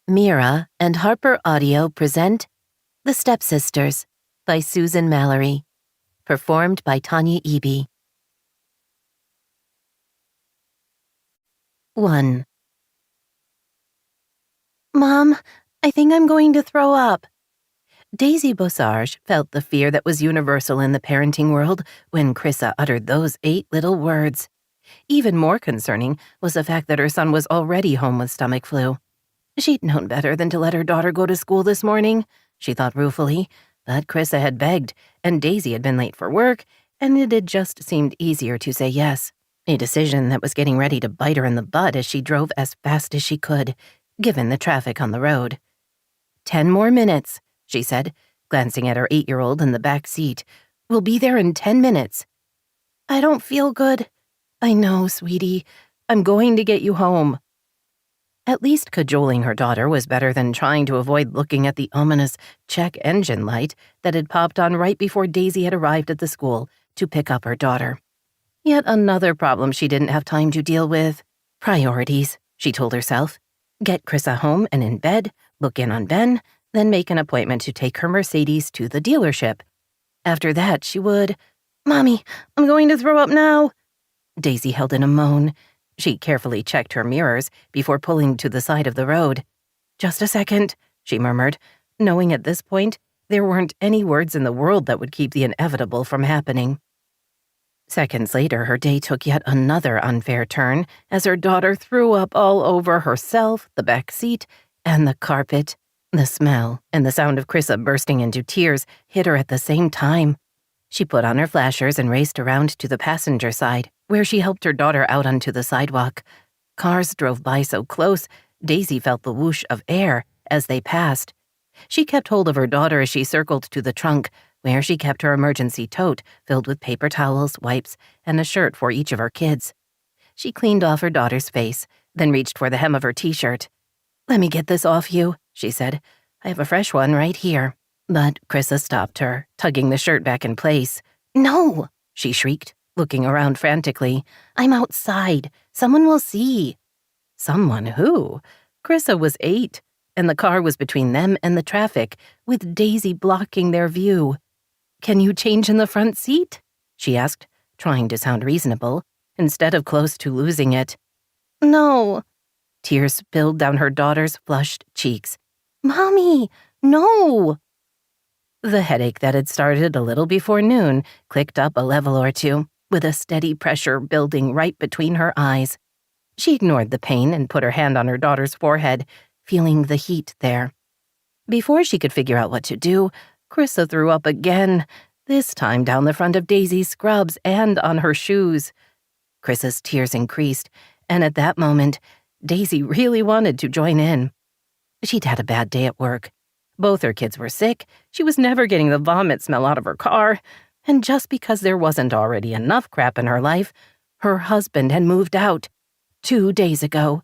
Mira and Harper Audio present The Stepsisters by Susan Mallery, performed by Tanya Eby. 1. Mom, I think I'm going to throw up. Daisy Bossarge felt the fear that was universal in the parenting world when Chrissa uttered those 8 little words. Even more concerning was the fact that her son was already home with stomach flu. She'd known better than to let her daughter go to school this morning, she thought ruefully, but Chrissa had begged, and Daisy had been late for work, and it had just seemed easier to say yes, a decision that was getting ready to bite her in the butt as she drove as fast as she could, given the traffic on the road. 10 more minutes, she said, glancing at her 8-year-old in the back seat. We'll be there in 10 minutes. I don't feel good. I know, sweetie. I'm going to get you home. At least cajoling her daughter was better than trying to avoid looking at the ominous check engine light that had popped on right before Daisy had arrived at the school to pick up her daughter. Yet another problem she didn't have time to deal with. Priorities, she told herself. Get Chrissa home and in bed, look in on Ben, then make an appointment to take her Mercedes to the dealership. After that, she would... Mommy, I'm going to throw up now. Daisy held in a moan. She carefully checked her mirrors before pulling to the side of the road. Just a second, she murmured, knowing at this point there weren't any words in the world that would keep the inevitable from happening. Seconds later, her day took yet another unfair turn as her daughter threw up all over herself, the back seat, and the carpet. The smell and the sound of Chrissa bursting into tears hit her at the same time. She put on her flashers and raced around to the passenger side, where she helped her daughter out onto the sidewalk. Cars drove by so close, Daisy felt the whoosh of air as they passed. She kept hold of her daughter as she circled to the trunk, where she kept her emergency tote filled with paper towels, wipes, and a shirt for each of her kids. She cleaned off her daughter's face, then reached for the hem of her t-shirt. Let me get this off you, she said. I have a fresh one right here. But Chrissa stopped her, tugging the shirt back in place. No, she shrieked, looking around frantically. I'm outside. Someone will see. Someone who? Chrissa was 8, and the car was between them and the traffic, with Daisy blocking their view. Can you change in the front seat? She asked, trying to sound reasonable, instead of close to losing it. No. Tears spilled down her daughter's flushed cheeks. Mommy, no! The headache that had started a little before noon clicked up a level or two, with a steady pressure building right between her eyes. She ignored the pain and put her hand on her daughter's forehead, feeling the heat there. Before she could figure out what to do, Chrissa threw up again, this time down the front of Daisy's scrubs and on her shoes. Chrissa's tears increased, and at that moment, Daisy really wanted to join in. She'd had a bad day at work. Both her kids were sick, she was never getting the vomit smell out of her car, and just because there wasn't already enough crap in her life, her husband had moved out 2 days ago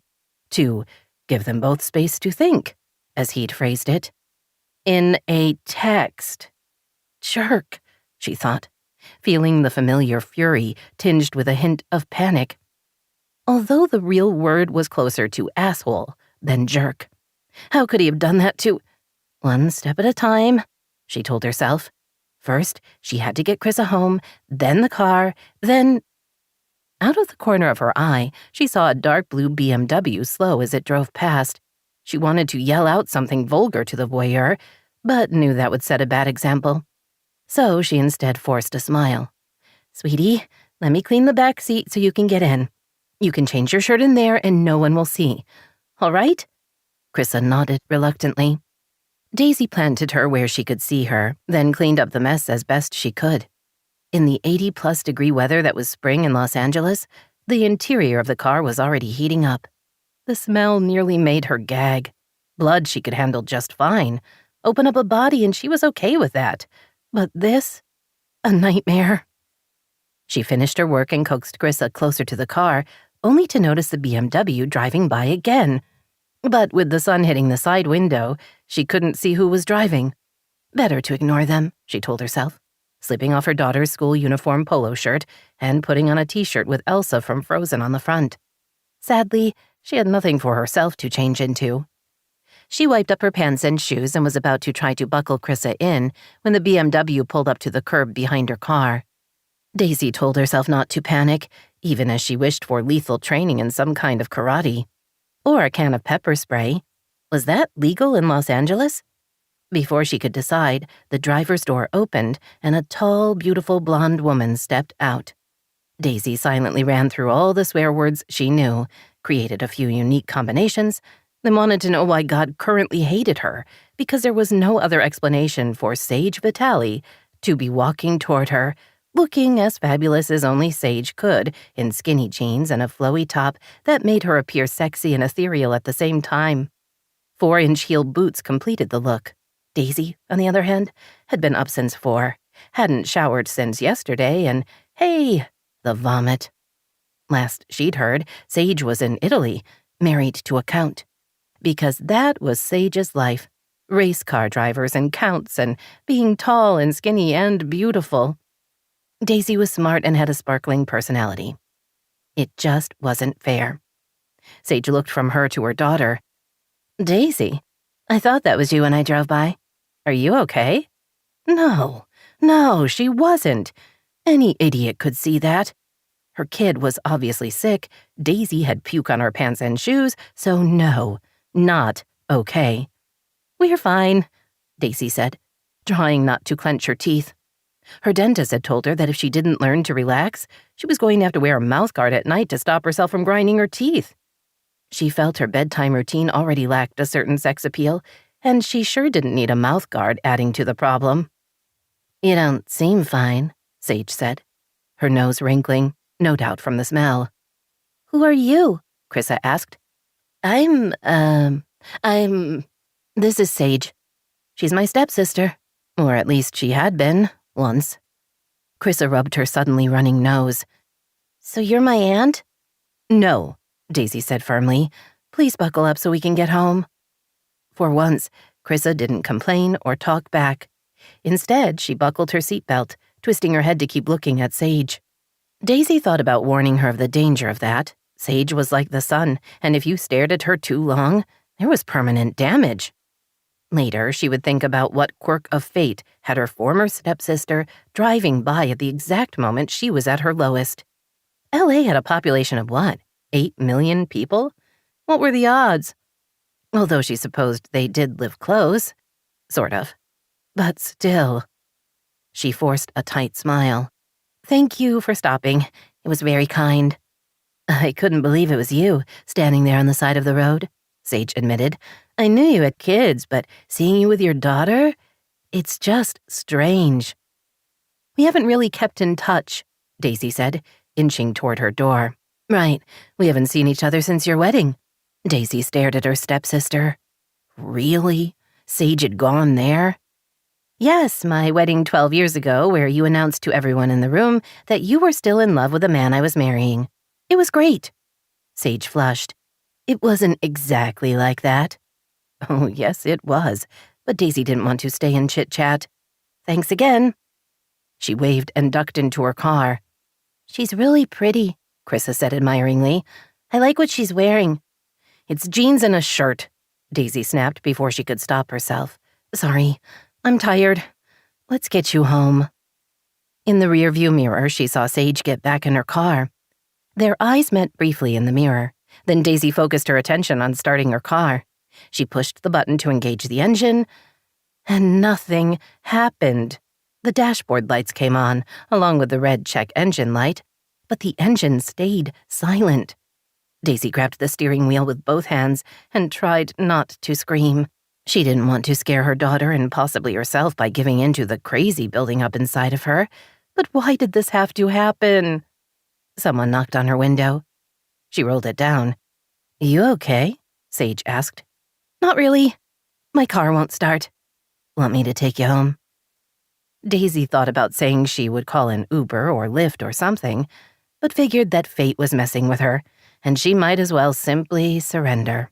to give them both space to think, as he'd phrased it. In a text. Jerk, she thought, feeling the familiar fury tinged with a hint of panic. Although the real word was closer to asshole than jerk. How could he have done that to... 1 step at a time, she told herself. First, she had to get Chrissa home, then the car, then... Out of the corner of her eye, she saw a dark blue BMW slow as it drove past. She wanted to yell out something vulgar to the voyeur, but knew that would set a bad example. So she instead forced a smile. Sweetie, let me clean the back seat so you can get in. You can change your shirt in there and no one will see. All right? Chrissa nodded reluctantly. Daisy planted her where she could see her, then cleaned up the mess as best she could. In the 80-plus degree weather that was spring in Los Angeles, the interior of the car was already heating up. The smell nearly made her gag. Blood she could handle just fine. Open up a body and she was okay with that. But this? A nightmare. She finished her work and coaxed Chrissa closer to the car, only to notice the BMW driving by again. But with the sun hitting the side window, she couldn't see who was driving. Better to ignore them, she told herself, slipping off her daughter's school uniform polo shirt and putting on a t-shirt with Elsa from Frozen on the front. Sadly, she had nothing for herself to change into. She wiped up her pants and shoes and was about to try to buckle Chrissa in when the BMW pulled up to the curb behind her car. Daisy told herself not to panic, even as she wished for lethal training in some kind of karate. Or a can of pepper spray. Was that legal in Los Angeles? Before she could decide, the driver's door opened and a tall, beautiful blonde woman stepped out. Daisy silently ran through all the swear words she knew, created a few unique combinations, then wanted to know why God currently hated her, because there was no other explanation for Sage Vitale to be walking toward her, looking as fabulous as only Sage could in skinny jeans and a flowy top that made her appear sexy and ethereal at the same time. 4-inch heel boots completed the look. Daisy, on the other hand, had been up since 4, hadn't showered since yesterday, and hey, the vomit. Last she'd heard, Sage was in Italy, married to a count. Because that was Sage's life. Race car drivers and counts and being tall and skinny and beautiful. Daisy was smart and had a sparkling personality. It just wasn't fair. Sage looked from her to her daughter. Daisy, I thought that was you when I drove by. Are you okay? No, she wasn't. Any idiot could see that. Her kid was obviously sick, Daisy had puke on her pants and shoes, so no, not okay. We're fine, Daisy said, trying not to clench her teeth. Her dentist had told her that if she didn't learn to relax, she was going to have to wear a mouthguard at night to stop herself from grinding her teeth. She felt her bedtime routine already lacked a certain sex appeal, and she sure didn't need a mouthguard adding to the problem. You don't seem fine, Sage said, her nose wrinkling, no doubt from the smell. Who are you? Chrissa asked. This is Sage. She's my stepsister, or at least she had been, once. Chrissa rubbed her suddenly running nose. So you're my aunt? No, Daisy said firmly. Please buckle up so we can get home. For once, Chrissa didn't complain or talk back. Instead, she buckled her seatbelt, twisting her head to keep looking at Sage. Daisy thought about warning her of the danger of that. Sage was like the sun, and if you stared at her too long, there was permanent damage. Later, she would think about what quirk of fate had her former stepsister driving by at the exact moment she was at her lowest. L.A. had a population of what, 8 million people? What were the odds? Although she supposed they did live close. Sort of. But still. She forced a tight smile. Thank you for stopping. It was very kind. I couldn't believe it was you, standing there on the side of the road, Sage admitted. I knew you had kids, but seeing you with your daughter, it's just strange. We haven't really kept in touch, Daisy said, inching toward her door. Right, we haven't seen each other since your wedding. Daisy stared at her stepsister. Really? Sage had gone there? Yes, my wedding 12 years ago, where you announced to everyone in the room that you were still in love with the man I was marrying. It was great. Sage flushed. It wasn't exactly like that. Oh, yes, it was, but Daisy didn't want to stay in chit-chat. Thanks again. She waved and ducked into her car. She's really pretty, Chrissa said admiringly. I like what she's wearing. It's jeans and a shirt, Daisy snapped before she could stop herself. Sorry, I'm tired. Let's get you home. In the rearview mirror, she saw Sage get back in her car. Their eyes met briefly in the mirror. Then Daisy focused her attention on starting her car. She pushed the button to engage the engine, and nothing happened. The dashboard lights came on, along with the red check engine light, but the engine stayed silent. Daisy grabbed the steering wheel with both hands and tried not to scream. She didn't want to scare her daughter and possibly herself by giving in to the crazy building up inside of her. But why did this have to happen? Someone knocked on her window. She rolled it down. You okay? Sage asked. Not really. My car won't start. Want me to take you home? Daisy thought about saying she would call an Uber or Lyft or something, but figured that fate was messing with her, and she might as well simply surrender.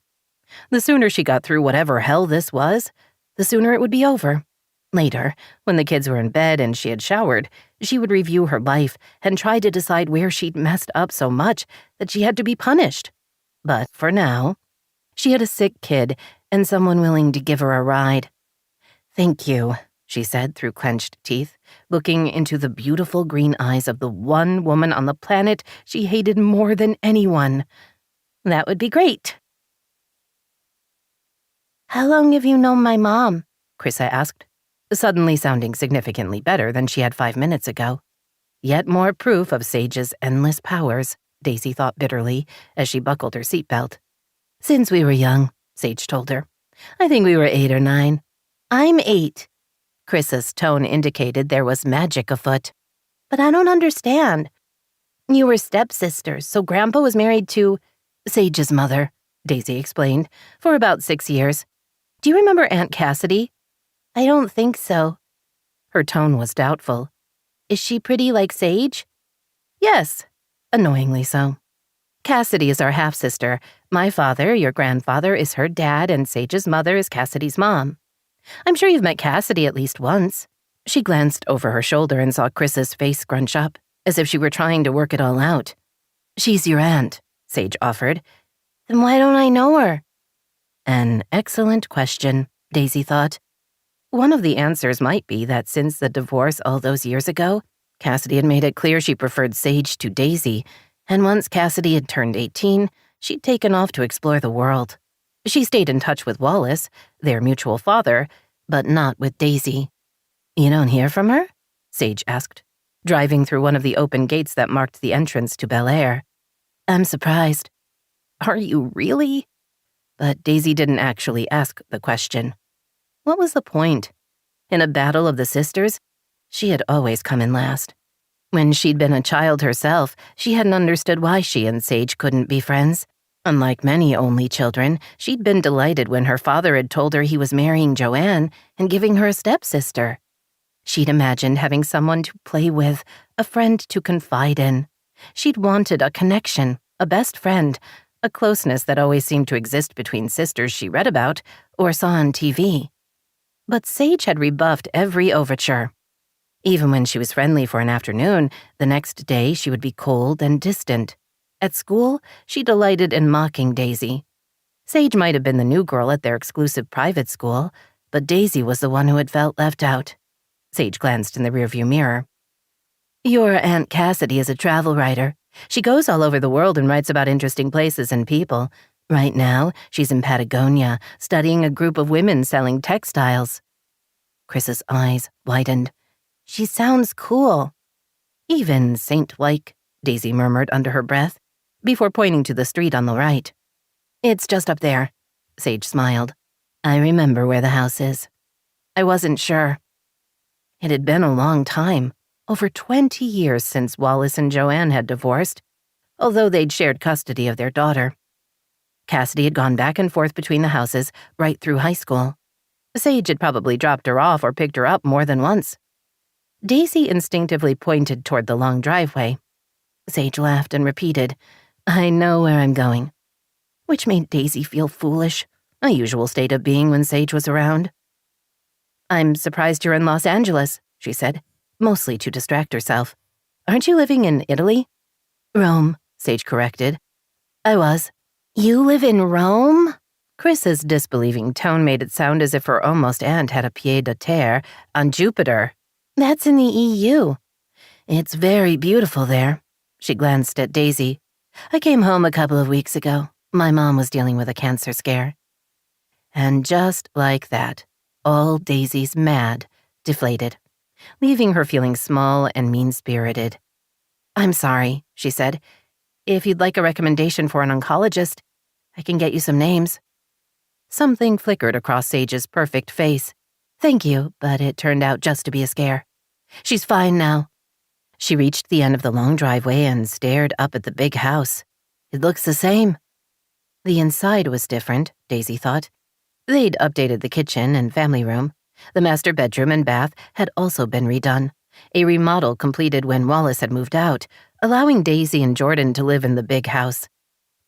The sooner she got through whatever hell this was, the sooner it would be over. Later, when the kids were in bed and she had showered, she would review her life and try to decide where she'd messed up so much that she had to be punished. But for now, she had a sick kid and someone willing to give her a ride. "Thank you," she said through clenched teeth, looking into the beautiful green eyes of the one woman on the planet she hated more than anyone. "That would be great." "How long have you known my mom?" Chrissa asked, suddenly sounding significantly better than she had 5 minutes ago. Yet more proof of Sage's endless powers, Daisy thought bitterly as she buckled her seatbelt. "Since we were young," Sage told her. "I think we were 8 or 9. "I'm 8. Chris's tone indicated there was magic afoot. "But I don't understand. You were stepsisters, so Grandpa was married to Sage's mother," Daisy explained, "for about 6 years. Do you remember Aunt Cassidy?" "I don't think so." Her tone was doubtful. "Is she pretty like Sage?" "Yes, annoyingly so. Cassidy is our half-sister. My father, your grandfather, is her dad, and Sage's mother is Cassidy's mom. I'm sure you've met Cassidy at least once." She glanced over her shoulder and saw Chris's face scrunch up, as if she were trying to work it all out. "She's your aunt," Sage offered. "Then why don't I know her?" An excellent question, Daisy thought. One of the answers might be that since the divorce all those years ago, Cassidy had made it clear she preferred Sage to Daisy, and once Cassidy had turned 18, she'd taken off to explore the world. She stayed in touch with Wallace, their mutual father, but not with Daisy. "You don't hear from her?" Sage asked, driving through one of the open gates that marked the entrance to Bel Air. "I'm surprised." "Are you really?" But Daisy didn't actually ask the question. What was the point? In a battle of the sisters, she had always come in last. When she'd been a child herself, she hadn't understood why she and Sage couldn't be friends. Unlike many only children, she'd been delighted when her father had told her he was marrying Joanne and giving her a stepsister. She'd imagined having someone to play with, a friend to confide in. She'd wanted a connection, a best friend, a closeness that always seemed to exist between sisters she read about or saw on TV. But Sage had rebuffed every overture. Even when she was friendly for an afternoon, the next day she would be cold and distant. At school, she delighted in mocking Daisy. Sage might have been the new girl at their exclusive private school, but Daisy was the one who had felt left out. Sage glanced in the rearview mirror. "Your Aunt Cassidy is a travel writer. She goes all over the world and writes about interesting places and people. Right now, she's in Patagonia, studying a group of women selling textiles." Chris's eyes widened. "She sounds cool." "Even saint-like," Daisy murmured under her breath, before pointing to the street on the right. "It's just up there," Sage smiled. "I remember where the house is." "I wasn't sure." It had been a long time, over 20 years since Wallace and Joanne had divorced, although they'd shared custody of their daughter. Cassidy had gone back and forth between the houses right through high school. Sage had probably dropped her off or picked her up more than once. Daisy instinctively pointed toward the long driveway. Sage laughed and repeated, "I know where I'm going," which made Daisy feel foolish, a usual state of being when Sage was around. "I'm surprised you're in Los Angeles," she said, mostly to distract herself. "Aren't you living in Italy?" "Rome," Sage corrected. "I was." "You live in Rome?" Chris's disbelieving tone made it sound as if her almost aunt had a pied-à-terre on Jupiter. "That's in the EU. It's very beautiful there." She glanced at Daisy. "I came home a couple of weeks ago. My mom was dealing with a cancer scare." And just like that, all Daisy's mad deflated, leaving her feeling small and mean-spirited. "I'm sorry," she said. "If you'd like a recommendation for an oncologist, I can get you some names." Something flickered across Sage's perfect face. "Thank you, but it turned out just to be a scare. She's fine now." She reached the end of the long driveway and stared up at the big house. It looks the same. The inside was different, Daisy thought. They'd updated the kitchen and family room. The master bedroom and bath had also been redone, a remodel completed when Wallace had moved out, allowing Daisy and Jordan to live in the big house.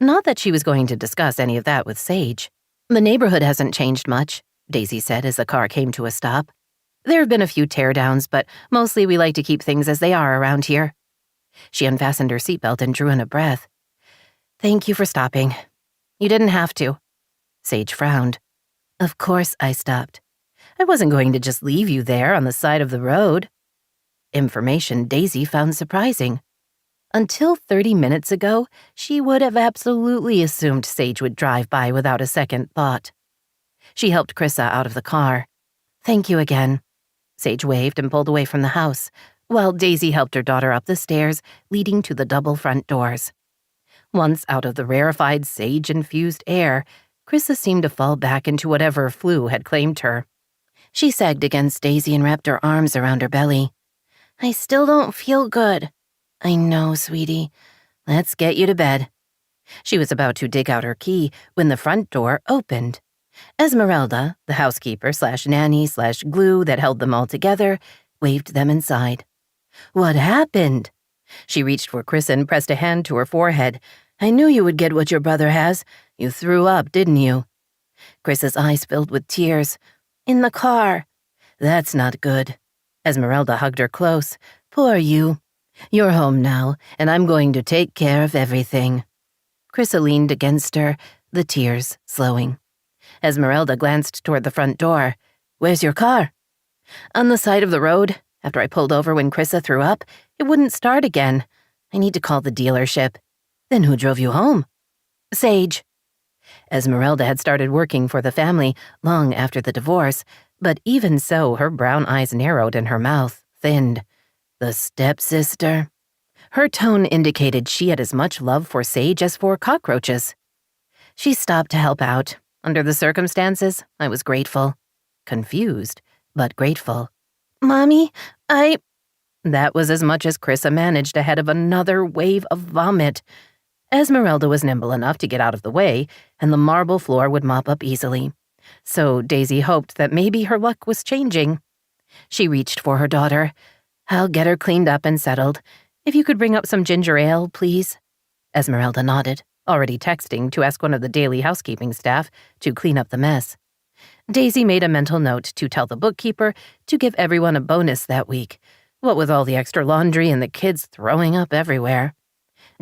Not that she was going to discuss any of that with Sage. "The neighborhood hasn't changed much," Daisy said as the car came to a stop. "There have been a few teardowns, but mostly we like to keep things as they are around here." She unfastened her seatbelt and drew in a breath. "Thank you for stopping." "You didn't have to." Sage frowned. Of course I stopped. I wasn't going to just leave you there on the side of the road. Information Daisy found surprising. Until 30 minutes ago, she would have absolutely assumed Sage would drive by without a second thought. She helped Chrissa out of the car. Thank you again. Sage waved and pulled away from the house, while Daisy helped her daughter up the stairs leading to the double front doors. Once out of the rarefied sage-infused air, Chrissa seemed to fall back into whatever flu had claimed her. She sagged against Daisy and wrapped her arms around her belly. I still don't feel good. I know, sweetie. Let's get you to bed. She was about to dig out her key when the front door opened. Esmeralda, the housekeeper/nanny/glue that held them all together, waved them inside. What happened? She reached for Chris and pressed a hand to her forehead. I knew you would get what your brother has. You threw up, didn't you? Chris's eyes filled with tears. In the car. That's not good. Esmeralda hugged her close. Poor you. You're home now, and I'm going to take care of everything. Chrissa leaned against her, the tears slowing. Esmeralda glanced toward the front door. Where's your car? On the side of the road. After I pulled over when Chrissa threw up, it wouldn't start again. I need to call the dealership. Then who drove you home? Sage. Esmeralda had started working for the family long after the divorce, but even so, her brown eyes narrowed and her mouth thinned. The stepsister? Her tone indicated she had as much love for Sage as for cockroaches. She stopped to help out. Under the circumstances, I was grateful. Confused, but grateful. Mommy, That was as much as Chrissa managed ahead of another wave of vomit. Esmeralda was nimble enough to get out of the way, and the marble floor would mop up easily. So Daisy hoped that maybe her luck was changing. She reached for her daughter. I'll get her cleaned up and settled. If you could bring up some ginger ale, please. Esmeralda nodded, already texting to ask one of the daily housekeeping staff to clean up the mess. Daisy made a mental note to tell the bookkeeper to give everyone a bonus that week, what with all the extra laundry and the kids throwing up everywhere.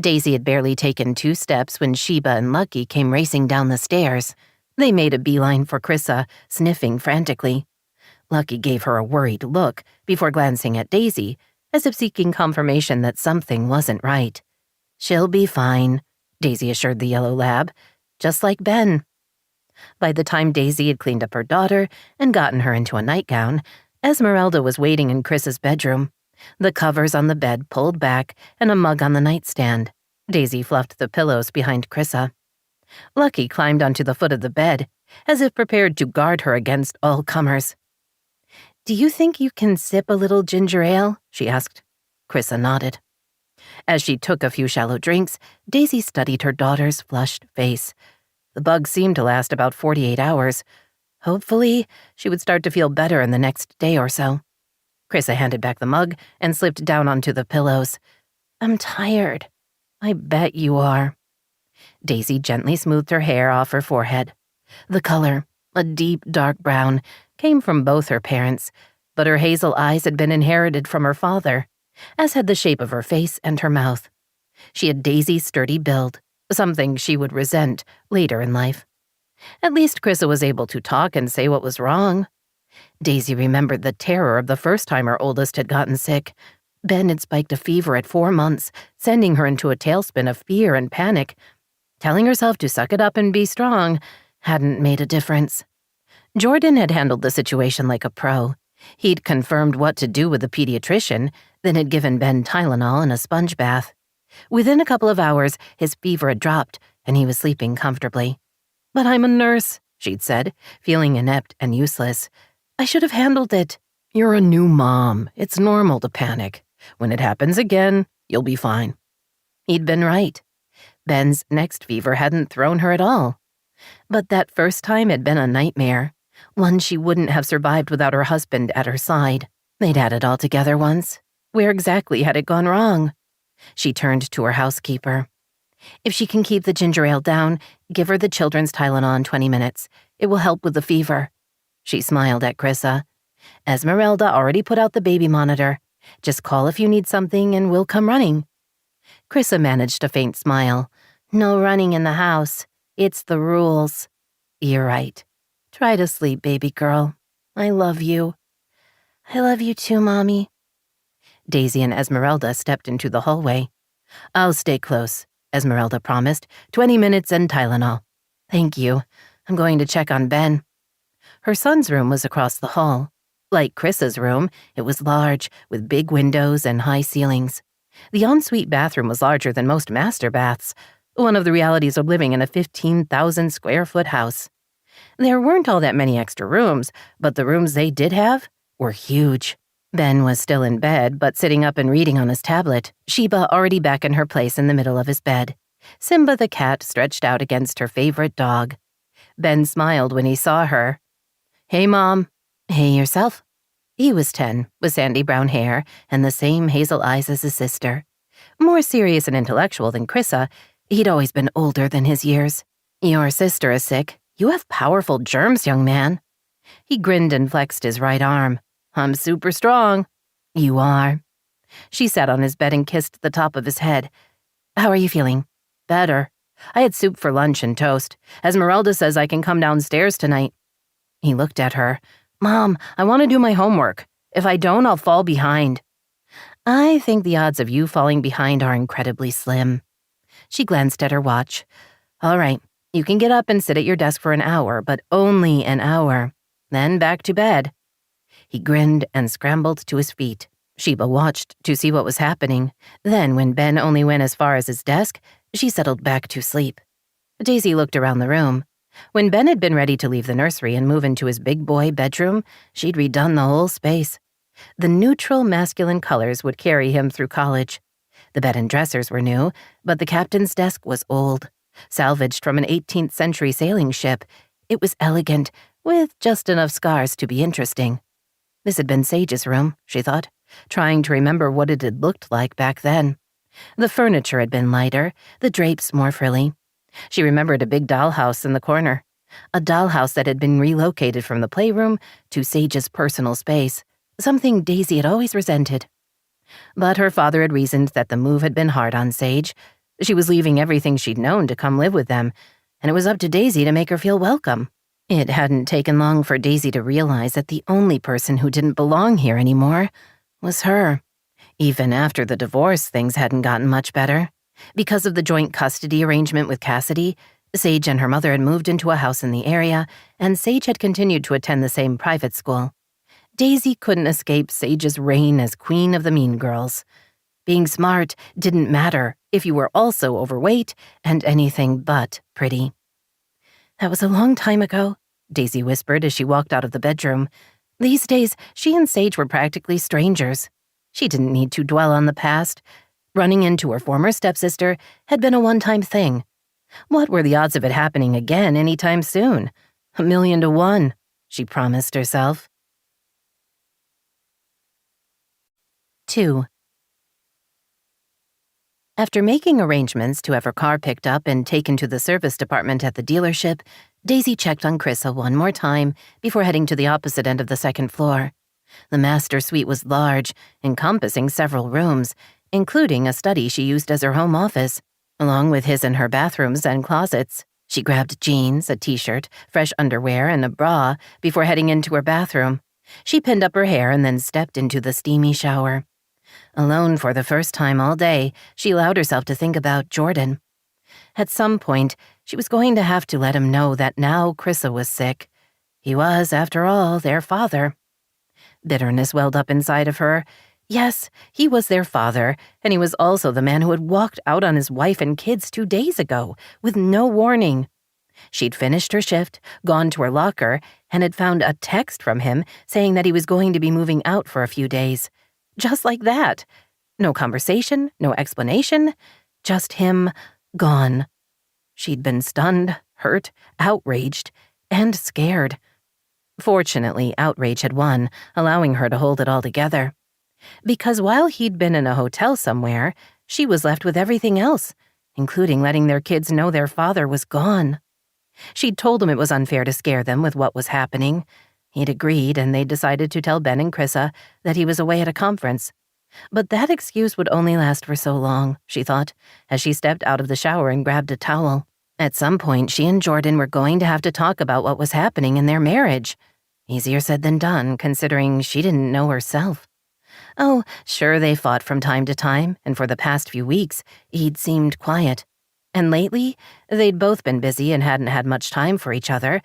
Daisy had barely taken 2 steps when Sheba and Lucky came racing down the stairs. They made a beeline for Chrissa, sniffing frantically. Lucky gave her a worried look before glancing at Daisy, as if seeking confirmation that something wasn't right. She'll be fine, Daisy assured the yellow lab, just like Ben. By the time Daisy had cleaned up her daughter and gotten her into a nightgown, Esmeralda was waiting in Chris's bedroom, the covers on the bed pulled back and a mug on the nightstand. Daisy fluffed the pillows behind Chrissa. Lucky climbed onto the foot of the bed, as if prepared to guard her against all comers. Do you think you can sip a little ginger ale? She asked. Chrissa nodded. As she took a few shallow drinks, Daisy studied her daughter's flushed face. The bug seemed to last about 48 hours. Hopefully, she would start to feel better in the next day or so. Chrissa handed back the mug and slipped down onto the pillows. I'm tired. I bet you are. Daisy gently smoothed her hair off her forehead. The color, a deep dark brown, came from both her parents, but her hazel eyes had been inherited from her father, as had the shape of her face and her mouth. She had Daisy's sturdy build, something she would resent later in life. At least Chrissa was able to talk and say what was wrong. Daisy remembered the terror of the first time her oldest had gotten sick. Ben had spiked a fever at 4 months, sending her into a tailspin of fear and panic. Telling herself to suck it up and be strong hadn't made a difference. Jordan had handled the situation like a pro. He'd confirmed what to do with the pediatrician, then had given Ben Tylenol and a sponge bath. Within a couple of hours, his fever had dropped, and he was sleeping comfortably. But I'm a nurse, she'd said, feeling inept and useless. I should have handled it. You're a new mom. It's normal to panic. When it happens again, you'll be fine. He'd been right. Ben's next fever hadn't thrown her at all. But that first time had been a nightmare, one she wouldn't have survived without her husband at her side. They'd had it all together once. Where exactly had it gone wrong? She turned to her housekeeper. If she can keep the ginger ale down, give her the children's Tylenol in 20 minutes. It will help with the fever. She smiled at Chrissa. Esmeralda already put out the baby monitor. Just call if you need something and we'll come running. Chrissa managed a faint smile. No running in the house. It's the rules. You're right. Try to sleep, baby girl. I love you. I love you too, Mommy. Daisy and Esmeralda stepped into the hallway. I'll stay close, Esmeralda promised. 20 minutes and Tylenol. Thank you. I'm going to check on Ben. Her son's room was across the hall. Like Chris's room, it was large, with big windows and high ceilings. The ensuite bathroom was larger than most master baths, one of the realities of living in a 15,000-square-foot house. There weren't all that many extra rooms, but the rooms they did have were huge. Ben was still in bed, but sitting up and reading on his tablet, Sheba already back in her place in the middle of his bed. Simba the cat stretched out against her favorite dog. Ben smiled when he saw her. Hey, Mom. Hey, yourself. He was 10, with sandy brown hair and the same hazel eyes as his sister. More serious and intellectual than Chrissa, he'd always been older than his years. Your sister is sick. You have powerful germs, young man. He grinned and flexed his right arm. I'm super strong. You are. She sat on his bed and kissed the top of his head. How are you feeling? Better. I had soup for lunch and toast. Esmeralda says I can come downstairs tonight. He looked at her. Mom, I want to do my homework. If I don't, I'll fall behind. I think the odds of you falling behind are incredibly slim. She glanced at her watch. All right, you can get up and sit at your desk for an hour, but only an hour. Then back to bed. He grinned and scrambled to his feet. Sheba watched to see what was happening. Then, when Ben only went as far as his desk, she settled back to sleep. Daisy looked around the room. When Ben had been ready to leave the nursery and move into his big boy bedroom, she'd redone the whole space. The neutral masculine colors would carry him through college. The bed and dressers were new, but the captain's desk was old. Salvaged from an 18th century sailing ship, it was elegant, with just enough scars to be interesting. This had been Sage's room, she thought, trying to remember what it had looked like back then. The furniture had been lighter, the drapes more frilly. She remembered a big dollhouse in the corner, a dollhouse that had been relocated from the playroom to Sage's personal space, something Daisy had always resented. But her father had reasoned that the move had been hard on Sage. She was leaving everything she'd known to come live with them, and it was up to Daisy to make her feel welcome. It hadn't taken long for Daisy to realize that the only person who didn't belong here anymore was her. Even after the divorce, things hadn't gotten much better. Because of the joint custody arrangement with Cassidy, Sage and her mother had moved into a house in the area, and Sage had continued to attend the same private school. Daisy couldn't escape Sage's reign as queen of the mean girls. Being smart didn't matter if you were also overweight and anything but pretty. That was a long time ago, Daisy whispered as she walked out of the bedroom. These days, she and Sage were practically strangers. She didn't need to dwell on the past. Running into her former stepsister had been a one-time thing. What were the odds of it happening again anytime soon? 1,000,000 to 1, she promised herself. 2. After making arrangements to have her car picked up and taken to the service department at the dealership, Daisy checked on Chrissa one more time before heading to the opposite end of the second floor. The master suite was large, encompassing several rooms, including a study she used as her home office, along with his and her bathrooms and closets. She grabbed jeans, a t-shirt, fresh underwear, and a bra before heading into her bathroom. She pinned up her hair and then stepped into the steamy shower. Alone for the first time all day, she allowed herself to think about Jordan. At some point, she was going to have to let him know that now Chrissa was sick. He was, after all, their father. Bitterness welled up inside of her. Yes, he was their father, and he was also the man who had walked out on his wife and kids 2 days ago, with no warning. She'd finished her shift, gone to her locker, and had found a text from him saying that he was going to be moving out for a few days. Just like that. No conversation, no explanation, just him gone. She'd been stunned, hurt, outraged, and scared. Fortunately, outrage had won, allowing her to hold it all together. Because while he'd been in a hotel somewhere, she was left with everything else, including letting their kids know their father was gone. She'd told him it was unfair to scare them with what was happening. He'd agreed, and they decided to tell Ben and Chrissa that he was away at a conference. But that excuse would only last for so long, she thought, as she stepped out of the shower and grabbed a towel. At some point, she and Jordan were going to have to talk about what was happening in their marriage. Easier said than done, considering she didn't know herself. Oh, sure, they fought from time to time, and for the past few weeks, he'd seemed quiet. And lately, they'd both been busy and hadn't had much time for each other.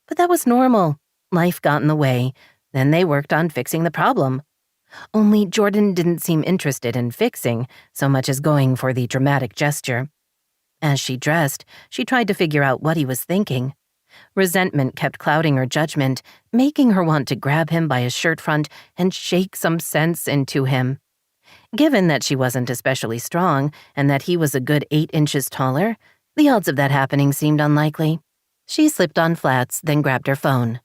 But that was normal. Life got in the way. Then they worked on fixing the problem. Only Jordan didn't seem interested in fixing so much as going for the dramatic gesture. As she dressed, she tried to figure out what he was thinking. Resentment kept clouding her judgment, making her want to grab him by his shirt front and shake some sense into him. Given that she wasn't especially strong and that he was a good 8 inches taller, the odds of that happening seemed unlikely. She slipped on flats, then grabbed her phone.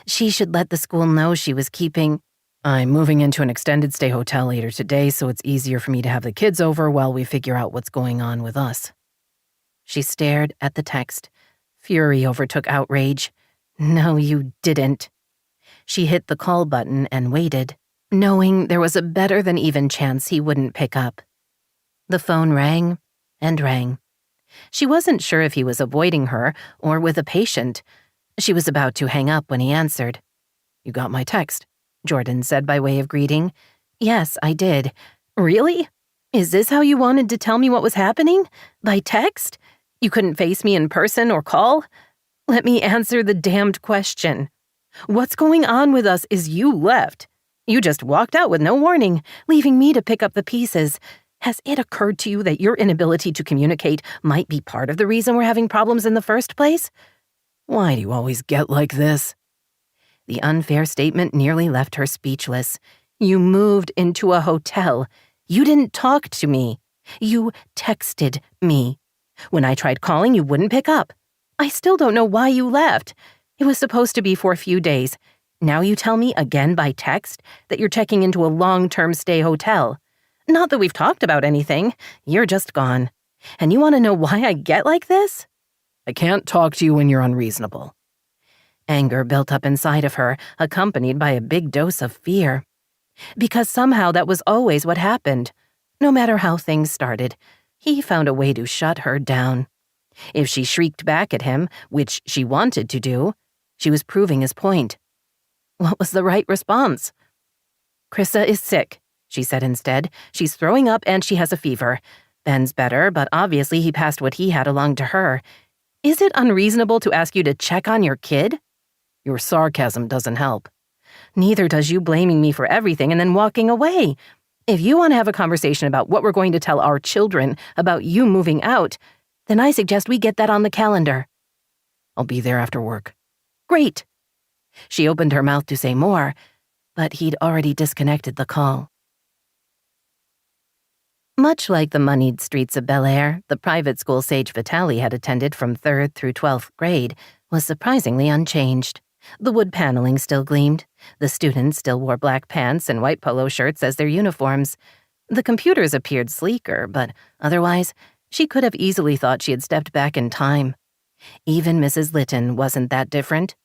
She should let the school know she was keeping... I'm moving into an extended stay hotel later today, so it's easier for me to have the kids over while we figure out what's going on with us. She stared at the text. Fury overtook outrage. No, you didn't. She hit the call button and waited, knowing there was a better than even chance he wouldn't pick up. The phone rang and rang. She wasn't sure if he was avoiding her or with a patient. She was about to hang up when he answered. You got my text, Jordan said by way of greeting. Yes, I did. Really? Is this how you wanted to tell me what was happening? By text? You couldn't face me in person or call? Let me answer the damned question. What's going on with us is you left. You just walked out with no warning, leaving me to pick up the pieces. Has it occurred to you that your inability to communicate might be part of the reason we're having problems in the first place? Why do you always get like this? The unfair statement nearly left her speechless. You moved into a hotel. You didn't talk to me. You texted me. When I tried calling, you wouldn't pick up. I still don't know why you left. It was supposed to be for a few days. Now you tell me again by text that you're checking into a long-term stay hotel. Not that we've talked about anything. You're just gone. And you want to know why I get like this? I can't talk to you when you're unreasonable. Anger built up inside of her, accompanied by a big dose of fear. Because somehow that was always what happened. No matter how things started, he found a way to shut her down. If she shrieked back at him, which she wanted to do, she was proving his point. What was the right response? Krissa is sick, she said instead. She's throwing up and she has a fever. Ben's better, but obviously he passed what he had along to her. Is it unreasonable to ask you to check on your kid? Your sarcasm doesn't help. Neither does you blaming me for everything and then walking away. If you want to have a conversation about what we're going to tell our children about you moving out, then I suggest we get that on the calendar. I'll be there after work. Great. She opened her mouth to say more, but he'd already disconnected the call. Much like the moneyed streets of Bel Air, the private school Sage Vitale had attended from 3rd through 12th grade was surprisingly unchanged. The wood paneling still gleamed. The students still wore black pants and white polo shirts as their uniforms. The computers appeared sleeker, but otherwise, she could have easily thought she had stepped back in time. Even Mrs. Litton wasn't that different.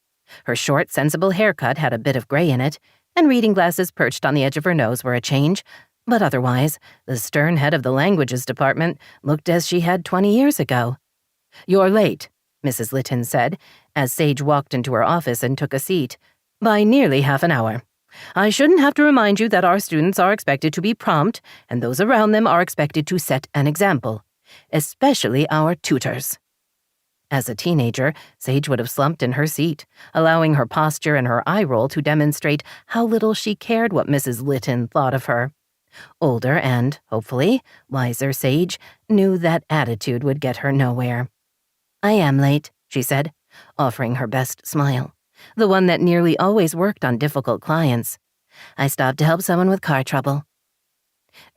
Her short, sensible haircut had a bit of gray in it, and reading glasses perched on the edge of her nose were a change, but otherwise, the stern head of the languages department looked as she had 20 years ago. You're late, Mrs. Litton said, as Sage walked into her office and took a seat, by nearly half an hour. I shouldn't have to remind you that our students are expected to be prompt, and those around them are expected to set an example, especially our tutors. As a teenager, Sage would have slumped in her seat, allowing her posture and her eye roll to demonstrate how little she cared what Mrs. Litton thought of her. Older and, hopefully, wiser Sage knew that attitude would get her nowhere. I am late, she said, offering her best smile, the one that nearly always worked on difficult clients. I stopped to help someone with car trouble.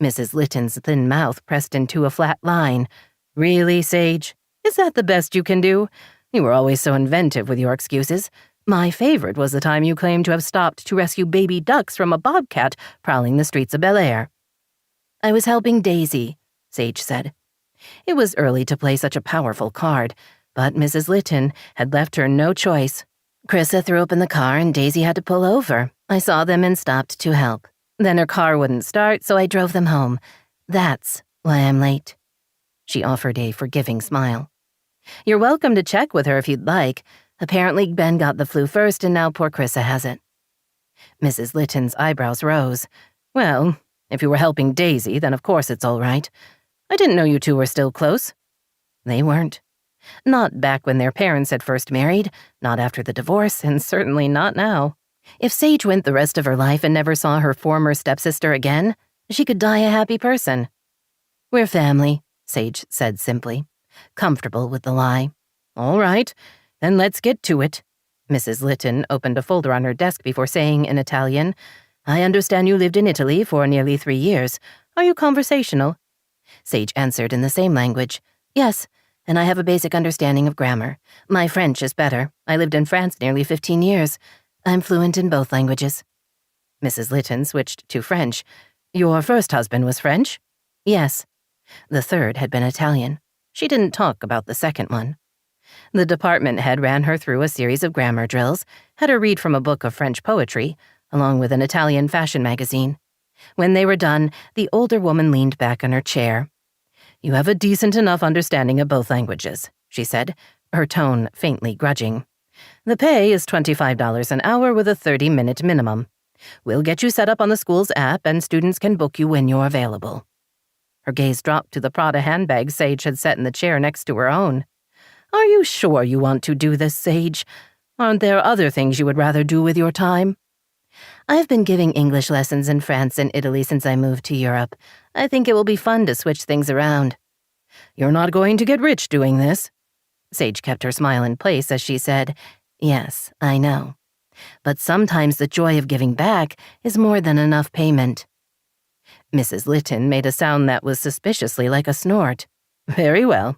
Mrs. Litton's thin mouth pressed into a flat line. Really, Sage? Is that the best you can do? You were always so inventive with your excuses. My favorite was the time you claimed to have stopped to rescue baby ducks from a bobcat prowling the streets of Bel Air. I was helping Daisy, Sage said. It was early to play such a powerful card, but Mrs. Litton had left her no choice. Krissa threw open the car and Daisy had to pull over. I saw them and stopped to help. Then her car wouldn't start, so I drove them home. That's why I'm late. She offered a forgiving smile. You're welcome to check with her if you'd like. Apparently Ben got the flu first and now poor Chrissa has it. Mrs. Litton's eyebrows rose. Well, if you were helping Daisy, then of course it's all right. I didn't know you two were still close. They weren't. Not back when their parents had first married, not after the divorce, and certainly not now. If Sage went the rest of her life and never saw her former stepsister again, she could die a happy person. We're family, Sage said simply, comfortable with the lie. All right, then let's get to it. Mrs. Litton opened a folder on her desk before saying in Italian, I understand you lived in Italy for nearly 3 years. Are you conversational? Sage answered in the same language. Yes, and I have a basic understanding of grammar. My French is better. I lived in France nearly 15 years. I'm fluent in both languages. Mrs. Litton switched to French. Your first husband was French? Yes. The third had been Italian. She didn't talk about the second one. The department head ran her through a series of grammar drills, had her read from a book of French poetry, along with an Italian fashion magazine. When they were done, the older woman leaned back in her chair. You have a decent enough understanding of both languages, she said, her tone faintly grudging. The pay is $25 an hour with a 30-minute minimum. We'll get you set up on the school's app and students can book you when you're available. Her gaze dropped to the Prada handbag Sage had set in the chair next to her own. Are you sure you want to do this, Sage? Aren't there other things you would rather do with your time? I've been giving English lessons in France and Italy since I moved to Europe. I think it will be fun to switch things around. You're not going to get rich doing this. Sage kept her smile in place as she said, Yes, I know. But sometimes the joy of giving back is more than enough payment. Mrs. Litton made a sound that was suspiciously like a snort. Very well.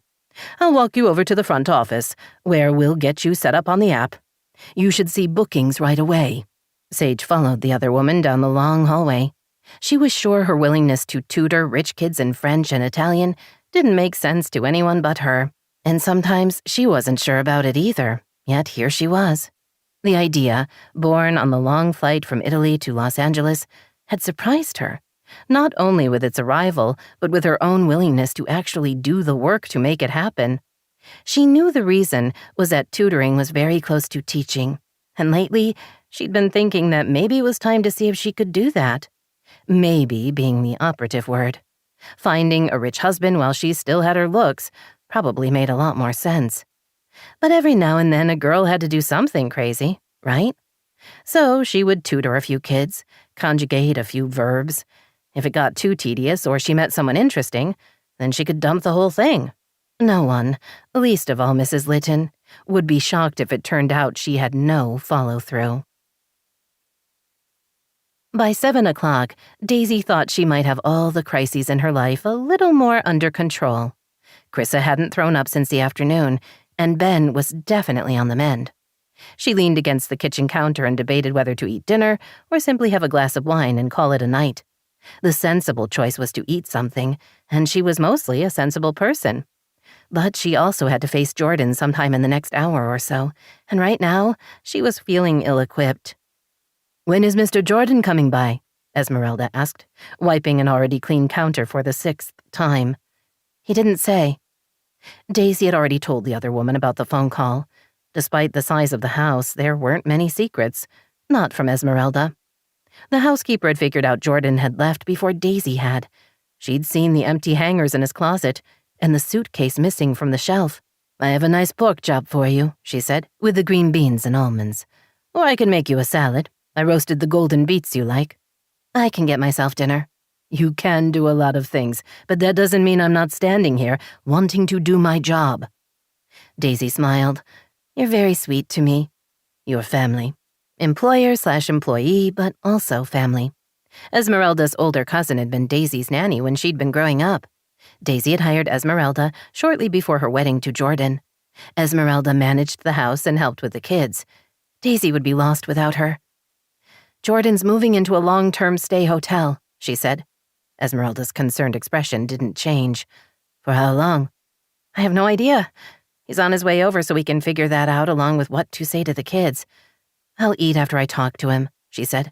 I'll walk you over to the front office, where we'll get you set up on the app. You should see bookings right away. Sage followed the other woman down the long hallway. She was sure her willingness to tutor rich kids in French and Italian didn't make sense to anyone but her, and sometimes she wasn't sure about it either, yet here she was. The idea, born on the long flight from Italy to Los Angeles, had surprised her, not only with its arrival, but with her own willingness to actually do the work to make it happen. She knew the reason was that tutoring was very close to teaching, and lately she'd been thinking that maybe it was time to see if she could do that. Maybe being the operative word. Finding a rich husband while she still had her looks probably made a lot more sense. But every now and then a girl had to do something crazy, right? So she would tutor a few kids, conjugate a few verbs. If it got too tedious or she met someone interesting, then she could dump the whole thing. No one, least of all Mrs. Litton, would be shocked if it turned out she had no follow-through. By 7 o'clock, Daisy thought she might have all the crises in her life a little more under control. Chrissa hadn't thrown up since the afternoon, and Ben was definitely on the mend. She leaned against the kitchen counter and debated whether to eat dinner or simply have a glass of wine and call it a night. The sensible choice was to eat something, and she was mostly a sensible person. But she also had to face Jordan sometime in the next hour or so, and right now she was feeling ill-equipped. When is Mr. Jordan coming by? Esmeralda asked, wiping an already clean counter for the 6th time. He didn't say. Daisy had already told the other woman about the phone call. Despite the size of the house, there weren't many secrets, not from Esmeralda. The housekeeper had figured out Jordan had left before Daisy had. She'd seen the empty hangers in his closet and the suitcase missing from the shelf. I have a nice pork chop for you, she said, with the green beans and almonds. Or I can make you a salad. I roasted the golden beets you like. I can get myself dinner. You can do a lot of things, but that doesn't mean I'm not standing here, wanting to do my job. Daisy smiled. You're very sweet to me. Your family. Employer/employee, but also family. Esmeralda's older cousin had been Daisy's nanny when she'd been growing up. Daisy had hired Esmeralda shortly before her wedding to Jordan. Esmeralda managed the house and helped with the kids. Daisy would be lost without her. Jordan's moving into a long-term stay hotel, she said. Esmeralda's concerned expression didn't change. For how long? I have no idea. He's on his way over so we can figure that out along with what to say to the kids. I'll eat after I talk to him, she said.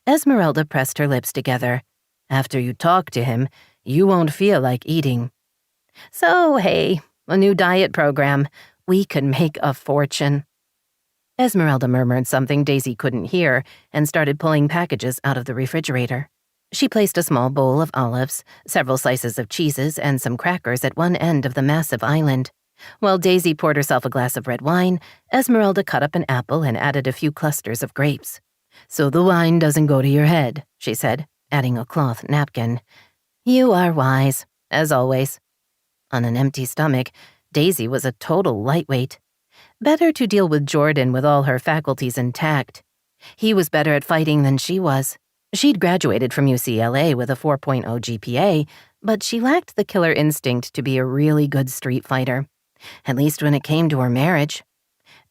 Esmeralda pressed her lips together. After you talk to him, you won't feel like eating. So, hey, A new diet program. We could make a fortune." Esmeralda murmured something Daisy couldn't hear and started pulling packages out of the refrigerator. She placed a small bowl of olives, several slices of cheeses, and some crackers at one end of the massive island. While Daisy poured herself a glass of red wine, Esmeralda cut up an apple and added a few clusters of grapes. "So the wine doesn't go to your head," she said, adding a cloth napkin. "You are wise, as always." On an empty stomach, Daisy was a total lightweight. Better to deal with Jordan with all her faculties intact. He was better at fighting than she was. She'd graduated from UCLA with a 4.0 GPA, but she lacked the killer instinct to be a really good street fighter, at least when it came to her marriage.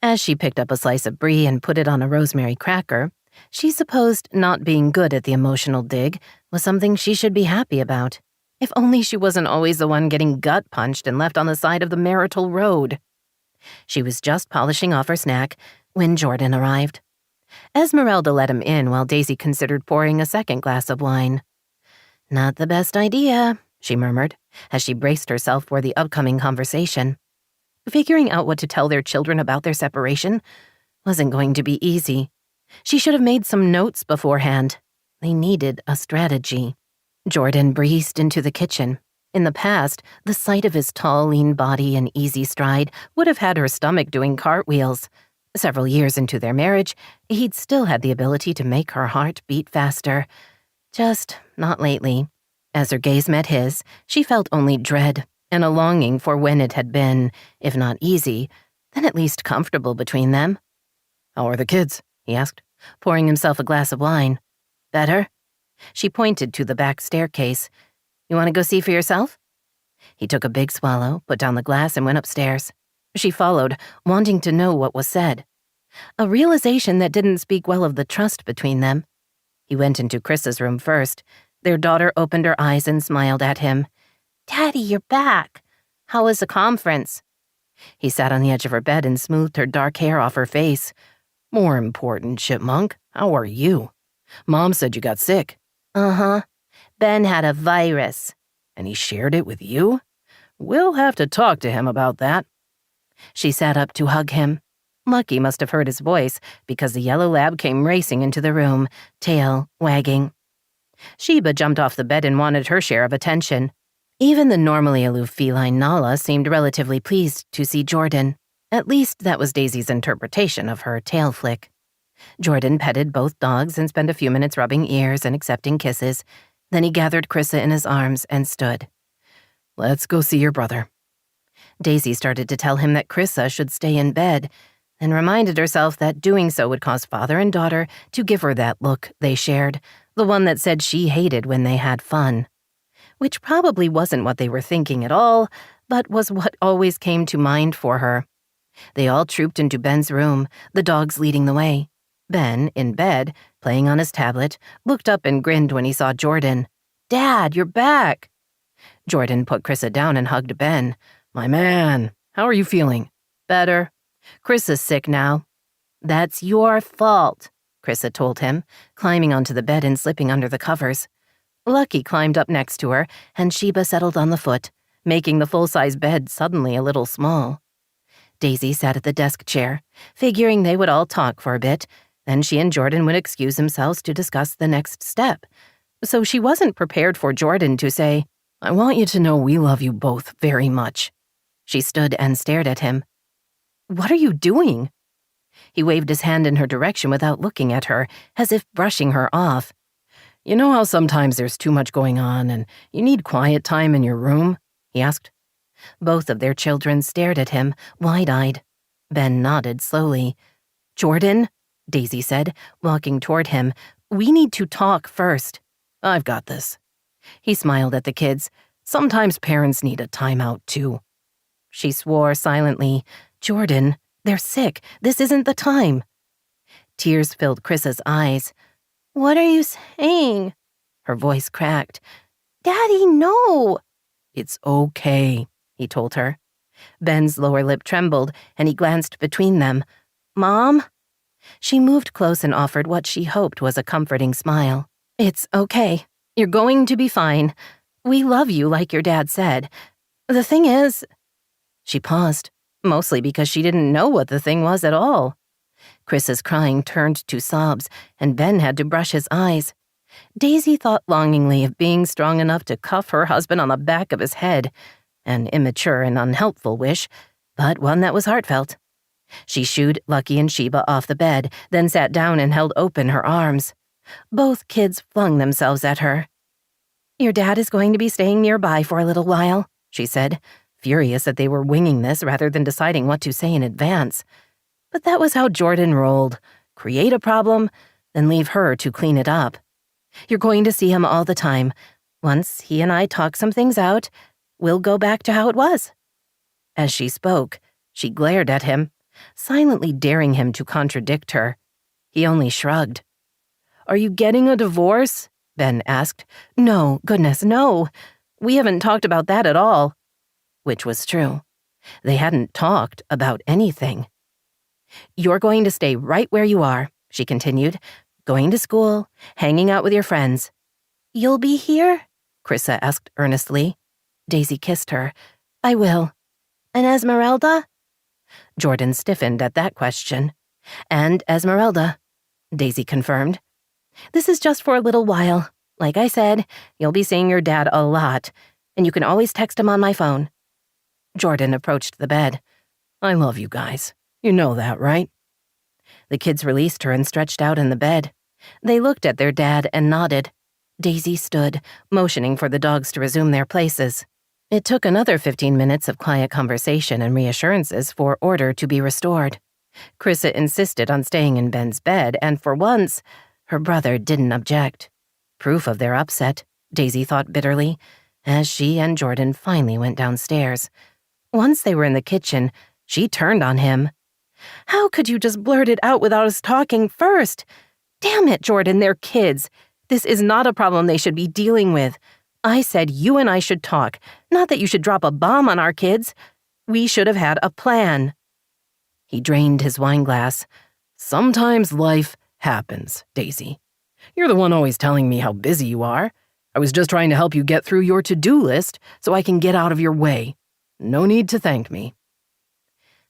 As she picked up a slice of brie and put it on a rosemary cracker, she supposed not being good at the emotional dig was something she should be happy about. If only she wasn't always the one getting gut-punched and left on the side of the marital road. She was just polishing off her snack when Jordan arrived. Esmeralda let him in while Daisy considered pouring a second glass of wine. "Not the best idea," she murmured, as she braced herself for the upcoming conversation. Figuring out what to tell their children about their separation wasn't going to be easy. She should have made some notes beforehand. They needed a strategy. Jordan breezed into the kitchen. In the past, the sight of his tall, lean body and easy stride would have had her stomach doing cartwheels. Several years into their marriage, he'd still had the ability to make her heart beat faster. Just not lately. As her gaze met his, she felt only dread and a longing for when it had been, if not easy, then at least comfortable between them. "How are the kids?" he asked, pouring himself a glass of wine. "Better?" She pointed to the back staircase. "You want to go see for yourself?" He took a big swallow, put down the glass, and went upstairs. She followed, wanting to know what was said. A realization that didn't speak well of the trust between them. He went into Chris's room first. Their daughter opened her eyes and smiled at him. "Daddy, you're back. How was the conference?" He sat on the edge of her bed and smoothed her dark hair off her face. "More important, Chipmunk. How are you? Mom said you got sick." "Uh-huh. Ben had a virus." "And he shared it with you? We'll have to talk to him about that." She sat up to hug him. Lucky must have heard his voice because the yellow lab came racing into the room, tail wagging. Sheba jumped off the bed and wanted her share of attention. Even the normally aloof feline Nala seemed relatively pleased to see Jordan. At least that was Daisy's interpretation of her tail flick. Jordan petted both dogs and spent a few minutes rubbing ears and accepting kisses. Then he gathered Chrissa in his arms and stood. "Let's go see your brother." Daisy started to tell him that Chrissa should stay in bed, and reminded herself that doing so would cause father and daughter to give her that look they shared, the one that said she hated when they had fun. Which probably wasn't what they were thinking at all, but was what always came to mind for her. They all trooped into Ben's room, the dogs leading the way. Ben, in bed, playing on his tablet, looked up and grinned when he saw Jordan. "Dad, you're back." Jordan put Chrissa down and hugged Ben. "My man, how are you feeling?" "Better. Chris is sick now." "That's your fault," Chrissa told him, climbing onto the bed and slipping under the covers. Lucky climbed up next to her, and Sheba settled on the foot, making the full-size bed suddenly a little small. Daisy sat at the desk chair, figuring they would all talk for a bit, then she and Jordan would excuse themselves to discuss the next step. So she wasn't prepared for Jordan to say, "I want you to know we love you both very much." She stood and stared at him. "What are you doing?" He waved his hand in her direction without looking at her, as if brushing her off. "You know how sometimes there's too much going on and you need quiet time in your room?" he asked. Both of their children stared at him, wide-eyed. Ben nodded slowly. "Jordan," Daisy said, walking toward him, "we need to talk first." "I've got this." He smiled at the kids. "Sometimes parents need a timeout, too." She swore silently. "Jordan, they're sick. This isn't the time." Tears filled Chris's eyes. "What are you saying?" Her voice cracked. "Daddy, no." "It's okay," he told her. Ben's lower lip trembled, and he glanced between them. "Mom?" She moved close and offered what she hoped was a comforting smile. "It's okay. You're going to be fine. We love you, like your dad said. The thing is..." She paused, mostly because she didn't know what the thing was at all. Chris's crying turned to sobs, and Ben had to brush his eyes. Daisy thought longingly of being strong enough to cuff her husband on the back of his head, an immature and unhelpful wish, but one that was heartfelt. She shooed Lucky and Sheba off the bed, then sat down and held open her arms. Both kids flung themselves at her. "Your dad is going to be staying nearby for a little while," she said, furious that they were winging this rather than deciding what to say in advance. But that was how Jordan rolled. Create a problem, then leave her to clean it up. "You're going to see him all the time. Once he and I talk some things out, we'll go back to how it was." As she spoke, she glared at him, silently daring him to contradict her. He only shrugged. "Are you getting a divorce?" Ben asked. "No, goodness, no. We haven't talked about that at all." Which was true. They hadn't talked about anything. "You're going to stay right where you are," she continued, "going to school, hanging out with your friends." "You'll be here?" Chrissa asked earnestly. Daisy kissed her. "I will." "And Esmeralda?" Jordan stiffened at that question. "And Esmeralda," Daisy confirmed. "This is just for a little while. Like I said, you'll be seeing your dad a lot, and you can always text him on my phone." Jordan approached the bed. "I love you guys. You know that, right?" The kids released her and stretched out in the bed. They looked at their dad and nodded. Daisy stood, motioning for the dogs to resume their places. It took another 15 minutes of quiet conversation and reassurances for order to be restored. Chrissa insisted on staying in Ben's bed, and for once, her brother didn't object. Proof of their upset, Daisy thought bitterly, as she and Jordan finally went downstairs. Once they were in the kitchen, she turned on him. "How could you just blurt it out without us talking first? Damn it, Jordan, they're kids. This is not a problem they should be dealing with. I said you and I should talk, not that you should drop a bomb on our kids. We should have had a plan." He drained his wine glass. "Sometimes life happens, Daisy. You're the one always telling me how busy you are. I was just trying to help you get through your to-do list so I can get out of your way. No need to thank me."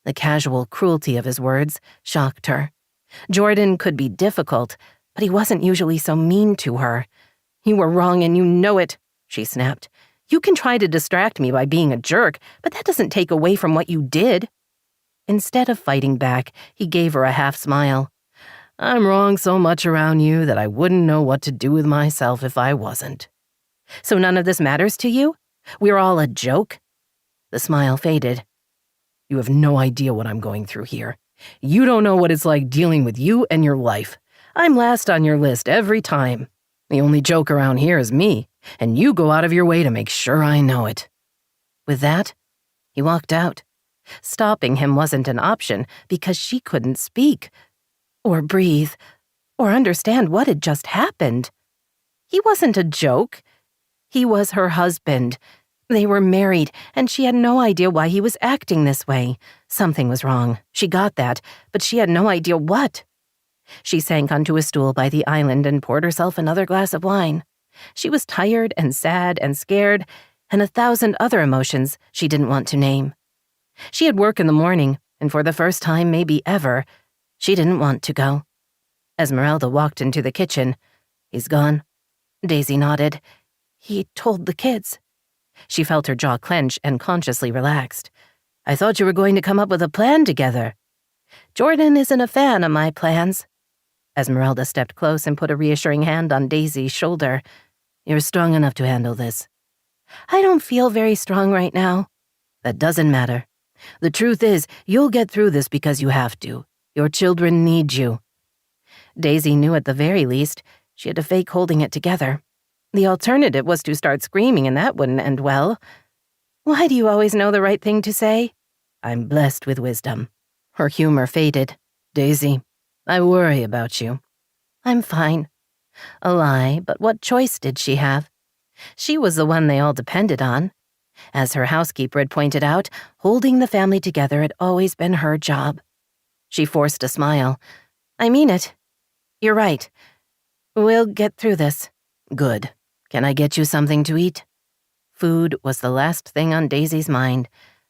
The casual cruelty of his words shocked her. Jordan could be difficult, but he wasn't usually so mean to her. "You were wrong and you know it," she snapped. "You can try to distract me by being a jerk, but that doesn't take away from what you did." Instead of fighting back, he gave her a half smile. "I'm wrong so much around you that I wouldn't know what to do with myself if I wasn't." "So none of this matters to you? We're all a joke?" The smile faded. "You have no idea what I'm going through here. You don't know what it's like dealing with you and your life. I'm last on your list every time. The only joke around here is me, and you go out of your way to make sure I know it." With that, he walked out. Stopping him wasn't an option because she couldn't speak, or breathe, or understand what had just happened. He wasn't a joke. He was her husband. They were married, and she had no idea why he was acting this way. Something was wrong. She got that, but she had no idea what. She sank onto a stool by the island and poured herself another glass of wine. She was tired and sad and scared, and 1,000 other emotions she didn't want to name. She had work in the morning, and for the first time maybe ever, she didn't want to go. Esmeralda walked into the kitchen. "He's gone." Daisy nodded. "He told the kids." She felt her jaw clench and consciously relaxed. "I thought you were going to come up with a plan together." "Jordan isn't a fan of my plans." Esmeralda stepped close and put a reassuring hand on Daisy's shoulder. "You're strong enough to handle this." "I don't feel very strong right now." "That doesn't matter. The truth is, you'll get through this because you have to. Your children need you." Daisy knew at the very least she had to fake holding it together. The alternative was to start screaming, and that wouldn't end well. "Why do you always know the right thing to say?" "I'm blessed with wisdom." Her humor faded. "Daisy, I worry about you." "I'm fine." A lie, but what choice did she have? She was the one they all depended on. As her housekeeper had pointed out, holding the family together had always been her job. She forced a smile. "I mean it. You're right. We'll get through this." "Good. Can I get you something to eat?" Food was the last thing on Daisy's mind.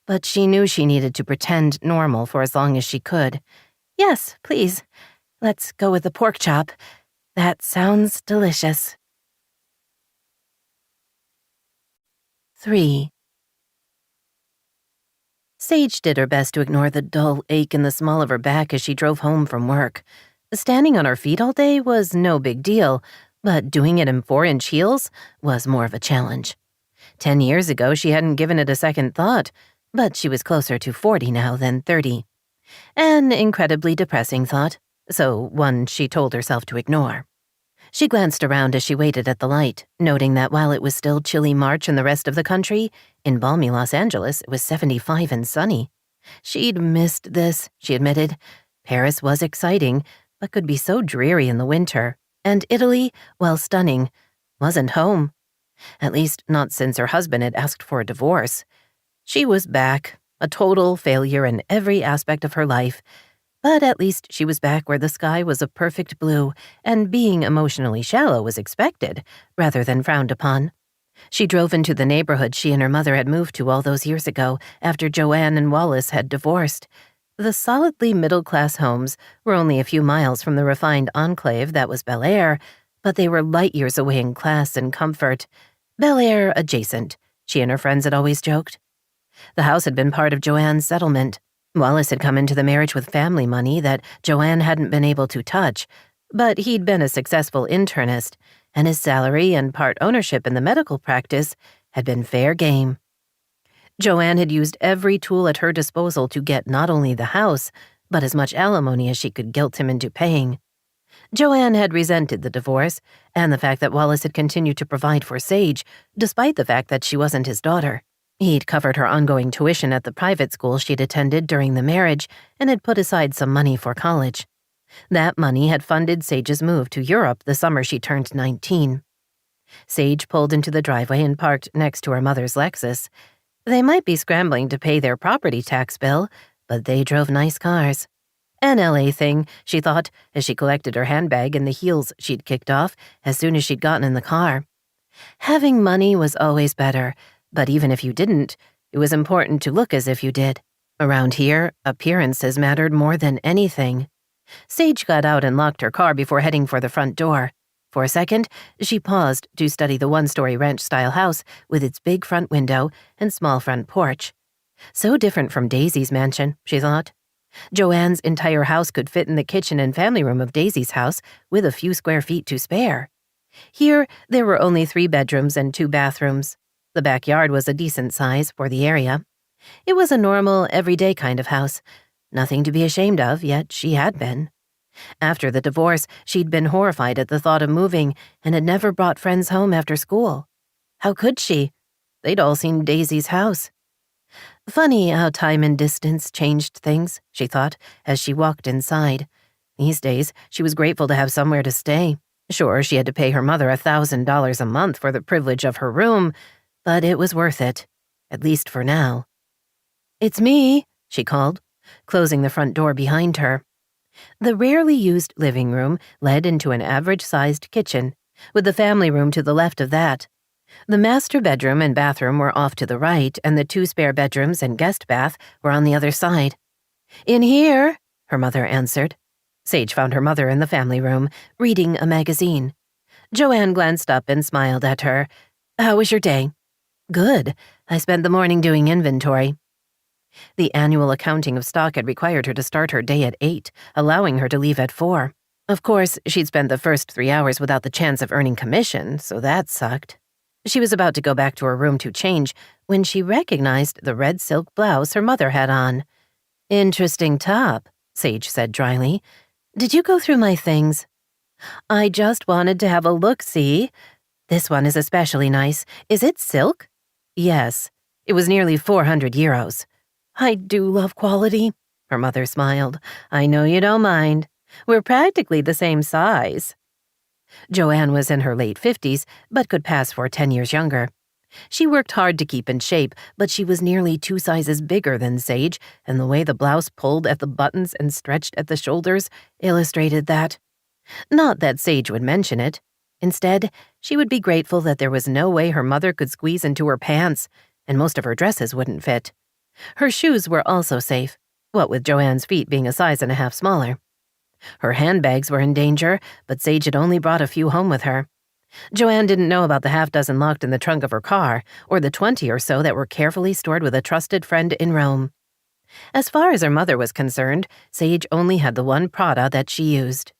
but she knew she needed to pretend normal for as long as she could. "Yes, please. Let's go with the pork chop. That sounds delicious." 3. Sage did her best to ignore the dull ache in the small of her back as she drove home from work. Standing on her feet all day was no big deal, but doing it in 4-inch heels was more of a challenge. 10 years ago, she hadn't given it a second thought, but she was closer to 40 now than 30. An incredibly depressing thought, so one she told herself to ignore. She glanced around as she waited at the light, noting that while it was still chilly March in the rest of the country, in balmy Los Angeles it was 75 and sunny. She'd missed this, she admitted. Paris was exciting, but could be so dreary in the winter. And Italy, while stunning, wasn't home. At least not since her husband had asked for a divorce. She was back, a total failure in every aspect of her life. But at least she was back where the sky was a perfect blue, and being emotionally shallow was expected, rather than frowned upon. She drove into the neighborhood she and her mother had moved to all those years ago, after Joanne and Wallace had divorced. The solidly middle-class homes were only a few miles from the refined enclave that was Bel Air, but they were light years away in class and comfort. Bel Air adjacent, she and her friends had always joked. The house had been part of Joanne's settlement. Wallace had come into the marriage with family money that Joanne hadn't been able to touch, but he'd been a successful internist, and his salary and part ownership in the medical practice had been fair game. Joanne had used every tool at her disposal to get not only the house, but as much alimony as she could guilt him into paying. Joanne had resented the divorce, and the fact that Wallace had continued to provide for Sage, despite the fact that she wasn't his daughter. He'd covered her ongoing tuition at the private school she'd attended during the marriage and had put aside some money for college. That money had funded Sage's move to Europe the summer she turned 19. Sage pulled into the driveway and parked next to her mother's Lexus. They might be scrambling to pay their property tax bill, but they drove nice cars. An LA thing, she thought, as she collected her handbag and the heels she'd kicked off as soon as she'd gotten in the car. Having money was always better, but even if you didn't, it was important to look as if you did. Around here, appearances mattered more than anything. Sage got out and locked her car before heading for the front door. For a second, she paused to study the one-story ranch-style house with its big front window and small front porch. So different from Daisy's mansion, she thought. Joanne's entire house could fit in the kitchen and family room of Daisy's house with a few square feet to spare. Here, there were only 3 bedrooms and 2 bathrooms. The backyard was a decent size for the area. It was a normal, everyday kind of house. Nothing to be ashamed of, yet she had been. After the divorce, she'd been horrified at the thought of moving and had never brought friends home after school. How could she? They'd all seen Daisy's house. Funny how time and distance changed things, she thought, as she walked inside. These days, she was grateful to have somewhere to stay. Sure, she had to pay her mother $1,000 a month for the privilege of her room, but it was worth it, at least for now. "It's me," she called, closing the front door behind her. The rarely used living room led into an average-sized kitchen, with the family room to the left of that. The master bedroom and bathroom were off to the right, and the 2 spare bedrooms and guest bath were on the other side. "In here," her mother answered. Sage found her mother in the family room, reading a magazine. Joanne glanced up and smiled at her. "How was your day?" "Good. I spent the morning doing inventory." The annual accounting of stock had required her to start her day at 8, allowing her to leave at 4. Of course, she'd spent the first 3 hours without the chance of earning commission, so that sucked. She was about to go back to her room to change when she recognized the red silk blouse her mother had on. "Interesting top," Sage said dryly. "Did you go through my things?" "I just wanted to have a look-see. This one is especially nice. Is it silk?" "Yes. It was nearly 400 euros. "I do love quality," her mother smiled. "I know you don't mind. We're practically the same size." Joanne was in her late 50s, but could pass for 10 years younger. She worked hard to keep in shape, but she was nearly 2 sizes bigger than Sage, and the way the blouse pulled at the buttons and stretched at the shoulders illustrated that. Not that Sage would mention it. Instead, she would be grateful that there was no way her mother could squeeze into her pants, and most of her dresses wouldn't fit. Her shoes were also safe, what with Joanne's feet being a size and a half smaller. Her handbags were in danger, but Sage had only brought a few home with her. Joanne didn't know about the half-dozen locked in the trunk of her car, or the 20 or so that were carefully stored with a trusted friend in Rome. As far as her mother was concerned, Sage only had the one Prada that she used.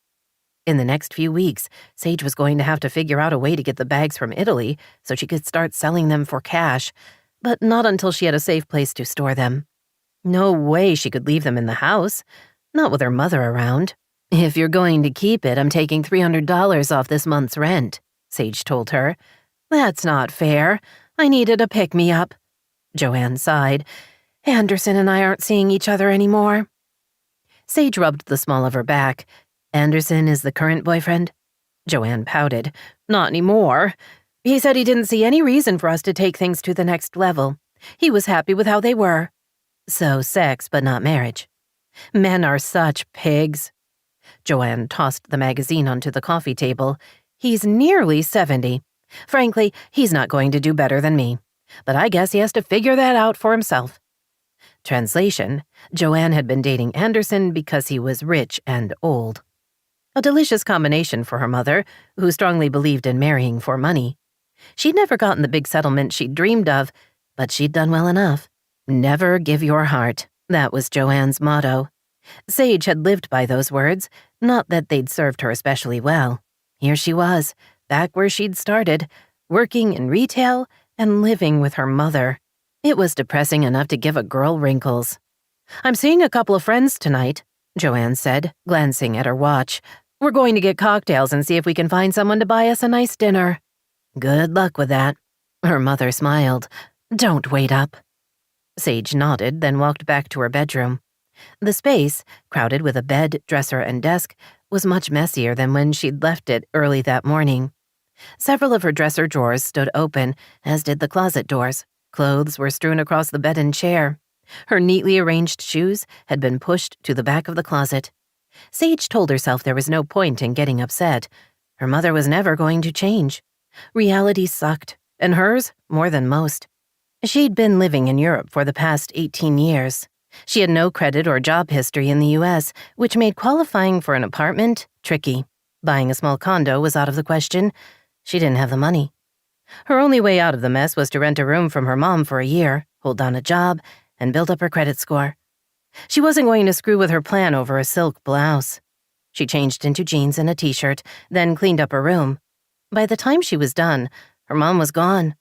In the next few weeks, Sage was going to have to figure out a way to get the bags from Italy so she could start selling them for cash, but not until she had a safe place to store them. No way she could leave them in the house, not with her mother around. "If you're going to keep it, I'm taking $300 off this month's rent," Sage told her. "That's not fair. I needed a pick-me-up." Joanne sighed. "Anderson and I aren't seeing each other anymore." Sage rubbed the small of her back. "Anderson is the current boyfriend?" Joanne pouted. "Not anymore. He said he didn't see any reason for us to take things to the next level. He was happy with how they were." "So sex, but not marriage." "Men are such pigs." Joanne tossed the magazine onto the coffee table. "He's nearly 70. Frankly, he's not going to do better than me. But I guess he has to figure that out for himself." Translation: Joanne had been dating Anderson because he was rich and old. A delicious combination for her mother, who strongly believed in marrying for money. She'd never gotten the big settlement she'd dreamed of, but she'd done well enough. Never give your heart. That was Joanne's motto. Sage had lived by those words, not that they'd served her especially well. Here she was, back where she'd started, working in retail and living with her mother. It was depressing enough to give a girl wrinkles. "I'm seeing a couple of friends tonight," Joanne said, glancing at her watch. "We're going to get cocktails and see if we can find someone to buy us a nice dinner." "Good luck with that." Her mother smiled. "Don't wait up." Sage nodded, then walked back to her bedroom. The space, crowded with a bed, dresser, and desk, was much messier than when she'd left it early that morning. Several of her dresser drawers stood open, as did the closet doors. Clothes were strewn across the bed and chair. Her neatly arranged shoes had been pushed to the back of the closet. Sage told herself there was no point in getting upset. Her mother was never going to change. Reality sucked, and hers more than most. She'd been living in Europe for the past 18 years. She had no credit or job history in the U.S., which made qualifying for an apartment tricky. Buying a small condo was out of the question. She didn't have the money. Her only way out of the mess was to rent a room from her mom for a year, hold down a job, and build up her credit score. She wasn't going to screw with her plan over a silk blouse. She changed into jeans and a t-shirt, then cleaned up her room. By the time she was done, her mom was gone.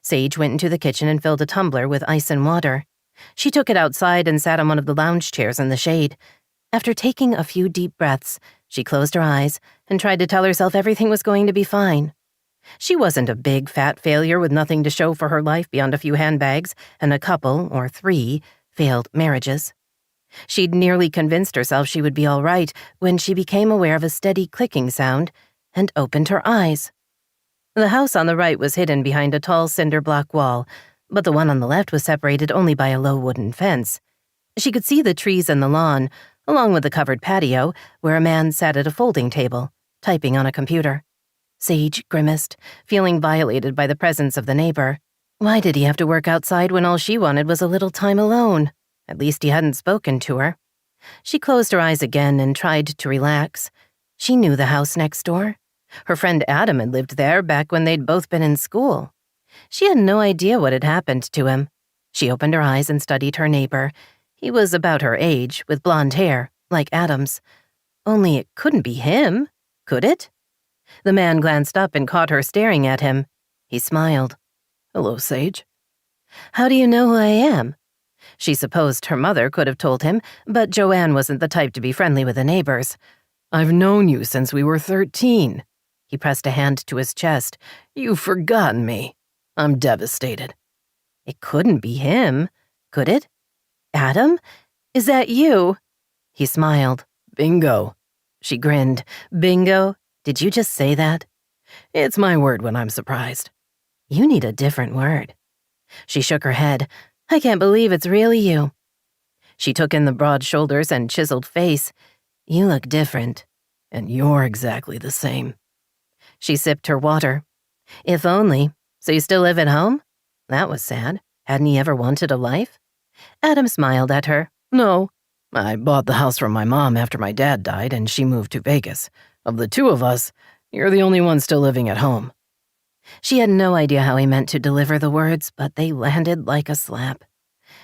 Sage went into the kitchen and filled a tumbler with ice and water. She took it outside and sat on one of the lounge chairs in the shade. After taking a few deep breaths, she closed her eyes and tried to tell herself everything was going to be fine. She wasn't a big, fat failure with nothing to show for her life beyond a few handbags and a couple, or 3, failed marriages. She'd nearly convinced herself she would be all right when she became aware of a steady clicking sound and opened her eyes. The house on the right was hidden behind a tall cinder block wall, but the one on the left was separated only by a low wooden fence. She could see the trees and the lawn, along with the covered patio, where a man sat at a folding table, typing on a computer. Sage grimaced, feeling violated by the presence of the neighbor. Why did he have to work outside when all she wanted was a little time alone? At least he hadn't spoken to her. She closed her eyes again and tried to relax. She knew the house next door. Her friend Adam had lived there back when they'd both been in school. She had no idea what had happened to him. She opened her eyes and studied her neighbor. He was about her age, with blonde hair, like Adam's. Only it couldn't be him, could it? The man glanced up and caught her staring at him. He smiled. "Hello, Sage." "How do you know who I am?" She supposed her mother could have told him, but Joanne wasn't the type to be friendly with the neighbors. "I've known you since we were 13. He pressed a hand to his chest. "You've forgotten me. I'm devastated." It couldn't be him, could it? "Adam? Is that you?" He smiled. "Bingo." She grinned. "Bingo? Did you just say that?" "It's my word when I'm surprised." "You need a different word." She shook her head. "I can't believe it's really you." She took in the broad shoulders and chiseled face. "You look different." "And you're exactly the same." She sipped her water. "If only. So you still live at home?" That was sad. Hadn't he ever wanted a life? Adam smiled at her. "No. I bought the house from my mom after my dad died and she moved to Vegas. Of the two of us, you're the only one still living at home." She had no idea how he meant to deliver the words, but they landed like a slap.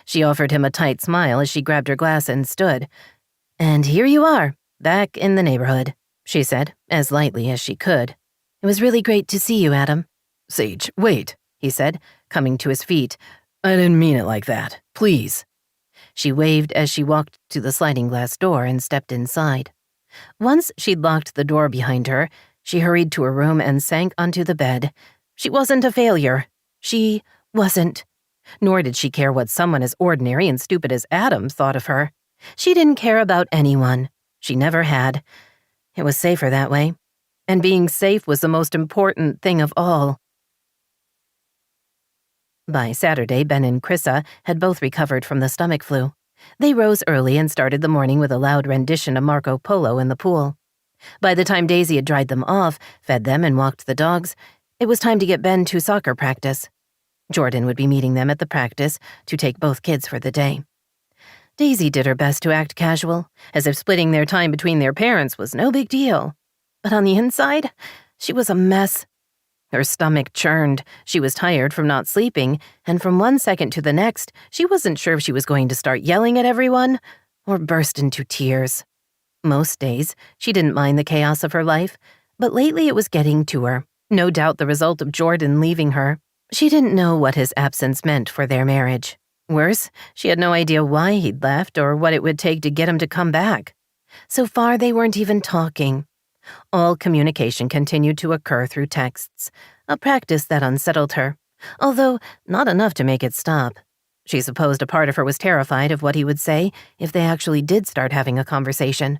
She offered him a tight smile as she grabbed her glass and stood. "And here you are, back in the neighborhood," she said, as lightly as she could. "It was really great to see you, Adam." "Sage, wait," he said, coming to his feet. "I didn't mean it like that. Please." She waved as she walked to the sliding glass door and stepped inside. Once she'd locked the door behind her, she hurried to her room and sank onto the bed. She wasn't a failure. She wasn't. Nor did she care what someone as ordinary and stupid as Adam thought of her. She didn't care about anyone. She never had. It was safer that way. And being safe was the most important thing of all. By Saturday, Ben and Chrissa had both recovered from the stomach flu. They rose early and started the morning with a loud rendition of Marco Polo in the pool. By the time Daisy had dried them off, fed them, and walked the dogs, it was time to get Ben to soccer practice. Jordan would be meeting them at the practice to take both kids for the day. Daisy did her best to act casual, as if splitting their time between their parents was no big deal. But on the inside, she was a mess. Her stomach churned, she was tired from not sleeping, and from one second to the next, she wasn't sure if she was going to start yelling at everyone or burst into tears. Most days, she didn't mind the chaos of her life, but lately it was getting to her, no doubt the result of Jordan leaving her. She didn't know what his absence meant for their marriage. Worse, she had no idea why he'd left or what it would take to get him to come back. So far, they weren't even talking. All communication continued to occur through texts, a practice that unsettled her, although not enough to make it stop. She supposed a part of her was terrified of what he would say if they actually did start having a conversation.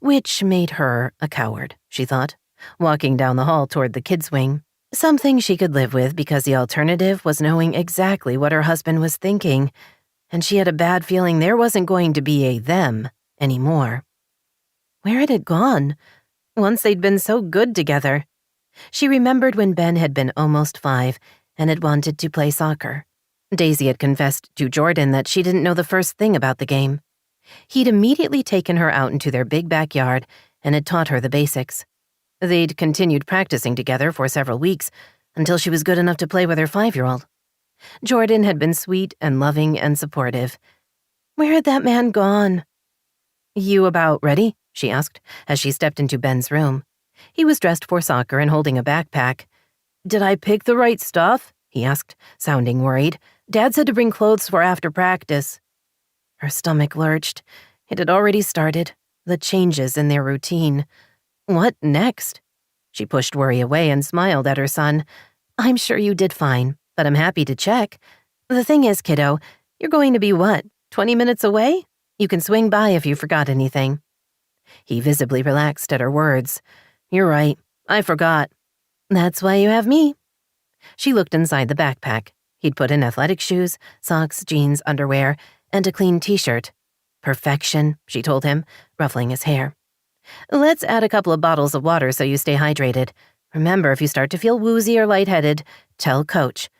Which made her a coward, she thought, walking down the hall toward the kids' wing. Something she could live with because the alternative was knowing exactly what her husband was thinking, and she had a bad feeling there wasn't going to be a them anymore. Where had it gone? Once they'd been so good together. She remembered when Ben had been almost 5 and had wanted to play soccer. Daisy had confessed to Jordan that she didn't know the first thing about the game. He'd immediately taken her out into their big backyard and had taught her the basics. They'd continued practicing together for several weeks until she was good enough to play with her 5-year-old. Jordan had been sweet and loving and supportive. Where had that man gone? "You about ready?" she asked as she stepped into Ben's room. He was dressed for soccer and holding a backpack. "Did I pick the right stuff?" he asked, sounding worried. "Dad said to bring clothes for after practice." Her stomach lurched. It had already started, the changes in their routine. What next? She pushed worry away and smiled at her son. "I'm sure you did fine, but I'm happy to check. The thing is, kiddo, you're going to be what, 20 minutes away? You can swing by if you forgot anything." He visibly relaxed at her words. "You're right. I forgot." "That's why you have me." She looked inside the backpack. He'd put in athletic shoes, socks, jeans, underwear, and a clean t-shirt. "Perfection," she told him, ruffling his hair. "Let's add a couple of bottles of water so you stay hydrated. Remember, if you start to feel woozy or lightheaded, tell Coach.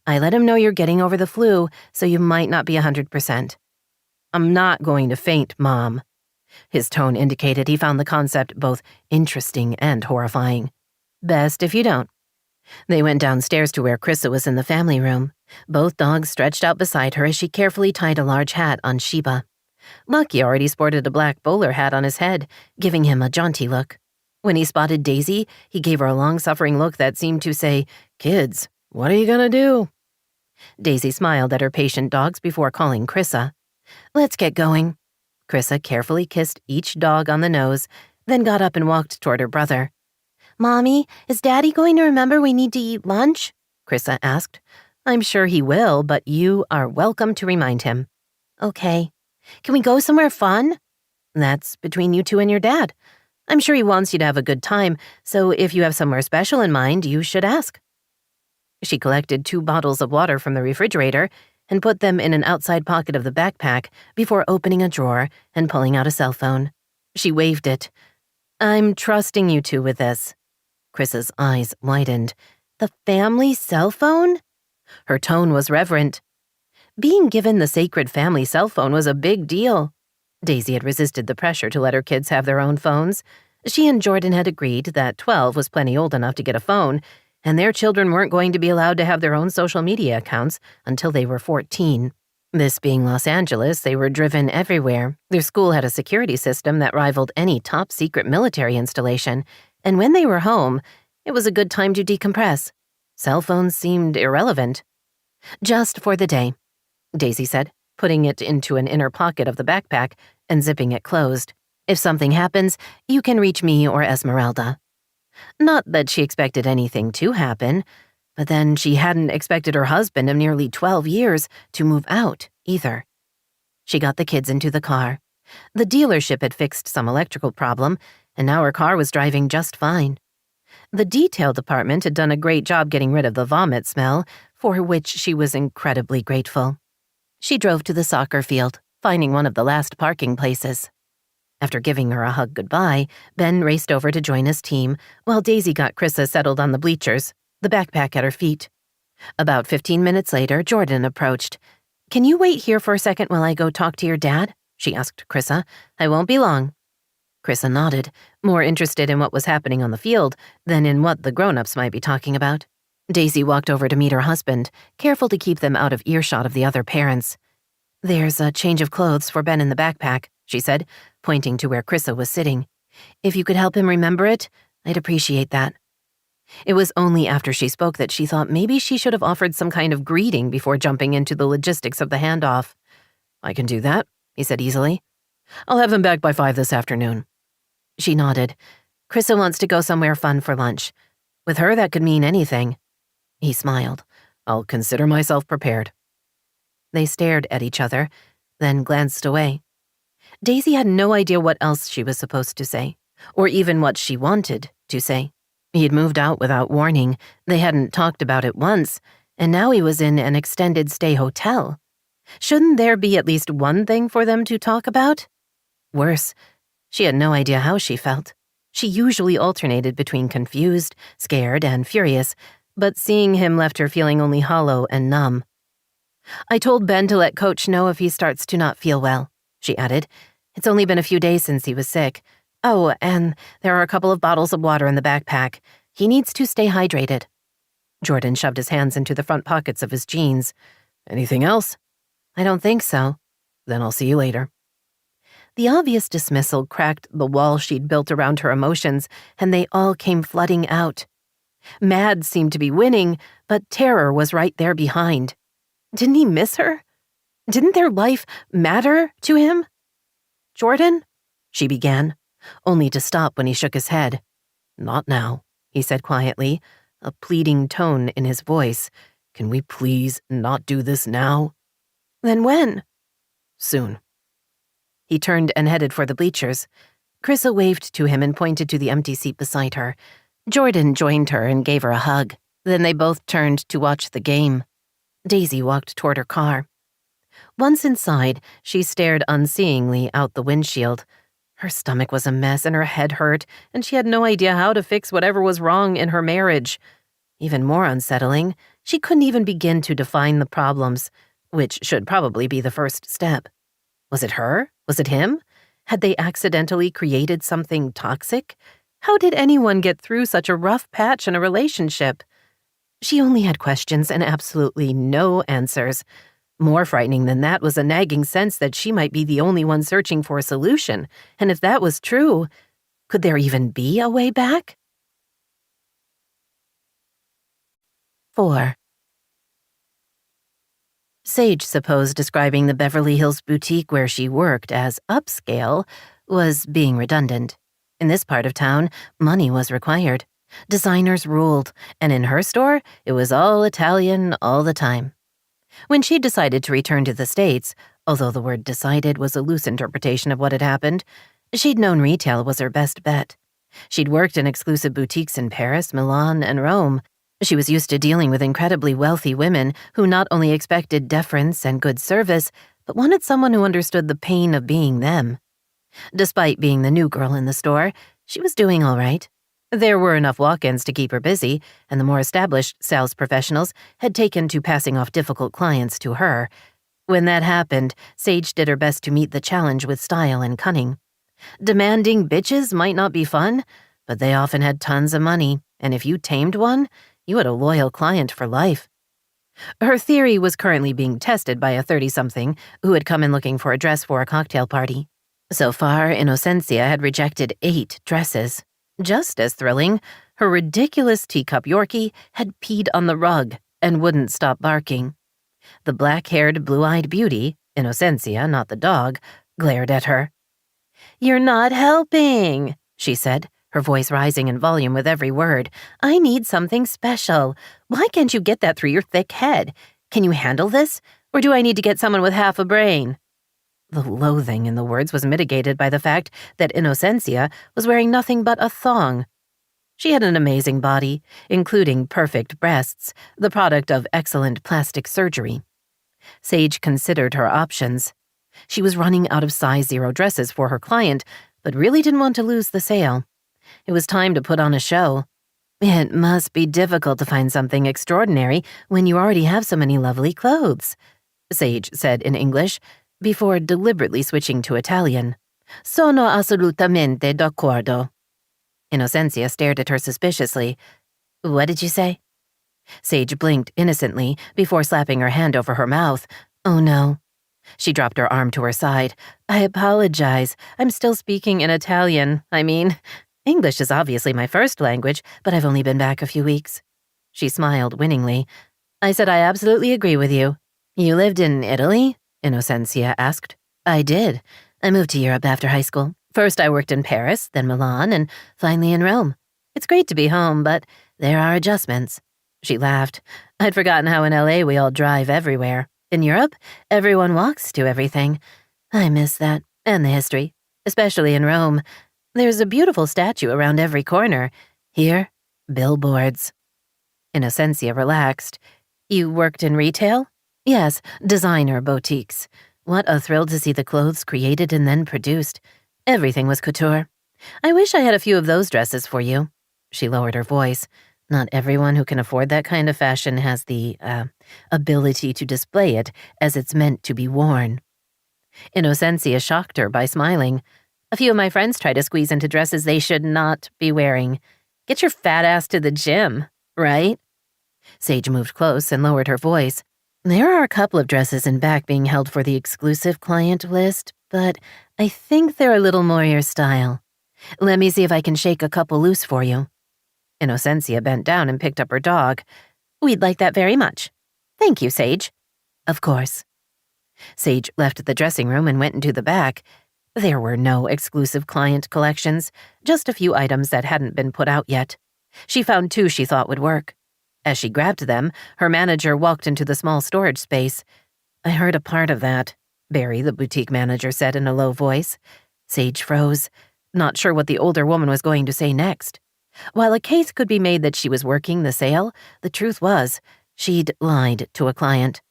I let him know you're getting over the flu, so you might not be 100%. "I'm not going to faint, Mom." His tone indicated he found the concept both interesting and horrifying. "Best if you don't." They went downstairs to where Chrissa was in the family room. Both dogs stretched out beside her as she carefully tied a large hat on Sheba. Lucky already sported a black bowler hat on his head, giving him a jaunty look. When he spotted Daisy, he gave her a long-suffering look that seemed to say, "Kids, what are you gonna do?" Daisy smiled at her patient dogs before calling Chrissa. "Let's get going." Chrissa carefully kissed each dog on the nose, then got up and walked toward her brother. "Mommy, is Daddy going to remember we need to eat lunch?" Chrissa asked. "I'm sure he will, but you are welcome to remind him." "Okay. Can we go somewhere fun?" "That's between you two and your dad. I'm sure he wants you to have a good time, so if you have somewhere special in mind, you should ask." She collected 2 bottles of water from the refrigerator and put them in an outside pocket of the backpack before opening a drawer and pulling out a cell phone. She waved it. "I'm trusting you two with this." Chris's eyes widened. "The family cell phone?" Her tone was reverent. Being given the sacred family cell phone was a big deal. Daisy had resisted the pressure to let her kids have their own phones. She and Jordan had agreed that 12 was plenty old enough to get a phone, and their children weren't going to be allowed to have their own social media accounts until they were 14. This being Los Angeles, they were driven everywhere. Their school had a security system that rivaled any top-secret military installation, and when they were home, it was a good time to decompress. Cell phones seemed irrelevant. "Just for the day," Daisy said, putting it into an inner pocket of the backpack and zipping it closed. "If something happens, you can reach me or Esmeralda." Not that she expected anything to happen, but then she hadn't expected her husband of nearly 12 years to move out, either. She got the kids into the car. The dealership had fixed some electrical problem, and now her car was driving just fine. The detail department had done a great job getting rid of the vomit smell, for which she was incredibly grateful. She drove to the soccer field, finding one of the last parking places. After giving her a hug goodbye, Ben raced over to join his team, while Daisy got Chrissa settled on the bleachers, the backpack at her feet. About 15 minutes later, Jordan approached. "Can you wait here for a second while I go talk to your dad?" she asked Chrissa. "I won't be long." Chrissa nodded, more interested in what was happening on the field than in what the grown-ups might be talking about. Daisy walked over to meet her husband, careful to keep them out of earshot of the other parents. "There's a change of clothes for Ben in the backpack," she said, pointing to where Chrissa was sitting. "If you could help him remember it, I'd appreciate that." It was only after she spoke that she thought maybe she should have offered some kind of greeting before jumping into the logistics of the handoff. "I can do that," he said easily. "I'll have them back by 5 this afternoon." She nodded. "Chrissa wants to go somewhere fun for lunch. With her, that could mean anything." He smiled. "I'll consider myself prepared." They stared at each other, then glanced away. Daisy had no idea what else she was supposed to say, or even what she wanted to say. He had moved out without warning, they hadn't talked about it once, and now he was in an extended stay hotel. Shouldn't there be at least one thing for them to talk about? Worse, she had no idea how she felt. She usually alternated between confused, scared, and furious, but seeing him left her feeling only hollow and numb. "I told Ben to let Coach know if he starts to not feel well," she added. "It's only been a few days since he was sick. Oh, and there are a couple of bottles of water in the backpack. He needs to stay hydrated." Jordan shoved his hands into the front pockets of his jeans. "Anything else?" "I don't think so." "Then I'll see you later." The obvious dismissal cracked the wall she'd built around her emotions, and they all came flooding out. Mad seemed to be winning, but terror was right there behind. Didn't he miss her? Didn't their life matter to him? "Jordan?" she began, only to stop when he shook his head. "Not now," he said quietly, a pleading tone in his voice. "Can we please not do this now?" "Then when?" "Soon." He turned and headed for the bleachers. Chrissa waved to him and pointed to the empty seat beside her. Jordan joined her and gave her a hug. Then they both turned to watch the game. Daisy walked toward her car. Once inside, she stared unseeingly out the windshield. Her stomach was a mess and her head hurt, and she had no idea how to fix whatever was wrong in her marriage. Even more unsettling, she couldn't even begin to define the problems, which should probably be the first step. Was it her? Was it him? Had they accidentally created something toxic? How did anyone get through such a rough patch in a relationship? She only had questions and absolutely no answers. More frightening than that was a nagging sense that she might be the only one searching for a solution, and if that was true, could there even be a way back? 4. Sage supposed describing the Beverly Hills boutique where she worked as upscale was being redundant. In this part of town, money was required. Designers ruled, and in her store, it was all Italian all the time. When she decided to return to the States, although the word decided was a loose interpretation of what had happened, she'd known retail was her best bet. She'd worked in exclusive boutiques in Paris, Milan, and Rome. She was used to dealing with incredibly wealthy women who not only expected deference and good service, but wanted someone who understood the pain of being them. Despite being the new girl in the store, she was doing all right. There were enough walk-ins to keep her busy, and the more established sales professionals had taken to passing off difficult clients to her. When that happened, Sage did her best to meet the challenge with style and cunning. Demanding bitches might not be fun, but they often had tons of money, and if you tamed one, you had a loyal client for life. Her theory was currently being tested by a 30-something who had come in looking for a dress for a cocktail party. So far, Innocencia had rejected 8 dresses. Just as thrilling, her ridiculous teacup Yorkie had peed on the rug and wouldn't stop barking. The black-haired, blue-eyed beauty, Innocencia, not the dog, glared at her. "You're not helping," she said, her voice rising in volume with every word. "I need something special. Why can't you get that through your thick head? Can you handle this, or do I need to get someone with half a brain?" The loathing in the words was mitigated by the fact that Innocencia was wearing nothing but a thong. She had an amazing body, including perfect breasts, the product of excellent plastic surgery. Sage considered her options. She was running out of size 0 dresses for her client, but really didn't want to lose the sale. It was time to put on a show. It must be difficult to find something extraordinary when you already have so many lovely clothes, Sage said in English, before deliberately switching to Italian. "Sono assolutamente d'accordo." Innocencia stared at her suspiciously. "What did you say?" Sage blinked innocently before slapping her hand over her mouth. "Oh no." She dropped her arm to her side. "I apologize. I'm still speaking in Italian. English is obviously my first language, but I've only been back a few weeks." She smiled winningly. "I said I absolutely agree with you." "You lived in Italy?" Innocencia asked. "I did. I moved to Europe after high school. First I worked in Paris, then Milan, and finally in Rome. It's great to be home, but there are adjustments." She laughed. "I'd forgotten how in LA we all drive everywhere. In Europe, everyone walks to everything. I miss that, and the history, especially in Rome. There's a beautiful statue around every corner. Here, billboards." Innocencia relaxed. "You worked in retail?" "Yes, designer boutiques. What a thrill to see the clothes created and then produced. Everything was couture. I wish I had a few of those dresses for you." She lowered her voice. "Not everyone who can afford that kind of fashion has the, ability to display it as it's meant to be worn." Innocencia shocked her by smiling. "A few of my friends try to squeeze into dresses they should not be wearing. Get your fat ass to the gym, right?" Sage moved close and lowered her voice. "There are a couple of dresses in back being held for the exclusive client list, but I think they're a little more your style. Let me see if I can shake a couple loose for you." Innocencia bent down and picked up her dog. "We'd like that very much. Thank you, Sage." "Of course." Sage left the dressing room and went into the back. There were no exclusive client collections, just a few items that hadn't been put out yet. She found 2 she thought would work. As she grabbed them, her manager walked into the small storage space. "I heard a part of that," Barry, the boutique manager, said in a low voice. Sage froze, not sure what the older woman was going to say next. While a case could be made that she was working the sale, the truth was, she'd lied to a client.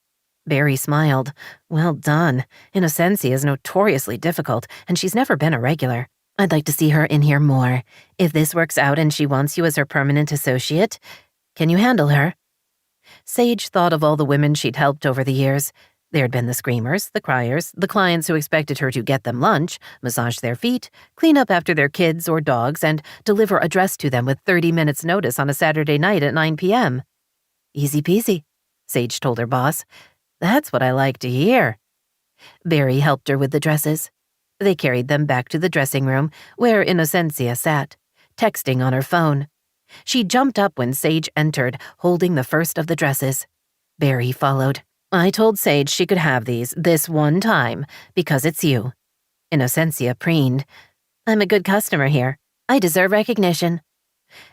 Barry smiled. "Well done. Innocencia is notoriously difficult, and she's never been a regular. I'd like to see her in here more. If this works out and she wants you as her permanent associate, can you handle her?" Sage thought of all the women she'd helped over the years. There'd been the screamers, the criers, the clients who expected her to get them lunch, massage their feet, clean up after their kids or dogs, and deliver a dress to them with 30 minutes notice on a Saturday night at 9 p.m. "Easy peasy," Sage told her boss. "That's what I like to hear." Barry helped her with the dresses. They carried them back to the dressing room, where Innocencia sat, texting on her phone. She jumped up when Sage entered, holding the first of the dresses. Barry followed. "I told Sage she could have these this one time, because it's you." Innocencia preened. "I'm a good customer here. I deserve recognition."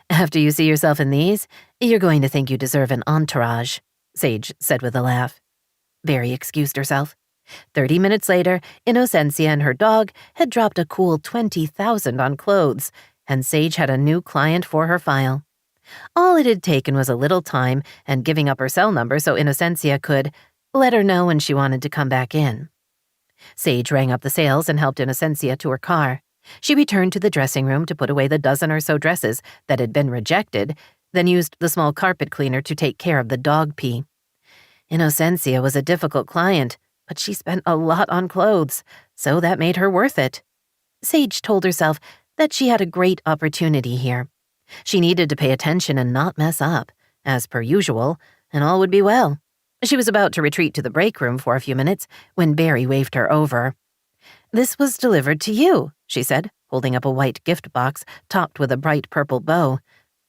"After you see yourself in these, you're going to think you deserve an entourage," Sage said with a laugh. Barry excused herself. 30 minutes later, Innocencia and her dog had dropped a cool $20,000 on clothes, and Sage had a new client for her file. All it had taken was a little time and giving up her cell number so Innocencia could let her know when she wanted to come back in. Sage rang up the sales and helped Innocencia to her car. She returned to the dressing room to put away the dozen or so dresses that had been rejected, then used the small carpet cleaner to take care of the dog pee. Innocencia was a difficult client, but she spent a lot on clothes, so that made her worth it. Sage told herself that she had a great opportunity here. She needed to pay attention and not mess up, as per usual, and all would be well. She was about to retreat to the break room for a few minutes when Barry waved her over. "This was delivered to you," she said, holding up a white gift box topped with a bright purple bow.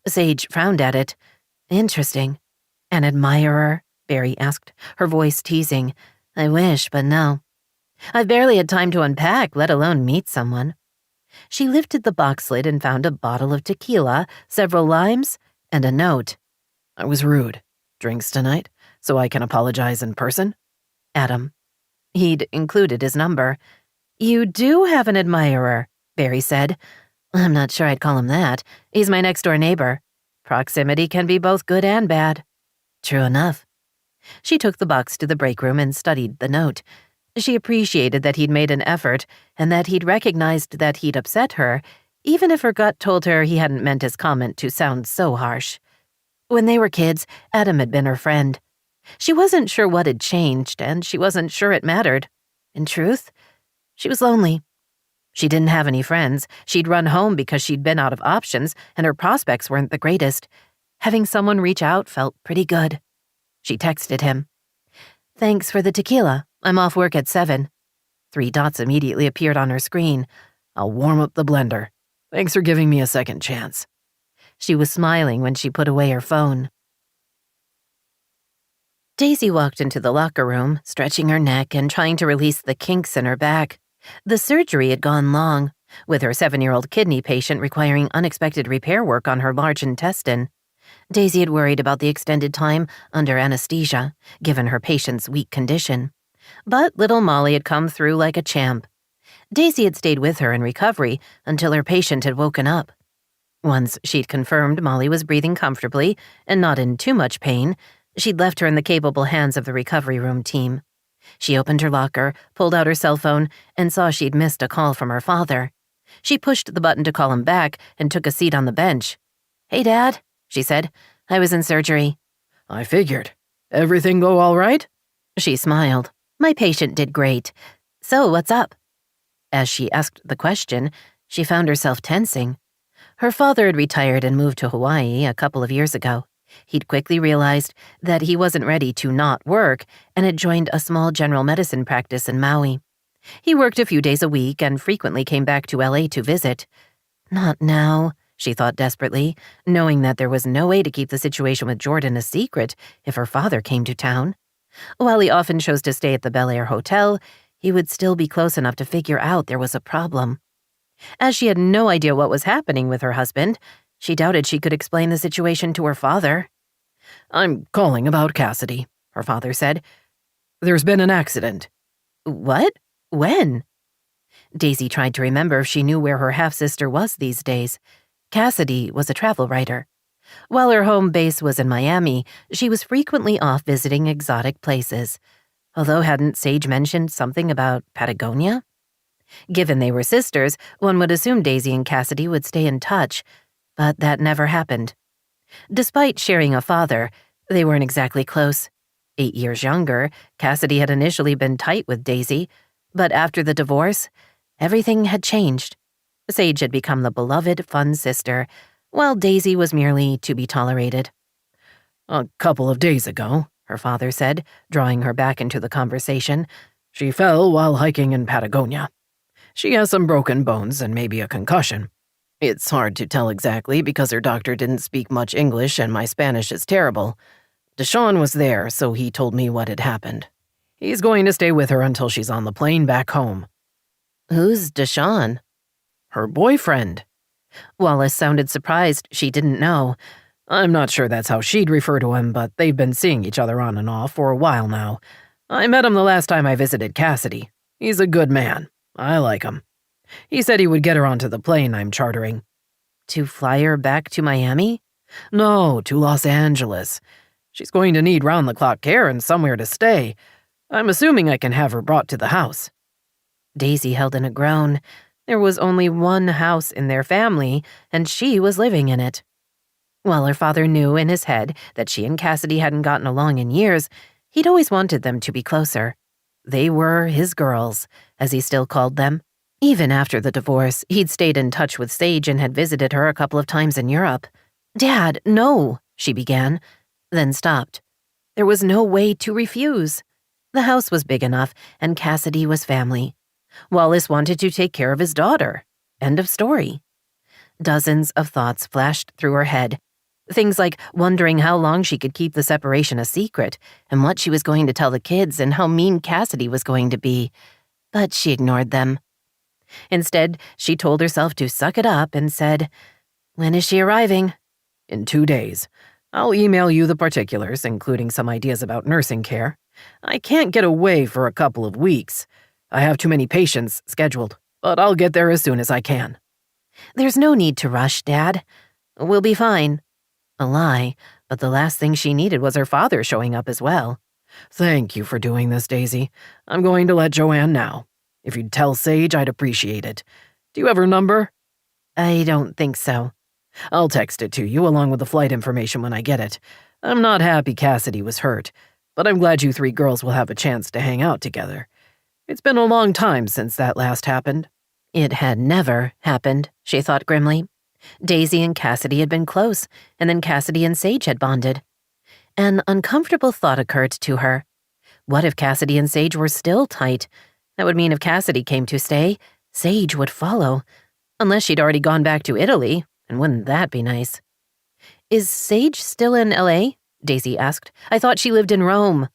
Sage frowned at it. "Interesting. An admirer?" Barry asked, her voice teasing. "I wish, but no. I've barely had time to unpack, let alone meet someone." She lifted the box lid and found a bottle of tequila, several limes, and a note. "I was rude. Drinks tonight, so I can apologize in person? Adam." He'd included his number. "You do have an admirer," Barry said. "I'm not sure I'd call him that. He's my next-door neighbor. Proximity can be both good and bad." "True enough." She took the box to the break room and studied the note. She appreciated that he'd made an effort and that he'd recognized that he'd upset her, even if her gut told her he hadn't meant his comment to sound so harsh. When they were kids, Adam had been her friend. She wasn't sure what had changed, and she wasn't sure it mattered. In truth, she was lonely. She didn't have any friends. She'd run home because she'd been out of options, and her prospects weren't the greatest. Having someone reach out felt pretty good. She texted him. "Thanks for the tequila. I'm off work at 7. 3 dots immediately appeared on her screen. "I'll warm up the blender. Thanks for giving me a second chance." She was smiling when she put away her phone. Daisy walked into the locker room, stretching her neck and trying to release the kinks in her back. The surgery had gone long, with her 7-year-old kidney patient requiring unexpected repair work on her large intestine. Daisy had worried about the extended time under anesthesia, given her patient's weak condition. But little Molly had come through like a champ. Daisy had stayed with her in recovery until her patient had woken up. Once she'd confirmed Molly was breathing comfortably and not in too much pain, she'd left her in the capable hands of the recovery room team. She opened her locker, pulled out her cell phone, and saw she'd missed a call from her father. She pushed the button to call him back and took a seat on the bench. "Hey, Dad," she said. "I was in surgery." "I figured. Everything go all right?" She smiled. "My patient did great. So, what's up?" As she asked the question, she found herself tensing. Her father had retired and moved to Hawaii a couple of years ago. He'd quickly realized that he wasn't ready to not work and had joined a small general medicine practice in Maui. He worked a few days a week and frequently came back to LA to visit. Not now, she thought desperately, knowing that there was no way to keep the situation with Jordan a secret if her father came to town. While he often chose to stay at the Bel Air Hotel, he would still be close enough to figure out there was a problem. As she had no idea what was happening with her husband, she doubted she could explain the situation to her father. "I'm calling about Cassidy," her father said. "There's been an accident." "What? When?" Daisy tried to remember if she knew where her half-sister was these days. Cassidy was a travel writer. While her home base was in Miami, she was frequently off visiting exotic places. Although hadn't Sage mentioned something about Patagonia? Given they were sisters, one would assume Daisy and Cassidy would stay in touch, but that never happened. Despite sharing a father, they weren't exactly close. 8 years younger, Cassidy had initially been tight with Daisy, but after the divorce, everything had changed. Sage had become the beloved, fun sister, while Daisy was merely to be tolerated. "A couple of days ago," her father said, drawing her back into the conversation, "she fell while hiking in Patagonia. She has some broken bones and maybe a concussion. It's hard to tell exactly because her doctor didn't speak much English and my Spanish is terrible. Deshaun was there, so he told me what had happened. He's going to stay with her until she's on the plane back home." "Who's Deshaun?" "Her boyfriend." Wallace sounded surprised she didn't know. "I'm not sure that's how she'd refer to him, but they've been seeing each other on and off for a while now. I met him the last time I visited Cassidy. He's a good man. I like him. He said he would get her onto the plane I'm chartering." "To fly her back to Miami?" "No, to Los Angeles. She's going to need round-the-clock care and somewhere to stay. I'm assuming I can have her brought to the house." Daisy held in a groan. There was only one house in their family, and she was living in it. While her father knew in his head that she and Cassidy hadn't gotten along in years, he'd always wanted them to be closer. They were his girls, as he still called them. Even after the divorce, he'd stayed in touch with Sage and had visited her a couple of times in Europe. "Dad, no," she began, then stopped. There was no way to refuse. The house was big enough, and Cassidy was family. Wallace wanted to take care of his daughter. End of story. Dozens of thoughts flashed through her head. Things like wondering how long she could keep the separation a secret, and what she was going to tell the kids, and how mean Cassidy was going to be. But she ignored them. Instead, she told herself to suck it up and said, "When is she arriving?" "In 2 days. I'll email you the particulars, including some ideas about nursing care. I can't get away for a couple of weeks. I have too many patients scheduled, but I'll get there as soon as I can." "There's no need to rush, Dad. We'll be fine." A lie, but the last thing she needed was her father showing up as well. "Thank you for doing this, Daisy. I'm going to let Joanne know. If you'd tell Sage, I'd appreciate it. Do you have her number?" "I don't think so." "I'll text it to you along with the flight information when I get it. I'm not happy Cassidy was hurt, but I'm glad you 3 girls will have a chance to hang out together. It's been a long time since that last happened." It had never happened, she thought grimly. Daisy and Cassidy had been close, and then Cassidy and Sage had bonded. An uncomfortable thought occurred to her. What if Cassidy and Sage were still tight? That would mean if Cassidy came to stay, Sage would follow. Unless she'd already gone back to Italy, and wouldn't that be nice? "Is Sage still in L.A.?" Daisy asked. "I thought she lived in Rome."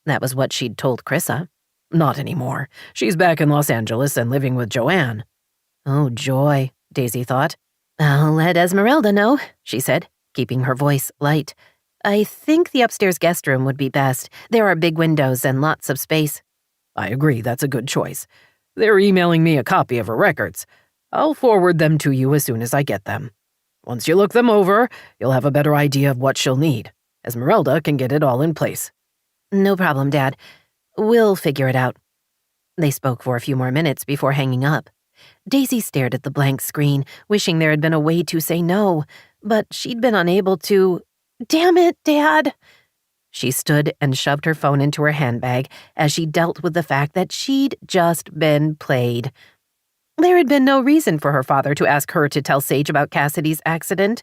That was what she'd told Chrissa. "Not anymore. She's back in Los Angeles and living with Joanne." Oh, joy, Daisy thought. "I'll let Esmeralda know," she said, keeping her voice light. "I think the upstairs guest room would be best. There are big windows and lots of space." "I agree, that's a good choice. They're emailing me a copy of her records. I'll forward them to you as soon as I get them. Once you look them over, you'll have a better idea of what she'll need. Esmeralda can get it all in place." "No problem, Dad. We'll figure it out." They spoke for a few more minutes before hanging up. Daisy stared at the blank screen, wishing there had been a way to say no, but she'd been unable to. "Damn it, Dad!" She stood and shoved her phone into her handbag as she dealt with the fact that she'd just been played. There had been no reason for her father to ask her to tell Sage about Cassidy's accident.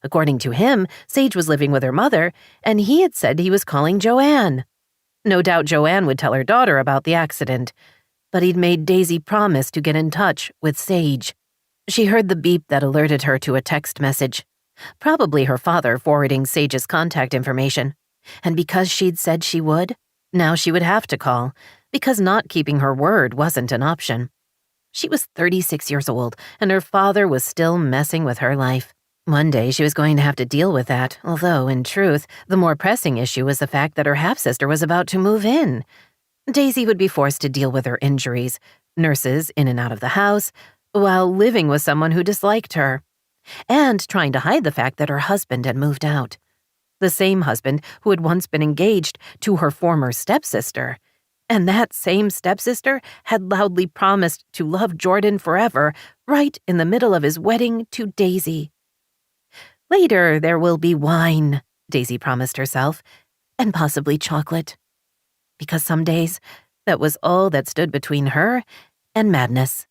According to him, Sage was living with her mother, and he had said he was calling Joanne. No doubt Joanne would tell her daughter about the accident, but he'd made Daisy promise to get in touch with Sage. She heard the beep that alerted her to a text message. Probably her father forwarding Sage's contact information. And because she'd said she would, now she would have to call, because not keeping her word wasn't an option. She was 36 years old, and her father was still messing with her life. One day she was going to have to deal with that, although, in truth, the more pressing issue was the fact that her half-sister was about to move in. Daisy would be forced to deal with her injuries, nurses in and out of the house, while living with someone who disliked her, and trying to hide the fact that her husband had moved out. The same husband who had once been engaged to her former stepsister. And that same stepsister had loudly promised to love Jordan forever, right in the middle of his wedding to Daisy. "Later there will be wine," Daisy promised herself, "and possibly chocolate." Because some days, that was all that stood between her and madness.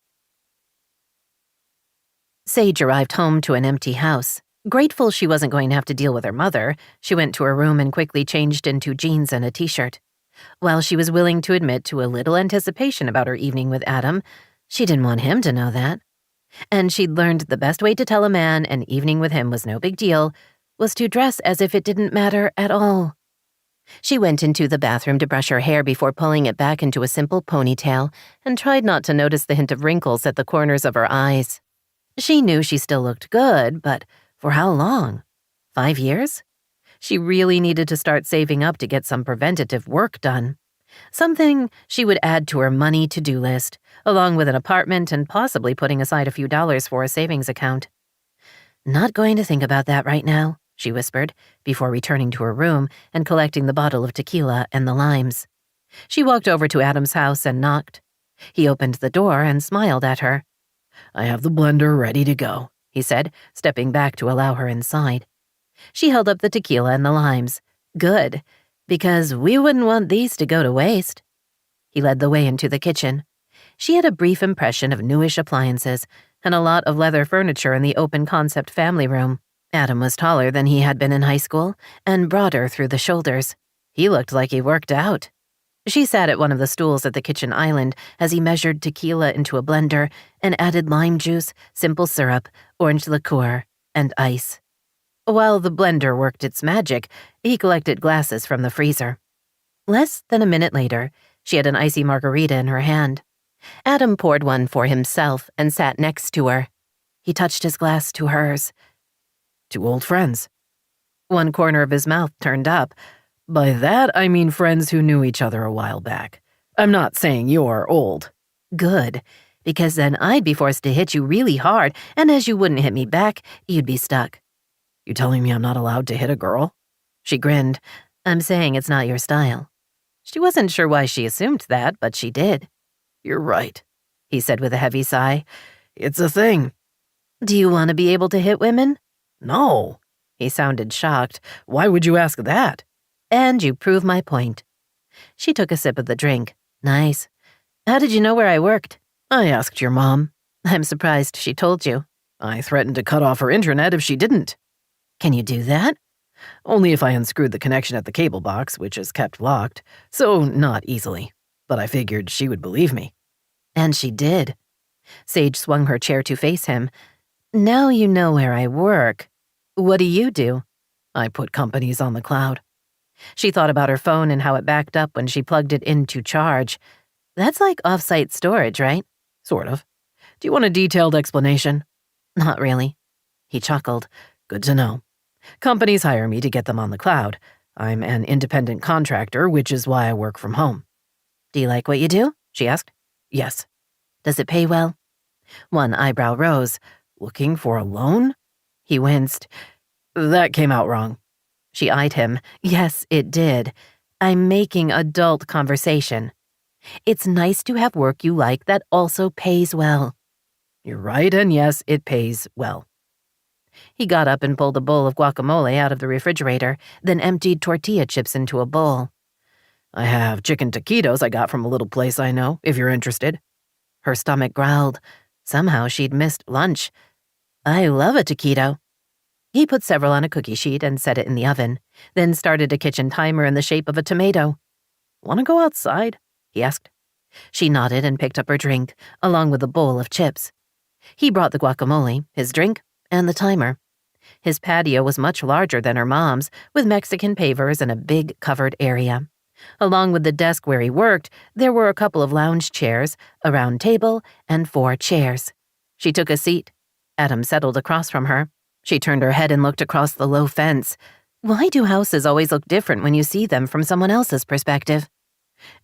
Sage arrived home to an empty house. Grateful she wasn't going to have to deal with her mother, she went to her room and quickly changed into jeans and a t-shirt. While she was willing to admit to a little anticipation about her evening with Adam, she didn't want him to know that. And she'd learned the best way to tell a man an evening with him was no big deal was to dress as if it didn't matter at all. She went into the bathroom to brush her hair before pulling it back into a simple ponytail and tried not to notice the hint of wrinkles at the corners of her eyes. She knew she still looked good, but for how long? 5 years? She really needed to start saving up to get some preventative work done. Something she would add to her money to-do list, along with an apartment and possibly putting aside a few dollars for a savings account. "Not going to think about that right now," she whispered, before returning to her room and collecting the bottle of tequila and the limes. She walked over to Adam's house and knocked. He opened the door and smiled at her. "I have the blender ready to go," he said, stepping back to allow her inside. She held up the tequila and the limes. Good, because we wouldn't want these to go to waste. He led the way into the kitchen. She had a brief impression of newish appliances and a lot of leather furniture in the open-concept family room. Adam was taller than he had been in high school and broader through the shoulders. He looked like he worked out. She sat at one of the stools at the kitchen island as he measured tequila into a blender and added lime juice, simple syrup, orange liqueur, and ice. While the blender worked its magic, he collected glasses from the freezer. Less than a minute later, she had an icy margarita in her hand. Adam poured one for himself and sat next to her. He touched his glass to hers. Two old friends. One corner of his mouth turned up. By that, I mean friends who knew each other a while back. I'm not saying you're old. Good, because then I'd be forced to hit you really hard, and as you wouldn't hit me back, you'd be stuck. You telling me I'm not allowed to hit a girl? She grinned. I'm saying it's not your style. She wasn't sure why she assumed that, but she did. You're right, he said with a heavy sigh. It's a thing. Do you want to be able to hit women? No. He sounded shocked. Why would you ask that? And you prove my point. She took a sip of the drink. Nice. How did you know where I worked? I asked your mom. I'm surprised she told you. I threatened to cut off her internet if she didn't. Can you do that? Only if I unscrewed the connection at the cable box, which is kept locked, so not easily. But I figured she would believe me. And she did. Sage swung her chair to face him. Now you know where I work. What do you do? I put companies on the cloud. She thought about her phone and how it backed up when she plugged it in to charge. That's like off-site storage, right? Sort of. Do you want a detailed explanation? Not really. He chuckled. Good to know. Companies hire me to get them on the cloud. I'm an independent contractor, which is why I work from home. Do you like what you do? She asked. Yes. Does it pay well? One eyebrow rose. Looking for a loan? He winced. That came out wrong. She eyed him. Yes, it did. I'm making adult conversation. It's nice to have work you like that also pays well. You're right, and yes, it pays well. He got up and pulled a bowl of guacamole out of the refrigerator, then emptied tortilla chips into a bowl. I have chicken taquitos I got from a little place I know, if you're interested. Her stomach growled. Somehow she'd missed lunch. I love a taquito. He put several on a cookie sheet and set it in the oven, then started a kitchen timer in the shape of a tomato. Want to go outside? He asked. She nodded and picked up her drink, along with a bowl of chips. He brought the guacamole, his drink, and the timer. His patio was much larger than her mom's, with Mexican pavers and a big covered area. Along with the desk where he worked, there were a couple of lounge chairs, a round table, and 4 chairs. She took a seat. Adam settled across from her. She turned her head and looked across the low fence. Why do houses always look different when you see them from someone else's perspective?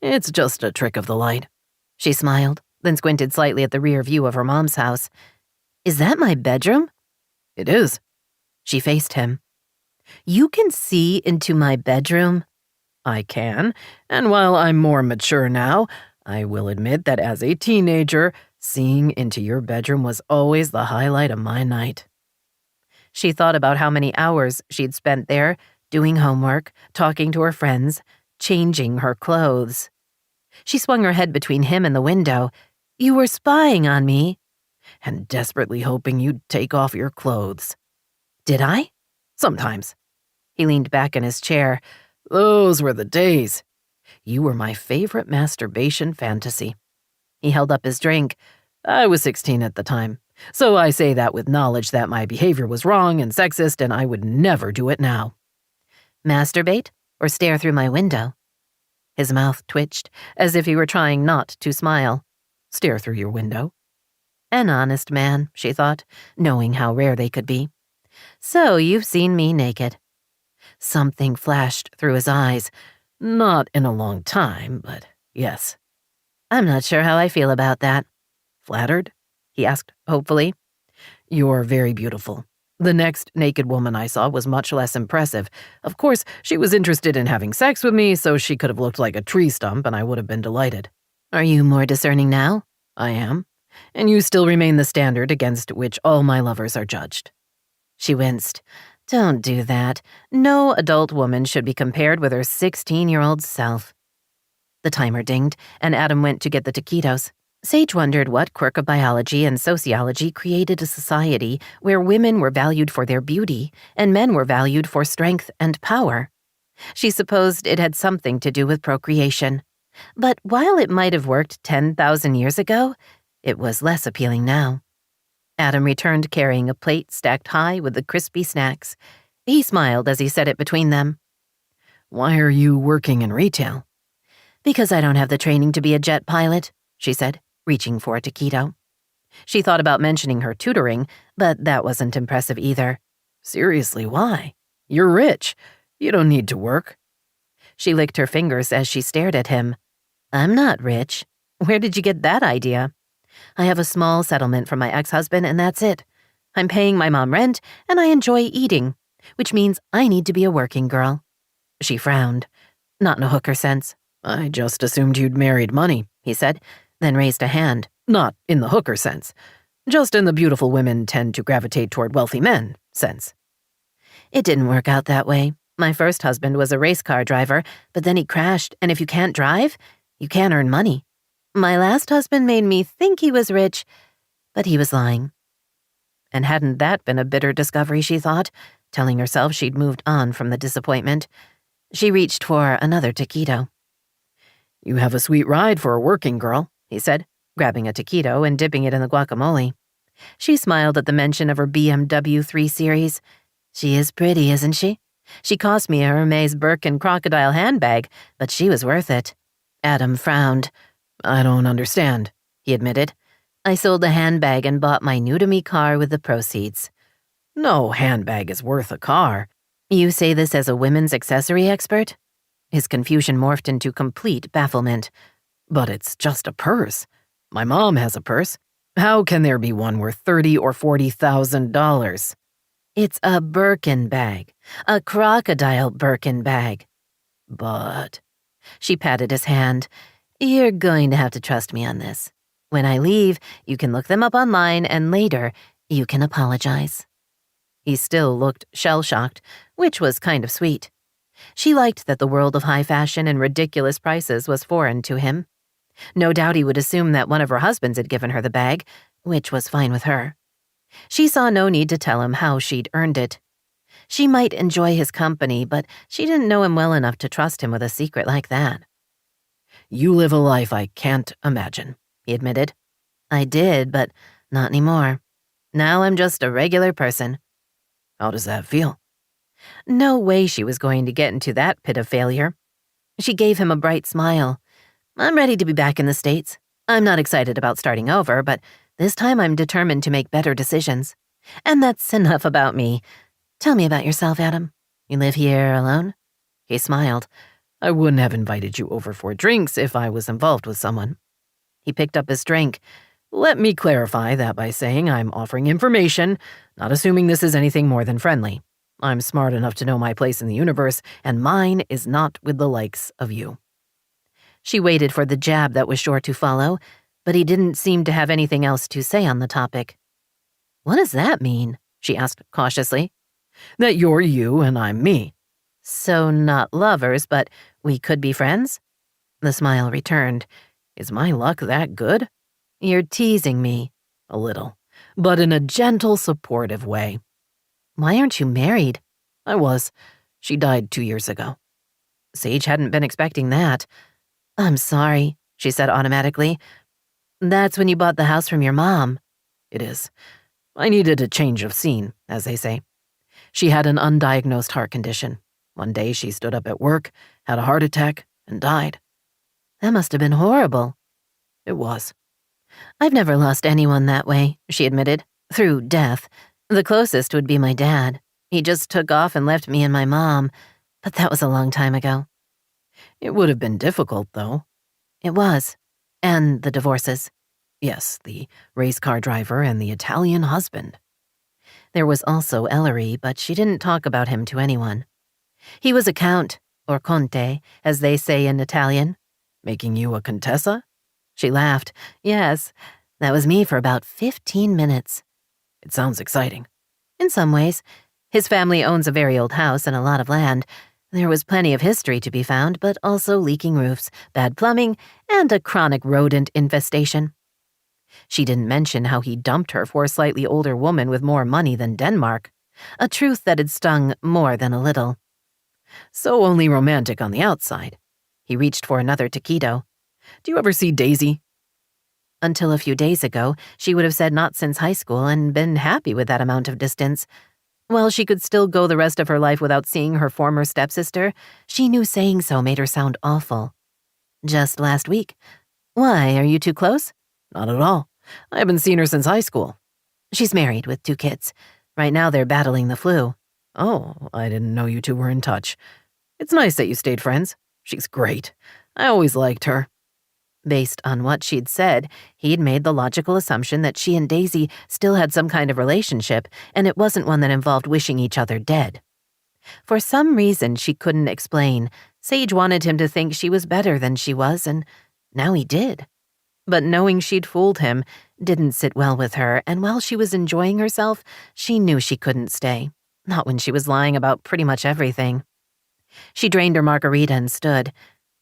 It's just a trick of the light. She smiled, then squinted slightly at the rear view of her mom's house. Is that my bedroom? It is. She faced him. You can see into my bedroom? I can, and while I'm more mature now, I will admit that as a teenager, seeing into your bedroom was always the highlight of my night. She thought about how many hours she'd spent there, doing homework, talking to her friends, changing her clothes. She swung her head between him and the window. You were spying on me. And desperately hoping you'd take off your clothes. Did I? Sometimes. He leaned back in his chair. Those were the days. You were my favorite masturbation fantasy. He held up his drink. I was 16 at the time, so I say that with knowledge that my behavior was wrong and sexist and I would never do it now. Masturbate or stare through my window? His mouth twitched, as if he were trying not to smile. Stare through your window. An honest man, she thought, knowing how rare they could be. So you've seen me naked. Something flashed through his eyes. Not in a long time, but yes. I'm not sure how I feel about that. Flattered? He asked, hopefully. You're very beautiful. The next naked woman I saw was much less impressive. Of course, she was interested in having sex with me, so she could have looked like a tree stump and I would have been delighted. Are you more discerning now? I am. And you still remain the standard against which all my lovers are judged. She winced. Don't do that. No adult woman should be compared with her 16-year-old self. The timer dinged, and Adam went to get the taquitos. Sage wondered what quirk of biology and sociology created a society where women were valued for their beauty and men were valued for strength and power. She supposed it had something to do with procreation. But while it might have worked 10,000 years ago, it was less appealing now. Adam returned carrying a plate stacked high with the crispy snacks. He smiled as he set it between them. Why are you working in retail? Because I don't have the training to be a jet pilot, she said, reaching for a taquito. She thought about mentioning her tutoring, but that wasn't impressive either. Seriously, why? You're rich. You don't need to work. She licked her fingers as she stared at him. I'm not rich. Where did you get that idea? I have a small settlement from my ex-husband and that's it. I'm paying my mom rent and I enjoy eating, which means I need to be a working girl. She frowned. Not in a hooker sense. I just assumed you'd married money, he said, then raised a hand. Not in the hooker sense. Just in the beautiful women tend to gravitate toward wealthy men sense. It didn't work out that way. My first husband was a race car driver, but then he crashed, and if you can't drive, you can't earn money. My last husband made me think he was rich, but he was lying. And hadn't that been a bitter discovery, she thought, telling herself she'd moved on from the disappointment. She reached for another taquito. You have a sweet ride for a working girl, he said, grabbing a taquito and dipping it in the guacamole. She smiled at the mention of her BMW 3 Series. She is pretty, isn't she? She cost me a Hermes Birkin crocodile handbag, but she was worth it. Adam frowned. I don't understand, he admitted. I sold the handbag and bought my new-to-me car with the proceeds. No handbag is worth a car. You say this as a women's accessory expert? His confusion morphed into complete bafflement. But it's just a purse. My mom has a purse. How can there be one worth $30,000 or $40,000? It's a Birkin bag. A crocodile Birkin bag. But... She patted his hand. You're going to have to trust me on this. When I leave, you can look them up online and later, you can apologize. He still looked shell-shocked, which was kind of sweet. She liked that the world of high fashion and ridiculous prices was foreign to him. No doubt he would assume that one of her husbands had given her the bag, which was fine with her. She saw no need to tell him how she'd earned it. She might enjoy his company, but she didn't know him well enough to trust him with a secret like that. You live a life I can't imagine, he admitted. I did, but not anymore. Now I'm just a regular person. How does that feel? No way she was going to get into that pit of failure. She gave him a bright smile. I'm ready to be back in the States. I'm not excited about starting over, but this time I'm determined to make better decisions. And that's enough about me. Tell me about yourself, Adam. You live here alone? He smiled. I wouldn't have invited you over for drinks if I was involved with someone. He picked up his drink. Let me clarify that by saying I'm offering information, not assuming this is anything more than friendly. I'm smart enough to know my place in the universe, and mine is not with the likes of you. She waited for the jab that was sure to follow, but he didn't seem to have anything else to say on the topic. What does that mean? She asked cautiously. That you're you and I'm me. So not lovers, but we could be friends? The smile returned. Is my luck that good? You're teasing me. A little, but in a gentle, supportive way. Why aren't you married? I was. She died 2 years ago. Sage hadn't been expecting that. I'm sorry, she said automatically. That's when you bought the house from your mom. It is. I needed a change of scene, as they say. She had an undiagnosed heart condition. One day she stood up at work, had a heart attack, and died. That must have been horrible. It was. I've never lost anyone that way, she admitted, through death. The closest would be my dad. He just took off and left me and my mom, but that was a long time ago. It would have been difficult, though. It was. And the divorces. Yes, the race car driver and the Italian husband. There was also Ellery, but she didn't talk about him to anyone. He was a count, or conte, as they say in Italian. Making you a contessa? She laughed. Yes, that was me for about 15 minutes. It sounds exciting. In some ways. His family owns a very old house and a lot of land. There was plenty of history to be found, but also leaking roofs, bad plumbing, and a chronic rodent infestation. She didn't mention how he dumped her for a slightly older woman with more money than Denmark, a truth that had stung more than a little. So only romantic on the outside. He reached for another taquito. Do you ever see Daisy? Until a few days ago, she would have said not since high school and been happy with that amount of distance. While she could still go the rest of her life without seeing her former stepsister, she knew saying so made her sound awful. Just last week. Why, are you too close? Not at all. I haven't seen her since high school. She's married with 2 kids. Right now they're battling the flu. Oh, I didn't know you two were in touch. It's nice that you stayed friends. She's great. I always liked her. Based on what she'd said, he'd made the logical assumption that she and Daisy still had some kind of relationship, and it wasn't one that involved wishing each other dead. For some reason she couldn't explain, Sage wanted him to think she was better than she was, and now he did. But knowing she'd fooled him didn't sit well with her, and while she was enjoying herself, she knew she couldn't stay. Not when she was lying about pretty much everything. She drained her margarita and stood.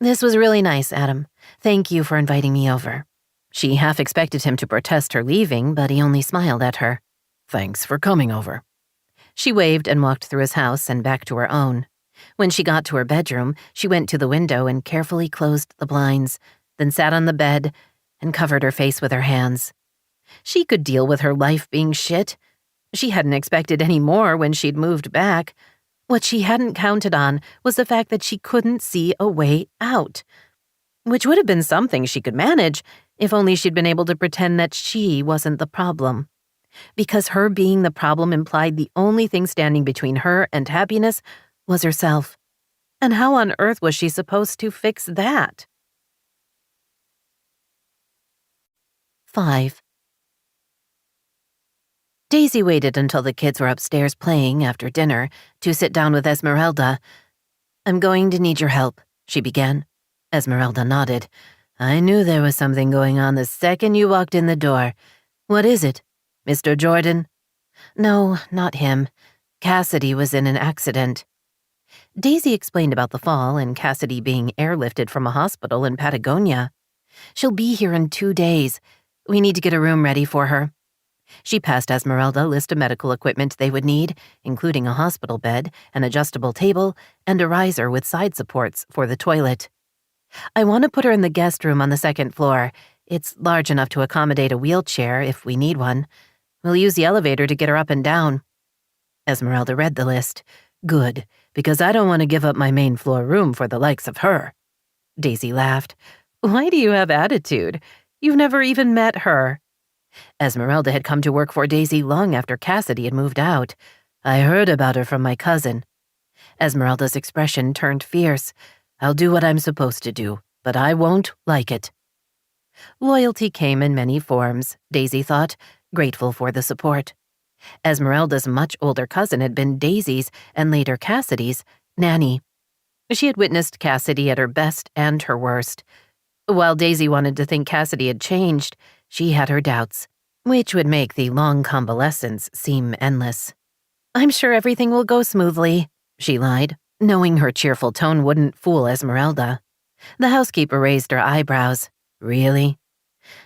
This was really nice, Adam. Thank you for inviting me over. She half expected him to protest her leaving, but he only smiled at her. Thanks for coming over. She waved and walked through his house and back to her own. When she got to her bedroom, she went to the window and carefully closed the blinds, then sat on the bed and covered her face with her hands. She could deal with her life being shit. She hadn't expected any more when she'd moved back. What she hadn't counted on was the fact that she couldn't see a way out, which would have been something she could manage if only she'd been able to pretend that she wasn't the problem. Because her being the problem implied the only thing standing between her and happiness was herself. And how on earth was she supposed to fix that? 5. Daisy waited until the kids were upstairs playing after dinner to sit down with Esmeralda. I'm going to need your help, she began. Esmeralda nodded. I knew there was something going on the second you walked in the door. What is it? Mr. Jordan? No, not him. Cassidy was in an accident. Daisy explained about the fall and Cassidy being airlifted from a hospital in Patagonia. She'll be here in 2 days. We need to get a room ready for her. She passed Esmeralda a list of medical equipment they would need, including a hospital bed, an adjustable table, and a riser with side supports for the toilet. I want to put her in the guest room on the 2nd floor. It's large enough to accommodate a wheelchair if we need one. We'll use the elevator to get her up and down. Esmeralda read the list. Good, because I don't want to give up my main floor room for the likes of her. Daisy laughed. Why do you have attitude? You've never even met her. Esmeralda had come to work for Daisy long after Cassidy had moved out. I heard about her from my cousin. Esmeralda's expression turned fierce. I'll do what I'm supposed to do, but I won't like it. Loyalty came in many forms, Daisy thought, grateful for the support. Esmeralda's much older cousin had been Daisy's, and later Cassidy's, nanny. She had witnessed Cassidy at her best and her worst. While Daisy wanted to think Cassidy had changed, she had her doubts, which would make the long convalescence seem endless. I'm sure everything will go smoothly, she lied, knowing her cheerful tone wouldn't fool Esmeralda. The housekeeper raised her eyebrows. Really?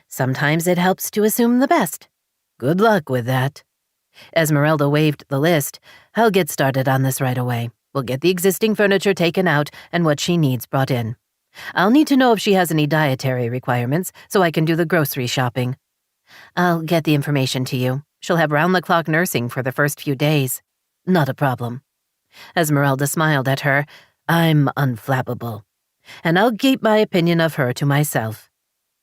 Sometimes it helps to assume the best. Good luck with that. Esmeralda waved the list. I'll get started on this right away. We'll get the existing furniture taken out and what she needs brought in. I'll need to know if she has any dietary requirements so I can do the grocery shopping. I'll get the information to you. She'll have round-the-clock nursing for the first few days. Not a problem. Esmeralda smiled at her. I'm unflappable. And I'll keep my opinion of her to myself.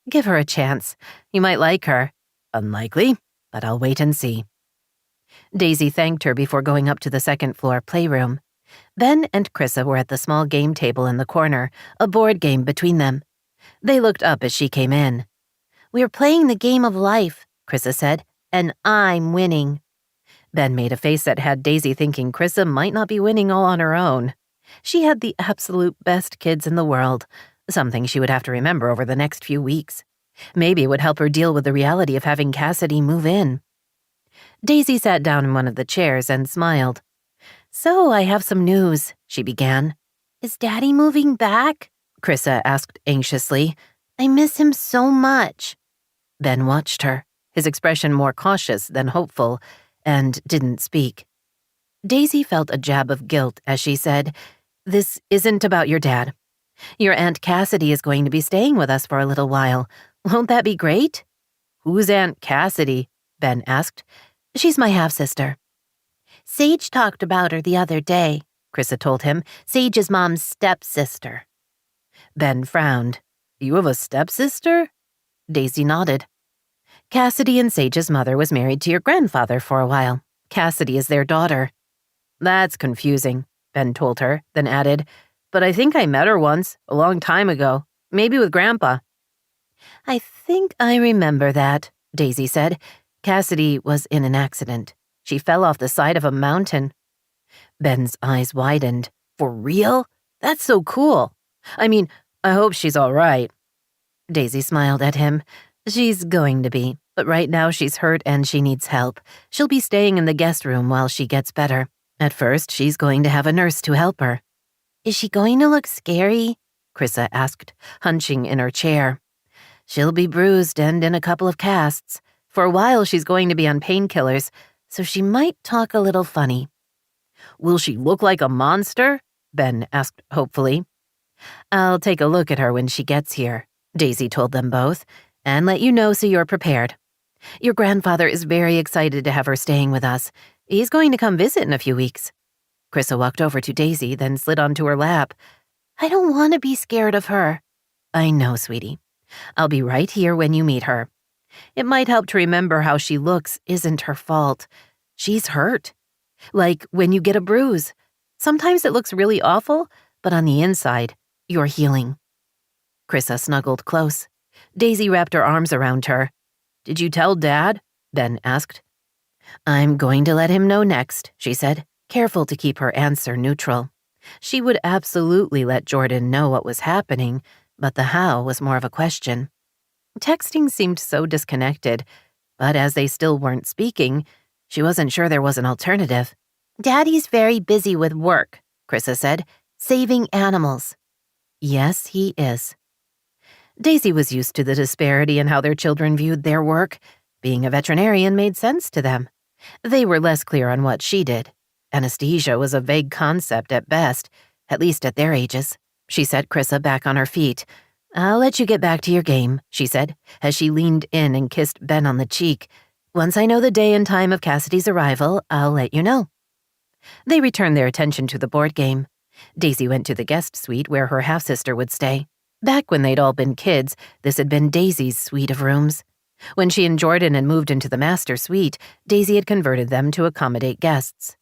Give her a chance. You might like her. Unlikely, but I'll wait and see. Daisy thanked her before going up to the 2nd floor playroom. Ben and Chrissa were at the small game table in the corner, a board game between them. They looked up as she came in. We're playing the game of life, Chrissa said, and I'm winning. Ben made a face that had Daisy thinking Chrissa might not be winning all on her own. She had the absolute best kids in the world, something she would have to remember over the next few weeks. Maybe it would help her deal with the reality of having Cassidy move in. Daisy sat down in one of the chairs and smiled. So I have some news, she began. Is Daddy moving back? Krissa asked anxiously. I miss him so much. Ben watched her, his expression more cautious than hopeful, and didn't speak. Daisy felt a jab of guilt as she said, This isn't about your dad. Your Aunt Cassidy is going to be staying with us for a little while. Won't that be great? Who's Aunt Cassidy? Ben asked. She's my half-sister. Sage talked about her the other day, Krissa told him. Sage is Mom's stepsister. Ben frowned. You have a stepsister? Daisy nodded. Cassidy and Sage's mother was married to your grandfather for a while. Cassidy is their daughter. That's confusing, Ben told her, then added, But I think I met her once, a long time ago, maybe with Grandpa. I think I remember that, Daisy said. Cassidy was in an accident. She fell off the side of a mountain. Ben's eyes widened. For real? That's so cool. I mean, I hope she's all right. Daisy smiled at him. She's going to be, but right now she's hurt and she needs help. She'll be staying in the guest room while she gets better. At first, she's going to have a nurse to help her. Is she going to look scary? Krissa asked, hunching in her chair. She'll be bruised and in a couple of casts. For a while, she's going to be on painkillers, so she might talk a little funny. Will she look like a monster? Ben asked hopefully. I'll take a look at her when she gets here, Daisy told them both, and let you know so you're prepared. Your grandfather is very excited to have her staying with us. He's going to come visit in a few weeks. Krissa walked over to Daisy, then slid onto her lap. I don't want to be scared of her. I know, sweetie. I'll be right here when you meet her. It might help to remember how she looks isn't her fault. She's hurt. Like when you get a bruise. Sometimes it looks really awful, but on the inside, you're healing. Krissa snuggled close. Daisy wrapped her arms around her. Did you tell Dad? Ben asked. I'm going to let him know next, she said, careful to keep her answer neutral. She would absolutely let Jordan know what was happening, but the how was more of a question. Texting seemed so disconnected, but as they still weren't speaking, she wasn't sure there was an alternative. Daddy's very busy with work, Krissa said, saving animals. Yes, he is. Daisy was used to the disparity in how their children viewed their work. Being a veterinarian made sense to them. They were less clear on what she did. Anesthesia was a vague concept at best, at least at their ages. She set Krissa back on her feet. I'll let you get back to your game, she said, as she leaned in and kissed Ben on the cheek. Once I know the day and time of Cassidy's arrival, I'll let you know. They returned their attention to the board game. Daisy went to the guest suite where her half-sister would stay. Back when they'd all been kids, this had been Daisy's suite of rooms. When she and Jordan had moved into the master suite, Daisy had converted them to accommodate guests.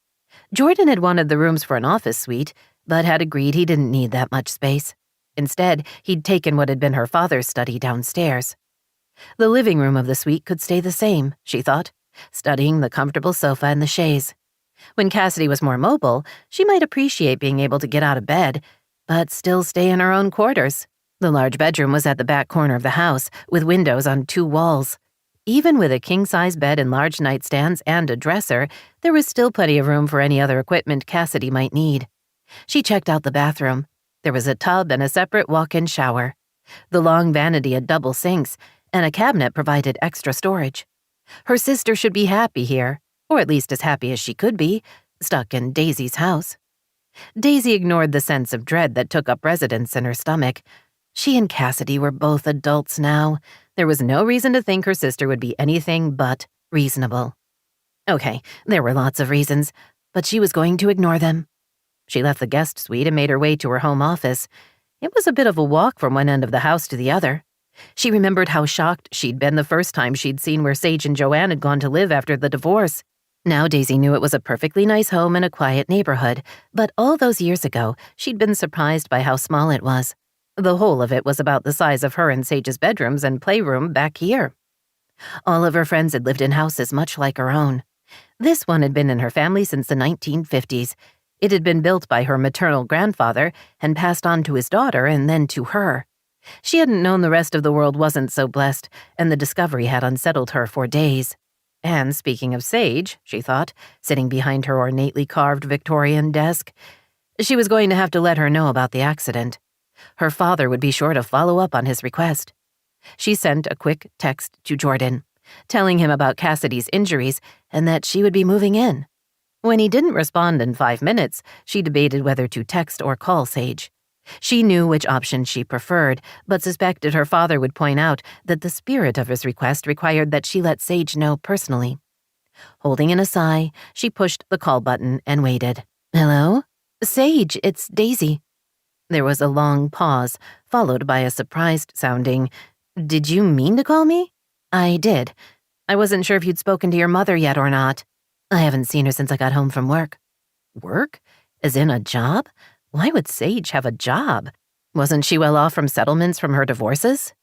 Jordan had wanted the rooms for an office suite, but had agreed he didn't need that much space. Instead, he'd taken what had been her father's study downstairs. The living room of the suite could stay the same, she thought, studying the comfortable sofa and the chaise. When Cassidy was more mobile, she might appreciate being able to get out of bed, but still stay in her own quarters. The large bedroom was at the back corner of the house, with windows on 2 walls. Even with a king-size bed and large nightstands and a dresser, there was still plenty of room for any other equipment Cassidy might need. She checked out the bathroom. There was a tub and a separate walk-in shower. The long vanity had double sinks, and a cabinet provided extra storage. Her sister should be happy here, or at least as happy as she could be, stuck in Daisy's house. Daisy ignored the sense of dread that took up residence in her stomach. She and Cassidy were both adults now. There was no reason to think her sister would be anything but reasonable. Okay, there were lots of reasons, but she was going to ignore them. She left the guest suite and made her way to her home office. It was a bit of a walk from one end of the house to the other. She remembered how shocked she'd been the first time she'd seen where Sage and Joanne had gone to live after the divorce. Now Daisy knew it was a perfectly nice home in a quiet neighborhood, but all those years ago, she'd been surprised by how small it was. The whole of it was about the size of her and Sage's bedrooms and playroom back here. All of her friends had lived in houses much like her own. This one had been in her family since the 1950s. It had been built by her maternal grandfather and passed on to his daughter and then to her. She hadn't known the rest of the world wasn't so blessed, and the discovery had unsettled her for days. And speaking of Sage, she thought, sitting behind her ornately carved Victorian desk, She was going to have to let her know about the accident. Her father would be sure to follow up on his request. She sent a quick text to Jordan, telling him about Cassidy's injuries and that she would be moving in. When he didn't respond in 5 minutes, she debated whether to text or call Sage. She knew which option she preferred, but suspected her father would point out that the spirit of his request required that she let Sage know personally. Holding in a sigh, she pushed the call button and waited. "Hello? Sage, it's Daisy." There was a long pause, followed by a surprised-sounding, "Did you mean to call me?" "I did. I wasn't sure if you'd spoken to your mother yet or not. I haven't seen her since I got home from work." "Work? As in a job? Why would Sage have a job? Wasn't she well off from settlements from her divorces?"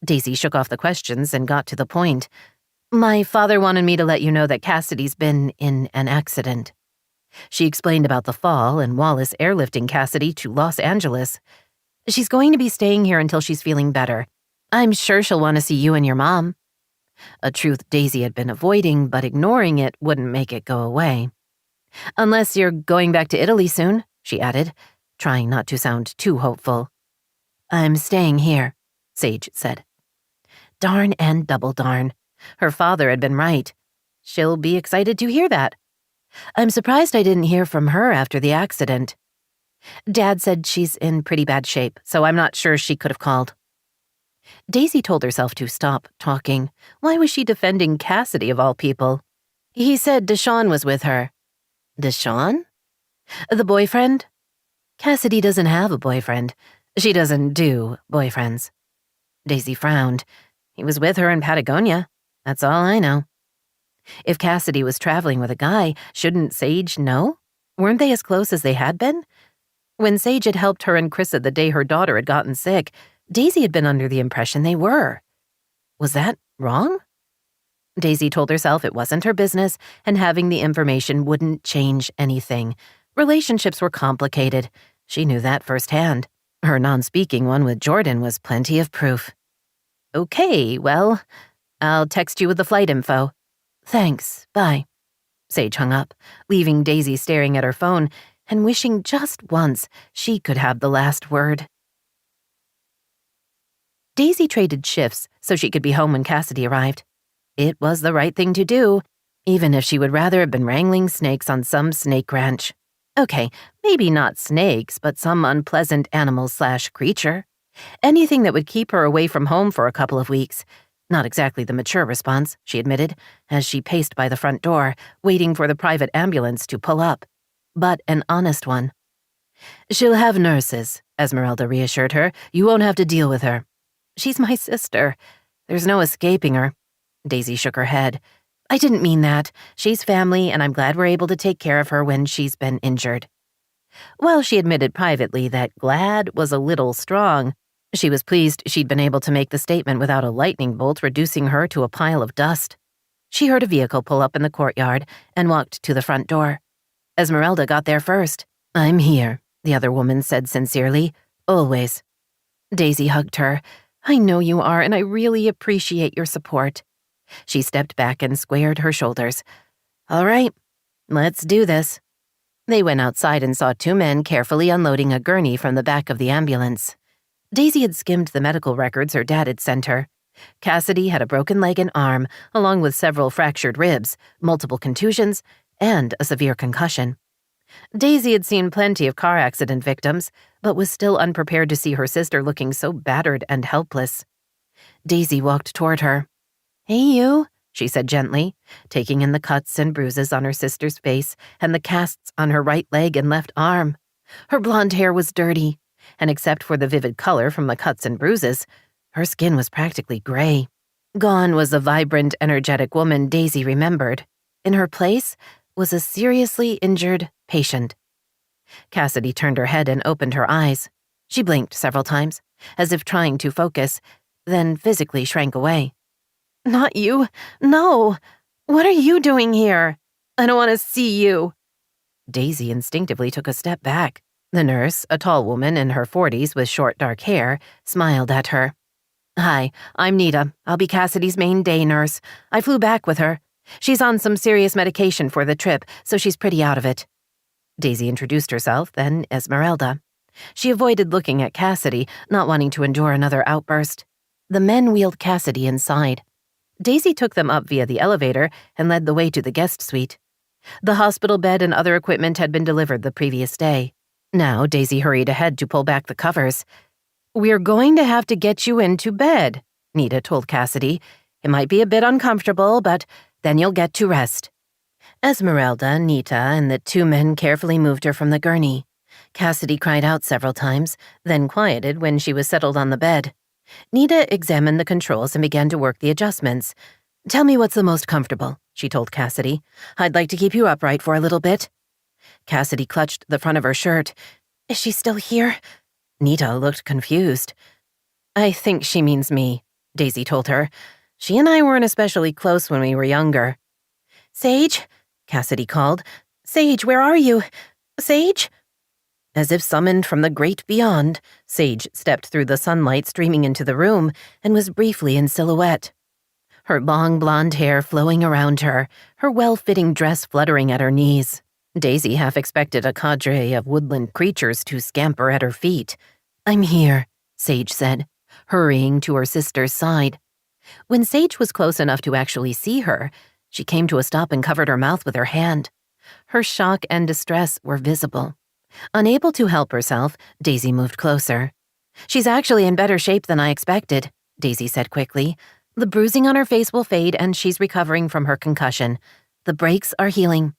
Daisy shook off the questions and got to the point. "My father wanted me to let you know that Cassidy's been in an accident." She explained about the fall and Wallace airlifting Cassidy to Los Angeles. "She's going to be staying here until she's feeling better. I'm sure she'll want to see you and your mom." A truth Daisy had been avoiding, but ignoring it wouldn't make it go away. "Unless you're going back to Italy soon," she added, trying not to sound too hopeful. "I'm staying here," Sage said. Darn and double darn. Her father had been right. She'll be excited to hear that. "I'm surprised I didn't hear from her after the accident. Dad said she's in pretty bad shape, so I'm not sure she could have called." Daisy told herself to stop talking. Why was she defending Cassidy of all people? "He said Deshawn was with her." "Deshawn? The boyfriend?" "Cassidy doesn't have a boyfriend. She doesn't do boyfriends." Daisy frowned. "He was with her in Patagonia. That's all I know." If Cassidy was traveling with a guy, shouldn't Sage know? Weren't they as close as they had been? When Sage had helped her and Chrissa the day her daughter had gotten sick, Daisy had been under the impression they were. Was that wrong? Daisy told herself it wasn't her business, and having the information wouldn't change anything. Relationships were complicated. She knew that firsthand. Her non-speaking one with Jordan was plenty of proof. "Okay, well, I'll text you with the flight info." "Thanks, bye." Sage hung up, leaving Daisy staring at her phone and wishing just once she could have the last word. Daisy traded shifts so she could be home when Cassidy arrived. It was the right thing to do, even if she would rather have been wrangling snakes on some snake ranch. Okay, maybe not snakes, but some unpleasant animal/creature. Anything that would keep her away from home for a couple of weeks. Not exactly the mature response, she admitted, as she paced by the front door, waiting for the private ambulance to pull up. But an honest one. "She'll have nurses," Esmeralda reassured her. "You won't have to deal with her." "She's my sister. There's no escaping her." Daisy shook her head. "I didn't mean that. She's family, and I'm glad we're able to take care of her when she's been injured." While she admitted privately that glad was a little strong, she was pleased she'd been able to make the statement without a lightning bolt reducing her to a pile of dust. She heard a vehicle pull up in the courtyard and walked to the front door. Esmeralda got there first. "I'm here," the other woman said sincerely. "Always." Daisy hugged her. "I know you are, and I really appreciate your support." She stepped back and squared her shoulders. "All right, let's do this." They went outside and saw 2 men carefully unloading a gurney from the back of the ambulance. Daisy had skimmed the medical records her dad had sent her. Cassidy had a broken leg and arm, along with several fractured ribs, multiple contusions, and a severe concussion. Daisy had seen plenty of car accident victims, but was still unprepared to see her sister looking so battered and helpless. Daisy walked toward her. "Hey, you," she said gently, taking in the cuts and bruises on her sister's face and the casts on her right leg and left arm. Her blonde hair was dirty, and except for the vivid color from the cuts and bruises, her skin was practically gray. Gone was the vibrant, energetic woman Daisy remembered. In her place was a seriously injured patient. Cassidy turned her head and opened her eyes. She blinked several times, as if trying to focus, then physically shrank away. "Not you. No. What are you doing here? I don't want to see you." Daisy instinctively took a step back. The nurse, a tall woman in her 40s with short dark hair, smiled at her. "Hi, I'm Nita. I'll be Cassidy's main day nurse. I flew back with her. She's on some serious medication for the trip, so she's pretty out of it." Daisy introduced herself, then Esmeralda. She avoided looking at Cassidy, not wanting to endure another outburst. The men wheeled Cassidy inside. Daisy took them up via the elevator and led the way to the guest suite. The hospital bed and other equipment had been delivered the previous day. Now, Daisy hurried ahead to pull back the covers. "We're going to have to get you into bed," Nita told Cassidy. "It might be a bit uncomfortable, but then you'll get to rest." Esmeralda, Nita, and the two men carefully moved her from the gurney. Cassidy cried out several times, then quieted when she was settled on the bed. Nita examined the controls and began to work the adjustments. "Tell me what's the most comfortable," she told Cassidy. "I'd like to keep you upright for a little bit." Cassidy clutched the front of her shirt. "Is she still here?" Nita looked confused. "I think she means me," Daisy told her. "She and I weren't especially close when we were younger." "Sage?" Cassidy called. "Sage, where are you? Sage?" As if summoned from the great beyond, Sage stepped through the sunlight streaming into the room and was briefly in silhouette. Her long blonde hair flowing around her, her well-fitting dress fluttering at her knees. Daisy half expected a cadre of woodland creatures to scamper at her feet. "I'm here," Sage said, hurrying to her sister's side. When Sage was close enough to actually see her, she came to a stop and covered her mouth with her hand. Her shock and distress were visible. Unable to help herself, Daisy moved closer. "She's actually in better shape than I expected," Daisy said quickly. "The bruising on her face will fade and she's recovering from her concussion. The breaks are healing.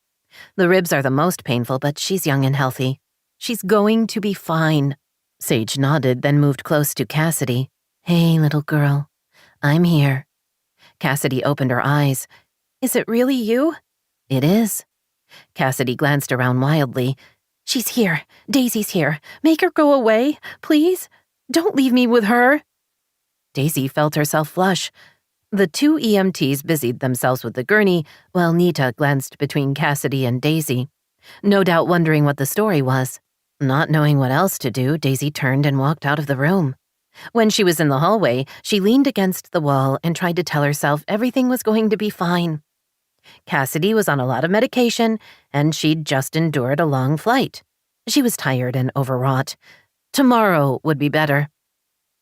The ribs are the most painful, but she's young and healthy. She's going to be fine." Sage nodded, then moved close to Cassidy. "Hey, little girl. I'm here." Cassidy opened her eyes. "Is it really you?" "It is." Cassidy glanced around wildly. "She's here. Daisy's here. Make her go away, please. Don't leave me with her." Daisy felt herself flush. The two EMTs busied themselves with the gurney, while Nita glanced between Cassidy and Daisy, no doubt wondering what the story was. Not knowing what else to do, Daisy turned and walked out of the room. When she was in the hallway, she leaned against the wall and tried to tell herself everything was going to be fine. Cassidy was on a lot of medication, and she'd just endured a long flight. She was tired and overwrought. Tomorrow would be better.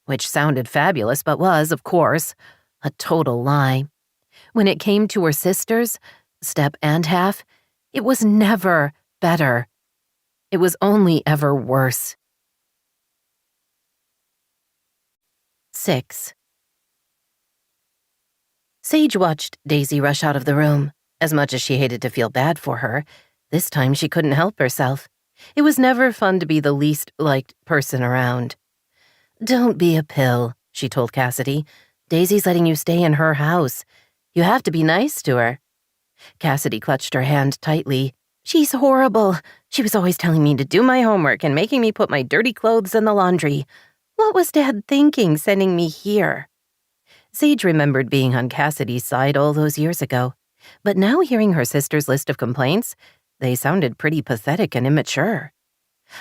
Which sounded fabulous, but was, of course, a total lie. When it came to her sisters, Step and Half, it was never better. It was only ever worse. 6. Sage watched Daisy rush out of the room. As much as she hated to feel bad for her, this time she couldn't help herself. It was never fun to be the least liked person around. "Don't be a pill," she told Cassidy. "Daisy's letting you stay in her house. You have to be nice to her." Cassidy clutched her hand tightly. "She's horrible. She was always telling me to do my homework and making me put my dirty clothes in the laundry. What was Dad thinking sending me here?" Sage remembered being on Cassidy's side all those years ago, but now hearing her sister's list of complaints, they sounded pretty pathetic and immature.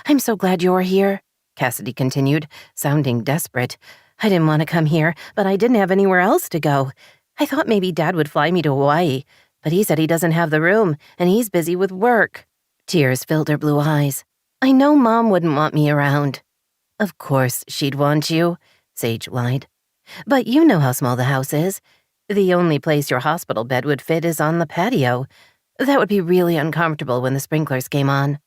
"I'm so glad you're here," Cassidy continued, sounding desperate. "I didn't want to come here, but I didn't have anywhere else to go. I thought maybe Dad would fly me to Hawaii, but he said he doesn't have the room, and he's busy with work." Tears filled her blue eyes. "I know Mom wouldn't want me around." "Of course she'd want you," Sage lied. "But you know how small the house is. The only place your hospital bed would fit is on the patio. That would be really uncomfortable when the sprinklers came on."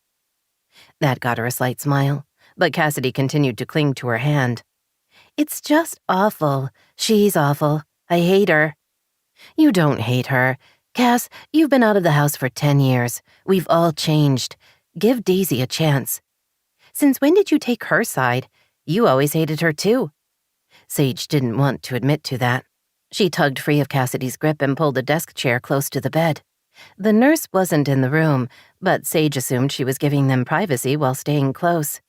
That got her a slight smile, but Cassidy continued to cling to her hand. "It's just awful. She's awful. I hate her." "You don't hate her. Cass, you've been out of the house for 10 years. We've all changed. Give Daisy a chance." "Since when did you take her side? You always hated her too." Sage didn't want to admit to that. She tugged free of Cassidy's grip and pulled a desk chair close to the bed. The nurse wasn't in the room, but Sage assumed she was giving them privacy while staying close.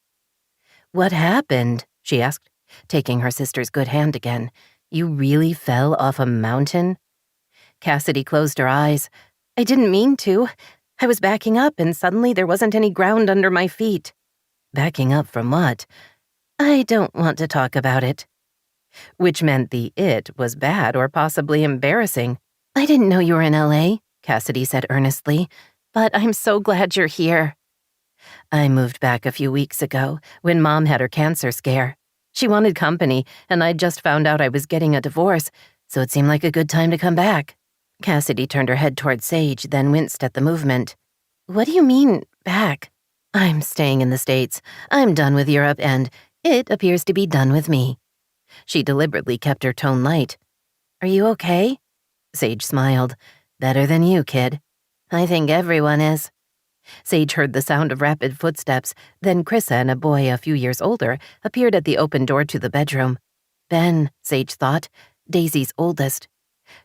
"What happened?" she asked, taking her sister's good hand again. "You really fell off a mountain?" Cassidy closed her eyes. "I didn't mean to. I was backing up and suddenly there wasn't any ground under my feet." "Backing up from what?" "I don't want to talk about it." Which meant the "it" was bad or possibly embarrassing. "I didn't know you were in LA, Cassidy said earnestly, "but I'm so glad you're here." I moved back a few weeks ago when Mom had her cancer scare. She wanted company, and I'd just found out I was getting a divorce, so it seemed like a good time to come back. Cassidy turned her head toward Sage, then winced at the movement. What do you mean, back? I'm staying in the States. I'm done with Europe, and it appears to be done with me. She deliberately kept her tone light. Are you okay? Sage smiled. Better than you, kid. I think everyone is. Sage heard the sound of rapid footsteps, then Chrissa and a boy a few years older appeared at the open door to the bedroom. Ben, Sage thought, Daisy's oldest.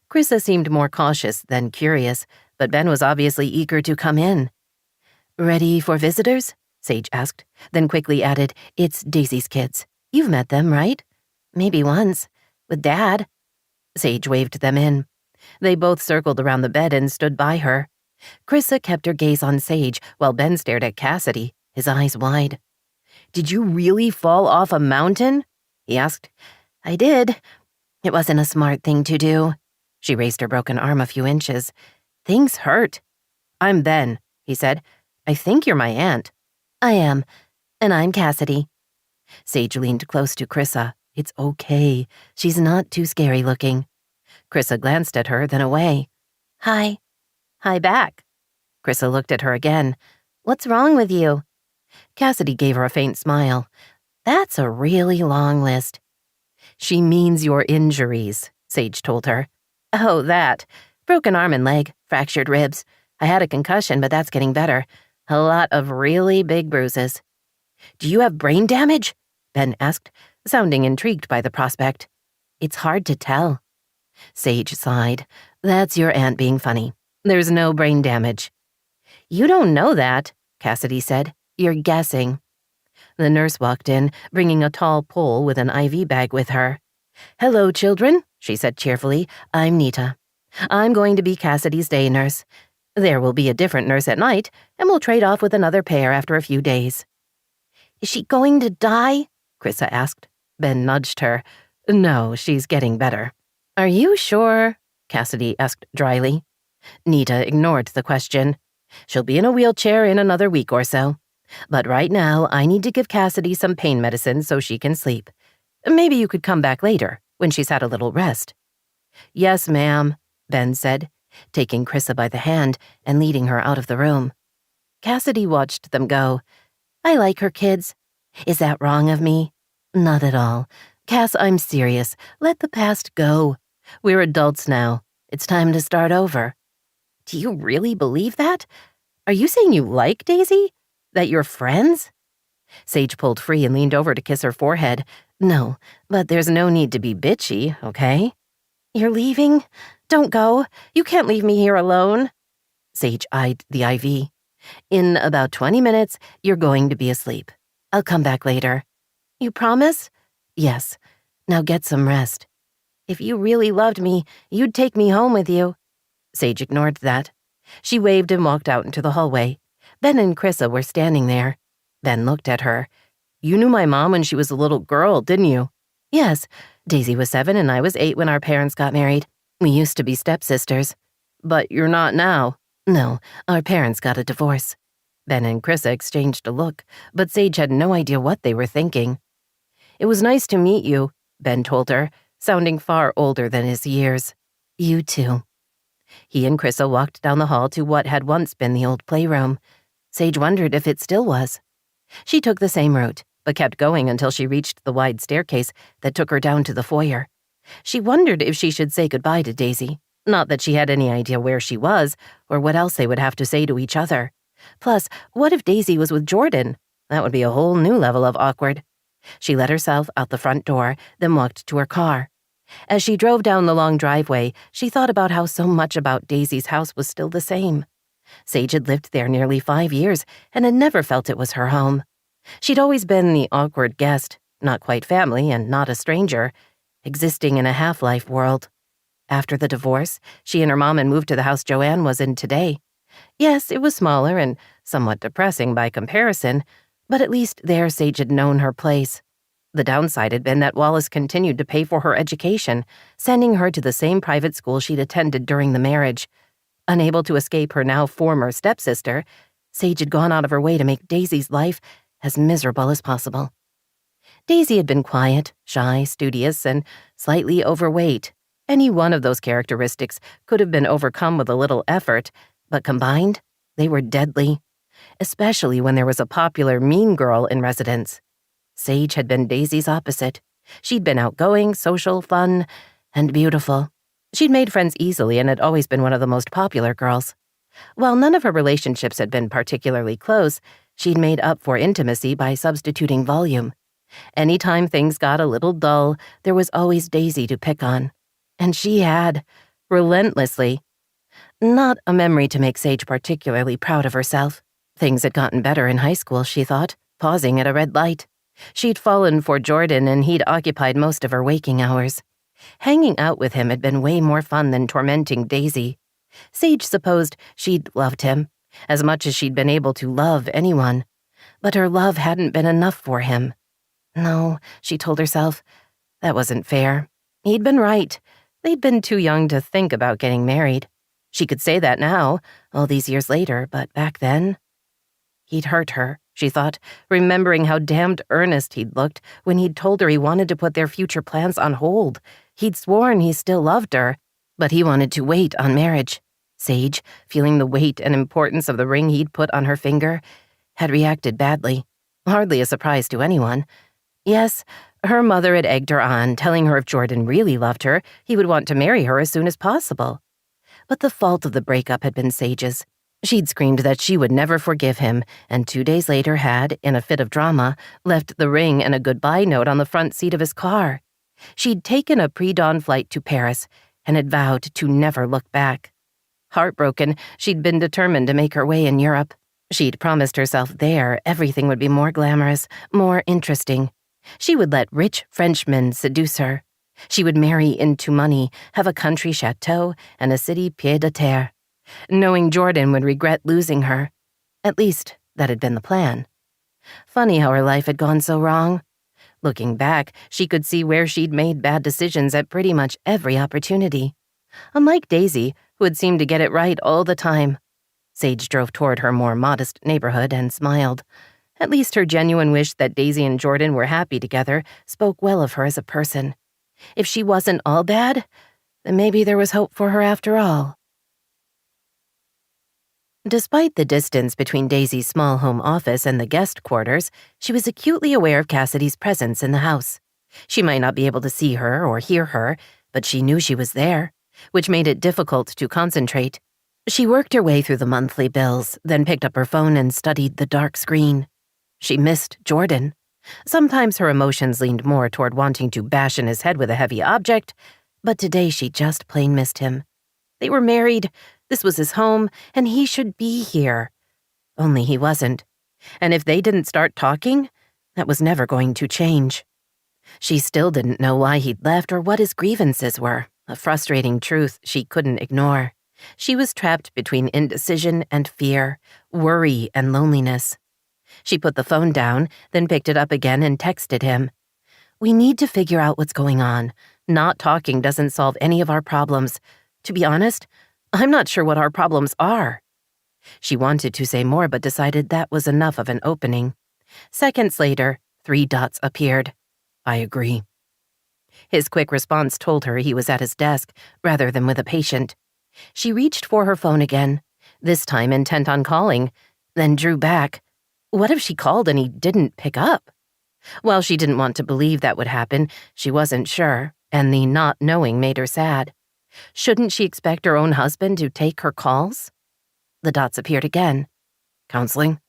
Chrissa seemed more cautious than curious, but Ben was obviously eager to come in. Ready for visitors? Sage asked, then quickly added, It's Daisy's kids. You've met them, right? Maybe once. With Dad. Sage waved them in. They both circled around the bed and stood by her. Chrissa kept her gaze on Sage while Ben stared at Cassidy, his eyes wide. Did you really fall off a mountain? He asked. I did. It wasn't a smart thing to do. She raised her broken arm a few inches. Things hurt. I'm Ben, he said. I think you're my aunt. I am. And I'm Cassidy. Sage leaned close to Chrissa. It's okay. She's not too scary looking. Chrissa glanced at her, then away. Hi. Hi back. Chrissa looked at her again. What's wrong with you? Cassidy gave her a faint smile. That's a really long list. She means your injuries, Sage told her. Oh, that. Broken arm and leg, fractured ribs. I had a concussion, but that's getting better. A lot of really big bruises. Do you have brain damage? Ben asked, sounding intrigued by the prospect. It's hard to tell. Sage sighed. That's your aunt being funny. There's no brain damage. You don't know that, Cassidy said. You're guessing. The nurse walked in, bringing a tall pole with an IV bag with her. Hello, children, she said cheerfully. I'm Nita. I'm going to be Cassidy's day nurse. There will be a different nurse at night, and we'll trade off with another pair after a few days. Is she going to die? Chrissa asked. Ben nudged her. No, she's getting better. Are you sure? Cassidy asked dryly. Nita ignored the question. She'll be in a wheelchair in another week or so. But right now, I need to give Cassidy some pain medicine so she can sleep. Maybe you could come back later, when she's had a little rest. Yes, ma'am, Ben said, taking Chrissa by the hand and leading her out of the room. Cassidy watched them go. I like her kids. Is that wrong of me? Not at all. Cass, I'm serious. Let the past go. We're adults now. It's time to start over. Do you really believe that? Are you saying you like Daisy? That you're friends? Sage pulled free and leaned over to kiss her forehead. No, but there's no need to be bitchy, okay? You're leaving? Don't go. You can't leave me here alone. Sage eyed the IV. In about 20 minutes, you're going to be asleep. I'll come back later. You promise? Yes. Now get some rest. If you really loved me, you'd take me home with you. Sage ignored that. She waved and walked out into the hallway. Ben and Chrissa were standing there. Ben looked at her. You knew my mom when she was a little girl, didn't you? Yes. Daisy was 7 and I was 8 when our parents got married. We used to be stepsisters. But you're not now. No, our parents got a divorce. Ben and Chrissa exchanged a look, but Sage had no idea what they were thinking. It was nice to meet you, Ben told her, sounding far older than his years. You too. He and Chrissa walked down the hall to what had once been the old playroom. Sage wondered if it still was. She took the same route, but kept going until she reached the wide staircase that took her down to the foyer. She wondered if she should say goodbye to Daisy. Not that she had any idea where she was, or what else they would have to say to each other. Plus, what if Daisy was with Jordan? That would be a whole new level of awkward. She let herself out the front door, then walked to her car. As she drove down the long driveway, she thought about how so much about Daisy's house was still the same. Sage had lived there nearly 5 years and had never felt it was her home. She'd always been the awkward guest, not quite family and not a stranger, existing in a half-life world. After the divorce, she and her mom had moved to the house Joanne was in today. Yes, it was smaller and somewhat depressing by comparison, but at least there Sage had known her place. The downside had been that Wallace continued to pay for her education, sending her to the same private school she'd attended during the marriage. Unable to escape her now former stepsister, Sage had gone out of her way to make Daisy's life as miserable as possible. Daisy had been quiet, shy, studious, and slightly overweight. Any one of those characteristics could have been overcome with a little effort, but combined, they were deadly, especially when there was a popular mean girl in residence. Sage had been Daisy's opposite. She'd been outgoing, social, fun, and beautiful. She'd made friends easily and had always been one of the most popular girls. While none of her relationships had been particularly close, she'd made up for intimacy by substituting volume. Anytime things got a little dull, there was always Daisy to pick on. And she had, relentlessly. Not a memory to make Sage particularly proud of herself. Things had gotten better in high school, she thought, pausing at a red light. She'd fallen for Jordan and he'd occupied most of her waking hours. Hanging out with him had been way more fun than tormenting Daisy. Sage supposed she'd loved him, as much as she'd been able to love anyone. But her love hadn't been enough for him. No, she told herself, that wasn't fair. He'd been right. They'd been too young to think about getting married. She could say that now, all these years later, but back then... He'd hurt her, she thought, remembering how damned earnest he'd looked when he'd told her he wanted to put their future plans on hold. He'd sworn he still loved her, but he wanted to wait on marriage. Sage, feeling the weight and importance of the ring he'd put on her finger, had reacted badly. Hardly a surprise to anyone. Yes, her mother had egged her on, telling her if Jordan really loved her, he would want to marry her as soon as possible. But the fault of the breakup had been Sage's. She'd screamed that she would never forgive him, and 2 days later had, in a fit of drama, left the ring and a goodbye note on the front seat of his car. She'd taken a pre-dawn flight to Paris and had vowed to never look back. Heartbroken, she'd been determined to make her way in Europe. She'd promised herself there everything would be more glamorous, more interesting. She would let rich Frenchmen seduce her. She would marry into money, have a country chateau, and a city pied-à-terre. Knowing Jordan would regret losing her. At least, that had been the plan. Funny how her life had gone so wrong. Looking back, she could see where she'd made bad decisions at pretty much every opportunity. Unlike Daisy, who had seemed to get it right all the time. Sage drove toward her more modest neighborhood and smiled. At least her genuine wish that Daisy and Jordan were happy together spoke well of her as a person. If she wasn't all bad, then maybe there was hope for her after all. Despite the distance between Daisy's small home office and the guest quarters, she was acutely aware of Cassidy's presence in the house. She might not be able to see her or hear her, but she knew she was there, which made it difficult to concentrate. She worked her way through the monthly bills, then picked up her phone and studied the dark screen. She missed Jordan. Sometimes her emotions leaned more toward wanting to bash in his head with a heavy object, but today she just plain missed him. They were married, this was his home, and he should be here. Only he wasn't. And if they didn't start talking, that was never going to change. She still didn't know why he'd left or what his grievances were, a frustrating truth she couldn't ignore. She was trapped between indecision and fear, worry and loneliness. She put the phone down, then picked it up again and texted him. "We need to figure out what's going on. Not talking doesn't solve any of our problems. To be honest, I'm not sure what our problems are." She wanted to say more but decided that was enough of an opening. Seconds later, 3 dots appeared. "I agree." His quick response told her he was at his desk, rather than with a patient. She reached for her phone again, this time intent on calling, then drew back. What if she called and he didn't pick up? While she didn't want to believe that would happen, she wasn't sure, and the not knowing made her sad. Shouldn't she expect her own husband to take her calls? The dots appeared again. "Counseling?"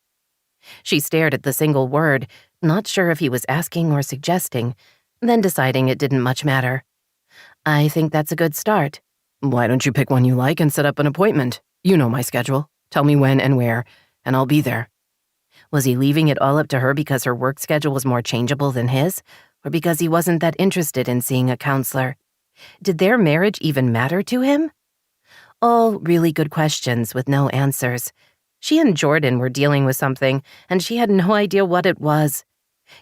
She stared at the single word, not sure if he was asking or suggesting, then deciding it didn't much matter. "I think that's a good start." "Why don't you pick one you like and set up an appointment? You know my schedule. Tell me when and where, and I'll be there." Was he leaving it all up to her because her work schedule was more changeable than his, or because he wasn't that interested in seeing a counselor? Did their marriage even matter to him? All really good questions with no answers. She and Jordan were dealing with something, and she had no idea what it was.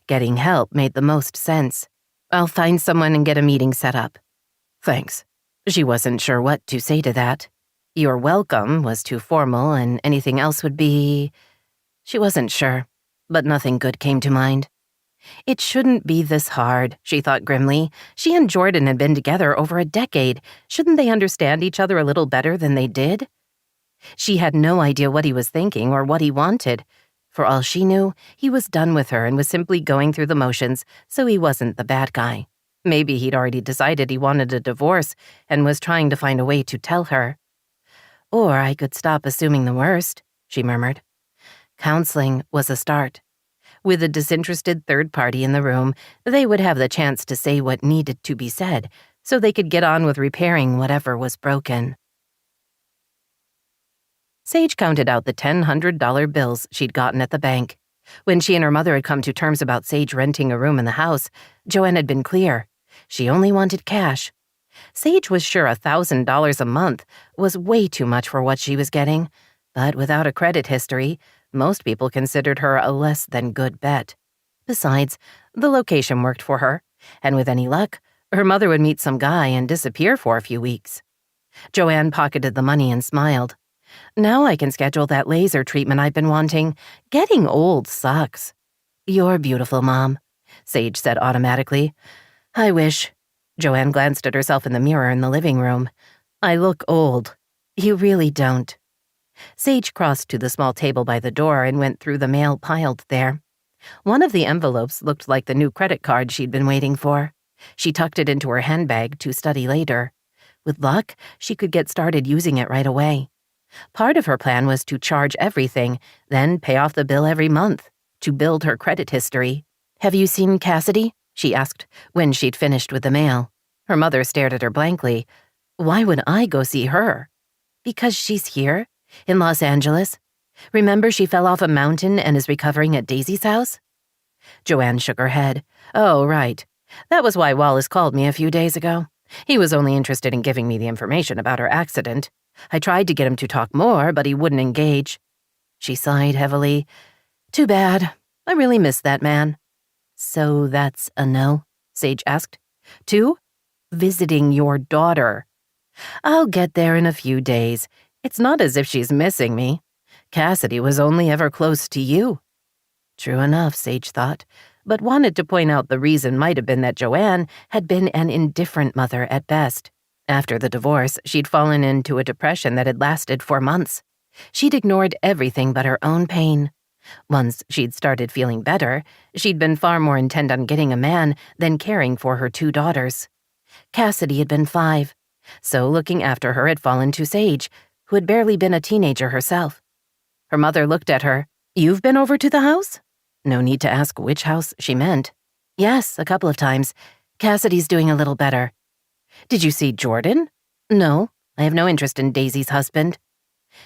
Getting help made the most sense. "I'll find someone and get a meeting set up." "Thanks." She wasn't sure what to say to that. "You're welcome" was too formal, and anything else would be... She wasn't sure, but nothing good came to mind. It shouldn't be this hard, she thought grimly. She and Jordan had been together over a decade. Shouldn't they understand each other a little better than they did? She had no idea what he was thinking or what he wanted. For all she knew, he was done with her and was simply going through the motions, so he wasn't the bad guy. Maybe he'd already decided he wanted a divorce and was trying to find a way to tell her. Or I could stop assuming the worst, she murmured. Counseling was a start. With a disinterested third party in the room, they would have the chance to say what needed to be said, so they could get on with repairing whatever was broken. Sage counted out the $100 bills she'd gotten at the bank. When she and her mother had come to terms about Sage renting a room in the house, Joanne had been clear. She only wanted cash. Sage was sure $1,000 a month was way too much for what she was getting, but without a credit history, most people considered her a less than good bet. Besides, the location worked for her, and with any luck, her mother would meet some guy and disappear for a few weeks. Joanne pocketed the money and smiled. Now I can schedule that laser treatment I've been wanting. Getting old sucks. You're beautiful, Mom, Sage said automatically. I wish. Joanne glanced at herself in the mirror in the living room. I look old. You really don't. Sage crossed to the small table by the door and went through the mail piled there. One of the envelopes looked like the new credit card she'd been waiting for. She tucked it into her handbag to study later. With luck, she could get started using it right away. Part of her plan was to charge everything, then pay off the bill every month, to build her credit history. Have you seen Cassidy? She asked, when she'd finished with the mail. Her mother stared at her blankly. Why would I go see her? Because she's here, in Los Angeles. Remember she fell off a mountain and is recovering at Daisy's house? Joanne shook her head. Oh, right. That was why Wallace called me a few days ago. He was only interested in giving me the information about her accident. I tried to get him to talk more, but he wouldn't engage. She sighed heavily. Too bad. I really miss that man. So that's a no? Sage asked. 2? Visiting your daughter. I'll get there in a few days. It's not as if she's missing me. Cassidy was only ever close to you. True enough, Sage thought, but wanted to point out the reason might have been that Joanne had been an indifferent mother at best. After the divorce, she'd fallen into a depression that had lasted for months. She'd ignored everything but her own pain. Once she'd started feeling better, she'd been far more intent on getting a man than caring for her 2 daughters. Cassidy had been 5, so looking after her had fallen to Sage, who had barely been a teenager herself. Her mother looked at her. You've been over to the house? No need to ask which house she meant. Yes, a couple of times. Cassidy's doing a little better. Did you see Jordan? No, I have no interest in Daisy's husband.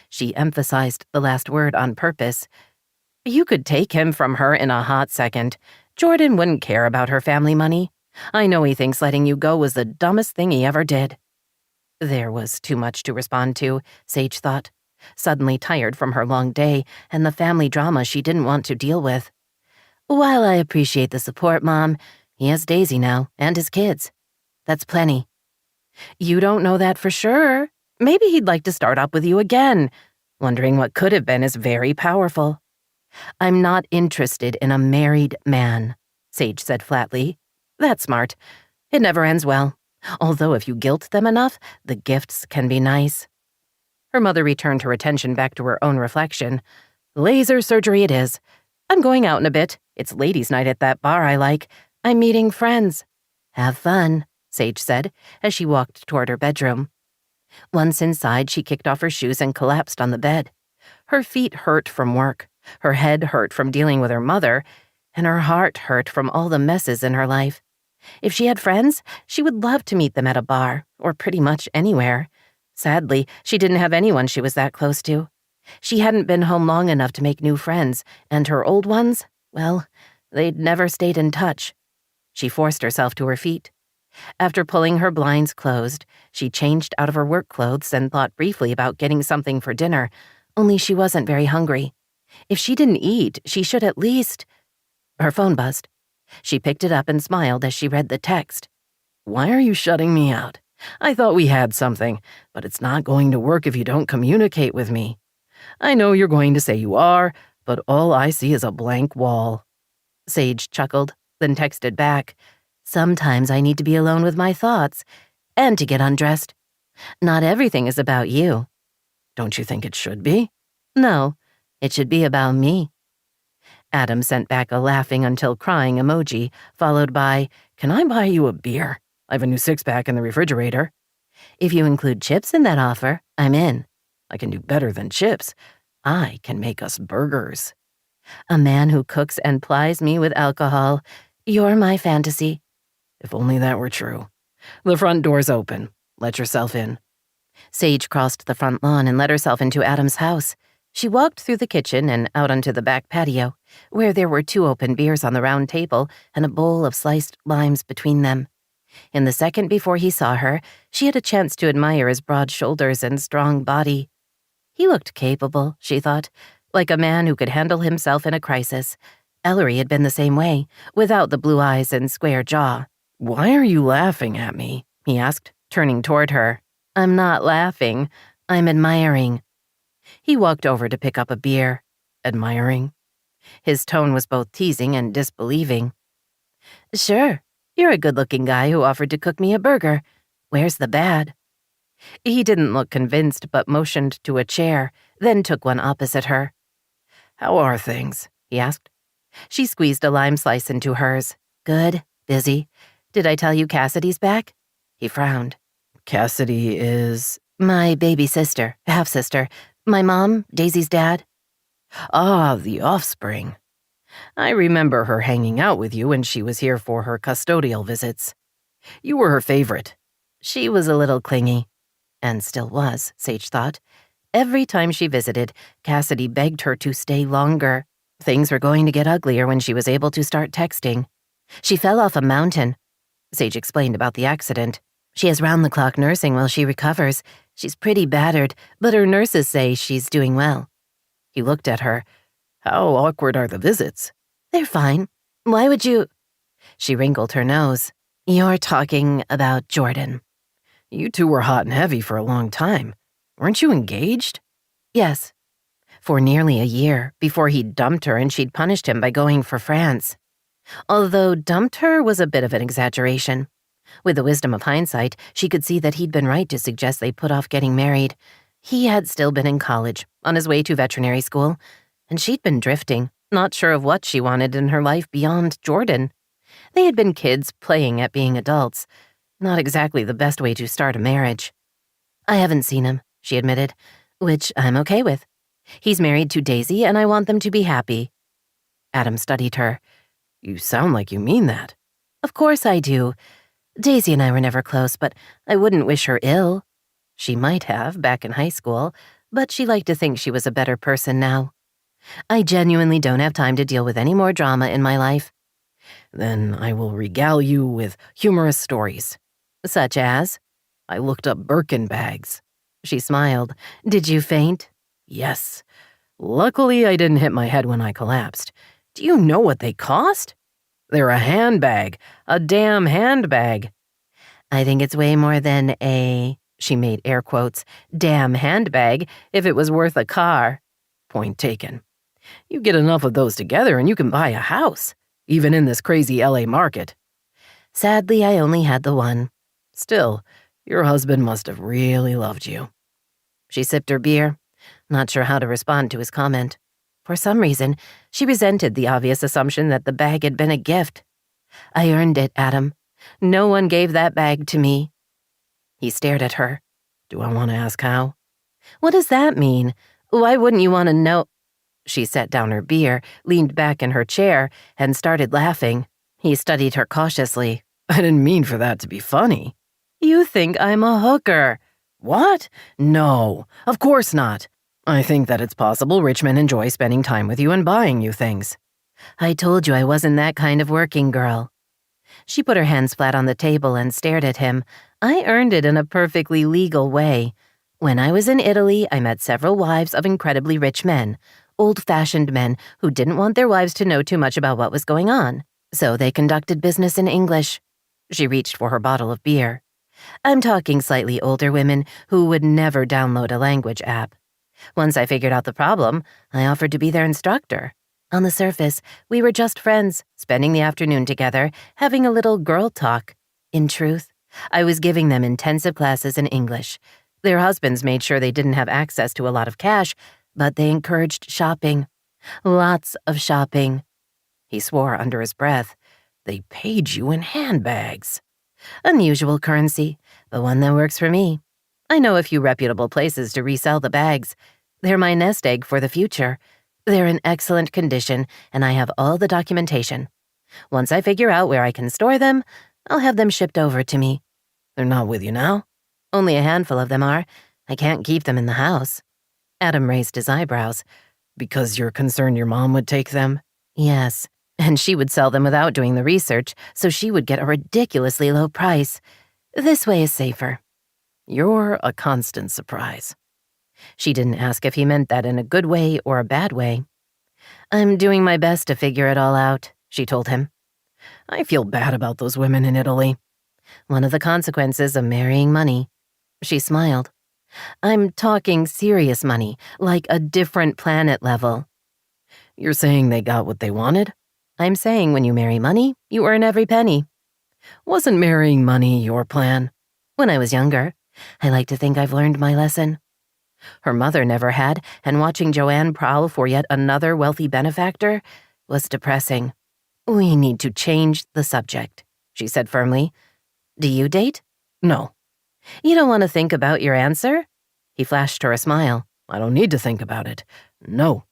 She emphasized the last word on purpose. You could take him from her in a hot second. Jordan wouldn't care about her family money. I know he thinks letting you go was the dumbest thing he ever did. There was too much to respond to, Sage thought, suddenly tired from her long day and the family drama she didn't want to deal with. While I appreciate the support, Mom, he has Daisy now and his kids. That's plenty. You don't know that for sure. Maybe he'd like to start up with you again. Wondering what could have been is very powerful. I'm not interested in a married man, Sage said flatly. That's smart. It never ends well. Although if you guilt them enough, the gifts can be nice. Her mother returned her attention back to her own reflection. Laser surgery it is. I'm going out in a bit. It's ladies' night at that bar I like. I'm meeting friends. Have fun, Sage said, as she walked toward her bedroom. Once inside, she kicked off her shoes and collapsed on the bed. Her feet hurt from work, her head hurt from dealing with her mother, and her heart hurt from all the messes in her life. If she had friends, she would love to meet them at a bar, or pretty much anywhere. Sadly, she didn't have anyone she was that close to. She hadn't been home long enough to make new friends, and her old ones, well, they'd never stayed in touch. She forced herself to her feet. After pulling her blinds closed, she changed out of her work clothes and thought briefly about getting something for dinner, only she wasn't very hungry. If she didn't eat, she should at least... Her phone buzzed. She picked it up and smiled as she read the text. Why are you shutting me out? I thought we had something, but it's not going to work if you don't communicate with me. I know you're going to say you are, but all I see is a blank wall. Sage chuckled, then texted back, "Sometimes I need to be alone with my thoughts, and to get undressed. Not everything is about you." Don't you think it should be? No, it should be about me. Adam sent back a laughing until crying emoji, followed by, Can I buy you a beer? I have a new six-pack in the refrigerator. "If you include chips in that offer, I'm in." I can do better than chips. I can make us burgers. "A man who cooks and plies me with alcohol. You're my fantasy." If only that were true. The front door's open. Let yourself in. Sage crossed the front lawn and let herself into Adam's house. She walked through the kitchen and out onto the back patio, where there were 2 open beers on the round table and a bowl of sliced limes between them. In the second before he saw her, she had a chance to admire his broad shoulders and strong body. He looked capable, she thought, like a man who could handle himself in a crisis. Ellery had been the same way, without the blue eyes and square jaw. Why are you laughing at me? He asked, turning toward her. I'm not laughing. I'm admiring. He walked over to pick up a beer. Admiring? His tone was both teasing and disbelieving. Sure, you're a good-looking guy who offered to cook me a burger. Where's the bad? He didn't look convinced, but motioned to a chair, then took one opposite her. How are things? He asked. She squeezed a lime slice into hers. Good, busy. Did I tell you Cassidy's back? He frowned. Cassidy is... My baby sister, half-sister. My mom, Daisy's dad. Ah, the offspring. I remember her hanging out with you when she was here for her custodial visits. You were her favorite. She was a little clingy. And still was, Sage thought. Every time she visited, Cassidy begged her to stay longer. Things were going to get uglier when she was able to start texting. She fell off a mountain. Sage explained about the accident. She has round-the-clock nursing while she recovers. She's pretty battered, but her nurses say she's doing well. He looked at her. How awkward are the visits? They're fine. Why would you... She wrinkled her nose. You're talking about Jordan. You two were hot and heavy for a long time. Weren't you engaged? Yes. For nearly a year, before he'd dumped her and she'd punished him by going for France. Although dumped her was a bit of an exaggeration. With the wisdom of hindsight, she could see that he'd been right to suggest they put off getting married. He had still been in college, on his way to veterinary school, and she'd been drifting, not sure of what she wanted in her life beyond Jordan. They had been kids playing at being adults, not exactly the best way to start a marriage. I haven't seen him, she admitted, which I'm okay with. He's married to Daisy, and I want them to be happy. Adam studied her. You sound like you mean that. Of course I do. Daisy and I were never close, but I wouldn't wish her ill. She might have, back in high school, but she liked to think she was a better person now. I genuinely don't have time to deal with any more drama in my life. Then I will regale you with humorous stories. Such as? I looked up Birkin bags. She smiled. Did you faint? Yes. Luckily, I didn't hit my head when I collapsed. Do you know what they cost? They're a handbag. A damn handbag. I think it's way more than a, she made air quotes, damn handbag if it was worth a car. Point taken. You get enough of those together and you can buy a house, even in this crazy LA market. Sadly, I only had the one. Still, your husband must have really loved you. She sipped her beer, not sure how to respond to his comment. For some reason, she resented the obvious assumption that the bag had been a gift. I earned it, Adam. No one gave that bag to me. He stared at her. Do I want to ask how? What does that mean? Why wouldn't you want to know? She set down her beer, leaned back in her chair, and started laughing. He studied her cautiously. I didn't mean for that to be funny. You think I'm a hooker. What? No, of course not. I think that it's possible rich men enjoy spending time with you and buying you things. I told you I wasn't that kind of working girl. She put her hands flat on the table and stared at him. I earned it in a perfectly legal way. When I was in Italy, I met several wives of incredibly rich men, old-fashioned men who didn't want their wives to know too much about what was going on, so they conducted business in English. She reached for her bottle of beer. I'm talking slightly older women who would never download a language app. Once I figured out the problem, I offered to be their instructor. On the surface, we were just friends, spending the afternoon together, having a little girl talk. In truth, I was giving them intensive classes in English. Their husbands made sure they didn't have access to a lot of cash, but they encouraged shopping. Lots of shopping. He swore under his breath. They paid you in handbags. Unusual currency, but one that works for me. I know a few reputable places to resell the bags. They're my nest egg for the future. They're in excellent condition, and I have all the documentation. Once I figure out where I can store them, I'll have them shipped over to me. They're not with you now? Only a handful of them are. I can't keep them in the house. Adam raised his eyebrows. Because you're concerned your mom would take them? Yes, and she would sell them without doing the research, so she would get a ridiculously low price. This way is safer. You're a constant surprise. She didn't ask if he meant that in a good way or a bad way. I'm doing my best to figure it all out, she told him. I feel bad about those women in Italy. One of the consequences of marrying money. She smiled. I'm talking serious money, like a different planet level. You're saying they got what they wanted? I'm saying when you marry money, you earn every penny. Wasn't marrying money your plan? When I was younger. I like to think I've learned my lesson. Her mother never had, and watching Joanne prowl for yet another wealthy benefactor was depressing. We need to change the subject, she said firmly. Do you date? No. You don't want to think about your answer? He flashed her a smile. I don't need to think about it. No.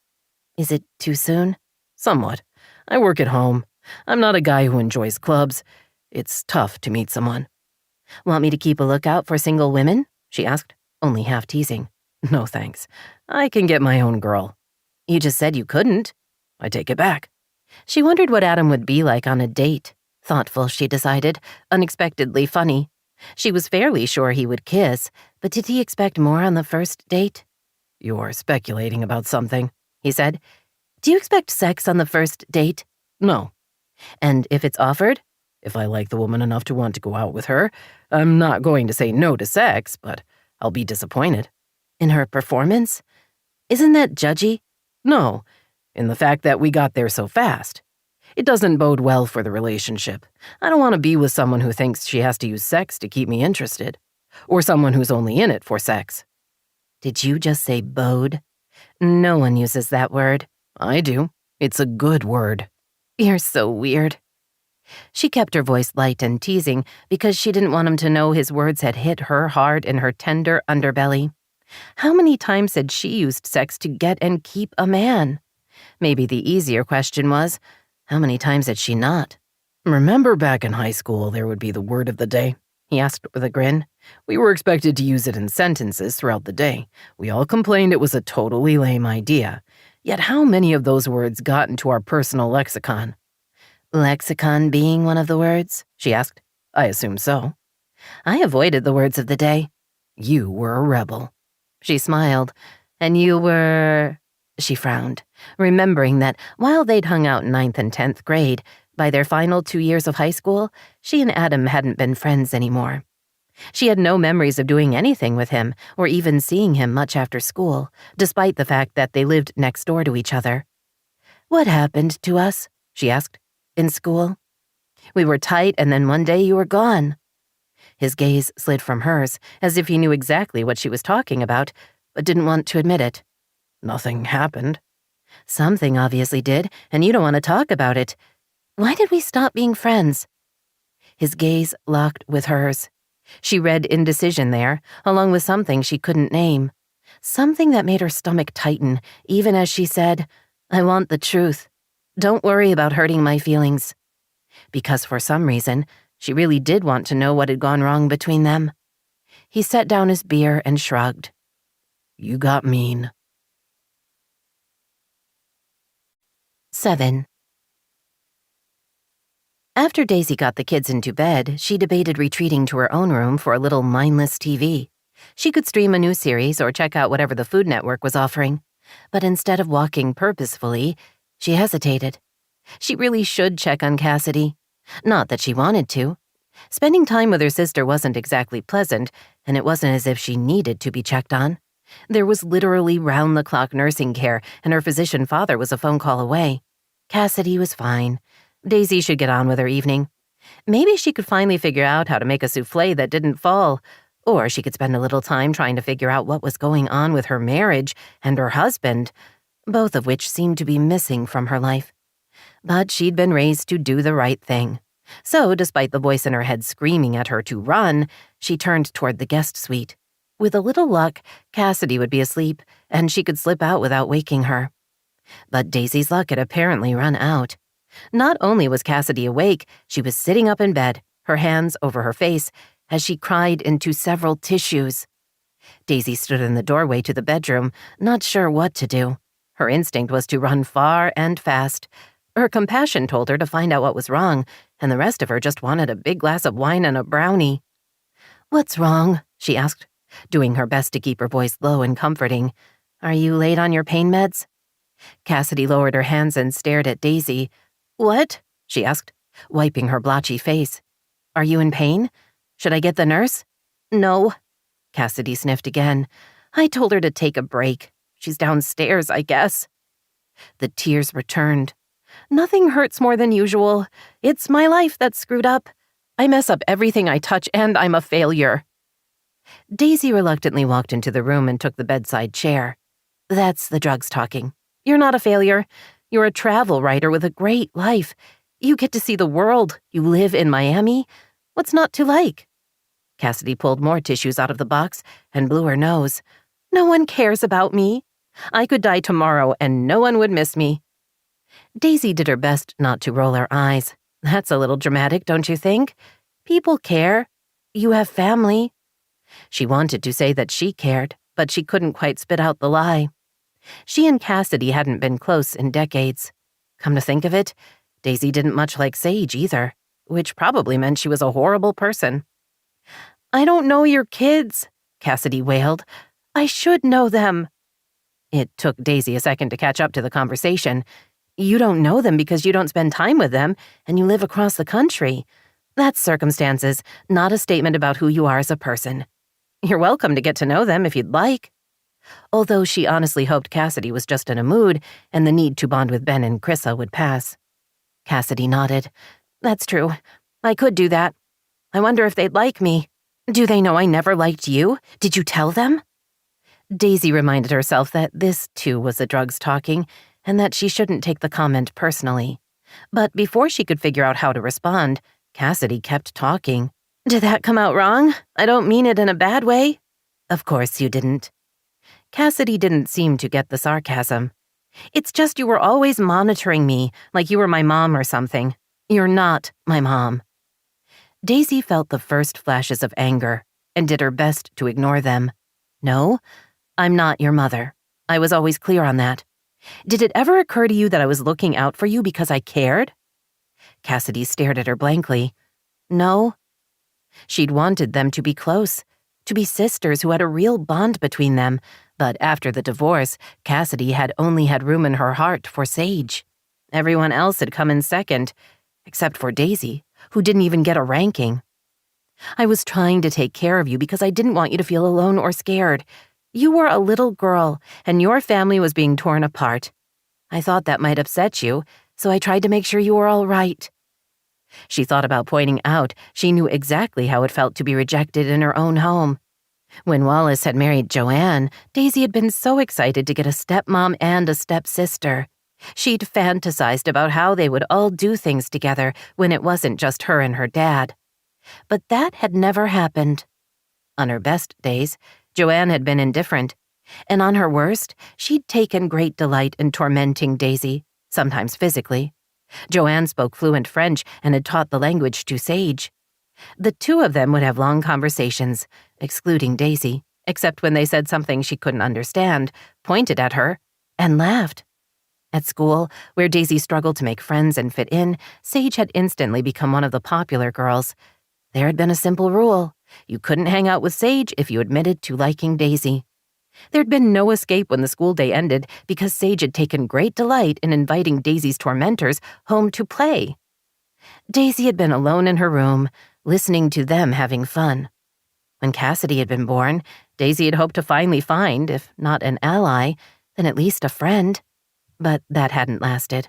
Is it too soon? Somewhat. I work at home. I'm not a guy who enjoys clubs. It's tough to meet someone. Want me to keep a lookout for single women? She asked, only half teasing. No thanks. I can get my own girl. You just said you couldn't. I take it back. She wondered what Adam would be like on a date. Thoughtful, she decided, unexpectedly funny. She was fairly sure he would kiss, but did he expect more on the first date? You're speculating about something, he said. Do you expect sex on the first date? No. And if it's offered? If I like the woman enough to want to go out with her, I'm not going to say no to sex, but I'll be disappointed. In her performance? Isn't that judgy? No, in the fact that we got there so fast. It doesn't bode well for the relationship. I don't want to be with someone who thinks she has to use sex to keep me interested, or someone who's only in it for sex. Did you just say bode? No one uses that word. I do. It's a good word. You're so weird. She kept her voice light and teasing because she didn't want him to know his words had hit her hard in her tender underbelly. How many times had she used sex to get and keep a man? Maybe the easier question was, how many times had she not? Remember back in high school there would be the word of the day? He asked with a grin. We were expected to use it in sentences throughout the day. We all complained it was a totally lame idea. Yet how many of those words got into our personal lexicon? Lexicon being one of the words? She asked. I assume so. I avoided the words of the day. You were a rebel. She smiled. And you were... She frowned, remembering that while they'd hung out 9th and 10th grade, by their final 2 years of high school, she and Adam hadn't been friends anymore. She had no memories of doing anything with him, or even seeing him much after school, despite the fact that they lived next door to each other. What happened to us? She asked. In school? We were tight, and then one day you were gone. His gaze slid from hers, as if he knew exactly what she was talking about, but didn't want to admit it. Nothing happened. Something obviously did, and you don't want to talk about it. Why did we stop being friends? His gaze locked with hers. She read indecision there, along with something she couldn't name. Something that made her stomach tighten, even as she said, I want the truth. Don't worry about hurting my feelings. Because for some reason, she really did want to know what had gone wrong between them. He set down his beer and shrugged. You got mean. 7. After Daisy got the kids into bed, she debated retreating to her own room for a little mindless TV. She could stream a new series or check out whatever the Food Network was offering. But instead of walking purposefully, she hesitated. She really should check on Cassidy. Not that she wanted to. Spending time with her sister wasn't exactly pleasant, and it wasn't as if she needed to be checked on. There was literally round-the-clock nursing care, and her physician father was a phone call away. Cassidy was fine. Daisy should get on with her evening. Maybe she could finally figure out how to make a souffle that didn't fall, or she could spend a little time trying to figure out what was going on with her marriage and her husband, both of which seemed to be missing from her life. But she'd been raised to do the right thing. So, despite the voice in her head screaming at her to run, she turned toward the guest suite. With a little luck, Cassidy would be asleep, and she could slip out without waking her. But Daisy's luck had apparently run out. Not only was Cassidy awake, she was sitting up in bed, her hands over her face, as she cried into several tissues. Daisy stood in the doorway to the bedroom, not sure what to do. Her instinct was to run far and fast. Her compassion told her to find out what was wrong, and the rest of her just wanted a big glass of wine and a brownie. "What's wrong?" she asked, doing her best to keep her voice low and comforting. "Are you late on your pain meds?" Cassidy lowered her hands and stared at Daisy. "What?" she asked, wiping her blotchy face. "Are you in pain? Should I get the nurse?" "No." Cassidy sniffed again. "I told her to take a break. She's downstairs, I guess." The tears returned. "Nothing hurts more than usual. It's my life that's screwed up. I mess up everything I touch, and I'm a failure." Daisy reluctantly walked into the room and took the bedside chair. "That's the drugs talking. You're not a failure. You're a travel writer with a great life. You get to see the world. You live in Miami. What's not to like?" Cassidy pulled more tissues out of the box and blew her nose. "No one cares about me. I could die tomorrow and no one would miss me." Daisy did her best not to roll her eyes. "That's a little dramatic, don't you think? People care. You have family." She wanted to say that she cared, but she couldn't quite spit out the lie. She and Cassidy hadn't been close in decades. Come to think of it, Daisy didn't much like Sage either, which probably meant she was a horrible person. "I don't know your kids," Cassidy wailed. "I should know them." It took Daisy a second to catch up to the conversation. "You don't know them because you don't spend time with them, and you live across the country. That's circumstances, not a statement about who you are as a person. You're welcome to get to know them if you'd like." Although she honestly hoped Cassidy was just in a mood and the need to bond with Ben and Chrissa would pass. Cassidy nodded. "That's true. I could do that. I wonder if they'd like me. Do they know I never liked you? Did you tell them?" Daisy reminded herself that this, too, was the drugs talking, and that she shouldn't take the comment personally. But before she could figure out how to respond, Cassidy kept talking. "Did that come out wrong? I don't mean it in a bad way." "Of course you didn't." Cassidy didn't seem to get the sarcasm. "It's just you were always monitoring me, like you were my mom or something. You're not my mom." Daisy felt the first flashes of anger and did her best to ignore them. "No, I'm not your mother. I was always clear on that. Did it ever occur to you that I was looking out for you because I cared?" Cassidy stared at her blankly. "No." She'd wanted them to be close, to be sisters who had a real bond between them, but after the divorce, Cassidy had only had room in her heart for Sage. Everyone else had come in second, except for Daisy, who didn't even get a ranking. "I was trying to take care of you because I didn't want you to feel alone or scared. You were a little girl, and your family was being torn apart. I thought that might upset you, so I tried to make sure you were all right." She thought about pointing out she knew exactly how it felt to be rejected in her own home. When Wallace had married Joanne, Daisy had been so excited to get a stepmom and a stepsister. She'd fantasized about how they would all do things together when it wasn't just her and her dad. But that had never happened. On her best days, Joanne had been indifferent, and on her worst, she'd taken great delight in tormenting Daisy, sometimes physically. Joanne spoke fluent French and had taught the language to Sage. The two of them would have long conversations, excluding Daisy, except when they said something she couldn't understand, pointed at her, and laughed. At school, where Daisy struggled to make friends and fit in, Sage had instantly become one of the popular girls. There had been a simple rule. You couldn't hang out with Sage if you admitted to liking Daisy. There'd been no escape when the school day ended because Sage had taken great delight in inviting Daisy's tormentors home to play. Daisy had been alone in her room, listening to them having fun. When Cassidy had been born, Daisy had hoped to finally find, if not an ally, then at least a friend. But that hadn't lasted.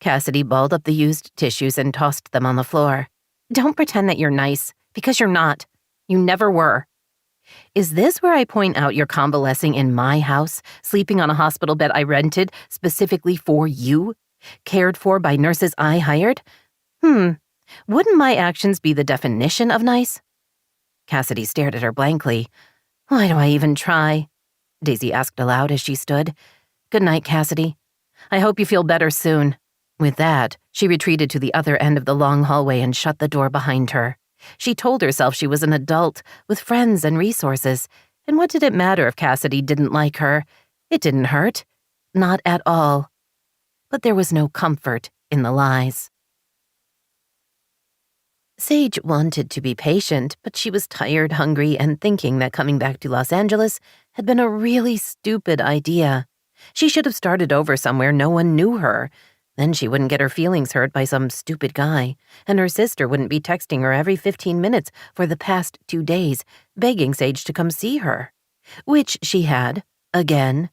Cassidy balled up the used tissues and tossed them on the floor. Don't pretend that you're nice, because you're not. You never were. Is this where I point out you're convalescing in my house, sleeping on a hospital bed I rented specifically for you? Cared for by nurses I hired? Wouldn't my actions be the definition of nice? Cassidy stared at her blankly. Why do I even try? Daisy asked aloud as she stood. Good night, Cassidy. I hope you feel better soon. With that, she retreated to the other end of the long hallway and shut the door behind her. She told herself she was an adult with friends and resources, and what did it matter if Cassidy didn't like her? It didn't hurt. Not at all. But there was no comfort in the lies. Sage wanted to be patient, but she was tired, hungry, and thinking that coming back to Los Angeles had been a really stupid idea. She should have started over somewhere no one knew her. Then she wouldn't get her feelings hurt by some stupid guy, and her sister wouldn't be texting her every 15 minutes for the past 2 days, begging Sage to come see her. Which she had, again.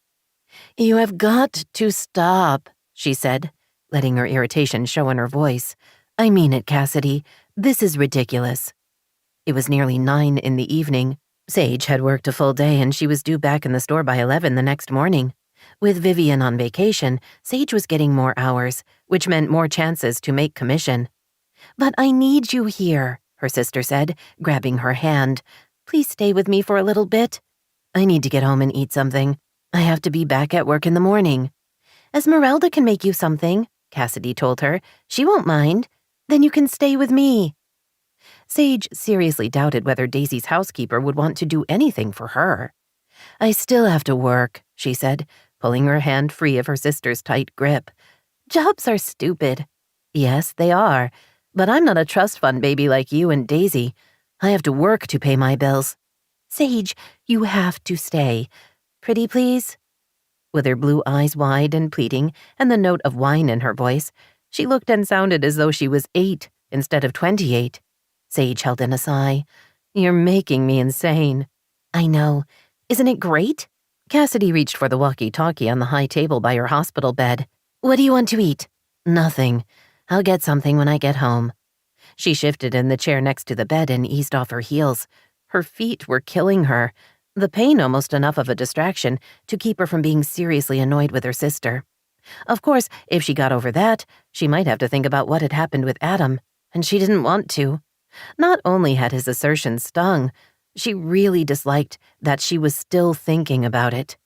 You have got to stop, she said, letting her irritation show in her voice. I mean it, Cassidy. This is ridiculous. It was nearly 9 in the evening. Sage had worked a full day and she was due back in the store by 11 the next morning. With Vivian on vacation, Sage was getting more hours, which meant more chances to make commission. But I need you here, her sister said, grabbing her hand. Please stay with me for a little bit. I need to get home and eat something. I have to be back at work in the morning. Esmeralda can make you something, Cassidy told her. She won't mind. Then you can stay with me. Sage seriously doubted whether Daisy's housekeeper would want to do anything for her. I still have to work, she said, pulling her hand free of her sister's tight grip. Jobs are stupid. Yes, they are. But I'm not a trust fund baby like you and Daisy. I have to work to pay my bills. Sage, you have to stay. Pretty please? With her blue eyes wide and pleading and the note of wine in her voice, she looked and sounded as though she was 8 instead of 28. Sage held in a sigh. You're making me insane. I know. Isn't it great? Cassidy reached for the walkie-talkie on the high table by her hospital bed. What do you want to eat? Nothing. I'll get something when I get home. She shifted in the chair next to the bed and eased off her heels. Her feet were killing her, the pain almost enough of a distraction to keep her from being seriously annoyed with her sister. Of course, if she got over that, she might have to think about what had happened with Adam, and she didn't want to. Not only had his assertions stung, she really disliked that she was still thinking about it.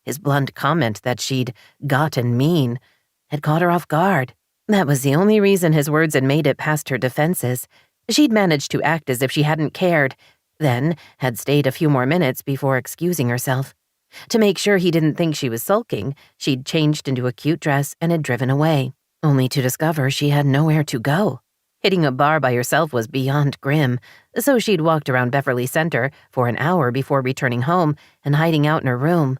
His blunt comment that she'd gotten mean had caught her off guard. That was the only reason his words had made it past her defenses. She'd managed to act as if she hadn't cared, then had stayed a few more minutes before excusing herself. To make sure he didn't think she was sulking, she'd changed into a cute dress and had driven away, only to discover she had nowhere to go. Hitting a bar by herself was beyond grim, so she'd walked around Beverly Center for an hour before returning home and hiding out in her room,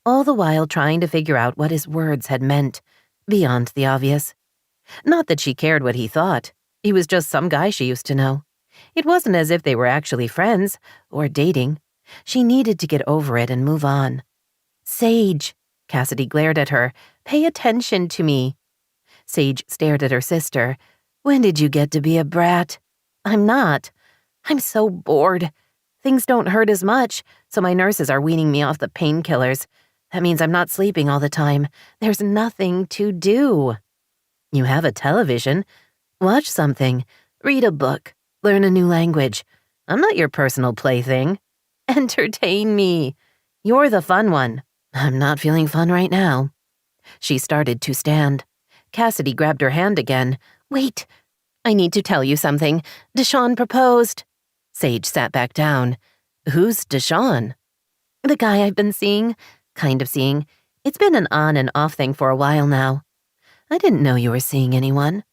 all the while trying to figure out what his words had meant, beyond the obvious. Not that she cared what he thought. He was just some guy she used to know. It wasn't as if they were actually friends or dating. She needed to get over it and move on. Sage, Cassidy glared at her, pay attention to me. Sage stared at her sister. When did you get to be a brat? I'm not. I'm so bored. Things don't hurt as much, so my nurses are weaning me off the painkillers. That means I'm not sleeping all the time. There's nothing to do. You have a television. Watch something. Read a book. Learn a new language. I'm not your personal plaything. Entertain me. You're the fun one. I'm not feeling fun right now. She started to stand. Cassidy grabbed her hand again. Wait. I need to tell you something. Deshawn proposed. Sage sat back down. Who's Deshawn? The guy I've been seeing. Kind of seeing. It's been an on and off thing for a while now. I didn't know you were seeing anyone.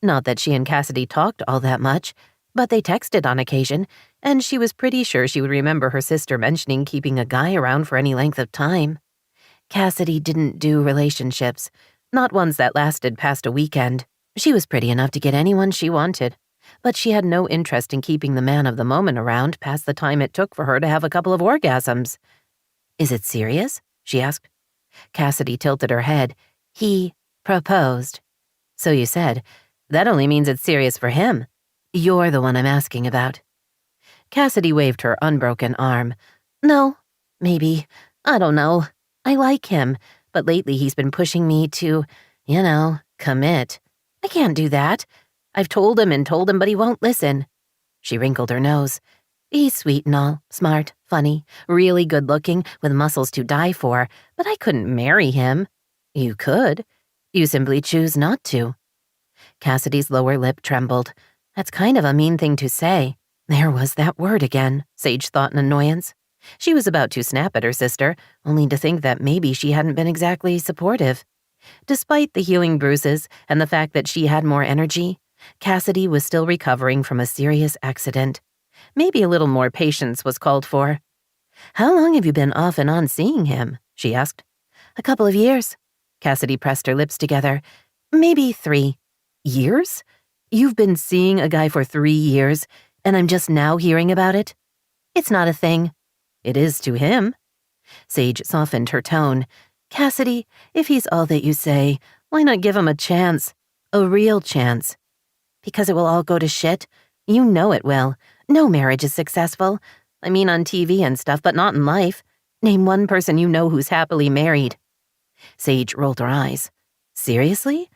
Not that she and Cassidy talked all that much, but they texted on occasion, and she was pretty sure she would remember her sister mentioning keeping a guy around for any length of time. Cassidy didn't do relationships, not ones that lasted past a weekend. She was pretty enough to get anyone she wanted. But she had no interest in keeping the man of the moment around past the time it took for her to have a couple of orgasms. "Is it serious?" she asked. Cassidy tilted her head. "He proposed." "So you said. That only means it's serious for him. You're the one I'm asking about." Cassidy waved her unbroken arm. "No, maybe. I don't know. I like him, but lately he's been pushing me to, commit. I can't do that. I've told him, but he won't listen." She wrinkled her nose. "He's sweet and all, smart, funny, really good-looking, with muscles to die for, but I couldn't marry him." "You could. You simply choose not to." Cassidy's lower lip trembled. That's kind of a mean thing to say. There was that word again, Sage thought in annoyance. She was about to snap at her sister, only to think that maybe she hadn't been exactly supportive. Despite the healing bruises and the fact that she had more energy, Cassidy was still recovering from a serious accident. Maybe a little more patience was called for. "How long have you been off and on seeing him?" she asked. "A couple of years." Cassidy pressed her lips together. "Maybe 3. Years? You've been seeing a guy for 3 years, and I'm just now hearing about it? It's not a thing." "It is to him." Sage softened her tone. "Cassidy, if he's all that you say, why not give him a chance? A real chance." "Because it will all go to shit. You know it will. No marriage is successful. I mean on TV and stuff, but not in life. Name one person you know who's happily married." Sage rolled her eyes. "Seriously?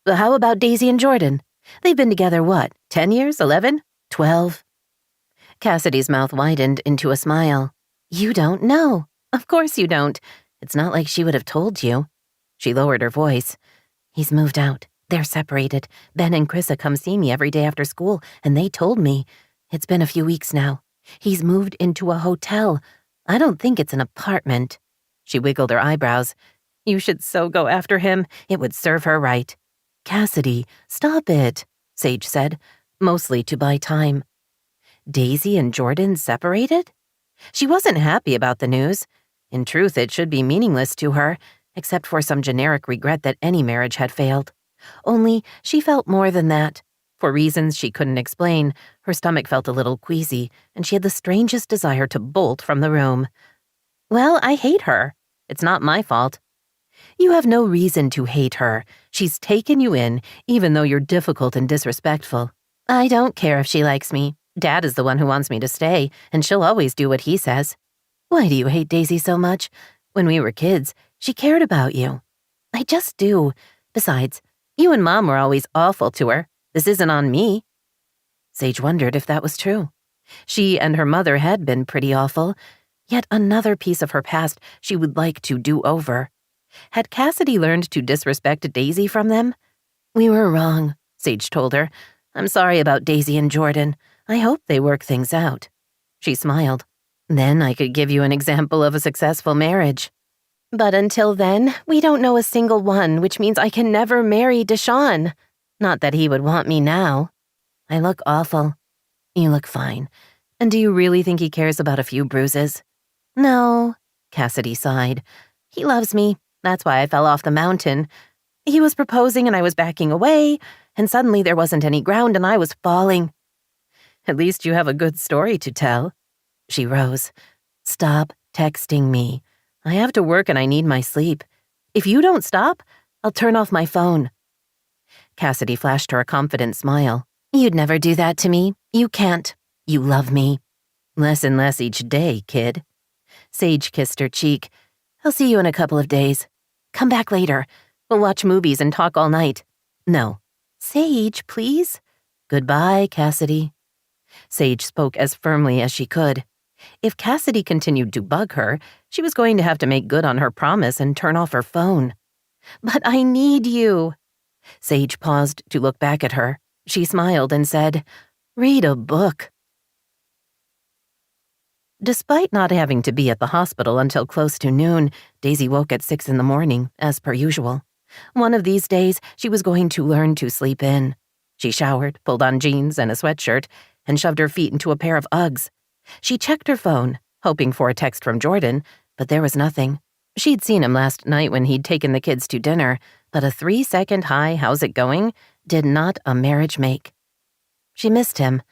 But how about Daisy and Jordan? They've been together, 10 years, 11, 12? Cassidy's mouth widened into a smile. "You don't know. Of course you don't. It's not like she would have told you." She lowered her voice. "He's moved out. They're separated. Ben and Chrissa come see me every day after school, and they told me. It's been a few weeks now. He's moved into a hotel. I don't think it's an apartment." She wiggled her eyebrows. "You should so go after him. It would serve her right." "Cassidy, stop it," Sage said, mostly to buy time. Daisy and Jordan separated? She wasn't happy about the news. In truth, it should be meaningless to her, except for some generic regret that any marriage had failed. Only she felt more than that. For reasons she couldn't explain, her stomach felt a little queasy, and she had the strangest desire to bolt from the room. "Well, I hate her. It's not my fault." "You have no reason to hate her. She's taken you in, even though you're difficult and disrespectful. I don't care if she likes me. Dad is the one who wants me to stay, and she'll always do what he says." "Why do you hate Daisy so much? When we were kids, she cared about you." "I just do. Besides, you and Mom were always awful to her. This isn't on me." Sage wondered if that was true. She and her mother had been pretty awful, yet another piece of her past she would like to do over. Had Cassidy learned to disrespect Daisy from them? "We were wrong," Sage told her. "I'm sorry about Daisy and Jordan. I hope they work things out." She smiled. "Then I could give you an example of a successful marriage." "But until then, we don't know a single one, which means I can never marry Deshawn. Not that he would want me now." "I look awful." "You look fine. And do you really think he cares about a few bruises?" "No," Cassidy sighed. "He loves me. That's why I fell off the mountain. He was proposing and I was backing away, and suddenly there wasn't any ground and I was falling." "At least you have a good story to tell." She rose. "Stop texting me. I have to work and I need my sleep. If you don't stop, I'll turn off my phone." Cassidy flashed her a confident smile. "You'd never do that to me. You can't. You love me." "Less and less each day, kid." Sage kissed her cheek. "I'll see you in a couple of days. Come back later. We'll watch movies and talk all night." "No." "Sage, please." "Goodbye, Cassidy." Sage spoke as firmly as she could. If Cassidy continued to bug her, she was going to have to make good on her promise and turn off her phone. "But I need you." Sage paused to look back at her. She smiled and said, "Read a book." Despite not having to be at the hospital until close to noon, Daisy woke at 6 in the morning, as per usual. One of these days, she was going to learn to sleep in. She showered, pulled on jeans and a sweatshirt, and shoved her feet into a pair of Uggs. She checked her phone, hoping for a text from Jordan, but there was nothing. She'd seen him last night when he'd taken the kids to dinner, but a 3-second hi, how's it going, did not a marriage make. She missed him.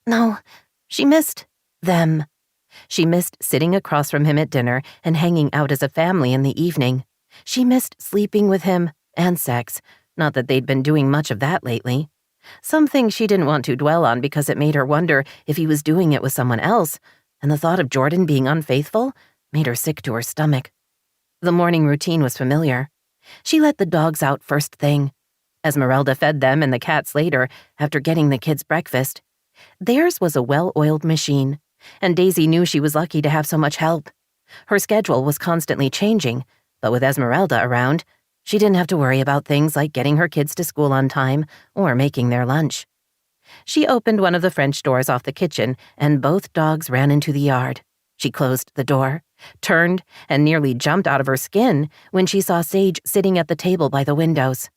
No, she missed them. She missed sitting across from him at dinner and hanging out as a family in the evening. She missed sleeping with him and sex, not that they'd been doing much of that lately. Some things she didn't want to dwell on because it made her wonder if he was doing it with someone else, and the thought of Jordan being unfaithful made her sick to her stomach. The morning routine was familiar. She let the dogs out first thing. Esmeralda fed them and the cats later after getting the kids breakfast. Theirs was a well-oiled machine, and Daisy knew she was lucky to have so much help. Her schedule was constantly changing, but with Esmeralda around, she didn't have to worry about things like getting her kids to school on time or making their lunch. She opened one of the French doors off the kitchen, and both dogs ran into the yard. She closed the door, turned, and nearly jumped out of her skin when she saw Sage sitting at the table by the windows.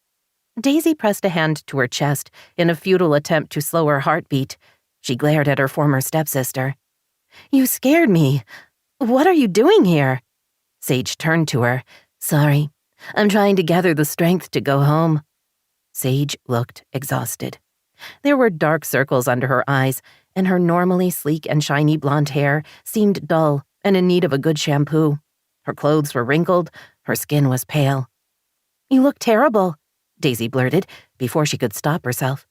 Daisy pressed a hand to her chest in a futile attempt to slow her heartbeat. She glared at her former stepsister. "You scared me. What are you doing here?" Sage turned to her. "Sorry. I'm trying to gather the strength to go home." Sage looked exhausted. There were dark circles under her eyes, and her normally sleek and shiny blonde hair seemed dull and in need of a good shampoo. Her clothes were wrinkled, her skin was pale. "You look terrible," Daisy blurted before she could stop herself.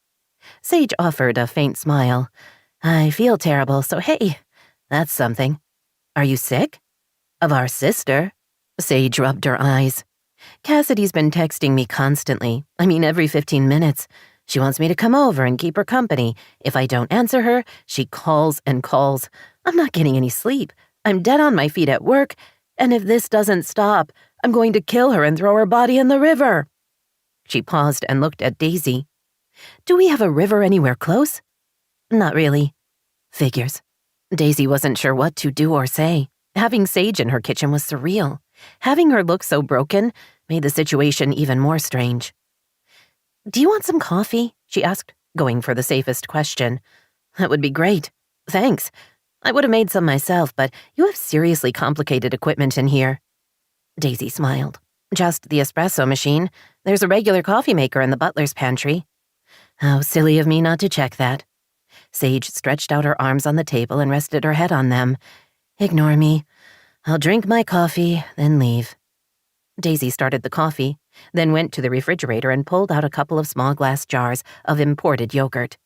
Sage offered a faint smile. "I feel terrible, so hey, that's something. Are you sick?" "Of our sister?" Sage rubbed her eyes. "Cassidy's been texting me constantly. I mean, every 15 minutes. She wants me to come over and keep her company. If I don't answer her, she calls and calls. I'm not getting any sleep. I'm dead on my feet at work, and if this doesn't stop, I'm going to kill her and throw her body in the river." She paused and looked at Daisy. "Do we have a river anywhere close?" "Not really." Figures. Daisy wasn't sure what to do or say. Having Sage in her kitchen was surreal. Having her look so broken made the situation even more strange. "Do you want some coffee?" she asked, going for the safest question. "That would be great. Thanks. I would have made some myself, but you have seriously complicated equipment in here." Daisy smiled. "Just the espresso machine. There's a regular coffee maker in the butler's pantry." "How silly of me not to check that." Sage stretched out her arms on the table and rested her head on them. "Ignore me. I'll drink my coffee, then leave." Daisy started the coffee, then went to the refrigerator and pulled out a couple of small glass jars of imported yogurt.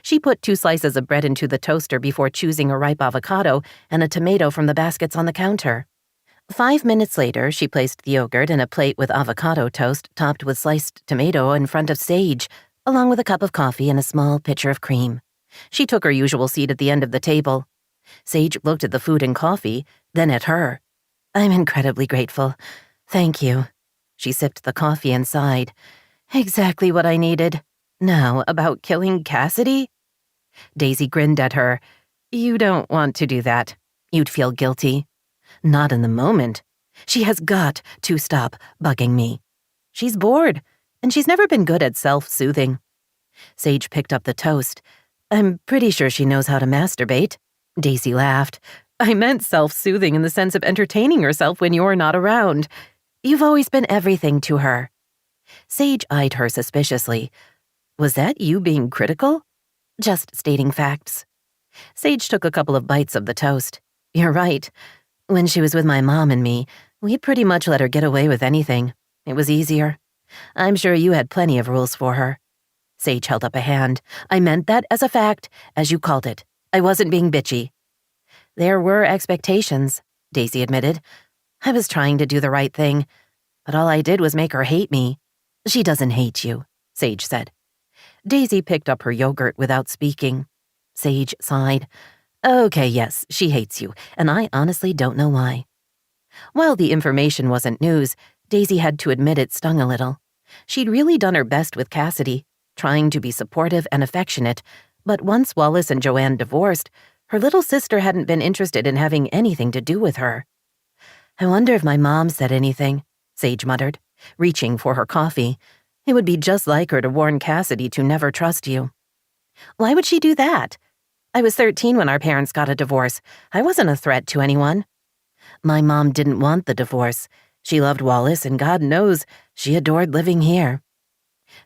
She put 2 slices of bread into the toaster before choosing a ripe avocado and a tomato from the baskets on the counter. 5 minutes later, she placed the yogurt in a plate with avocado toast topped with sliced tomato in front of Sage, along with a cup of coffee and a small pitcher of cream. She took her usual seat at the end of the table. Sage looked at the food and coffee, then at her. "I'm incredibly grateful. Thank you." She sipped the coffee and sighed. "Exactly what I needed. Now, about killing Cassidy?" Daisy grinned at her. "You don't want to do that. You'd feel guilty." "Not in the moment. She has got to stop bugging me. She's bored, and she's never been good at self-soothing." Sage picked up the toast. "I'm pretty sure she knows how to masturbate." Daisy laughed. "I meant self-soothing in the sense of entertaining herself when you're not around. You've always been everything to her." Sage eyed her suspiciously. "Was that you being critical?" "Just stating facts." Sage took a couple of bites of the toast. "You're right. When she was with my mom and me, we pretty much let her get away with anything. It was easier. I'm sure you had plenty of rules for her." Sage held up a hand. "I meant that as a fact, as you called it. I wasn't being bitchy." "There were expectations," Daisy admitted. "I was trying to do the right thing, but all I did was make her hate me." "She doesn't hate you," Sage said. Daisy picked up her yogurt without speaking. Sage sighed. "Okay, yes, she hates you, and I honestly don't know why." While the information wasn't news, Daisy had to admit it stung a little. She'd really done her best with Cassidy, trying to be supportive and affectionate, but once Wallace and Joanne divorced, her little sister hadn't been interested in having anything to do with her. "I wonder if my mom said anything," Sage muttered, reaching for her coffee. "It would be just like her to warn Cassidy to never trust you." "Why would she do that? I was 13 when our parents got a divorce. I wasn't a threat to anyone." "My mom didn't want the divorce. She loved Wallace, and God knows she adored living here."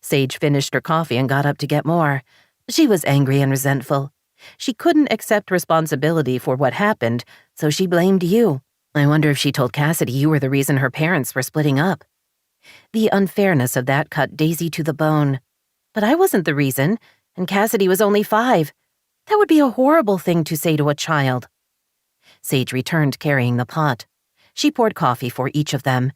Sage finished her coffee and got up to get more. She was angry and resentful. She couldn't accept responsibility for what happened, so she blamed you. I wonder if she told Cassidy you were the reason her parents were splitting up. The unfairness of that cut Daisy to the bone. But I wasn't the reason, and Cassidy was only 5. That would be a horrible thing to say to a child. Sage returned carrying the pot. She poured coffee for each of them.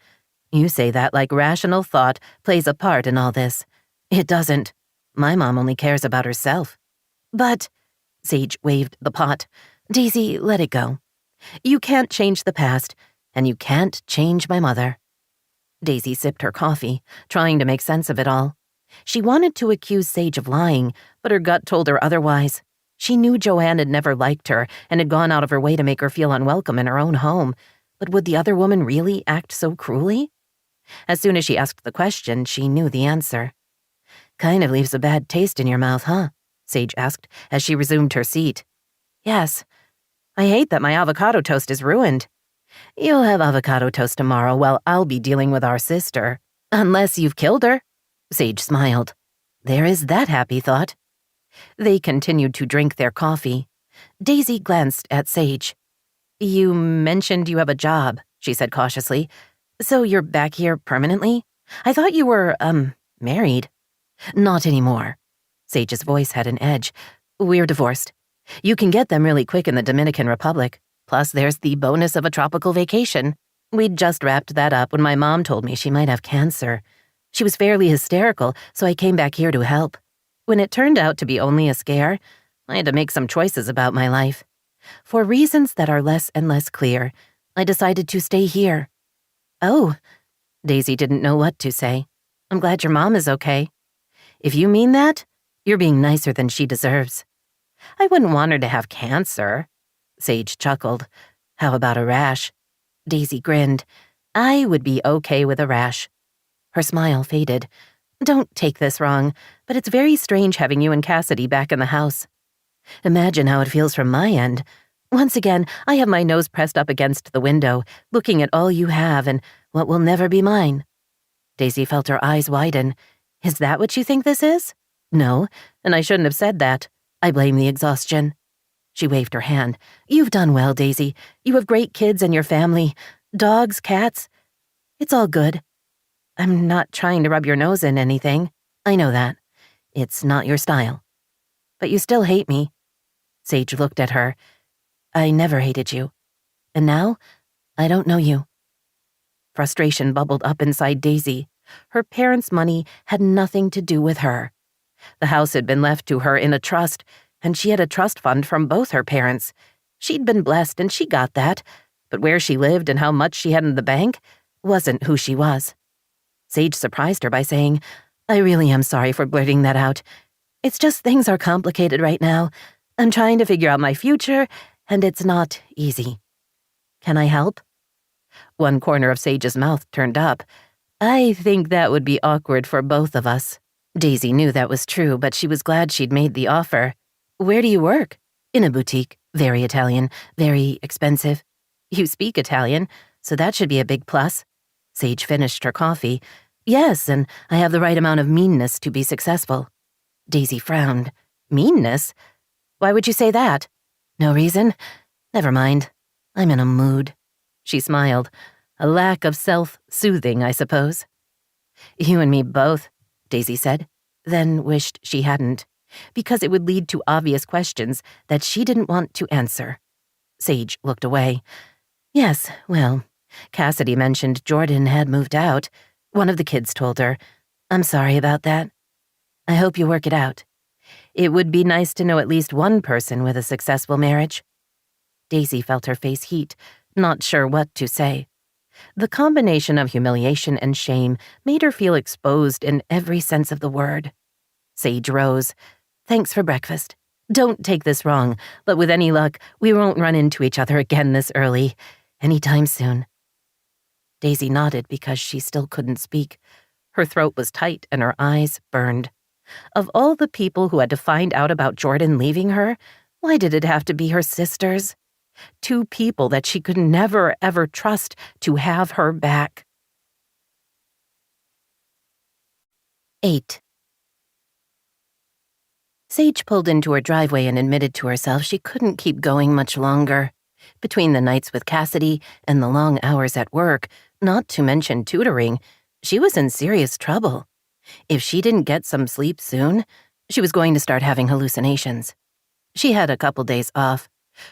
You say that like rational thought plays a part in all this. It doesn't. My mom only cares about herself. But, Sage waved the pot, Daisy, let it go. You can't change the past, and you can't change my mother. Daisy sipped her coffee, trying to make sense of it all. She wanted to accuse Sage of lying, but her gut told her otherwise. She knew Joanne had never liked her and had gone out of her way to make her feel unwelcome in her own home, but would the other woman really act so cruelly? As soon as she asked the question, she knew the answer. Kind of leaves a bad taste in your mouth, huh? Sage asked as she resumed her seat. Yes. I hate that my avocado toast is ruined. You'll have avocado toast tomorrow while I'll be dealing with our sister. Unless you've killed her. Sage smiled. There is that happy thought. They continued to drink their coffee. Daisy glanced at Sage. You mentioned you have a job, she said cautiously. So you're back here permanently? I thought you were, married. Not anymore. Sage's voice had an edge. We're divorced. You can get them really quick in the Dominican Republic. Plus, there's the bonus of a tropical vacation. We'd just wrapped that up when my mom told me she might have cancer. She was fairly hysterical, so I came back here to help. When it turned out to be only a scare, I had to make some choices about my life. For reasons that are less and less clear, I decided to stay here. Oh, Daisy didn't know what to say. I'm glad your mom is okay. If you mean that, you're being nicer than she deserves. I wouldn't want her to have cancer. Sage chuckled. How about a rash? Daisy grinned. I would be okay with a rash. Her smile faded. Don't take this wrong, but it's very strange having you and Cassidy back in the house. Imagine how it feels from my end. Once again, I have my nose pressed up against the window, looking at all you have and what will never be mine. Daisy felt her eyes widen. Is that what you think this is? No, and I shouldn't have said that. I blame the exhaustion. She waved her hand. You've done well, Daisy. You have great kids and your family. Dogs, cats. It's all good. I'm not trying to rub your nose in anything. I know that. It's not your style. But you still hate me. Sage looked at her. I never hated you. And now, I don't know you. Frustration bubbled up inside Daisy. Her parents' money had nothing to do with her. The house had been left to her in a trust, and she had a trust fund from both her parents. She'd been blessed and she got that, but where she lived and how much she had in the bank wasn't who she was. Sage surprised her by saying, I really am sorry for blurting that out. It's just things are complicated right now. I'm trying to figure out my future, and it's not easy. Can I help? One corner of Sage's mouth turned up. I think that would be awkward for both of us. Daisy knew that was true, but she was glad she'd made the offer. Where do you work? In a boutique. Very Italian, very expensive. You speak Italian, so that should be a big plus. Sage finished her coffee. Yes, and I have the right amount of meanness to be successful. Daisy frowned. Meanness? Why would you say that? No reason? Never mind. I'm in a mood. She smiled. A lack of self-soothing, I suppose. You and me both, Daisy said, then wished she hadn't, because it would lead to obvious questions that she didn't want to answer. Sage looked away. Yes, well, Cassidy mentioned Jordan had moved out. One of the kids told her. I'm sorry about that. I hope you work it out. It would be nice to know at least one person with a successful marriage. Daisy felt her face heat, not sure what to say. The combination of humiliation and shame made her feel exposed in every sense of the word. Sage rose. Thanks for breakfast. Don't take this wrong, but with any luck, we won't run into each other again this early, anytime soon. Daisy nodded because she still couldn't speak. Her throat was tight and her eyes burned. Of all the people who had to find out about Jordan leaving her, why did it have to be her sisters? 2 people that she could never, ever trust to have her back. 8. Sage pulled into her driveway and admitted to herself she couldn't keep going much longer. Between the nights with Cassidy and the long hours at work, not to mention tutoring, she was in serious trouble. If she didn't get some sleep soon, she was going to start having hallucinations. She had a couple days off.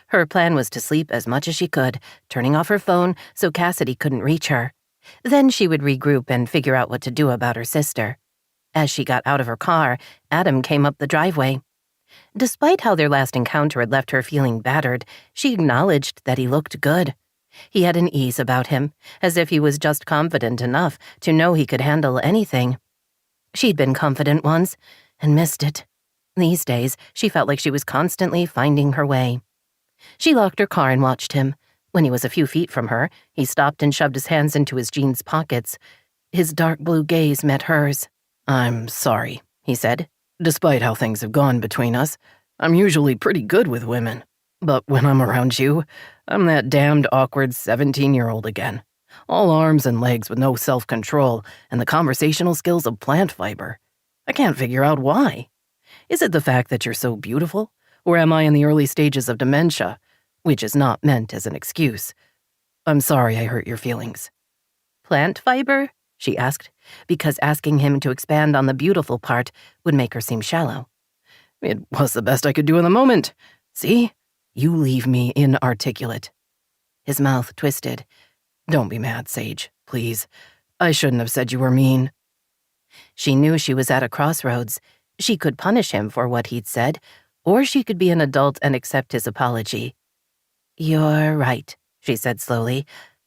Her plan was to sleep as much as she could, turning off her phone so Cassidy couldn't reach her. Then she would regroup and figure out what to do about her sister. As she got out of her car, Adam came up the driveway. Despite how their last encounter had left her feeling battered, she acknowledged that he looked good. He had an ease about him, as if he was just confident enough to know he could handle anything. She'd been confident once, and missed it. These days, she felt like she was constantly finding her way. She locked her car and watched him. When he was a few feet from her, he stopped and shoved his hands into his jeans pockets. His dark blue gaze met hers. "I'm sorry," he said. "Despite how things have gone between us, I'm usually pretty good with women. But when I'm around you, I'm that damned awkward 17-year-old again. All arms and legs with no self-control and the conversational skills of plant fiber. I can't figure out why. Is it the fact that you're so beautiful? Or am I in the early stages of dementia? Which is not meant as an excuse. I'm sorry I hurt your feelings." Plant fiber? She asked, because asking him to expand on the beautiful part would make her seem shallow. "It was the best I could do in the moment. See? You leave me inarticulate." His mouth twisted. "Don't be mad, Sage, please. I shouldn't have said you were mean." She knew she was at a crossroads. She could punish him for what he'd said, or she could be an adult and accept his apology. "You're right," she said slowly.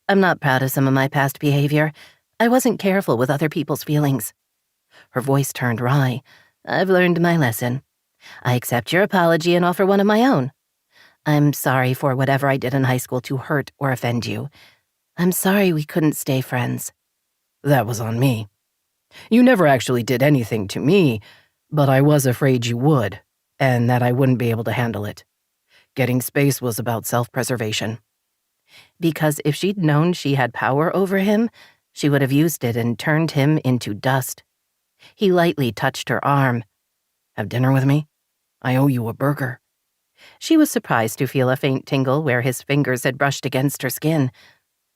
"I'm not proud of some of my past behavior. I wasn't careful with other people's feelings." Her voice turned wry. "I've learned my lesson. I accept your apology and offer one of my own. I'm sorry for whatever I did in high school to hurt or offend you. I'm sorry we couldn't stay friends." "That was on me. You never actually did anything to me, but I was afraid you would, and that I wouldn't be able to handle it. Getting space was about self-preservation." Because if she'd known she had power over him, she would have used it and turned him into dust. He lightly touched her arm. "Have dinner with me? I owe you a burger." She was surprised to feel a faint tingle where his fingers had brushed against her skin.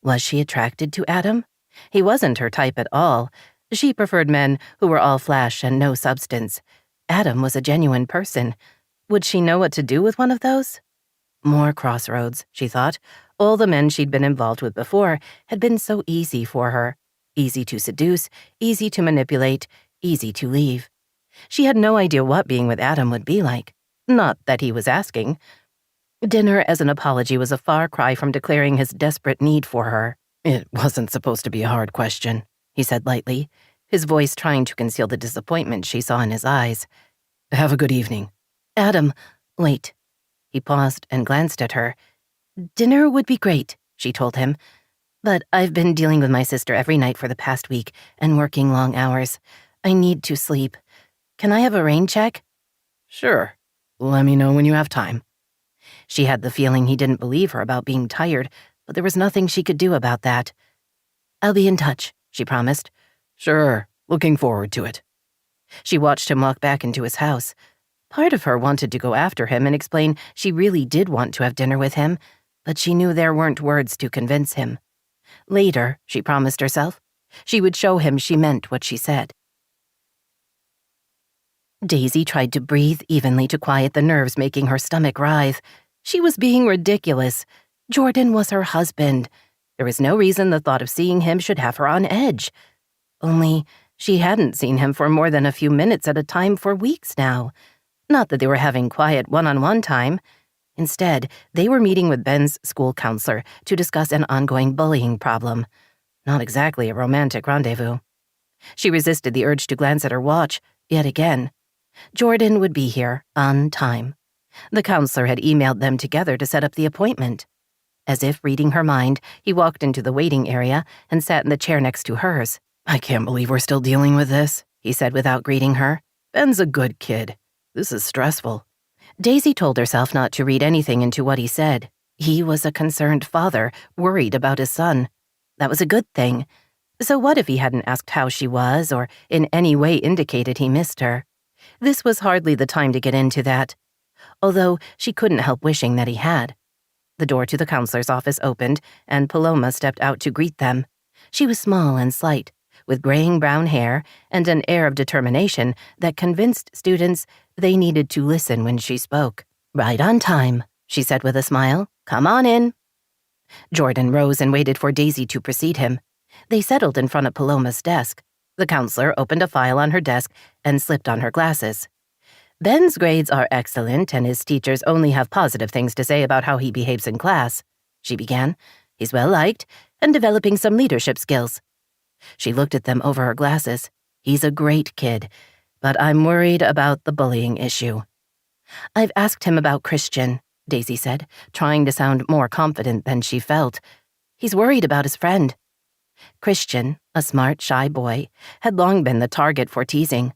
Was she attracted to Adam? He wasn't her type at all. She preferred men who were all flash and no substance. Adam was a genuine person. Would she know what to do with one of those? More crossroads, she thought. All the men she'd been involved with before had been so easy for her. Easy to seduce, easy to manipulate, easy to leave. She had no idea what being with Adam would be like. Not that he was asking. Dinner as an apology was a far cry from declaring his desperate need for her. "It wasn't supposed to be a hard question," he said lightly, his voice trying to conceal the disappointment she saw in his eyes. "Have a good evening." "Adam, wait." He paused and glanced at her. "Dinner would be great," she told him. "But I've been dealing with my sister every night for the past week and working long hours. I need to sleep. Can I have a rain check?" "Sure. Let me know when you have time." She had the feeling he didn't believe her about being tired, but there was nothing she could do about that. "I'll be in touch," she promised. "Sure. Looking forward to it." She watched him walk back into his house. Part of her wanted to go after him and explain she really did want to have dinner with him, but she knew there weren't words to convince him. Later, she promised herself, she would show him she meant what she said. Daisy tried to breathe evenly to quiet the nerves making her stomach writhe. She was being ridiculous. Jordan was her husband. There was no reason the thought of seeing him should have her on edge. Only, she hadn't seen him for more than a few minutes at a time for weeks now. Not that they were having quiet one-on-one time. Instead, they were meeting with Ben's school counselor to discuss an ongoing bullying problem. Not exactly a romantic rendezvous. She resisted the urge to glance at her watch, yet again. Jordan would be here, on time. The counselor had emailed them together to set up the appointment. As if reading her mind, he walked into the waiting area and sat in the chair next to hers. "I can't believe we're still dealing with this," he said without greeting her. "Ben's a good kid. This is stressful." Daisy told herself not to read anything into what he said. He was a concerned father, worried about his son. That was a good thing. So what if he hadn't asked how she was or in any way indicated he missed her? This was hardly the time to get into that, although she couldn't help wishing that he had. The door to the counselor's office opened, and Paloma stepped out to greet them. She was small and slight, with graying brown hair and an air of determination that convinced students they needed to listen when she spoke. "Right on time," she said with a smile. "Come on in." Jordan rose and waited for Daisy to precede him. They settled in front of Paloma's desk. The counselor opened a file on her desk and slipped on her glasses. "Ben's grades are excellent, and his teachers only have positive things to say about how he behaves in class," she began. "He's well-liked and developing some leadership skills." She looked at them over her glasses. "He's a great kid, but I'm worried about the bullying issue." "I've asked him about Christian," Daisy said, trying to sound more confident than she felt. "He's worried about his friend." Christian, a smart, shy boy, had long been the target for teasing.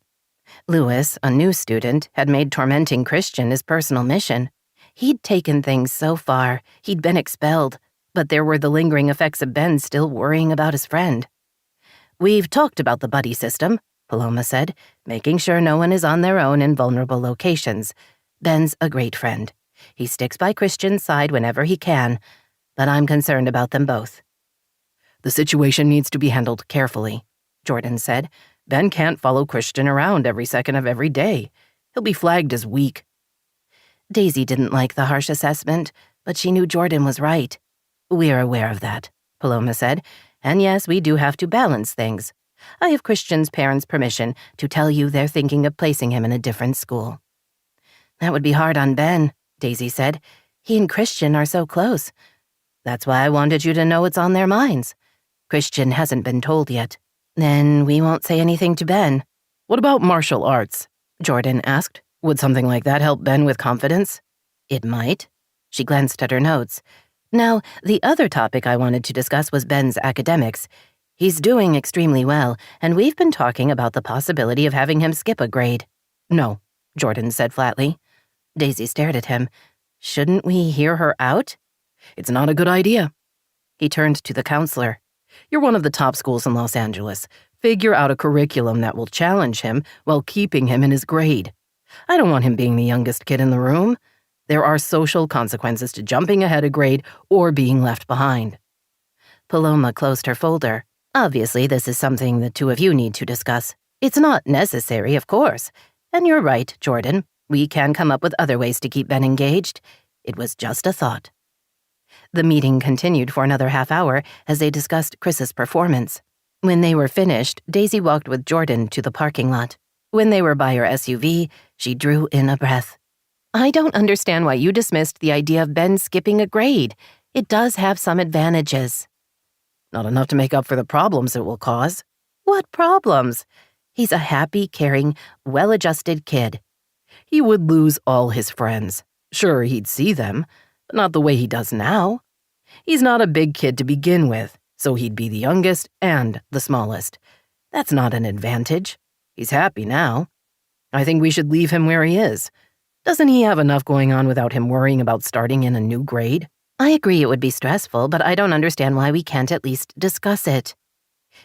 Lewis, a new student, had made tormenting Christian his personal mission. He'd taken things so far, he'd been expelled, but there were the lingering effects of Ben still worrying about his friend. "We've talked about the buddy system," Paloma said, "making sure no one is on their own in vulnerable locations. Ben's a great friend. He sticks by Christian's side whenever he can, but I'm concerned about them both." "The situation needs to be handled carefully," Jordan said. "Ben can't follow Christian around every second of every day. He'll be flagged as weak." Daisy didn't like the harsh assessment, but she knew Jordan was right. "We're aware of that," Paloma said, "and yes, we do have to balance things. I have Christian's parents' permission to tell you they're thinking of placing him in a different school." "That would be hard on Ben," Daisy said. "He and Christian are so close. That's why I wanted you to know it's on their minds. Christian hasn't been told yet. Then we won't say anything to Ben." "What about martial arts?" Jordan asked. "Would something like that help Ben with confidence?" "It might." She glanced at her notes. "Now, the other topic I wanted to discuss was Ben's academics. He's doing extremely well, and we've been talking about the possibility of having him skip a grade." "No," Jordan said flatly. Daisy stared at him. "Shouldn't we hear her out?" "It's not a good idea." He turned to the counselor. "You're one of the top schools in Los Angeles. Figure out a curriculum that will challenge him while keeping him in his grade. I don't want him being the youngest kid in the room. There are social consequences to jumping ahead a grade or being left behind." Paloma closed her folder. "Obviously, this is something the two of you need to discuss. It's not necessary, of course. And you're right, Jordan. We can come up with other ways to keep Ben engaged. It was just a thought." The meeting continued for another half hour as they discussed Chris's performance. When they were finished, Daisy walked with Jordan to the parking lot. When they were by her SUV, she drew in a breath. "I don't understand why you dismissed the idea of Ben skipping a grade. It does have some advantages." "Not enough to make up for the problems it will cause." "What problems? He's a happy, caring, well-adjusted kid." "He would lose all his friends. Sure, he'd see them, but not the way he does now. He's not a big kid to begin with, so he'd be the youngest and the smallest. That's not an advantage. He's happy now. I think we should leave him where he is. Doesn't he have enough going on without him worrying about starting in a new grade?" "I agree it would be stressful, but I don't understand why we can't at least discuss it."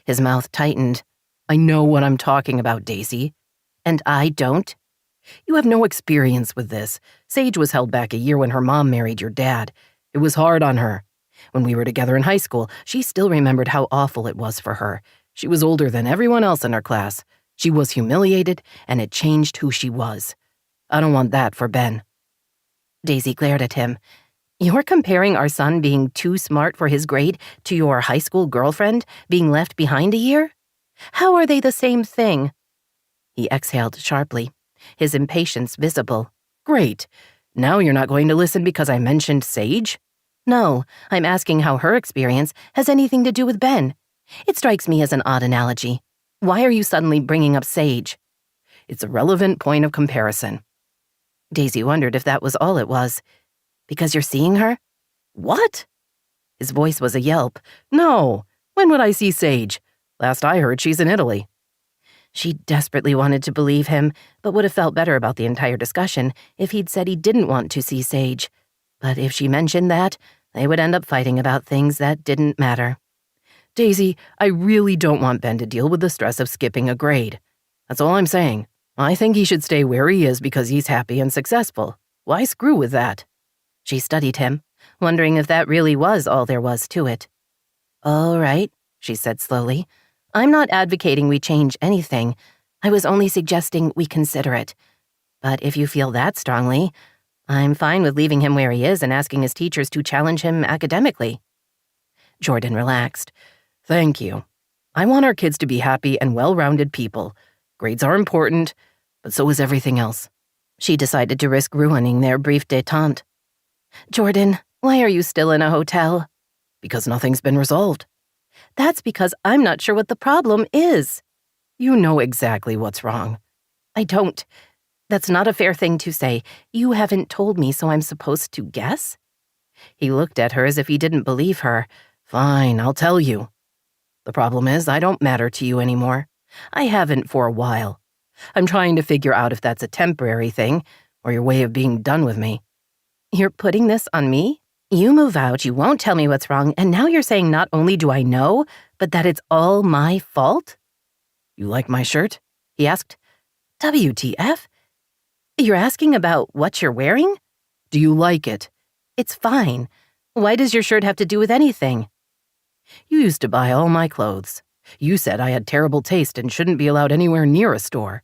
His mouth tightened. "I know what I'm talking about, Daisy." "And I don't?" "You have no experience with this. Sage was held back a year when her mom married your dad. It was hard on her. When we were together in high school, she still remembered how awful it was for her. She was older than everyone else in her class. She was humiliated, and it changed who she was. I don't want that for Ben." Daisy glared at him. "You're comparing our son being too smart for his grade to your high school girlfriend being left behind a year? How are they the same thing?" He exhaled sharply, his impatience visible. "Great. Now you're not going to listen because I mentioned Sage?" "No, I'm asking how her experience has anything to do with Ben. It strikes me as an odd analogy. Why are you suddenly bringing up Sage?" "It's a relevant point of comparison." Daisy wondered if that was all it was. "Because you're seeing her?" "What?" His voice was a yelp. "No. When would I see Sage? Last I heard, she's in Italy." She desperately wanted to believe him, but would have felt better about the entire discussion if he'd said he didn't want to see Sage. But if she mentioned that, they would end up fighting about things that didn't matter. "Daisy, I really don't want Ben to deal with the stress of skipping a grade. That's all I'm saying. I think he should stay where he is because he's happy and successful. Why screw with that? She studied him, wondering if that really was all there was to it. All right, she said slowly. I'm not advocating we change anything. I was only suggesting we consider it. But if you feel that strongly, I'm fine with leaving him where he is and asking his teachers to challenge him academically. Jordan relaxed. Thank you. I want our kids to be happy and well-rounded people. Grades are important, but so is everything else. She decided to risk ruining their brief détente. Jordan, why are you still in a hotel? Because nothing's been resolved. That's because I'm not sure what the problem is. You know exactly what's wrong. I don't. That's not a fair thing to say. You haven't told me, so I'm supposed to guess? He looked at her as if he didn't believe her. Fine, I'll tell you. The problem is I don't matter to you anymore. I haven't for a while. I'm trying to figure out if that's a temporary thing or your way of being done with me. You're putting this on me? You move out, you won't tell me what's wrong, and now you're saying not only do I know, but that it's all my fault? You like my shirt? He asked. WTF? You're asking about what you're wearing? Do you like it? It's fine. Why does your shirt have to do with anything? You used to buy all my clothes. You said I had terrible taste and shouldn't be allowed anywhere near a store.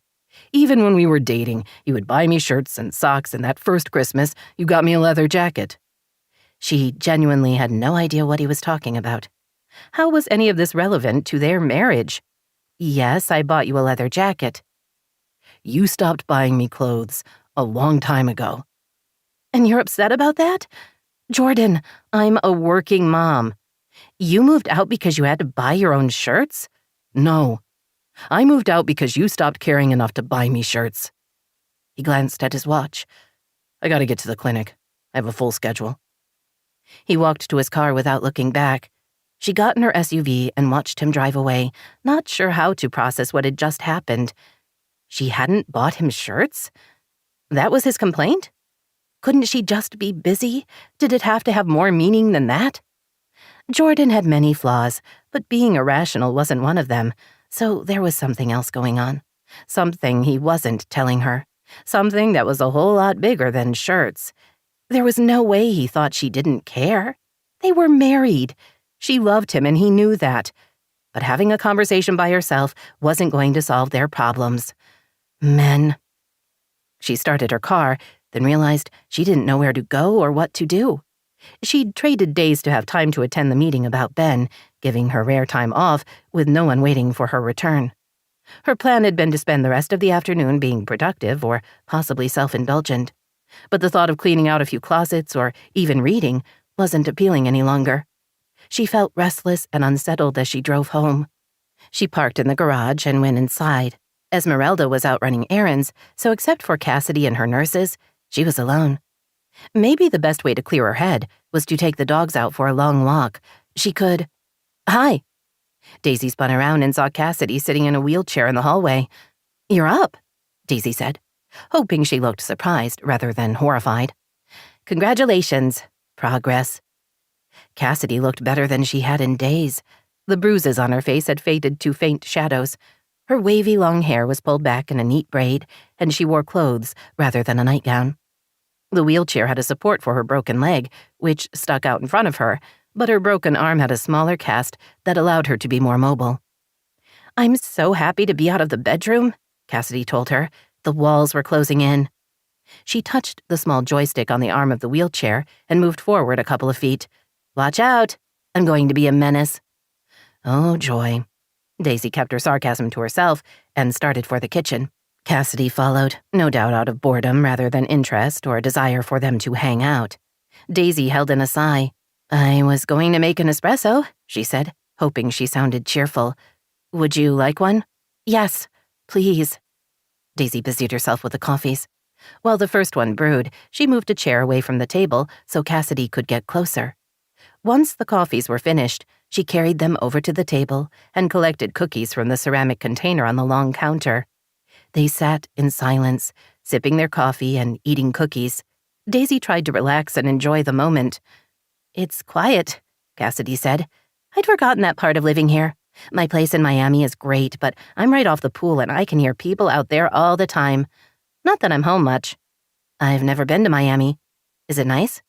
Even when we were dating, you would buy me shirts and socks, and that first Christmas, you got me a leather jacket. She genuinely had no idea what he was talking about. How was any of this relevant to their marriage? Yes, I bought you a leather jacket. You stopped buying me clothes a long time ago. And you're upset about that? Jordan, I'm a working mom. You moved out because you had to buy your own shirts? No. I moved out because you stopped caring enough to buy me shirts. He glanced at his watch. I gotta get to the clinic. I have a full schedule. He walked to his car without looking back. She got in her SUV and watched him drive away, not sure how to process what had just happened. She hadn't bought him shirts? That was his complaint? Couldn't she just be busy? Did it have to have more meaning than that? Jordan had many flaws, but being irrational wasn't one of them, so there was something else going on. Something he wasn't telling her. Something that was a whole lot bigger than shirts. There was no way he thought she didn't care. They were married. She loved him and he knew that. But having a conversation by herself wasn't going to solve their problems. Men. She started her car, then realized she didn't know where to go or what to do. She'd traded days to have time to attend the meeting about Ben, giving her rare time off with no one waiting for her return. Her plan had been to spend the rest of the afternoon being productive or possibly self-indulgent. But the thought of cleaning out a few closets or even reading wasn't appealing any longer. She felt restless and unsettled as she drove home. She parked in the garage and went inside. Esmeralda was out running errands, so except for Cassidy and her nurses, she was alone. Maybe the best way to clear her head was to take the dogs out for a long walk. She could... Hi. Daisy spun around and saw Cassidy sitting in a wheelchair in the hallway. You're up, Daisy said, hoping she looked surprised rather than horrified. Congratulations. Progress. Cassidy looked better than she had in days. The bruises on her face had faded to faint shadows. Her wavy long hair was pulled back in a neat braid, and she wore clothes rather than a nightgown. The wheelchair had a support for her broken leg, which stuck out in front of her, but her broken arm had a smaller cast that allowed her to be more mobile. I'm so happy to be out of the bedroom, Cassidy told her. The walls were closing in. She touched the small joystick on the arm of the wheelchair and moved forward a couple of feet. Watch out. I'm going to be a menace. Oh, joy. Daisy kept her sarcasm to herself and started for the kitchen. Cassidy followed, no doubt out of boredom rather than interest or a desire for them to hang out. Daisy held in a sigh. I was going to make an espresso, she said, hoping she sounded cheerful. Would you like one? Yes, please. Daisy busied herself with the coffees. While the first one brewed, she moved a chair away from the table so Cassidy could get closer. Once the coffees were finished, she carried them over to the table and collected cookies from the ceramic container on the long counter. They sat in silence, sipping their coffee and eating cookies. Daisy tried to relax and enjoy the moment. It's quiet, Cassidy said. I'd forgotten that part of living here. My place in Miami is great, but I'm right off the pool and I can hear people out there all the time. Not that I'm home much. I've never been to Miami. Is it nice?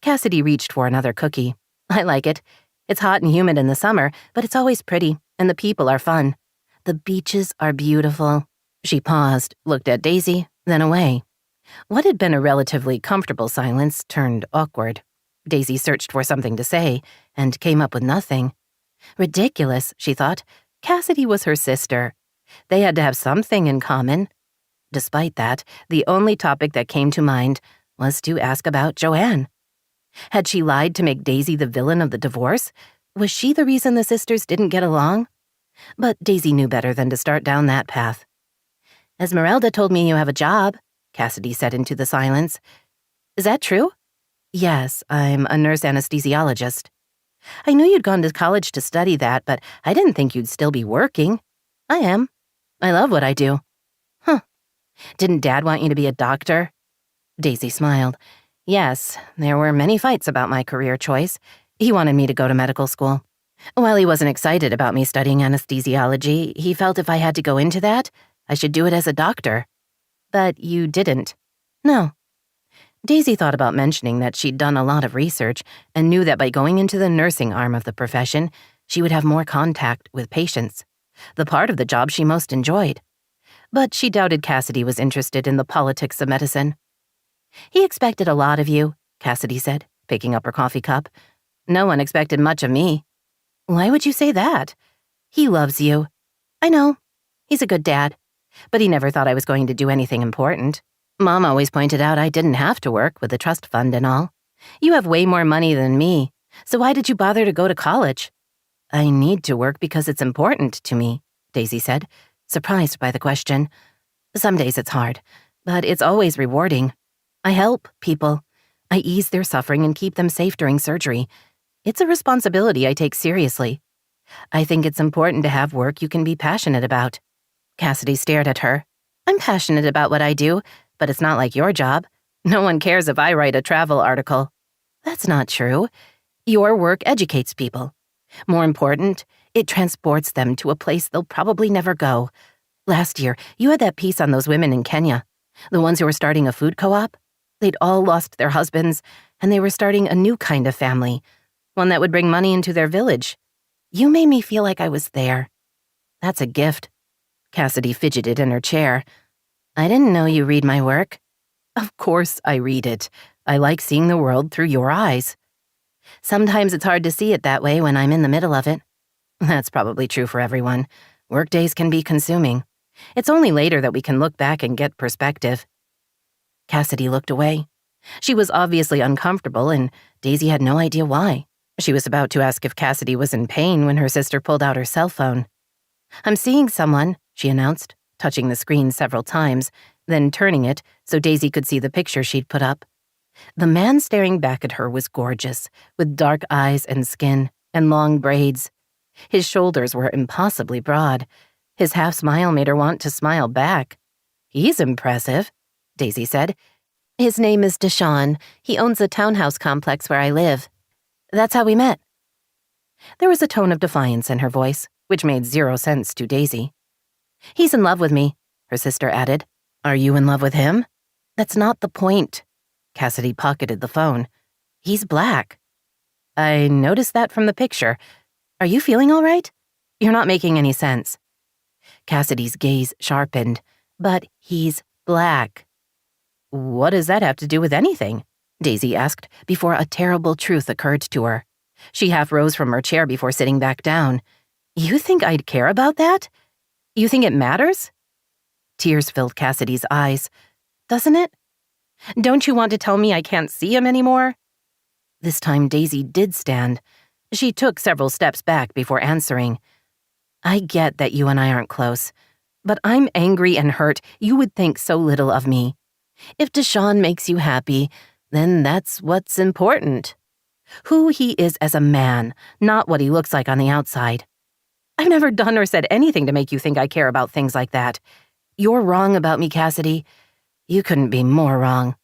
Cassidy reached for another cookie. I like it. It's hot and humid in the summer, but it's always pretty, and the people are fun. The beaches are beautiful. She paused, looked at Daisy, then away. What had been a relatively comfortable silence turned awkward. Daisy searched for something to say, and came up with nothing. Ridiculous, she thought. Cassidy was her sister. They had to have something in common. Despite that, the only topic that came to mind was to ask about Joanne. Had she lied to make Daisy the villain of the divorce? Was she the reason the sisters didn't get along? But Daisy knew better than to start down that path. Esmeralda told me you have a job, Cassidy said into the silence. Is that true? Yes, I'm a nurse anesthesiologist. I knew you'd gone to college to study that, but I didn't think you'd still be working. I am. I love what I do. Huh. Didn't Dad want you to be a doctor? Daisy smiled. Yes, there were many fights about my career choice. He wanted me to go to medical school. While he wasn't excited about me studying anesthesiology, he felt if I had to go into that, I should do it as a doctor. But you didn't. No. Daisy thought about mentioning that she'd done a lot of research and knew that by going into the nursing arm of the profession, she would have more contact with patients, the part of the job she most enjoyed. But she doubted Cassidy was interested in the politics of medicine. He expected a lot of you, Cassidy said, picking up her coffee cup. No one expected much of me. Why would you say that? He loves you. I know. He's a good dad. But he never thought I was going to do anything important. Mom always pointed out I didn't have to work with the trust fund and all. You have way more money than me, so why did you bother to go to college? I need to work because it's important to me, Daisy said, surprised by the question. Some days it's hard, but it's always rewarding. I help people. I ease their suffering and keep them safe during surgery. It's a responsibility I take seriously. I think it's important to have work you can be passionate about. Cassidy stared at her. I'm passionate about what I do, but it's not like your job. No one cares if I write a travel article. That's not true. Your work educates people. More important, it transports them to a place they'll probably never go. Last year, you had that piece on those women in Kenya, the ones who were starting a food co-op. They'd all lost their husbands, and they were starting a new kind of family, one that would bring money into their village. You made me feel like I was there. That's a gift. Cassidy fidgeted in her chair. I didn't know you read my work. Of course I read it. I like seeing the world through your eyes. Sometimes it's hard to see it that way when I'm in the middle of it. That's probably true for everyone. Workdays can be consuming. It's only later that we can look back and get perspective. Cassidy looked away. She was obviously uncomfortable, and Daisy had no idea why. She was about to ask if Cassidy was in pain when her sister pulled out her cell phone. I'm seeing someone, she announced, touching the screen several times, then turning it so Daisy could see the picture she'd put up. The man staring back at her was gorgeous, with dark eyes and skin, and long braids. His shoulders were impossibly broad. His half-smile made her want to smile back. He's impressive, Daisy said. His name is Deshawn. He owns a townhouse complex where I live. That's how we met. There was a tone of defiance in her voice, which made zero sense to Daisy. He's in love with me, her sister added. Are you in love with him? That's not the point. Cassidy pocketed the phone. He's black. I noticed that from the picture. Are you feeling all right? You're not making any sense. Cassidy's gaze sharpened. But he's black. What does that have to do with anything? Daisy asked before a terrible truth occurred to her. She half rose from her chair before sitting back down. You think I'd care about that? You think it matters? Tears filled Cassidy's eyes. Doesn't it? Don't you want to tell me I can't see him anymore? This time Daisy did stand. She took several steps back before answering. I get that you and I aren't close, but I'm angry and hurt you would think so little of me. If Deshawn makes you happy, then that's what's important. Who he is as a man, not what he looks like on the outside. I've never done or said anything to make you think I care about things like that. You're wrong about me, Cassidy. You couldn't be more wrong.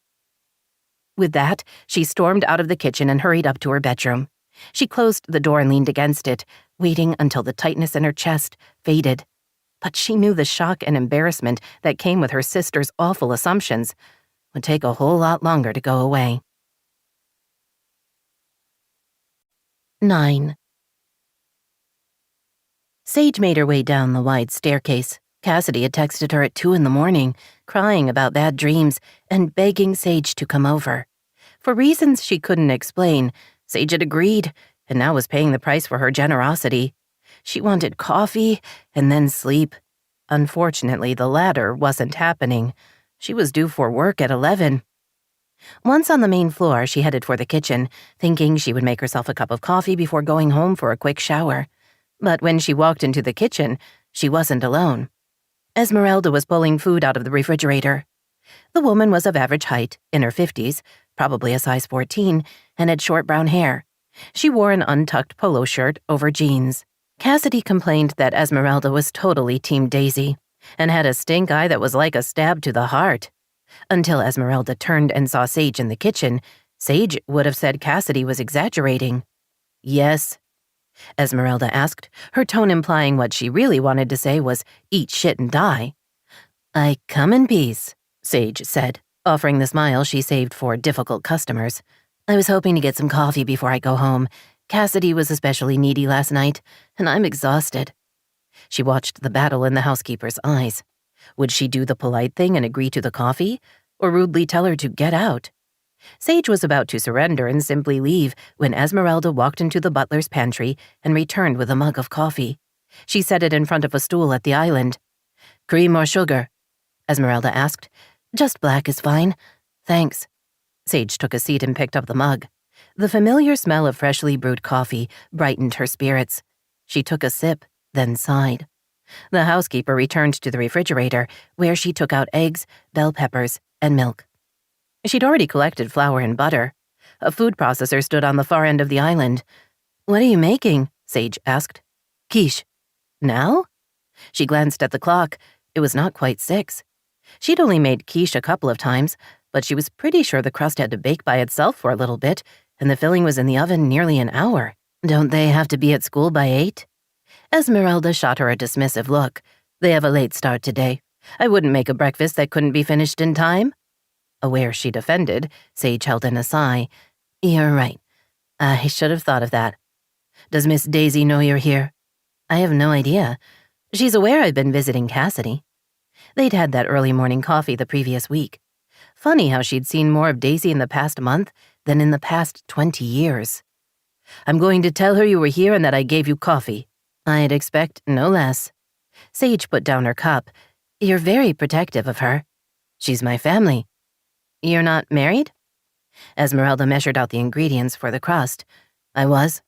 With that, she stormed out of the kitchen and hurried up to her bedroom. She closed the door and leaned against it, waiting until the tightness in her chest faded. But she knew the shock and embarrassment that came with her sister's awful assumptions would take a whole lot longer to go away. 9. Sage made her way down the wide staircase. Cassidy had texted her at 2 in the morning, crying about bad dreams and begging Sage to come over. For reasons she couldn't explain, Sage had agreed and now was paying the price for her generosity. She wanted coffee and then sleep. Unfortunately, the latter wasn't happening. She was due for work at 11. Once on the main floor, she headed for the kitchen, thinking she would make herself a cup of coffee before going home for a quick shower. But when she walked into the kitchen, she wasn't alone. Esmeralda was pulling food out of the refrigerator. The woman was of average height, in her 50s, probably a size 14, and had short brown hair. She wore an untucked polo shirt over jeans. Cassidy complained that Esmeralda was totally Team Daisy and had a stink eye that was like a stab to the heart. Until Esmeralda turned and saw Sage in the kitchen, Sage would have said Cassidy was exaggerating. "Yes?" Esmeralda asked, her tone implying what she really wanted to say was, "Eat shit and die." "I come in peace," Sage said, offering the smile she saved for difficult customers. "I was hoping to get some coffee before I go home. Cassidy was especially needy last night, and I'm exhausted." She watched the battle in the housekeeper's eyes. Would she do the polite thing and agree to the coffee, or rudely tell her to get out? Sage was about to surrender and simply leave when Esmeralda walked into the butler's pantry and returned with a mug of coffee. She set it in front of a stool at the island. "Cream or sugar?" Esmeralda asked. "Just black is fine. Thanks." Sage took a seat and picked up the mug. The familiar smell of freshly brewed coffee brightened her spirits. She took a sip, then sighed. The housekeeper returned to the refrigerator, where she took out eggs, bell peppers, and milk. She'd already collected flour and butter. A food processor stood on the far end of the island. "What are you making?" Sage asked. "Quiche." "Now?" She glanced at the clock. It was not quite 6. She'd only made quiche a couple of times, but she was pretty sure the crust had to bake by itself for a little bit, and the filling was in the oven nearly an hour. "Don't they have to be at school by 8? Esmeralda shot her a dismissive look. "They have a late start today. I wouldn't make a breakfast that couldn't be finished in time." Aware she'd offended, Sage held in a sigh. "You're right. I should have thought of that. Does Miss Daisy know you're here?" "I have no idea. She's aware I've been visiting Cassidy." They'd had that early morning coffee the previous week. Funny how she'd seen more of Daisy in the past month than in the past 20 years. "I'm going to tell her you were here and that I gave you coffee." "I'd expect no less." Sage put down her cup. "You're very protective of her." "She's my family." "You're not married?" Esmeralda measured out the ingredients for the crust. "I was.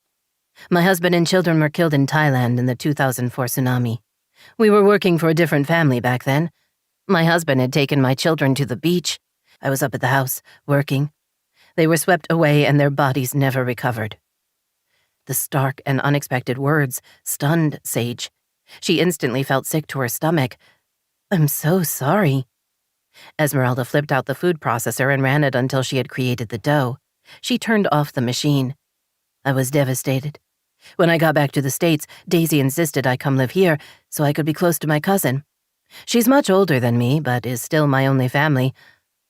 My husband and children were killed in Thailand in the 2004 tsunami. We were working for a different family back then. My husband had taken my children to the beach. I was up at the house, working. They were swept away and their bodies never recovered." The stark and unexpected words stunned Sage. She instantly felt sick to her stomach. "I'm so sorry." Esmeralda flipped out the food processor and ran it until she had created the dough. She turned off the machine. "I was devastated. When I got back to the States, Daisy insisted I come live here so I could be close to my cousin. She's much older than me, but is still my only family.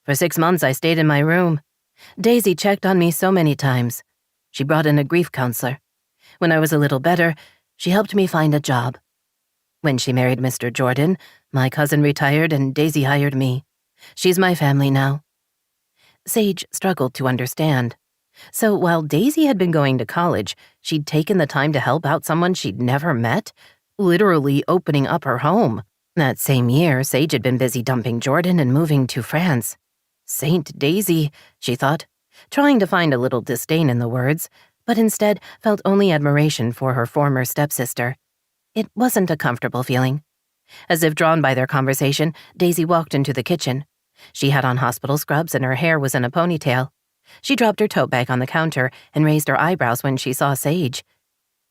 For 6 months, I stayed in my room. Daisy checked on me so many times. She brought in a grief counselor. When I was a little better, she helped me find a job. When she married Mr. Jordan, my cousin retired and Daisy hired me. She's my family now." Sage struggled to understand. So while Daisy had been going to college, she'd taken the time to help out someone she'd never met, literally opening up her home. That same year, Sage had been busy dumping Jordan and moving to France. Saint Daisy, she thought, trying to find a little disdain in the words, but instead felt only admiration for her former stepsister. It wasn't a comfortable feeling. As if drawn by their conversation, Daisy walked into the kitchen. She had on hospital scrubs and her hair was in a ponytail. She dropped her tote bag on the counter and raised her eyebrows when she saw Sage.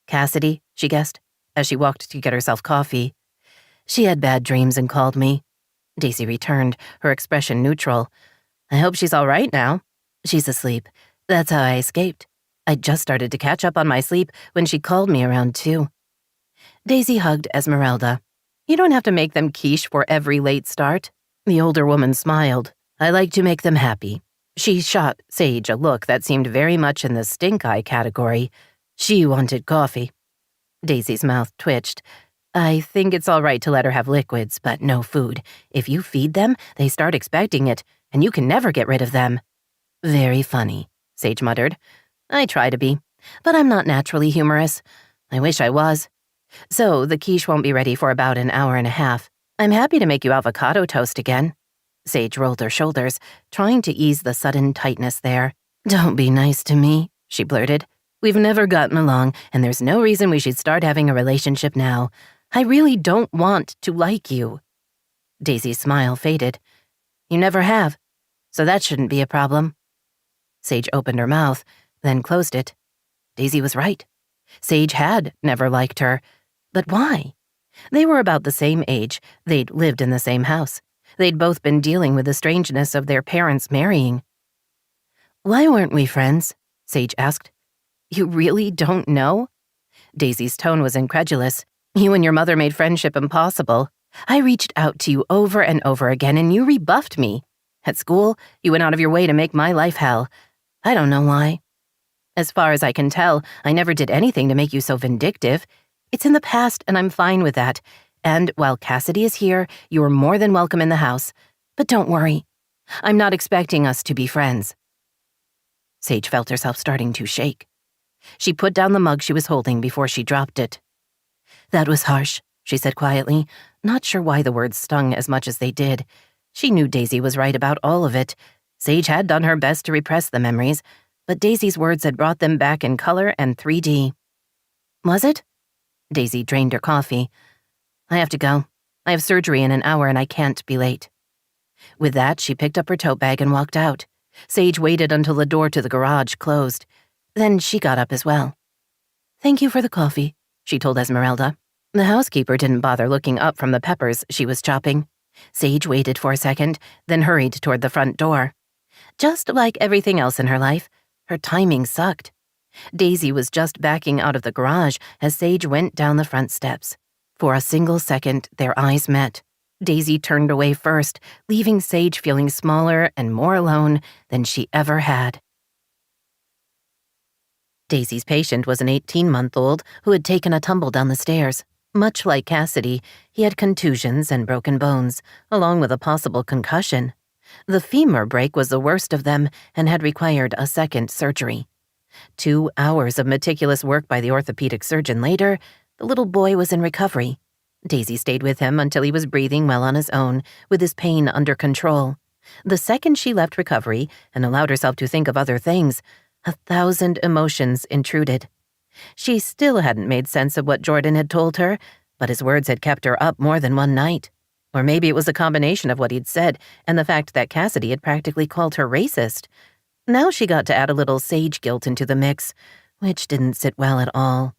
"Cassidy," she guessed, as she walked to get herself coffee. "She had bad dreams and called me." Daisy returned, her expression neutral. "I hope she's all right now." "She's asleep. That's how I escaped." I'd just started to catch up on my sleep when she called me around 2. Daisy hugged Esmeralda. You don't have to make them quiche for every late start. The older woman smiled. I like to make them happy. She shot Sage a look that seemed very much in the stink-eye category. She wanted coffee. Daisy's mouth twitched. I think it's all right to let her have liquids, but no food. If you feed them, they start expecting it, and you can never get rid of them. Very funny, Sage muttered. I try to be, but I'm not naturally humorous. I wish I was. So the quiche won't be ready for about an hour and a half. I'm happy to make you avocado toast again. Sage rolled her shoulders, trying to ease the sudden tightness there. Don't be nice to me, she blurted. We've never gotten along, and there's no reason we should start having a relationship now. I really don't want to like you. Daisy's smile faded. You never have, so that shouldn't be a problem. Sage opened her mouth, then closed it. Daisy was right. Sage had never liked her. But why? They were about the same age. They'd lived in the same house. They'd both been dealing with the strangeness of their parents marrying. Why weren't we friends? Sage asked. You really don't know? Daisy's tone was incredulous. You and your mother made friendship impossible. I reached out to you over and over again, and you rebuffed me. At school, you went out of your way to make my life hell. I don't know why. As far as I can tell, I never did anything to make you so vindictive. It's in the past, and I'm fine with that. And while Cassidy is here, you're more than welcome in the house. But don't worry. I'm not expecting us to be friends. Sage felt herself starting to shake. She put down the mug she was holding before she dropped it. That was harsh, she said quietly, not sure why the words stung as much as they did. She knew Daisy was right about all of it. Sage had done her best to repress the memories, but Daisy's words had brought them back in color and 3D. Was it? Daisy drained her coffee. I have to go. I have surgery in an hour and I can't be late. With that, she picked up her tote bag and walked out. Sage waited until the door to the garage closed. Then she got up as well. Thank you for the coffee, she told Esmeralda. The housekeeper didn't bother looking up from the peppers she was chopping. Sage waited for a second, then hurried toward the front door. Just like everything else in her life, her timing sucked. Daisy was just backing out of the garage as Sage went down the front steps. For a single second, their eyes met. Daisy turned away first, leaving Sage feeling smaller and more alone than she ever had. Daisy's patient was an 18-month-old who had taken a tumble down the stairs. Much like Cassidy, he had contusions and broken bones, along with a possible concussion. The femur break was the worst of them and had required a second surgery. 2 hours of meticulous work by the orthopedic surgeon later, the little boy was in recovery. Daisy stayed with him until he was breathing well on his own, with his pain under control. The second she left recovery and allowed herself to think of other things, 1,000 emotions intruded. She still hadn't made sense of what Jordan had told her, but his words had kept her up more than one night. Or maybe it was a combination of what he'd said and the fact that Cassidy had practically called her racist. Now she got to add a little Sage guilt into the mix, which didn't sit well at all.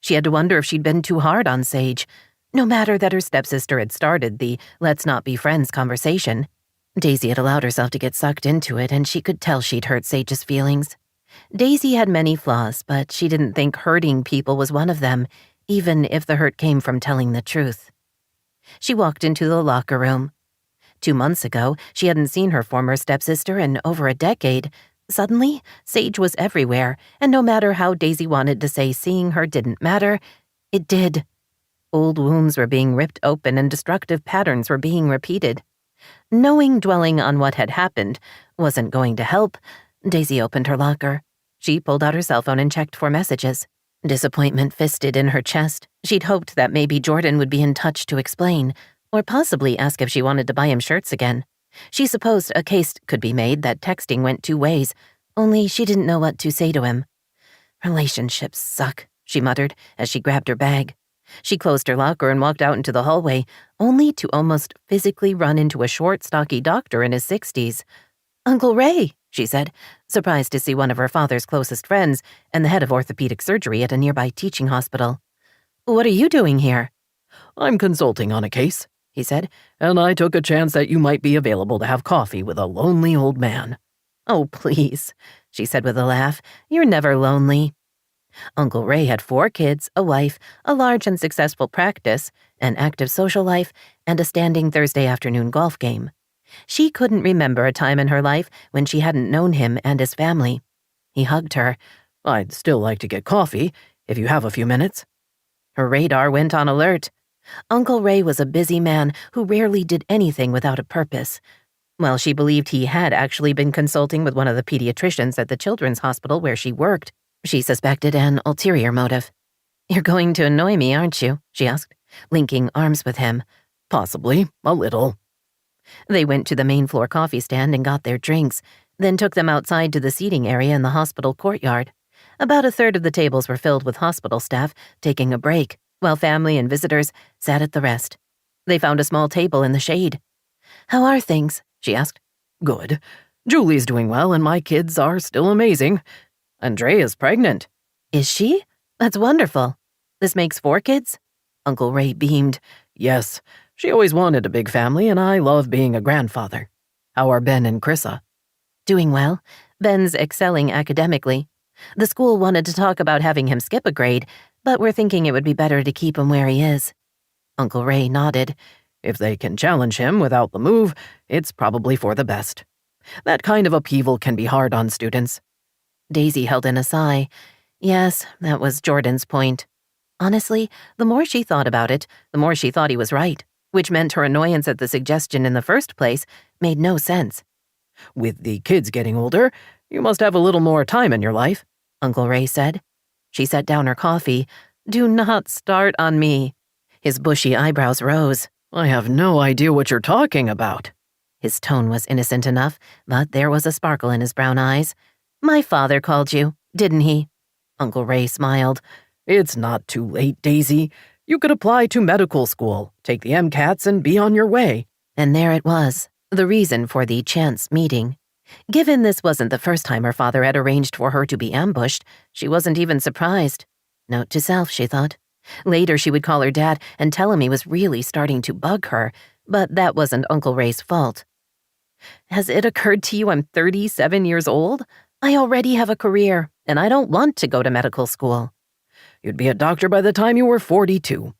She had to wonder if she'd been too hard on Sage, no matter that her stepsister had started the let's not be friends conversation. Daisy had allowed herself to get sucked into it, and she could tell she'd hurt Sage's feelings. Daisy had many flaws, but she didn't think hurting people was one of them, even if the hurt came from telling the truth. She walked into the locker room. 2 months ago, she hadn't seen her former stepsister in over a decade. Suddenly, Sage was everywhere, and no matter how Daisy wanted to say seeing her didn't matter, it did. Old wounds were being ripped open and destructive patterns were being repeated. Knowing dwelling on what had happened wasn't going to help, Daisy opened her locker. She pulled out her cell phone and checked for messages. Disappointment fisted in her chest. She'd hoped that maybe Jordan would be in touch to explain, or possibly ask if she wanted to buy him shirts again. She supposed a case could be made that texting went 2 ways, only she didn't know what to say to him. Relationships suck, she muttered as she grabbed her bag. She closed her locker and walked out into the hallway, only to almost physically run into a short, stocky doctor in his 60s. Uncle Ray, she said, surprised to see one of her father's closest friends and the head of orthopedic surgery at a nearby teaching hospital. What are you doing here? I'm consulting on a case, he said, and I took a chance that you might be available to have coffee with a lonely old man. Oh, please. she said with a laugh. "You're never lonely." Uncle Ray had 4 kids, a wife, a large and successful practice, an active social life, and a standing Thursday afternoon golf game. She couldn't remember a time in her life when she hadn't known him and his family. He hugged her. "I'd still like to get coffee, if you have a few minutes." Her radar went on alert. Uncle Ray was a busy man who rarely did anything without a purpose. Well, she believed he had actually been consulting with one of the pediatricians at the children's hospital where she worked. She suspected an ulterior motive. "You're going to annoy me, aren't you?" she asked, linking arms with him. "Possibly, a little." They went to the main floor coffee stand and got their drinks, then took them outside to the seating area in the hospital courtyard. About a third of the tables were filled with hospital staff taking a break, while family and visitors sat at the rest. They found a small table in the shade. "How are things?" she asked. "Good. Julie's doing well and my kids are still amazing. Andrea's pregnant." "Is she? That's wonderful. This makes 4 kids?" Uncle Ray beamed. "Yes, she always wanted a big family and I love being a grandfather. How are Ben and Chrissa?" "Doing well. Ben's excelling academically. The school wanted to talk about having him skip a grade, but we're thinking it would be better to keep him where he is." Uncle Ray nodded. "If they can challenge him without the move, it's probably for the best. That kind of upheaval can be hard on students." Daisy held in a sigh. Yes, that was Jordan's point. Honestly, the more she thought about it, the more she thought he was right, which meant her annoyance at the suggestion in the first place made no sense. "With the kids getting older, you must have a little more time in your life," Uncle Ray said. She set down her coffee. "Do not start on me." His bushy eyebrows rose. "I have no idea what you're talking about." His tone was innocent enough, but there was a sparkle in his brown eyes. "My father called you, didn't he?" Uncle Ray smiled. "It's not too late, Daisy. You could apply to medical school, take the MCATs, and be on your way." And there it was, the reason for the chance meeting. Given this wasn't the first time her father had arranged for her to be ambushed, she wasn't even surprised. Note to self, she thought. Later she would call her dad and tell him he was really starting to bug her, but that wasn't Uncle Ray's fault. "Has it occurred to you I'm 37 years old? I already have a career, and I don't want to go to medical school." "You'd be a doctor by the time you were 42.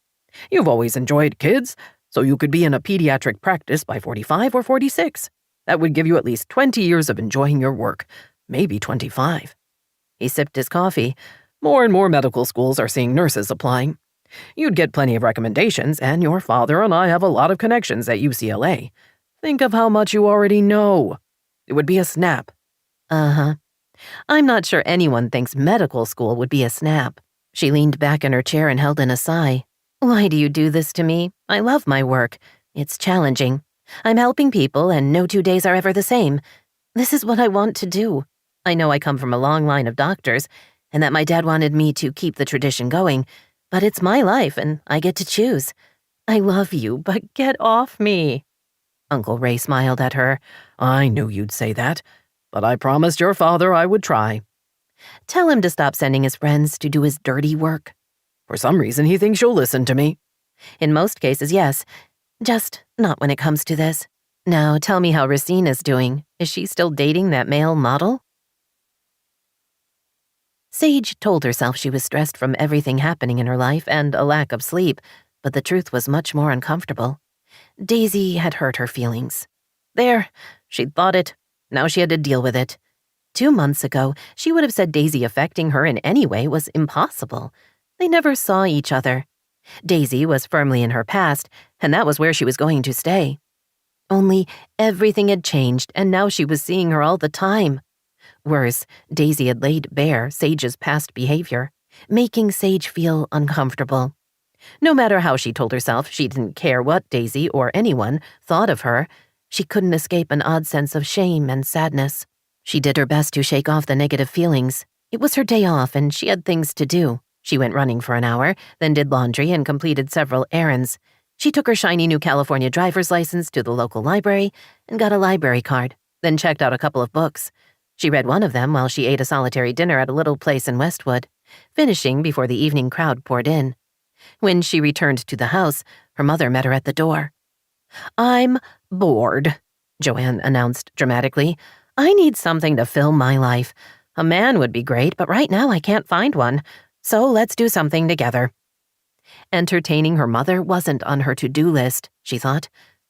You've always enjoyed kids, so you could be in a pediatric practice by 45 or 46. That would give you at least 20 years of enjoying your work, maybe 25. He sipped his coffee. "More and more medical schools are seeing nurses applying. You'd get plenty of recommendations, and your father and I have a lot of connections at UCLA. Think of how much you already know. It would be a snap." Uh-huh. I'm not sure anyone thinks medical school would be a snap. She leaned back in her chair and held in a sigh. "Why do you do this to me? I love my work. It's challenging. I'm helping people, and no 2 days are ever the same. This is what I want to do. I know I come from a long line of doctors, and that my dad wanted me to keep the tradition going, but it's my life, and I get to choose. I love you, but get off me." Uncle Ray smiled at her. "I knew you'd say that, but I promised your father I would try." "Tell him to stop sending his friends to do his dirty work." "For some reason he thinks you'll listen to me." "In most cases, yes. Just not when it comes to this. Now tell me how Racina's doing. Is she still dating that male model?" Sage told herself she was stressed from everything happening in her life and a lack of sleep, but the truth was much more uncomfortable. Daisy had hurt her feelings. There, she'd thought it. Now she had to deal with it. 2 months ago, she would have said Daisy affecting her in any way was impossible. They never saw each other. Daisy was firmly in her past, and that was where she was going to stay. Only everything had changed, and now she was seeing her all the time. Worse, Daisy had laid bare Sage's past behavior, making Sage feel uncomfortable. No matter how she told herself she didn't care what Daisy or anyone thought of her, she couldn't escape an odd sense of shame and sadness. She did her best to shake off the negative feelings. It was her day off and she had things to do. She went running for an hour, then did laundry and completed several errands. She took her shiny new California driver's license to the local library and got a library card, then checked out a couple of books. She read one of them while she ate a solitary dinner at a little place in Westwood, finishing before the evening crowd poured in. When she returned to the house, her mother met her at the door. "I'm bored," Joanne announced dramatically. "I need something to fill my life. A man would be great, but right now I can't find one. So let's do something together. Entertaining her mother wasn't on her to-do list, she thought.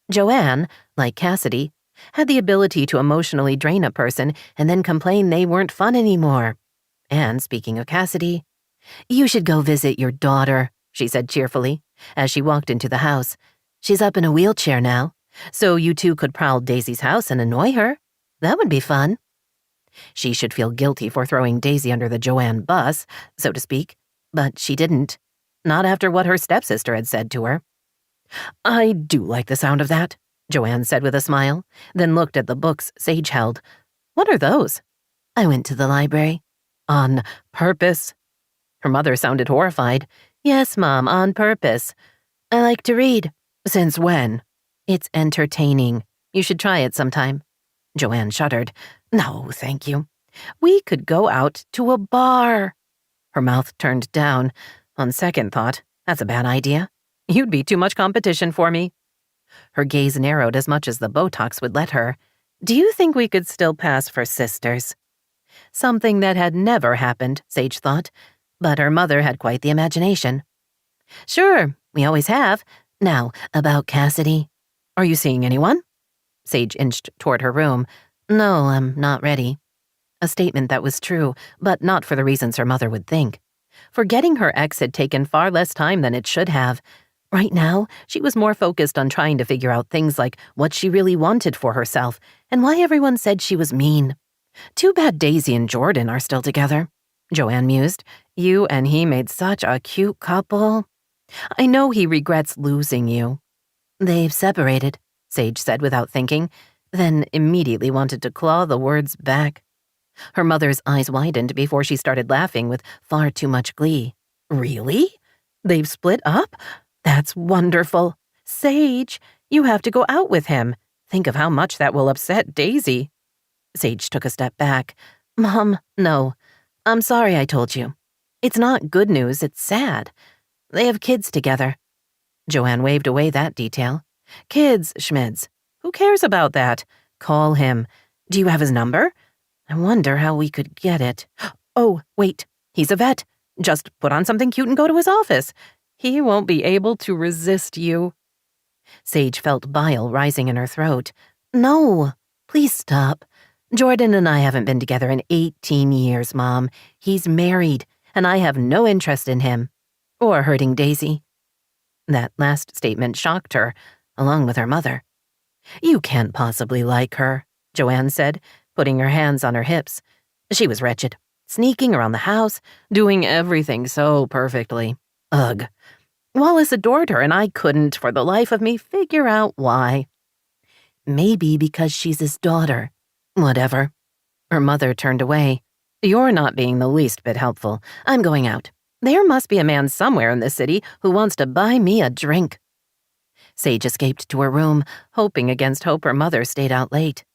Joanne, like Cassidy, had the ability to emotionally drain a person and then complain they weren't fun anymore. And speaking of Cassidy, "You should go visit your daughter," she said cheerfully, as she walked into the house. "She's up in a wheelchair now, so you two could prowl Daisy's house and annoy her. That would be fun." She should feel guilty for throwing Daisy under the Joanne bus, so to speak, but she didn't. Not after what her stepsister had said to her. "I do like the sound of that," Joanne said with a smile, then looked at the books Sage held. "What are those?" "I went to the library." "On purpose?" Her mother sounded horrified. "Yes, Mom, on purpose. I like to read." "Since when?" "It's entertaining. You should try it sometime." Joanne shuddered. "No, thank you. We could go out to a bar." Her mouth turned down. On second thought, that's a bad idea. You'd be too much competition for me. Her gaze narrowed as much as the Botox would let her. "Do you think we could still pass for sisters?" Something that had never happened, Sage thought, but her mother had quite the imagination. "Sure, we always have. Now, about Cassidy." "Are you seeing anyone?" Sage inched toward her room. "No, I'm not ready." A statement that was true, but not for the reasons her mother would think. Forgetting her ex had taken far less time than it should have. Right now, she was more focused on trying to figure out things like what she really wanted for herself and why everyone said she was mean. "Too bad Daisy and Jordan are still together," Joanne mused. "You and he made such a cute couple." "I know he regrets losing you." "They've separated," Sage said without thinking, then immediately wanted to claw the words back. Her mother's eyes widened before she started laughing with far too much glee. "Really? They've split up? That's wonderful. Sage, you have to go out with him. Think of how much that will upset Daisy." Sage took a step back. "Mom, no. I'm sorry I told you. It's not good news, it's sad. They have kids together." Joanne waved away that detail. "Kids, Schmids. Who cares about that? Call him. Do you have his number? I wonder how we could get it. Oh, wait. He's a vet. Just put on something cute and go to his office. He won't be able to resist you." Sage felt bile rising in her throat. "No, please stop. Jordan and I haven't been together in 18 years, Mom. He's married, and I have no interest in him. Or hurting Daisy." That last statement shocked her, along with her mother. "You can't possibly like her," Joanne said, putting her hands on her hips. She was wretched, sneaking around the house, doing everything so perfectly. Ugh. Wallace adored her, and I couldn't, for the life of me, figure out why. "Maybe because she's his daughter." "Whatever." Her mother turned away. "You're not being the least bit helpful. I'm going out. There must be a man somewhere in the city who wants to buy me a drink." Sage escaped to her room, hoping against hope her mother stayed out late.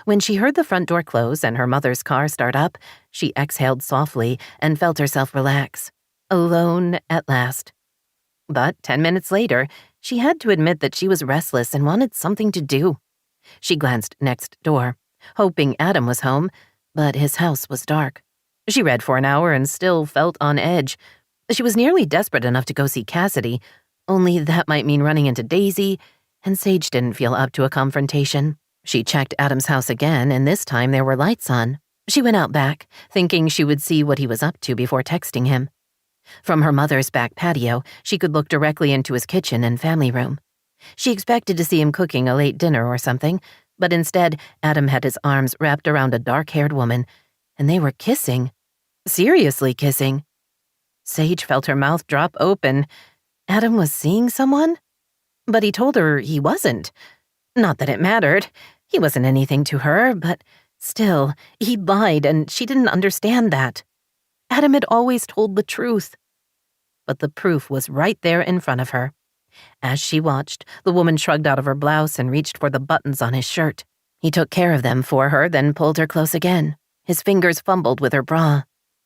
When she heard the front door close and her mother's car start up, she exhaled softly and felt herself relax. Alone at last. But 10 minutes later, she had to admit that she was restless and wanted something to do. She glanced next door, hoping Adam was home, but his house was dark. She read for an hour and still felt on edge. She was nearly desperate enough to go see Cassidy, only that might mean running into Daisy, and Sage didn't feel up to a confrontation. She checked Adam's house again, and this time there were lights on. She went out back, thinking she would see what he was up to before texting him. From her mother's back patio, she could look directly into his kitchen and family room. She expected to see him cooking a late dinner or something, but instead, Adam had his arms wrapped around a dark-haired woman, and they were kissing. Seriously kissing. Sage felt her mouth drop open. Adam was seeing someone? But he told her he wasn't. Not that it mattered. He wasn't anything to her, but still, he lied, and she didn't understand that. Adam had always told the truth. But the proof was right there in front of her. As she watched, the woman shrugged out of her blouse and reached for the buttons on his shirt. He took care of them for her, then pulled her close again. His fingers fumbled with her bra.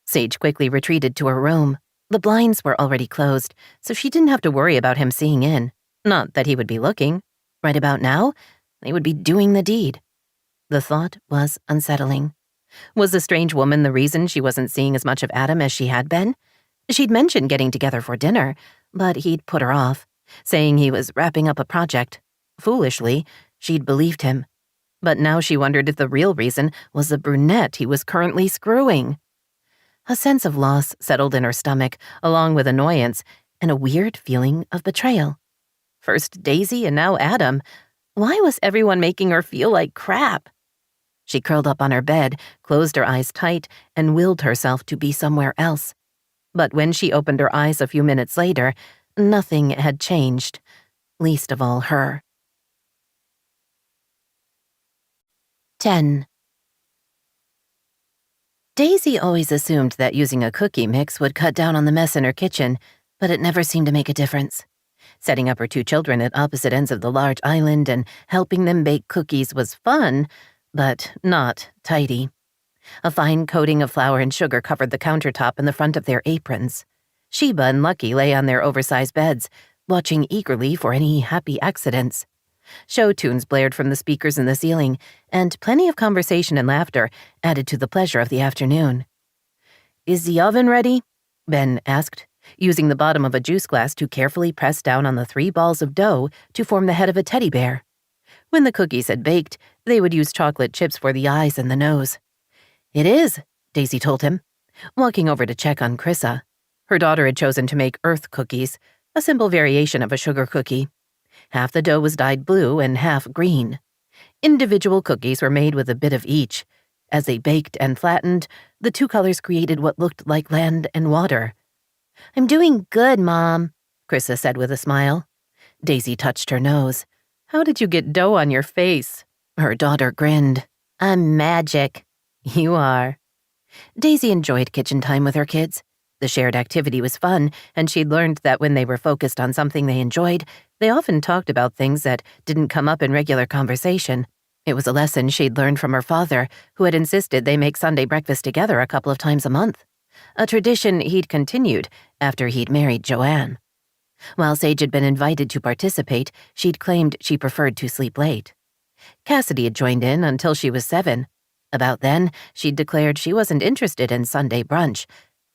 Sage quickly retreated to her room. The blinds were already closed, so she didn't have to worry about him seeing in. Not that he would be looking. Right about now, they would be doing the deed. The thought was unsettling. Was the strange woman the reason she wasn't seeing as much of Adam as she had been? She'd mentioned getting together for dinner, but he'd put her off, saying he was wrapping up a project. Foolishly, she'd believed him. But now she wondered if the real reason was the brunette he was currently screwing. A sense of loss settled in her stomach, along with annoyance and a weird feeling of betrayal. First Daisy and now Adam. Why was everyone making her feel like crap? She curled up on her bed, closed her eyes tight, and willed herself to be somewhere else. But when she opened her eyes a few minutes later, nothing had changed, least of all her. 10. Daisy always assumed that using a cookie mix would cut down on the mess in her kitchen, but it never seemed to make a difference. Setting up her two children at opposite ends of the large island and helping them bake cookies was fun, but not tidy. A fine coating of flour and sugar covered the countertop and the front of their aprons. Sheba and Lucky lay on their oversized beds, watching eagerly for any happy accidents. Show tunes blared from the speakers in the ceiling, and plenty of conversation and laughter added to the pleasure of the afternoon. "Is the oven ready?" Ben asked, using the bottom of a juice glass to carefully press down on the 3 balls of dough to form the head of a teddy bear. When the cookies had baked, they would use chocolate chips for the eyes and the nose. "It is," Daisy told him, walking over to check on Chrissa. Her daughter had chosen to make earth cookies, a simple variation of a sugar cookie. Half the dough was dyed blue and half green. Individual cookies were made with a bit of each. As they baked and flattened, the 2 colors created what looked like land and water. "I'm doing good, Mom," Chrissa said with a smile. Daisy touched her nose. "How did you get dough on your face?" Her daughter grinned. "I'm magic." "You are." Daisy enjoyed kitchen time with her kids. The shared activity was fun, and she'd learned that when they were focused on something they enjoyed, they often talked about things that didn't come up in regular conversation. It was a lesson she'd learned from her father, who had insisted they make Sunday breakfast together a couple of times a month, a tradition he'd continued after he'd married Joanne. While Sage had been invited to participate, she'd claimed she preferred to sleep late. Cassidy had joined in until she was 7. About then, she'd declared she wasn't interested in Sunday brunch.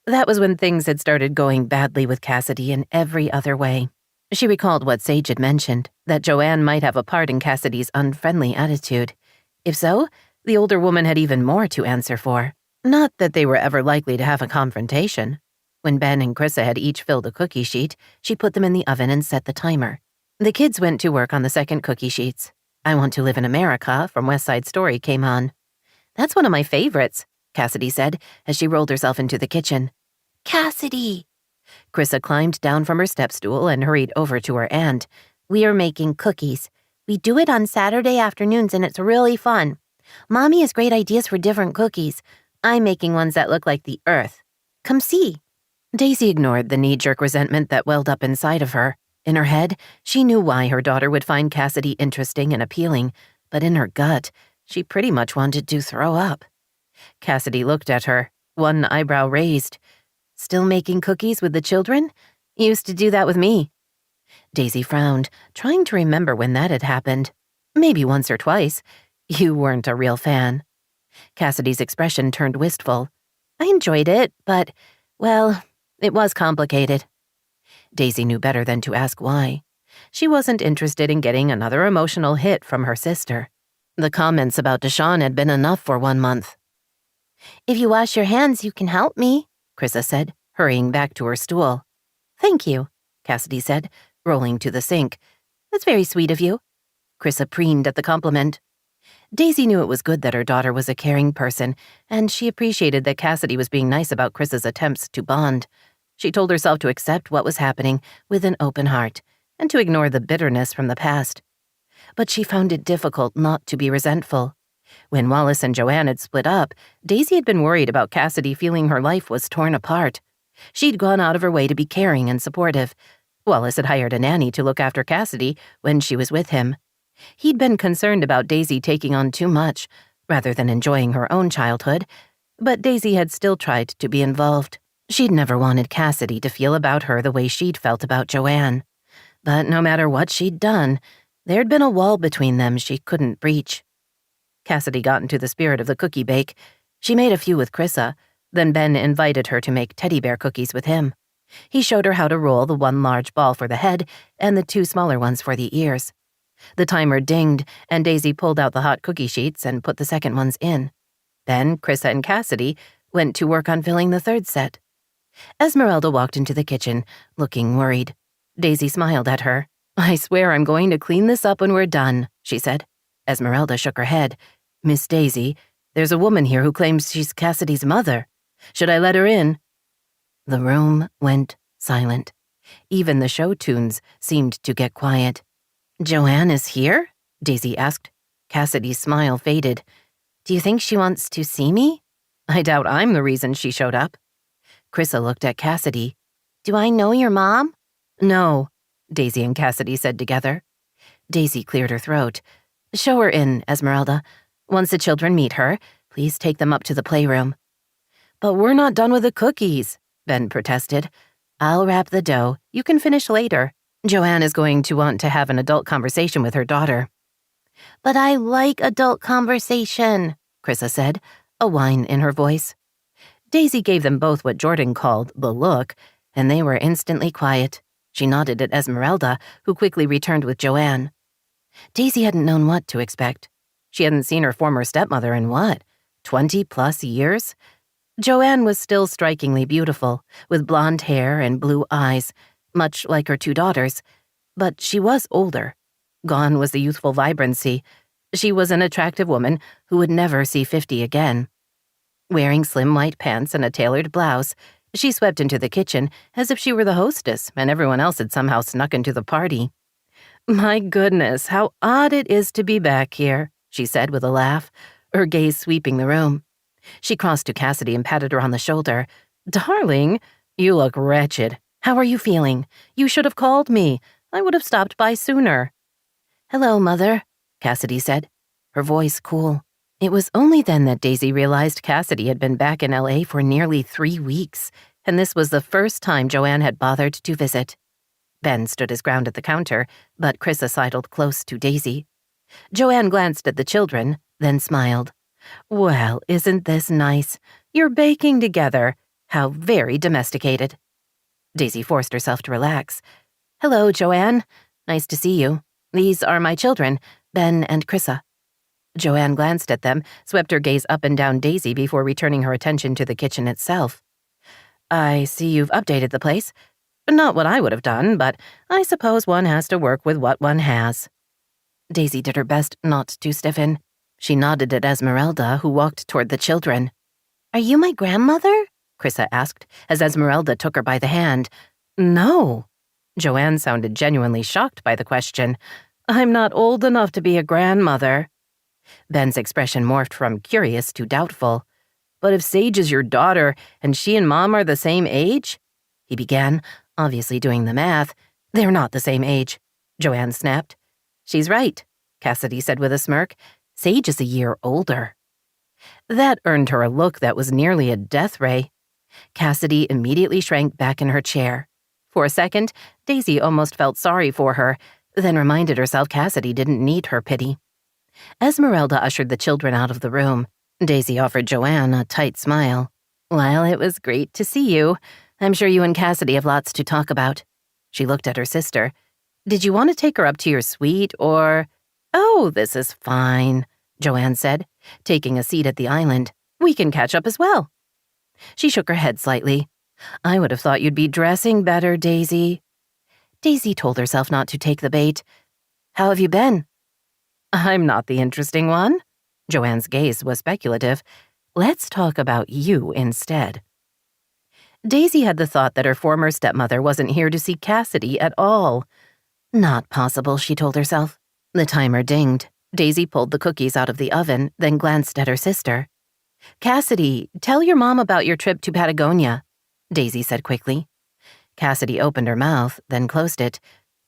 That was when things had started going badly with Cassidy in every other way. She recalled what Sage had mentioned, that Joanne might have a part in Cassidy's unfriendly attitude. If so, the older woman had even more to answer for. Not that they were ever likely to have a confrontation. When Ben and Chrissa had each filled a cookie sheet, she put them in the oven and set the timer. The kids went to work on the second cookie sheets. I Want to Live in America from West Side Story came on. "That's one of my favorites," Cassidy said as she rolled herself into the kitchen. "Cassidy!" Chrissa climbed down from her step stool and hurried over to her aunt. "We are making cookies. We do it on Saturday afternoons and it's really fun. Mommy has great ideas for different cookies. I'm making ones that look like the earth. Come see." Daisy ignored the knee-jerk resentment that welled up inside of her. In her head, she knew why her daughter would find Cassidy interesting and appealing, but in her gut, she pretty much wanted to throw up. Cassidy looked at her, one eyebrow raised. "Still making cookies with the children? You used to do that with me." Daisy frowned, trying to remember when that had happened. Maybe once or twice. You weren't a real fan. Cassidy's expression turned wistful. "I enjoyed it, but, well, it was complicated." Daisy knew better than to ask why. She wasn't interested in getting another emotional hit from her sister. The comments about Deshawn had been enough for 1 month. "If you wash your hands, you can help me," Chrissa said, hurrying back to her stool. "Thank you," Cassidy said, rolling to the sink. "That's very sweet of you." Chrissa preened at the compliment. Daisy knew it was good that her daughter was a caring person, and she appreciated that Cassidy was being nice about Chris's attempts to bond. She told herself to accept what was happening with an open heart, and to ignore the bitterness from the past. But she found it difficult not to be resentful. When Wallace and Joanne had split up, Daisy had been worried about Cassidy feeling her life was torn apart. She'd gone out of her way to be caring and supportive. Wallace had hired a nanny to look after Cassidy when she was with him. He'd been concerned about Daisy taking on too much, rather than enjoying her own childhood, but Daisy had still tried to be involved. She'd never wanted Cassidy to feel about her the way she'd felt about Joanne. But no matter what she'd done, there'd been a wall between them she couldn't breach. Cassidy got into the spirit of the cookie bake. She made a few with Chrissa, then Ben invited her to make teddy bear cookies with him. He showed her how to roll the one large ball for the head and the two smaller ones for the ears. The timer dinged, and Daisy pulled out the hot cookie sheets and put the second ones in. Then Chrissa and Cassidy went to work on filling the third set. Esmeralda walked into the kitchen, looking worried. Daisy smiled at her. "I swear I'm going to clean this up when we're done," she said. Esmeralda shook her head. "Miss Daisy, there's a woman here who claims she's Cassidy's mother. Should I let her in?" The room went silent. Even the show tunes seemed to get quiet. "Joanne is here?" Daisy asked. Cassidy's smile faded. "Do you think she wants to see me?" "I doubt I'm the reason she showed up." Chrissa looked at Cassidy. "Do I know your mom?" "No," Daisy and Cassidy said together. Daisy cleared her throat. "Show her in, Esmeralda. Once the children meet her, please take them up to the playroom." "But we're not done with the cookies," Ben protested. "I'll wrap the dough. You can finish later. Joanne is going to want to have an adult conversation with her daughter." "But I like adult conversation," Chrissa said, a whine in her voice. Daisy gave them both what Jordan called the look, and they were instantly quiet. She nodded at Esmeralda, who quickly returned with Joanne. Daisy hadn't known what to expect. She hadn't seen her former stepmother in 20+ years? Joanne was still strikingly beautiful, with blonde hair and blue eyes, much like her two daughters, but she was older. Gone was the youthful vibrancy. She was an attractive woman who would never see 50 again. Wearing slim white pants and a tailored blouse, she swept into the kitchen as if she were the hostess and everyone else had somehow snuck into the party. "My goodness, how odd it is to be back here," she said with a laugh, her gaze sweeping the room. She crossed to Cassidy and patted her on the shoulder. "Darling, you look wretched. How are you feeling? You should have called me. I would have stopped by sooner." "Hello, Mother," Cassidy said, her voice cool. It was only then that Daisy realized Cassidy had been back in LA for nearly 3 weeks, and this was the first time Joanne had bothered to visit. Ben stood his ground at the counter, but Chrissa sidled close to Daisy. Joanne glanced at the children, then smiled. "Well, isn't this nice? You're baking together. How very domesticated." Daisy forced herself to relax. "Hello, Joanne. Nice to see you. These are my children, Ben and Chrissa." Joanne glanced at them, swept her gaze up and down Daisy before returning her attention to the kitchen itself. "I see you've updated the place. Not what I would have done, but I suppose one has to work with what one has." Daisy did her best not to stiffen. She nodded at Esmeralda, who walked toward the children. "Are you my grandmother?" Chrissa asked, as Esmeralda took her by the hand. "No." Joanne sounded genuinely shocked by the question. "I'm not old enough to be a grandmother." Ben's expression morphed from curious to doubtful. "But if Sage is your daughter, and she and Mom are the same age?" he began, obviously doing the math. "They're not the same age," Joanne snapped. "She's right," Cassidy said with a smirk. "Sage is a year older." That earned her a look that was nearly a death ray. Cassidy immediately shrank back in her chair. For a second, Daisy almost felt sorry for her, then reminded herself Cassidy didn't need her pity. Esmeralda ushered the children out of the room. Daisy offered Joanne a tight smile. "Well, it was great to see you. I'm sure you and Cassidy have lots to talk about." She looked at her sister. "Did you want to take her up to your suite, or—" "Oh, this is fine," Joanne said, taking a seat at the island. "We can catch up as well." She shook her head slightly. "I would have thought you'd be dressing better, Daisy." Daisy told herself not to take the bait. "How have you been?" "I'm not the interesting one." Joanne's gaze was speculative. "Let's talk about you instead." Daisy had the thought that her former stepmother wasn't here to see Cassidy at all. Not possible, she told herself. The timer dinged. Daisy pulled the cookies out of the oven, then glanced at her sister. "Cassidy, tell your mom about your trip to Patagonia," Daisy said quickly. Cassidy opened her mouth, then closed it.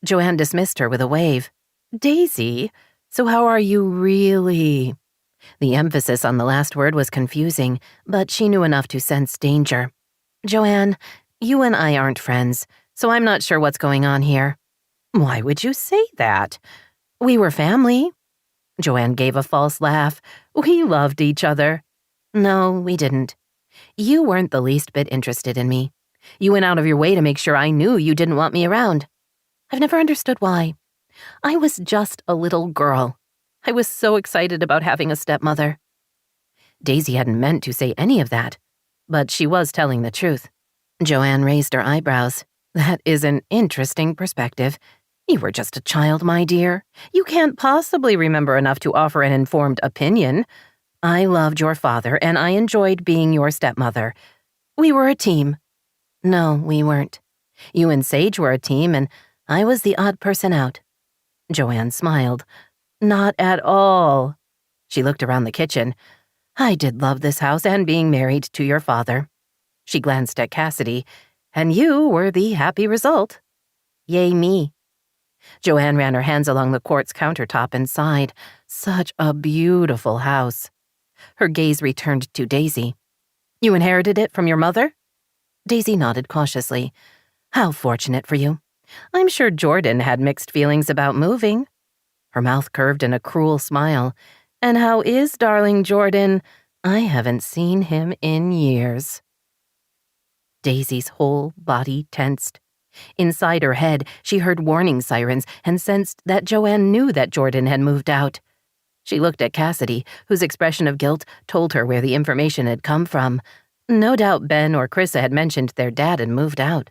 Joanne dismissed her with a wave. "Daisy, so how are you really?" The emphasis on the last word was confusing, but she knew enough to sense danger. "Joanne, you and I aren't friends, so I'm not sure what's going on here." "Why would you say that?" "We were family." Joanne gave a false laugh. "We loved each other." No, we didn't. You weren't the least bit interested in me. You went out of your way to make sure I knew you didn't want me around. I've never understood why. I was just a little girl. I was so excited about having a stepmother. Daisy hadn't meant to say any of that, but she was telling the truth. Joanne raised her eyebrows. That is an interesting perspective. You were just a child, my dear. You can't possibly remember enough to offer an informed opinion. I loved your father, and I enjoyed being your stepmother. We were a team. No, we weren't. You and Sage were a team, and I was the odd person out. Joanne smiled. Not at all. She looked around the kitchen. I did love this house and being married to your father. She glanced at Cassidy. And you were the happy result. Yay me. Joanne ran her hands along the quartz countertop and sighed. Such a beautiful house. Her gaze returned to Daisy. You inherited it from your mother? Daisy nodded cautiously. How fortunate for you. I'm sure Jordan had mixed feelings about moving. Her mouth curved in a cruel smile. And how is darling Jordan? I haven't seen him in years. Daisy's whole body tensed. Inside her head, she heard warning sirens and sensed that Joanne knew that Jordan had moved out. She looked at Cassidy, whose expression of guilt told her where the information had come from. No doubt Ben or Chrissa had mentioned their dad had moved out.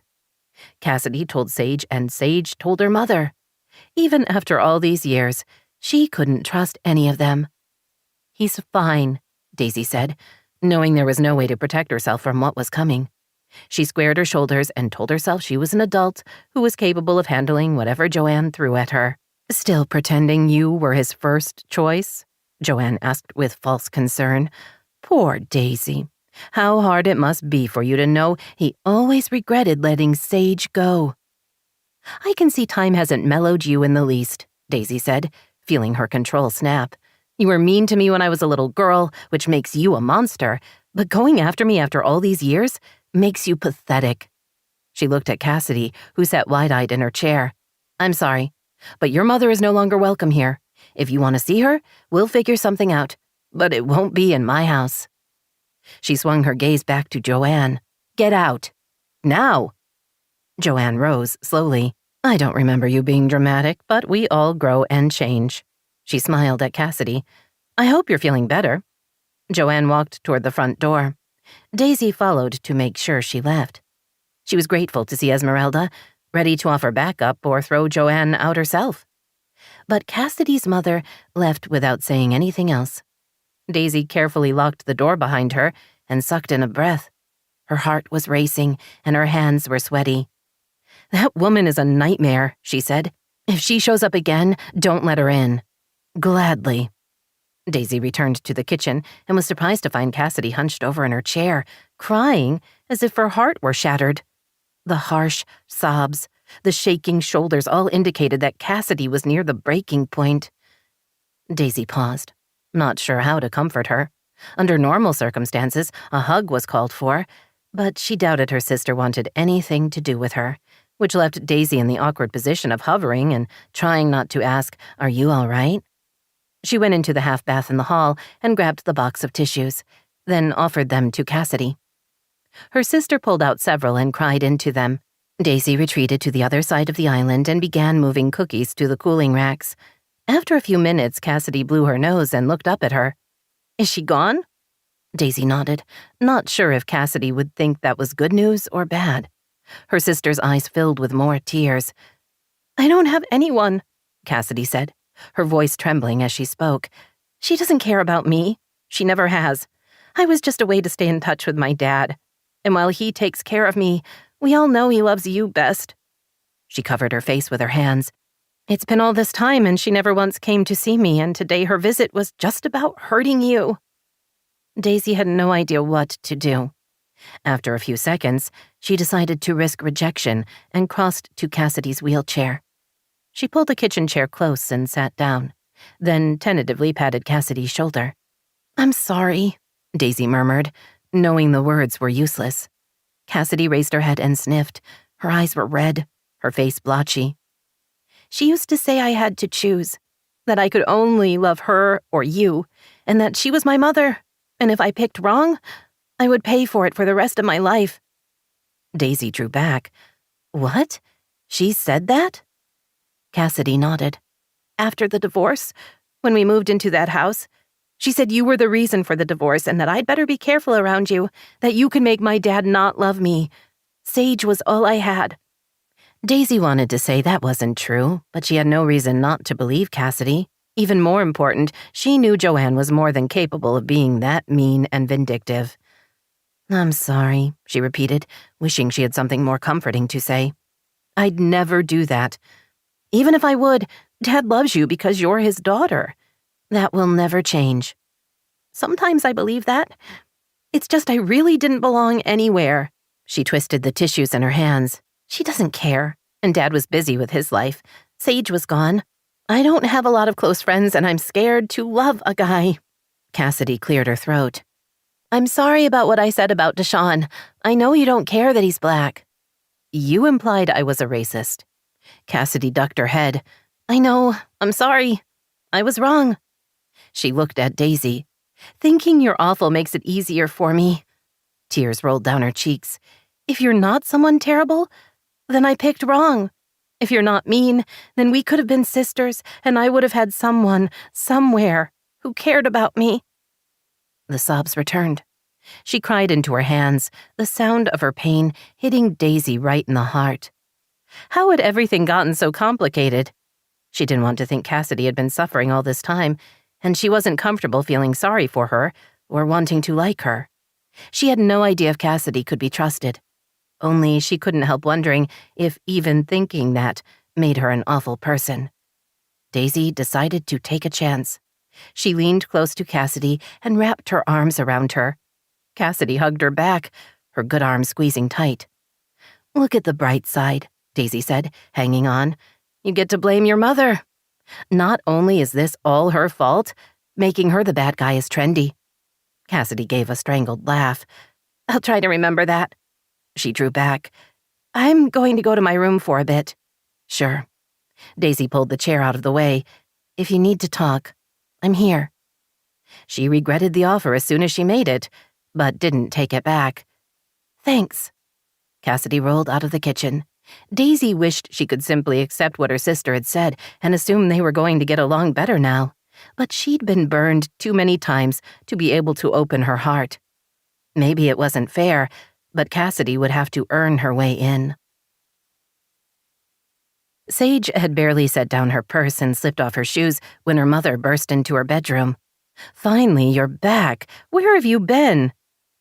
Cassidy told Sage, and Sage told her mother. Even after all these years, she couldn't trust any of them. He's fine, Daisy said, knowing there was no way to protect herself from what was coming. She squared her shoulders and told herself she was an adult who was capable of handling whatever Joanne threw at her. Still pretending you were his first choice? Joanne asked with false concern. Poor Daisy. How hard it must be for you to know he always regretted letting Sage go. I can see time hasn't mellowed you in the least, Daisy said, feeling her control snap. You were mean to me when I was a little girl, which makes you a monster, but going after me after all these years makes you pathetic. She looked at Cassidy, who sat wide-eyed in her chair. I'm sorry, but your mother is no longer welcome here. If you want to see her, we'll figure something out, but it won't be in my house. She swung her gaze back to Joanne. Get out. Now. Joanne rose slowly. I don't remember you being dramatic, but we all grow and change. She smiled at Cassidy. I hope you're feeling better. Joanne walked toward the front door. Daisy followed to make sure she left. She was grateful to see Esmeralda, ready to offer backup or throw Joanne out herself. But Cassidy's mother left without saying anything else. Daisy carefully locked the door behind her and sucked in a breath. Her heart was racing and her hands were sweaty. That woman is a nightmare, she said. If she shows up again, don't let her in. Gladly. Daisy returned to the kitchen and was surprised to find Cassidy hunched over in her chair, crying as if her heart were shattered. The harsh sobs, the shaking shoulders all indicated that Cassidy was near the breaking point. Daisy paused, not sure how to comfort her. Under normal circumstances, a hug was called for, but she doubted her sister wanted anything to do with her, which left Daisy in the awkward position of hovering and trying not to ask, Are you all right? She went into the half bath in the hall and grabbed the box of tissues, then offered them to Cassidy. Her sister pulled out several and cried into them. Daisy retreated to the other side of the island and began moving cookies to the cooling racks. After a few minutes, Cassidy blew her nose and looked up at her. Is she gone? Daisy nodded, not sure if Cassidy would think that was good news or bad. Her sister's eyes filled with more tears. I don't have anyone, Cassidy said, her voice trembling as she spoke. She doesn't care about me. She never has. I was just a way to stay in touch with my dad. And while he takes care of me, we all know he loves you best. She covered her face with her hands. It's been all this time and she never once came to see me, and today her visit was just about hurting you. Daisy had no idea what to do. After a few seconds, she decided to risk rejection and crossed to Cassidy's wheelchair. She pulled the kitchen chair close and sat down, then tentatively patted Cassidy's shoulder. I'm sorry, Daisy murmured, knowing the words were useless. Cassidy raised her head and sniffed. Her eyes were red, her face blotchy. She used to say I had to choose, that I could only love her or you, and that she was my mother. And if I picked wrong, I would pay for it for the rest of my life." Daisy drew back. "What? She said that?" Cassidy nodded. "After the divorce, when we moved into that house, she said you were the reason for the divorce and that I'd better be careful around you, that you could make my dad not love me. Sage was all I had." Daisy wanted to say that wasn't true, but she had no reason not to believe Cassidy. Even more important, she knew Joanne was more than capable of being that mean and vindictive. "I'm sorry," she repeated, wishing she had something more comforting to say. "I'd never do that. Even if I would, Dad loves you because you're his daughter. That will never change." "Sometimes I believe that. It's just I really didn't belong anywhere." She twisted the tissues in her hands. "She doesn't care, and Dad was busy with his life. Sage was gone. I don't have a lot of close friends, and I'm scared to love a guy." Cassidy cleared her throat. "I'm sorry about what I said about Deshaun. I know you don't care that he's black." "You implied I was a racist." Cassidy ducked her head. "I know. I'm sorry. I was wrong." She looked at Daisy. "Thinking you're awful makes it easier for me." Tears rolled down her cheeks. "If you're not someone terrible, then I picked wrong. If you're not mean, then we could have been sisters, and I would have had someone, somewhere, who cared about me." The sobs returned. She cried into her hands, the sound of her pain hitting Daisy right in the heart. How had everything gotten so complicated? She didn't want to think Cassidy had been suffering all this time, and she wasn't comfortable feeling sorry for her or wanting to like her. She had no idea if Cassidy could be trusted. Only she couldn't help wondering if even thinking that made her an awful person. Daisy decided to take a chance. She leaned close to Cassidy and wrapped her arms around her. Cassidy hugged her back, her good arm squeezing tight. "Look at the bright side," Daisy said, hanging on. "You get to blame your mother. Not only is this all her fault, making her the bad guy is trendy." Cassidy gave a strangled laugh. "I'll try to remember that." She drew back. "I'm going to go to my room for a bit." "Sure." Daisy pulled the chair out of the way. "If you need to talk, I'm here." She regretted the offer as soon as she made it, but didn't take it back. "Thanks." Cassidy rolled out of the kitchen. Daisy wished she could simply accept what her sister had said and assume they were going to get along better now, but she'd been burned too many times to be able to open her heart. Maybe it wasn't fair, but Cassidy would have to earn her way in. Sage had barely set down her purse and slipped off her shoes when her mother burst into her bedroom. "Finally, you're back. Where have you been?"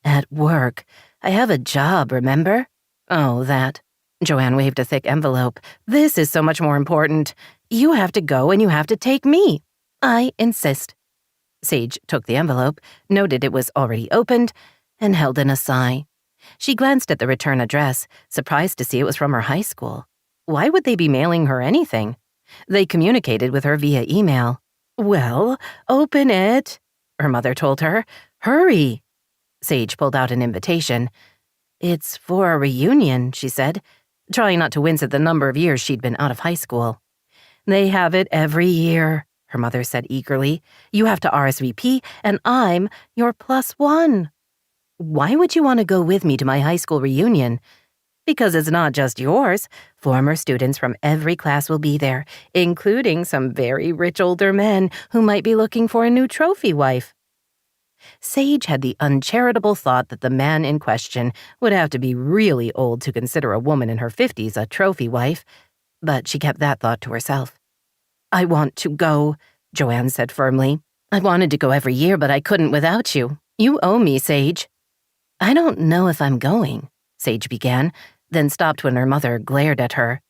"At work. I have a job, remember?" "Oh, that." Joanne waved a thick envelope. "This is so much more important. You have to go and you have to take me." "I insist." Sage took the envelope, noted it was already opened, and held in a sigh. She glanced at the return address, surprised to see it was from her high school. Why would they be mailing her anything? They communicated with her via email. "Well, open it," her mother told her. "Hurry." Sage pulled out an invitation. "It's for a reunion," she said, trying not to wince at the number of years she'd been out of high school. "They have it every year," her mother said eagerly. "You have to RSVP, and I'm your +1. "Why would you want to go with me to my high school reunion?" "Because it's not just yours. Former students from every class will be there, including some very rich older men who might be looking for a new trophy wife." Sage had the uncharitable thought that the man in question would have to be really old to consider a woman in her 50s a trophy wife, but she kept that thought to herself. "I want to go," Joanne said firmly. "I wanted to go every year, but I couldn't without you. You owe me, Sage." "I don't know if I'm going," Sage began, then stopped when her mother glared at her.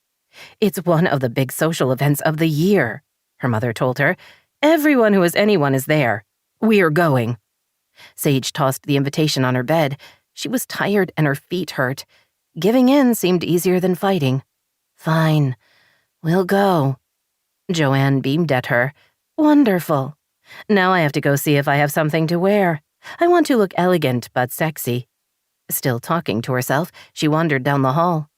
"It's one of the big social events of the year," her mother told her. "Everyone who is anyone is there. We're going." Sage tossed the invitation on her bed. She was tired and her feet hurt. Giving in seemed easier than fighting. "Fine, we'll go." Joanne beamed at her. "Wonderful. Now I have to go see if I have something to wear. I want to look elegant but sexy." Still talking to herself, she wandered down the hall.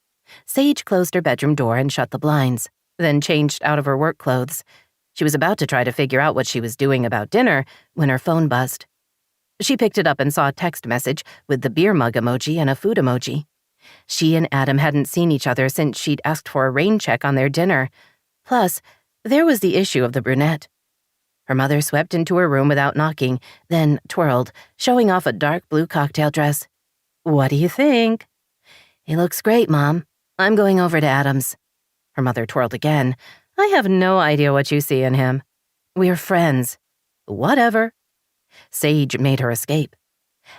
Sage closed her bedroom door and shut the blinds, then changed out of her work clothes. She was about to try to figure out what she was doing about dinner when her phone buzzed. She picked it up and saw a text message with the beer mug emoji and a food emoji. She and Adam hadn't seen each other since she'd asked for a rain check on their dinner. Plus, there was the issue of the brunette. Her mother swept into her room without knocking, then twirled, showing off a dark blue cocktail dress. "What do you think?" "He looks great, Mom. I'm going over to Adam's." Her mother twirled again. "I have no idea what you see in him." "We're friends." "Whatever." Sage made her escape.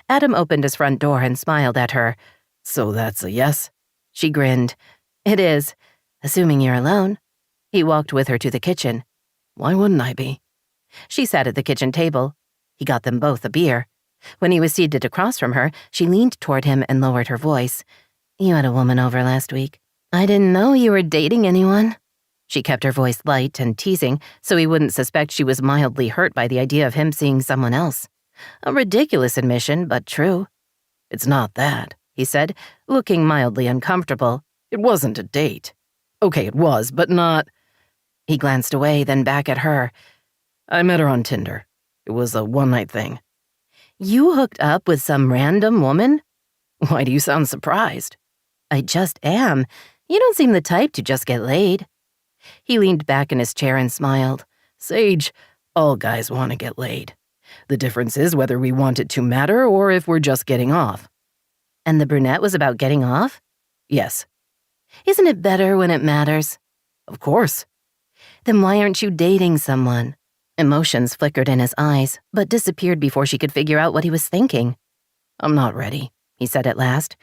Adam opened his front door and smiled at her. "So that's a yes?" She grinned. "It is, assuming you're alone." He walked with her to the kitchen. "Why wouldn't I be?" She sat at the kitchen table. He got them both a beer. When he was seated across from her, she leaned toward him and lowered her voice. "You had a woman over last week. I didn't know you were dating anyone." She kept her voice light and teasing so he wouldn't suspect she was mildly hurt by the idea of him seeing someone else. A ridiculous admission, but true. "It's not that," he said, looking mildly uncomfortable. "It wasn't a date. Okay, it was, but not—" He glanced away, then back at her. "I met her on Tinder. It was a one-night thing." "You hooked up with some random woman?" "Why do you sound surprised?" "I just am. You don't seem the type to just get laid." He leaned back in his chair and smiled. "Sage, all guys want to get laid. The difference is whether we want it to matter or if we're just getting off." "And the brunette was about getting off?" "Yes." "Isn't it better when it matters?" "Of course." "Then why aren't you dating someone?" Emotions flickered in his eyes, but disappeared before she could figure out what he was thinking. "I'm not ready," he said at last.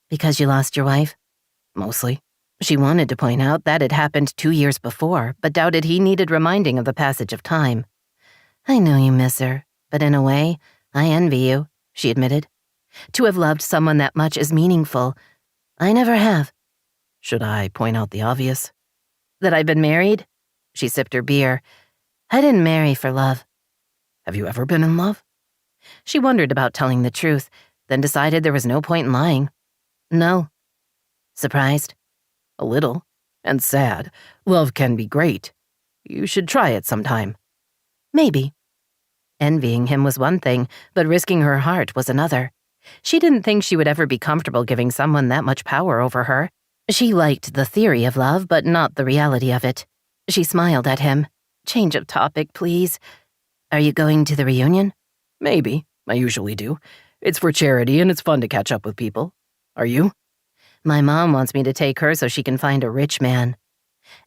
"Because you lost your wife?" "Mostly." She wanted to point out that it happened 2 years before, but doubted he needed reminding of the passage of time. "I know you miss her, but in a way, I envy you," she admitted. "To have loved someone that much is meaningful. I never have." "Should I point out the obvious?" "That I've been married?" She sipped her beer. "I didn't marry for love." "Have you ever been in love?" She wondered about telling the truth, then decided there was no point in lying. "No." "Surprised?" "A little. And sad. Love can be great. You should try it sometime." "Maybe." Envying him was one thing, but risking her heart was another. She didn't think she would ever be comfortable giving someone that much power over her. She liked the theory of love, but not the reality of it. She smiled at him. "Change of topic, please. Are you going to the reunion?" "Maybe. I usually do. It's for charity and it's fun to catch up with people. Are you?" "My mom wants me to take her so she can find a rich man."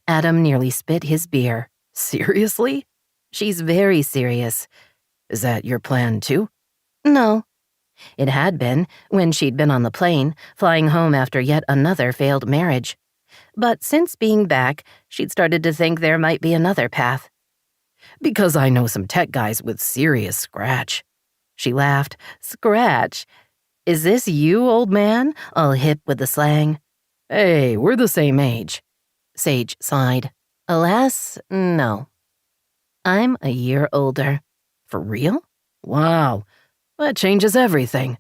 Adam nearly spit his beer. "Seriously?" "She's very serious." "Is that your plan, too?" "No." It had been, when she'd been on the plane, flying home after yet another failed marriage. But since being back, she'd started to think there might be another path. "Because I know some tech guys with serious scratch." She laughed. "Scratch? Is this you, old man, all hip with the slang?" "Hey, we're the same age." Sage sighed. "Alas, no. I'm a year older." "For real? Wow, that changes everything."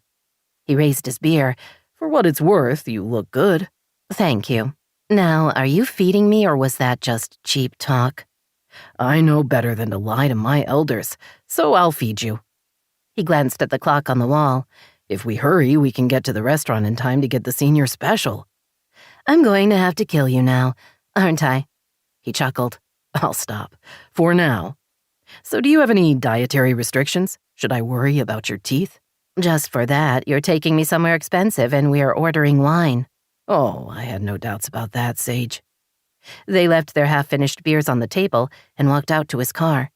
He raised his beer. "For what it's worth, you look good." "Thank you. Now, are you feeding me or was that just cheap talk?" "I know better than to lie to my elders, so I'll feed you." He glanced at the clock on the wall. "If we hurry, we can get to the restaurant in time to get the senior special." "I'm going to have to kill you now, aren't I?" He chuckled. "I'll stop. For now. So do you have any dietary restrictions? Should I worry about your teeth?" "Just for that, you're taking me somewhere expensive and we're ordering wine." "Oh, I had no doubts about that, Sage." They left their half-finished beers on the table and walked out to his car.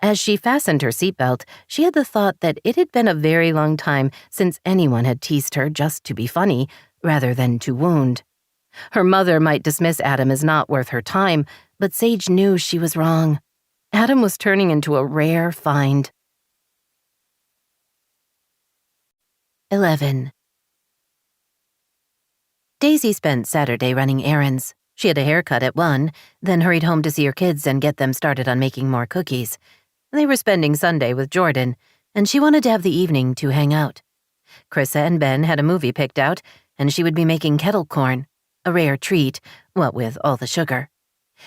As she fastened her seatbelt, she had the thought that it had been a very long time since anyone had teased her just to be funny, rather than to wound. Her mother might dismiss Adam as not worth her time, but Sage knew she was wrong. Adam was turning into a rare find. 11. Daisy spent Saturday running errands. She had a haircut at 1, then hurried home to see her kids and get them started on making more cookies. They were spending Sunday with Jordan, and she wanted to have the evening to hang out. Chrissa and Ben had a movie picked out, and she would be making kettle corn, a rare treat, what with all the sugar.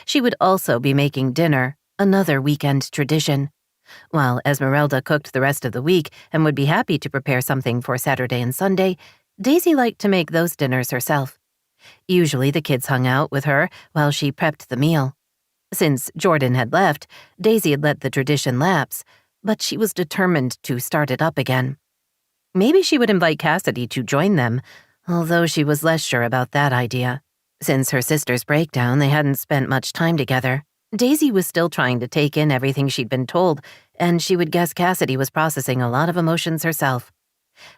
She would also be making dinner, another weekend tradition. While Esmeralda cooked the rest of the week and would be happy to prepare something for Saturday and Sunday, Daisy liked to make those dinners herself. Usually the kids hung out with her while she prepped the meal. Since Jordan had left, Daisy had let the tradition lapse, but she was determined to start it up again. Maybe she would invite Cassidy to join them, although she was less sure about that idea. Since her sister's breakdown, they hadn't spent much time together. Daisy was still trying to take in everything she'd been told, and she would guess Cassidy was processing a lot of emotions herself.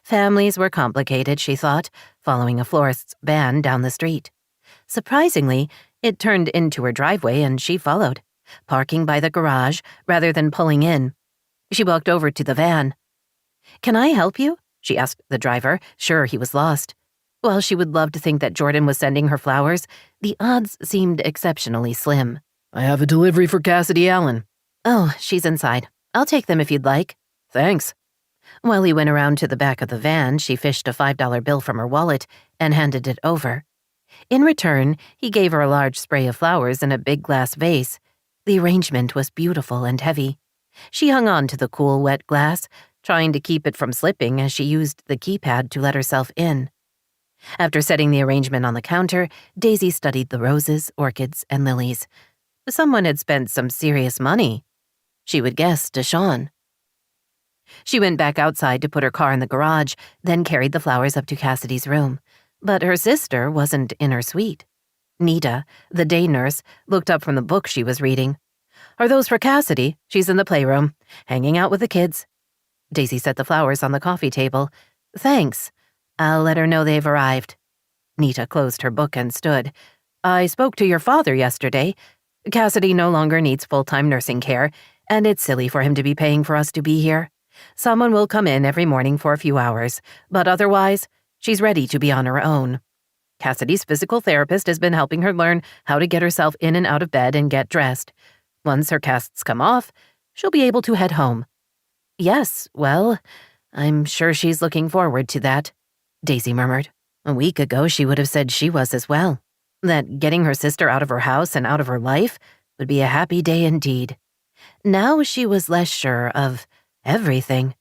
Families were complicated, she thought, following a florist's van down the street. Surprisingly, it turned into her driveway and she followed, parking by the garage rather than pulling in. She walked over to the van. "Can I help you?" she asked the driver, sure he was lost. While she would love to think that Jordan was sending her flowers, the odds seemed exceptionally slim. I have a delivery for Cassidy Allen. "Oh, she's inside. I'll take them if you'd like." Thanks. While he went around to the back of the van, she fished a $5 bill from her wallet and handed it over. In return, he gave her a large spray of flowers in a big glass vase. The arrangement was beautiful and heavy. She hung on to the cool, wet glass, trying to keep it from slipping as she used the keypad to let herself in. After setting the arrangement on the counter, Daisy studied the roses, orchids, and lilies. Someone had spent some serious money. She would guess Deshawn. She went back outside to put her car in the garage, then carried the flowers up to Cassidy's room. But her sister wasn't in her suite. Nita, the day nurse, looked up from the book she was reading. "Are those for Cassidy? She's in the playroom, hanging out with the kids." Daisy set the flowers on the coffee table. "Thanks. I'll let her know they've arrived." Nita closed her book and stood. "I spoke to your father yesterday. Cassidy no longer needs full-time nursing care, and it's silly for him to be paying for us to be here. Someone will come in every morning for a few hours, but otherwise, she's ready to be on her own. Cassidy's physical therapist has been helping her learn how to get herself in and out of bed and get dressed. Once her casts come off, she'll be able to head home." "Yes, well, I'm sure she's looking forward to that," Daisy murmured. A week ago, she would have said she was as well. That getting her sister out of her house and out of her life would be a happy day indeed. Now she was less sure of everything.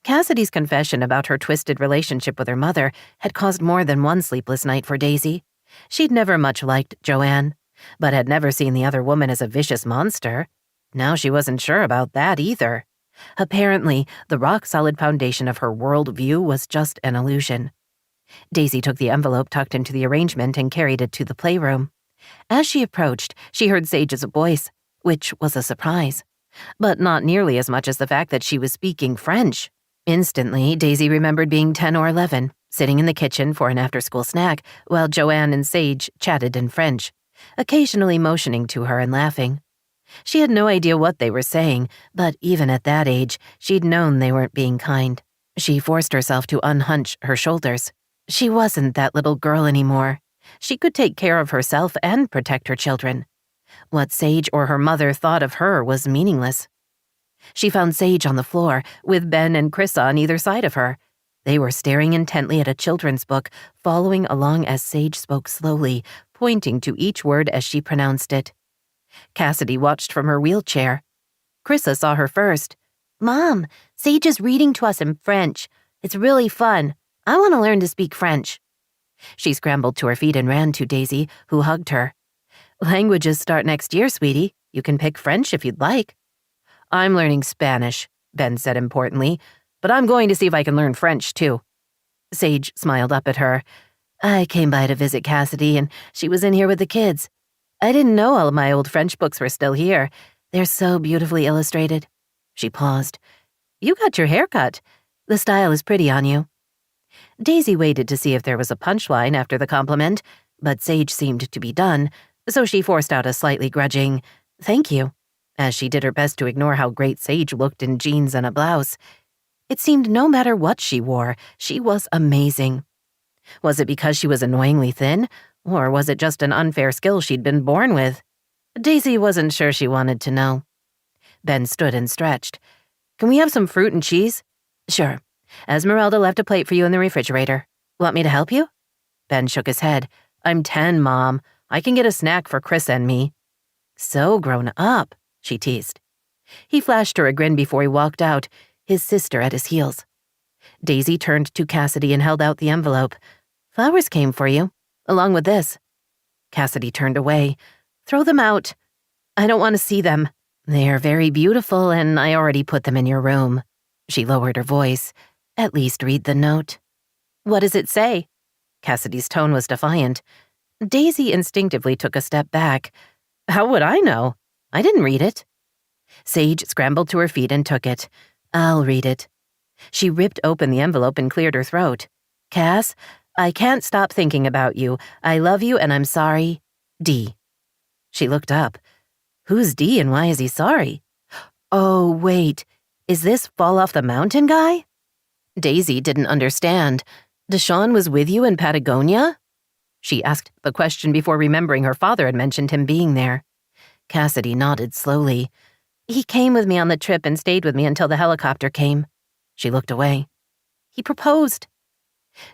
Cassidy's confession about her twisted relationship with her mother had caused more than one sleepless night for Daisy. She'd never much liked Joanne, but had never seen the other woman as a vicious monster. Now she wasn't sure about that either. Apparently, the rock-solid foundation of her world-view was just an illusion. Daisy took the envelope tucked into the arrangement and carried it to the playroom. As she approached, she heard Sage's voice, which was a surprise, but not nearly as much as the fact that she was speaking French. Instantly, Daisy remembered being 10 or 11, sitting in the kitchen for an after-school snack while Joanne and Sage chatted in French, occasionally motioning to her and laughing. She had no idea what they were saying, but even at that age, she'd known they weren't being kind. She forced herself to unhunch her shoulders. She wasn't that little girl anymore. She could take care of herself and protect her children. What Sage or her mother thought of her was meaningless. She found Sage on the floor, with Ben and Chrissa on either side of her. They were staring intently at a children's book, following along as Sage spoke slowly, pointing to each word as she pronounced it. Cassidy watched from her wheelchair. Chrissa saw her first. "Mom, Sage is reading to us in French. It's really fun. I want to learn to speak French." She scrambled to her feet and ran to Daisy, who hugged her. "Languages start next year, sweetie. You can pick French if you'd like." "I'm learning Spanish," Ben said importantly, "but I'm going to see if I can learn French, too." Sage smiled up at her. "I came by to visit Cassidy, and she was in here with the kids. I didn't know all of my old French books were still here. They're so beautifully illustrated." She paused. "You got your hair cut. The style is pretty on you." Daisy waited to see if there was a punchline after the compliment, but Sage seemed to be done, so she forced out a slightly grudging, "Thank you," as she did her best to ignore how great Sage looked in jeans and a blouse. It seemed no matter what she wore, she was amazing. Was it because she was annoyingly thin, or was it just an unfair skill she'd been born with? Daisy wasn't sure she wanted to know. Ben stood and stretched. "Can we have some fruit and cheese?" "Sure. Esmeralda left a plate for you in the refrigerator. Want me to help you?" Ben shook his head. "I'm 10, Mom. I can get a snack for Chris and me." "So grown up," she teased. He flashed her a grin before he walked out, his sister at his heels. Daisy turned to Cassidy and held out the envelope. "Flowers came for you, along with this." Cassidy turned away. "Throw them out. I don't want to see them. They are very beautiful, and I already put them in your room." She lowered her voice. "At least read the note." "What does it say?" Cassidy's tone was defiant. Daisy instinctively took a step back. "How would I know? I didn't read it." Sage scrambled to her feet and took it. "I'll read it." She ripped open the envelope and cleared her throat. "Cass, I can't stop thinking about you. I love you and I'm sorry. D." She looked up. Who's D and why is he sorry? Oh, wait. Is this Fall Off the Mountain guy? Daisy didn't understand. Deshaun was with you in Patagonia? She asked the question before remembering her father had mentioned him being there. Cassidy nodded slowly. "He came with me on the trip and stayed with me until the helicopter came." She looked away. "He proposed."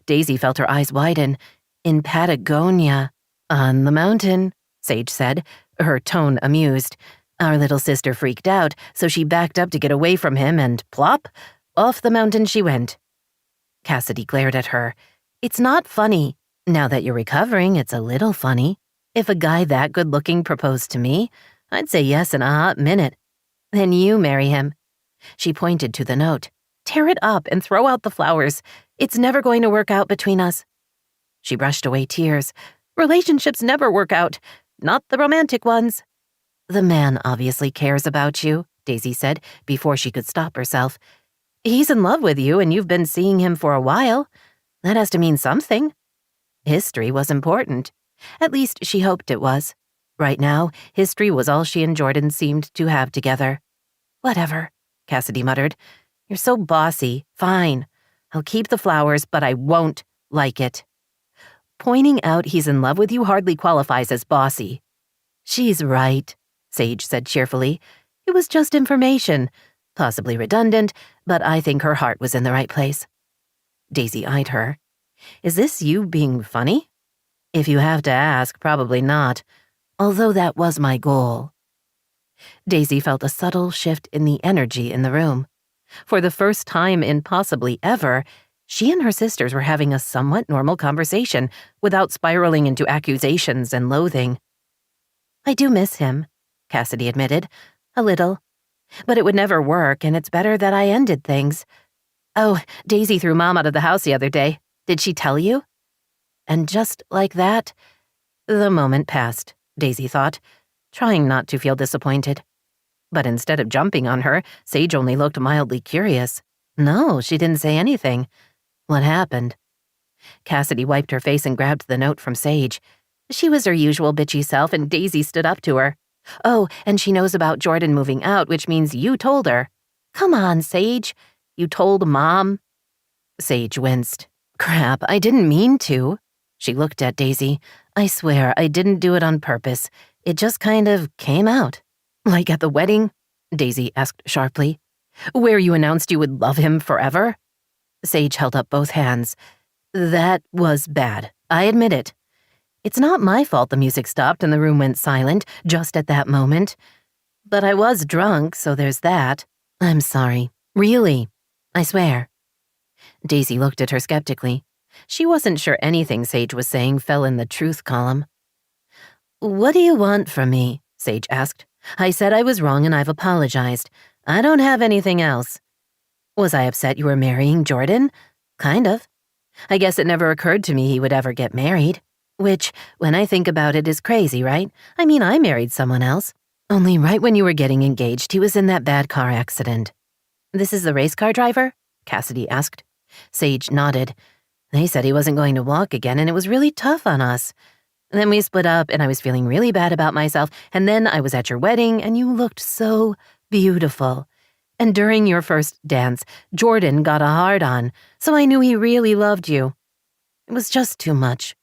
Daisy felt her eyes widen. "In Patagonia. On the mountain," Sage said, her tone amused. "Our little sister freaked out, so she backed up to get away from him and plop, off the mountain she went." Cassidy glared at her. "It's not funny. Now that you're recovering, it's a little funny. If a guy that good-looking proposed to me, I'd say yes in a hot minute. Then you marry him." She pointed to the note. "Tear it up and throw out the flowers. It's never going to work out between us." She brushed away tears. "Relationships never work out. Not the romantic ones." "The man obviously cares about you," Daisy said before she could stop herself. "He's in love with you and you've been seeing him for a while. That has to mean something." History was important. At least she hoped it was. Right now, history was all she and Jordan seemed to have together. "Whatever," Cassidy muttered. "You're so bossy. Fine. I'll keep the flowers, but I won't like it." Pointing out he's in love with you hardly qualifies as bossy. "She's right," Sage said cheerfully. "It was just information. Possibly redundant, but I think her heart was in the right place." Daisy eyed her. "Is this you being funny?" "If you have to ask, probably not. Although that was my goal." Daisy felt a subtle shift in the energy in the room. For the first time in possibly ever, she and her sisters were having a somewhat normal conversation without spiraling into accusations and loathing. "I do miss him," Cassidy admitted. "A little. But it would never work, and it's better that I ended things. Oh, Daisy threw Mom out of the house the other day. Did she tell you?" And just like that, the moment passed, Daisy thought, trying not to feel disappointed. But instead of jumping on her, Sage only looked mildly curious. "No, she didn't say anything. What happened?" Cassidy wiped her face and grabbed the note from Sage. She was her usual bitchy self, and Daisy stood up to her. "Oh, and she knows about Jordan moving out, which means you told her." "Come on, Sage. You told Mom?" Sage winced. "Crap, I didn't mean to." She looked at Daisy. "I swear, I didn't do it on purpose. It just kind of came out." "Like at the wedding?" Daisy asked sharply. "Where you announced you would love him forever?" Sage held up both hands. "That was bad. I admit it. It's not my fault the music stopped and the room went silent just at that moment. But I was drunk, so there's that. I'm sorry. Really. I swear." Daisy looked at her skeptically. She wasn't sure anything Sage was saying fell in the truth column. "What do you want from me?" Sage asked. "I said I was wrong and I've apologized. I don't have anything else." "Was I upset you were marrying Jordan?" "Kind of. I guess it never occurred to me he would ever get married. Which, when I think about it, is crazy, right? I mean, I married someone else. Only right when you were getting engaged, he was in that bad car accident." "This is the race car driver?" Cassidy asked. Sage nodded. "They said he wasn't going to walk again, and it was really tough on us. Then we split up, and I was feeling really bad about myself, and then I was at your wedding, and you looked so beautiful. And during your first dance, Jordan got a hard-on, so I knew he really loved you. It was just too much."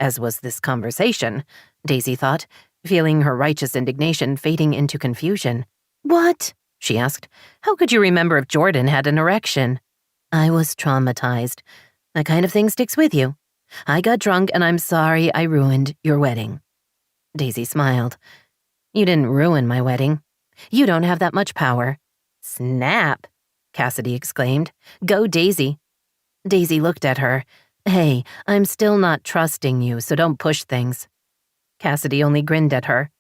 As was this conversation, Daisy thought, feeling her righteous indignation fading into confusion. "What?" she asked. "How could you remember if Jordan had an erection?" "I was traumatized. That kind of thing sticks with you. I got drunk and I'm sorry I ruined your wedding." Daisy smiled. "You didn't ruin my wedding. You don't have that much power. Snap, Cassidy exclaimed. Go, Daisy. Daisy looked at her. Hey, I'm still not trusting you, so don't push things. Cassidy only grinned at her.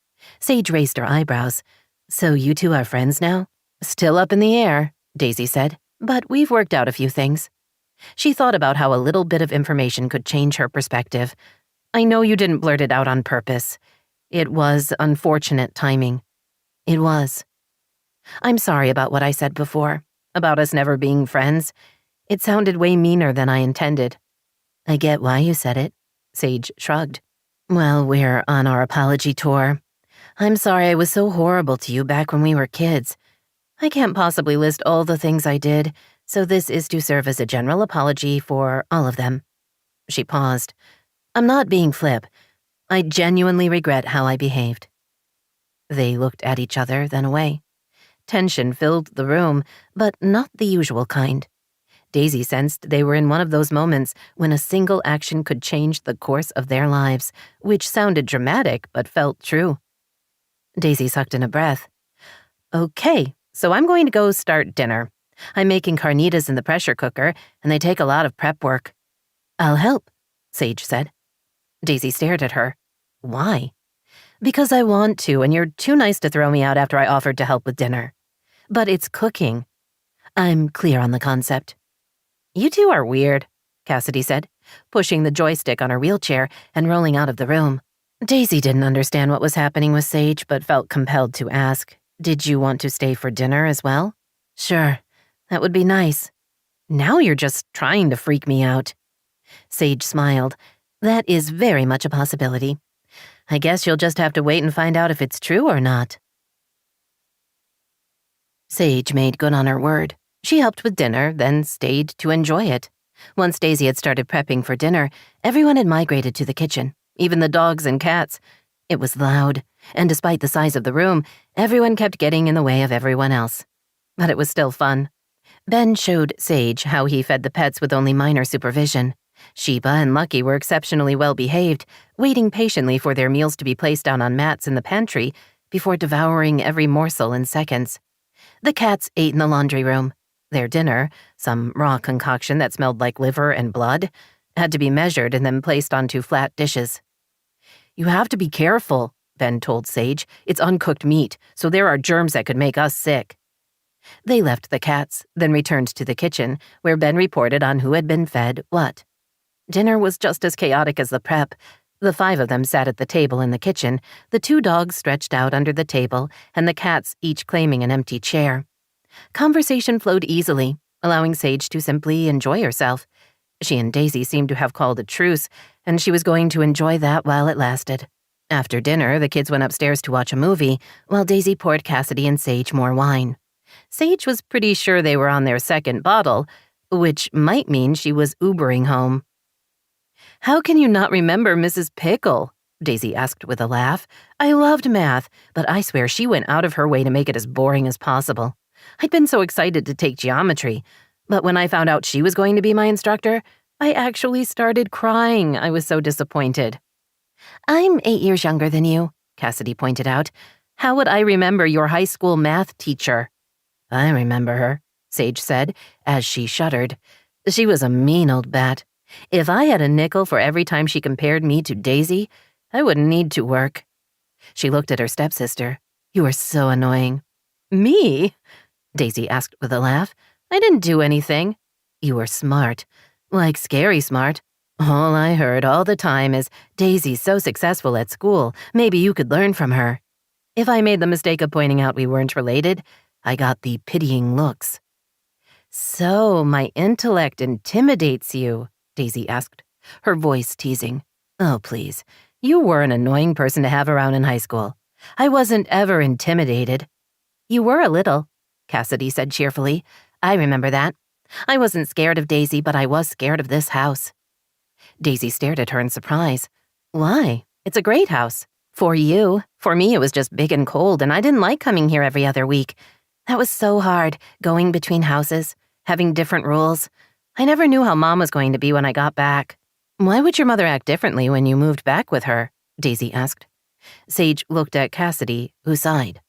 Sage raised her eyebrows. So you two are friends now? Still up in the air, Daisy said, but we've worked out a few things. She thought about how a little bit of information could change her perspective. I know you didn't blurt it out on purpose. It was unfortunate timing. It was. I'm sorry about what I said before, about us never being friends. It sounded way meaner than I intended. I get why you said it, Sage shrugged. Well, we're on our apology tour. I'm sorry I was so horrible to you back when we were kids. I can't possibly list all the things I did, so this is to serve as a general apology for all of them. She paused. I'm not being flip. I genuinely regret how I behaved. They looked at each other, then away. Tension filled the room, but not the usual kind. Daisy sensed they were in one of those moments when a single action could change the course of their lives, which sounded dramatic but felt true. Daisy sucked in a breath. Okay, so I'm going to go start dinner. I'm making carnitas in the pressure cooker, and they take a lot of prep work. I'll help, Sage said. Daisy stared at her. Why? Because I want to, and you're too nice to throw me out after I offered to help with dinner. But it's cooking. I'm clear on the concept. You two are weird, Cassidy said, pushing the joystick on her wheelchair and rolling out of the room. Daisy didn't understand what was happening with Sage, but felt compelled to ask, Did you want to stay for dinner as well? Sure, that would be nice. Now you're just trying to freak me out. Sage smiled. That is very much a possibility. I guess you'll just have to wait and find out if it's true or not. Sage made good on her word. She helped with dinner, then stayed to enjoy it. Once Daisy had started prepping for dinner, everyone had migrated to the kitchen, even the dogs and cats. It was loud, and despite the size of the room, everyone kept getting in the way of everyone else. But it was still fun. Ben showed Sage how he fed the pets with only minor supervision. Sheba and Lucky were exceptionally well behaved, waiting patiently for their meals to be placed down on mats in the pantry before devouring every morsel in seconds. The cats ate in the laundry room. Their dinner, some raw concoction that smelled like liver and blood, had to be measured and then placed onto flat dishes. You have to be careful, Ben told Sage. It's uncooked meat, so there are germs that could make us sick. They left the cats, then returned to the kitchen, where Ben reported on who had been fed what. Dinner was just as chaotic as the prep. The 5 of them sat at the table in the kitchen, the 2 dogs stretched out under the table, and the cats each claiming an empty chair. Conversation flowed easily, allowing Sage to simply enjoy herself. She and Daisy seemed to have called a truce, and she was going to enjoy that while it lasted. After dinner, the kids went upstairs to watch a movie, while Daisy poured Cassidy and Sage more wine. Sage was pretty sure they were on their 2nd bottle, which might mean she was Ubering home. How can you not remember Mrs. Pickle? Daisy asked with a laugh. I loved math, but I swear she went out of her way to make it as boring as possible. I'd been so excited to take geometry, but when I found out she was going to be my instructor, I actually started crying. I was so disappointed. I'm 8 years younger than you, Cassidy pointed out. How would I remember your high school math teacher? I remember her, Sage said, as she shuddered. She was a mean old bat. If I had a nickel for every time she compared me to Daisy, I wouldn't need to work. She looked at her stepsister. You are so annoying. Me? Daisy asked with a laugh. I didn't do anything. You were smart. Like scary smart. All I heard all the time is, Daisy's so successful at school, maybe you could learn from her. If I made the mistake of pointing out we weren't related, I got the pitying looks. So my intellect intimidates you, Daisy asked, her voice teasing. Oh, please. You were an annoying person to have around in high school. I wasn't ever intimidated. You were a little, Cassidy said cheerfully. I remember that. I wasn't scared of Daisy, but I was scared of this house. Daisy stared at her in surprise. Why? It's a great house. For you. For me, it was just big and cold, and I didn't like coming here every other week. That was so hard, going between houses, having different rules. I never knew how Mom was going to be when I got back. Why would your mother act differently when you moved back with her? Daisy asked. Sage looked at Cassidy, who sighed.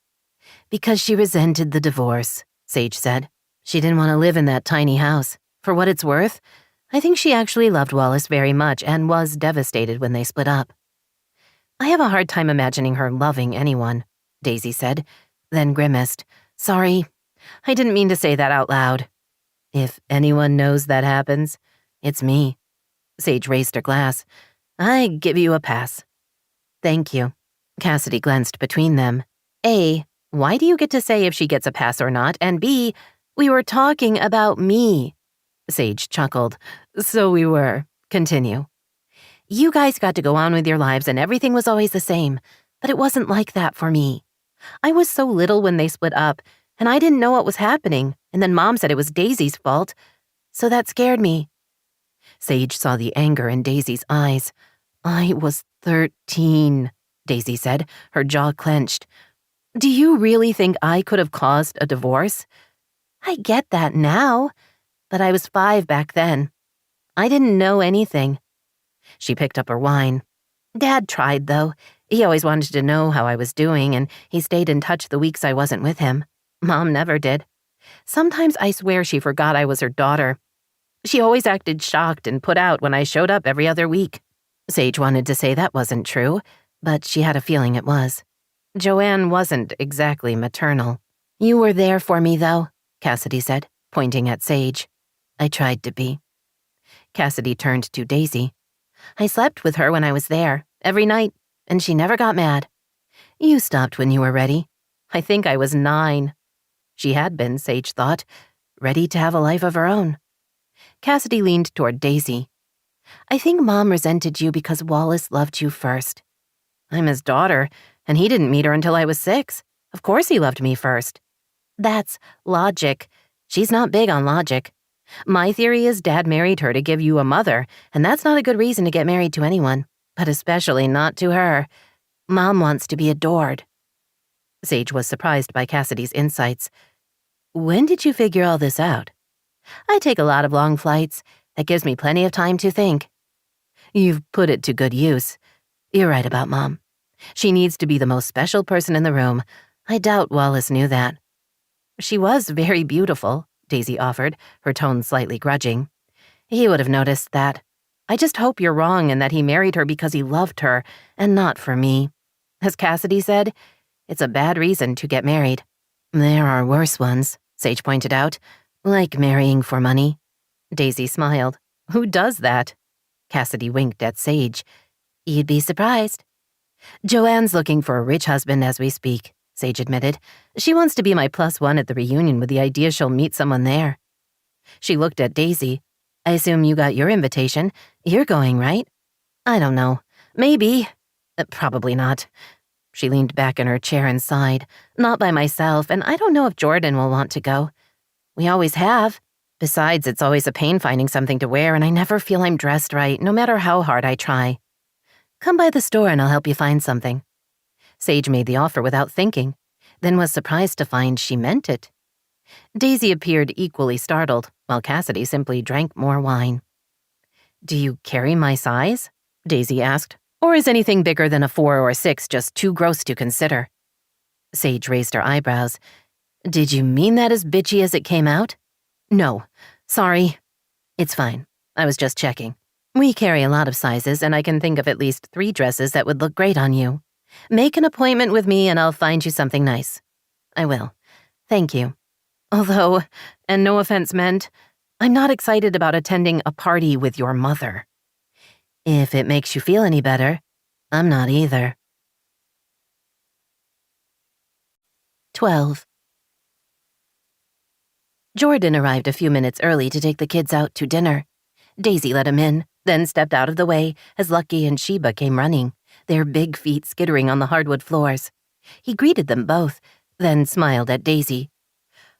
Because she resented the divorce, Sage said. She didn't want to live in that tiny house. For what it's worth, I think she actually loved Wallace very much and was devastated when they split up. I have a hard time imagining her loving anyone, Daisy said, then grimaced. Sorry, I didn't mean to say that out loud. If anyone knows that happens, it's me. Sage raised her glass. I give you a pass. Thank you. Cassidy glanced between them. A, why do you get to say if she gets a pass or not? And B, we were talking about me. Sage chuckled. So we were. Continue. You guys got to go on with your lives and everything was always the same, but it wasn't like that for me. I was so little when they split up, and I didn't know what was happening, and then Mom said it was Daisy's fault, so that scared me. Sage saw the anger in Daisy's eyes. I was 13, Daisy said, her jaw clenched. Do you really think I could have caused a divorce? I get that now, but I was 5 back then. I didn't know anything. She picked up her wine. Dad tried, though. He always wanted to know how I was doing, and he stayed in touch the weeks I wasn't with him. Mom never did. Sometimes I swear she forgot I was her daughter. She always acted shocked and put out when I showed up every other week. Sage wanted to say that wasn't true, but she had a feeling it was. Joanne wasn't exactly maternal. You were there for me, though, Cassidy said, pointing at Sage. I tried to be. Cassidy turned to Daisy. I slept with her when I was there, every night, and she never got mad. You stopped when you were ready. I think I was 9. She had been, Sage thought, ready to have a life of her own. Cassidy leaned toward Daisy. I think Mom resented you because Wallace loved you first. I'm his daughter, and he didn't meet her until I was 6. Of course he loved me first. That's logic. She's not big on logic. My theory is Dad married her to give you a mother, and that's not a good reason to get married to anyone, but especially not to her. Mom wants to be adored. Sage was surprised by Cassidy's insights. When did you figure all this out? I take a lot of long flights. That gives me plenty of time to think. You've put it to good use. You're right about Mom. She needs to be the most special person in the room. I doubt Wallace knew that. She was very beautiful, Daisy offered, her tone slightly grudging. He would have noticed that. I just hope you're wrong and that he married her because he loved her, and not for me. As Cassidy said, it's a bad reason to get married. There are worse ones, Sage pointed out, like marrying for money. Daisy smiled. Who does that? Cassidy winked at Sage. You'd be surprised. Joanne's looking for a rich husband as we speak, Sage admitted. She wants to be my +1 at the reunion with the idea she'll meet someone there. She looked at Daisy. I assume you got your invitation. You're going, right? I don't know. Maybe. Probably not. She leaned back in her chair and sighed. Not by myself, and I don't know if Jordan will want to go. We always have. Besides, it's always a pain finding something to wear, and I never feel I'm dressed right, no matter how hard I try. Come by the store and I'll help you find something. Sage made the offer without thinking, then was surprised to find she meant it. Daisy appeared equally startled, while Cassidy simply drank more wine. Do you carry my size? Daisy asked. Or is anything bigger than a 4 or a 6 just too gross to consider? Sage raised her eyebrows. Did you mean that as bitchy as it came out? No. Sorry. It's fine. I was just checking. We carry a lot of sizes, and I can think of at least 3 dresses that would look great on you. Make an appointment with me and I'll find you something nice. I will. Thank you. Although, and no offense meant, I'm not excited about attending a party with your mother. If it makes you feel any better, I'm not either. 12. Jordan arrived a few minutes early to take the kids out to dinner. Daisy let him in, then stepped out of the way as Lucky and Sheba came running, their big feet skittering on the hardwood floors. He greeted them both, then smiled at Daisy.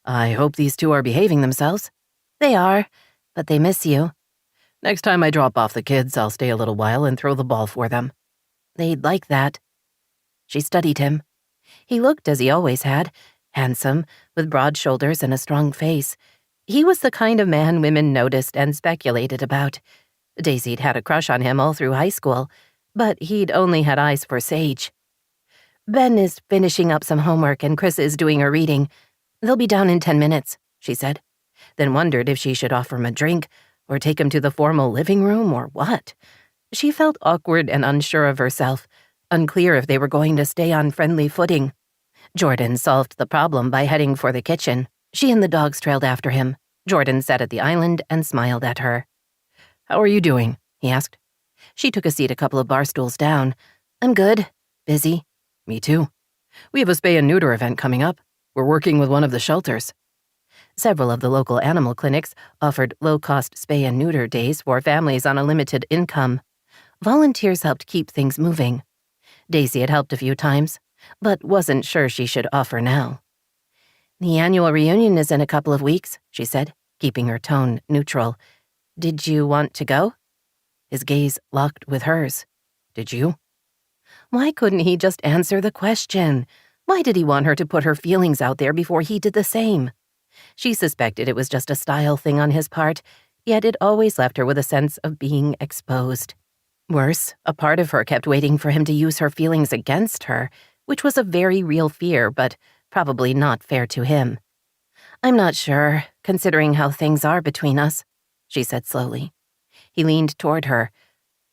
I hope these 2 are behaving themselves. They are, but they miss you. Next time I drop off the kids, I'll stay a little while and throw the ball for them. They'd like that. She studied him. He looked as he always had, handsome, with broad shoulders and a strong face. He was the kind of man women noticed and speculated about. Daisy'd had a crush on him all through high school, but he'd only had eyes for Sage. Ben is finishing up some homework and Chris is doing her reading. They'll be down in 10 minutes, she said, then wondered if she should offer him a drink or take him to the formal living room or what. She felt awkward and unsure of herself, unclear if they were going to stay on friendly footing. Jordan solved the problem by heading for the kitchen. She and the dogs trailed after him. Jordan sat at the island and smiled at her. "How are you doing?" he asked. She took a seat a couple of bar stools down. "I'm good. Busy." "Me too. We have a spay and neuter event coming up. We're working with one of the shelters." Several of the local animal clinics offered low-cost spay and neuter days for families on a limited income. Volunteers helped keep things moving. Daisy had helped a few times, but wasn't sure she should offer now. "The annual reunion is in a couple of weeks," she said, keeping her tone neutral. "Did you want to go?" His gaze locked with hers. "Did you?" Why couldn't he just answer the question? Why did he want her to put her feelings out there before he did the same? She suspected it was just a style thing on his part, yet it always left her with a sense of being exposed. Worse, a part of her kept waiting for him to use her feelings against her, which was a very real fear, but probably not fair to him. "I'm not sure, considering how things are between us," she said slowly. He leaned toward her.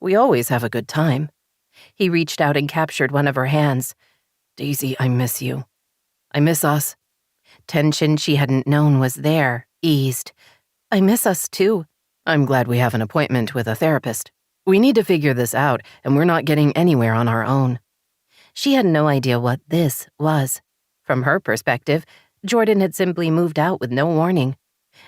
"We always have a good time." He reached out and captured one of her hands. "Daisy, I miss you. I miss us." Tension she hadn't known was there, eased. "I miss us too." "I'm glad we have an appointment with a therapist. We need to figure this out, and we're not getting anywhere on our own." She had no idea what this was. From her perspective, Jordan had simply moved out with no warning.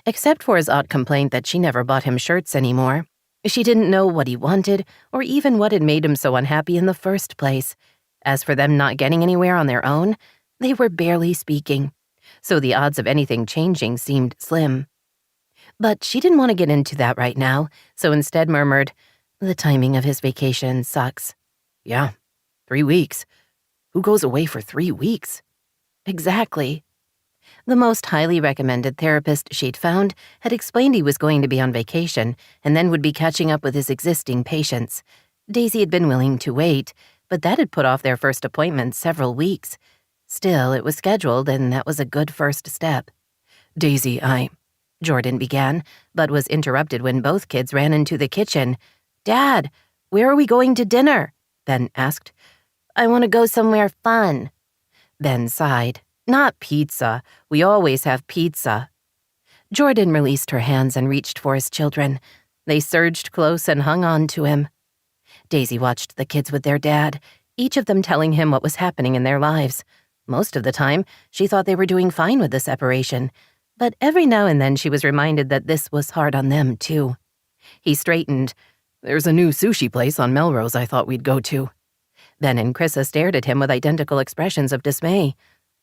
Except for his odd complaint that she never bought him shirts anymore. She didn't know what he wanted, or even what had made him so unhappy in the first place. As for them not getting anywhere on their own, they were barely speaking, so the odds of anything changing seemed slim. But she didn't want to get into that right now, so instead murmured, "The timing of his vacation sucks." "Yeah, 3 weeks. Who goes away for 3 weeks?" "Exactly." The most highly recommended therapist she'd found had explained he was going to be on vacation and then would be catching up with his existing patients. Daisy had been willing to wait, but that had put off their first appointment several weeks. Still, it was scheduled, and that was a good first step. "Daisy, Jordan began, but was interrupted when both kids ran into the kitchen. "Dad, where are we going to dinner?" Ben asked. "I want to go somewhere fun." Ben sighed. "Not pizza. We always have pizza." Jordan released her hands and reached for his children. They surged close and hung on to him. Daisy watched the kids with their dad, each of them telling him what was happening in their lives. Most of the time, she thought they were doing fine with the separation, but every now and then she was reminded that this was hard on them, too. He straightened. "There's a new sushi place on Melrose I thought we'd go to." Ben and Chrissa stared at him with identical expressions of dismay.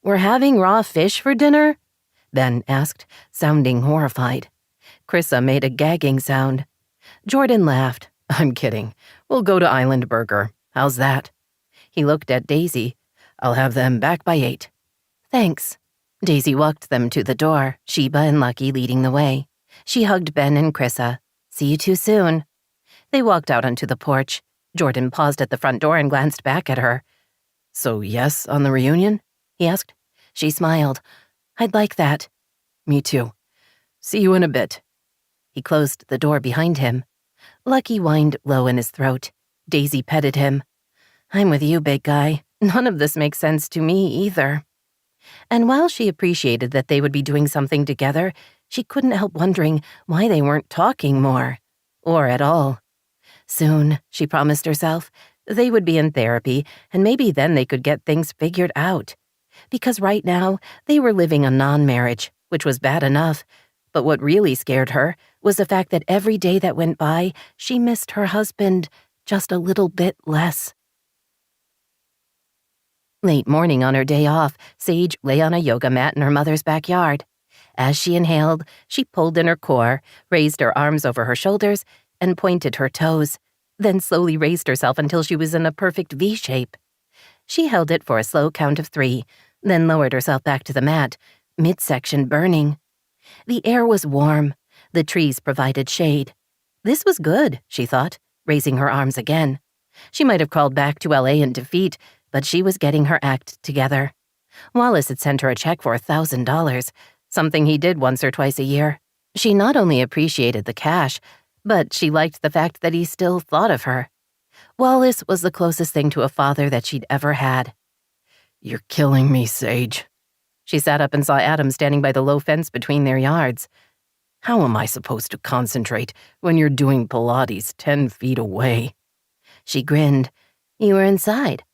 "We're having raw fish for dinner?" Ben asked, sounding horrified. Chrissa made a gagging sound. Jordan laughed. "I'm kidding. We'll go to Island Burger. How's that?" He looked at Daisy. "I'll have them back by 8. "Thanks." Daisy walked them to the door, Sheba and Lucky leading the way. She hugged Ben and Chrissa. "See you too soon." They walked out onto the porch. Jordan paused at the front door and glanced back at her. "So yes on the reunion?" he asked. She smiled. "I'd like that." "Me too. See you in a bit." He closed the door behind him. Lucky whined low in his throat. Daisy petted him. "I'm with you, big guy. None of this makes sense to me either." And while she appreciated that they would be doing something together, she couldn't help wondering why they weren't talking more. Or at all. Soon, she promised herself, they would be in therapy, and maybe then they could get things figured out. Because right now, they were living a non-marriage, which was bad enough. But what really scared her was the fact that every day that went by, she missed her husband just a little bit less. Late morning on her day off, Sage lay on a yoga mat in her mother's backyard. As she inhaled, she pulled in her core, raised her arms over her shoulders, and pointed her toes, then slowly raised herself until she was in a perfect V shape. She held it for a slow count of 3, then lowered herself back to the mat, midsection burning. The air was warm. The trees provided shade. This was good, she thought, raising her arms again. She might have crawled back to LA in defeat, but she was getting her act together. Wallace had sent her a check for $1,000, something he did once or twice a year. She not only appreciated the cash, but she liked the fact that he still thought of her. Wallace was the closest thing to a father that she'd ever had. "You're killing me, Sage." She sat up and saw Adam standing by the low fence between their yards. "How am I supposed to concentrate when you're doing Pilates 10 feet away?" She grinned. "You were inside.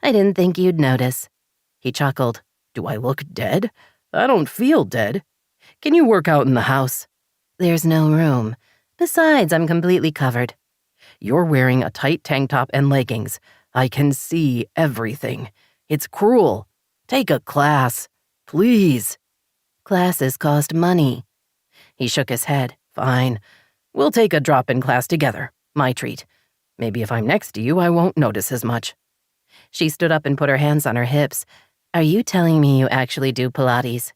I didn't think you'd notice." He chuckled. "Do I look dead? I don't feel dead. Can you work out in the house?" "There's no room. Besides, I'm completely covered." "You're wearing a tight tank top and leggings. I can see everything. It's cruel. Take a class. Please." "Classes cost money." He shook his head. "Fine. We'll take a drop-in class together. My treat. Maybe if I'm next to you, I won't notice as much." She stood up and put her hands on her hips. "Are you telling me you actually do Pilates?"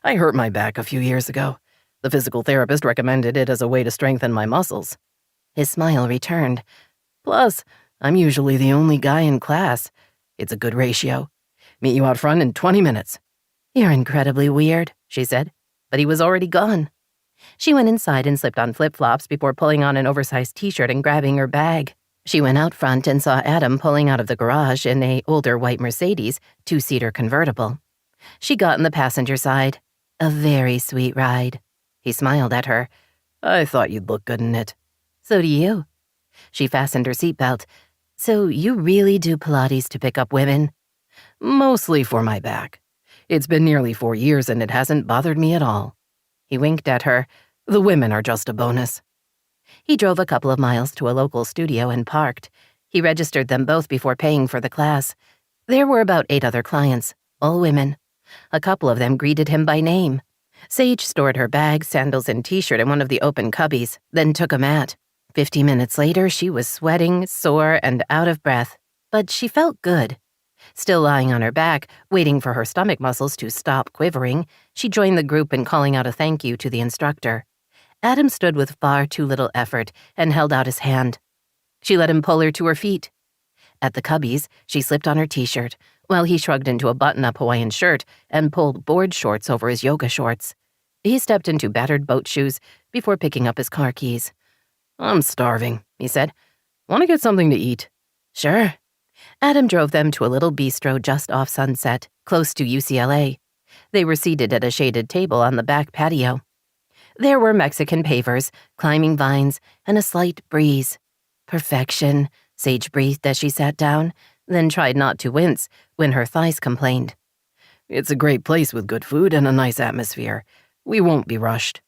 "I hurt my back a few years ago. The physical therapist recommended it as a way to strengthen my muscles." His smile returned. "Plus, I'm usually the only guy in class. It's a good ratio. Meet you out front in 20 minutes. "You're incredibly weird," she said, but he was already gone. She went inside and slipped on flip-flops before pulling on an oversized t-shirt and grabbing her bag. She went out front and saw Adam pulling out of the garage in a older white Mercedes 2-seater convertible. She got in the passenger side. A very sweet ride. He smiled at her. "I thought you'd look good in it." "So do you." She fastened her seatbelt. "So you really do Pilates to pick up women?" "Mostly for my back. It's been nearly 4 years and it hasn't bothered me at all." He winked at her. "The women are just a bonus." He drove a couple of miles to a local studio and parked. He registered them both before paying for the class. There were about 8 other clients, all women. A couple of them greeted him by name. Sage stored her bag, sandals, and t-shirt in one of the open cubbies, then took a mat. 50 minutes later, she was sweating, sore, and out of breath, but she felt good. Still lying on her back, waiting for her stomach muscles to stop quivering, she joined the group in calling out a thank you to the instructor. Adam stood with far too little effort and held out his hand. She let him pull her to her feet. At the cubbies, she slipped on her t-shirt, while he shrugged into a button-up Hawaiian shirt and pulled board shorts over his yoga shorts. He stepped into battered boat shoes before picking up his car keys. "I'm starving," he said. "Want to get something to eat?" "Sure." Adam drove them to a little bistro just off Sunset, close to UCLA. They were seated at a shaded table on the back patio. There were Mexican pavers, climbing vines, and a slight breeze. Perfection, Sage breathed as she sat down, then tried not to wince when her thighs complained. "It's a great place with good food and a nice atmosphere. We won't be rushed."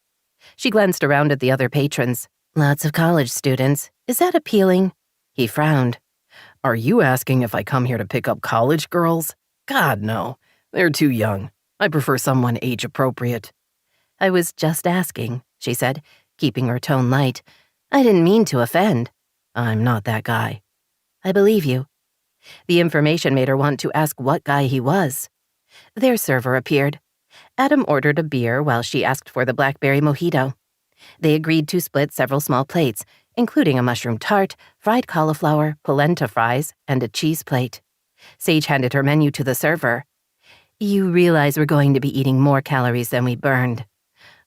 She glanced around at the other patrons. "Lots of college students. Is that appealing?" He frowned. "Are you asking if I come here to pick up college girls? God, no. They're too young. I prefer someone age-appropriate." "I was just asking," she said, keeping her tone light. "I didn't mean to offend." "I'm not that guy." "I believe you." The information made her want to ask what guy he was. Their server appeared. Adam ordered a beer while she asked for the blackberry mojito. They agreed to split several small plates, including a mushroom tart, fried cauliflower, polenta fries, and a cheese plate. Sage handed her menu to the server. "You realize we're going to be eating more calories than we burned."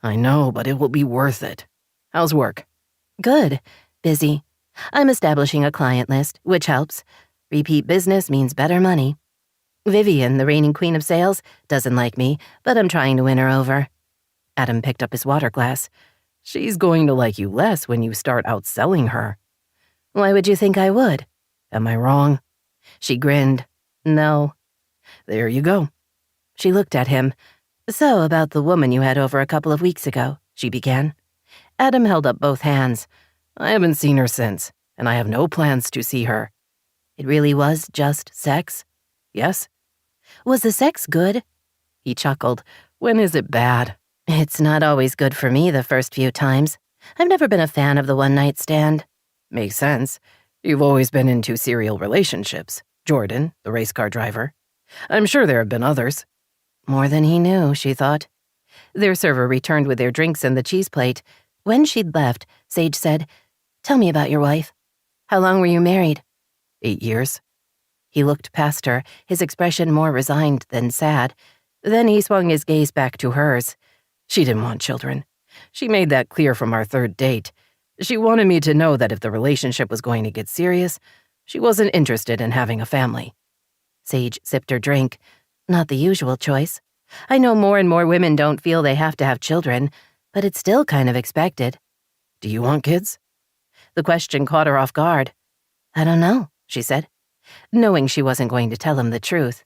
"I know, but it will be worth it. How's work?" "Good. Busy. I'm establishing a client list, which helps. Repeat business means better money. Vivian, the reigning queen of sales, doesn't like me, but I'm trying to win her over." Adam picked up his water glass. "She's going to like you less when you start outselling her." "Why would you think I would?" "Am I wrong?" She grinned. "No." "There you go." She looked at him. "So, about the woman you had over a couple of weeks ago," she began. Adam held up both hands. "I haven't seen her since, and I have no plans to see her." "It really was just sex?" "Yes." "Was the sex good?" He chuckled. "When is it bad?" "It's not always good for me the first few times. I've never been a fan of the one-night stand." "Makes sense. You've always been into serial relationships. Jordan, the race car driver. I'm sure there have been others." More than he knew, she thought. Their server returned with their drinks and the cheese plate. When she'd left, Sage said, "Tell me about your wife. How long were you married?" 8 years. He looked past her, his expression more resigned than sad. Then he swung his gaze back to hers. She didn't want children. She made that clear from our third date. She wanted me to know that if the relationship was going to get serious, she wasn't interested in having a family. Sage sipped her drink. Not the usual choice. I know more and more women don't feel they have to have children, but it's still kind of expected. Do you want kids? The question caught her off guard. I don't know, she said, knowing she wasn't going to tell him the truth.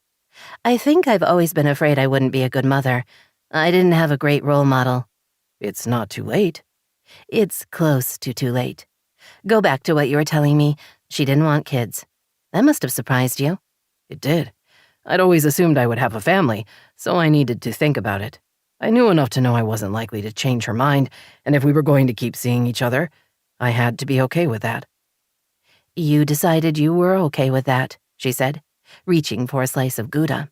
I think I've always been afraid I wouldn't be a good mother. I didn't have a great role model. It's not too late. It's close to too late. Go back to what you were telling me. She didn't want kids. That must have surprised you. It did. I'd always assumed I would have a family, so I needed to think about it. I knew enough to know I wasn't likely to change her mind, and if we were going to keep seeing each other, I had to be okay with that. You decided you were okay with that, she said, reaching for a slice of Gouda.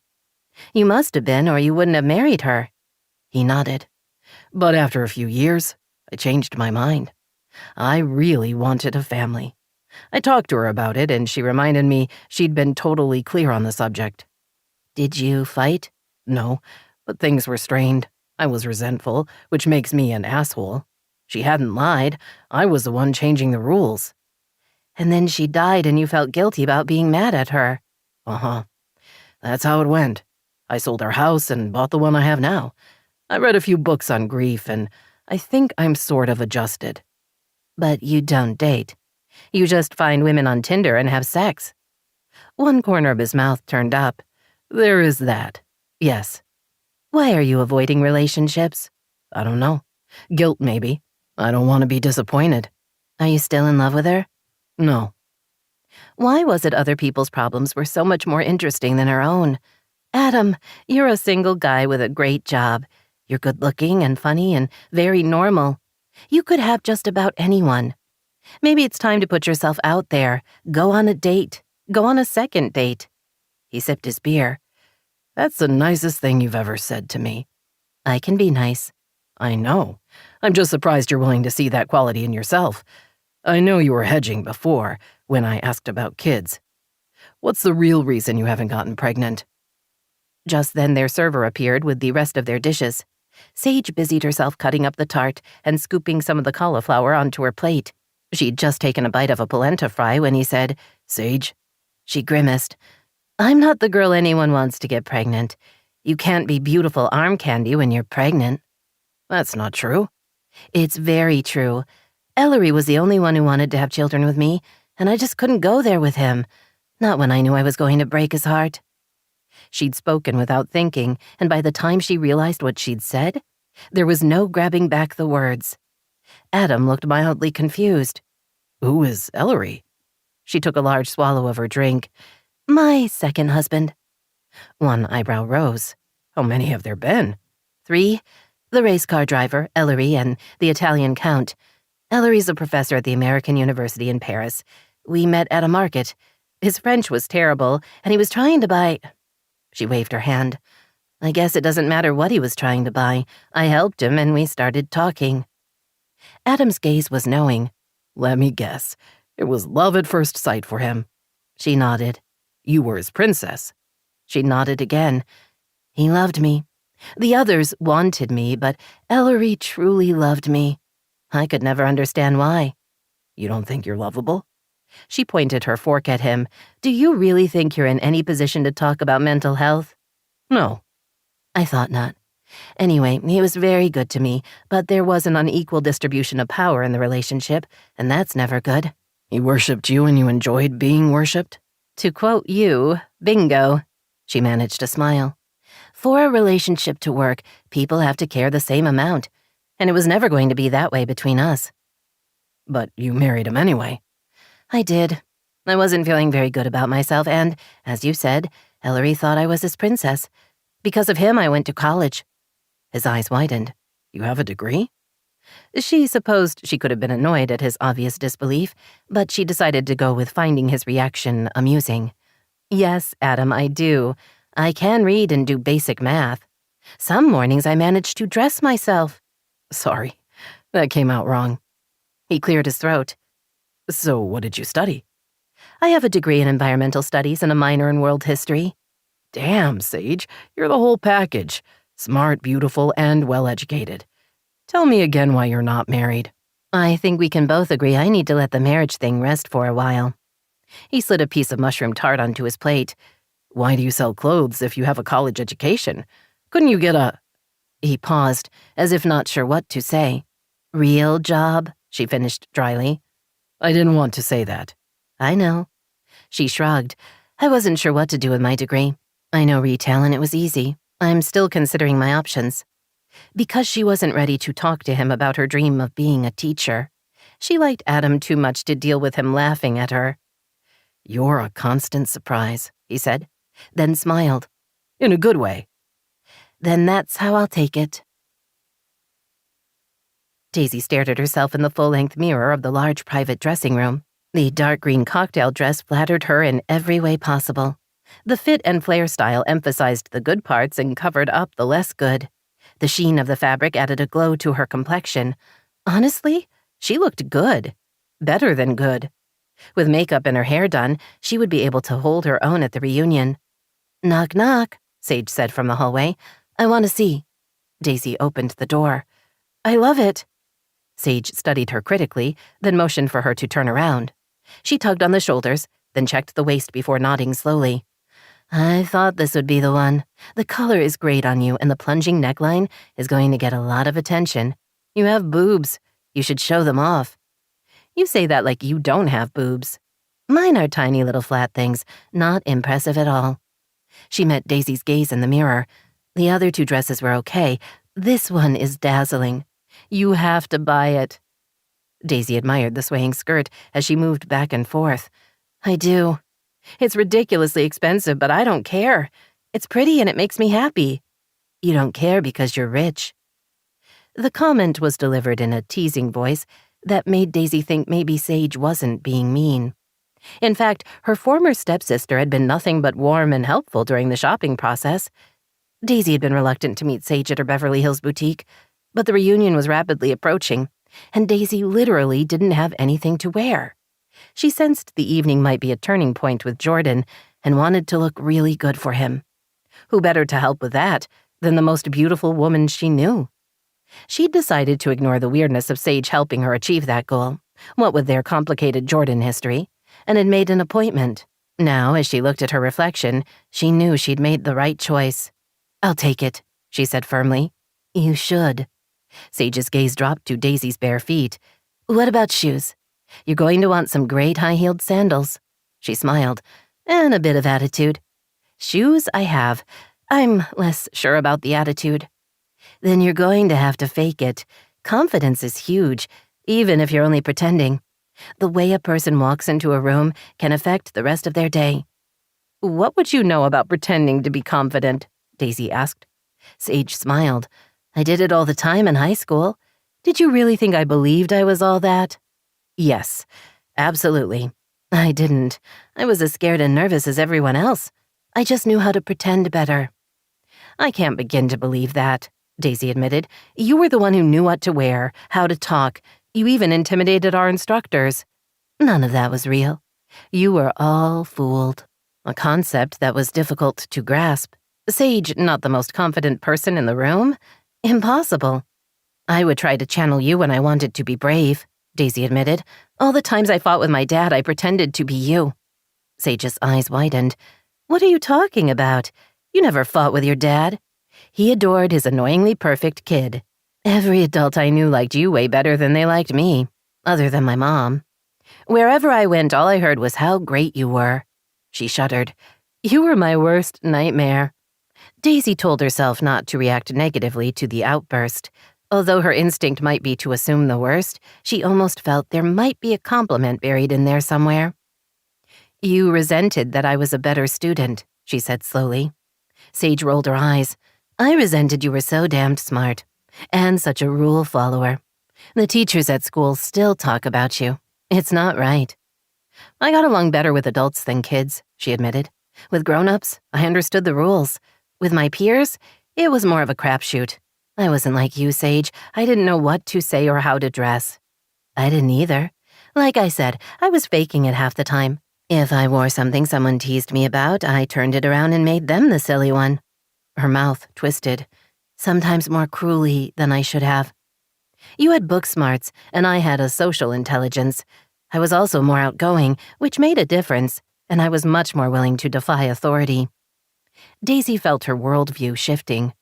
You must have been, or you wouldn't have married her. He nodded. But after a few years, I changed my mind. I really wanted a family. I talked to her about it, and she reminded me she'd been totally clear on the subject. Did you fight? No, but things were strained. I was resentful, which makes me an asshole. She hadn't lied. I was the one changing the rules. And then she died and you felt guilty about being mad at her. Uh-huh. That's how it went. I sold our house and bought the one I have now. I read a few books on grief, and I think I'm sort of adjusted. But you don't date. You just find women on Tinder and have sex. One corner of his mouth turned up. There is that. Yes. Why are you avoiding relationships? I don't know. Guilt, maybe. I don't want to be disappointed. Are you still in love with her? No. Why was it other people's problems were so much more interesting than her own? Adam, you're a single guy with a great job. You're good-looking and funny and very normal. You could have just about anyone. Maybe it's time to put yourself out there. Go on a date. Go on a second date. He sipped his beer. That's the nicest thing you've ever said to me. I can be nice. I know. I'm just surprised you're willing to see that quality in yourself. I know you were hedging before, when I asked about kids. What's the real reason you haven't gotten pregnant? Just then their server appeared with the rest of their dishes. Sage busied herself cutting up the tart and scooping some of the cauliflower onto her plate. She'd just taken a bite of a polenta fry when he said, Sage? She grimaced. I'm not the girl anyone wants to get pregnant. You can't be beautiful arm candy when you're pregnant. That's not true. It's very true. Ellery was the only one who wanted to have children with me, and I just couldn't go there with him. Not when I knew I was going to break his heart. She'd spoken without thinking, and by the time she realized what she'd said, there was no grabbing back the words. Adam looked mildly confused. Who is Ellery? She took a large swallow of her drink. My second husband. One eyebrow rose. How many have there been? 3. The race car driver, Ellery, and the Italian count. Ellery's a professor at the American University in Paris. We met at a market. His French was terrible, and he was trying to buy... She waved her hand. I guess it doesn't matter what he was trying to buy. I helped him, and we started talking. Adam's gaze was knowing. Let me guess. It was love at first sight for him. She nodded. You were his princess. She nodded again. He loved me. The others wanted me, but Ellery truly loved me. I could never understand why. You don't think you're lovable? She pointed her fork at him. Do you really think you're in any position to talk about mental health? No. I thought not. Anyway, he was very good to me, but there was an unequal distribution of power in the relationship, and that's never good. He worshipped you and you enjoyed being worshipped? To quote you, bingo. She managed to smile. For a relationship to work, people have to care the same amount, and it was never going to be that way between us. But you married him anyway. I did. I wasn't feeling very good about myself, and, as you said, Ellery thought I was his princess. Because of him, I went to college. His eyes widened. You have a degree? She supposed she could have been annoyed at his obvious disbelief, but she decided to go with finding his reaction amusing. Yes, Adam, I do. I can read and do basic math. Some mornings I manage to dress myself. Sorry, that came out wrong. He cleared his throat. So what did you study? I have a degree in environmental studies and a minor in world history. Damn, Sage, you're the whole package. Smart, beautiful, and well-educated. Tell me again why you're not married. I think we can both agree I need to let the marriage thing rest for a while. He slid a piece of mushroom tart onto his plate. Why do you sell clothes if you have a college education? Couldn't you get a— He paused, as if not sure what to say. Real job, she finished dryly. I didn't want to say that. I know. She shrugged. I wasn't sure what to do with my degree. I know retail and it was easy. I'm still considering my options. Because she wasn't ready to talk to him about her dream of being a teacher. She liked Adam too much to deal with him laughing at her. You're a constant surprise, he said, then smiled. In a good way. Then that's how I'll take it. Daisy stared at herself in the full-length mirror of the large private dressing room. The dark green cocktail dress flattered her in every way possible. The fit and flare style emphasized the good parts and covered up the less good. The sheen of the fabric added a glow to her complexion. Honestly, she looked good. Better than good. With makeup and her hair done, she would be able to hold her own at the reunion. Knock, knock, Sage said from the hallway. I want to see. Daisy opened the door. I love it. Sage studied her critically, then motioned for her to turn around. She tugged on the shoulders, then checked the waist before nodding slowly. I thought this would be the one. The color is great on you, and the plunging neckline is going to get a lot of attention. You have boobs. You should show them off. You say that like you don't have boobs. Mine are tiny little flat things, not impressive at all. She met Daisy's gaze in the mirror. The other two dresses were okay. This one is dazzling. You have to buy it. Daisy admired the swaying skirt as she moved back and forth. I do. It's ridiculously expensive, but I don't care. It's pretty and it makes me happy. You don't care because you're rich. The comment was delivered in a teasing voice that made Daisy think maybe Sage wasn't being mean. In fact, her former stepsister had been nothing but warm and helpful during the shopping process. Daisy had been reluctant to meet Sage at her Beverly Hills boutique, but the reunion was rapidly approaching, and Daisy literally didn't have anything to wear. She sensed the evening might be a turning point with Jordan and wanted to look really good for him. Who better to help with that than the most beautiful woman she knew? She'd decided to ignore the weirdness of Sage helping her achieve that goal, what with their complicated Jordan history, and had made an appointment. Now, as she looked at her reflection, she knew she'd made the right choice. I'll take it, she said firmly. You should. Sage's gaze dropped to Daisy's bare feet. What about shoes? You're going to want some great high-heeled sandals. She smiled, and a bit of attitude. Shoes I have. I'm less sure about the attitude. Then you're going to have to fake it. Confidence is huge, even if you're only pretending. The way a person walks into a room can affect the rest of their day. What would you know about pretending to be confident? Daisy asked. Sage smiled. I did it all the time in high school. Did you really think I believed I was all that? Yes, absolutely. I didn't. I was as scared and nervous as everyone else. I just knew how to pretend better. I can't begin to believe that, Daisy admitted. You were the one who knew what to wear, how to talk. You even intimidated our instructors. None of that was real. You were all fooled. A concept that was difficult to grasp. Sage, not the most confident person in the room? Impossible. I would try to channel you when I wanted to be brave, Daisy admitted. All the times I fought with my dad, I pretended to be you. Sage's eyes widened. What are you talking about? You never fought with your dad. He adored his annoyingly perfect kid. Every adult I knew liked you way better than they liked me, other than my mom. Wherever I went, all I heard was how great you were. She shuddered. You were my worst nightmare. Daisy told herself not to react negatively to the outburst. Although her instinct might be to assume the worst, she almost felt there might be a compliment buried in there somewhere. You resented that I was a better student, she said slowly. Sage rolled her eyes. I resented you were so damned smart. And such a rule follower. The teachers at school still talk about you. It's not right. I got along better with adults than kids, she admitted. With grown-ups, I understood the rules. With my peers, it was more of a crapshoot. I wasn't like you, Sage. I didn't know what to say or how to dress. I didn't either. Like I said, I was faking it half the time. If I wore something someone teased me about, I turned it around and made them the silly one. Her mouth twisted, sometimes more cruelly than I should have. You had book smarts, and I had a social intelligence. I was also more outgoing, which made a difference, and I was much more willing to defy authority. Daisy felt her worldview shifting.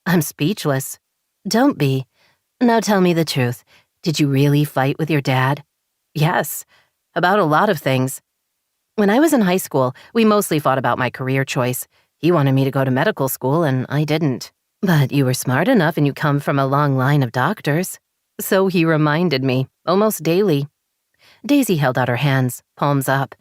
I'm speechless. Don't be. Now tell me the truth. Did you really fight with your dad? Yes, about a lot of things. When I was in high school, we mostly fought about my career choice. He wanted me to go to medical school, and I didn't. But you were smart enough and you come from a long line of doctors. So he reminded me, almost daily. Daisy held out her hands, palms up.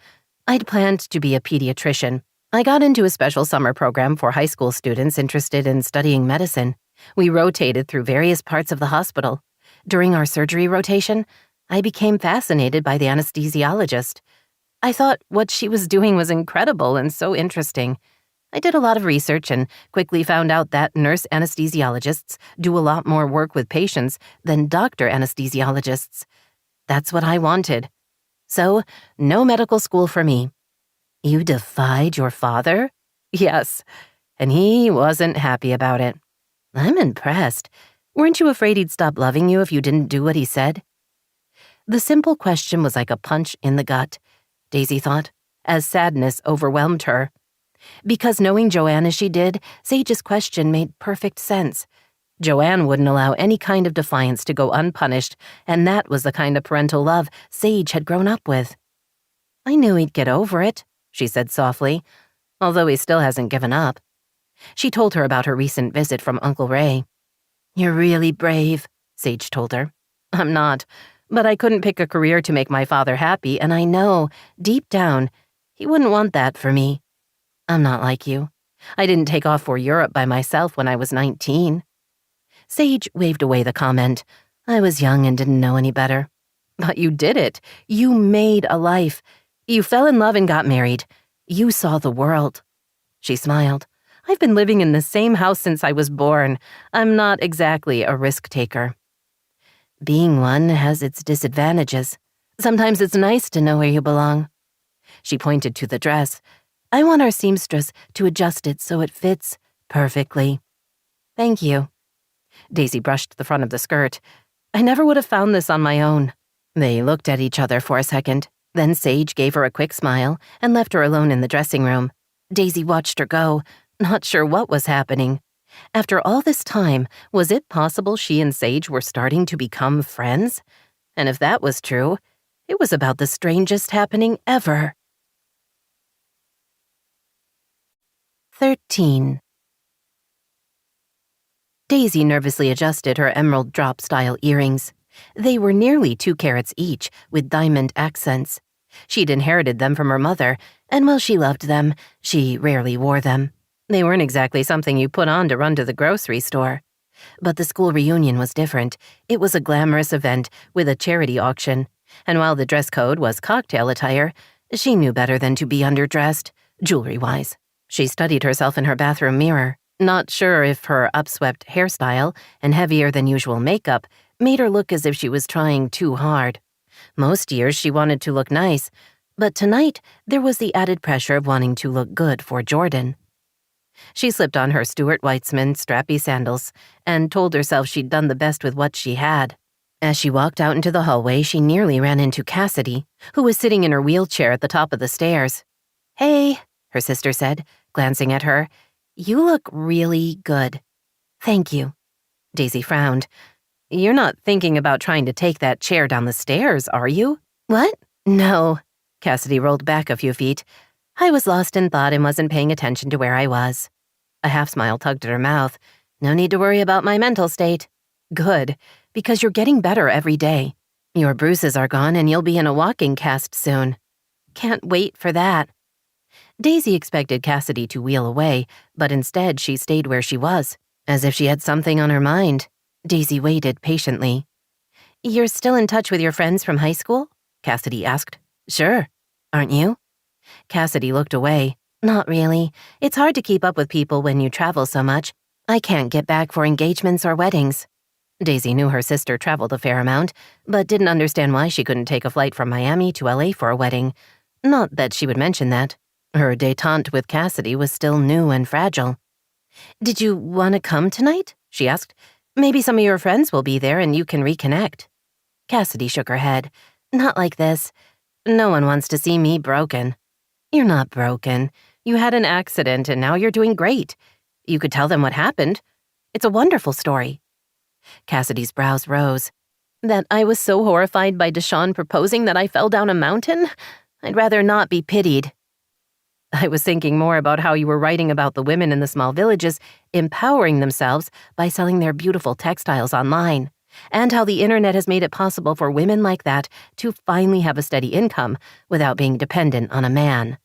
I'd planned to be a pediatrician. I got into a special summer program for high school students interested in studying medicine. We rotated through various parts of the hospital. During our surgery rotation, I became fascinated by the anesthesiologist. I thought what she was doing was incredible and so interesting. I did a lot of research and quickly found out that nurse anesthesiologists do a lot more work with patients than doctor anesthesiologists. That's what I wanted. So, no medical school for me. You defied your father? Yes, and he wasn't happy about it. I'm impressed. Weren't you afraid he'd stop loving you if you didn't do what he said? The simple question was like a punch in the gut, Daisy thought, as sadness overwhelmed her. Because knowing Joanne as she did, Sage's question made perfect sense. Joanne wouldn't allow any kind of defiance to go unpunished, and that was the kind of parental love Sage had grown up with. I knew he'd get over it, she said softly, although he still hasn't given up. She told her about her recent visit from Uncle Ray. You're really brave, Sage told her. I'm not, but I couldn't pick a career to make my father happy, and I know, deep down, he wouldn't want that for me. I'm not like you. I didn't take off for Europe by myself when I was 19. Sage waved away the comment. I was young and didn't know any better. But you did it. You made a life. You fell in love and got married. You saw the world. She smiled. I've been living in the same house since I was born. I'm not exactly a risk taker. Being one has its disadvantages. Sometimes it's nice to know where you belong. She pointed to the dress. I want our seamstress to adjust it so it fits perfectly. Thank you. Daisy brushed the front of the skirt. I never would have found this on my own. They looked at each other for a second. Then Sage gave her a quick smile and left her alone in the dressing room. Daisy watched her go, not sure what was happening. After all this time, was it possible she and Sage were starting to become friends? And if that was true, it was about the strangest happening ever. 13. Daisy nervously adjusted her emerald drop-style earrings. They were nearly 2 carats each, with diamond accents. She'd inherited them from her mother, and while she loved them, she rarely wore them. They weren't exactly something you put on to run to the grocery store. But the school reunion was different. It was a glamorous event with a charity auction, and while the dress code was cocktail attire, she knew better than to be underdressed, jewelry-wise. She studied herself in her bathroom mirror, not sure if her upswept hairstyle and heavier-than-usual makeup made her look as if she was trying too hard. Most years she wanted to look nice, but tonight there was the added pressure of wanting to look good for Jordan. She slipped on her Stuart Weitzman strappy sandals and told herself she'd done the best with what she had. As she walked out into the hallway, she nearly ran into Cassidy, who was sitting in her wheelchair at the top of the stairs. Hey, her sister said, glancing at her. You look really good. Thank you. Daisy frowned. You're not thinking about trying to take that chair down the stairs, are you? What? No. Cassidy rolled back a few feet. I was lost in thought and wasn't paying attention to where I was. A half-smile tugged at her mouth. No need to worry about my mental state. Good, because you're getting better every day. Your bruises are gone and you'll be in a walking cast soon. Can't wait for that. Daisy expected Cassidy to wheel away, but instead she stayed where she was, as if she had something on her mind. Daisy waited patiently. You're still in touch with your friends from high school? Cassidy asked. Sure. Aren't you? Cassidy looked away. Not really. It's hard to keep up with people when you travel so much. I can't get back for engagements or weddings. Daisy knew her sister traveled a fair amount, but didn't understand why she couldn't take a flight from Miami to LA for a wedding. Not that she would mention that. Her détente with Cassidy was still new and fragile. "Did you want to come tonight?" she asked. "Maybe some of your friends will be there and you can reconnect." Cassidy shook her head. "Not like this. No one wants to see me broken." "You're not broken. You had an accident and now you're doing great. You could tell them what happened. It's a wonderful story." Cassidy's brows rose. "That I was so horrified by Deshawn proposing that I fell down a mountain? I'd rather not be pitied." "I was thinking more about how you were writing about the women in the small villages empowering themselves by selling their beautiful textiles online, and how the internet has made it possible for women like that to finally have a steady income without being dependent on a man."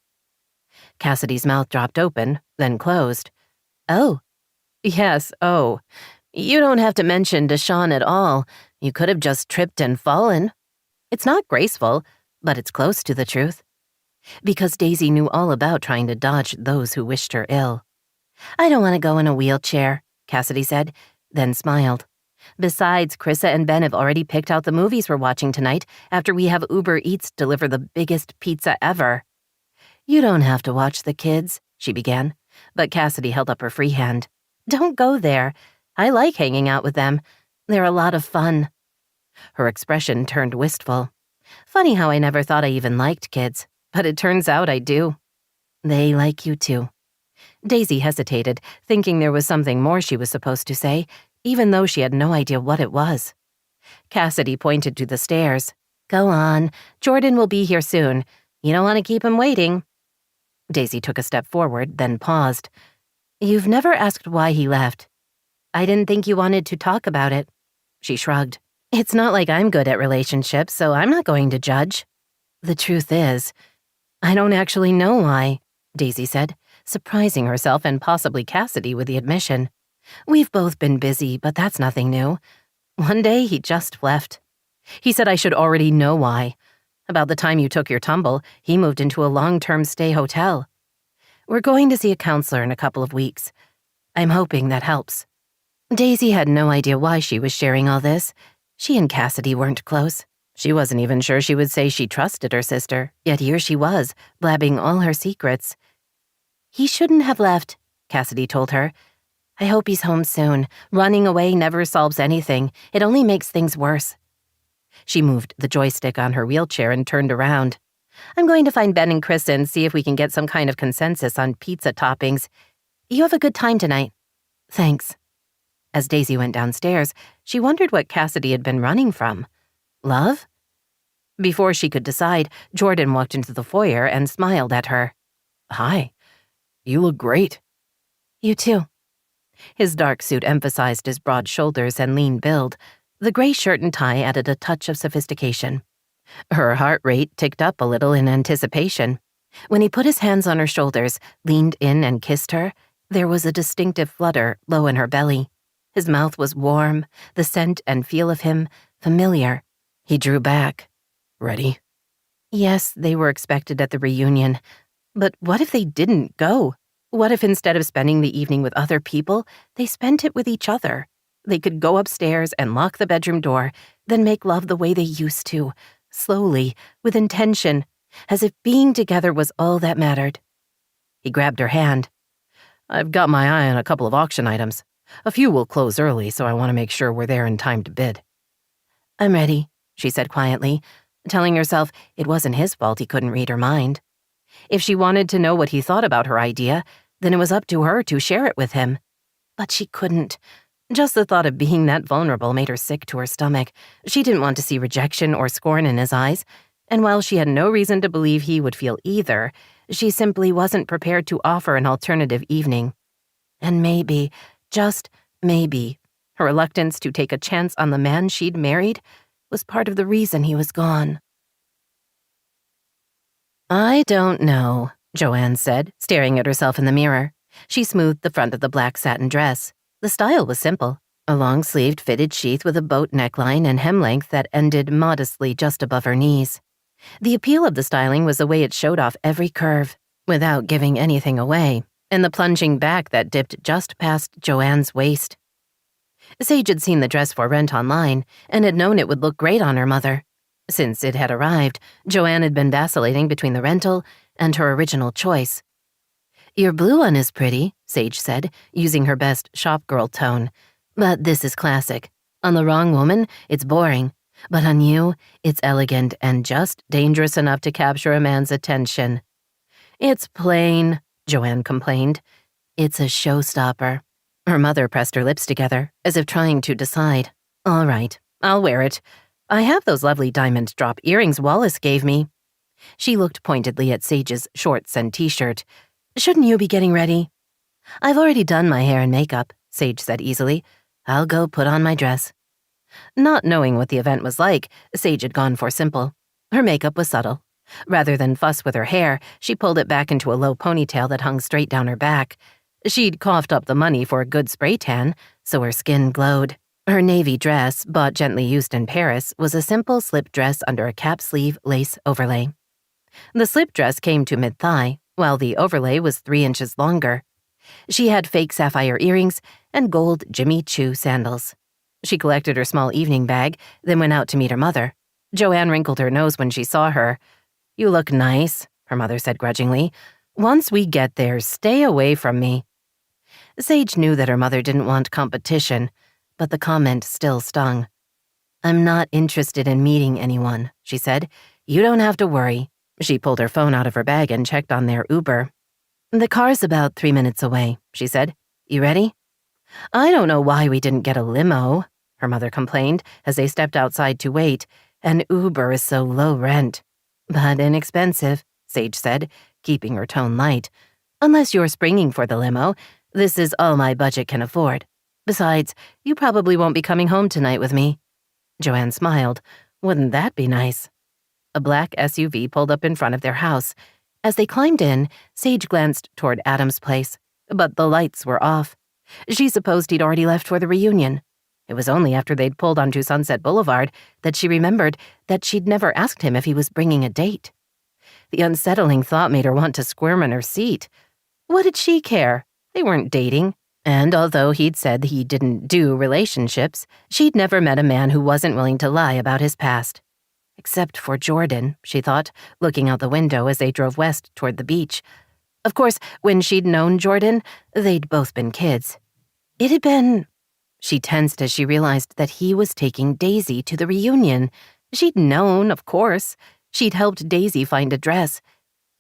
Cassidy's mouth dropped open, then closed. "Oh. Yes, oh. You don't have to mention Deshawn at all. You could have just tripped and fallen. It's not graceful, but it's close to the truth." Because Daisy knew all about trying to dodge those who wished her ill. "I don't want to go in a wheelchair," Cassidy said, then smiled. "Besides, Krissa and Ben have already picked out the movies we're watching tonight after we have Uber Eats deliver the biggest pizza ever." "You don't have to watch the kids," she began, but Cassidy held up her free hand. "Don't go there. I like hanging out with them. They're a lot of fun." Her expression turned wistful. "Funny how I never thought I even liked kids, but it turns out I do." "They like you too." Daisy hesitated, thinking there was something more she was supposed to say, even though she had no idea what it was. Cassidy pointed to the stairs. "Go on. Jordan will be here soon. You don't want to keep him waiting." Daisy took a step forward, then paused. "You've never asked why he left." "I didn't think you wanted to talk about it." She shrugged. "It's not like I'm good at relationships, so I'm not going to judge." "The truth is, I don't actually know why," Daisy said, surprising herself and possibly Cassidy with the admission. "We've both been busy, but that's nothing new. One day he just left. He said I should already know why. About the time you took your tumble, he moved into a long-term stay hotel. We're going to see a counselor in a couple of weeks. I'm hoping that helps." Daisy had no idea why she was sharing all this. She and Cassidy weren't close. She wasn't even sure she would say she trusted her sister, yet here she was, blabbing all her secrets. "He shouldn't have left," Cassidy told her. "I hope he's home soon. Running away never solves anything. It only makes things worse." She moved the joystick on her wheelchair and turned around. "I'm going to find Ben and Chris and see if we can get some kind of consensus on pizza toppings. You have a good time tonight." "Thanks." As Daisy went downstairs, she wondered what Cassidy had been running from. Love? Before she could decide, Jordan walked into the foyer and smiled at her. "Hi. You look great." "You too." His dark suit emphasized his broad shoulders and lean build. The gray shirt and tie added a touch of sophistication. Her heart rate ticked up a little in anticipation. When he put his hands on her shoulders, leaned in and kissed her, there was a distinctive flutter low in her belly. His mouth was warm, the scent and feel of him familiar. He drew back. "Ready?" Yes, they were expected at the reunion. But what if they didn't go? What if instead of spending the evening with other people, they spent it with each other? They could go upstairs and lock the bedroom door, then make love the way they used to, slowly, with intention, as if being together was all that mattered. He grabbed her hand. "I've got my eye on a couple of auction items. A few will close early, so I want to make sure we're there in time to bid." "I'm ready," she said quietly, telling herself it wasn't his fault he couldn't read her mind. If she wanted to know what he thought about her idea, then it was up to her to share it with him. But she couldn't. Just the thought of being that vulnerable made her sick to her stomach. She didn't want to see rejection or scorn in his eyes, and while she had no reason to believe he would feel either, she simply wasn't prepared to offer an alternative evening. And maybe, just maybe, her reluctance to take a chance on the man she'd married was part of the reason he was gone. "I don't know," Joanne said, staring at herself in the mirror. She smoothed the front of the black satin dress. The style was simple, a long-sleeved fitted sheath with a boat neckline and hem length that ended modestly just above her knees. The appeal of the styling was the way it showed off every curve, without giving anything away, and the plunging back that dipped just past Joanne's waist. Sage had seen the dress for rent online and had known it would look great on her mother. Since it had arrived, Joanne had been vacillating between the rental and her original choice. "Your blue one is pretty," Sage said, using her best shopgirl tone. "But this is classic. On the wrong woman, it's boring. But on you, it's elegant and just dangerous enough to capture a man's attention." "It's plain," Joanne complained. "It's a showstopper." Her mother pressed her lips together, as if trying to decide. "All right, I'll wear it. I have those lovely diamond drop earrings Wallace gave me." She looked pointedly at Sage's shorts and t-shirt. "Shouldn't you be getting ready?" "I've already done my hair and makeup," Sage said easily. "I'll go put on my dress." Not knowing what the event was like, Sage had gone for simple. Her makeup was subtle. Rather than fuss with her hair, she pulled it back into a low ponytail that hung straight down her back. She'd coughed up the money for a good spray tan, so her skin glowed. Her navy dress, bought gently used in Paris, was a simple slip dress under a cap-sleeve lace overlay. The slip dress came to mid-thigh, while the overlay was 3 inches longer. She had fake sapphire earrings and gold Jimmy Choo sandals. She collected her small evening bag, then went out to meet her mother. Joanne wrinkled her nose when she saw her. "You look nice," her mother said grudgingly. "Once we get there, stay away from me." Sage knew that her mother didn't want competition, but the comment still stung. "I'm not interested in meeting anyone," she said. "You don't have to worry." She pulled her phone out of her bag and checked on their Uber. "The car's about 3 minutes away," she said. "You ready?" "I don't know why we didn't get a limo," her mother complained as they stepped outside to wait. "An Uber is so low rent." "But inexpensive," Sage said, keeping her tone light. "Unless you're springing for the limo, this is all my budget can afford. Besides, you probably won't be coming home tonight with me." Joanne smiled. "Wouldn't that be nice?" A black SUV pulled up in front of their house. As they climbed in, Sage glanced toward Adam's place, but the lights were off. She supposed he'd already left for the reunion. It was only after they'd pulled onto Sunset Boulevard that she remembered that she'd never asked him if he was bringing a date. The unsettling thought made her want to squirm in her seat. What did she care? They weren't dating. And although he'd said he didn't do relationships, she'd never met a man who wasn't willing to lie about his past. Except for Jordan, she thought, looking out the window as they drove west toward the beach. Of course, when she'd known Jordan, they'd both been kids. It had been... She tensed as she realized that he was taking Daisy to the reunion. She'd known, of course. She'd helped Daisy find a dress.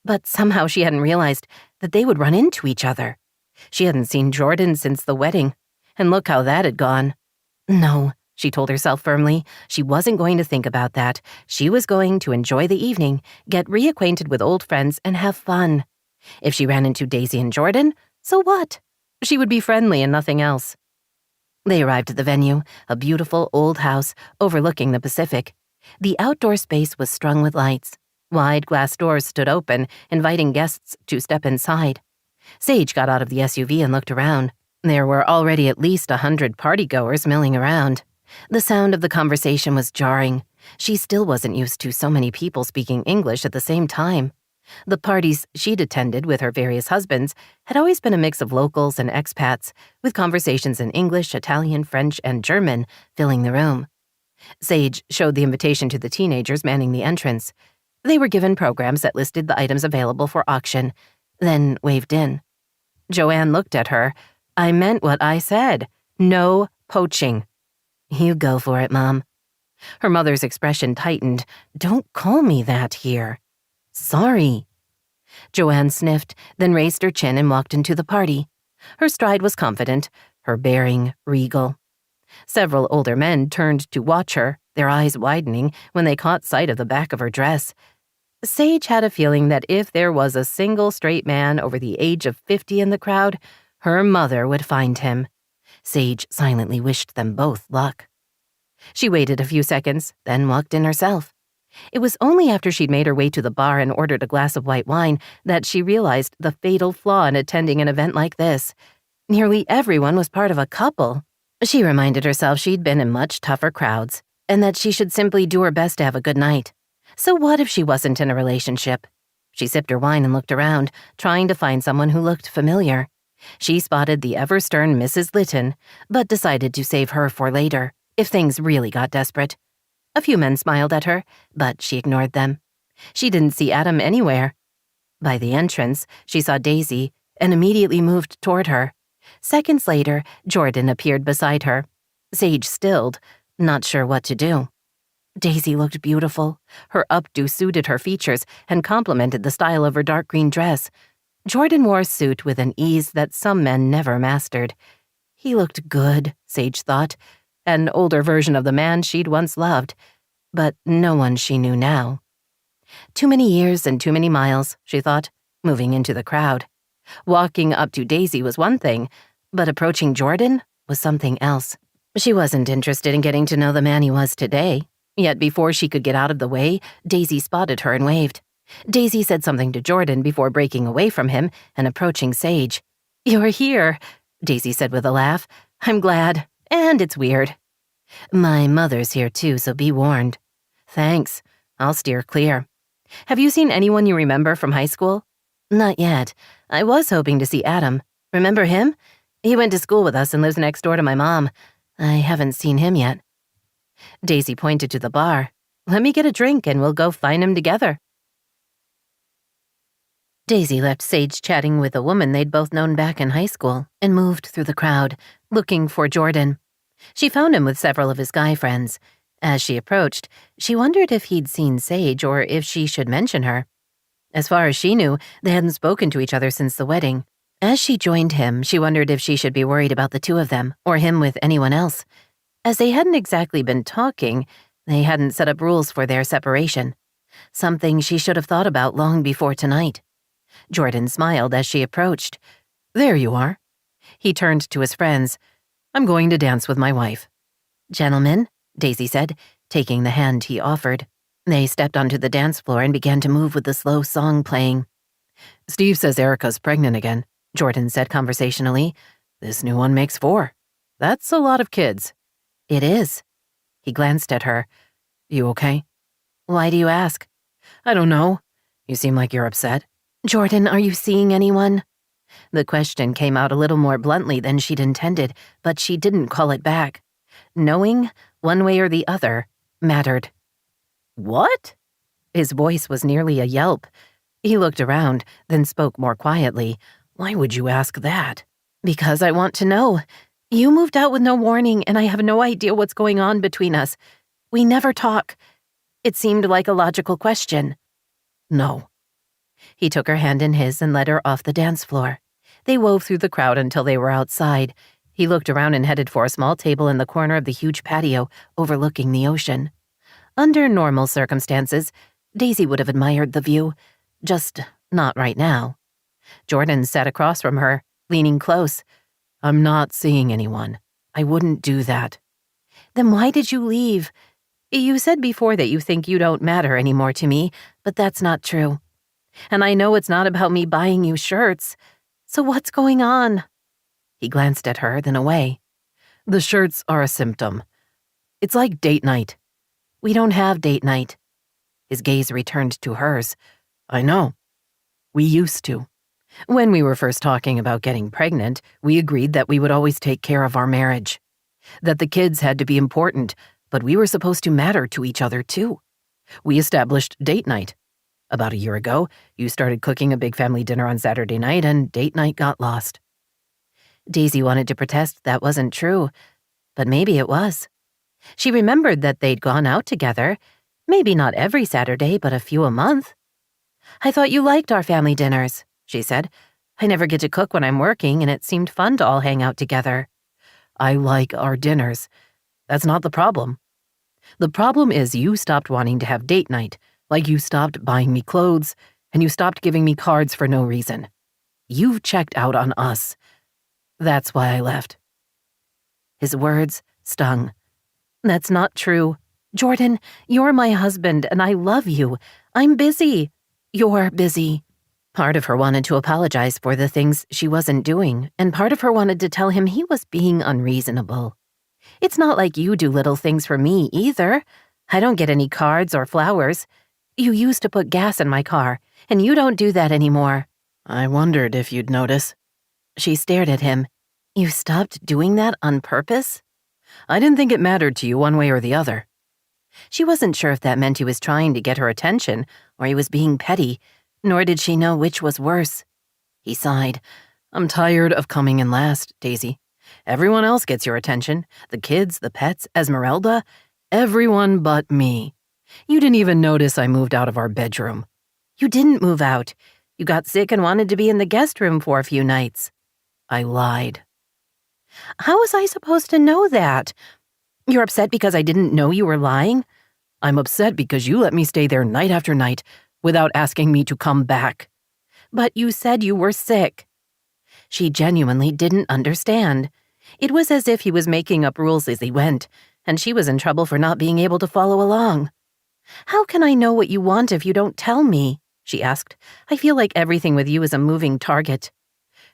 But somehow she hadn't realized that they would run into each other. She hadn't seen Jordan since the wedding, and look how that had gone. No, she told herself firmly, she wasn't going to think about that. She was going to enjoy the evening, get reacquainted with old friends, and have fun. If she ran into Daisy and Jordan, so what? She would be friendly and nothing else. They arrived at the venue, a beautiful old house overlooking the Pacific. The outdoor space was strung with lights. Wide glass doors stood open, inviting guests to step inside. Sage got out of the SUV and looked around. There were already at least 100 partygoers milling around. The sound of the conversation was jarring. She still wasn't used to so many people speaking English at the same time. The parties she'd attended with her various husbands had always been a mix of locals and expats, with conversations in English, Italian, French, and German filling the room. Sage showed the invitation to the teenagers manning the entrance. They were given programs that listed the items available for auction, then waved in. Joanne looked at her. "I meant what I said. No poaching." "You go for it, Mom." Her mother's expression tightened. "Don't call me that here." "Sorry." Joanne sniffed, then raised her chin and walked into the party. Her stride was confident, her bearing regal. Several older men turned to watch her, their eyes widening when they caught sight of the back of her dress. Sage had a feeling that if there was a single straight man over the age of 50 in the crowd, her mother would find him. Sage silently wished them both luck. She waited a few seconds, then walked in herself. It was only after she'd made her way to the bar and ordered a glass of white wine that she realized the fatal flaw in attending an event like this. Nearly everyone was part of a couple. She reminded herself she'd been in much tougher crowds, and that she should simply do her best to have a good night. So what if she wasn't in a relationship? She sipped her wine and looked around, trying to find someone who looked familiar. She spotted the ever-stern Mrs. Litton, but decided to save her for later, if things really got desperate. A few men smiled at her, but she ignored them. She didn't see Adam anywhere. By the entrance, she saw Daisy and immediately moved toward her. Seconds later, Jordan appeared beside her. Sage stilled, not sure what to do. Daisy looked beautiful. Her updo suited her features and complemented the style of her dark green dress. Jordan wore a suit with an ease that some men never mastered. He looked good, Sage thought, an older version of the man she'd once loved, but no one she knew now. Too many years and too many miles, she thought, moving into the crowd. Walking up to Daisy was one thing, but approaching Jordan was something else. She wasn't interested in getting to know the man he was today. Yet before she could get out of the way, Daisy spotted her and waved. Daisy said something to Jordan before breaking away from him and approaching Sage. "You're here," Daisy said with a laugh. "I'm glad, and it's weird." "My mother's here too, so be warned." "Thanks. I'll steer clear." "Have you seen anyone you remember from high school?" "Not yet. I was hoping to see Adam. Remember him? He went to school with us and lives next door to my mom. I haven't seen him yet." Daisy pointed to the bar. "Let me get a drink and we'll go find him together." Daisy left Sage chatting with a woman they'd both known back in high school and moved through the crowd, looking for Jordan. She found him with several of his guy friends. As she approached, she wondered if he'd seen Sage or if she should mention her. As far as she knew, they hadn't spoken to each other since the wedding. As she joined him, she wondered if she should be worried about the two of them, or him with anyone else. As they hadn't exactly been talking, they hadn't set up rules for their separation. Something she should have thought about long before tonight. Jordan smiled as she approached. "There you are." He turned to his friends. "I'm going to dance with my wife." "Gentlemen," Daisy said, taking the hand he offered. They stepped onto the dance floor and began to move with the slow song playing. "Steve says Erica's pregnant again," Jordan said conversationally. "This new one makes 4. That's a lot of kids." "It is." He glanced at her. "You okay?" "Why do you ask?" "I don't know. You seem like you're upset." "Jordan, are you seeing anyone?" The question came out a little more bluntly than she'd intended, but she didn't call it back. Knowing, one way or the other, mattered. "What?" His voice was nearly a yelp. He looked around, then spoke more quietly. "Why would you ask that?" "Because I want to know. You moved out with no warning, and I have no idea what's going on between us. We never talk." It seemed like a logical question. "No." He took her hand in his and led her off the dance floor. They wove through the crowd until they were outside. He looked around and headed for a small table in the corner of the huge patio overlooking the ocean. Under normal circumstances, Daisy would have admired the view, just not right now. Jordan sat across from her, leaning close. "I'm not seeing anyone. I wouldn't do that." "Then why did you leave? You said before that you think you don't matter anymore to me, but that's not true. And I know it's not about me buying you shirts. So what's going on?" He glanced at her, then away. "The shirts are a symptom. It's like date night." "We don't have date night." His gaze returned to hers. "I know. We used to. When we were first talking about getting pregnant, we agreed that we would always take care of our marriage. That the kids had to be important, but we were supposed to matter to each other too. We established date night. About a year ago, you started cooking a big family dinner on Saturday night and date night got lost." Daisy wanted to protest that wasn't true, but maybe it was. She remembered that they'd gone out together, maybe not every Saturday, but a few a month. "I thought you liked our family dinners," she said. "I never get to cook when I'm working, and it seemed fun to all hang out together." "I like our dinners. That's not the problem. The problem is you stopped wanting to have date night, like you stopped buying me clothes, and you stopped giving me cards for no reason. You've checked out on us. That's why I left." His words stung. "That's not true. Jordan, you're my husband, and I love you. I'm busy. You're busy." Part of her wanted to apologize for the things she wasn't doing, and part of her wanted to tell him he was being unreasonable. "It's not like you do little things for me, either. I don't get any cards or flowers. You used to put gas in my car, and you don't do that anymore." "I wondered if you'd notice." She stared at him. "You stopped doing that on purpose?" "I didn't think it mattered to you one way or the other." She wasn't sure if that meant he was trying to get her attention or he was being petty, nor did she know which was worse. He sighed. I'm tired of coming in last, Daisy. Everyone else gets your attention. The kids, the pets, Esmeralda. Everyone but me. You didn't even notice I moved out of our bedroom. You didn't move out. You got sick and wanted to be in the guest room for a few nights. I lied. How was I supposed to know that? You're upset because I didn't know you were lying? I'm upset because you let me stay there night after night without asking me to come back. But you said you were sick. She genuinely didn't understand. It was as if he was making up rules as he went, and she was in trouble for not being able to follow along. How can I know what you want if you don't tell me? She asked. I feel like everything with you is a moving target.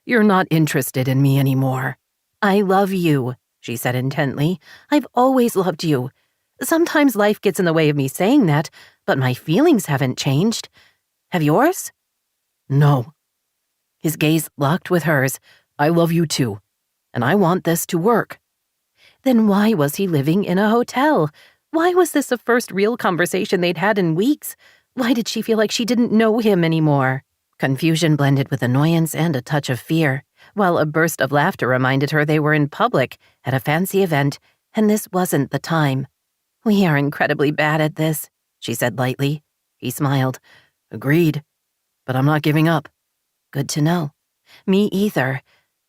You're not interested in me anymore. I love you, she said intently. I've always loved you. Sometimes life gets in the way of me saying that, but my feelings haven't changed. Have yours? No. His gaze locked with hers. I love you too, and I want this to work. Then why was he living in a hotel? Why was this the first real conversation they'd had in weeks? Why did she feel like she didn't know him anymore? Confusion blended with annoyance and a touch of fear, while a burst of laughter reminded her they were in public at a fancy event, and this wasn't the time. We are incredibly bad at this, she said lightly. He smiled. Agreed, but I'm not giving up. Good to know. Me either.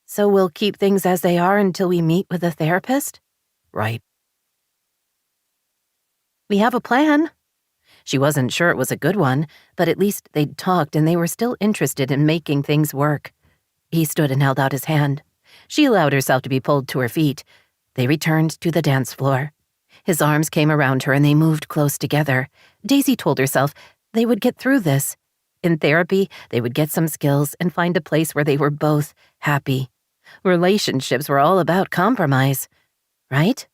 So we'll keep things as they are until we meet with a therapist? Right. We have a plan. She wasn't sure it was a good one, but at least they'd talked and they were still interested in making things work. He stood and held out his hand. She allowed herself to be pulled to her feet. They returned to the dance floor. His arms came around her and they moved close together. Daisy told herself they would get through this. In therapy, they would get some skills and find a place where they were both happy. Relationships were all about compromise, right?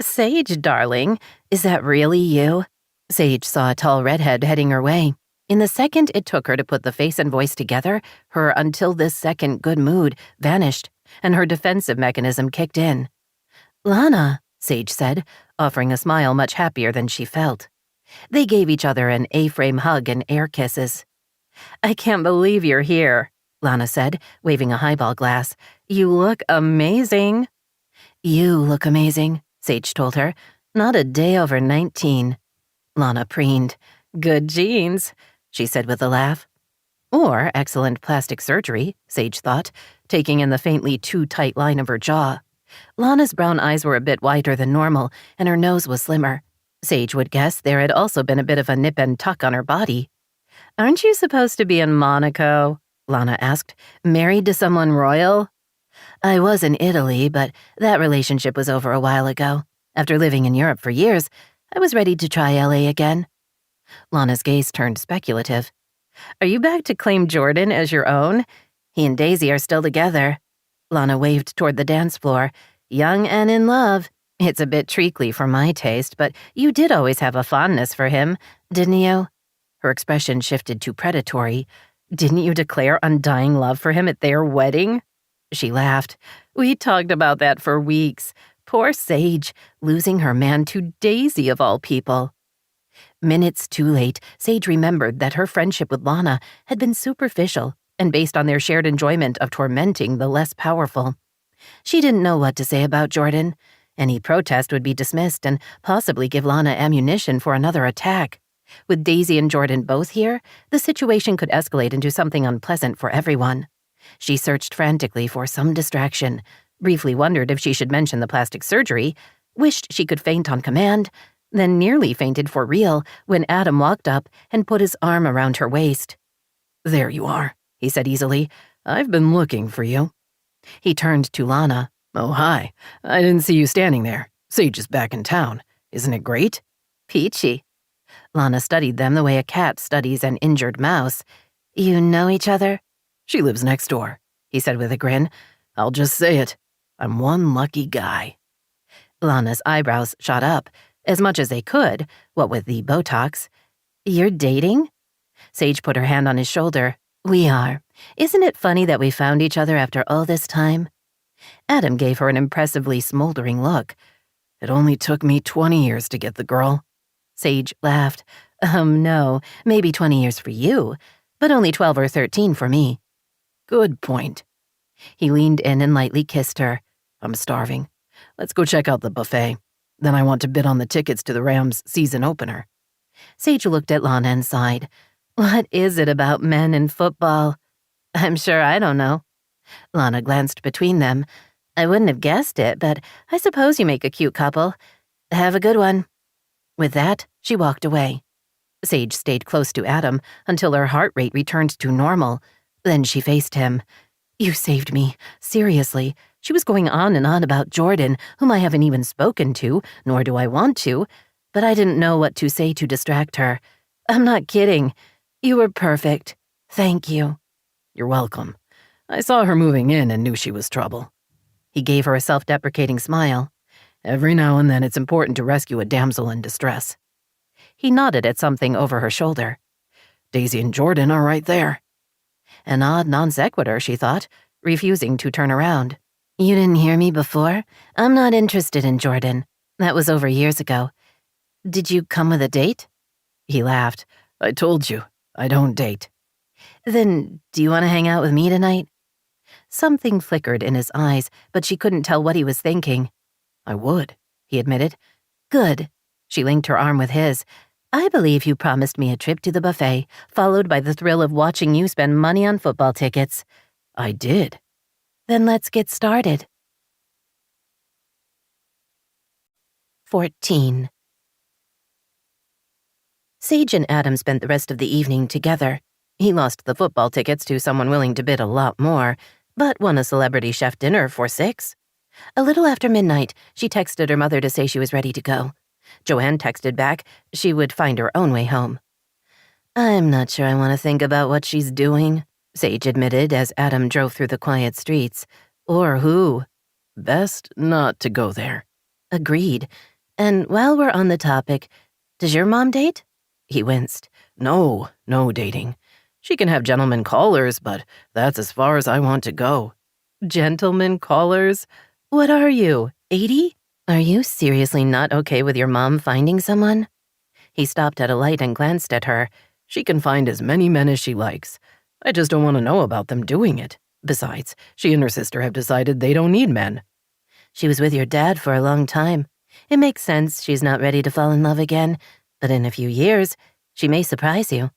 Sage, darling, is that really you? Sage saw a tall redhead heading her way. In the second it took her to put the face and voice together, her until this second good mood vanished, and her defensive mechanism kicked in. Lana, Sage said, offering a smile much happier than she felt. They gave each other an A-frame hug and air kisses. I can't believe you're here, Lana said, waving a highball glass. You look amazing. You look amazing, Sage told her. Not a day over 19. Lana preened. Good genes, she said with a laugh. Or excellent plastic surgery, Sage thought, taking in the faintly too tight line of her jaw. Lana's brown eyes were a bit wider than normal, and her nose was slimmer. Sage would guess there had also been a bit of a nip and tuck on her body. Aren't you supposed to be in Monaco? Lana asked. Married to someone royal? I was in Italy, but that relationship was over a while ago. After living in Europe for years, I was ready to try LA again. Lana's gaze turned speculative. Are you back to claim Jordan as your own? He and Daisy are still together. Lana waved toward the dance floor. Young and in love. It's a bit treacly for my taste, but you did always have a fondness for him, didn't you? Her expression shifted to predatory. Didn't you declare undying love for him at their wedding? She laughed. We talked about that for weeks. Poor Sage, losing her man to Daisy of all people. Minutes too late, Sage remembered that her friendship with Lana had been superficial and based on their shared enjoyment of tormenting the less powerful. She didn't know what to say about Jordan. Any protest would be dismissed and possibly give Lana ammunition for another attack. With Daisy and Jordan both here, the situation could escalate into something unpleasant for everyone. She searched frantically for some distraction, briefly wondered if she should mention the plastic surgery, wished she could faint on command, then nearly fainted for real when Adam walked up and put his arm around her waist. There you are, he said easily. I've been looking for you. He turned to Lana. Oh, hi. I didn't see you standing there. Sage is back in town. Isn't it great? Peachy. Lana studied them the way a cat studies an injured mouse. You know each other? She lives next door, he said with a grin. I'll just say it. I'm one lucky guy. Lana's eyebrows shot up, as much as they could, what with the Botox. You're dating? Sage put her hand on his shoulder. We are. Isn't it funny that we found each other after all this time? Adam gave her an impressively smoldering look. It only took me 20 years to get the girl. Sage laughed. No, maybe 20 years for you, but only 12 or 13 for me. Good point. He leaned in and lightly kissed her. I'm starving. Let's go check out the buffet. Then I want to bid on the tickets to the Rams season opener. Sage looked at Lana and sighed. What is it about men and football? I'm sure I don't know. Lana glanced between them. I wouldn't have guessed it, but I suppose you make a cute couple. Have a good one. With that, she walked away. Sage stayed close to Adam until her heart rate returned to normal. Then she faced him. You saved me. Seriously. She was going on and on about Jordan, whom I haven't even spoken to, nor do I want to, but I didn't know what to say to distract her. I'm not kidding. You were perfect. Thank you. You're welcome. I saw her moving in and knew she was trouble. He gave her a self-deprecating smile. Every now and then it's important to rescue a damsel in distress. He nodded at something over her shoulder. Daisy and Jordan are right there. An odd non sequitur, she thought, refusing to turn around. You didn't hear me before? I'm not interested in Jordan. That was over years ago. Did you come with a date? He laughed. I told you, I don't date. Then, do you want to hang out with me tonight? Something flickered in his eyes, but she couldn't tell what he was thinking. I would, he admitted. Good. She linked her arm with his. I believe you promised me a trip to the buffet, followed by the thrill of watching you spend money on football tickets. I did. Then let's get started. 14. Sage and Adam spent the rest of the evening together. He lost the football tickets to someone willing to bid a lot more, but won a celebrity chef dinner for 6. A little after midnight, she texted her mother to say she was ready to go. Joanne texted back she would find her own way home. I'm not sure I want to think about what she's doing, Sage admitted as Adam drove through the quiet streets. Or who. Best not to go there. Agreed. And while we're on the topic, does your mom date? He winced. No dating. She can have gentlemen callers, but that's as far as I want to go. Gentlemen callers? What are you, 80? Are you seriously not okay with your mom finding someone? He stopped at a light and glanced at her. She can find as many men as she likes. I just don't want to know about them doing it. Besides, she and her sister have decided they don't need men. She was with your dad for a long time. It makes sense she's not ready to fall in love again, but in a few years, she may surprise you.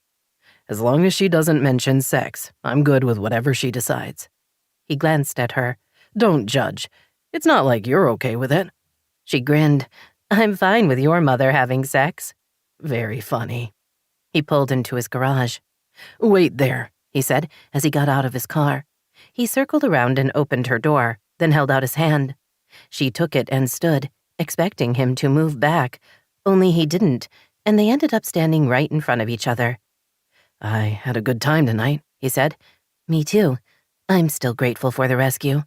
As long as she doesn't mention sex, I'm good with whatever she decides. He glanced at her. Don't judge. It's not like you're okay with it. She grinned. I'm fine with your mother having sex. Very funny. He pulled into his garage. Wait there, he said as he got out of his car. He circled around and opened her door, then held out his hand. She took it and stood, expecting him to move back. Only he didn't, and they ended up standing right in front of each other. I had a good time tonight, he said. Me too. I'm still grateful for the rescue.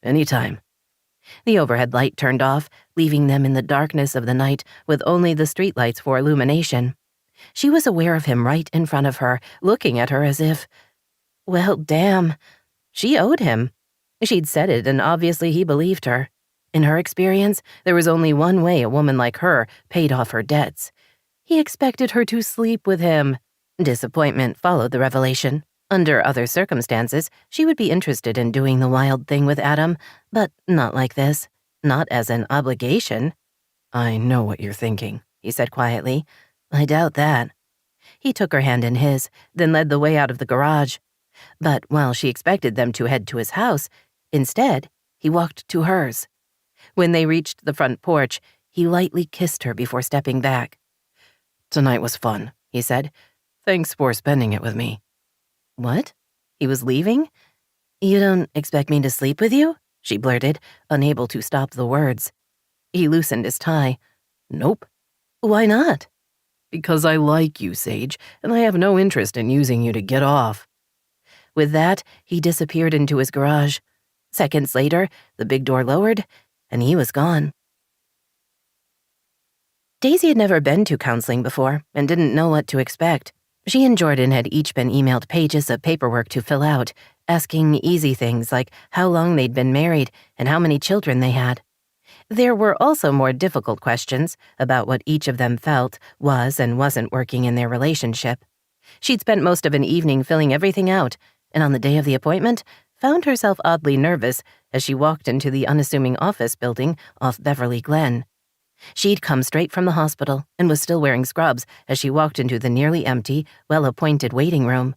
Anytime. The overhead light turned off, leaving them in the darkness of the night with only the streetlights for illumination. She was aware of him right in front of her, looking at her as if, well, damn. She owed him. She'd said it, and obviously he believed her. In her experience, there was only one way a woman like her paid off her debts. He expected her to sleep with him. Disappointment followed the revelation. Under other circumstances, she would be interested in doing the wild thing with Adam, but not like this. Not as an obligation. I know what you're thinking, he said quietly. I doubt that. He took her hand in his, then led the way out of the garage. But while she expected them to head to his house, instead, he walked to hers. When they reached the front porch, he lightly kissed her before stepping back. Tonight was fun, he said. Thanks for spending it with me. What? He was leaving? You don't expect me to sleep with you? She blurted, unable to stop the words. He loosened his tie. Nope. Why not? Because I like you, Sage, and I have no interest in using you to get off. With that, he disappeared into his garage. Seconds later, the big door lowered, and he was gone. Daisy had never been to counseling before and didn't know what to expect. She and Jordan had each been emailed pages of paperwork to fill out, asking easy things like how long they'd been married and how many children they had. There were also more difficult questions about what each of them felt was and wasn't working in their relationship. She'd spent most of an evening filling everything out, and on the day of the appointment, found herself oddly nervous as she walked into the unassuming office building off Beverly Glen. She'd come straight from the hospital and was still wearing scrubs as she walked into the nearly empty, well-appointed waiting room.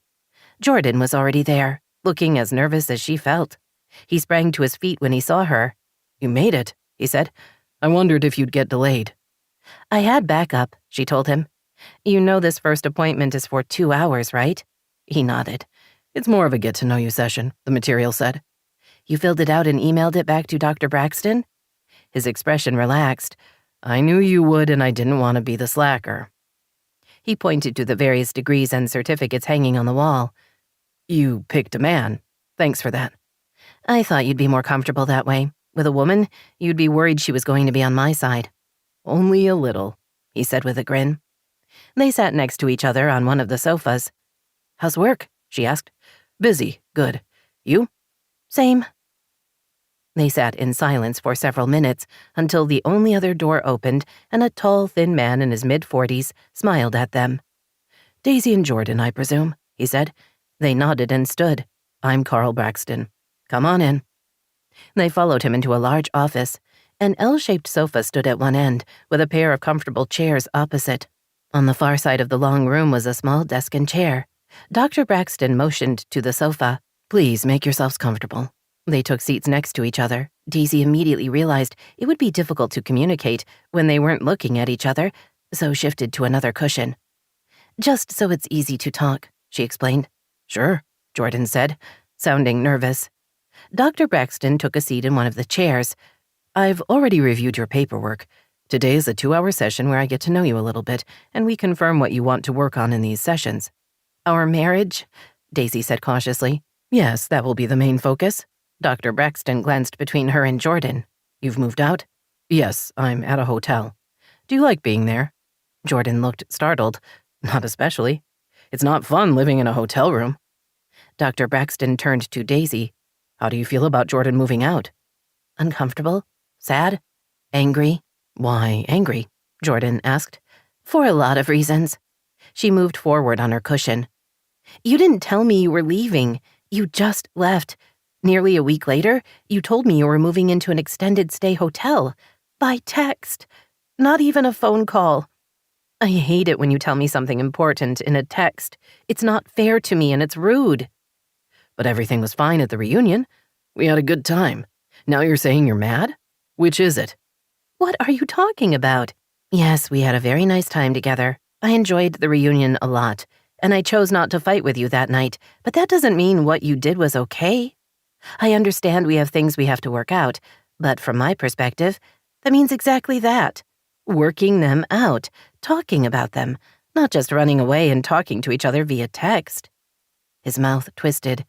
Jordan was already there, looking as nervous as she felt. He sprang to his feet when he saw her. "You made it," he said. "I wondered if you'd get delayed." "I had backup," she told him. "You know this first appointment is for 2 hours, right?" He nodded. "It's more of a get-to-know-you session," the material said. "You filled it out and emailed it back to Dr. Braxton?" His expression relaxed. "I knew you would, and I didn't want to be the slacker." He pointed to the various degrees and certificates hanging on the wall. "You picked a man. Thanks for that." "I thought you'd be more comfortable that way. With a woman, you'd be worried she was going to be on my side." "Only a little," he said with a grin. They sat next to each other on one of the sofas. "How's work?" she asked. "Busy. Good. You?" "Same." They sat in silence for several minutes until the only other door opened and a tall, thin man in his mid-40s smiled at them. "Daisy and Jordan, I presume," he said. They nodded and stood. "I'm Carl Braxton. Come on in." They followed him into a large office. An L-shaped sofa stood at one end, with a pair of comfortable chairs opposite. On the far side of the long room was a small desk and chair. Dr. Braxton motioned to the sofa. "Please make yourselves comfortable." They took seats next to each other. Daisy immediately realized it would be difficult to communicate when they weren't looking at each other, so shifted to another cushion. "Just so it's easy to talk," she explained. "Sure," Jordan said, sounding nervous. Dr. Braxton took a seat in one of the chairs. "I've already reviewed your paperwork. Today is a 2-hour session where I get to know you a little bit, and we confirm what you want to work on in these sessions." "Our marriage?" Daisy said cautiously. "Yes, that will be the main focus." Dr. Braxton glanced between her and Jordan. "You've moved out?" "Yes, I'm at a hotel." "Do you like being there?" Jordan looked startled. "Not especially. It's not fun living in a hotel room." Dr. Braxton turned to Daisy. "How do you feel about Jordan moving out?" "Uncomfortable? Sad? Angry?" "Why angry?" Jordan asked. "For a lot of reasons." She moved forward on her cushion. "You didn't tell me you were leaving. You just left. Nearly a week later, you told me you were moving into an extended stay hotel. By text. Not even a phone call. I hate it when you tell me something important in a text. It's not fair to me and it's rude." "But everything was fine at the reunion. We had a good time. Now you're saying you're mad? Which is it?" "What are you talking about?" "Yes, we had a very nice time together. I enjoyed the reunion a lot, and I chose not to fight with you that night, but that doesn't mean what you did was okay. I understand we have things we have to work out, but from my perspective, that means exactly that. Working them out, talking about them, not just running away and talking to each other via text." His mouth twisted.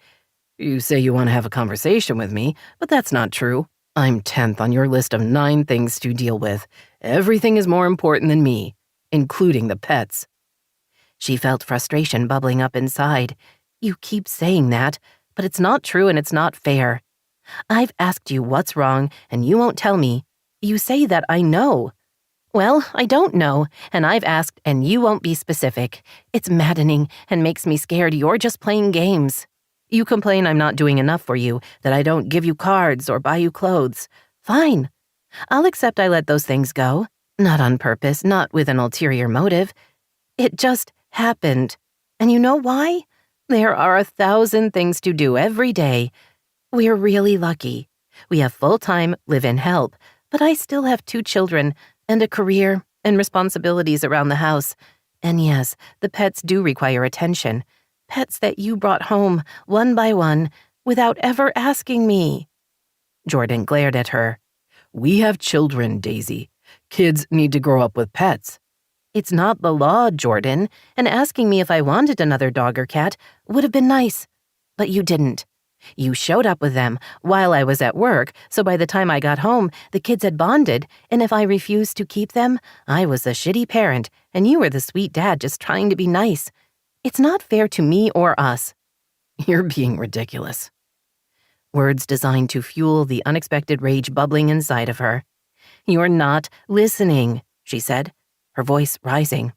"You say you want to have a conversation with me, but that's not true. I'm 10th on your list of 9 things to deal with. Everything is more important than me, including the pets." She felt frustration bubbling up inside. "You keep saying that, but it's not true and it's not fair. I've asked you what's wrong and you won't tell me. You say that I know. Well, I don't know, and I've asked and you won't be specific. It's maddening and makes me scared you're just playing games. You complain I'm not doing enough for you, that I don't give you cards or buy you clothes. Fine. I'll accept I let those things go. Not on purpose, not with an ulterior motive. It just happened. And you know why? There are 1,000 things to do every day. We're really lucky. We have full-time live-in help, but I still have 2 children and a career and responsibilities around the house. And yes, the pets do require attention. Pets that you brought home, one by one, without ever asking me." Jordan glared at her. "We have children, Daisy. Kids need to grow up with pets." "It's not the law, Jordan, and asking me if I wanted another dog or cat would have been nice. But you didn't. You showed up with them while I was at work, so by the time I got home, the kids had bonded, and if I refused to keep them, I was a shitty parent, and you were the sweet dad just trying to be nice. It's not fair to me or us." "You're being ridiculous." Words designed to fuel the unexpected rage bubbling inside of her. You're not listening, she said, her voice rising.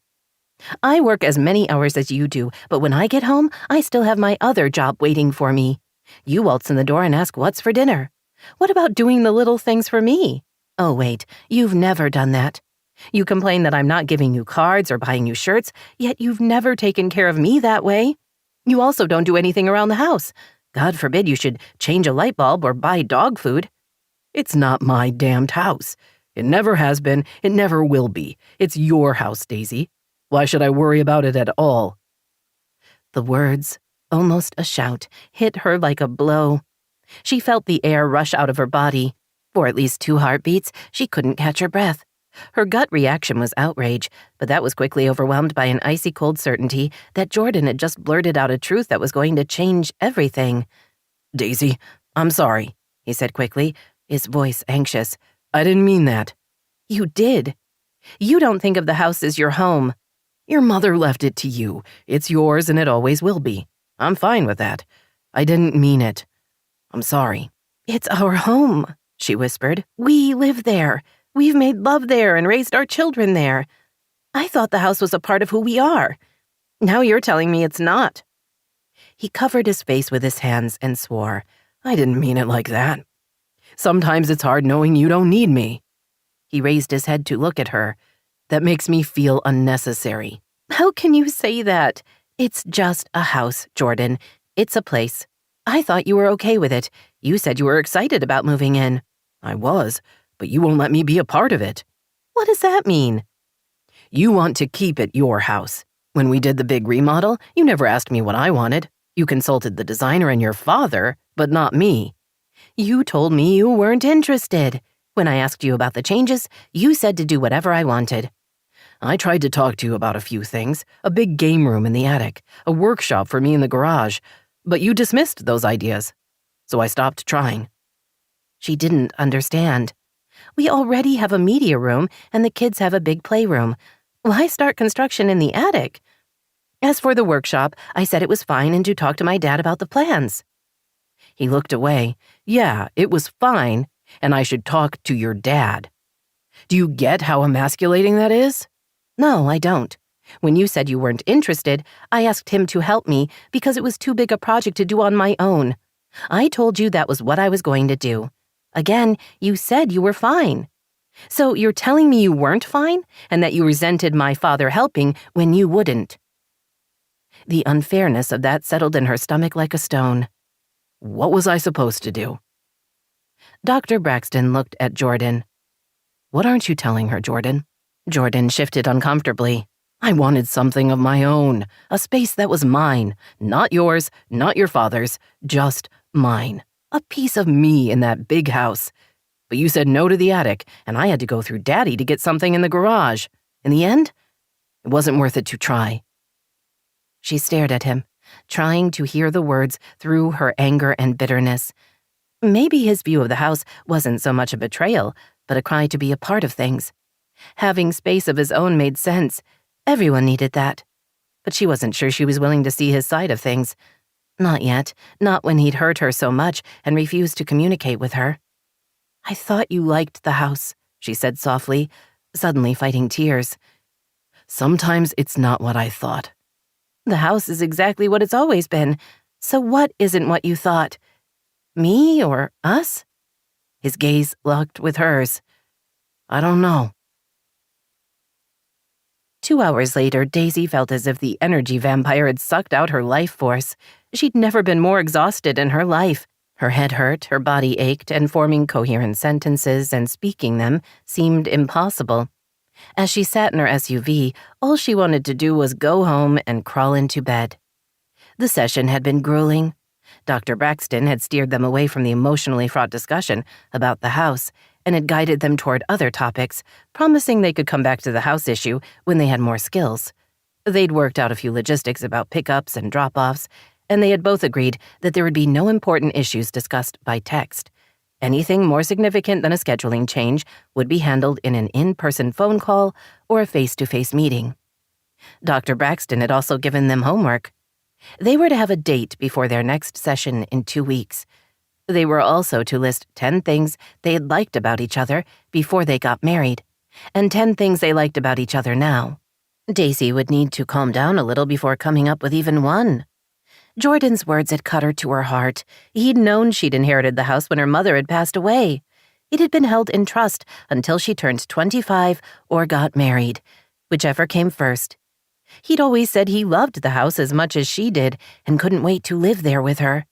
I work as many hours as you do, but when I get home, I still have my other job waiting for me. You waltz in the door and ask what's for dinner. What about doing the little things for me? Oh, wait, you've never done that. You complain that I'm not giving you cards or buying you shirts, yet you've never taken care of me that way. You also don't do anything around the house. God forbid you should change a light bulb or buy dog food. It's not my damned house. It never has been, it never will be. It's your house, Daisy. Why should I worry about it at all? The words, almost a shout, hit her like a blow. She felt the air rush out of her body. For at least 2 heartbeats, she couldn't catch her breath. Her gut reaction was outrage, but that was quickly overwhelmed by an icy cold certainty that Jordan had just blurted out a truth that was going to change everything. Daisy, I'm sorry, he said quickly, his voice anxious. I didn't mean that. You did. You don't think of the house as your home. Your mother left it to you. It's yours and it always will be. I'm fine with that. I didn't mean it. I'm sorry. It's our home, she whispered. We live there. We've made love there and raised our children there. I thought the house was a part of who we are. Now you're telling me it's not. He covered his face with his hands and swore. I didn't mean it like that. Sometimes it's hard knowing you don't need me. He raised his head to look at her. That makes me feel unnecessary. How can you say that? It's just a house, Jordan. It's a place. I thought you were okay with it. You said you were excited about moving in. I was, but you won't let me be a part of it. What does that mean? You want to keep it your house. When we did the big remodel, you never asked me what I wanted. You consulted the designer and your father, but not me. You told me you weren't interested. When I asked you about the changes, you said to do whatever I wanted. I tried to talk to you about a few things, a big game room in the attic, a workshop for me in the garage, but you dismissed those ideas, so I stopped trying. She didn't understand. We already have a media room and the kids have a big playroom. Why start construction in the attic? As for the workshop, I said it was fine and to talk to my dad about the plans. He looked away. Yeah, it was fine, and I should talk to your dad. Do you get how emasculating that is? No, I don't. When you said you weren't interested, I asked him to help me because it was too big a project to do on my own. I told you that was what I was going to do. Again, you said you were fine. So you're telling me you weren't fine and that you resented my father helping when you wouldn't. The unfairness of that settled in her stomach like a stone. What was I supposed to do? Dr. Braxton looked at Jordan. What aren't you telling her, Jordan? Jordan shifted uncomfortably. I wanted something of my own, a space that was mine, not yours, not your father's, just mine. A piece of me in that big house. But you said no to the attic, and I had to go through Daddy to get something in the garage. In the end, it wasn't worth it to try. She stared at him, trying to hear the words through her anger and bitterness. Maybe his view of the house wasn't so much a betrayal, but a cry to be a part of things. Having space of his own made sense. Everyone needed that. But she wasn't sure she was willing to see his side of things. Not yet, not when he'd hurt her so much and refused to communicate with her. I thought you liked the house, she said softly, suddenly fighting tears. Sometimes it's not what I thought. The house is exactly what it's always been. So what isn't what you thought? Me or us? His gaze locked with hers. I don't know. 2 hours later, Daisy felt as if the energy vampire had sucked out her life force. She'd never been more exhausted in her life. Her head hurt, her body ached, and forming coherent sentences and speaking them seemed impossible. As she sat in her SUV, all she wanted to do was go home and crawl into bed. The session had been grueling. Dr. Braxton had steered them away from the emotionally fraught discussion about the house and had guided them toward other topics, promising they could come back to the house issue when they had more skills. They'd worked out a few logistics about pickups and drop-offs, and they had both agreed that there would be no important issues discussed by text. Anything more significant than a scheduling change would be handled in an in-person phone call or a face-to-face meeting. Dr. Braxton had also given them homework. They were to have a date before their next session in 2 weeks. They were also to list 10 things they had liked about each other before they got married, and 10 things they liked about each other now. Daisy would need to calm down a little before coming up with even one. Jordan's words had cut her to her heart. He'd known she'd inherited the house when her mother had passed away. It had been held in trust until she turned 25 or got married, whichever came first. He'd always said he loved the house as much as she did and couldn't wait to live there with her.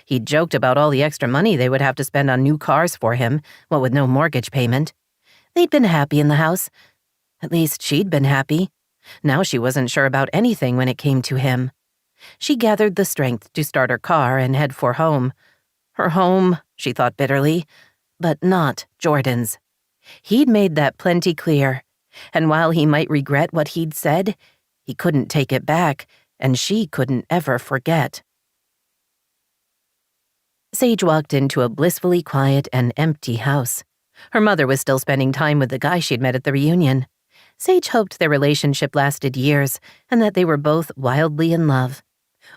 He'd joked about all the extra money they would have to spend on new cars for him, what with no mortgage payment. They'd been happy in the house. At least she'd been happy. Now she wasn't sure about anything when it came to him. She gathered the strength to start her car and head for home. Her home, she thought bitterly, but not Jordan's. He'd made that plenty clear, and while he might regret what he'd said, he couldn't take it back, and she couldn't ever forget. Sage walked into a blissfully quiet and empty house. Her mother was still spending time with the guy she'd met at the reunion. Sage hoped their relationship lasted years and that they were both wildly in love.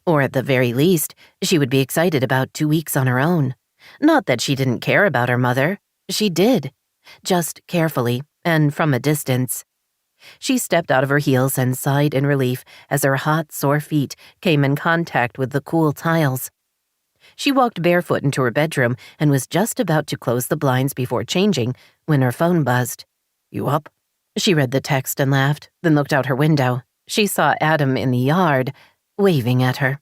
Or at the very least, she would be excited about 2 weeks on her own. Not that she didn't care about her mother. She did. Just carefully and from a distance. She stepped out of her heels and sighed in relief as her hot, sore feet came in contact with the cool tiles. She walked barefoot into her bedroom and was just about to close the blinds before changing when her phone buzzed. "You up?" She read the text and laughed, then looked out her window. She saw Adam in the yard, waving at her.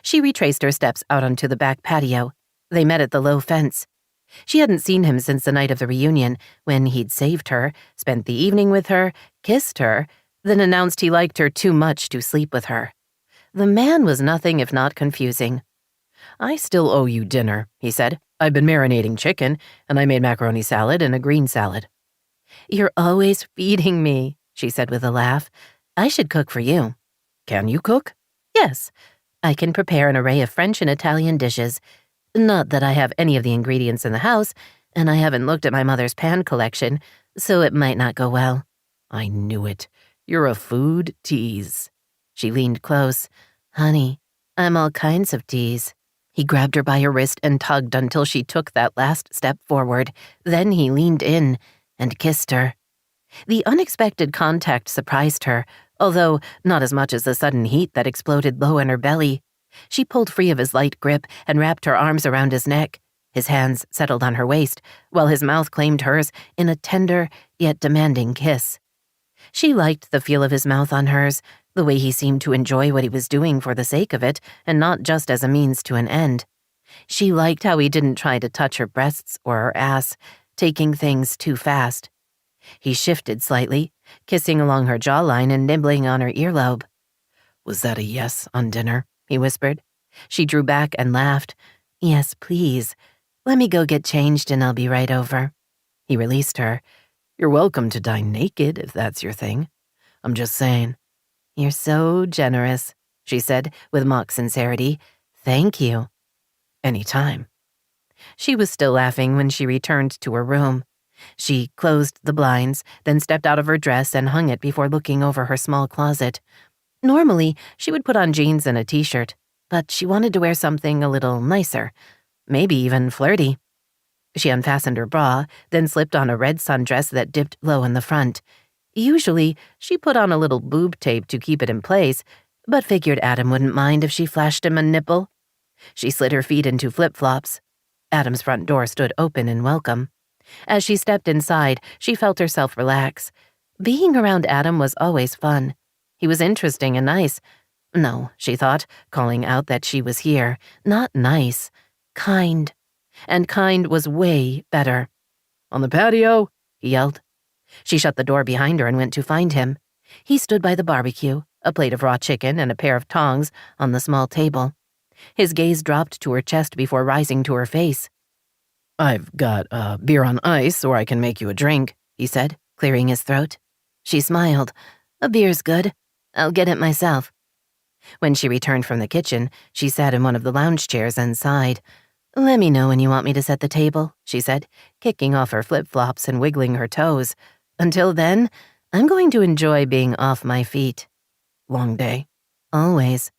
She retraced her steps out onto the back patio. They met at the low fence. She hadn't seen him since the night of the reunion, when he'd saved her, spent the evening with her, kissed her, then announced he liked her too much to sleep with her. The man was nothing if not confusing. "I still owe you dinner," he said. "I've been marinating chicken, and I made macaroni salad and a green salad." "You're always feeding me," she said with a laugh. "I should cook for you." "Can you cook?" "Yes. I can prepare an array of French and Italian dishes. Not that I have any of the ingredients in the house, and I haven't looked at my mother's pan collection, so it might not go well." "I knew it. You're a food tease." She leaned close. "Honey, I'm all kinds of tease." He grabbed her by her wrist and tugged until she took that last step forward. Then he leaned in and kissed her. The unexpected contact surprised her, although not as much as the sudden heat that exploded low in her belly. She pulled free of his light grip and wrapped her arms around his neck. His hands settled on her waist, while his mouth claimed hers in a tender yet demanding kiss. She liked the feel of his mouth on hers, the way he seemed to enjoy what he was doing for the sake of it, and not just as a means to an end. She liked how he didn't try to touch her breasts or her ass, taking things too fast. He shifted slightly, kissing along her jawline and nibbling on her earlobe. "Was that a yes on dinner?" he whispered. She drew back and laughed. "Yes, please. Let me go get changed and I'll be right over." He released her. "You're welcome to dine naked if that's your thing. I'm just saying." "You're so generous," she said with mock sincerity. "Thank you." "Anytime." She was still laughing when she returned to her room. She closed the blinds, then stepped out of her dress and hung it before looking over her small closet. Normally, she would put on jeans and a t-shirt, but she wanted to wear something a little nicer, maybe even flirty. She unfastened her bra, then slipped on a red sundress that dipped low in the front. Usually, she put on a little boob tape to keep it in place, but figured Adam wouldn't mind if she flashed him a nipple. She slid her feet into flip-flops. Adam's front door stood open in welcome. As she stepped inside, she felt herself relax. Being around Adam was always fun. He was interesting and nice. No, she thought, calling out that she was here. Not nice. Kind. And kind was way better. "On the patio," he yelled. She shut the door behind her and went to find him. He stood by the barbecue, a plate of raw chicken and a pair of tongs on the small table. His gaze dropped to her chest before rising to her face. "I've got beer on ice, or I can make you a drink," he said, clearing his throat. She smiled. "A beer's good. I'll get it myself." When she returned from the kitchen, she sat in one of the lounge chairs and sighed. "Let me know when you want me to set the table," she said, kicking off her flip-flops and wiggling her toes. "Until then, I'm going to enjoy being off my feet." "Long day?" "Always."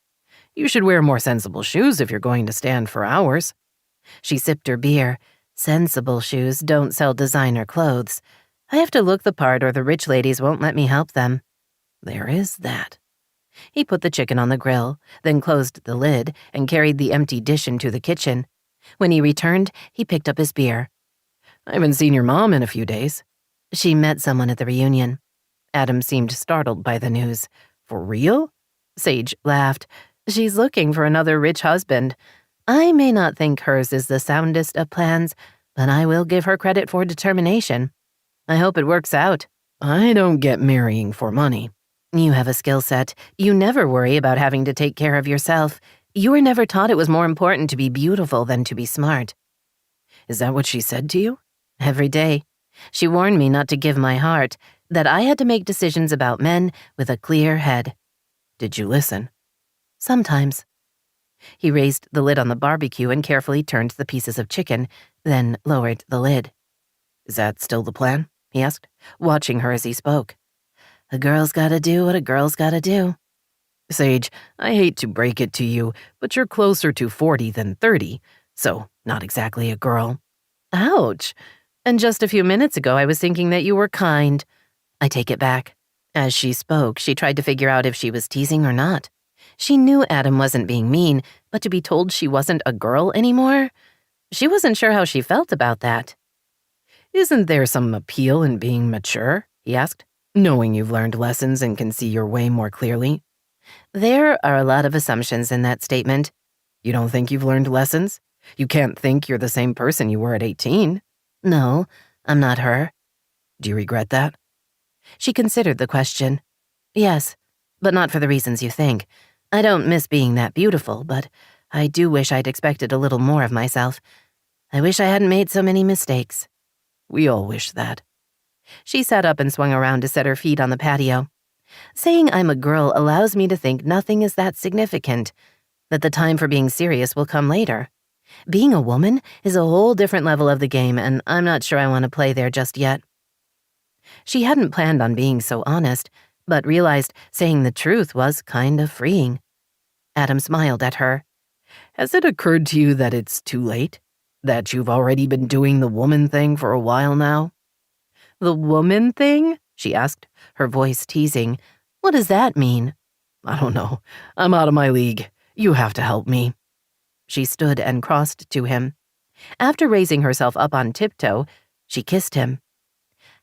"You should wear more sensible shoes if you're going to stand for hours." She sipped her beer. Sensible shoes don't sell designer clothes. I have to look the part or the rich ladies won't let me help them. There is that. He put the chicken on the grill, then closed the lid and carried the empty dish into the kitchen. When he returned, he picked up his beer. I haven't seen your mom in a few days. She met someone at the reunion. Adam seemed startled by the news. For real? Sage laughed. She's looking for another rich husband. I may not think hers is the soundest of plans, but I will give her credit for determination. I hope it works out. I don't get marrying for money. You have a skill set. You never worry about having to take care of yourself. You were never taught it was more important to be beautiful than to be smart. Is that what she said to you? Every day. She warned me not to give my heart, that I had to make decisions about men with a clear head. Did you listen? Sometimes. He raised the lid on the barbecue and carefully turned the pieces of chicken, then lowered the lid. Is that still the plan? He asked, watching her as he spoke. A girl's gotta do what a girl's gotta do. Sage, I hate to break it to you, but you're closer to 40 than 30, so not exactly a girl. Ouch. And just a few minutes ago I was thinking that you were kind. I take it back. As she spoke, she tried to figure out if she was teasing or not. She knew Adam wasn't being mean, but to be told she wasn't a girl anymore? She wasn't sure how she felt about that. Isn't there some appeal in being mature? He asked, knowing you've learned lessons and can see your way more clearly. There are a lot of assumptions in that statement. You don't think you've learned lessons? You can't think you're the same person you were at 18. No, I'm not her. Do you regret that? She considered the question. Yes, but not for the reasons you think. I don't miss being that beautiful, but I do wish I'd expected a little more of myself. I wish I hadn't made so many mistakes. We all wish that. She sat up and swung around to set her feet on the patio. Saying I'm a girl allows me to think nothing is that significant, that the time for being serious will come later. Being a woman is a whole different level of the game, and I'm not sure I want to play there just yet. She hadn't planned on being so honest, but realized saying the truth was kind of freeing. Adam smiled at her. Has it occurred to you that it's too late? That you've already been doing the woman thing for a while now? The woman thing? She asked, her voice teasing. What does that mean? I don't know. I'm out of my league. You have to help me. She stood and crossed to him. After raising herself up on tiptoe, she kissed him.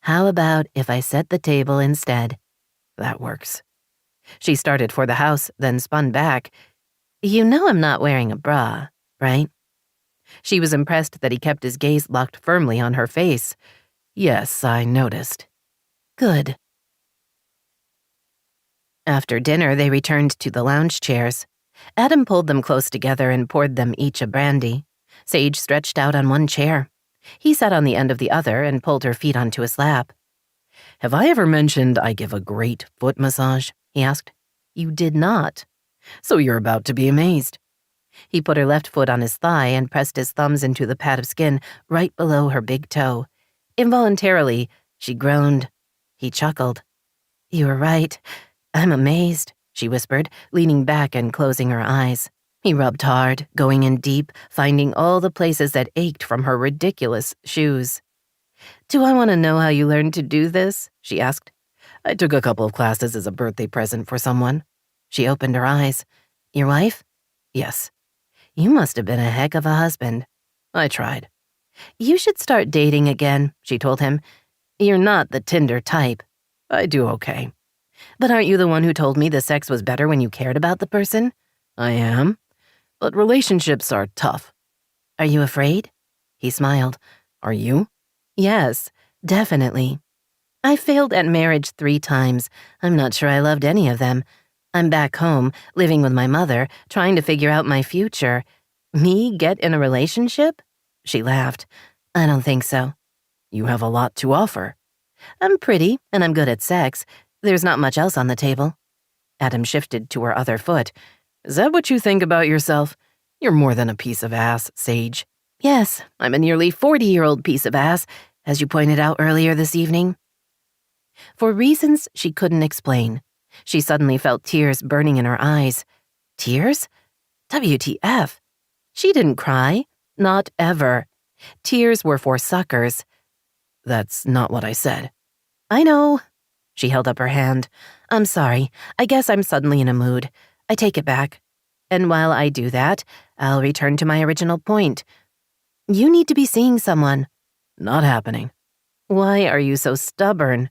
How about if I set the table instead? That works. She started for the house, then spun back. You know I'm not wearing a bra, right? She was impressed that he kept his gaze locked firmly on her face. Yes, I noticed. Good. After dinner, they returned to the lounge chairs. Adam pulled them close together and poured them each a brandy. Sage stretched out on one chair. He sat on the end of the other and pulled her feet onto his lap. Have I ever mentioned I give a great foot massage? He asked. You did not. So you're about to be amazed. He put her left foot on his thigh and pressed his thumbs into the pad of skin right below her big toe. Involuntarily, she groaned. He chuckled. You were right. I'm amazed, she whispered, leaning back and closing her eyes. He rubbed hard, going in deep, finding all the places that ached from her ridiculous shoes. Do I want to know how you learned to do this? She asked. I took a couple of classes as a birthday present for someone. She opened her eyes. Your wife? Yes. You must have been a heck of a husband. I tried. You should start dating again, she told him. You're not the Tinder type. I do okay. But aren't you the one who told me the sex was better when you cared about the person? I am. But relationships are tough. Are you afraid? He smiled. Are you? Yes, definitely. I failed at marriage 3 times. I'm not sure I loved any of them. I'm back home, living with my mother, trying to figure out my future. Me get in a relationship? She laughed. I don't think so. You have a lot to offer. I'm pretty, and I'm good at sex. There's not much else on the table. Adam shifted to her other foot. Is that what you think about yourself? You're more than a piece of ass, Sage. Yes, I'm a nearly 40-year-old piece of ass, as you pointed out earlier this evening. For reasons she couldn't explain, she suddenly felt tears burning in her eyes. Tears? WTF. She didn't cry. Not ever. Tears were for suckers. That's not what I said. I know. She held up her hand. I'm sorry. I guess I'm suddenly in a mood. I take it back. And while I do that, I'll return to my original point. You need to be seeing someone. Not happening. Why are you so stubborn?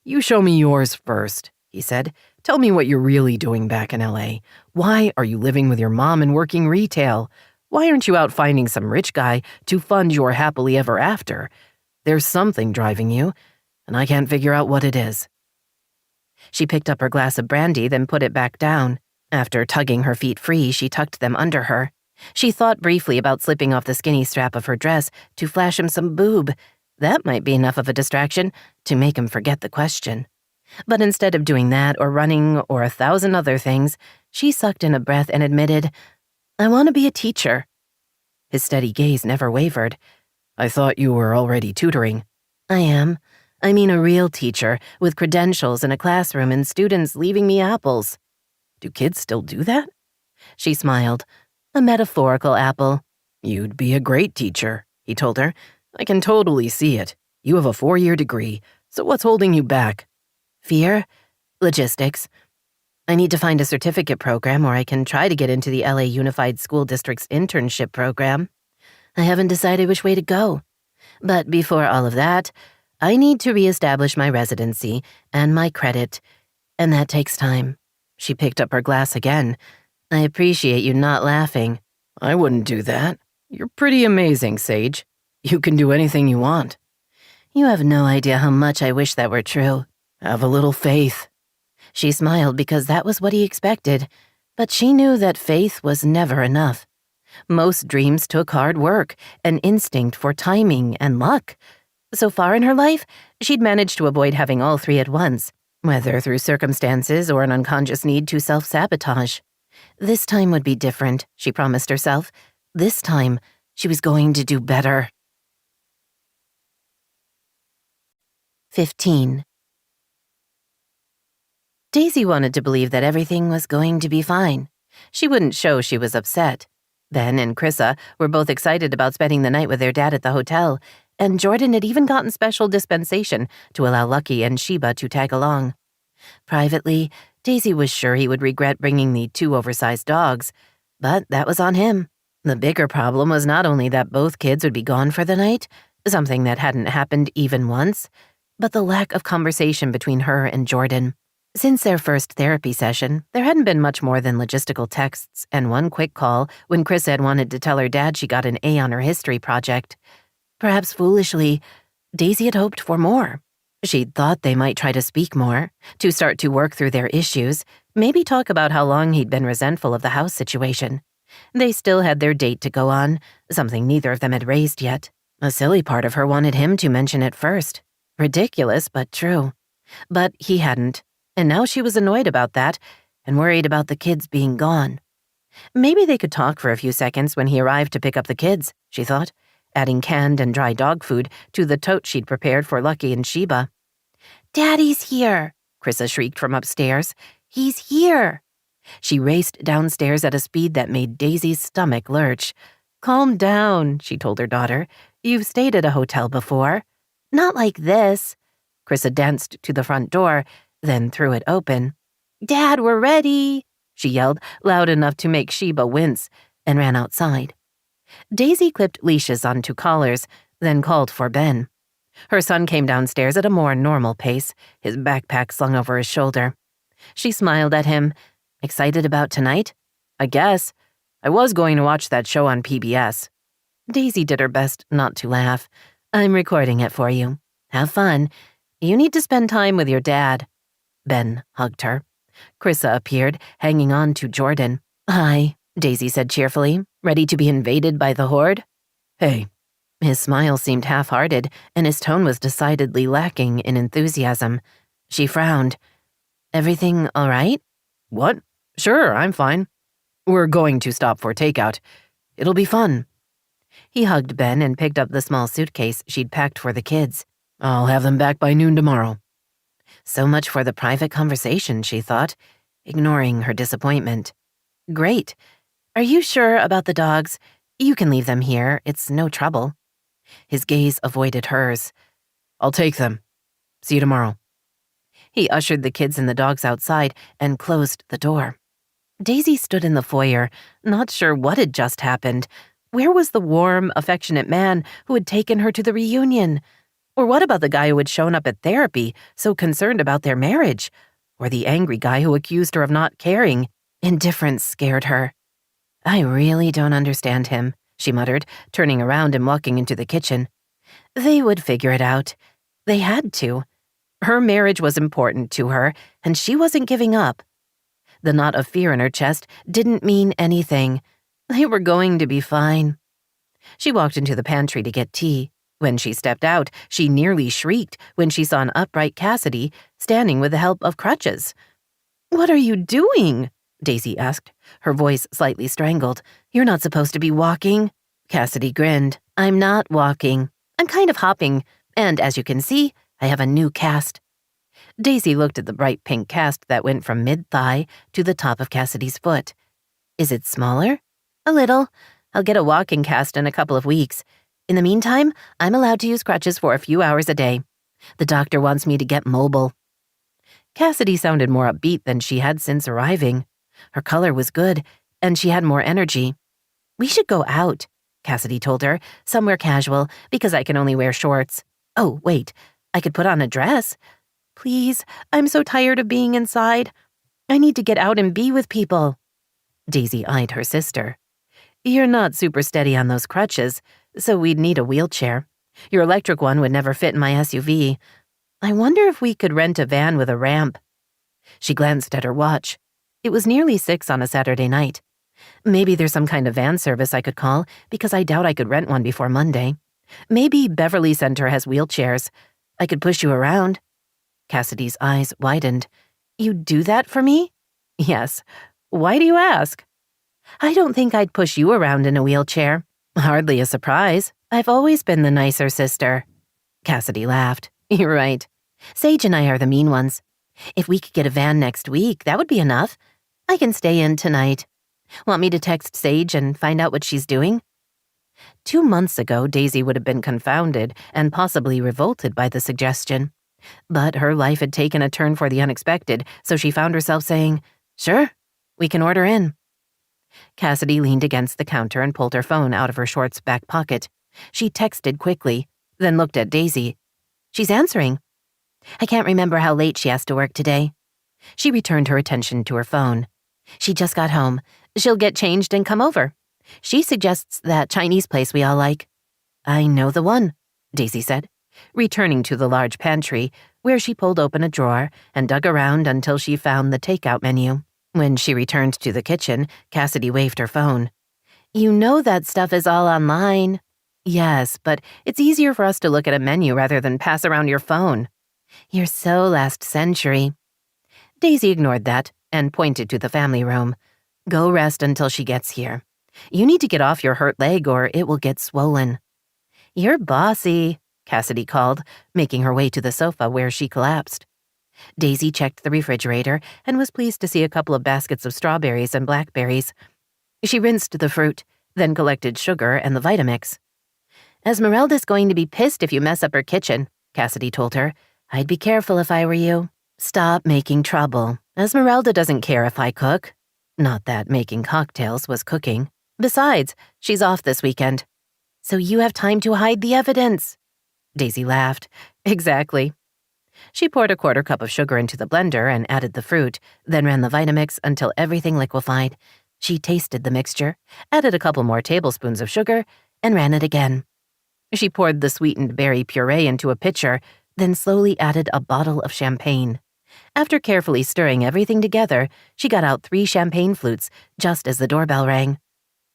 You show me yours first, he said. Tell me what you're really doing back in LA. Why are you living with your mom and working retail? Why aren't you out finding some rich guy to fund your happily ever after? There's something driving you, and I can't figure out what it is. She picked up her glass of brandy, then put it back down. After tugging her feet free, she tucked them under her. She thought briefly about slipping off the skinny strap of her dress to flash him some boob. That might be enough of a distraction to make him forget the question. But instead of doing that or running or 1,000 other things, she sucked in a breath and admitted, I want to be a teacher. His steady gaze never wavered. I thought you were already tutoring. I am. I mean a real teacher with credentials in a classroom and students leaving me apples. Do kids still do that? She smiled. A metaphorical apple. You'd be a great teacher, he told her. I can totally see it. You have a 4-year degree, so what's holding you back? Fear? Logistics. I need to find a certificate program or I can try to get into the LA Unified School District's internship program. I haven't decided which way to go. But before all of that, I need to reestablish my residency and my credit, and that takes time. She picked up her glass again. I appreciate you not laughing. I wouldn't do that. You're pretty amazing, Sage. You can do anything you want. You have no idea how much I wish that were true. Have a little faith. She smiled because that was what he expected, but she knew that faith was never enough. Most dreams took hard work, an instinct for timing and luck. So far in her life, she'd managed to avoid having all three at once, whether through circumstances or an unconscious need to self-sabotage. This time would be different, she promised herself. This time, she was going to do better. 15. Daisy wanted to believe that everything was going to be fine. She wouldn't show she was upset. Ben and Chrissa were both excited about spending the night with their dad at the hotel, and Jordan had even gotten special dispensation to allow Lucky and Sheba to tag along. Privately, Daisy was sure he would regret bringing the 2 oversized dogs, but that was on him. The bigger problem was not only that both kids would be gone for the night, something that hadn't happened even once, but the lack of conversation between her and Jordan. Since their first therapy session, there hadn't been much more than logistical texts and one quick call when Chris had wanted to tell her dad she got an A on her history project. Perhaps foolishly, Daisy had hoped for more. She'd thought they might try to speak more, to start to work through their issues, maybe talk about how long he'd been resentful of the house situation. They still had their date to go on, something neither of them had raised yet. A silly part of her wanted him to mention it first. Ridiculous, but true. But he hadn't, and now she was annoyed about that and worried about the kids being gone. Maybe they could talk for a few seconds when he arrived to pick up the kids, she thought, adding canned and dry dog food to the tote she'd prepared for Lucky and Sheba. Daddy's here, Chrissa shrieked from upstairs. He's here. She raced downstairs at a speed that made Daisy's stomach lurch. Calm down, she told her daughter. You've stayed at a hotel before. Not like this. Chrissa danced to the front door, then threw it open. Dad, we're ready, she yelled, loud enough to make Sheba wince, and ran outside. Daisy clipped leashes onto collars, then called for Ben. Her son came downstairs at a more normal pace, his backpack slung over his shoulder. She smiled at him. Excited about tonight? I guess. I was going to watch that show on PBS. Daisy did her best not to laugh. I'm recording it for you. Have fun. You need to spend time with your dad. Ben hugged her. Chrissa appeared, hanging on to Jordan. Hi, Daisy said cheerfully, ready to be invaded by the horde. Hey. His smile seemed half-hearted, and his tone was decidedly lacking in enthusiasm. She frowned. Everything all right? What? Sure, I'm fine. We're going to stop for takeout. It'll be fun. He hugged Ben and picked up the small suitcase she'd packed for the kids. I'll have them back by noon tomorrow. So much for the private conversation, she thought, ignoring her disappointment. Great. Are you sure about the dogs? You can leave them here. It's no trouble. His gaze avoided hers. I'll take them. See you tomorrow. He ushered the kids and the dogs outside and closed the door. Daisy stood in the foyer, not sure what had just happened. Where was the warm, affectionate man who had taken her to the reunion? Or what about the guy who had shown up at therapy, so concerned about their marriage? Or the angry guy who accused her of not caring? Indifference scared her. I really don't understand him, she muttered, turning around and walking into the kitchen. They would figure it out. They had to. Her marriage was important to her, and she wasn't giving up. The knot of fear in her chest didn't mean anything. They were going to be fine. She walked into the pantry to get tea. When she stepped out, she nearly shrieked when she saw an upright Cassidy standing with the help of crutches. "What are you doing?" Daisy asked, her voice slightly strangled. "You're not supposed to be walking." Cassidy grinned. "I'm not walking. I'm kind of hopping, and as you can see, I have a new cast." Daisy looked at the bright pink cast that went from mid-thigh to the top of Cassidy's foot. "Is it smaller?" "A little. I'll get a walking cast in a couple of weeks. In the meantime, I'm allowed to use crutches for a few hours a day. The doctor wants me to get mobile." Cassidy sounded more upbeat than she had since arriving. Her color was good, and she had more energy. "We should go out," Cassidy told her, "somewhere casual, because I can only wear shorts. Oh, wait, I could put on a dress. Please, I'm so tired of being inside. I need to get out and be with people." Daisy eyed her sister. "You're not super steady on those crutches, so we'd need a wheelchair. Your electric one would never fit in my SUV. I wonder if we could rent a van with a ramp." She glanced at her watch. It was nearly 6 on a Saturday night. "Maybe there's some kind of van service I could call, because I doubt I could rent one before Monday. Maybe Beverly Center has wheelchairs. I could push you around." Cassidy's eyes widened. "You'd do that for me?" "Yes. Why do you ask?" "I don't think I'd push you around in a wheelchair. Hardly a surprise. I've always been the nicer sister." Cassidy laughed. "You're right. Sage and I are the mean ones. If we could get a van next week, that would be enough. I can stay in tonight. Want me to text Sage and find out what she's doing?" 2 months ago, Daisy would have been confounded and possibly revolted by the suggestion. But her life had taken a turn for the unexpected, so she found herself saying, "Sure, we can order in." Cassidy leaned against the counter and pulled her phone out of her shorts back pocket. She texted quickly, then looked at Daisy. "She's answering. I can't remember how late she has to work today." She returned her attention to her phone. "She just got home. She'll get changed and come over. She suggests that Chinese place we all like." "I know the one," Daisy said, returning to the large pantry, where she pulled open a drawer and dug around until she found the takeout menu. When she returned to the kitchen, Cassidy waved her phone. "You know that stuff is all online." "Yes, but it's easier for us to look at a menu rather than pass around your phone." "You're so last century." Daisy ignored that and pointed to the family room. "Go rest until she gets here. You need to get off your hurt leg or it will get swollen." "You're bossy," Cassidy called, making her way to the sofa where she collapsed. Daisy checked the refrigerator and was pleased to see a couple of baskets of strawberries and blackberries. She rinsed the fruit, then collected sugar and the Vitamix. "Esmeralda's going to be pissed if you mess up her kitchen," Cassidy told her. "I'd be careful if I were you. Stop making trouble. Esmeralda doesn't care if I cook." Not that making cocktails was cooking. "Besides, she's off this weekend." "So you have time to hide the evidence." Daisy laughed. "Exactly." She poured a quarter cup of sugar into the blender and added the fruit, then ran the Vitamix until everything liquefied. She tasted the mixture, added a couple more tablespoons of sugar, and ran it again. She poured the sweetened berry puree into a pitcher, then slowly added a bottle of champagne. After carefully stirring everything together, she got out 3 champagne flutes just as the doorbell rang.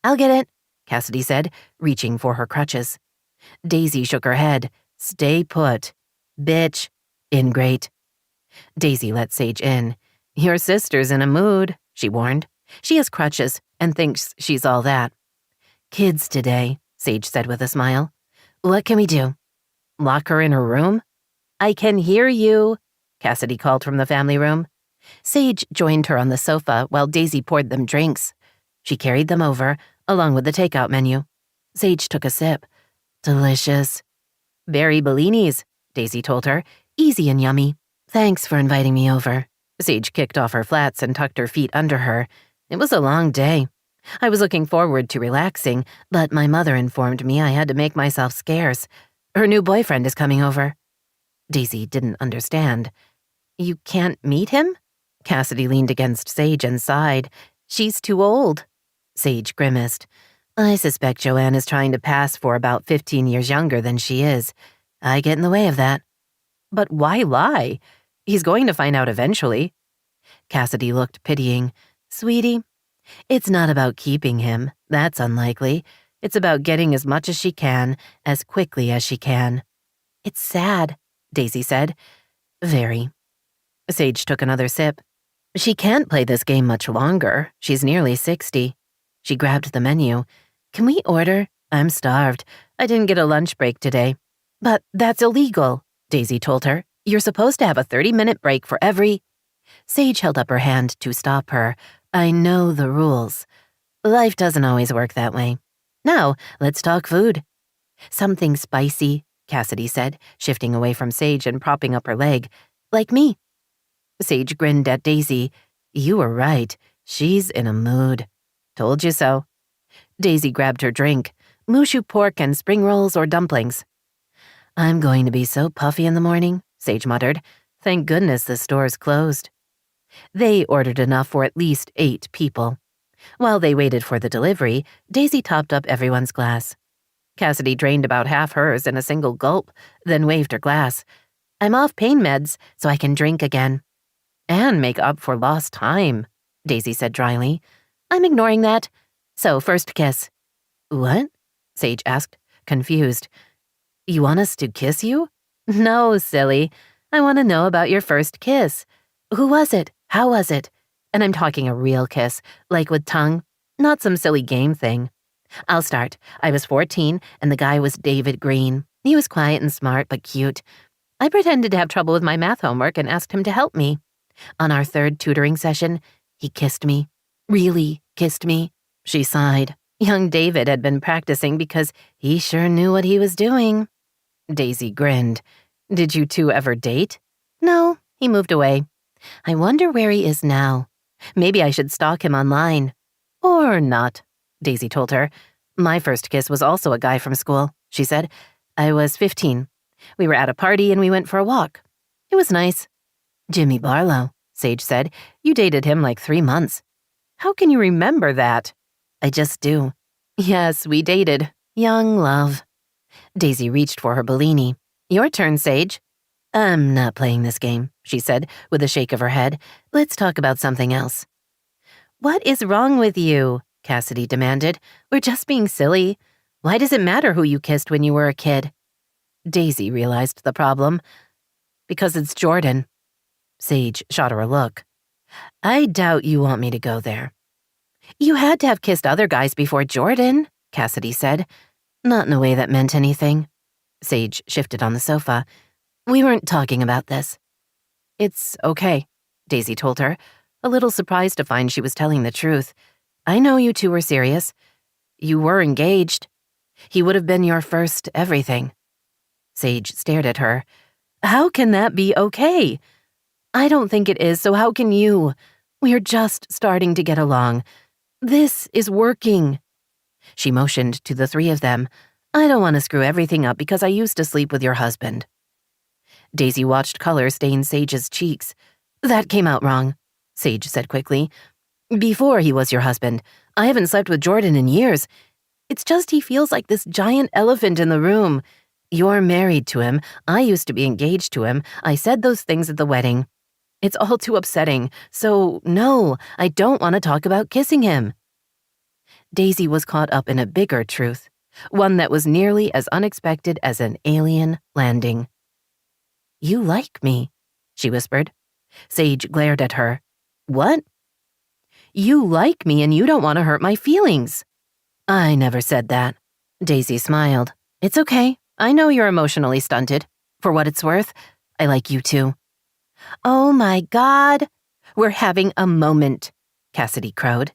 "I'll get it," Cassidy said, reaching for her crutches. Daisy shook her head. "Stay put. Bitch. Ingrate." Daisy let Sage in. "Your sister's in a mood," she warned. "She has crutches and thinks she's all that." "Kids today," Sage said with a smile. "What can we do? Lock her in her room?" "I can hear you," Cassidy called from the family room. Sage joined her on the sofa while Daisy poured them drinks. She carried them over, along with the takeout menu. Sage took a sip. Delicious. Berry bellinis, Daisy told her. Easy and yummy. Thanks for inviting me over. Sage kicked off her flats and tucked her feet under her. It was a long day. I was looking forward to relaxing, but my mother informed me I had to make myself scarce. Her new boyfriend is coming over. Daisy didn't understand. You can't meet him? Cassidy leaned against Sage and sighed. She's too old. Sage grimaced. I suspect Joanne is trying to pass for about 15 years younger than she is. I get in the way of that. But why lie? He's going to find out eventually. Cassidy looked pitying. Sweetie, it's not about keeping him. That's unlikely. It's about getting as much as she can, as quickly as she can. It's sad, Daisy said. Very. Sage took another sip. She can't play this game much longer. She's nearly 60. She grabbed the menu. Can we order? I'm starved. I didn't get a lunch break today. But that's illegal, Daisy told her. You're supposed to have a 30-minute break for every... Sage held up her hand to stop her. I know the rules. Life doesn't always work that way. Now, let's talk food. Something spicy, Cassidy said, shifting away from Sage and propping up her leg. Like me. Sage grinned at Daisy. You were right. She's in a mood. Told you so. Daisy grabbed her drink. Mushu pork and spring rolls or dumplings. I'm going to be so puffy in the morning, Sage muttered. Thank goodness the store's closed. They ordered enough for at least 8 people. While they waited for the delivery, Daisy topped up everyone's glass. Cassidy drained about half hers in a single gulp, then waved her glass. I'm off pain meds, so I can drink again. And make up for lost time, Daisy said dryly. I'm ignoring that. So, first kiss. What? Sage asked, confused. You want us to kiss you? No, silly. I want to know about your first kiss. Who was it? How was it? And I'm talking a real kiss, like with tongue, not some silly game thing. I'll start. I was 14, and the guy was David Green. He was quiet and smart, but cute. I pretended to have trouble with my math homework and asked him to help me. On our 3rd tutoring session, he kissed me. Really kissed me. She sighed. Young David had been practicing because he sure knew what he was doing. Daisy grinned. Did you two ever date? No, he moved away. I wonder where he is now. Maybe I should stalk him online. Or not, Daisy told her. My first kiss was also a guy from school, she said. I was 15. We were at a party and we went for a walk. It was nice. Jimmy Barlow, Sage said. You dated him like 3 months. How can you remember that? I just do. Yes, we dated. Young love. Daisy reached for her Bellini. Your turn, Sage. I'm not playing this game, she said, with a shake of her head. Let's talk about something else. What is wrong with you? Cassidy demanded. We're just being silly. Why does it matter who you kissed when you were a kid? Daisy realized the problem. Because it's Jordan. Sage shot her a look. I doubt you want me to go there. You had to have kissed other guys before Jordan, Cassidy said. Not in a way that meant anything. Sage shifted on the sofa. We weren't talking about this. It's okay, Daisy told her, a little surprised to find she was telling the truth. I know you two were serious. You were engaged. He would have been your first everything. Sage stared at her. How can that be okay? I don't think it is, so how can you? We're just starting to get along. This is working. She motioned to the 3 of them. I don't want to screw everything up because I used to sleep with your husband. Daisy watched color stain Sage's cheeks. That came out wrong, Sage said quickly. Before he was your husband, I haven't slept with Jordan in years. It's just he feels like this giant elephant in the room. You're married to him. I used to be engaged to him. I said those things at the wedding. It's all too upsetting. So, no, I don't want to talk about kissing him. Daisy was caught up in a bigger truth, one that was nearly as unexpected as an alien landing. You like me, she whispered. Sage glared at her. What? You like me and you don't want to hurt my feelings. I never said that. Daisy smiled. It's okay. I know you're emotionally stunted. For what it's worth, I like you too. Oh my God. We're having a moment, Cassidy crowed.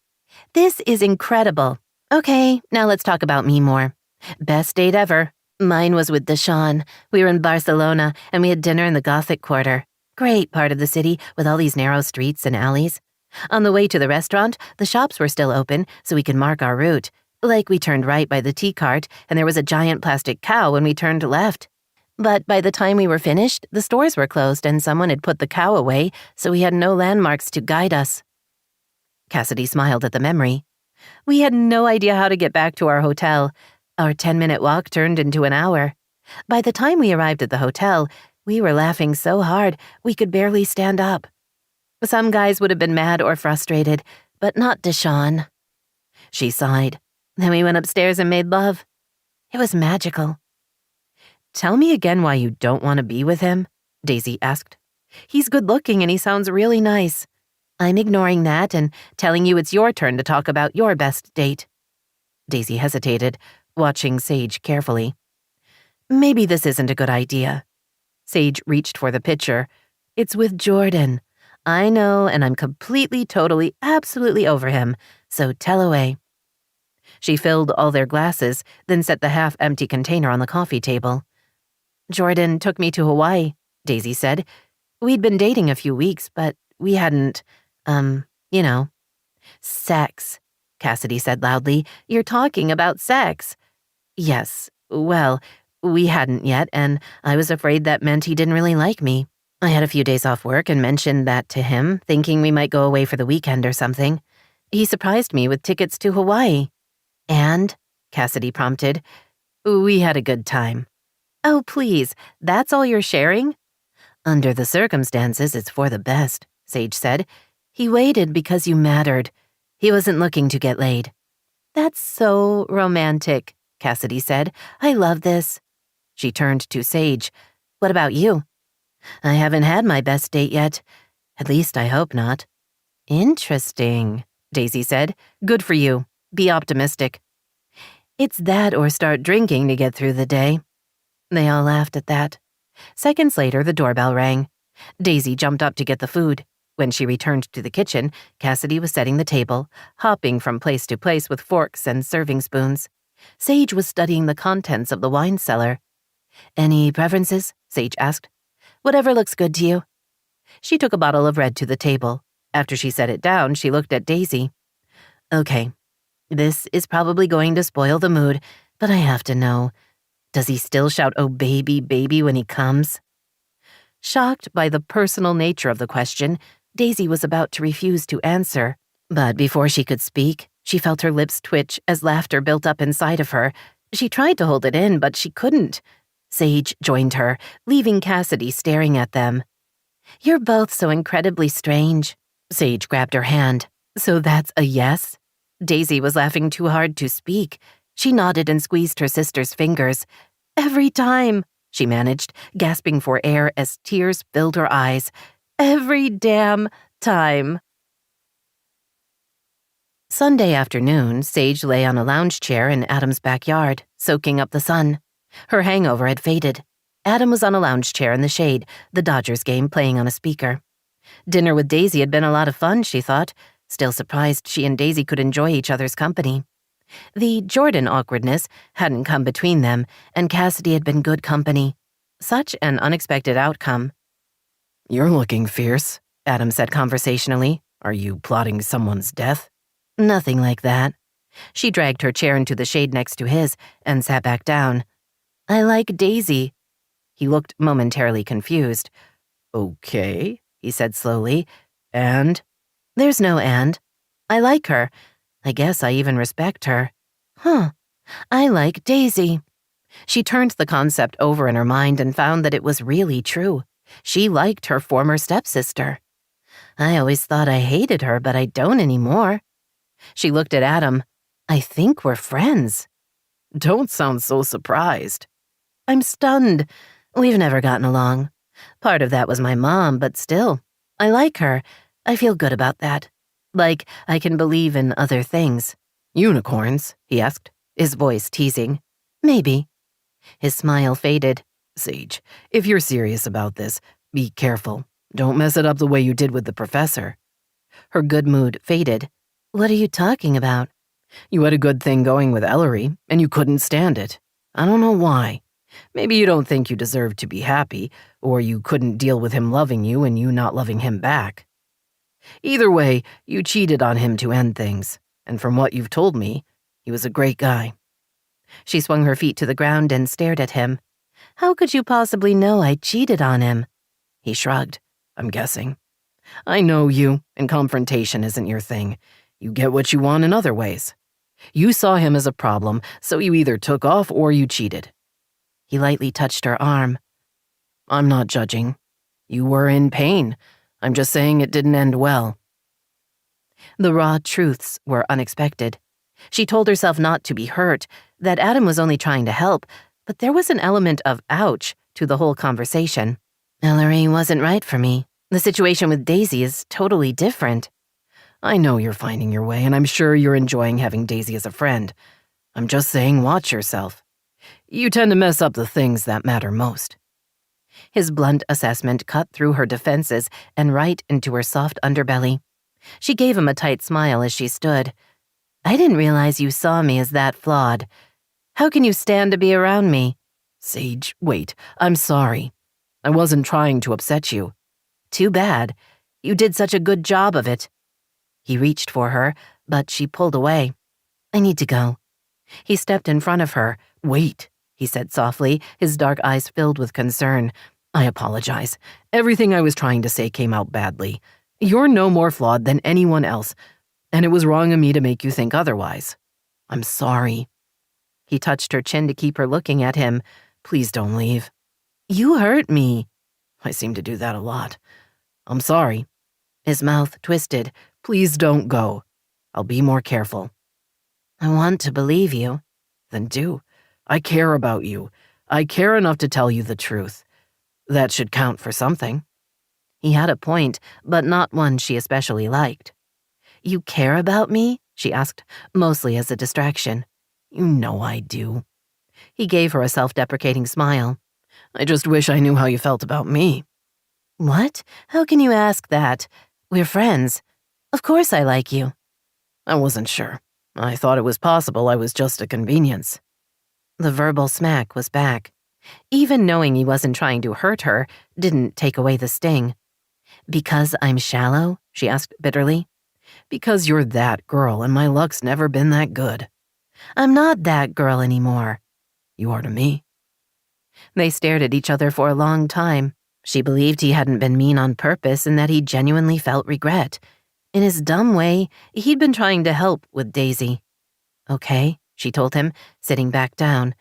This is incredible. Okay, now let's talk about me more. Best date ever. Mine was with Deshawn. We were in Barcelona, and we had dinner in the Gothic Quarter. Great part of the city with all these narrow streets and alleys. On the way to the restaurant, the shops were still open, so we could mark our route. Like we turned right by the tea cart, and there was a giant plastic cow when we turned left. But by the time we were finished, the stores were closed and someone had put the cow away, so we had no landmarks to guide us. Cassidy smiled at the memory. We had no idea how to get back to our hotel. Our 10-minute walk turned into an hour. By the time we arrived at the hotel, we were laughing so hard we could barely stand up. Some guys would have been mad or frustrated, but not Deshawn. She sighed. Then we went upstairs and made love. It was magical. Tell me again why you don't want to be with him, Daisy asked. He's good-looking and he sounds really nice. I'm ignoring that and telling you it's your turn to talk about your best date. Daisy hesitated, watching Sage carefully. Maybe this isn't a good idea. Sage reached for the pitcher. It's with Jordan. I know, and I'm completely, totally, absolutely over him, so tell away. She filled all their glasses, then set the half-empty container on the coffee table. Jordan took me to Hawaii, Daisy said. We'd been dating a few weeks, but we hadn't, Sex, Cassidy said loudly. You're talking about sex. Yes, well, we hadn't yet, and I was afraid that meant he didn't really like me. I had a few days off work and mentioned that to him, thinking we might go away for the weekend or something. He surprised me with tickets to Hawaii. And, Cassidy prompted, we had a good time. Oh, please, that's all you're sharing? Under the circumstances, it's for the best, Sage said. He waited because you mattered. He wasn't looking to get laid. That's so romantic, Cassidy said. I love this. She turned to Sage. What about you? I haven't had my best date yet. At least I hope not. Interesting, Daisy said. Good for you. Be optimistic. It's that or start drinking to get through the day. They all laughed at that. Seconds later, the doorbell rang. Daisy jumped up to get the food. When she returned to the kitchen, Cassidy was setting the table, hopping from place to place with forks and serving spoons. Sage was studying the contents of the wine cellar. Any preferences? Sage asked. Whatever looks good to you. She took a bottle of red to the table. After she set it down, she looked at Daisy. Okay, this is probably going to spoil the mood, but I have to know. Does he still shout, "Oh, baby, baby," when he comes? Shocked by the personal nature of the question, Daisy was about to refuse to answer. But before she could speak, she felt her lips twitch as laughter built up inside of her. She tried to hold it in, but she couldn't. Sage joined her, leaving Cassidy staring at them. You're both so incredibly strange. Sage grabbed her hand. So that's a yes? Daisy was laughing too hard to speak. She nodded and squeezed her sister's fingers. Every time, she managed, gasping for air as tears filled her eyes. Every damn time. Sunday afternoon, Sage lay on a lounge chair in Adam's backyard, soaking up the sun. Her hangover had faded. Adam was on a lounge chair in the shade, the Dodgers game playing on a speaker. Dinner with Daisy had been a lot of fun, she thought, still surprised she and Daisy could enjoy each other's company. The Jordan awkwardness hadn't come between them, and Cassidy had been good company. Such an unexpected outcome. You're looking fierce, Adam said conversationally. Are you plotting someone's death? Nothing like that. She dragged her chair into the shade next to his and sat back down. I like Daisy. He looked momentarily confused. Okay, he said slowly. And? There's no and. I like her. I guess I even respect her. Huh. I like Daisy. She turned the concept over in her mind and found that it was really true. She liked her former stepsister. I always thought I hated her, but I don't anymore. She looked at Adam. I think we're friends. Don't sound so surprised. I'm stunned. We've never gotten along. Part of that was my mom, but still, I like her. I feel good about that. Like I can believe in other things. Unicorns? He asked, his voice teasing. Maybe. His smile faded. Sage, if you're serious about this, be careful. Don't mess it up the way you did with the professor. Her good mood faded. What are you talking about? You had a good thing going with Ellery, and you couldn't stand it. I don't know why. Maybe you don't think you deserve to be happy, or you couldn't deal with him loving you and you not loving him back. Either way, you cheated on him to end things, and from what you've told me, he was a great guy. She swung her feet to the ground and stared at him. How could you possibly know I cheated on him? He shrugged. I'm guessing. I know you, and confrontation isn't your thing. You get what you want in other ways. You saw him as a problem, so you either took off or you cheated. He lightly touched her arm. I'm not judging. You were in pain. I'm just saying it didn't end well. The raw truths were unexpected. She told herself not to be hurt, that Adam was only trying to help, but there was an element of ouch to the whole conversation. Mallery wasn't right for me. The situation with Daisy is totally different. I know you're finding your way, and I'm sure you're enjoying having Daisy as a friend. I'm just saying watch yourself. You tend to mess up the things that matter most. His blunt assessment cut through her defenses and right into her soft underbelly. She gave him a tight smile as she stood. I didn't realize you saw me as that flawed. How can you stand to be around me? Sage, wait, I'm sorry. I wasn't trying to upset you. Too bad. You did such a good job of it. He reached for her, but she pulled away. I need to go. He stepped in front of her. Wait, he said softly, his dark eyes filled with concern. I apologize. Everything I was trying to say came out badly. You're no more flawed than anyone else, and it was wrong of me to make you think otherwise. I'm sorry. He touched her chin to keep her looking at him. Please don't leave. You hurt me. I seem to do that a lot. I'm sorry. His mouth twisted. Please don't go. I'll be more careful. I want to believe you. Then do. I care about you. I care enough to tell you the truth. That should count for something. He had a point, but not one she especially liked. You care about me? She asked, mostly as a distraction. You know I do. He gave her a self-deprecating smile. I just wish I knew how you felt about me. What? How can you ask that? We're friends. Of course I like you. I wasn't sure. I thought it was possible I was just a convenience. The verbal smack was back. Even knowing he wasn't trying to hurt her didn't take away the sting. Because I'm shallow? She asked bitterly. Because you're that girl and my luck's never been that good. I'm not that girl anymore. You are to me. They stared at each other for a long time. She believed he hadn't been mean on purpose and that he genuinely felt regret. In his dumb way, he'd been trying to help with Daisy. Okay, she told him, sitting back down.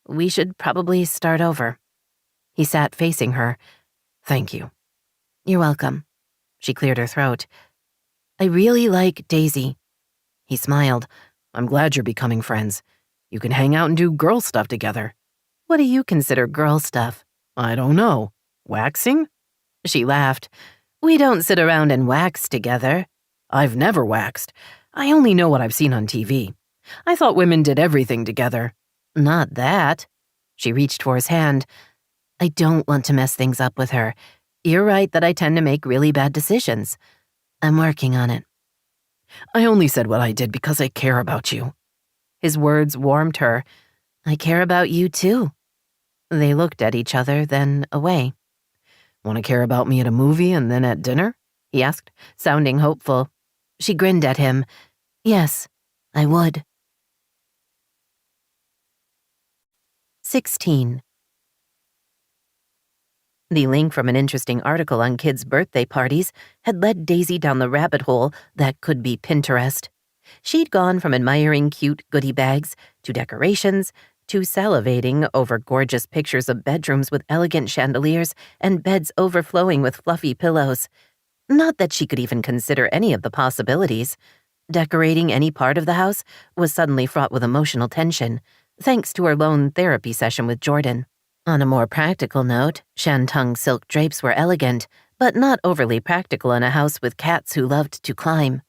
We should probably start over. He sat facing her. Thank you. You're welcome. She cleared her throat. I really like Daisy. He smiled. I'm glad you're becoming friends. You can hang out and do girl stuff together. What do you consider girl stuff? I don't know. Waxing? She laughed. We don't sit around and wax together. I've never waxed. I only know what I've seen on TV. I thought women did everything together. Not that. She reached for his hand. I don't want to mess things up with her. You're right that I tend to make really bad decisions. I'm working on it. I only said what I did because I care about you. His words warmed her. I care about you too. They looked at each other, then away. Want to care about me at a movie and then at dinner? He asked, sounding hopeful. She grinned at him. Yes, I would. 16. The link from an interesting article on kids' birthday parties had led Daisy down the rabbit hole that could be Pinterest. She'd gone from admiring cute goodie bags to decorations to salivating over gorgeous pictures of bedrooms with elegant chandeliers and beds overflowing with fluffy pillows. Not that she could even consider any of the possibilities. Decorating any part of the house was suddenly fraught with emotional tension, thanks to her lone therapy session with Jordan. On a more practical note, shantung silk drapes were elegant, but not overly practical in a house with cats who loved to climb.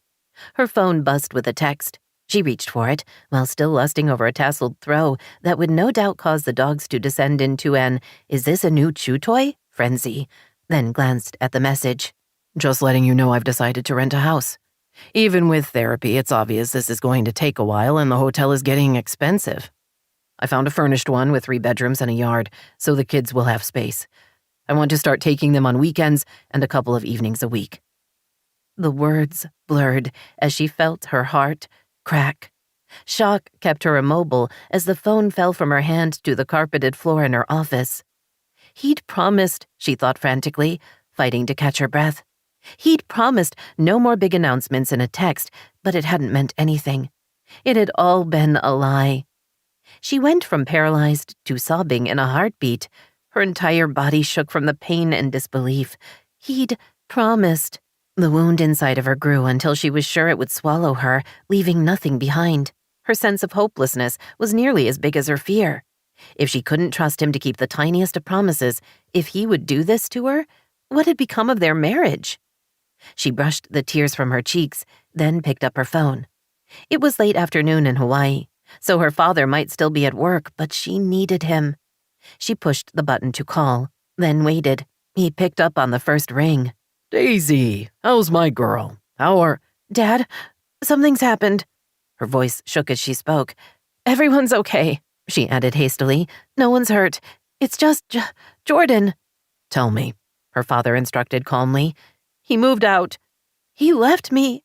Her phone buzzed with a text. She reached for it, while still lusting over a tasseled throw that would no doubt cause the dogs to descend into an "is this a new chew toy?" frenzy, then glanced at the message. Just letting you know I've decided to rent a house. Even with therapy, it's obvious this is going to take a while and the hotel is getting expensive. I found a furnished one with 3 bedrooms and a yard, so the kids will have space. I want to start taking them on weekends and a couple of evenings a week. The words blurred as she felt her heart crack. Shock kept her immobile as the phone fell from her hand to the carpeted floor in her office. He'd promised, she thought frantically, fighting to catch her breath. He'd promised no more big announcements in a text, but it hadn't meant anything. It had all been a lie. She went from paralyzed to sobbing in a heartbeat. Her entire body shook from the pain and disbelief. He'd promised. The wound inside of her grew until she was sure it would swallow her, leaving nothing behind. Her sense of hopelessness was nearly as big as her fear. If she couldn't trust him to keep the tiniest of promises, if he would do this to her, what had become of their marriage? She brushed the tears from her cheeks, then picked up her phone. It was late afternoon in Hawaii, so her father might still be at work, but she needed him. She pushed the button to call, then waited. He picked up on the first ring. Daisy, how's my girl? How are— Dad, something's happened. Her voice shook as she spoke. Everyone's okay, she added hastily. No one's hurt. It's just Jordan. Tell me, her father instructed calmly. He moved out. He left me.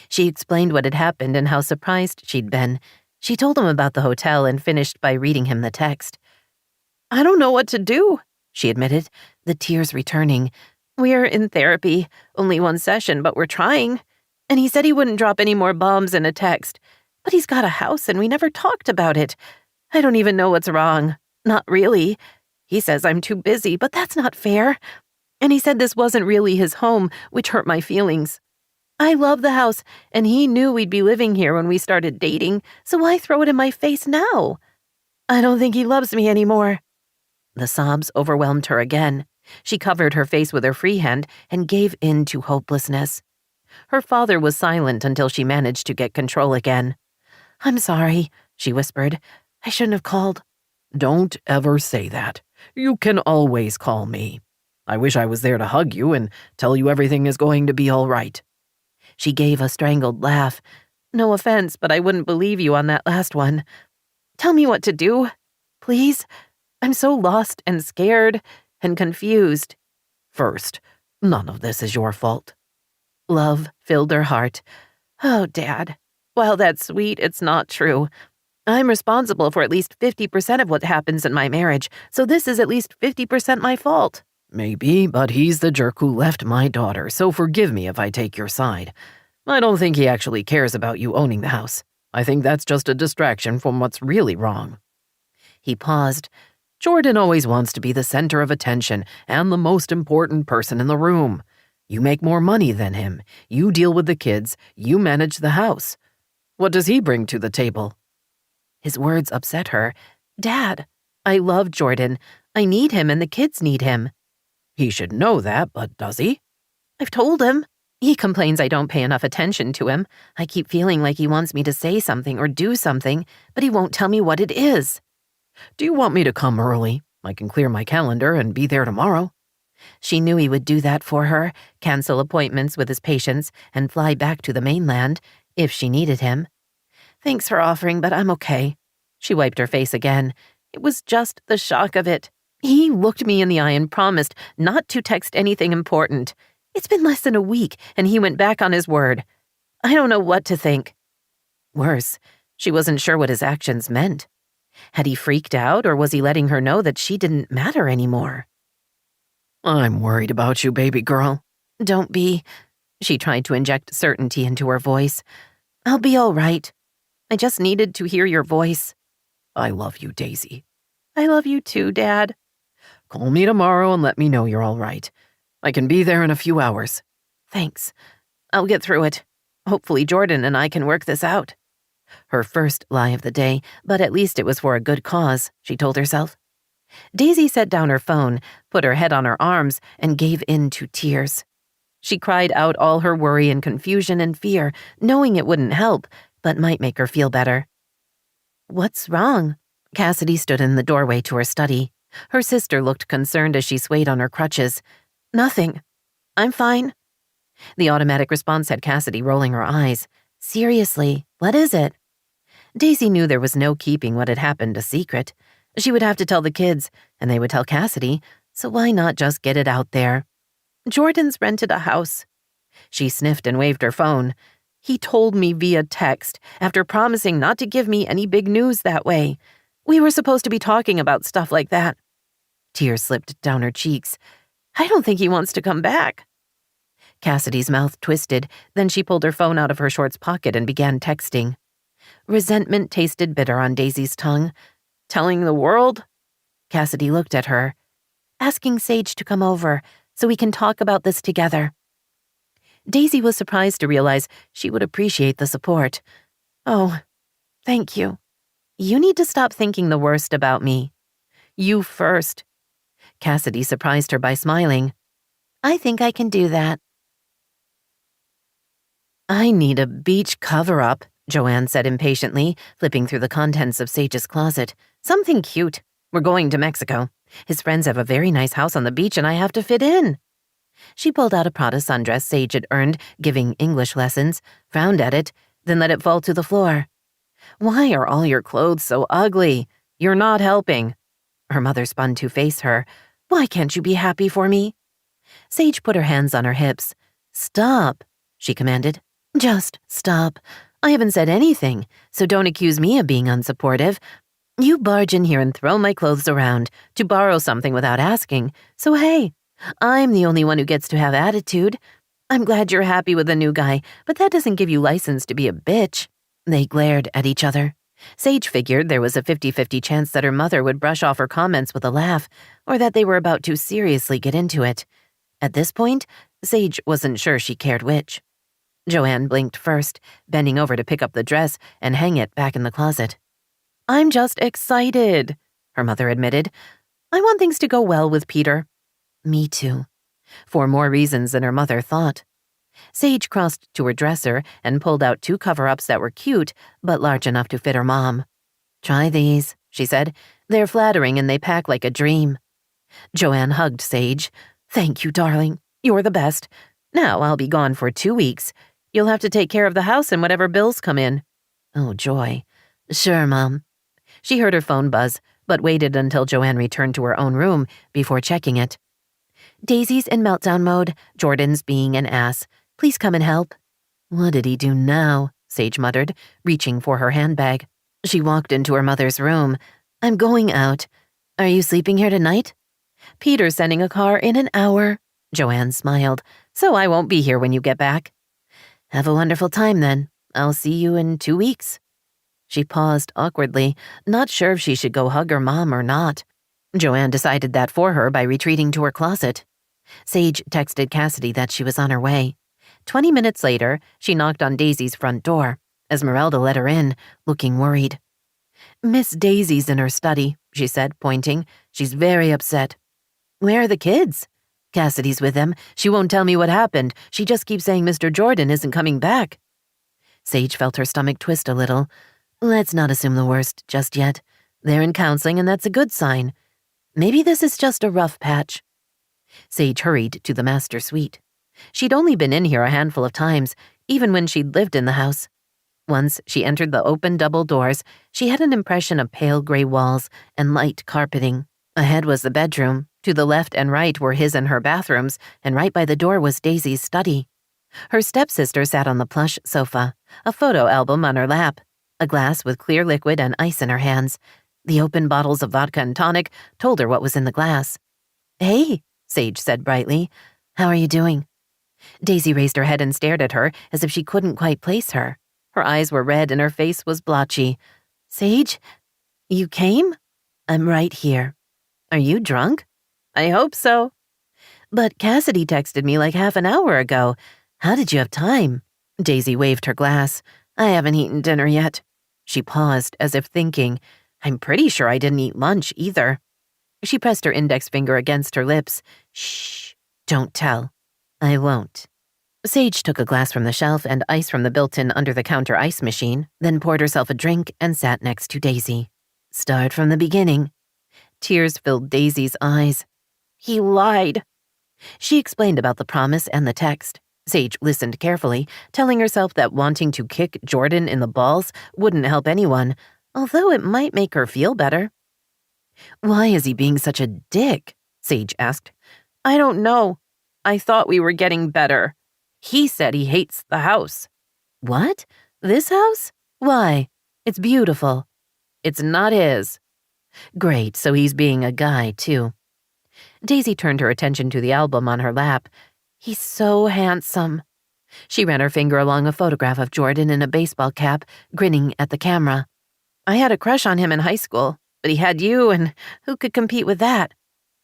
She explained what had happened and how surprised she'd been. She told him about the hotel and finished by reading him the text. I don't know what to do, she admitted, the tears returning. We're in therapy, only 1 session, but we're trying. And he said he wouldn't drop any more bombs in a text. But he's got a house and we never talked about it. I don't even know what's wrong. Not really. He says I'm too busy, but that's not fair. And he said this wasn't really his home, which hurt my feelings. I love the house, and he knew we'd be living here when we started dating, so why throw it in my face now? I don't think he loves me anymore. The sobs overwhelmed her again. She covered her face with her free hand and gave in to hopelessness. Her father was silent until she managed to get control again. I'm sorry, she whispered. I shouldn't have called. Don't ever say that. You can always call me. I wish I was there to hug you and tell you everything is going to be all right. She gave a strangled laugh. No offense, but I wouldn't believe you on that last one. Tell me what to do, please. I'm so lost and scared and confused. First, none of this is your fault. Love filled her heart. Oh, Dad. While that's sweet, it's not true. I'm responsible for at least 50% of what happens in my marriage, so this is at least 50% my fault. Maybe, but he's the jerk who left my daughter, so forgive me if I take your side. I don't think he actually cares about you owning the house. I think that's just a distraction from what's really wrong. He paused. Jordan always wants to be the center of attention and the most important person in the room. You make more money than him. You deal with the kids. You manage the house. What does he bring to the table? His words upset her. Dad, I love Jordan. I need him and the kids need him. He should know that, but does he? I've told him. He complains I don't pay enough attention to him. I keep feeling like he wants me to say something or do something, but he won't tell me what it is. Do you want me to come early? I can clear my calendar and be there tomorrow. She knew he would do that for her, cancel appointments with his patients, and fly back to the mainland if she needed him. Thanks for offering, but I'm okay. She wiped her face again. It was just the shock of it. He looked me in the eye and promised not to text anything important. It's been less than a week, and he went back on his word. I don't know what to think. Worse, she wasn't sure what his actions meant. Had he freaked out, or was he letting her know that she didn't matter anymore? I'm worried about you, baby girl. Don't be. She tried to inject certainty into her voice. I'll be all right. I just needed to hear your voice. I love you, Daisy. I love you too, Dad. Call me tomorrow and let me know you're all right. I can be there in a few hours. Thanks. I'll get through it. Hopefully Jordan and I can work this out. Her first lie of the day, but at least it was for a good cause, she told herself. Daisy set down her phone, put her head on her arms, and gave in to tears. She cried out all her worry and confusion and fear, knowing it wouldn't help, but might make her feel better. What's wrong? Cassidy stood in the doorway to her study. Her sister looked concerned as she swayed on her crutches. Nothing. I'm fine. The automatic response had Cassidy rolling her eyes. Seriously, what is it? Daisy knew there was no keeping what had happened a secret. She would have to tell the kids, and they would tell Cassidy, so why not just get it out there? Jordan's rented a house. She sniffed and waved her phone. He told me via text, after promising not to give me any big news that way. We were supposed to be talking about stuff like that. Tears slipped down her cheeks. I don't think he wants to come back. Cassidy's mouth twisted, then she pulled her phone out of her shorts pocket and began texting. Resentment tasted bitter on Daisy's tongue. Telling the world? Cassidy looked at her. Asking Sage to come over so we can talk about this together. Daisy was surprised to realize she would appreciate the support. Oh, thank you. You need to stop thinking the worst about me. You first. Cassidy surprised her by smiling. I think I can do that. I need a beach cover-up, Joanne said impatiently, flipping through the contents of Sage's closet. Something cute. We're going to Mexico. His friends have a very nice house on the beach and I have to fit in. She pulled out a Prada sundress Sage had earned giving English lessons, frowned at it, then let it fall to the floor. Why are all your clothes so ugly? You're not helping. Her mother spun to face her. Why can't you be happy for me? Sage put her hands on her hips. Stop, she commanded. Just stop. I haven't said anything, so don't accuse me of being unsupportive. You barge in here and throw my clothes around to borrow something without asking, so hey, I'm the only one who gets to have attitude. I'm glad you're happy with the new guy, but that doesn't give you license to be a bitch. They glared at each other. Sage figured there was a 50-50 chance that her mother would brush off her comments with a laugh, or that they were about to seriously get into it. At this point, Sage wasn't sure she cared which. Joanne blinked first, bending over to pick up the dress and hang it back in the closet. I'm just excited, her mother admitted. I want things to go well with Peter. Me too. For more reasons than her mother thought. Sage crossed to her dresser and pulled out 2 cover-ups that were cute, but large enough to fit her mom. Try these, she said. They're flattering and they pack like a dream. Joanne hugged Sage. Thank you, darling. You're the best. Now I'll be gone for 2 weeks. You'll have to take care of the house and whatever bills come in. Oh, joy. Sure, Mom. She heard her phone buzz, but waited until Joanne returned to her own room before checking it. Daisy's in meltdown mode, Jordan's being an ass. Please come and help. What did he do now? Sage muttered, reaching for her handbag. She walked into her mother's room. I'm going out. Are you sleeping here tonight? Peter's sending a car in an hour. Joanne smiled. So I won't be here when you get back. Have a wonderful time then. I'll see you in 2 weeks. She paused awkwardly, not sure if she should go hug her mom or not. Joanne decided that for her by retreating to her closet. Sage texted Cassidy that she was on her way. 20 minutes later, she knocked on Daisy's front door. Esmeralda let her in, looking worried. Miss Daisy's in her study, she said, pointing. She's very upset. Where are the kids? Cassidy's with them. She won't tell me what happened. She just keeps saying Mr. Jordan isn't coming back. Sage felt her stomach twist a little. Let's not assume the worst just yet. They're in counseling, and that's a good sign. Maybe this is just a rough patch. Sage hurried to the master suite. She'd only been in here a handful of times, even when she'd lived in the house. Once she entered the open double doors, she had an impression of pale gray walls and light carpeting. Ahead was the bedroom. To the left and right were his and her bathrooms, and right by the door was Daisy's study. Her stepsister sat on the plush sofa, a photo album on her lap, a glass with clear liquid and ice in her hands. The open bottles of vodka and tonic told her what was in the glass. Hey, Sage said brightly. How are you doing? Daisy raised her head and stared at her as if she couldn't quite place her. Her eyes were red and her face was blotchy. Sage, you came? I'm right here. Are you drunk? I hope so. But Cassidy texted me like half an hour ago. How did you have time? Daisy waved her glass. I haven't eaten dinner yet. She paused as if thinking. I'm pretty sure I didn't eat lunch either. She pressed her index finger against her lips. Shh, don't tell. I won't. Sage took a glass from the shelf and ice from the built-in under-the-counter ice machine, then poured herself a drink and sat next to Daisy. Start from the beginning. Tears filled Daisy's eyes. He lied. She explained about the promise and the text. Sage listened carefully, telling herself that wanting to kick Jordan in the balls wouldn't help anyone, although it might make her feel better. "Why is he being such a dick?" Sage asked. "I don't know. I thought we were getting better. He said he hates the house." "What? This house? Why? It's beautiful." "It's not his." "Great, so he's being a guy, too." Daisy turned her attention to the album on her lap. "He's so handsome." She ran her finger along a photograph of Jordan in a baseball cap, grinning at the camera. "I had a crush on him in high school, but he had you, and who could compete with that?"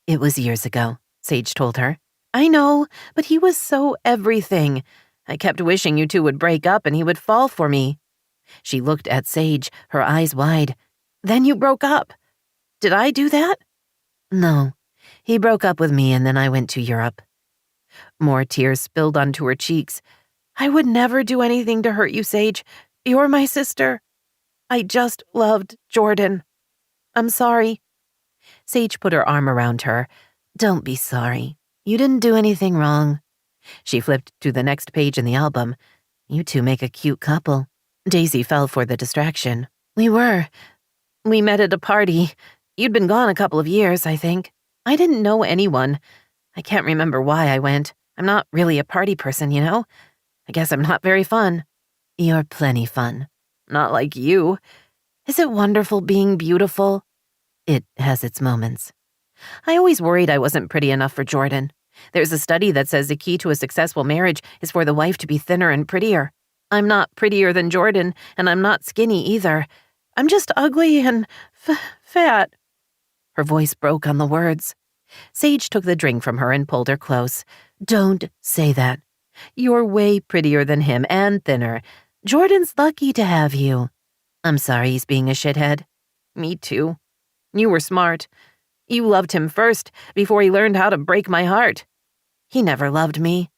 "It was years ago," Sage told her. "I know, but he was so everything. I kept wishing you two would break up and he would fall for me." She looked at Sage, her eyes wide. "Then you broke up. Did I do that?" "No. He broke up with me and then I went to Europe." More tears spilled onto her cheeks. "I would never do anything to hurt you, Sage. You're my sister. I just loved Jordan. I'm sorry." Sage put her arm around her. "Don't be sorry. You didn't do anything wrong." She flipped to the next page in the album. "You two make a cute couple." Daisy fell for the distraction. We met at a party. You'd been gone a couple of years, I think. I didn't know anyone. I can't remember why I went. I'm not really a party person, you know? I guess I'm not very fun." "You're plenty fun." "Not like you." "Is it wonderful being beautiful?" "It has its moments." "I always worried I wasn't pretty enough for Jordan. There's a study that says the key to a successful marriage is for the wife to be thinner and prettier. I'm not prettier than Jordan, and I'm not skinny either. I'm just ugly and fat." Her voice broke on the words. Sage took the drink from her and pulled her close. "Don't say that. You're way prettier than him and thinner. Jordan's lucky to have you." "I'm sorry he's being a shithead." "Me too. You were smart. You loved him first, before he learned how to break my heart." "He never loved me."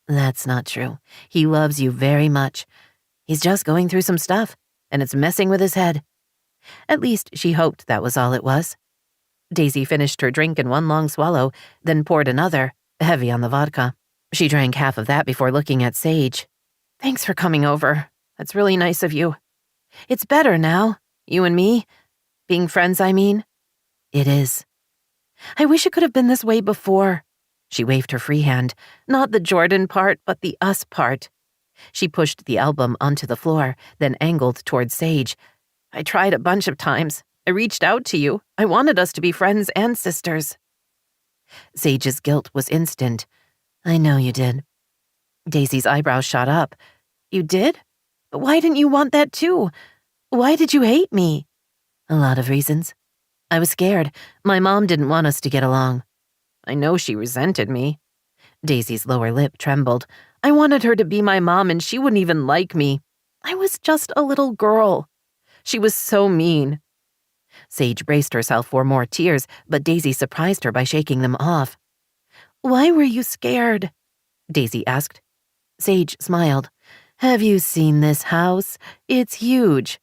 "That's not true. He loves you very much. He's just going through some stuff, and it's messing with his head." At least she hoped that was all it was. Daisy finished her drink in one long swallow, then poured another, heavy on the vodka. She drank half of that before looking at Sage. "Thanks for coming over. That's really nice of you. It's better now, you and me. Being friends, I mean." "It is." "I wish it could have been this way before." She waved her free hand. "Not the Jordan part, but the us part." She pushed the album onto the floor, then angled toward Sage. "I tried a bunch of times. I reached out to you. I wanted us to be friends and sisters." Sage's guilt was instant. "I know you did." Daisy's eyebrows shot up. "You did? But why didn't you want that too? Why did you hate me?" "A lot of reasons. I was scared. My mom didn't want us to get along." "I know she resented me." Daisy's lower lip trembled. "I wanted her to be my mom and she wouldn't even like me. I was just a little girl. She was so mean." Sage braced herself for more tears, but Daisy surprised her by shaking them off. "Why were you scared?" Daisy asked. Sage smiled. "Have you seen this house? It's huge.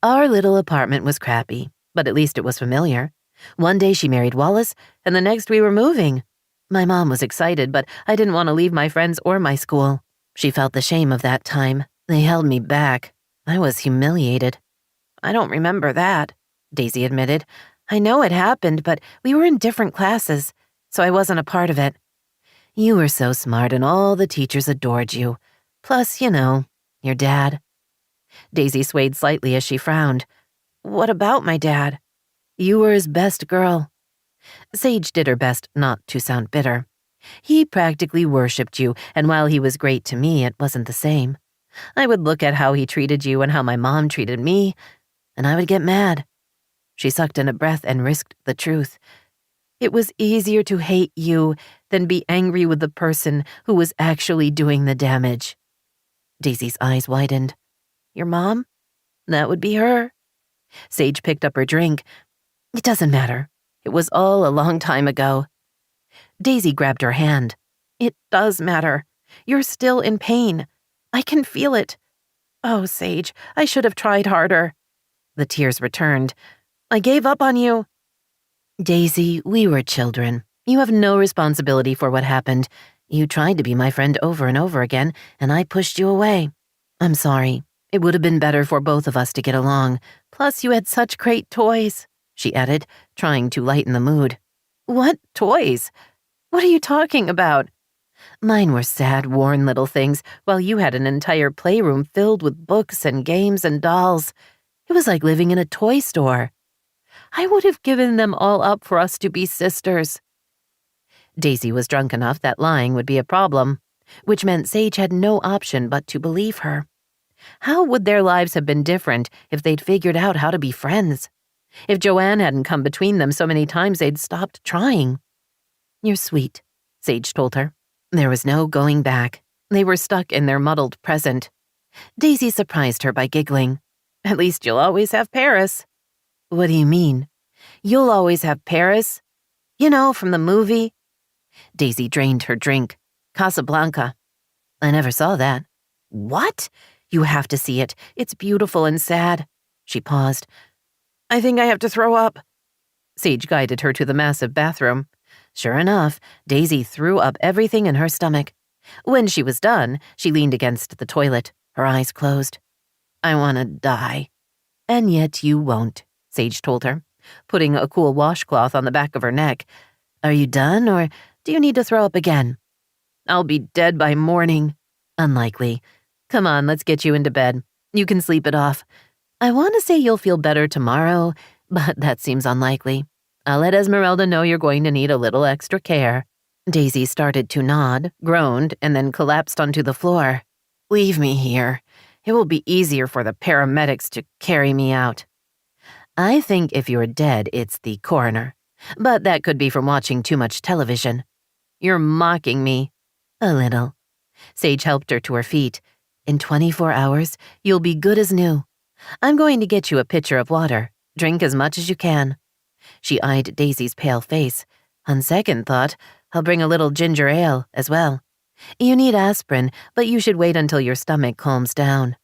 Our little apartment was crappy, but at least it was familiar. One day she married Wallace, and the next we were moving. My mom was excited, but I didn't want to leave my friends or my school. She felt the shame of that time. They held me back. I was humiliated." "I don't remember that," Daisy admitted. "I know it happened, but we were in different classes, so I wasn't a part of it." "You were so smart and all the teachers adored you. Plus, you know, your dad." Daisy swayed slightly as she frowned. "What about my dad?" "You were his best girl." Sage did her best not to sound bitter. "He practically worshipped you, and while he was great to me, it wasn't the same. I would look at how he treated you and how my mom treated me, and I would get mad." She sucked in a breath and risked the truth. "It was easier to hate you than be angry with the person who was actually doing the damage." Daisy's eyes widened. "Your mom? That would be her." Sage picked up her drink. "It doesn't matter. It was all a long time ago." Daisy grabbed her hand. "It does matter. You're still in pain. I can feel it. Oh, Sage, I should have tried harder." The tears returned. "I gave up on you." "Daisy, we were children. You have no responsibility for what happened. You tried to be my friend over and over again, and I pushed you away. I'm sorry. It would have been better for both of us to get along. Plus, you had such great toys," she added, trying to lighten the mood. "What toys? What are you talking about?" "Mine were sad, worn little things, while you had an entire playroom filled with books and games and dolls. It was like living in a toy store. I would have given them all up for us to be sisters." Daisy was drunk enough that lying would be a problem, which meant Sage had no option but to believe her. How would their lives have been different if they'd figured out how to be friends? If Joanne hadn't come between them so many times they'd stopped trying. "You're sweet," Sage told her. There was no going back. They were stuck in their muddled present. Daisy surprised her by giggling. "At least you'll always have Paris." "What do you mean?" "You'll always have Paris. You know, from the movie." Daisy drained her drink. "Casablanca." "I never saw that." "What? You have to see it. It's beautiful and sad." She paused. "I think I have to throw up." Sage guided her to the massive bathroom. Sure enough, Daisy threw up everything in her stomach. When she was done, she leaned against the toilet, her eyes closed. "I want to die." "And yet you won't," Sage told her, putting a cool washcloth on the back of her neck. "Are you done, or do you need to throw up again?" "I'll be dead by morning." "Unlikely. Come on, let's get you into bed. You can sleep it off. I want to say you'll feel better tomorrow, but that seems unlikely. I'll let Esmeralda know you're going to need a little extra care." Daisy started to nod, groaned, and then collapsed onto the floor. "Leave me here. It will be easier for the paramedics to carry me out." "I think if you're dead, it's the coroner. But that could be from watching too much television." "You're mocking me." "A little." Sage helped her to her feet. "In 24 hours, you'll be good as new. I'm going to get you a pitcher of water. Drink as much as you can." She eyed Daisy's pale face. "On second thought, I'll bring a little ginger ale as well. You need aspirin, but you should wait until your stomach calms down."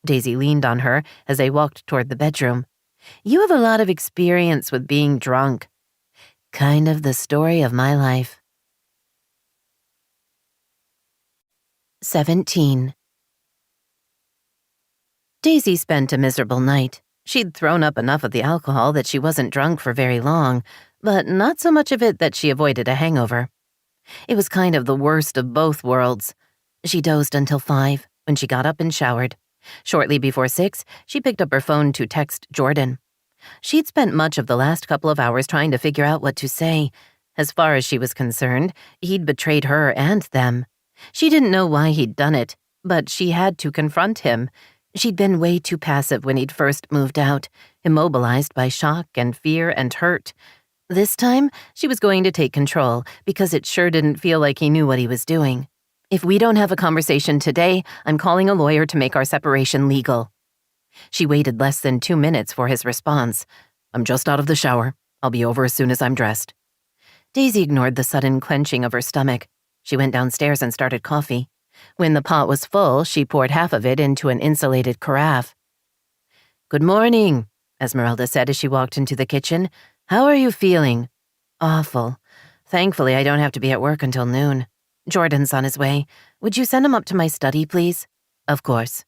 Daisy leaned on her as they walked toward the bedroom. "You have a lot of experience with being drunk." "Kind of the story of my life." 17. Daisy spent a miserable night. She'd thrown up enough of the alcohol that she wasn't drunk for very long, but not so much of it that she avoided a hangover. It was kind of the worst of both worlds. She dozed until 5, when she got up and showered. Shortly before 6, she picked up her phone to text Jordan. She'd spent much of the last couple of hours trying to figure out what to say. As far as she was concerned, he'd betrayed her and them. She didn't know why he'd done it, but she had to confront him. She'd been way too passive when he'd first moved out, immobilized by shock and fear and hurt. This time, she was going to take control because it sure didn't feel like he knew what he was doing. "If we don't have a conversation today, I'm calling a lawyer to make our separation legal." She waited less than 2 minutes for his response. "I'm just out of the shower. I'll be over as soon as I'm dressed." Daisy ignored the sudden clenching of her stomach. She went downstairs and started coffee. When the pot was full, she poured half of it into an insulated carafe. "Good morning," Esmeralda said as she walked into the kitchen. "How are you feeling?" "Awful. Thankfully, I don't have to be at work until noon. Jordan's on his way. Would you send him up to my study, please?" "Of course."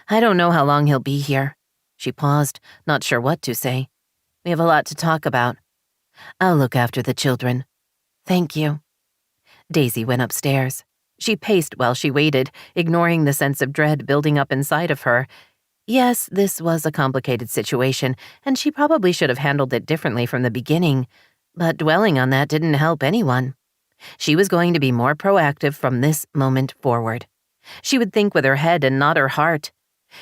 "I don't know how long he'll be here." She paused, not sure what to say. "We have a lot to talk about." "I'll look after the children." "Thank you." Daisy went upstairs. She paced while she waited, ignoring the sense of dread building up inside of her. Yes, this was a complicated situation, and she probably should have handled it differently from the beginning, but dwelling on that didn't help anyone. She was going to be more proactive from this moment forward. She would think with her head and not her heart.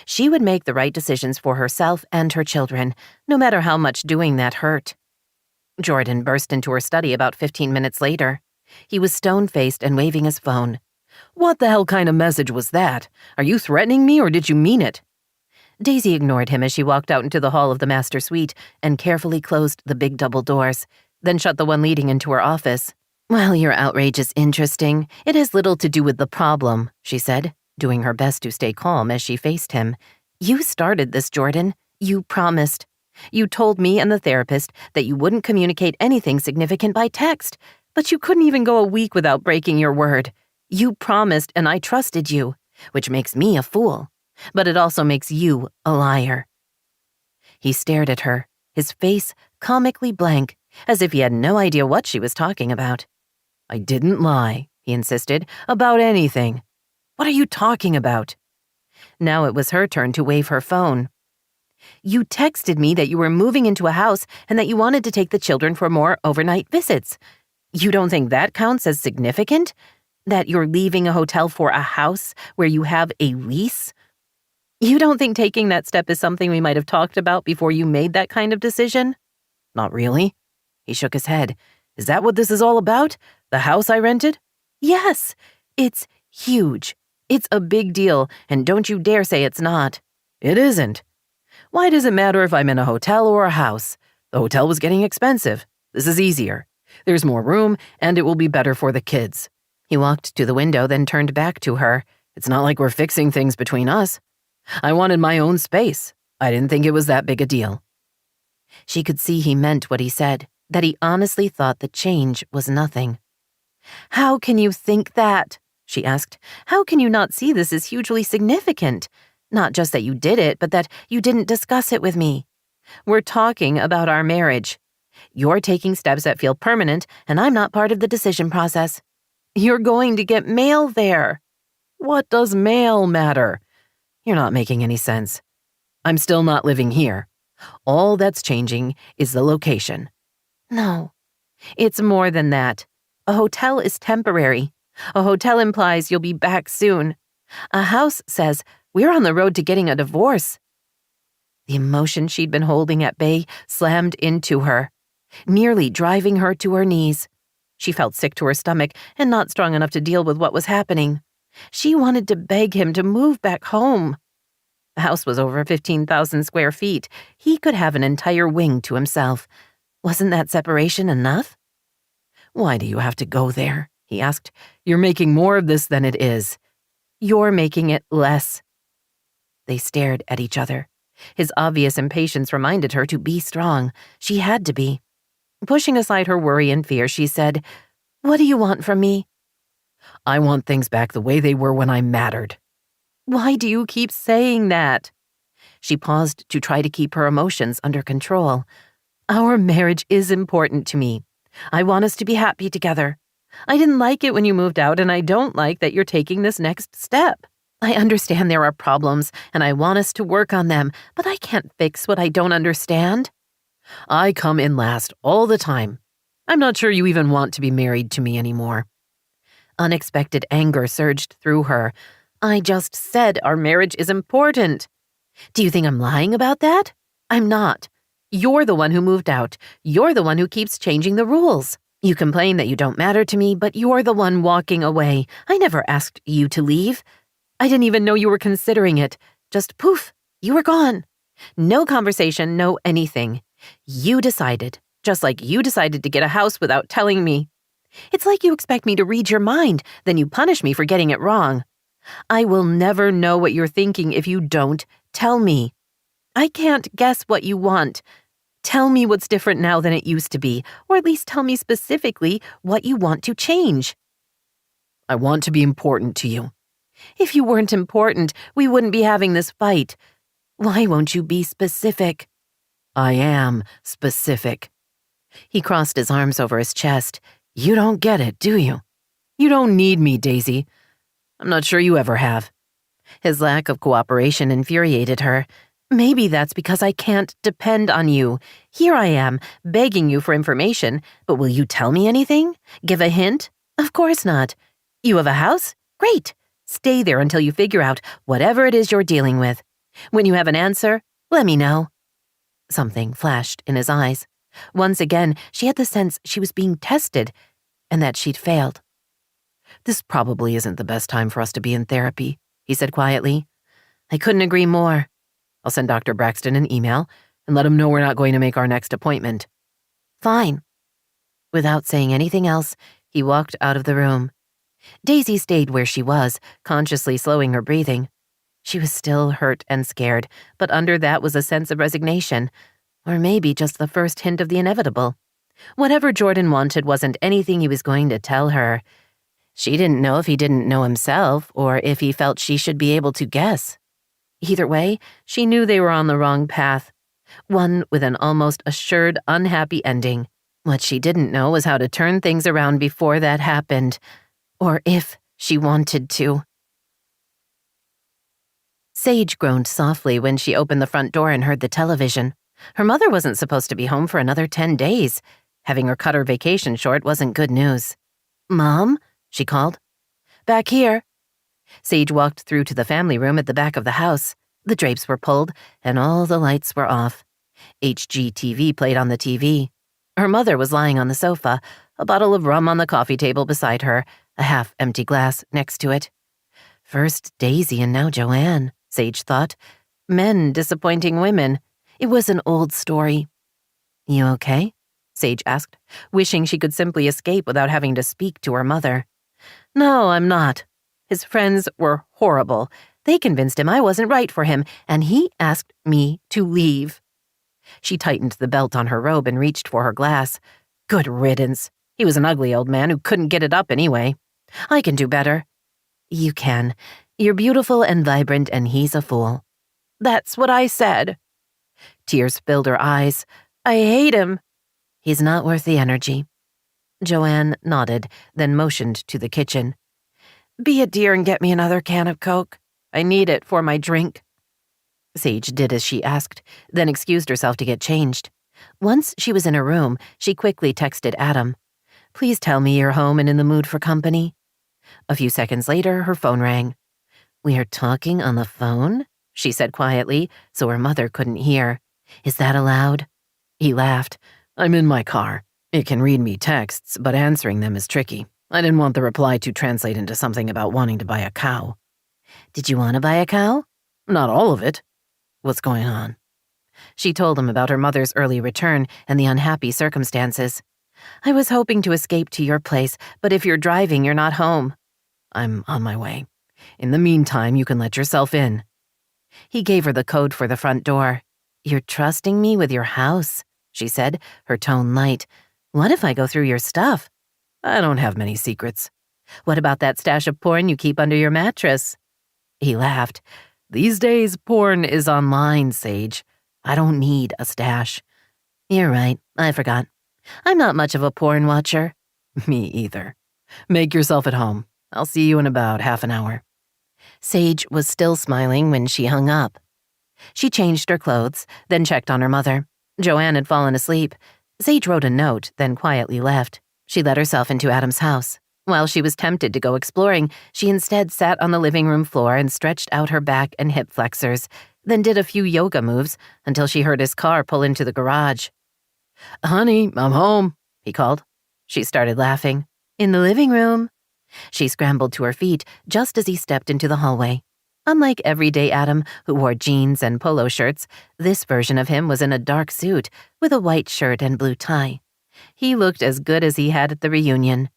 She would make the right decisions for herself and her children, no matter how much doing that hurt. Jordan burst into her study about 15 minutes later. He was stone-faced and waving his phone. "What the hell kind of message was that? Are you threatening me or did you mean it?" Daisy ignored him as she walked out into the hall of the master suite and carefully closed the big double doors, then shut the one leading into her office. "While your outrage is interesting, it has little to do with the problem," she said, doing her best to stay calm as she faced him. "You started this, Jordan. You promised. You told me and the therapist that you wouldn't communicate anything significant by text, But you couldn't even go a week without breaking your word. You promised and I trusted you, which makes me a fool. But it also makes you a liar. He stared at her, his face comically blank, as if he had no idea what she was talking about. I didn't lie, he insisted, about anything. What are you talking about? Now it was her turn to wave her phone. You texted me that you were moving into a house and that you wanted to take the children for more overnight visits. You don't think that counts as significant? That you're leaving a hotel for a house where you have a lease? You don't think taking that step is something we might have talked about before you made that kind of decision? Not really. He shook his head. Is that what this is all about? The house I rented? Yes, it's huge. It's a big deal, and don't you dare say it's not. It isn't. Why does it matter if I'm in a hotel or a house? The hotel was getting expensive. This is easier. There's more room, and it will be better for the kids. He walked to the window, then turned back to her. It's not like we're fixing things between us. I wanted my own space. I didn't think it was that big a deal. She could see he meant what he said, that he honestly thought the change was nothing. How can you think that? She asked. How can you not see this as hugely significant? Not just that you did it, but that you didn't discuss it with me. We're talking about our marriage. You're taking steps that feel permanent, and I'm not part of the decision process. You're going to get mail there. What does mail matter? You're not making any sense. I'm still not living here. All that's changing is the location. No, it's more than that. A hotel is temporary. A hotel implies you'll be back soon. A house says we're on the road to getting a divorce. The emotion she'd been holding at bay slammed into her, nearly driving her to her knees. She felt sick to her stomach and not strong enough to deal with what was happening. She wanted to beg him to move back home. The house was over 15,000 square feet. He could have an entire wing to himself. Wasn't that separation enough? Why do you have to go there? He asked. You're making more of this than it is. You're making it less. They stared at each other. His obvious impatience reminded her to be strong. She had to be. Pushing aside her worry and fear, she said, "What do you want from me?" I want things back the way they were when I mattered. Why do you keep saying that? She paused to try to keep her emotions under control. Our marriage is important to me. I want us to be happy together. I didn't like it when you moved out, and I don't like that you're taking this next step. I understand there are problems, and I want us to work on them, but I can't fix what I don't understand. I come in last all the time. I'm not sure you even want to be married to me anymore. Unexpected anger surged through her. I just said our marriage is important. Do you think I'm lying about that? I'm not. You're the one who moved out. You're the one who keeps changing the rules. You complain that you don't matter to me, but you're the one walking away. I never asked you to leave. I didn't even know you were considering it. Just poof, you were gone. No conversation, no anything. You decided, just like you decided to get a house without telling me. It's like you expect me to read your mind, then you punish me for getting it wrong. I will never know what you're thinking if you don't tell me. I can't guess what you want. Tell me what's different now than it used to be, or at least tell me specifically what you want to change. I want to be important to you. If you weren't important, we wouldn't be having this fight. Why won't you be specific? I am specific. He crossed his arms over his chest. You don't get it, do you? You don't need me, Daisy. I'm not sure you ever have. His lack of cooperation infuriated her. Maybe that's because I can't depend on you. Here I am, begging you for information, but will you tell me anything? Give a hint? Of course not. You have a house? Great. Stay there until you figure out whatever it is you're dealing with. When you have an answer, let me know. Something flashed in his eyes. Once again, she had the sense she was being tested and that she'd failed. This probably isn't the best time for us to be in therapy, he said quietly. I couldn't agree more. I'll send Dr. Braxton an email and let him know we're not going to make our next appointment. Fine. Without saying anything else, he walked out of the room. Daisy stayed where she was, consciously slowing her breathing. She was still hurt and scared, but under that was a sense of resignation, or maybe just the first hint of the inevitable. Whatever Jordan wanted wasn't anything he was going to tell her. She didn't know if he didn't know himself or if he felt she should be able to guess. Either way, she knew they were on the wrong path, one with an almost assured unhappy ending. What she didn't know was how to turn things around before that happened, or if she wanted to. Sage groaned softly when she opened the front door and heard the television. Her mother wasn't supposed to be home for another 10 days. Having her cut her vacation short wasn't good news. "Mom?" she called. "Back here." Sage walked through to the family room at the back of the house. The drapes were pulled, and all the lights were off. HGTV played on the TV. Her mother was lying on the sofa, a bottle of rum on the coffee table beside her, a half-empty glass next to it. First Daisy and now Joanne, Sage thought. Men disappointing women. It was an old story. "You okay?" Sage asked, wishing she could simply escape without having to speak to her mother. "No, I'm not." His friends were horrible. They convinced him I wasn't right for him, and he asked me to leave. She tightened the belt on her robe and reached for her glass. Good riddance. He was an ugly old man who couldn't get it up anyway. "I can do better." "You can. You're beautiful and vibrant, and he's a fool." "That's what I said." Tears filled her eyes. "I hate him." "He's not worth the energy." Joanne nodded, then motioned to the kitchen. "Be a dear and get me another can of Coke. I need it for my drink." Sage did as she asked, then excused herself to get changed. Once she was in her room, she quickly texted Adam. "Please tell me you're home and in the mood for company." A few seconds later, her phone rang. "We are talking on the phone?" she said quietly, so her mother couldn't hear. "Is that allowed?" He laughed. "I'm in my car. It can read me texts, but answering them is tricky. I didn't want the reply to translate into something about wanting to buy a cow." "Did you want to buy a cow?" "Not all of it." "What's going on?" She told him about her mother's early return and the unhappy circumstances. "I was hoping to escape to your place, but if you're driving, you're not home." "I'm on my way. In the meantime, you can let yourself in." He gave her the code for the front door. "You're trusting me with your house," she said, her tone light. "What if I go through your stuff?" "I don't have many secrets." "What about that stash of porn you keep under your mattress?" He laughed. "These days, porn is online, Sage. I don't need a stash." "You're right. I forgot. I'm not much of a porn watcher." "Me either. Make yourself at home. I'll see you in about half an hour." Sage was still smiling when she hung up. She changed her clothes, then checked on her mother. Joanne had fallen asleep. Sage wrote a note, then quietly left. She let herself into Adam's house. While she was tempted to go exploring, she instead sat on the living room floor and stretched out her back and hip flexors, then did a few yoga moves until she heard his car pull into the garage. "Honey, I'm home," he called. She started laughing. "In the living room." She scrambled to her feet just as he stepped into the hallway. Unlike everyday Adam, who wore jeans and polo shirts, this version of him was in a dark suit with a white shirt and blue tie. He looked as good as he had at the reunion.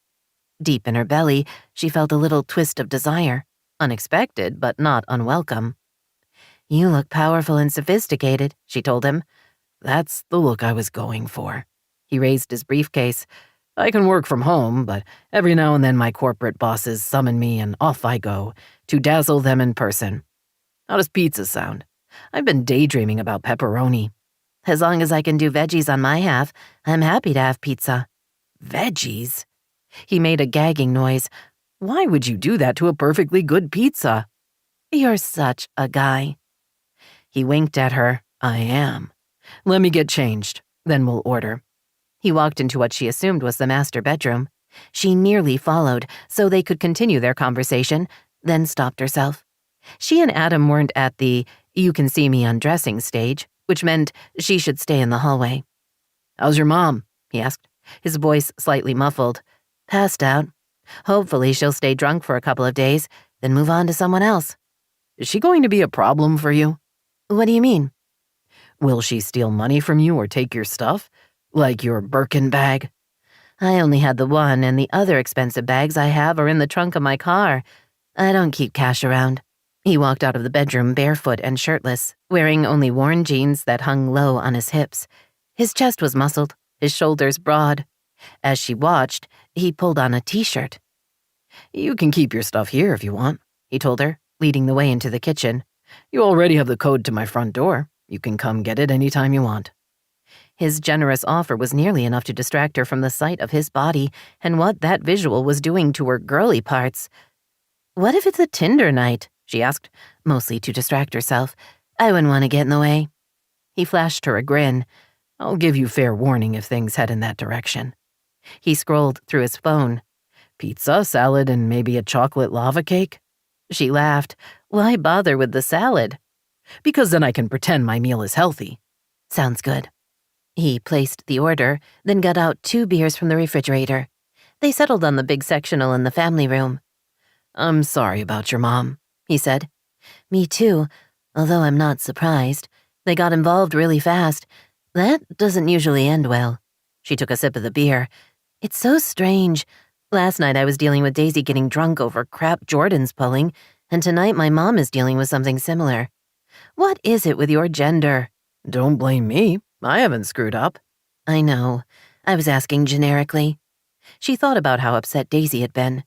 Deep in her belly, she felt a little twist of desire. Unexpected, but not unwelcome. "You look powerful and sophisticated," she told him. "That's the look I was going for." He raised his briefcase. "I can work from home, but every now and then my corporate bosses summon me and off I go to dazzle them in person. How does pizza sound? I've been daydreaming about pepperoni." "As long as I can do veggies on my half, I'm happy to have pizza." "Veggies?" He made a gagging noise. "Why would you do that to a perfectly good pizza?" "You're such a guy." He winked at her. "I am. Let me get changed, then we'll order." He walked into what she assumed was the master bedroom. She nearly followed so they could continue their conversation, then stopped herself. She and Adam weren't at the "you can see me undressing" stage, which meant she should stay in the hallway. "How's your mom?" he asked, his voice slightly muffled. "Passed out. Hopefully she'll stay drunk for a couple of days, then move on to someone else." "Is she going to be a problem for you?" "What do you mean?" "Will she steal money from you or take your stuff? Like your Birkin bag?" "I only had the one, and the other expensive bags I have are in the trunk of my car. I don't keep cash around." He walked out of the bedroom barefoot and shirtless, wearing only worn jeans that hung low on his hips. His chest was muscled, his shoulders broad. As she watched, he pulled on a t-shirt. You can keep your stuff here if you want, he told her, leading the way into the kitchen. You already have the code to my front door. You can come get it anytime you want. His generous offer was nearly enough to distract her from the sight of his body and what that visual was doing to her girly parts. "What if it's a Tinder night?" she asked, mostly to distract herself. "I wouldn't want to get in the way." He flashed her a grin. I'll give you fair warning if things head in that direction. He scrolled through his phone. Pizza, salad, and maybe a chocolate lava cake? She laughed. "Why bother with the salad?" Because then I can pretend my meal is healthy. "Sounds good." He placed the order, then got out 2 beers from the refrigerator. They settled on the big sectional in the family room. I'm sorry about your mom, he said. "Me too, although I'm not surprised. They got involved really fast. That doesn't usually end well." She took a sip of the beer. "It's so strange. Last night I was dealing with Daisy getting drunk over crap Jordan's pulling, and tonight my mom is dealing with something similar. What is it with your gender?" Don't blame me. I haven't screwed up. "I know. I was asking generically." She thought about how upset Daisy had been.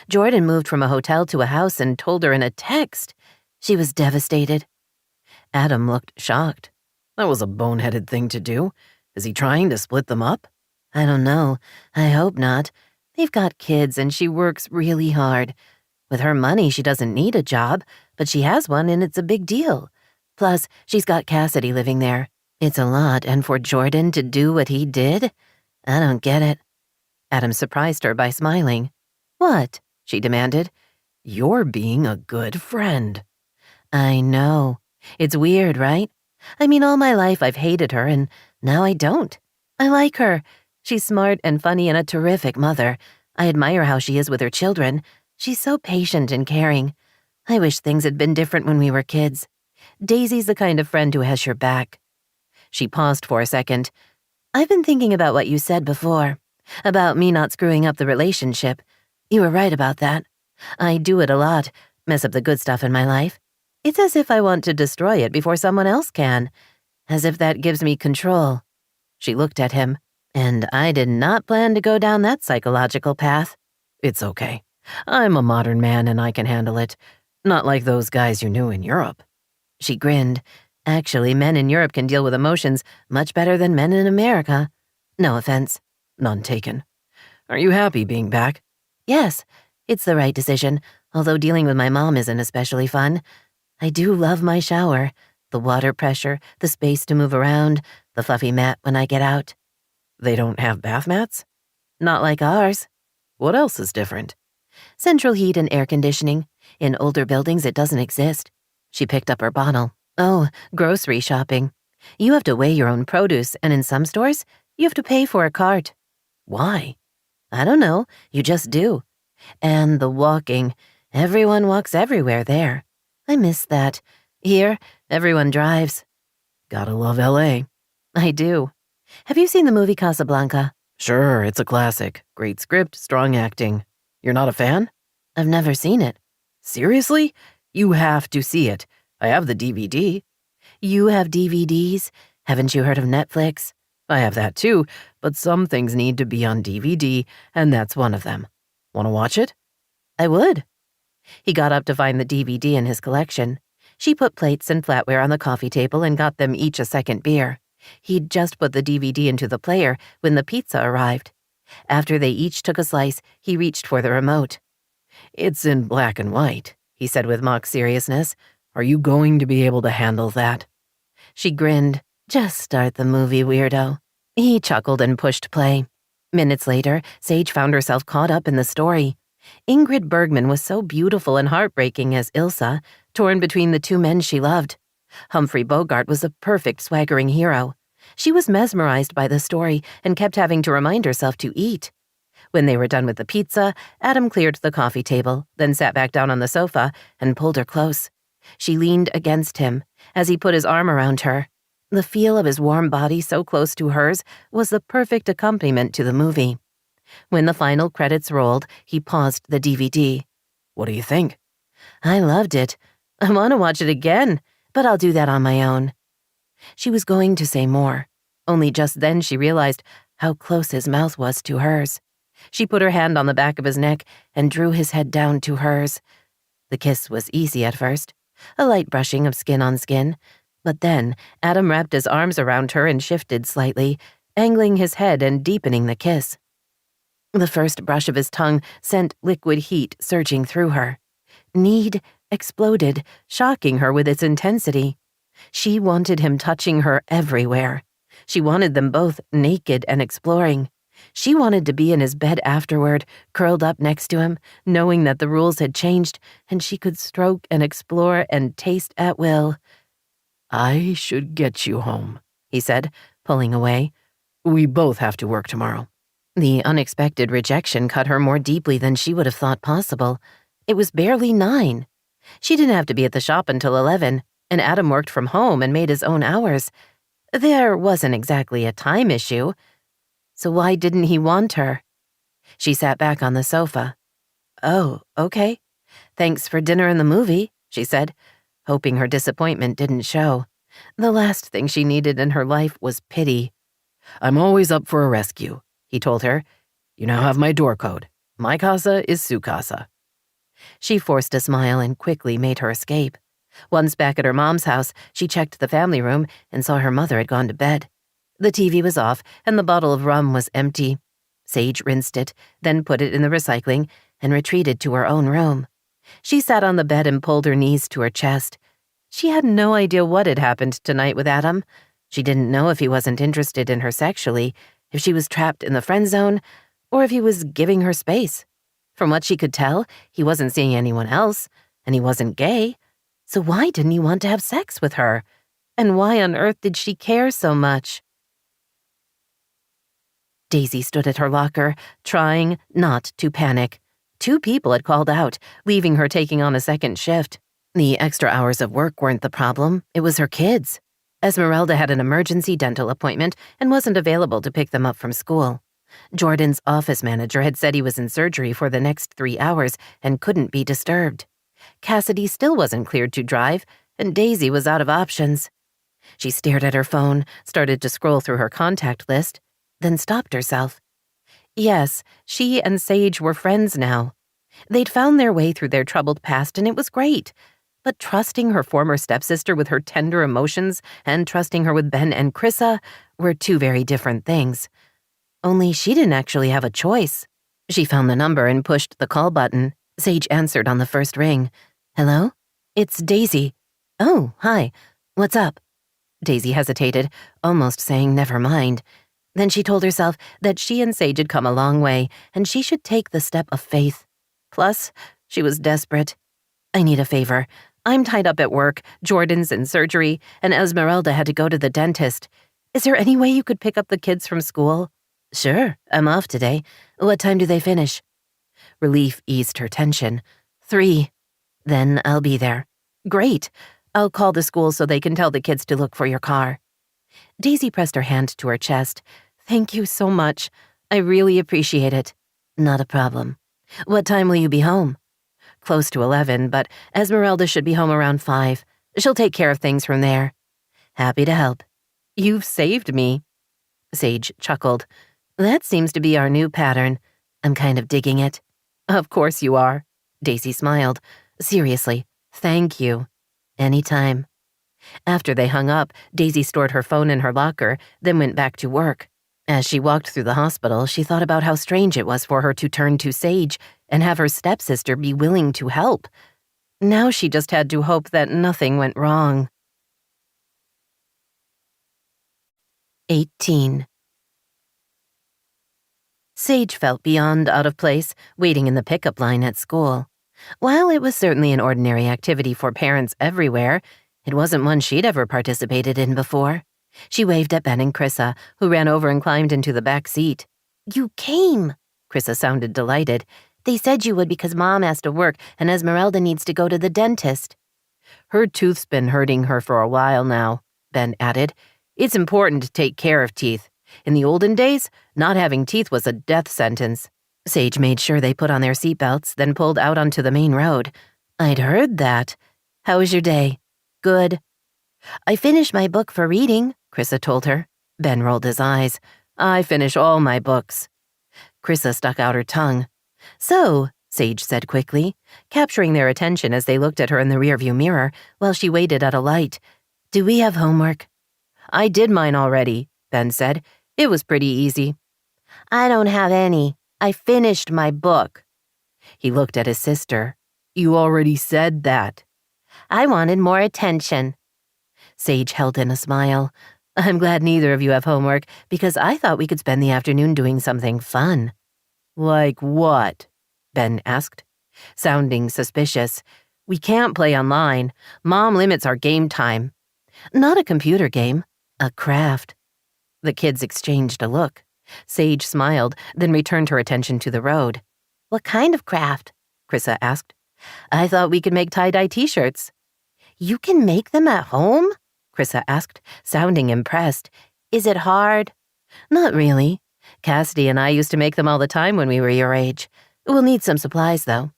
Jordan moved from a hotel to a house and told her in a text. She was devastated. Adam looked shocked. That was a boneheaded thing to do. Is he trying to split them up? "I don't know. I hope not. They've got kids and she works really hard. With her money, she doesn't need a job, but she has one and it's a big deal. Plus, she's got Cassidy living there. It's a lot, and for Jordan to do what he did? I don't get it." Adam surprised her by smiling. "What?" she demanded. You're being a good friend. "I know. It's weird, right? I mean, all my life I've hated her, and now I don't. I like her. She's smart and funny and a terrific mother. I admire how she is with her children. She's so patient and caring. I wish things had been different when we were kids. Daisy's the kind of friend who has your back." She paused for a second. "I've been thinking about what you said before, about me not screwing up the relationship. You were right about that. I do it a lot, mess up the good stuff in my life. It's as if I want to destroy it before someone else can, as if that gives me control." She looked at him, and I did not plan to go down that psychological path. It's okay. I'm a modern man and I can handle it. Not like those guys you knew in Europe. She grinned. "Actually, men in Europe can deal with emotions much better than men in America. No offense." None taken. Are you happy being back? "Yes, it's the right decision, although dealing with my mom isn't especially fun. I do love my shower, the water pressure, the space to move around, the fluffy mat when I get out." They don't have bath mats? "Not like ours." What else is different? "Central heat and air conditioning. In older buildings, it doesn't exist." She picked up her bottle. "Oh, grocery shopping. You have to weigh your own produce, and in some stores, you have to pay for a cart." Why? "I don't know. You just do. And the walking. Everyone walks everywhere there. I miss that. Here, everyone drives." Gotta love L.A. "I do. Have you seen the movie Casablanca?" Sure, it's a classic. Great script, strong acting. You're not a fan? "I've never seen it." Seriously? You have to see it. I have the DVD. "You have DVDs? Haven't you heard of Netflix?" I have that too, but some things need to be on DVD, and that's one of them. Want to watch it? "I would." He got up to find the DVD in his collection. She put plates and flatware on the coffee table and got them each a second beer. He'd just put the DVD into the player when the pizza arrived. After they each took a slice, he reached for the remote. It's in black and white, he said with mock seriousness. Are you going to be able to handle that? She grinned. "Just start the movie, weirdo." He chuckled and pushed play. Minutes later, Sage found herself caught up in the story. Ingrid Bergman was so beautiful and heartbreaking as Ilsa, torn between the 2 men she loved. Humphrey Bogart was a perfect swaggering hero. She was mesmerized by the story and kept having to remind herself to eat. When they were done with the pizza, Adam cleared the coffee table, then sat back down on the sofa and pulled her close. She leaned against him as he put his arm around her. The feel of his warm body so close to hers was the perfect accompaniment to the movie. When the final credits rolled, he paused the DVD. What do you think? "I loved it. I want to watch it again, but I'll do that on my own." She was going to say more, only just then she realized how close his mouth was to hers. She put her hand on the back of his neck and drew his head down to hers. The kiss was easy at first, a light brushing of skin on skin, but then Adam wrapped his arms around her and shifted slightly, angling his head and deepening the kiss. The first brush of his tongue sent liquid heat surging through her. Need exploded, shocking her with its intensity. She wanted him touching her everywhere. She wanted them both naked and exploring. She wanted to be in his bed afterward, curled up next to him, knowing that the rules had changed and she could stroke and explore and taste at will. I should get you home, he said, pulling away. We both have to work tomorrow. The unexpected rejection cut her more deeply than she would have thought possible. It was barely 9. She didn't have to be at the shop until 11, and Adam worked from home and made his own hours. There wasn't exactly a time issue. So why didn't he want her? She sat back on the sofa. Oh, okay. Thanks for dinner and the movie, she said, hoping her disappointment didn't show. The last thing she needed in her life was pity. I'm always up for a rescue, he told her. You now have my door code. My casa is su casa. She forced a smile and quickly made her escape. Once back at her mom's house, she checked the family room and saw her mother had gone to bed. The TV was off and the bottle of rum was empty. Sage rinsed it, then put it in the recycling and retreated to her own room. She sat on the bed and pulled her knees to her chest. She had no idea what had happened tonight with Adam. She didn't know if he wasn't interested in her sexually, if she was trapped in the friend zone, or if he was giving her space. From what she could tell, he wasn't seeing anyone else, and he wasn't gay. So why didn't he want to have sex with her? And why on earth did she care so much? Daisy stood at her locker, trying not to panic. 2 people had called out, leaving her taking on a second shift. The extra hours of work weren't the problem, it was her kids. Esmeralda had an emergency dental appointment and wasn't available to pick them up from school. Jordan's office manager had said he was in surgery for the next 3 hours and couldn't be disturbed. Cassidy still wasn't cleared to drive, and Daisy was out of options. She stared at her phone, started to scroll through her contact list, then stopped herself. Yes, she and Sage were friends now. They'd found their way through their troubled past, and it was great. But trusting her former stepsister with her tender emotions and trusting her with Ben and Chrissa were 2 very different things. Only she didn't actually have a choice. She found the number and pushed the call button. Sage answered on the first ring. Hello? It's Daisy. Oh, hi. What's up? Daisy hesitated, almost saying never mind. Then she told herself that she and Sage had come a long way, and she should take the step of faith. Plus, she was desperate. I need a favor. I'm tied up at work, Jordan's in surgery, and Esmeralda had to go to the dentist. Is there any way you could pick up the kids from school? Sure, I'm off today. What time do they finish? Relief eased her tension. 3. Then I'll be there. Great. I'll call the school so they can tell the kids to look for your car. Daisy pressed her hand to her chest. Thank you so much. I really appreciate it. Not a problem. What time will you be home? Close to 11, but Esmeralda should be home around 5. She'll take care of things from there. Happy to help. You've saved me. Sage chuckled. That seems to be our new pattern. I'm kind of digging it. Of course you are. Daisy smiled. Seriously, thank you. Anytime. After they hung up, Daisy stored her phone in her locker, then went back to work. As she walked through the hospital, she thought about how strange it was for her to turn to Sage and have her stepsister be willing to help. Now she just had to hope that nothing went wrong. 18. Sage felt beyond out of place, waiting in the pickup line at school. While it was certainly an ordinary activity for parents everywhere, it wasn't one she'd ever participated in before. She waved at Ben and Chrissa, who ran over and climbed into the back seat. You came, Chrissa sounded delighted. They said you would because Mom has to work and Esmeralda needs to go to the dentist. Her tooth's been hurting her for a while now, Ben added. It's important to take care of teeth. In the olden days, not having teeth was a death sentence. Sage made sure they put on their seatbelts, then pulled out onto the main road. I'd heard that. How was your day? Good. I finished my book for reading, Chrissa told her. Ben rolled his eyes. I finish all my books. Chrissa stuck out her tongue. So, Sage said quickly, capturing their attention as they looked at her in the rearview mirror while she waited at a light. Do we have homework? I did mine already, Ben said. It was pretty easy. I don't have any. I finished my book. He looked at his sister. You already said that. I wanted more attention. Sage held in a smile. I'm glad neither of you have homework because I thought we could spend the afternoon doing something fun. Like what? Ben asked, sounding suspicious. We can't play online. Mom limits our game time. Not a computer game, a craft. The kids exchanged a look. Sage smiled, then returned her attention to the road. What kind of craft? Chrissa asked. I thought we could make tie-dye t-shirts. You can make them at home? Chrissa asked, sounding impressed. Is it hard? Not really. Cassidy and I used to make them all the time when we were your age. We'll need some supplies, though.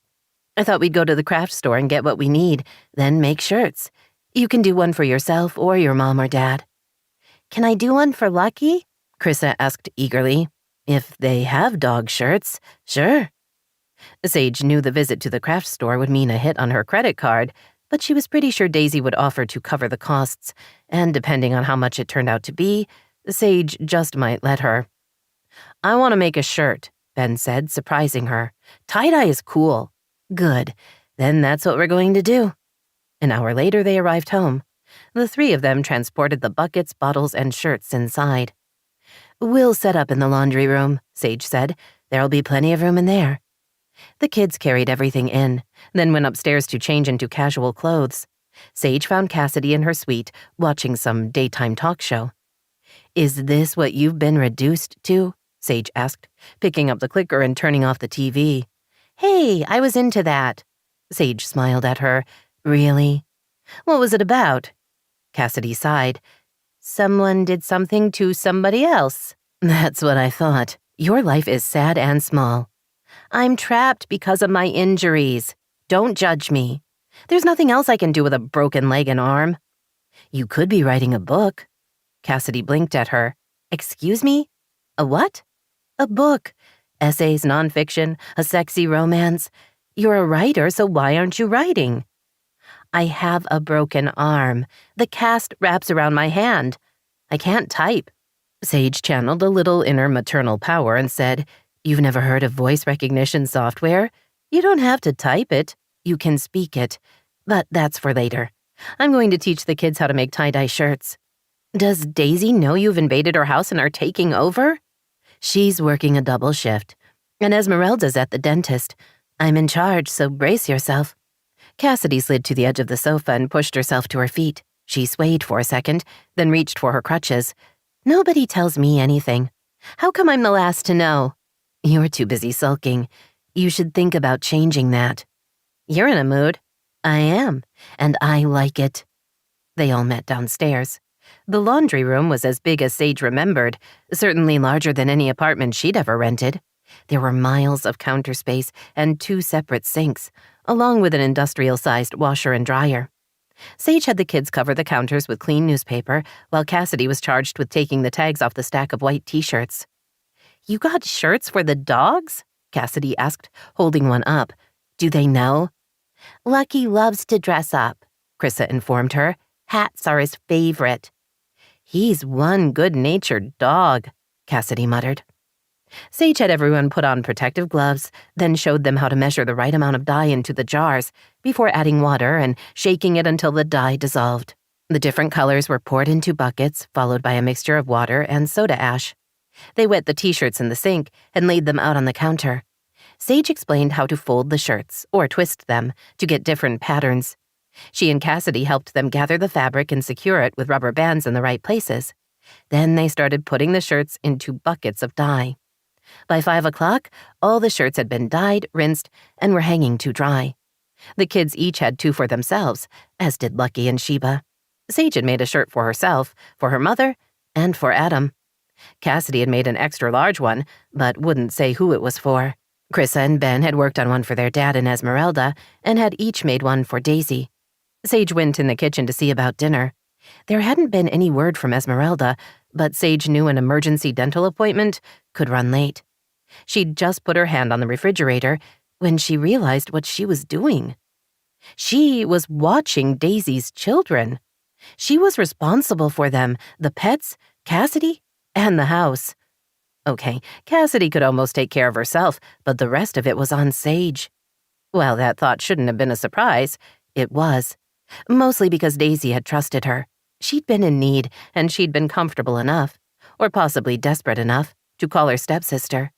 I thought we'd go to the craft store and get what we need, then make shirts. You can do one for yourself or your mom or dad. Can I do one for Lucky? Chrissa asked eagerly. If they have dog shirts, sure. Sage knew the visit to the craft store would mean a hit on her credit card, but she was pretty sure Daisy would offer to cover the costs, and depending on how much it turned out to be, Sage just might let her. I want to make a shirt, Ben said, surprising her. Tie-dye is cool. Good. Then that's what we're going to do. An hour later, they arrived home. The three of them transported the buckets, bottles, and shirts inside. We'll set up in the laundry room, Sage said. There'll be plenty of room in there. The kids carried everything in, then went upstairs to change into casual clothes. Sage found Cassidy in her suite, watching some daytime talk show. Is this what you've been reduced to? Sage asked, picking up the clicker and turning off the TV. Hey, I was into that. Sage smiled at her. Really? What was it about? Cassidy sighed. Someone did something to somebody else. That's what I thought. Your life is sad and small. I'm trapped because of my injuries. Don't judge me. There's nothing else I can do with a broken leg and arm. You could be writing a book. Cassidy blinked at her. Excuse me? A what? A book. Essays, nonfiction, a sexy romance. You're a writer, so why aren't you writing? I have a broken arm. The cast wraps around my hand. I can't type. Sage channeled a little inner maternal power and said, You've never heard of voice recognition software? You don't have to type it. You can speak it. But that's for later. I'm going to teach the kids how to make tie-dye shirts. Does Daisy know you've invaded her house and are taking over? She's working a double shift. And Esmeralda's at the dentist. I'm in charge, so brace yourself. Cassidy slid to the edge of the sofa and pushed herself to her feet. She swayed for a second, then reached for her crutches. Nobody tells me anything. How come I'm the last to know? You're too busy sulking. You should think about changing that. You're in a mood. I am, and I like it. They all met downstairs. The laundry room was as big as Sage remembered, certainly larger than any apartment she'd ever rented. There were miles of counter space and 2 separate sinks, along with an industrial-sized washer and dryer. Sage had the kids cover the counters with clean newspaper, while Cassidy was charged with taking the tags off the stack of white t-shirts. You got shirts for the dogs? Cassidy asked, holding one up. Do they know? Lucky loves to dress up, Chrissa informed her. Hats are his favorite. He's one good-natured dog, Cassidy muttered. Sage had everyone put on protective gloves, then showed them how to measure the right amount of dye into the jars before adding water and shaking it until the dye dissolved. The different colors were poured into buckets, followed by a mixture of water and soda ash. They wet the t-shirts in the sink and laid them out on the counter. Sage explained how to fold the shirts, or twist them, to get different patterns. She and Cassidy helped them gather the fabric and secure it with rubber bands in the right places. Then they started putting the shirts into buckets of dye. By 5 o'clock, all the shirts had been dyed, rinsed, and were hanging to dry. The kids each had 2 for themselves, as did Lucky and Sheba. Sage had made a shirt for herself, for her mother, and for Adam. Cassidy had made an extra large one, but wouldn't say who it was for. Chrissa and Ben had worked on one for their dad and Esmeralda, and had each made one for Daisy. Sage went in the kitchen to see about dinner. There hadn't been any word from Esmeralda, but Sage knew an emergency dental appointment could run late. She'd just put her hand on the refrigerator when she realized what she was doing. She was watching Daisy's children. She was responsible for them, the pets, Cassidy, and the house. Okay, Cassidy could almost take care of herself, but the rest of it was on Sage. Well, that thought shouldn't have been a surprise. It was. Mostly because Daisy had trusted her. She'd been in need, and she'd been comfortable enough, or possibly desperate enough, to call her stepsister.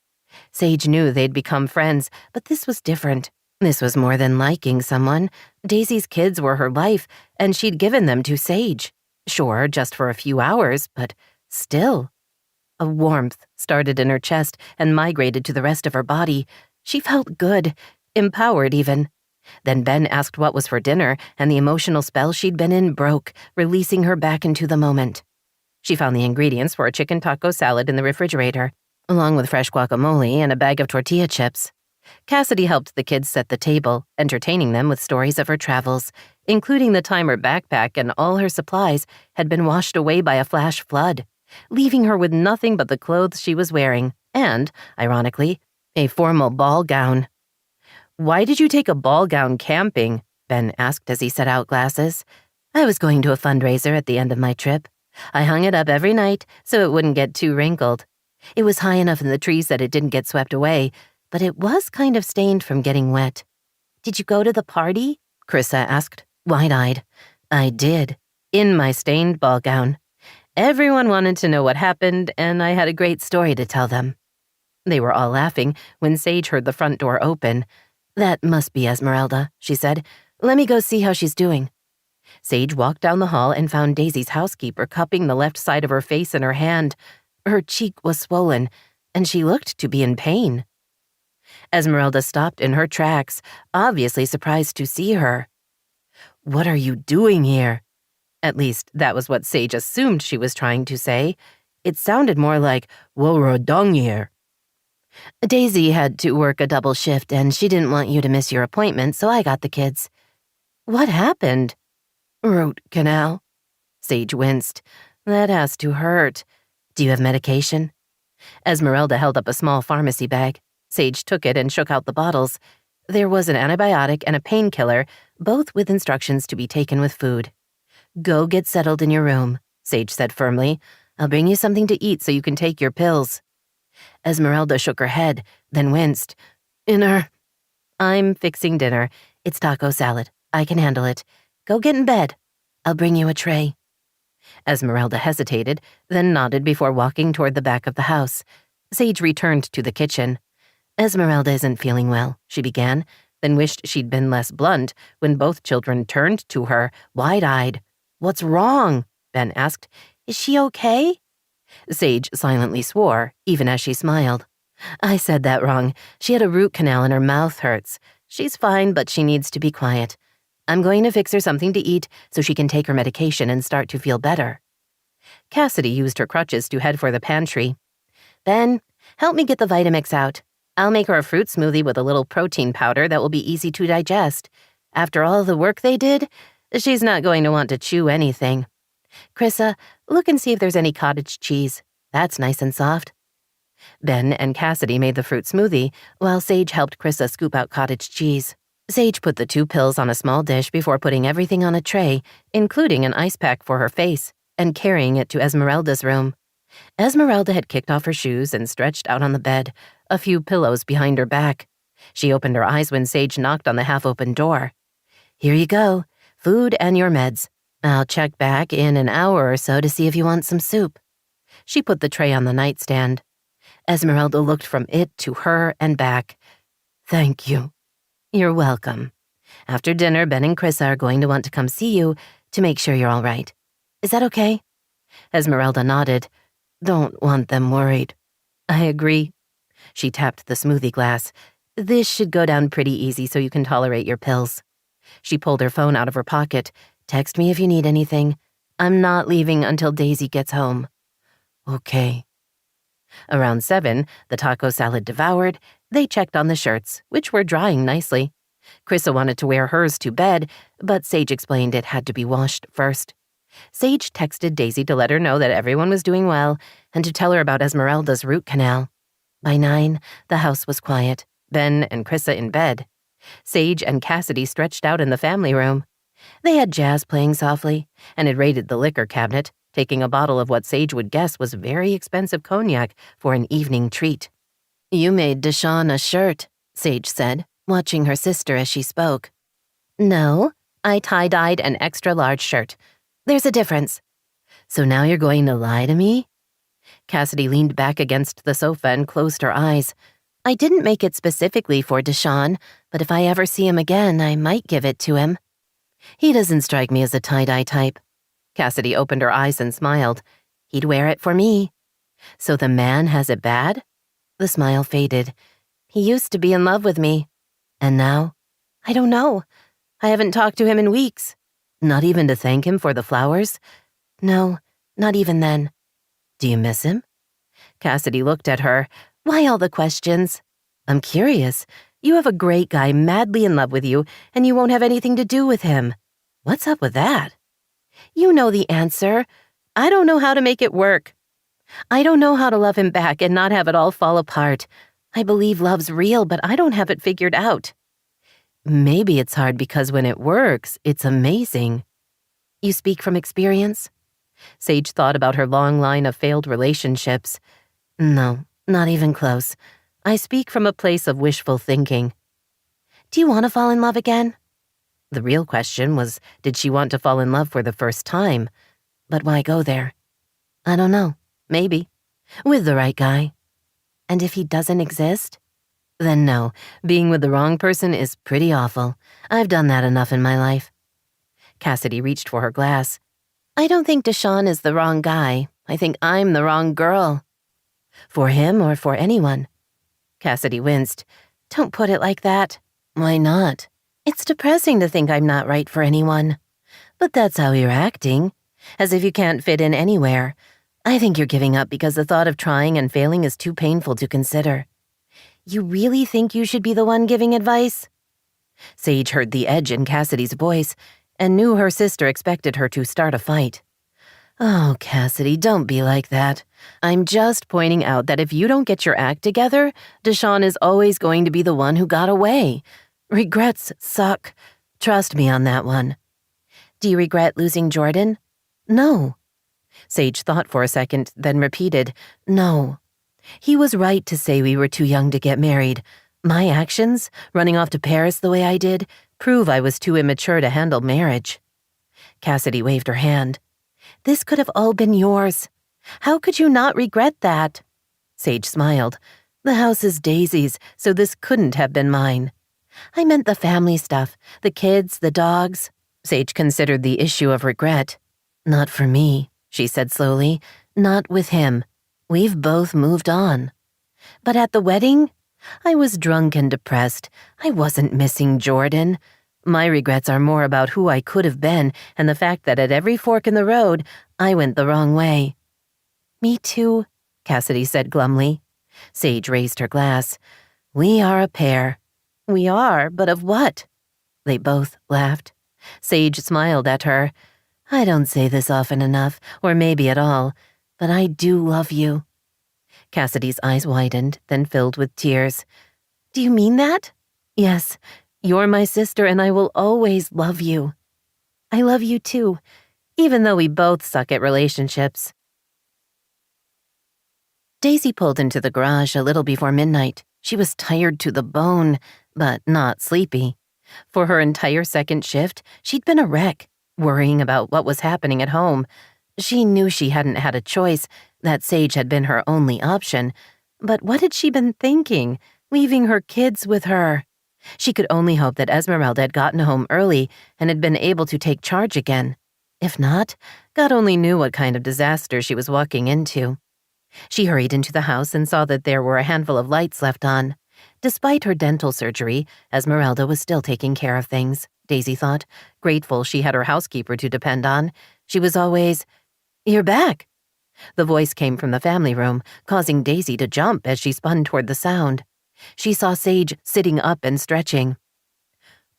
Sage knew they'd become friends, but this was different. This was more than liking someone. Daisy's kids were her life, and she'd given them to Sage. Sure, just for a few hours, but still. A warmth started in her chest and migrated to the rest of her body. She felt good, empowered even. Then Ben asked what was for dinner, and the emotional spell she'd been in broke, releasing her back into the moment. She found the ingredients for a chicken taco salad in the refrigerator, along with fresh guacamole and a bag of tortilla chips. Cassidy helped the kids set the table, entertaining them with stories of her travels, including the time her backpack and all her supplies had been washed away by a flash flood, leaving her with nothing but the clothes she was wearing and, ironically, a formal ball gown. "Why did you take a ball gown camping?" Ben asked as he set out glasses. "I was going to a fundraiser at the end of my trip. I hung it up every night so it wouldn't get too wrinkled. It was high enough in the trees that it didn't get swept away, but it was kind of stained from getting wet." "Did you go to the party?" Chrissa asked, wide-eyed. "I did, in my stained ball gown. Everyone wanted to know what happened, and I had a great story to tell them." They were all laughing when Sage heard the front door open. "That must be Esmeralda," she said. "Let me go see how she's doing." Sage walked down the hall and found Daisy's housekeeper cupping the left side of her face in her hand. Her cheek was swollen, and she looked to be in pain. Esmeralda stopped in her tracks, obviously surprised to see her. "What are you doing here?" At least, that was what Sage assumed she was trying to say. It sounded more like, "What were you doing here?" "Daisy had to work a double shift, and she didn't want you to miss your appointment, so I got the kids." "What happened?" "Root canal." Sage winced. "That has to hurt. Do you have medication?" Esmeralda held up a small pharmacy bag. Sage took it and shook out the bottles. There was an antibiotic and a painkiller, both with instructions to be taken with food. "Go get settled in your room," Sage said firmly. "I'll bring you something to eat so you can take your pills." Esmeralda shook her head, then winced. "Dinner." "I'm fixing dinner. It's taco salad. I can handle it. Go get in bed. I'll bring you a tray." Esmeralda hesitated, then nodded before walking toward the back of the house. Sage returned to the kitchen. "Esmeralda isn't feeling well," she began, then wished she'd been less blunt when both children turned to her, wide-eyed. "What's wrong?" Ben asked. "Is she okay?" Sage silently swore, even as she smiled. "I said that wrong. She had a root canal and her mouth hurts. She's fine, but she needs to be quiet. I'm going to fix her something to eat so she can take her medication and start to feel better." Cassidy used her crutches to head for the pantry. "Ben, help me get the Vitamix out. I'll make her a fruit smoothie with a little protein powder that will be easy to digest. After all the work they did, she's not going to want to chew anything. Chrissa, look and see if there's any cottage cheese. That's nice and soft." Ben and Cassidy made the fruit smoothie, while Sage helped Chrissa scoop out cottage cheese. Sage put the 2 pills on a small dish before putting everything on a tray, including an ice pack for her face, and carrying it to Esmeralda's room. Esmeralda had kicked off her shoes and stretched out on the bed, a few pillows behind her back. She opened her eyes when Sage knocked on the half-open door. "Here you go, food and your meds. I'll check back in an hour or so to see if you want some soup." She put the tray on the nightstand. Esmeralda looked from it to her and back. "Thank you." "You're welcome. After dinner, Ben and Chrissa are going to want to come see you to make sure you're all right. Is that okay?" Esmeralda nodded. "Don't want them worried." "I agree." She tapped the smoothie glass. "This should go down pretty easy so you can tolerate your pills." She pulled her phone out of her pocket. "Text me if you need anything. I'm not leaving until Daisy gets home." "Okay." Around 7, the taco salad devoured, they checked on the shirts, which were drying nicely. Chrissa wanted to wear hers to bed, but Sage explained it had to be washed first. Sage texted Daisy to let her know that everyone was doing well and to tell her about Esmeralda's root canal. By 9, the house was quiet, Ben and Chrissa in bed. Sage and Cassidy stretched out in the family room. They had jazz playing softly and had raided the liquor cabinet, taking a bottle of what Sage would guess was very expensive cognac for an evening treat. "You made Deshawn a shirt," Sage said, watching her sister as she spoke. "No, I tie-dyed an extra-large shirt. There's a difference." "So now you're going to lie to me?" Cassidy leaned back against the sofa and closed her eyes. "I didn't make it specifically for Deshawn, but if I ever see him again, I might give it to him." "He doesn't strike me as a tie-dye type." Cassidy opened her eyes and smiled. "He'd wear it for me." "So the man has it bad?" The smile faded. "He used to be in love with me. And now?" "I don't know. I haven't talked to him in weeks." "Not even to thank him for the flowers?" "No, not even then." "Do you miss him?" Cassidy looked at her. "Why all the questions?" "I'm curious. You have a great guy madly in love with you, and you won't have anything to do with him. What's up with that?" "You know the answer. I don't know how to make it work. I don't know how to love him back and not have it all fall apart. I believe love's real, but I don't have it figured out." "Maybe it's hard because when it works, it's amazing." "You speak from experience?" Sage thought about her long line of failed relationships. "No, not even close. I speak from a place of wishful thinking." "Do you want to fall in love again?" The real question was, did she want to fall in love for the first time? But why go there? "I don't know. Maybe. With the right guy." "And if he doesn't exist?" "Then no. Being with the wrong person is pretty awful. I've done that enough in my life." Cassidy reached for her glass. "I don't think Deshawn is the wrong guy. I think I'm the wrong girl." "For him or for anyone?" Cassidy winced. "Don't put it like that." "Why not?" "It's depressing to think I'm not right for anyone." "But that's how you're acting. As if you can't fit in anywhere. I think you're giving up because the thought of trying and failing is too painful to consider." "You really think you should be the one giving advice?" Sage heard the edge in Cassidy's voice and knew her sister expected her to start a fight. "Oh, Cassidy, don't be like that. I'm just pointing out that if you don't get your act together, Deshawn is always going to be the one who got away. Regrets suck. Trust me on that one." "Do you regret losing Jordan?" "No." Sage thought for a second, then repeated, "No. He was right to say we were too young to get married. My actions, running off to Paris the way I did, prove I was too immature to handle marriage." Cassidy waved her hand. "This could have all been yours. How could you not regret that?" Sage smiled. "The house is Daisy's, so this couldn't have been mine." "I meant the family stuff, the kids, the dogs." Sage considered the issue of regret. "Not for me," she said slowly. "Not with him. We've both moved on." "But at the wedding?" "I was drunk and depressed. I wasn't missing Jordan. My regrets are more about who I could have been and the fact that at every fork in the road, I went the wrong way." "Me too," Cassidy said glumly. Sage raised her glass. "We are a pair." "We are, but of what?" They both laughed. Sage smiled at her. "I don't say this often enough, or maybe at all, but I do love you." Cassidy's eyes widened, then filled with tears. "Do you mean that?" "Yes. You're my sister, and I will always love you." "I love you too, even though we both suck at relationships." Daisy pulled into the garage a little before midnight. She was tired to the bone, but not sleepy. For her entire second shift, she'd been a wreck, worrying about what was happening at home. She knew she hadn't had a choice, that Sage had been her only option. But what had she been thinking, leaving her kids with her? She could only hope that Esmeralda had gotten home early and had been able to take charge again. If not, God only knew what kind of disaster she was walking into. She hurried into the house and saw that there were a handful of lights left on. Despite her dental surgery, Esmeralda was still taking care of things, Daisy thought, grateful she had her housekeeper to depend on. She was always, "You're back." The voice came from the family room, causing Daisy to jump as she spun toward the sound. She saw Sage sitting up and stretching.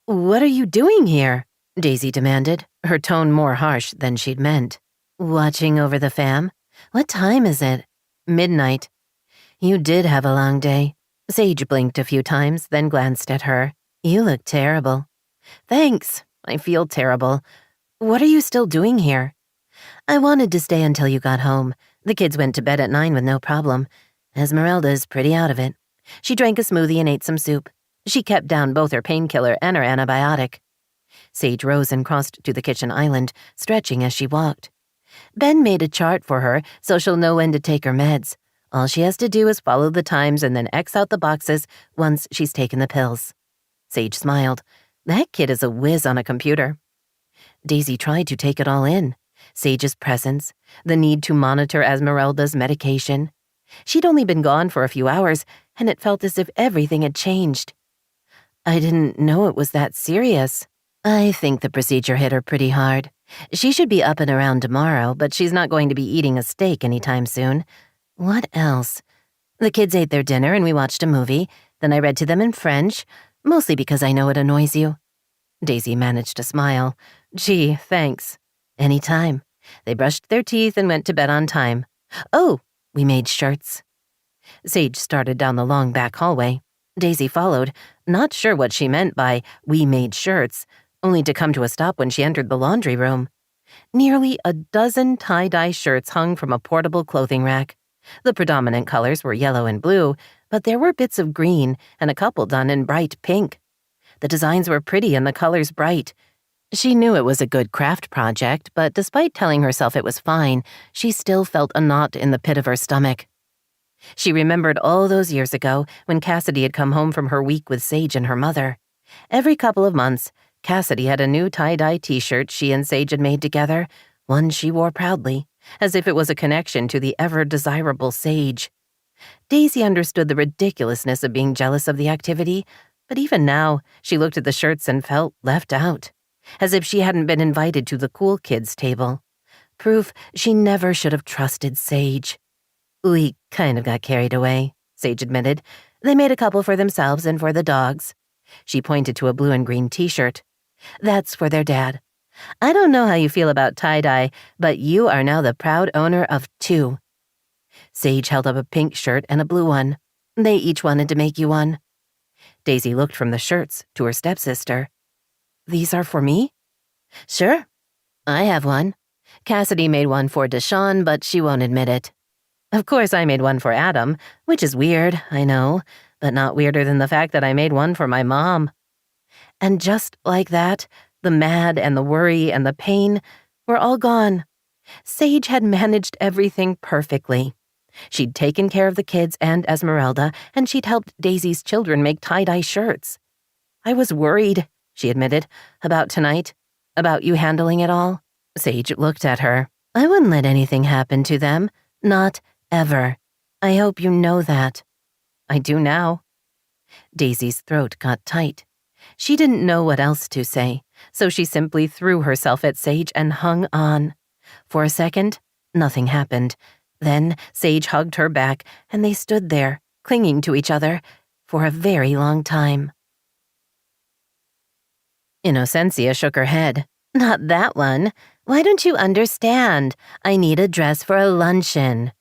"What are you doing here?" Daisy demanded, her tone more harsh than she'd meant. Watching over the fam? What time is it? Midnight. You did have a long day. Sage blinked a few times, then glanced at her. You look terrible. Thanks. I feel terrible. What are you still doing here? I wanted to stay until you got home. The kids went to bed at 9 with no problem. Esmeralda's pretty out of it. She drank a smoothie and ate some soup. She kept down both her painkiller and her antibiotic. Sage rose and crossed to the kitchen island, stretching as she walked. Ben made a chart for her so she'll know when to take her meds. All she has to do is follow the times and then X out the boxes once she's taken the pills. Sage smiled. That kid is a whiz on a computer. Daisy tried to take it all in. Sage's presence, the need to monitor Esmeralda's medication. She'd only been gone for a few hours, and it felt as if everything had changed. I didn't know it was that serious. I think the procedure hit her pretty hard. She should be up and around tomorrow, but she's not going to be eating a steak anytime soon. What else? The kids ate their dinner and we watched a movie. Then I read to them in French, mostly because I know it annoys you. Daisy managed to smile. Gee, thanks. Anytime. They brushed their teeth and went to bed on time. Oh, we made shirts. Sage started down the long back hallway. Daisy followed, not sure what she meant by we made shirts, only to come to a stop when she entered the laundry room. Nearly a dozen tie-dye shirts hung from a portable clothing rack. The predominant colors were yellow and blue, but there were bits of green and a couple done in bright pink. The designs were pretty and the colors bright. She knew it was a good craft project, but despite telling herself it was fine, she still felt a knot in the pit of her stomach. She remembered all those years ago when Cassidy had come home from her week with Sage and her mother. Every couple of months, Cassidy had a new tie-dye t-shirt she and Sage had made together, one she wore proudly, as if it was a connection to the ever-desirable Sage. Daisy understood the ridiculousness of being jealous of the activity, but even now, she looked at the shirts and felt left out, as if she hadn't been invited to the cool kids' table. Proof she never should have trusted Sage. We kind of got carried away, Sage admitted. They made a couple for themselves and for the dogs. She pointed to a blue and green t-shirt. That's for their dad. I don't know how you feel about tie-dye, but you are now the proud owner of 2. Sage held up a pink shirt and a blue one. They each wanted to make you one. Daisy looked from the shirts to her stepsister. These are for me? Sure. I have one. Cassidy made one for Deshawn, but she won't admit it. Of course, I made one for Adam, which is weird, I know, but not weirder than the fact that I made one for my mom. And just like that, the mad and the worry and the pain were all gone. Sage had managed everything perfectly. She'd taken care of the kids and Esmeralda, and she'd helped Daisy's children make tie-dye shirts. I was worried, she admitted, about tonight, about you handling it all. Sage looked at her. I wouldn't let anything happen to them. Not ever. I hope you know that. I do now. Daisy's throat got tight. She didn't know what else to say, so she simply threw herself at Sage and hung on. For a second, nothing happened. Then Sage hugged her back, and they stood there, clinging to each other, for a very long time. Innocencia shook her head. Not that one. Why don't you understand? I need a dress for a luncheon.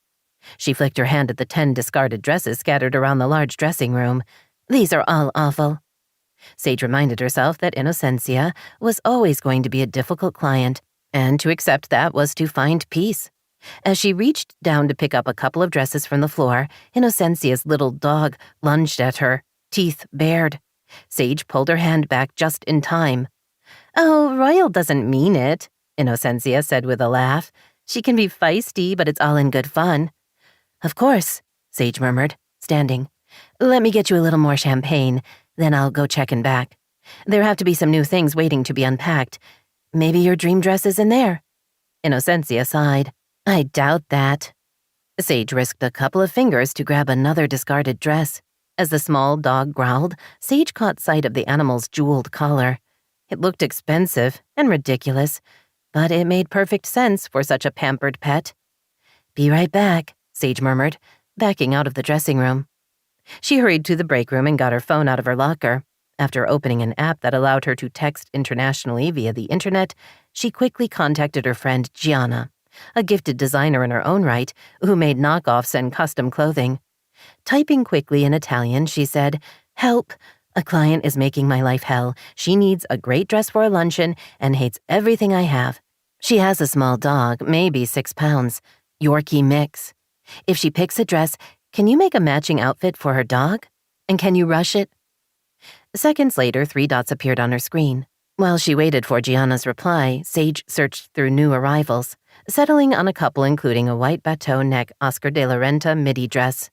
She flicked her hand at the 10 discarded dresses scattered around the large dressing room. These are all awful. Sage reminded herself that Innocencia was always going to be a difficult client, and to accept that was to find peace. As she reached down to pick up a couple of dresses from the floor, Innocencia's little dog lunged at her, teeth bared. Sage pulled her hand back just in time. Oh, Royal doesn't mean it, Innocencia said with a laugh. She can be feisty, but it's all in good fun. Of course, Sage murmured, standing. Let me get you a little more champagne, then I'll go check in back. There have to be some new things waiting to be unpacked. Maybe your dream dress is in there. Innocencia sighed. I doubt that. Sage risked a couple of fingers to grab another discarded dress. As the small dog growled, Sage caught sight of the animal's jeweled collar. It looked expensive and ridiculous, but it made perfect sense for such a pampered pet. Be right back, Sage murmured, backing out of the dressing room. She hurried to the break room and got her phone out of her locker. After opening an app that allowed her to text internationally via the internet, she quickly contacted her friend Gianna, a gifted designer in her own right who made knockoffs and custom clothing. Typing quickly in Italian, she said, "Help! A client is making my life hell. She needs a great dress for a luncheon and hates everything I have. She has a small dog, maybe 6 pounds, Yorkie mix. If she picks a dress, can you make a matching outfit for her dog? And can you rush it?" Seconds later, 3 dots appeared on her screen. While she waited for Gianna's reply, Sage searched through new arrivals, settling on a couple including a white bateau neck Oscar de la Renta midi dress.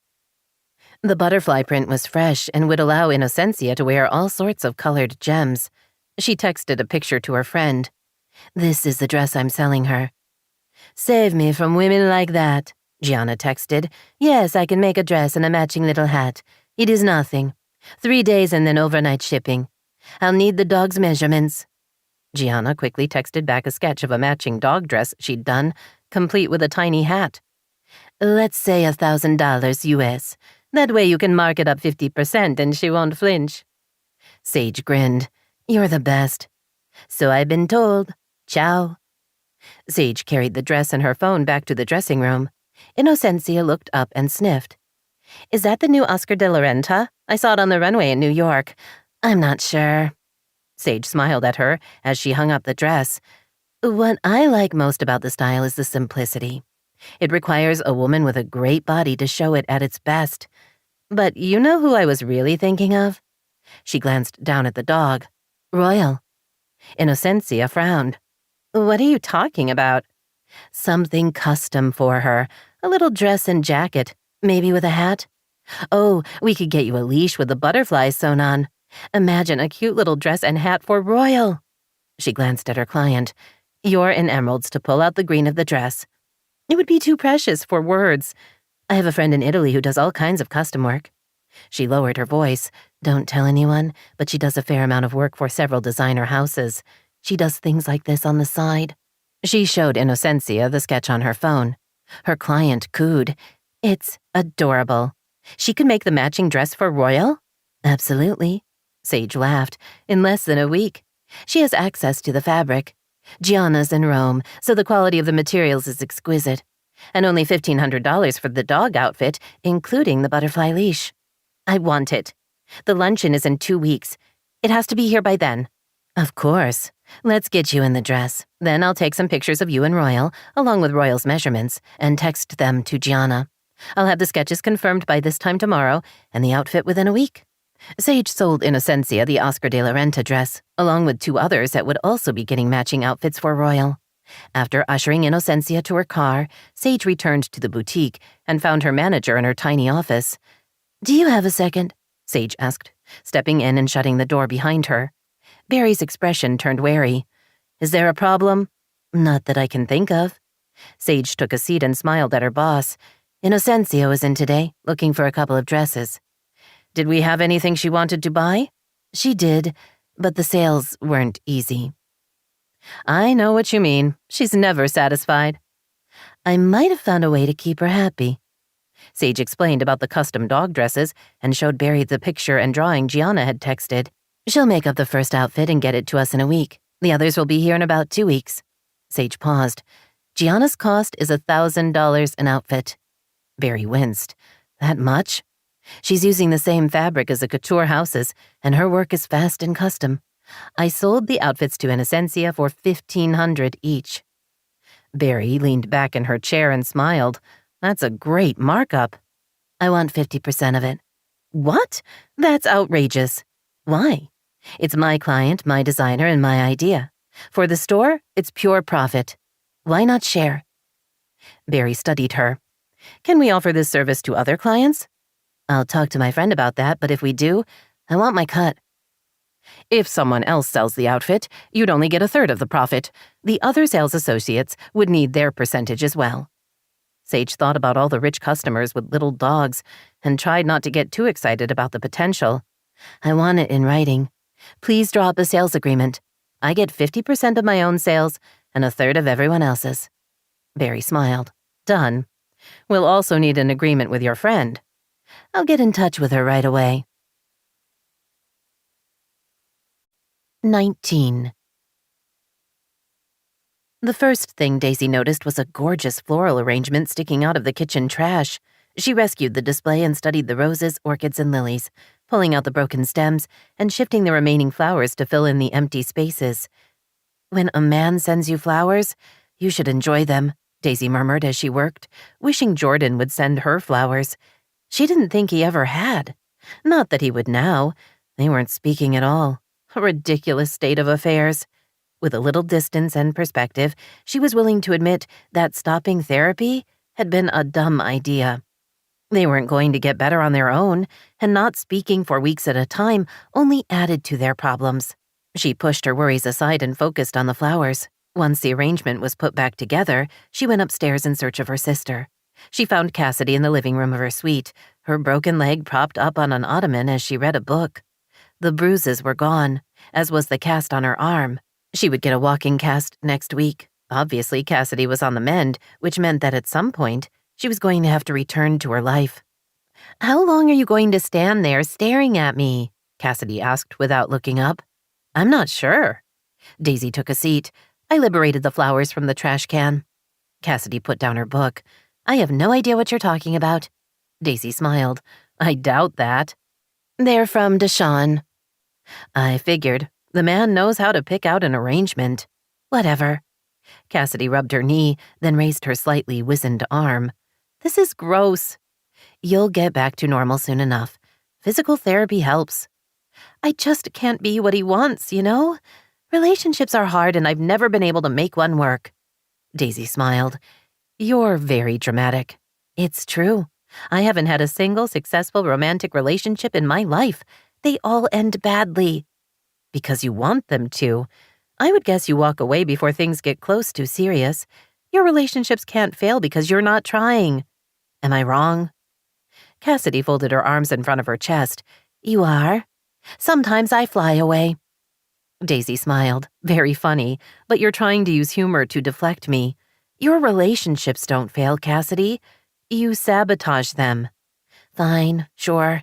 The butterfly print was fresh and would allow Innocencia to wear all sorts of colored gems. She texted a picture to her friend. "This is the dress I'm selling her." "Save me from women like that," Gianna texted. "Yes, I can make a dress and a matching little hat. It is nothing. 3 days and then overnight shipping. I'll need the dog's measurements." Gianna quickly texted back a sketch of a matching dog dress she'd done, complete with a tiny hat. "Let's say $1,000 US. That way you can mark it up 50% and she won't flinch." Sage grinned. "You're the best." "So I've been told. Ciao." Sage carried the dress and her phone back to the dressing room. Innocencia looked up and sniffed. "Is that the new Oscar de la Renta? I saw it on the runway in New York. I'm not sure." Sage smiled at her as she hung up the dress. "What I like most about the style is the simplicity. It requires a woman with a great body to show it at its best. But you know who I was really thinking of?" She glanced down at the dog. "Royal." Innocencia frowned. "What are you talking about?" "Something custom for her. A little dress and jacket, maybe with a hat. Oh, we could get you a leash with the butterflies sewn on. Imagine a cute little dress and hat for Royal." She glanced at her client. "You're in emeralds to pull out the green of the dress. It would be too precious for words. I have a friend in Italy who does all kinds of custom work." She lowered her voice. "Don't tell anyone, but she does a fair amount of work for several designer houses. She does things like this on the side." She showed Innocencia the sketch on her phone. Her client cooed. "It's adorable. She could make the matching dress for Royal?" "Absolutely." Sage laughed. "In less than a week. She has access to the fabric. Gianna's in Rome, so the quality of the materials is exquisite. And only $1,500 for the dog outfit, including the butterfly leash. I want it. The luncheon is in 2 weeks. It has to be here by then." "Of course. Let's get you in the dress. Then I'll take some pictures of you and Royal, along with Royal's measurements, and text them to Gianna. I'll have the sketches confirmed by this time tomorrow, and the outfit within a week." Sage sold Innocencia the Oscar de la Renta dress, along with 2 others that would also be getting matching outfits for Royal. After ushering Innocencia to her car, Sage returned to the boutique and found her manager in her tiny office. "Do you have a second?" Sage asked, stepping in and shutting the door behind her. Barry's expression turned wary. "Is there a problem?" "Not that I can think of." Sage took a seat and smiled at her boss. "Innocencia was in today, looking for a couple of dresses." "Did we have anything she wanted to buy?" "She did, but the sales weren't easy." "I know what you mean. She's never satisfied." "I might have found a way to keep her happy." Sage explained about the custom dog dresses and showed Barry the picture and drawing Gianna had texted. "She'll make up the first outfit and get it to us in a week. The others will be here in about 2 weeks." Sage paused. "Gianna's cost is $1,000 an outfit." Barry winced. "That much?" "She's using the same fabric as the couture houses, and her work is fast and custom. I sold the outfits to Innocencia for $1,500 each." Barry leaned back in her chair and smiled. "That's a great markup." "I want 50% of it." "What? That's outrageous." "Why? It's my client, my designer, and my idea. For the store, it's pure profit. Why not share?" Barry studied her. "Can we offer this service to other clients?" "I'll talk to my friend about that, but if we do, I want my cut." "If someone else sells the outfit, you'd only get 1/3 of the profit. The other sales associates would need their percentage as well." Sage thought about all the rich customers with little dogs and tried not to get too excited about the potential. "I want it in writing. Please draw up a sales agreement. I get 50% of my own sales and 1/3 of everyone else's." Barry smiled. "Done. We'll also need an agreement with your friend." "I'll get in touch with her right away." 19. The first thing Daisy noticed was a gorgeous floral arrangement sticking out of the kitchen trash. She rescued the display and studied the roses, orchids, and lilies, pulling out the broken stems and shifting the remaining flowers to fill in the empty spaces. When a man sends you flowers, you should enjoy them, Daisy murmured as she worked, wishing Jordan would send her flowers. She didn't think he ever had. Not that he would now. They weren't speaking at all. A ridiculous state of affairs. With a little distance and perspective, she was willing to admit that stopping therapy had been a dumb idea. They weren't going to get better on their own, and not speaking for weeks at a time only added to their problems. She pushed her worries aside and focused on the flowers. Once the arrangement was put back together, she went upstairs in search of her sister. She found Cassidy in the living room of her suite, her broken leg propped up on an ottoman as she read a book. The bruises were gone, as was the cast on her arm. She would get a walking cast next week. Obviously, Cassidy was on the mend, which meant that at some point, she was going to have to return to her life. "How long are you going to stand there staring at me?" Cassidy asked without looking up. "I'm not sure." Daisy took a seat. I liberated the flowers from the trash can. Cassidy put down her book. "I have no idea what you're talking about." Daisy smiled. "I doubt that." "They're from Deshawn." I figured. The man knows how to pick out an arrangement. Whatever. Cassidy rubbed her knee, then raised her slightly wizened arm. "This is gross." "You'll get back to normal soon enough. Physical therapy helps." "I just can't be what he wants, you know? Relationships are hard and I've never been able to make one work." Daisy smiled. "You're very dramatic." "It's true. I haven't had a single successful romantic relationship in my life. They all end badly." "Because you want them to. I would guess you walk away before things get close to serious. Your relationships can't fail because you're not trying. Am I wrong?" Cassidy folded her arms in front of her chest. "You are. Sometimes I fly away." Daisy smiled. "Very funny, but you're trying to use humor to deflect me. Your relationships don't fail, Cassidy. You sabotage them." "Fine, sure.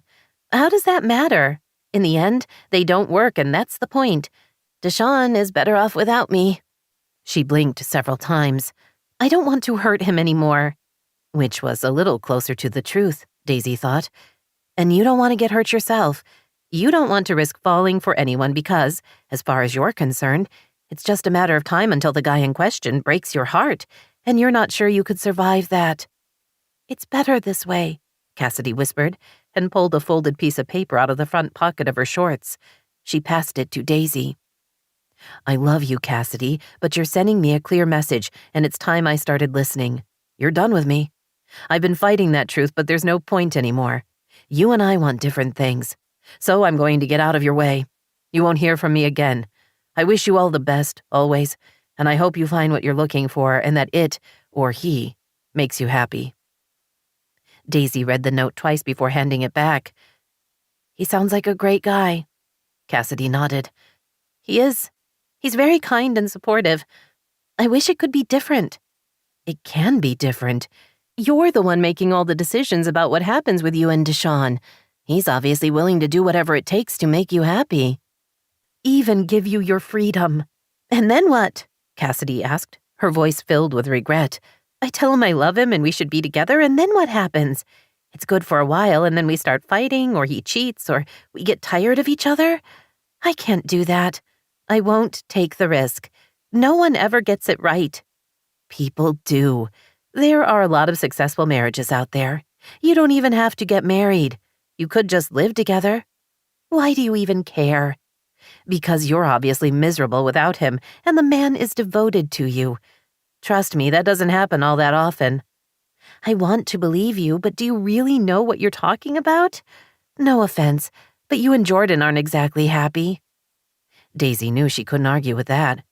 How does that matter? In the end, they don't work, and that's the point. Deshawn is better off without me." She blinked several times. "I don't want to hurt him anymore." Which was a little closer to the truth, Daisy thought. "And you don't want to get hurt yourself. You don't want to risk falling for anyone because, as far as you're concerned, it's just a matter of time until the guy in question breaks your heart, and you're not sure you could survive that." "It's better this way," Cassidy whispered, and pulled a folded piece of paper out of the front pocket of her shorts. She passed it to Daisy. "I love you, Cassidy, but you're sending me a clear message, and it's time I started listening. You're done with me. I've been fighting that truth, but there's no point anymore. You and I want different things. So I'm going to get out of your way. You won't hear from me again. I wish you all the best, always, and I hope you find what you're looking for and that it, or he, makes you happy." Daisy read the note twice before handing it back. "He sounds like a great guy." Cassidy nodded. "He is. He's very kind and supportive. I wish it could be different." "It can be different. You're the one making all the decisions about what happens with you and Deshawn. He's obviously willing to do whatever it takes to make you happy. Even give you your freedom." "And then what?" Cassidy asked, her voice filled with regret. "I tell him I love him and we should be together, and then what happens? It's good for a while, and then we start fighting, or he cheats, or we get tired of each other. I can't do that. I won't take the risk. No one ever gets it right." "People do. There are a lot of successful marriages out there. You don't even have to get married. You could just live together." "Why do you even care?" "Because you're obviously miserable without him, and the man is devoted to you. Trust me, that doesn't happen all that often." "I want to believe you, but do you really know what you're talking about? No offense, but you and Jordan aren't exactly happy." Daisy knew she couldn't argue with that.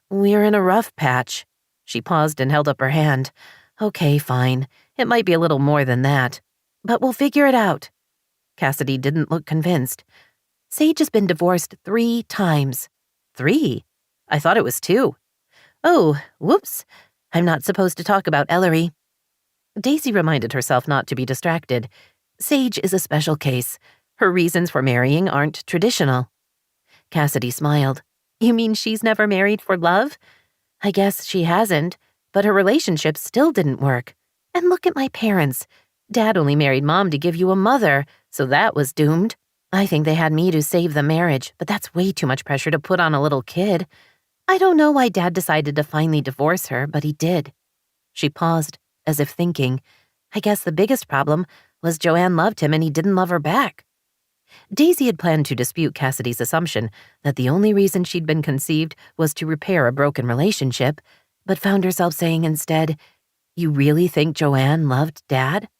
"We're in a rough patch." She paused and held up her hand. "Okay, fine. It might be a little more than that. But we'll figure it out." Cassidy didn't look convinced. "Sage has been divorced 3 times. 3? I thought it was 2. Oh, whoops. I'm not supposed to talk about Ellery." Daisy reminded herself not to be distracted. Sage is a special case. Her reasons for marrying aren't traditional. Cassidy smiled. You mean she's never married for love? I guess she hasn't, but her relationship still didn't work. And look at my parents. Dad only married Mom to give you a mother, so that was doomed. I think they had me to save the marriage, but that's way too much pressure to put on a little kid. I don't know why Dad decided to finally divorce her, but he did. She paused, as if thinking. I guess the biggest problem was Joanne loved him and he didn't love her back. Daisy had planned to dispute Cassidy's assumption that the only reason she'd been conceived was to repair a broken relationship, but found herself saying instead, "You really think Joanne loved Dad?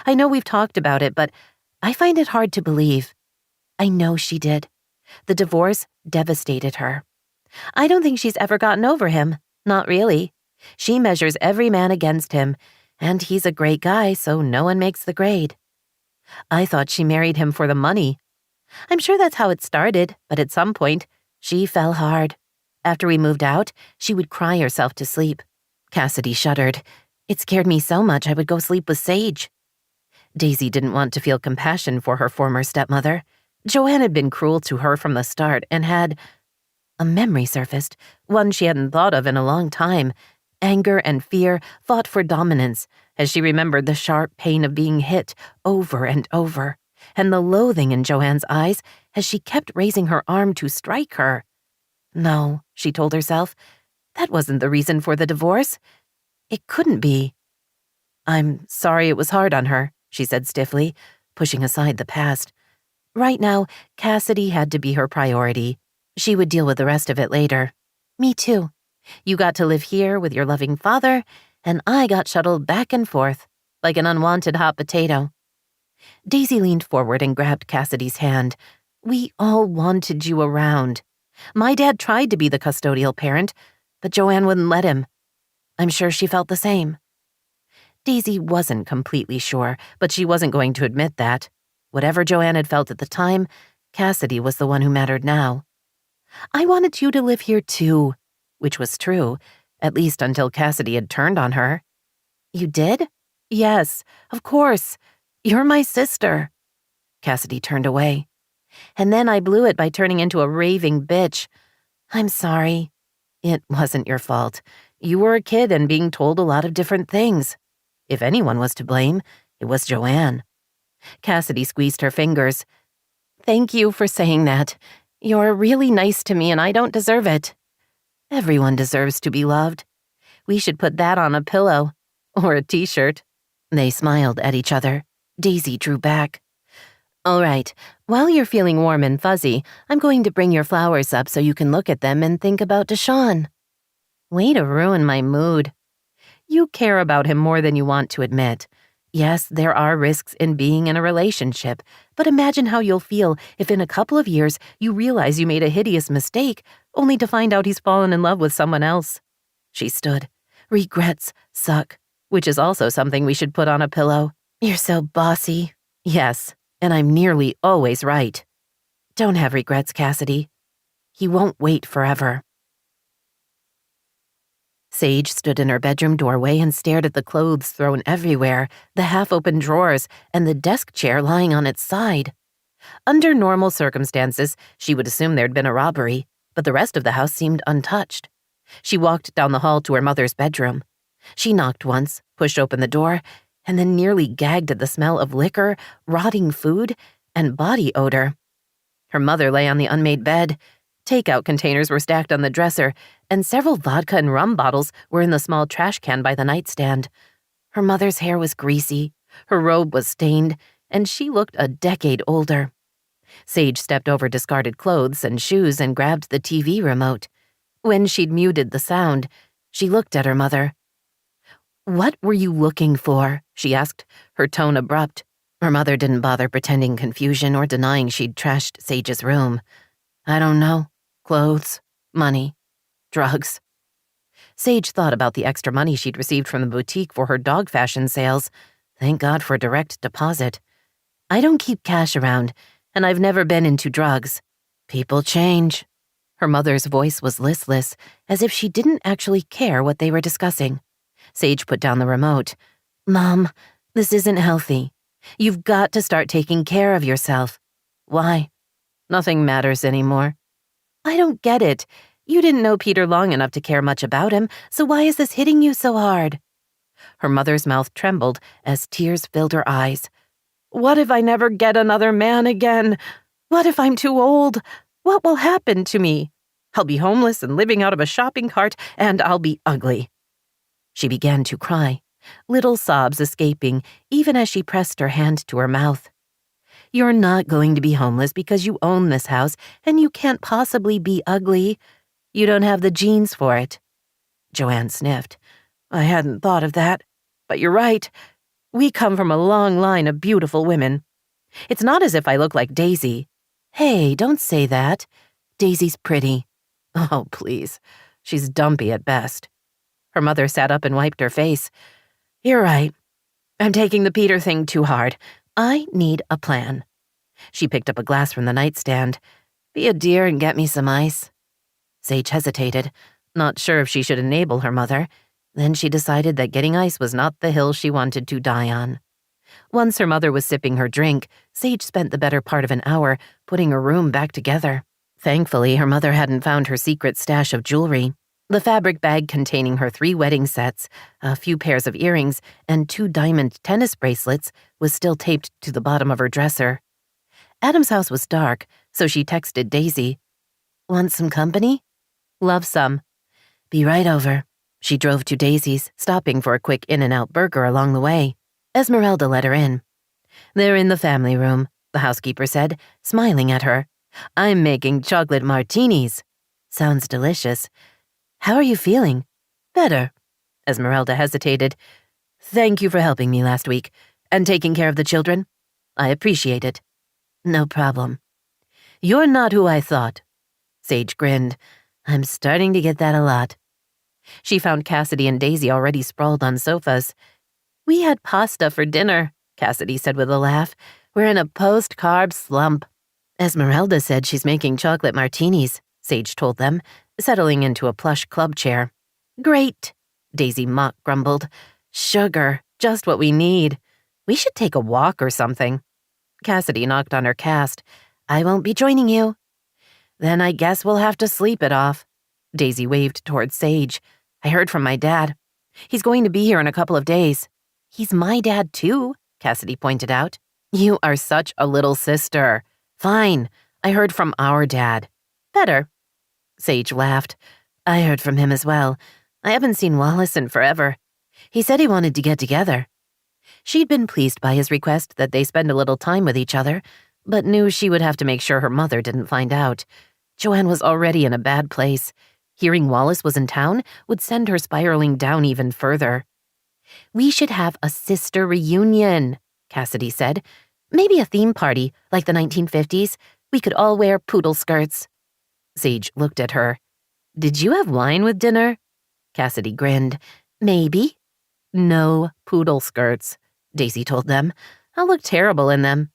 I know we've talked about it, but I find it hard to believe." I know she did. The divorce devastated her. I don't think she's ever gotten over him. Not really. She measures every man against him, and he's a great guy, so no one makes the grade. I thought she married him for the money. I'm sure that's how it started, but at some point, she fell hard. After we moved out, she would cry herself to sleep. Cassidy shuddered. It scared me so much I would go sleep with Sage. Daisy didn't want to feel compassion for her former stepmother. Joanne had been cruel to her from the start and had... A memory surfaced, one she hadn't thought of in a long time. Anger and fear fought for dominance as she remembered the sharp pain of being hit over and over, and the loathing in Joanne's eyes as she kept raising her arm to strike her. No, she told herself, that wasn't the reason for the divorce. It couldn't be. I'm sorry it was hard on her, she said stiffly, pushing aside the past. Right now, Cassidy had to be her priority. She would deal with the rest of it later. Me too. You got to live here with your loving father, and I got shuttled back and forth, like an unwanted hot potato. Daisy leaned forward and grabbed Cassidy's hand. We all wanted you around. My dad tried to be the custodial parent, but Joanne wouldn't let him. I'm sure she felt the same. Daisy wasn't completely sure, but she wasn't going to admit that. Whatever Joanne had felt at the time, Cassidy was the one who mattered now. I wanted you to live here too, which was true, at least until Cassidy had turned on her. You did? Yes, of course. You're my sister. Cassidy turned away. And then I blew it by turning into a raving bitch. I'm sorry. It wasn't your fault. You were a kid and being told a lot of different things. If anyone was to blame, it was Joanne. Cassidy squeezed her fingers. Thank you for saying that. You're really nice to me and I don't deserve it. Everyone deserves to be loved. We should put that on a pillow. Or a t-shirt. They smiled at each other. Daisy drew back. All right, while you're feeling warm and fuzzy, I'm going to bring your flowers up so you can look at them and think about Deshaun. Way to ruin my mood. You care about him more than you want to admit. Yes, there are risks in being in a relationship, but imagine how you'll feel if in a couple of years you realize you made a hideous mistake, only to find out he's fallen in love with someone else. She stood. Regrets suck, which is also something we should put on a pillow. You're so bossy. Yes, and I'm nearly always right. Don't have regrets, Cassidy. He won't wait forever. Sage stood in her bedroom doorway and stared at the clothes thrown everywhere, the half-open drawers, and the desk chair lying on its side. Under normal circumstances, she would assume there'd been a robbery, but the rest of the house seemed untouched. She walked down the hall to her mother's bedroom. She knocked once, pushed open the door, and then nearly gagged at the smell of liquor, rotting food, and body odor. Her mother lay on the unmade bed. Takeout containers were stacked on the dresser, and several vodka and rum bottles were in the small trash can by the nightstand. Her mother's hair was greasy, her robe was stained, and she looked a decade older. Sage stepped over discarded clothes and shoes and grabbed the TV remote. When she'd muted the sound, she looked at her mother. What were you looking for? She asked, her tone abrupt. Her mother didn't bother pretending confusion or denying she'd trashed Sage's room. I don't know. Clothes, money, drugs. Sage thought about the extra money she'd received from the boutique for her dog fashion sales. Thank God for direct deposit. I don't keep cash around, and I've never been into drugs. People change. Her mother's voice was listless, as if she didn't actually care what they were discussing. Sage put down the remote. Mom, this isn't healthy. You've got to start taking care of yourself. Why? Nothing matters anymore. I don't get it. You didn't know Peter long enough to care much about him, so why is this hitting you so hard?" Her mother's mouth trembled as tears filled her eyes. "What if I never get another man again? What if I'm too old? What will happen to me? I'll be homeless and living out of a shopping cart, and I'll be ugly." She began to cry, little sobs escaping even as she pressed her hand to her mouth. "You're not going to be homeless because you own this house, and you can't possibly be ugly. You don't have the genes for it." Joanne sniffed. "I hadn't thought of that, but you're right. We come from a long line of beautiful women. It's not as if I look like Daisy." "Hey, don't say that. Daisy's pretty." "Oh, please. She's dumpy at best." Her mother sat up and wiped her face. "You're right. I'm taking the Peter thing too hard. I need a plan." She picked up a glass from the nightstand. "Be a dear and get me some ice." Sage hesitated, not sure if she should enable her mother. Then she decided that getting ice was not the hill she wanted to die on. Once her mother was sipping her drink, Sage spent the better part of an hour putting her room back together. Thankfully, her mother hadn't found her secret stash of jewelry. The fabric bag containing her 3 wedding sets, a few pairs of earrings, and 2 diamond tennis bracelets was still taped to the bottom of her dresser. Adam's house was dark, so she texted Daisy. "Want some company?" "Love some." "Be right over." She drove to Daisy's, stopping for a quick In-N-Out burger along the way. Esmeralda let her in. "They're in the family room," the housekeeper said, smiling at her. "I'm making chocolate martinis." "Sounds delicious. How are you feeling?" "Better." Esmeralda hesitated. "Thank you for helping me last week, and taking care of the children. I appreciate it." "No problem." "You're not who I thought." Sage grinned. "I'm starting to get that a lot." She found Cassidy and Daisy already sprawled on sofas. "We had pasta for dinner," Cassidy said with a laugh. "We're in a post-carb slump." "Esmeralda said she's making chocolate martinis," Sage told them, settling into a plush club chair. "Great," Daisy mock grumbled. "Sugar, just what we need. We should take a walk or something." Cassidy knocked on her cast. "I won't be joining you." "Then I guess we'll have to sleep it off." Daisy waved towards Sage. "I heard from my dad. He's going to be here in a couple of days." "He's my dad too," Cassidy pointed out. "You are such a little sister." "Fine. I heard from our dad." "Better." Sage laughed. "I heard from him as well. I haven't seen Wallace in forever. He said he wanted to get together." She'd been pleased by his request that they spend a little time with each other, but knew she would have to make sure her mother didn't find out. Joanne was already in a bad place. Hearing Wallace was in town would send her spiraling down even further. "We should have a sister reunion," Cassidy said. "Maybe a theme party, like the 1950s. We could all wear poodle skirts." Sage looked at her. "Did you have wine with dinner?" Cassidy grinned. "Maybe." "No poodle skirts," Daisy told them. "I'll look terrible in them."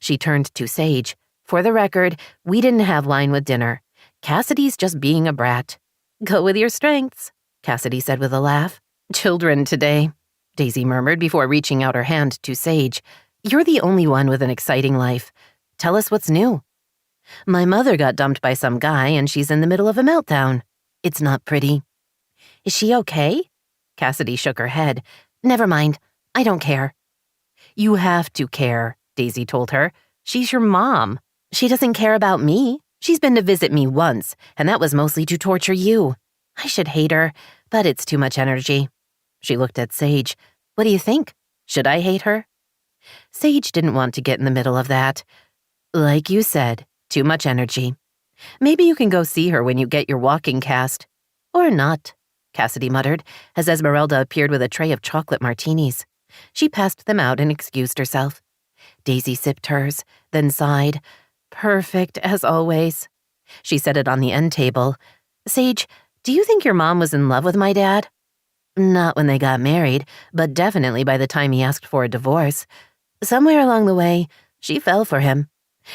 She turned to Sage. "For the record, we didn't have wine with dinner. Cassidy's just being a brat." "Go with your strengths," Cassidy said with a laugh. "Children today," Daisy murmured before reaching out her hand to Sage. "You're the only one with an exciting life. Tell us what's new." "My mother got dumped by some guy and she's in the middle of a meltdown. It's not pretty." "Is she okay?" Cassidy shook her head. "Never mind. I don't care." "You have to care," Daisy told her. "She's your mom. She doesn't care about me. She's been to visit me once, and that was mostly to torture you. I should hate her, but it's too much energy." She looked at Sage. "What do you think? Should I hate her?" Sage didn't want to get in the middle of that. "Like you said, too much energy. Maybe you can go see her when you get your walking cast." "Or not," Cassidy muttered, as Esmeralda appeared with a tray of chocolate martinis. She passed them out and excused herself. Daisy sipped hers, then sighed. "Perfect, as always." She set it on the end table. "Sage, do you think your mom was in love with my dad?" "Not when they got married, but definitely by the time he asked for a divorce. Somewhere along the way, she fell for him.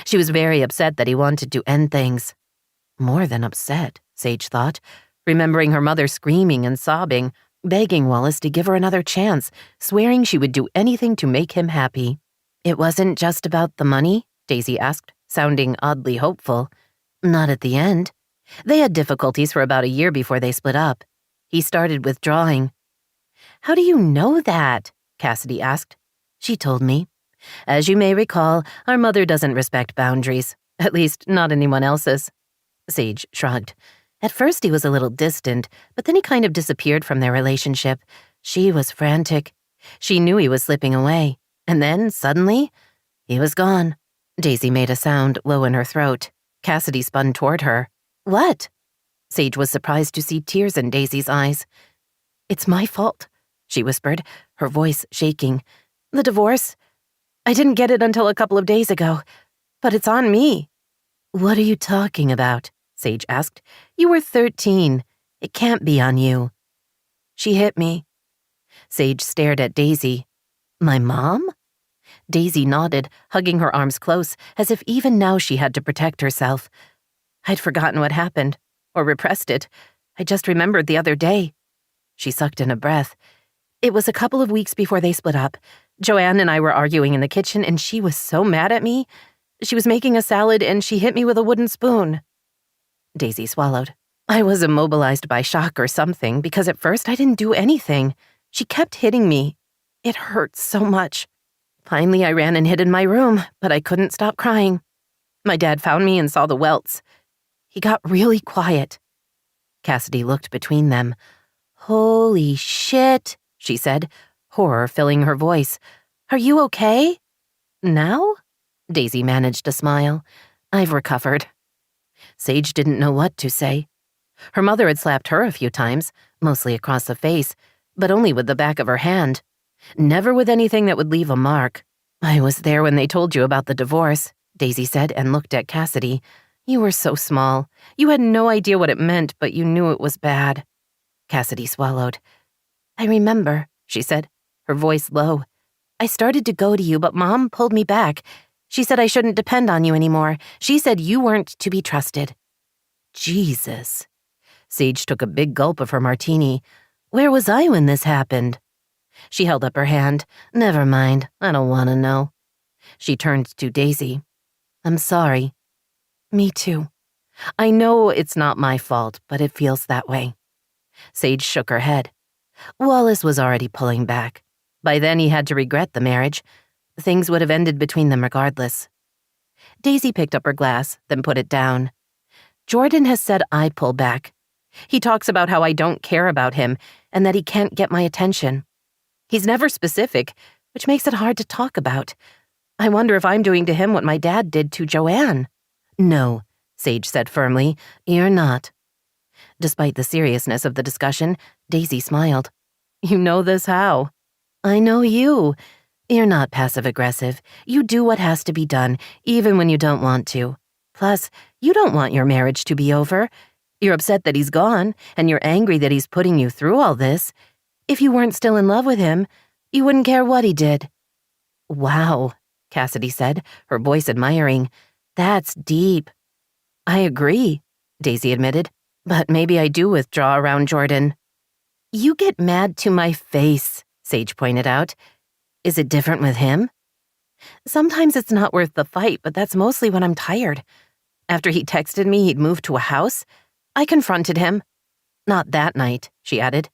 She was very upset that he wanted to end things." More than upset, Sage thought, remembering her mother screaming and sobbing, begging Wallace to give her another chance, swearing she would do anything to make him happy. "It wasn't just about the money?" Daisy asked, sounding oddly hopeful. "Not at the end." They had difficulties for about a year before they split up. He started withdrawing. "How do you know that?" Cassidy asked. "She told me. As you may recall, our mother doesn't respect boundaries, at least not anyone else's." Sage shrugged. At first he was a little distant, but then he kind of disappeared from their relationship. She was frantic. She knew he was slipping away. And then, suddenly, he was gone. Daisy made a sound low in her throat. Cassidy spun toward her. "What?" Sage was surprised to see tears in Daisy's eyes. "It's my fault," she whispered, her voice shaking. "The divorce. I didn't get it until a couple of days ago, but it's on me." "What are you talking about?" Sage asked. "You were 13. It can't be on you." "She hit me." Sage stared at Daisy. "My mom?" Daisy nodded, hugging her arms close, as if even now she had to protect herself. "I'd forgotten what happened, or repressed it. I just remembered the other day." She sucked in a breath. "It was a couple of weeks before they split up. Joanne and I were arguing in the kitchen, and she was so mad at me. She was making a salad, and she hit me with a wooden spoon." Daisy swallowed. "I was immobilized by shock or something, because at first I didn't do anything. She kept hitting me. It hurt so much. Finally, I ran and hid in my room, but I couldn't stop crying. My dad found me and saw the welts. He got really quiet." Cassidy looked between them. "Holy shit," she said, horror filling her voice. "Are you okay?" "Now?" Daisy managed to smile. "I've recovered." Sage didn't know what to say. Her mother had slapped her a few times, mostly across the face, but only with the back of her hand. Never with anything that would leave a mark. "I was there when they told you about the divorce," Daisy said and looked at Cassidy. "You were so small. You had no idea what it meant, but you knew it was bad." Cassidy swallowed. "I remember," she said, her voice low. "I started to go to you, but Mom pulled me back. She said I shouldn't depend on you anymore. She said you weren't to be trusted." Jesus. Sage took a big gulp of her martini. "Where was I when this happened?" She held up her hand. "Never mind, I don't want to know." She turned to Daisy. "I'm sorry." "Me too. I know it's not my fault, but it feels that way." Sage shook her head. Wallace was already pulling back. By then he had to regret the marriage. Things would have ended between them regardless. Daisy picked up her glass, then put it down. "Jordan has said I pull back. He talks about how I don't care about him and that he can't get my attention. He's never specific, which makes it hard to talk about. I wonder if I'm doing to him what my dad did to Joanne." "No," Sage said firmly, "you're not." Despite the seriousness of the discussion, Daisy smiled. "You know this how?" "I know you. You're not passive-aggressive. You do what has to be done, even when you don't want to. Plus, you don't want your marriage to be over. You're upset that he's gone, and you're angry that he's putting you through all this. If you weren't still in love with him, you wouldn't care what he did." "Wow," Cassidy said, her voice admiring. "That's deep." "I agree," Daisy admitted, "but maybe I do withdraw around Jordan." "You get mad to my face," Sage pointed out. "Is it different with him?" "Sometimes it's not worth the fight, but that's mostly when I'm tired. After he texted me he'd moved to a house, I confronted him." "Not that night," she added.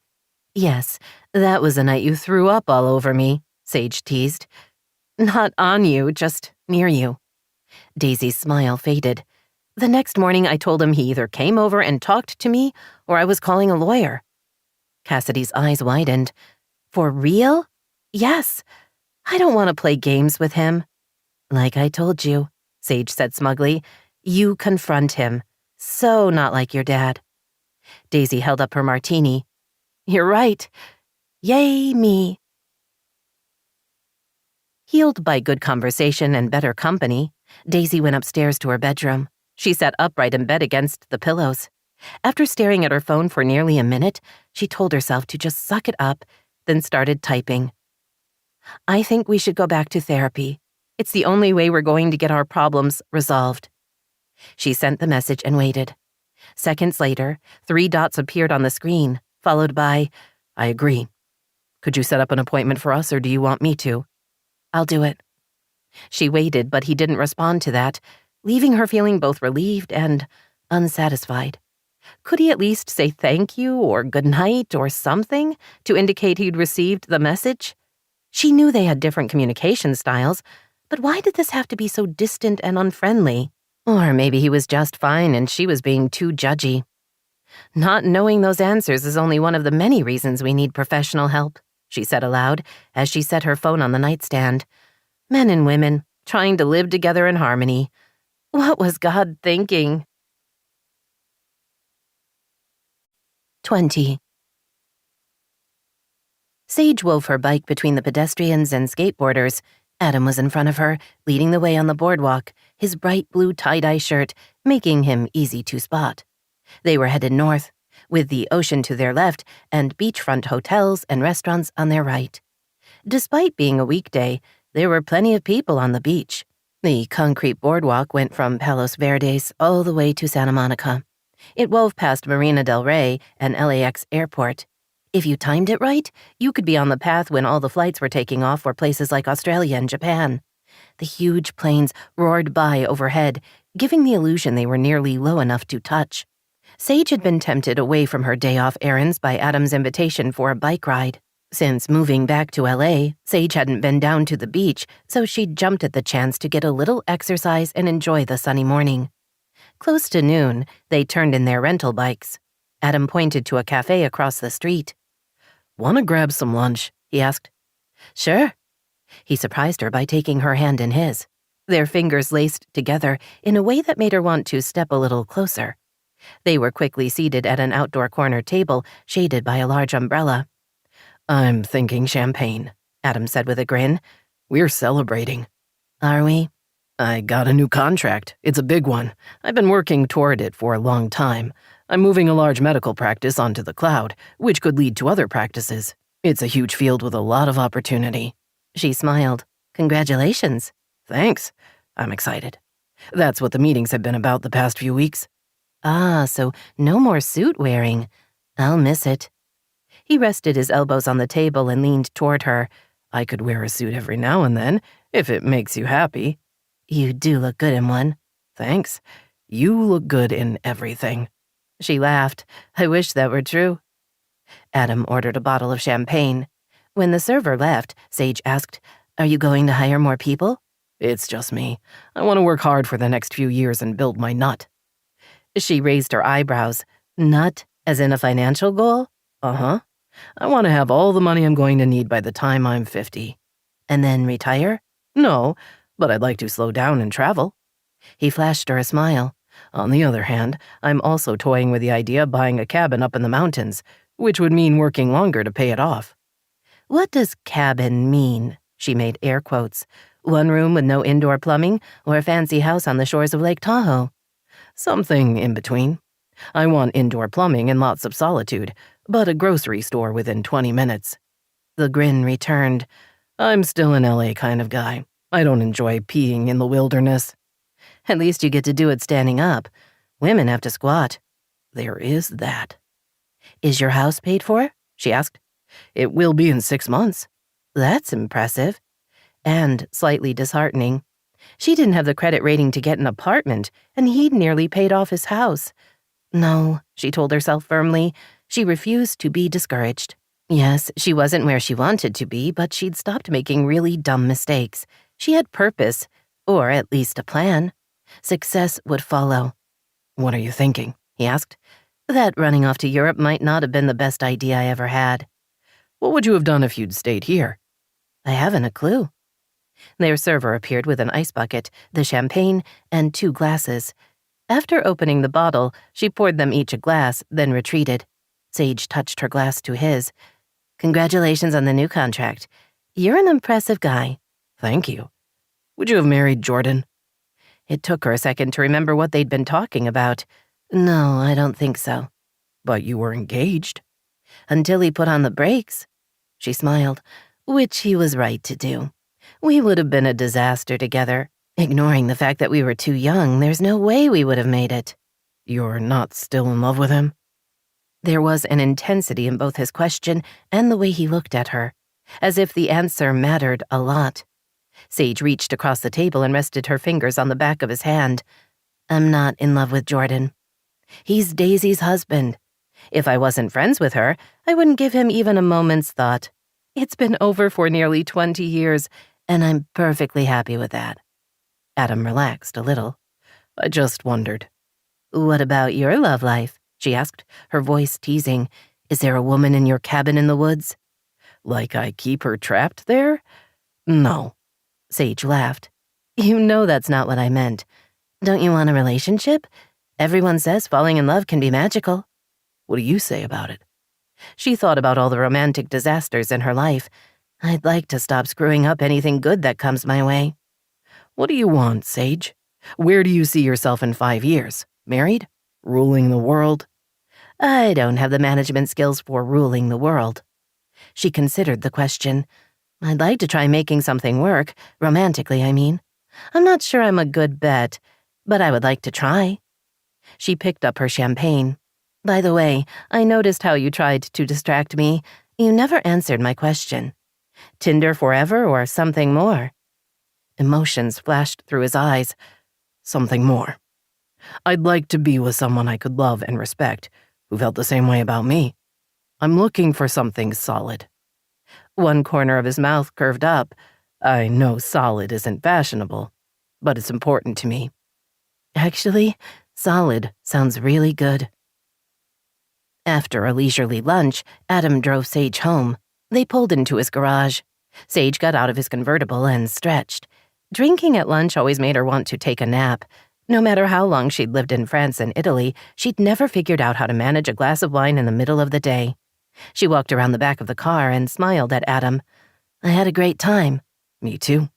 "Yes, that was the night you threw up all over me," Sage teased. "Not on you, just near you." Daisy's smile faded. "The next morning I told him he either came over and talked to me or I was calling a lawyer." Cassidy's eyes widened. "For real?" "Yes. I don't want to play games with him." "Like I told you," Sage said smugly, "you confront him. So not like your dad." Daisy held up her martini. "You're right. Yay, me." Healed by good conversation and better company, Daisy went upstairs to her bedroom. She sat upright in bed against the pillows. After staring at her phone for nearly a minute, she told herself to just suck it up, then started typing. "I think we should go back to therapy. It's the only way we're going to get our problems resolved." She sent the message and waited. Seconds later, 3 dots appeared on the screen, followed by, "I agree. Could you set up an appointment for us, or do you want me to?" "I'll do it." She waited, but he didn't respond to that, leaving her feeling both relieved and unsatisfied. Could he at least say thank you or good night or something to indicate he'd received the message? She knew they had different communication styles, but why did this have to be so distant and unfriendly? Or maybe he was just fine and she was being too judgy. Not knowing those answers is only one of the many reasons we need professional help, she said aloud as she set her phone on the nightstand. Men and women, trying to live together in harmony. What was God thinking? 20. Sage wove her bike between the pedestrians and skateboarders. Adam was in front of her, leading the way on the boardwalk, his bright blue tie-dye shirt making him easy to spot. They were headed north, with the ocean to their left and beachfront hotels and restaurants on their right. Despite being a weekday, there were plenty of people on the beach. The concrete boardwalk went from Palos Verdes all the way to Santa Monica. It wove past Marina del Rey and LAX Airport. If you timed it right, you could be on the path when all the flights were taking off for places like Australia and Japan. The huge planes roared by overhead, giving the illusion they were nearly low enough to touch. Sage had been tempted away from her day-off errands by Adam's invitation for a bike ride. Since moving back to LA, Sage hadn't been down to the beach, so she'd jumped at the chance to get a little exercise and enjoy the sunny morning. Close to noon, they turned in their rental bikes. Adam pointed to a cafe across the street. "Want to grab some lunch?" he asked. "Sure." He surprised her by taking her hand in his. Their fingers laced together in a way that made her want to step a little closer. They were quickly seated at an outdoor corner table shaded by a large umbrella. "I'm thinking champagne," Adam said with a grin. "We're celebrating." "Are we?" "I got a new contract. It's a big one. I've been working toward it for a long time. I'm moving a large medical practice onto the cloud, which could lead to other practices. It's a huge field with a lot of opportunity." She smiled. "Congratulations." "Thanks. I'm excited. That's what the meetings have been about the past few weeks." "Ah, so no more suit wearing. I'll miss it." He rested his elbows on the table and leaned toward her. "I could wear a suit every now and then, if it makes you happy." "You do look good in one." "Thanks. You look good in everything." She laughed. "I wish that were true." Adam ordered a bottle of champagne. When the server left, Sage asked, "Are you going to hire more people?" "It's just me. I want to work hard for the next few years and build my nut." She raised her eyebrows. "Nut, as in a financial goal?" "Uh-huh. I want to have all the money I'm going to need by the time I'm 50. "And then retire?" "No, but I'd like to slow down and travel." He flashed her a smile. "On the other hand, I'm also toying with the idea of buying a cabin up in the mountains, which would mean working longer to pay it off." "What does cabin mean?" She made air quotes. "One room with no indoor plumbing, or a fancy house on the shores of Lake Tahoe?" "Something in between. I want indoor plumbing and lots of solitude, but a grocery store within 20 minutes. The grin returned. "I'm still an LA kind of guy. I don't enjoy peeing in the wilderness." "At least you get to do it standing up. Women have to squat." "There is that." "Is your house paid for?" she asked. "It will be in 6 months." "That's impressive." And slightly disheartening. She didn't have the credit rating to get an apartment, and he'd nearly paid off his house. No, she told herself firmly. She refused to be discouraged. Yes, she wasn't where she wanted to be, but she'd stopped making really dumb mistakes. She had purpose, or at least a plan. Success would follow. "What are you thinking?" he asked. "That running off to Europe might not have been the best idea I ever had." "What would you have done if you'd stayed here?" "I haven't a clue." Their server appeared with an ice bucket, the champagne, and 2 glasses. After opening the bottle, she poured them each a glass, then retreated. Sage touched her glass to his. "Congratulations on the new contract. You're an impressive guy." "Thank you. Would you have married Jordan?" It took her a second to remember what they'd been talking about. "No, I don't think so." "But you were engaged." "Until he put on the brakes." She smiled, which he was right to do. We would have been a disaster together. Ignoring the fact that we were too young, there's no way we would have made it. "You're not still in love with him?" There was an intensity in both his question and the way he looked at her, as if the answer mattered a lot. Sage reached across the table and rested her fingers on the back of his hand. "I'm not in love with Jordan." He's Daisy's husband. If I wasn't friends with her, I wouldn't give him even a moment's thought. It's been over for nearly 20 years, and I'm perfectly happy with that." Adam relaxed a little. "I just wondered." "What about your love life?" she asked, her voice teasing. "Is there a woman in your cabin in the woods?" "Like I keep her trapped there? No." Sage laughed. "You know that's not what I meant. Don't you want a relationship? Everyone says falling in love can be magical." "What do you say about it?" She thought about all the romantic disasters in her life. "I'd like to stop screwing up anything good that comes my way." "What do you want, Sage? Where do you see yourself in 5 years? Married? Ruling the world?" "I don't have the management skills for ruling the world." She considered the question. "I'd like to try making something work, romantically, I mean. I'm not sure I'm a good bet, but I would like to try." She picked up her champagne. "By the way, I noticed how you tried to distract me. You never answered my question. Tinder forever or something more?" Emotions flashed through his eyes. "Something more. I'd like to be with someone I could love and respect, who felt the same way about me. I'm looking for something solid." One corner of his mouth curved up. "I know solid isn't fashionable, but it's important to me." "Actually, solid sounds really good." After a leisurely lunch, Adam drove Sage home. They pulled into his garage. Sage got out of his convertible and stretched. Drinking at lunch always made her want to take a nap. No matter how long she'd lived in France and Italy, she'd never figured out how to manage a glass of wine in the middle of the day. She walked around the back of the car and smiled at Adam. "I had a great time." "Me too."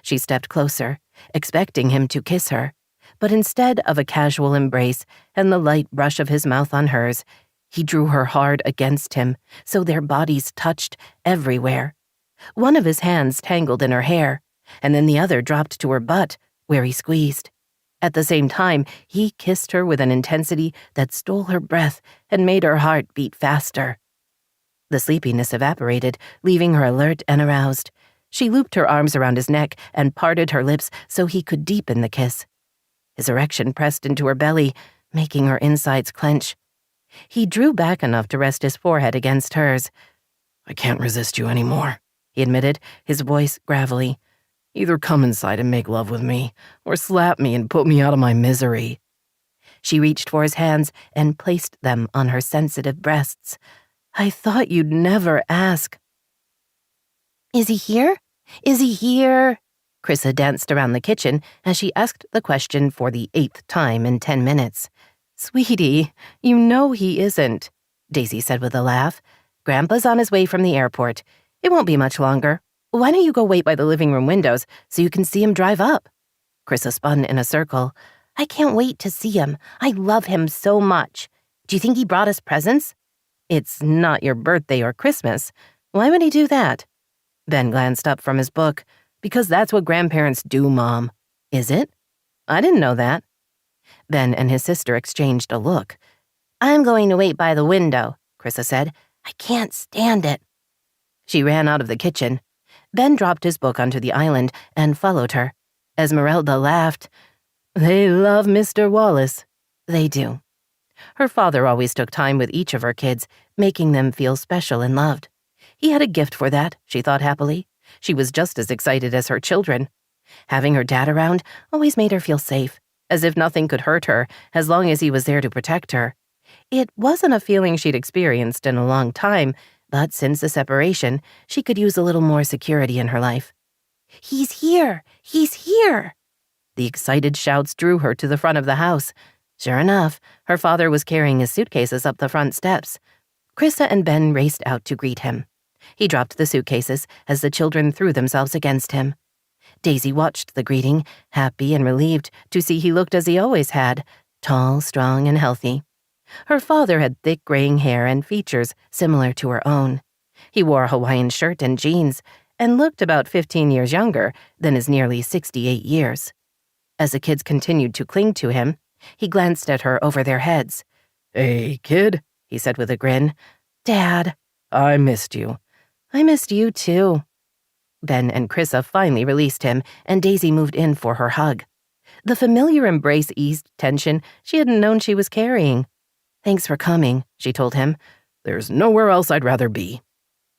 She stepped closer, expecting him to kiss her. But instead of a casual embrace and the light brush of his mouth on hers, he drew her hard against him, so their bodies touched everywhere. One of his hands tangled in her hair, and then the other dropped to her butt, where he squeezed. At the same time, he kissed her with an intensity that stole her breath and made her heart beat faster. The sleepiness evaporated, leaving her alert and aroused. She looped her arms around his neck and parted her lips so he could deepen the kiss. His erection pressed into her belly, making her insides clench. He drew back enough to rest his forehead against hers. "I can't resist you anymore," he admitted, his voice gravelly. "Either come inside and make love with me, or slap me and put me out of my misery." She reached for his hands and placed them on her sensitive breasts. "I thought you'd never ask." "Is he here? Is he here?" Chrissa danced around the kitchen as she asked the question for the 8th time in 10 minutes. "Sweetie, you know he isn't," Daisy said with a laugh. "Grandpa's on his way from the airport. It won't be much longer. Why don't you go wait by the living room windows so you can see him drive up?" Chrissa spun in a circle. "I can't wait to see him. I love him so much. Do you think he brought us presents?" "It's not your birthday or Christmas. Why would he do that?" Ben glanced up from his book. "Because that's what grandparents do, Mom." "Is it? I didn't know that." Ben and his sister exchanged a look. "I'm going to wait by the window," Chrissa said. "I can't stand it." She ran out of the kitchen. Ben dropped his book onto the island and followed her. Esmeralda laughed. "They love Mr. Wallace." "They do." Her father always took time with each of her kids, making them feel special and loved. He had a gift for that, she thought happily. She was just as excited as her children. Having her dad around always made her feel safe, as if nothing could hurt her as long as he was there to protect her. It wasn't a feeling she'd experienced in a long time, but since the separation, she could use a little more security in her life. "He's here! He's here!" The excited shouts drew her to the front of the house. Sure enough, her father was carrying his suitcases up the front steps. Chrissa and Ben raced out to greet him. He dropped the suitcases as the children threw themselves against him. Daisy watched the greeting, happy and relieved to see he looked as he always had, tall, strong, and healthy. Her father had thick graying hair and features similar to her own. He wore a Hawaiian shirt and jeans and looked about 15 years younger than his nearly 68 years. As the kids continued to cling to him, he glanced at her over their heads. "Hey, kid," he said with a grin. "Dad." "I missed you." "I missed you, too." Ben and Chrissa finally released him, and Daisy moved in for her hug. The familiar embrace eased tension she hadn't known she was carrying. "Thanks for coming," she told him. "There's nowhere else I'd rather be."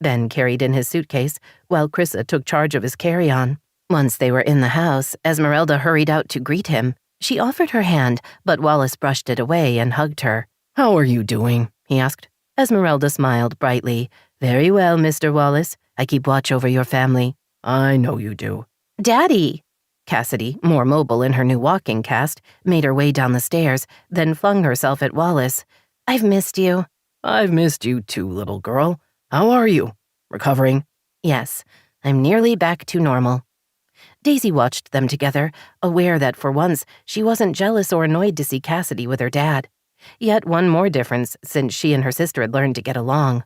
Ben carried in his suitcase, while Chrissa took charge of his carry-on. Once they were in the house, Esmeralda hurried out to greet him. She offered her hand, but Wallace brushed it away and hugged her. "How are you doing?" he asked. Esmeralda smiled brightly. "Very well, Mr. Wallace. I keep watch over your family." "I know you do." "Daddy!" Cassidy, more mobile in her new walking cast, made her way down the stairs, then flung herself at Wallace. "I've missed you." "I've missed you too, little girl. How are you? Recovering?" "Yes, I'm nearly back to normal." Daisy watched them together, aware that for once she wasn't jealous or annoyed to see Cassidy with her dad. Yet one more difference since she and her sister had learned to get along.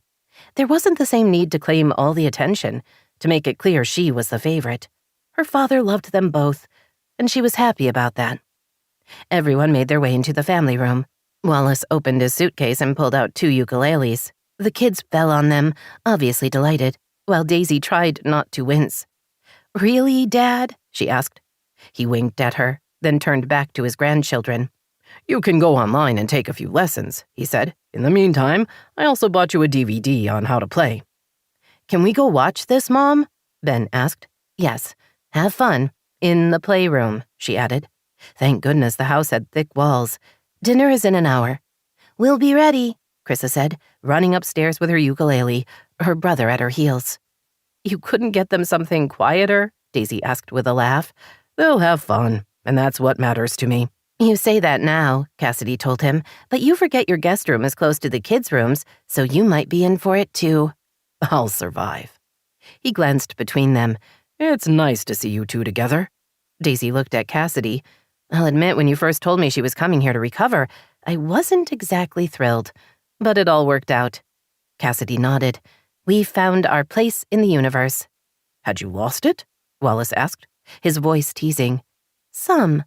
There wasn't the same need to claim all the attention, to make it clear she was the favorite. Her father loved them both, and she was happy about that. Everyone made their way into the family room. Wallace opened his suitcase and pulled out 2 ukuleles. The kids fell on them, obviously delighted, while Daisy tried not to wince. "Really, Dad?" she asked. He winked at her, then turned back to his grandchildren. "You can go online and take a few lessons," he said. "In the meantime, I also bought you a DVD on how to play." "Can we go watch this, Mom?" Ben asked. "Yes. Have fun. In the playroom," she added. Thank goodness the house had thick walls. "Dinner is in an hour." "We'll be ready," Chrissa said, running upstairs with her ukulele, her brother at her heels. "You couldn't get them something quieter?" Daisy asked with a laugh. "They'll have fun, and that's what matters to me." "You say that now," Cassidy told him, "but you forget your guest room is close to the kids' rooms, so you might be in for it too." "I'll survive." He glanced between them. "It's nice to see you two together." Daisy looked at Cassidy. "I'll admit, when you first told me she was coming here to recover, I wasn't exactly thrilled, but it all worked out." Cassidy nodded. "We found our place in the universe." "Had you lost it?" Wallace asked, his voice teasing. "Some."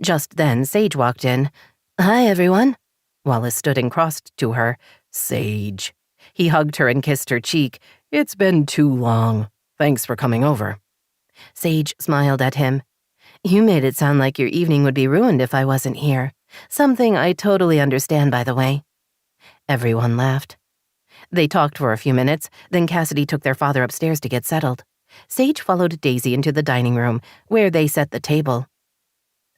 Just then, Sage walked in. "Hi, everyone." Wallace stood and crossed to her. "Sage." He hugged her and kissed her cheek. "It's been too long. Thanks for coming over." Sage smiled at him. "You made it sound like your evening would be ruined if I wasn't here. Something I totally understand, by the way." Everyone laughed. They talked for a few minutes, then Cassidy took their father upstairs to get settled. Sage followed Daisy into the dining room, where they set the table.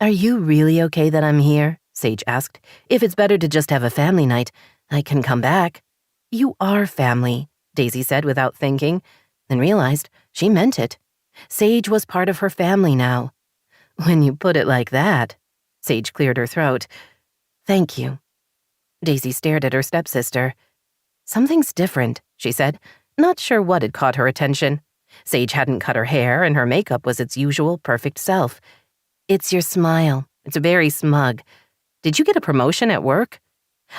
"Are you really okay that I'm here?" Sage asked. "If it's better to just have a family night, I can come back." "You are family," Daisy said without thinking, then realized she meant it. Sage was part of her family now. "When you put it like that," Sage cleared her throat. "Thank you." Daisy stared at her stepsister. "Something's different," she said, not sure what had caught her attention. Sage hadn't cut her hair, and her makeup was its usual perfect self. "It's your smile. It's very smug. Did you get a promotion at work?"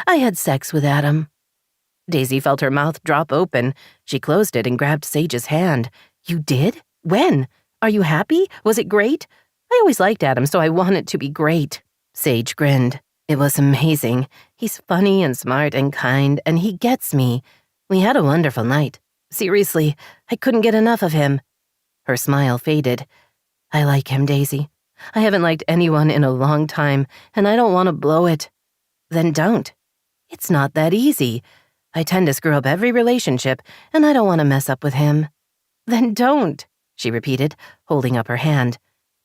"I had sex with Adam." Daisy felt her mouth drop open. She closed it and grabbed Sage's hand. "You did? When? Are you happy? Was it great? I always liked Adam, so I want it to be great." Sage grinned. "It was amazing. He's funny and smart and kind, and he gets me. We had a wonderful night. Seriously, I couldn't get enough of him." Her smile faded. "I like him, Daisy. I haven't liked anyone in a long time, and I don't want to blow it." "Then don't. It's not that easy. I tend to screw up every relationship, and I don't want to mess up with him." "Then don't," she repeated, holding up her hand.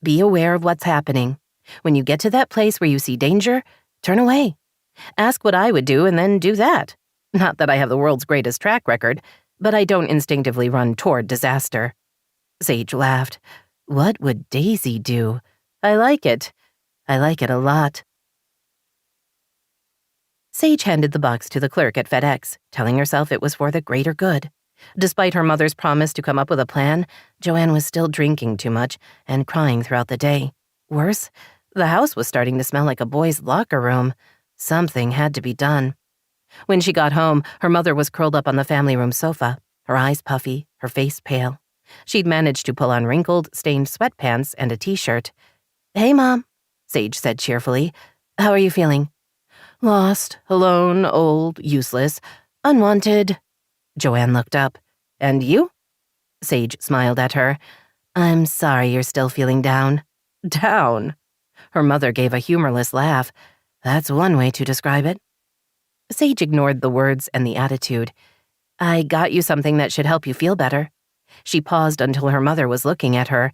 "Be aware of what's happening. When you get to that place where you see danger, turn away. Ask what I would do and then do that. Not that I have the world's greatest track record, but I don't instinctively run toward disaster." Sage laughed. "What would Daisy do? I like it. I like it a lot." Sage handed the box to the clerk at FedEx, telling herself it was for the greater good. Despite her mother's promise to come up with a plan, Joanne was still drinking too much and crying throughout the day. Worse, the house was starting to smell like a boys' locker room. Something had to be done. When she got home, her mother was curled up on the family room sofa, her eyes puffy, her face pale. She'd managed to pull on wrinkled, stained sweatpants and a t-shirt. "Hey, Mom," Sage said cheerfully. "How are you feeling?" "Lost, alone, old, useless, unwanted." Joanne looked up. "And you?" Sage smiled at her. "I'm sorry you're still feeling down." "Down?" Her mother gave a humorless laugh. That's one way to describe it. Sage ignored the words and the attitude. I got you something that should help you feel better. She paused until her mother was looking at her.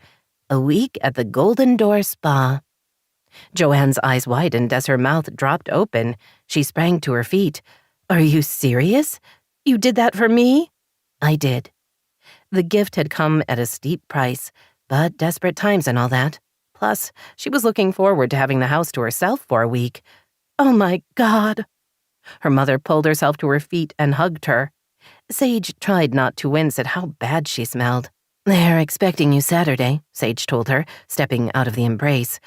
A week at the Golden Door Spa. Joanne's eyes widened as her mouth dropped open. She sprang to her feet. Are you serious? You did that for me? I did. The gift had come at a steep price, but desperate times and all that. Plus, she was looking forward to having the house to herself for a week. Oh my God. Her mother pulled herself to her feet and hugged her. Sage tried not to wince at how bad she smelled. They're expecting you Saturday, Sage told her, stepping out of the embrace.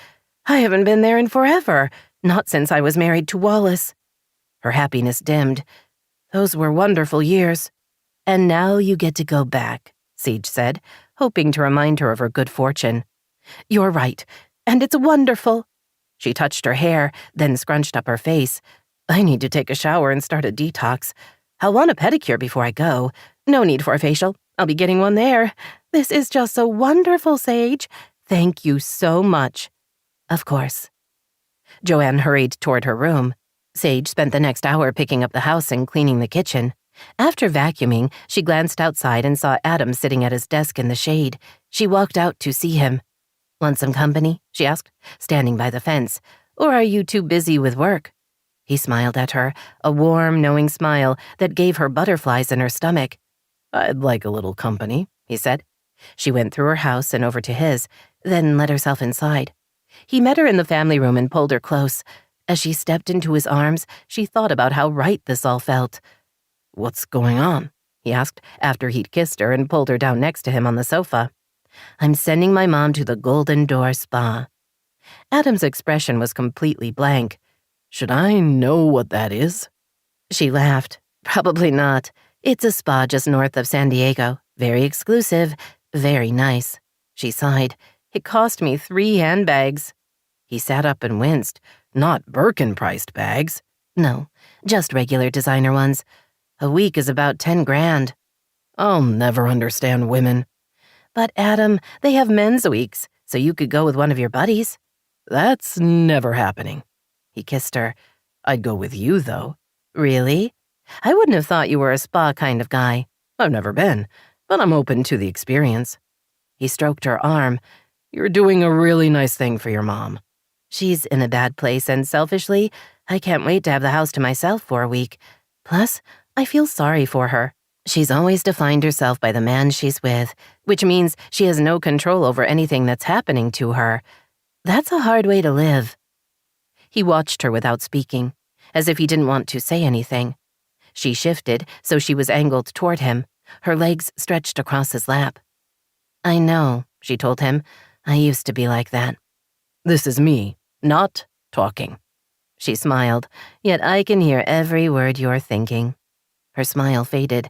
I haven't been there in forever, not since I was married to Wallace. Her happiness dimmed. Those were wonderful years. And now you get to go back, Sage said, hoping to remind her of her good fortune. You're right, and it's wonderful. She touched her hair, then scrunched up her face. I need to take a shower and start a detox. I'll want a pedicure before I go. No need for a facial. I'll be getting one there. This is just so wonderful, Sage. Thank you so much. Of course. Joanne hurried toward her room. Sage spent the next hour picking up the house and cleaning the kitchen. After vacuuming, she glanced outside and saw Adam sitting at his desk in the shade. She walked out to see him. Want some company? She asked, standing by the fence. Or are you too busy with work? He smiled at her, a warm, knowing smile that gave her butterflies in her stomach. I'd like a little company, he said. She went through her house and over to his, then let herself inside. He met her in the family room and pulled her close. As she stepped into his arms, she thought about how right this all felt. What's going on? He asked after he'd kissed her and pulled her down next to him on the sofa. I'm sending my mom to the Golden Door Spa. Adam's expression was completely blank. Should I know what that is? She laughed. Probably not. It's a spa just north of San Diego. Very exclusive. Very nice. She sighed. It cost me 3 handbags. He sat up and winced. Not Birkin-priced bags. No, just regular designer ones. A week is about 10 grand. I'll never understand women. But Adam, they have men's weeks, so you could go with one of your buddies. That's never happening. He kissed her. I'd go with you, though. Really? I wouldn't have thought you were a spa kind of guy. I've never been, but I'm open to the experience. He stroked her arm. You're doing a really nice thing for your mom. She's in a bad place, and selfishly, I can't wait to have the house to myself for a week. Plus, I feel sorry for her. She's always defined herself by the man she's with, which means she has no control over anything that's happening to her. That's a hard way to live. He watched her without speaking, as if he didn't want to say anything. She shifted so she was angled toward him, her legs stretched across his lap. I know, she told him. I used to be like that. This is me, not talking. She smiled, yet I can hear every word you're thinking. Her smile faded.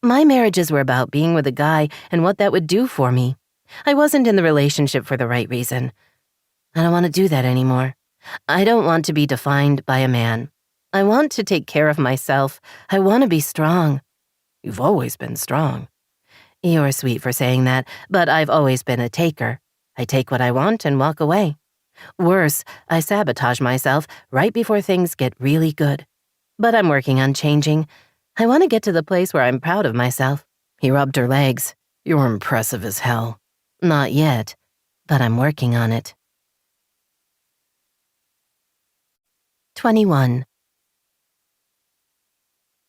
My marriages were about being with a guy and what that would do for me. I wasn't in the relationship for the right reason. I don't want to do that anymore. I don't want to be defined by a man. I want to take care of myself. I want to be strong. You've always been strong. You're sweet for saying that, but I've always been a taker. I take what I want and walk away. Worse, I sabotage myself right before things get really good. But I'm working on changing. I want to get to the place where I'm proud of myself. He rubbed her legs. You're impressive as hell. Not yet, but I'm working on it. 21.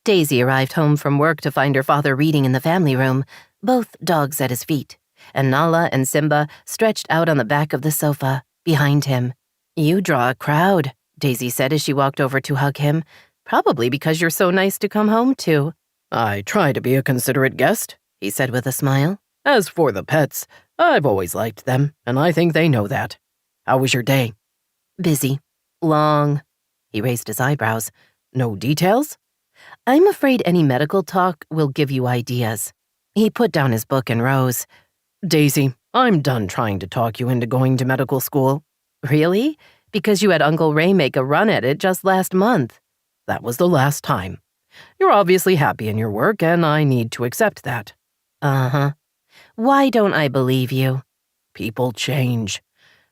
Daisy arrived home from work to find her father reading in the family room, both dogs at his feet, and Nala and Simba stretched out on the back of the sofa, behind him. You draw a crowd, Daisy said as she walked over to hug him, probably because you're so nice to come home to. I try to be a considerate guest, he said with a smile. As for the pets, I've always liked them, and I think they know that. How was your day? Busy. Long. He raised his eyebrows. No details? I'm afraid any medical talk will give you ideas. He put down his book and rose. Daisy, I'm done trying to talk you into going to medical school. Really? Because you had Uncle Ray make a run at it just last month. That was the last time. You're obviously happy in your work, and I need to accept that. Uh-huh. Why don't I believe you? People change.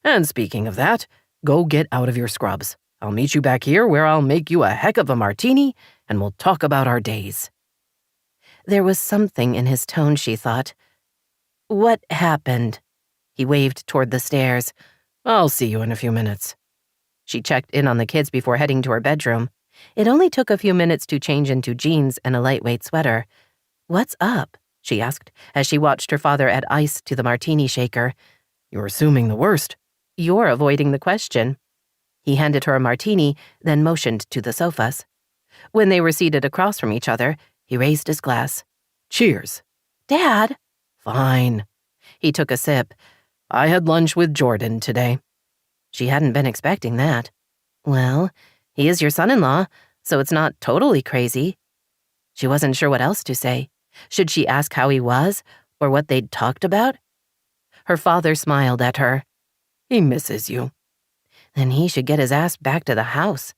And speaking of that, Go get out of your scrubs. I'll meet you back here where I'll make you a heck of a martini and we'll talk about our days. There was something in his tone, she thought. What happened? He waved toward the stairs. I'll see you in a few minutes. She checked in on the kids before heading to her bedroom. It only took a few minutes to change into jeans and a lightweight sweater. What's up? She asked as she watched her father add ice to the martini shaker. You're assuming the worst. You're avoiding the question. He handed her a martini, then motioned to the sofas. When they were seated across from each other, he raised his glass. Cheers. Dad? Fine. He took a sip. I had lunch with Jordan today. She hadn't been expecting that. Well, he is your son-in-law, so it's not totally crazy. She wasn't sure what else to say. Should she ask how he was, or what they'd talked about? Her father smiled at her. He misses you. Then he should get his ass back to the house.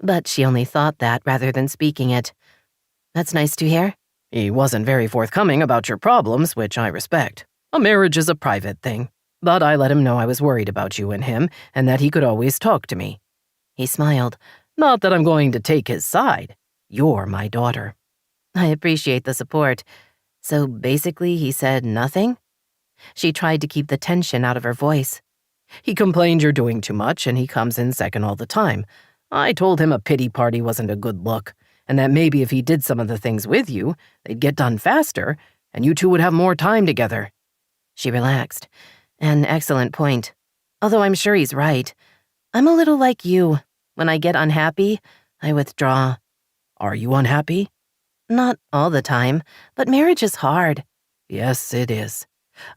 But she only thought that rather than speaking it. That's nice to hear. He wasn't very forthcoming about your problems, which I respect. A marriage is a private thing. But I let him know I was worried about you and him, and that he could always talk to me. He smiled. Not that I'm going to take his side. You're my daughter. I appreciate the support. So basically he said nothing? She tried to keep the tension out of her voice. He complained you're doing too much, and he comes in second all the time. I told him a pity party wasn't a good look, and that maybe if he did some of the things with you, they'd get done faster, and you two would have more time together. She relaxed. An excellent point. Although I'm sure he's right. I'm a little like you. When I get unhappy, I withdraw. Are you unhappy? Not all the time, but marriage is hard. Yes, it is.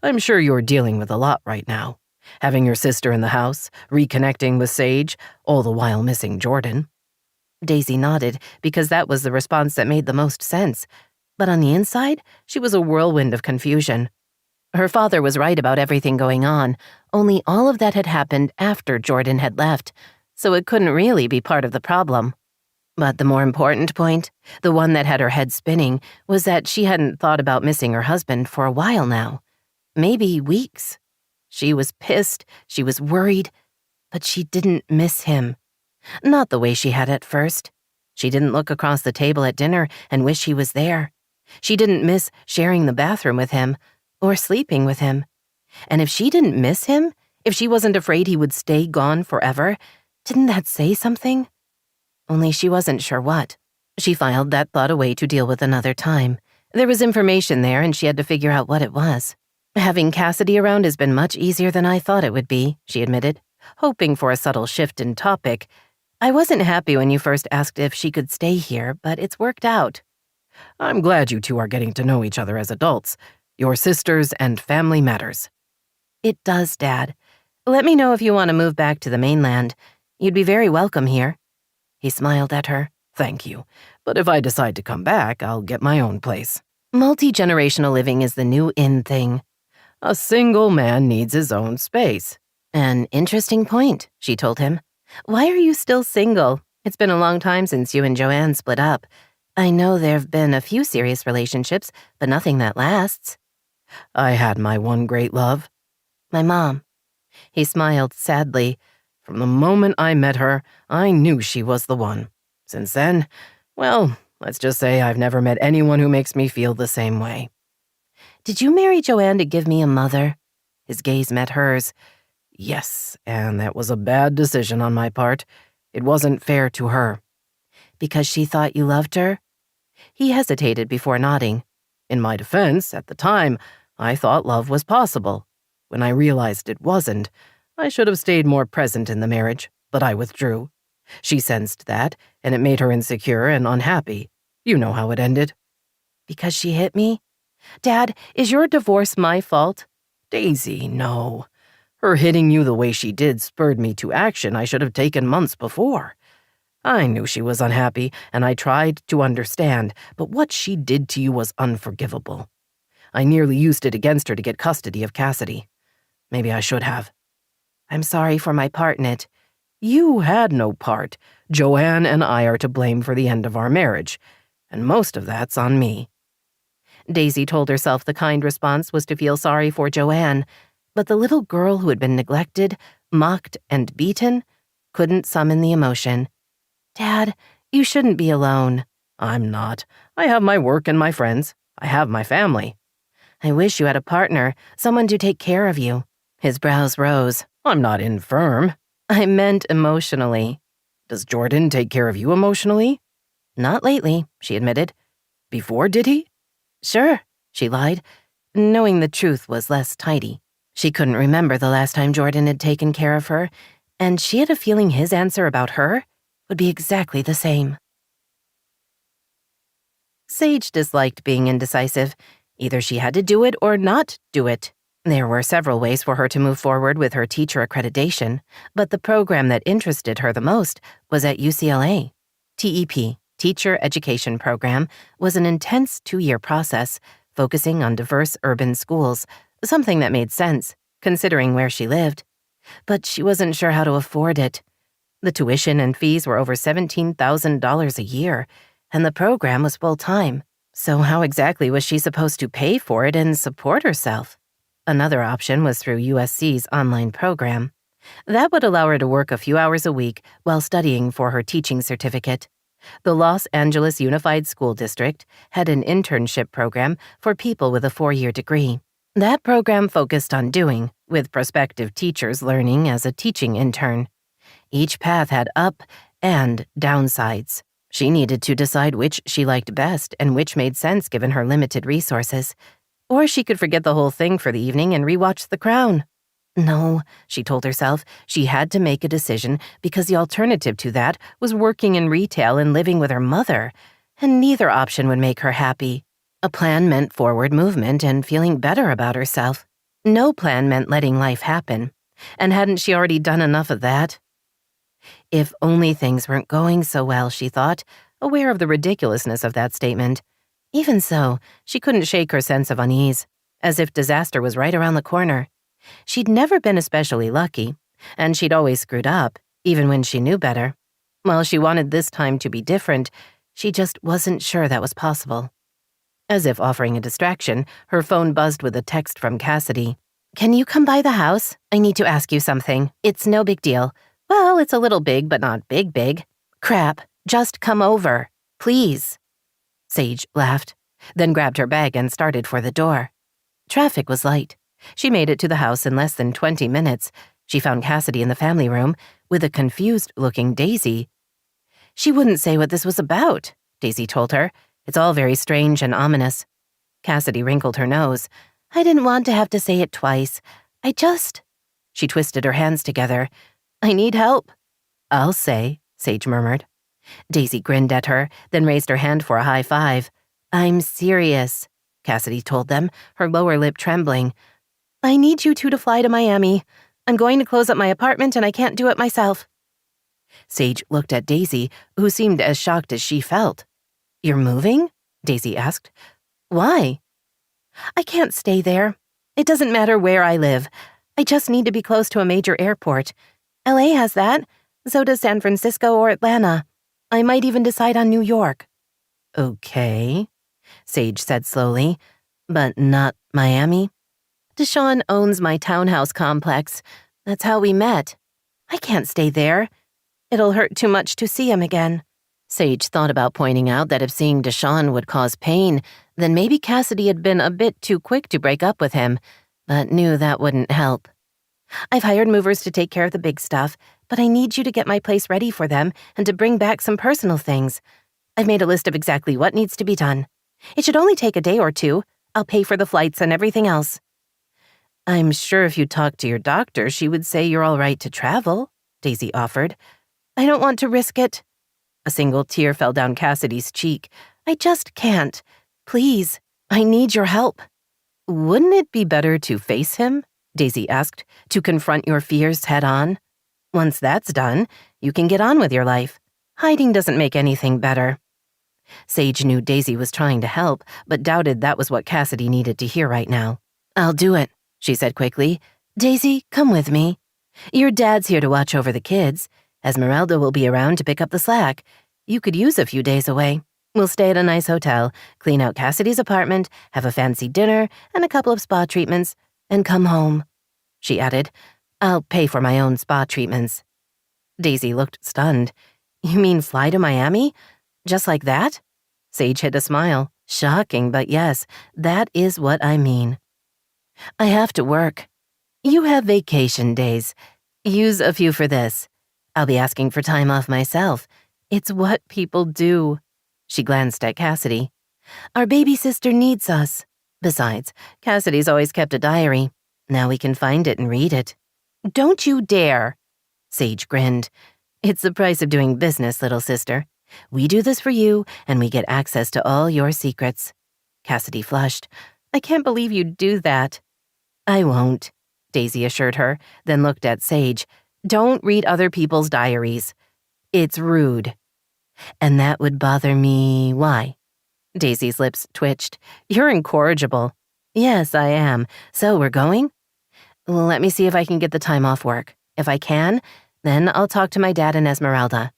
I'm sure you're dealing with a lot right now. Having your sister in the house, reconnecting with Sage, all the while missing Jordan. Daisy nodded, because that was the response that made the most sense. But on the inside, she was a whirlwind of confusion. Her father was right about everything going on, only all of that had happened after Jordan had left, so it couldn't really be part of the problem. But the more important point, the one that had her head spinning, was that she hadn't thought about missing her husband for a while now. Maybe weeks. She was pissed, she was worried, but she didn't miss him. Not the way she had at first. She didn't look across the table at dinner and wish he was there. She didn't miss sharing the bathroom with him, or sleeping with him. And if she didn't miss him, if she wasn't afraid he would stay gone forever, didn't that say something? Only she wasn't sure what. She filed that thought away to deal with another time. There was information there and she had to figure out what it was. Having Cassidy around has been much easier than I thought it would be, she admitted, hoping for a subtle shift in topic. I wasn't happy when you first asked if she could stay here, but it's worked out. I'm glad you two are getting to know each other as adults. Your sisters and family matters. It does, Dad. Let me know if you want to move back to the mainland. You'd be very welcome here. He smiled at her. Thank you. But if I decide to come back, I'll get my own place. Multi-generational living is the new in thing. A single man needs his own space. An interesting point, she told him. Why are you still single? It's been a long time since you and Joanne split up. I know there've been a few serious relationships, but nothing that lasts. I had my one great love. My mom. He smiled sadly. From the moment I met her, I knew she was the one. Since then, well, let's just say I've never met anyone who makes me feel the same way. Did you marry Joanne to give me a mother? His gaze met hers. Yes, and that was a bad decision on my part. It wasn't fair to her. Because she thought you loved her? He hesitated before nodding. In my defense, at the time, I thought love was possible. When I realized it wasn't, I should have stayed more present in the marriage, but I withdrew. She sensed that, and it made her insecure and unhappy. You know how it ended. Because she hit me? Dad, is your divorce my fault? Daisy, no. Her hitting you the way she did spurred me to action I should have taken months before. I knew she was unhappy, and I tried to understand, but what she did to you was unforgivable. I nearly used it against her to get custody of Cassidy. Maybe I should have. I'm sorry for my part in it. You had no part. Joanne and I are to blame for the end of our marriage, and most of that's on me. Daisy told herself the kind response was to feel sorry for Joanne, but the little girl who had been neglected mocked and beaten, couldn't summon the emotion. Dad, you shouldn't be alone. I'm not. I have my work and my friends. I have my family. I wish you had a partner, someone to take care of you. His brows rose. I'm not infirm. I meant emotionally. Does Jordan take care of you emotionally? Not lately, she admitted. Before, did he? Sure, she lied, knowing the truth was less tidy. She couldn't remember the last time Jordan had taken care of her, and she had a feeling his answer about her would be exactly the same. Sage disliked being indecisive. Either she had to do it or not do it. There were several ways for her to move forward with her teacher accreditation, but the program that interested her the most was at UCLA. TEP, Teacher Education Program, was an intense 2-year process focusing on diverse urban schools, something that made sense, considering where she lived. But she wasn't sure how to afford it. The tuition and fees were over $17,000 a year, and the program was full-time. So how exactly was she supposed to pay for it and support herself? Another option was through USC's online program. That would allow her to work a few hours a week while studying for her teaching certificate. The Los Angeles Unified School District had an internship program for people with a 4-year degree. That program focused on doing, with prospective teachers learning as a teaching intern. Each path had up and downsides. She needed to decide which she liked best and which made sense given her limited resources. Or she could forget the whole thing for the evening and rewatch The Crown. No, she told herself, she had to make a decision because the alternative to that was working in retail and living with her mother, and neither option would make her happy. A plan meant forward movement and feeling better about herself. No plan meant letting life happen. And hadn't she already done enough of that? If only things weren't going so well, she thought, aware of the ridiculousness of that statement. Even so, she couldn't shake her sense of unease, as if disaster was right around the corner. She'd never been especially lucky, and she'd always screwed up, even when she knew better. While she wanted this time to be different, she just wasn't sure that was possible. As if offering a distraction, her phone buzzed with a text from Cassidy. "Can you come by the house? I need to ask you something. It's no big deal. Well, it's a little big, but not big. Crap, just come over. Please." Sage laughed, then grabbed her bag and started for the door. Traffic was light. She made it to the house in less than 20 minutes. She found Cassidy in the family room with a confused-looking Daisy. She wouldn't say what this was about, Daisy told her. It's all very strange and ominous. Cassidy wrinkled her nose. I didn't want to have to say it twice. She twisted her hands together. I need help. I'll say, Sage murmured. Daisy grinned at her, then raised her hand for a high five. I'm serious, Cassidy told them, her lower lip trembling. I need you two to fly to Miami. I'm going to close up my apartment and I can't do it myself. Sage looked at Daisy, who seemed as shocked as she felt. You're moving? Daisy asked. Why? I can't stay there. It doesn't matter where I live. I just need to be close to a major airport. LA has that. So does San Francisco or Atlanta. I might even decide on New York. Okay, Sage said slowly, but not Miami. Deshaun owns my townhouse complex. That's how we met. I can't stay there. It'll hurt too much to see him again. Sage thought about pointing out that if seeing Deshaun would cause pain, then maybe Cassidy had been a bit too quick to break up with him, but knew that wouldn't help. I've hired movers to take care of the big stuff, but I need you to get my place ready for them and to bring back some personal things. I've made a list of exactly what needs to be done. It should only take a day or two. I'll pay for the flights and everything else. I'm sure if you talked to your doctor, she would say you're all right to travel, Daisy offered. I don't want to risk it. A single tear fell down Cassidy's cheek. I just can't. Please, I need your help. Wouldn't it be better to face him? Daisy asked, to confront your fears head on. Once that's done, you can get on with your life. Hiding doesn't make anything better. Sage knew Daisy was trying to help, but doubted that was what Cassidy needed to hear right now. I'll do it, she said quickly. Daisy, come with me. Your dad's here to watch over the kids. Esmeralda will be around to pick up the slack. You could use a few days away. We'll stay at a nice hotel, clean out Cassidy's apartment, have a fancy dinner and a couple of spa treatments, and come home. She added, I'll pay for my own spa treatments. Daisy looked stunned. You mean fly to Miami? Just like that? Sage hid a smile. Shocking, but yes, that is what I mean. I have to work. You have vacation days. Use a few for this. I'll be asking for time off myself. It's what people do. She glanced at Cassidy. Our baby sister needs us. Besides, Cassidy's always kept a diary. Now we can find it and read it. Don't you dare. Sage grinned. It's the price of doing business, little sister. We do this for you, and we get access to all your secrets. Cassidy flushed. I can't believe you'd do that. I won't, Daisy assured her, then looked at Sage. Don't read other people's diaries. It's rude. And that would bother me. Why? Daisy's lips twitched. You're incorrigible. Yes, I am. So we're going? Let me see if I can get the time off work. If I can, then I'll talk to my dad and Esmeralda.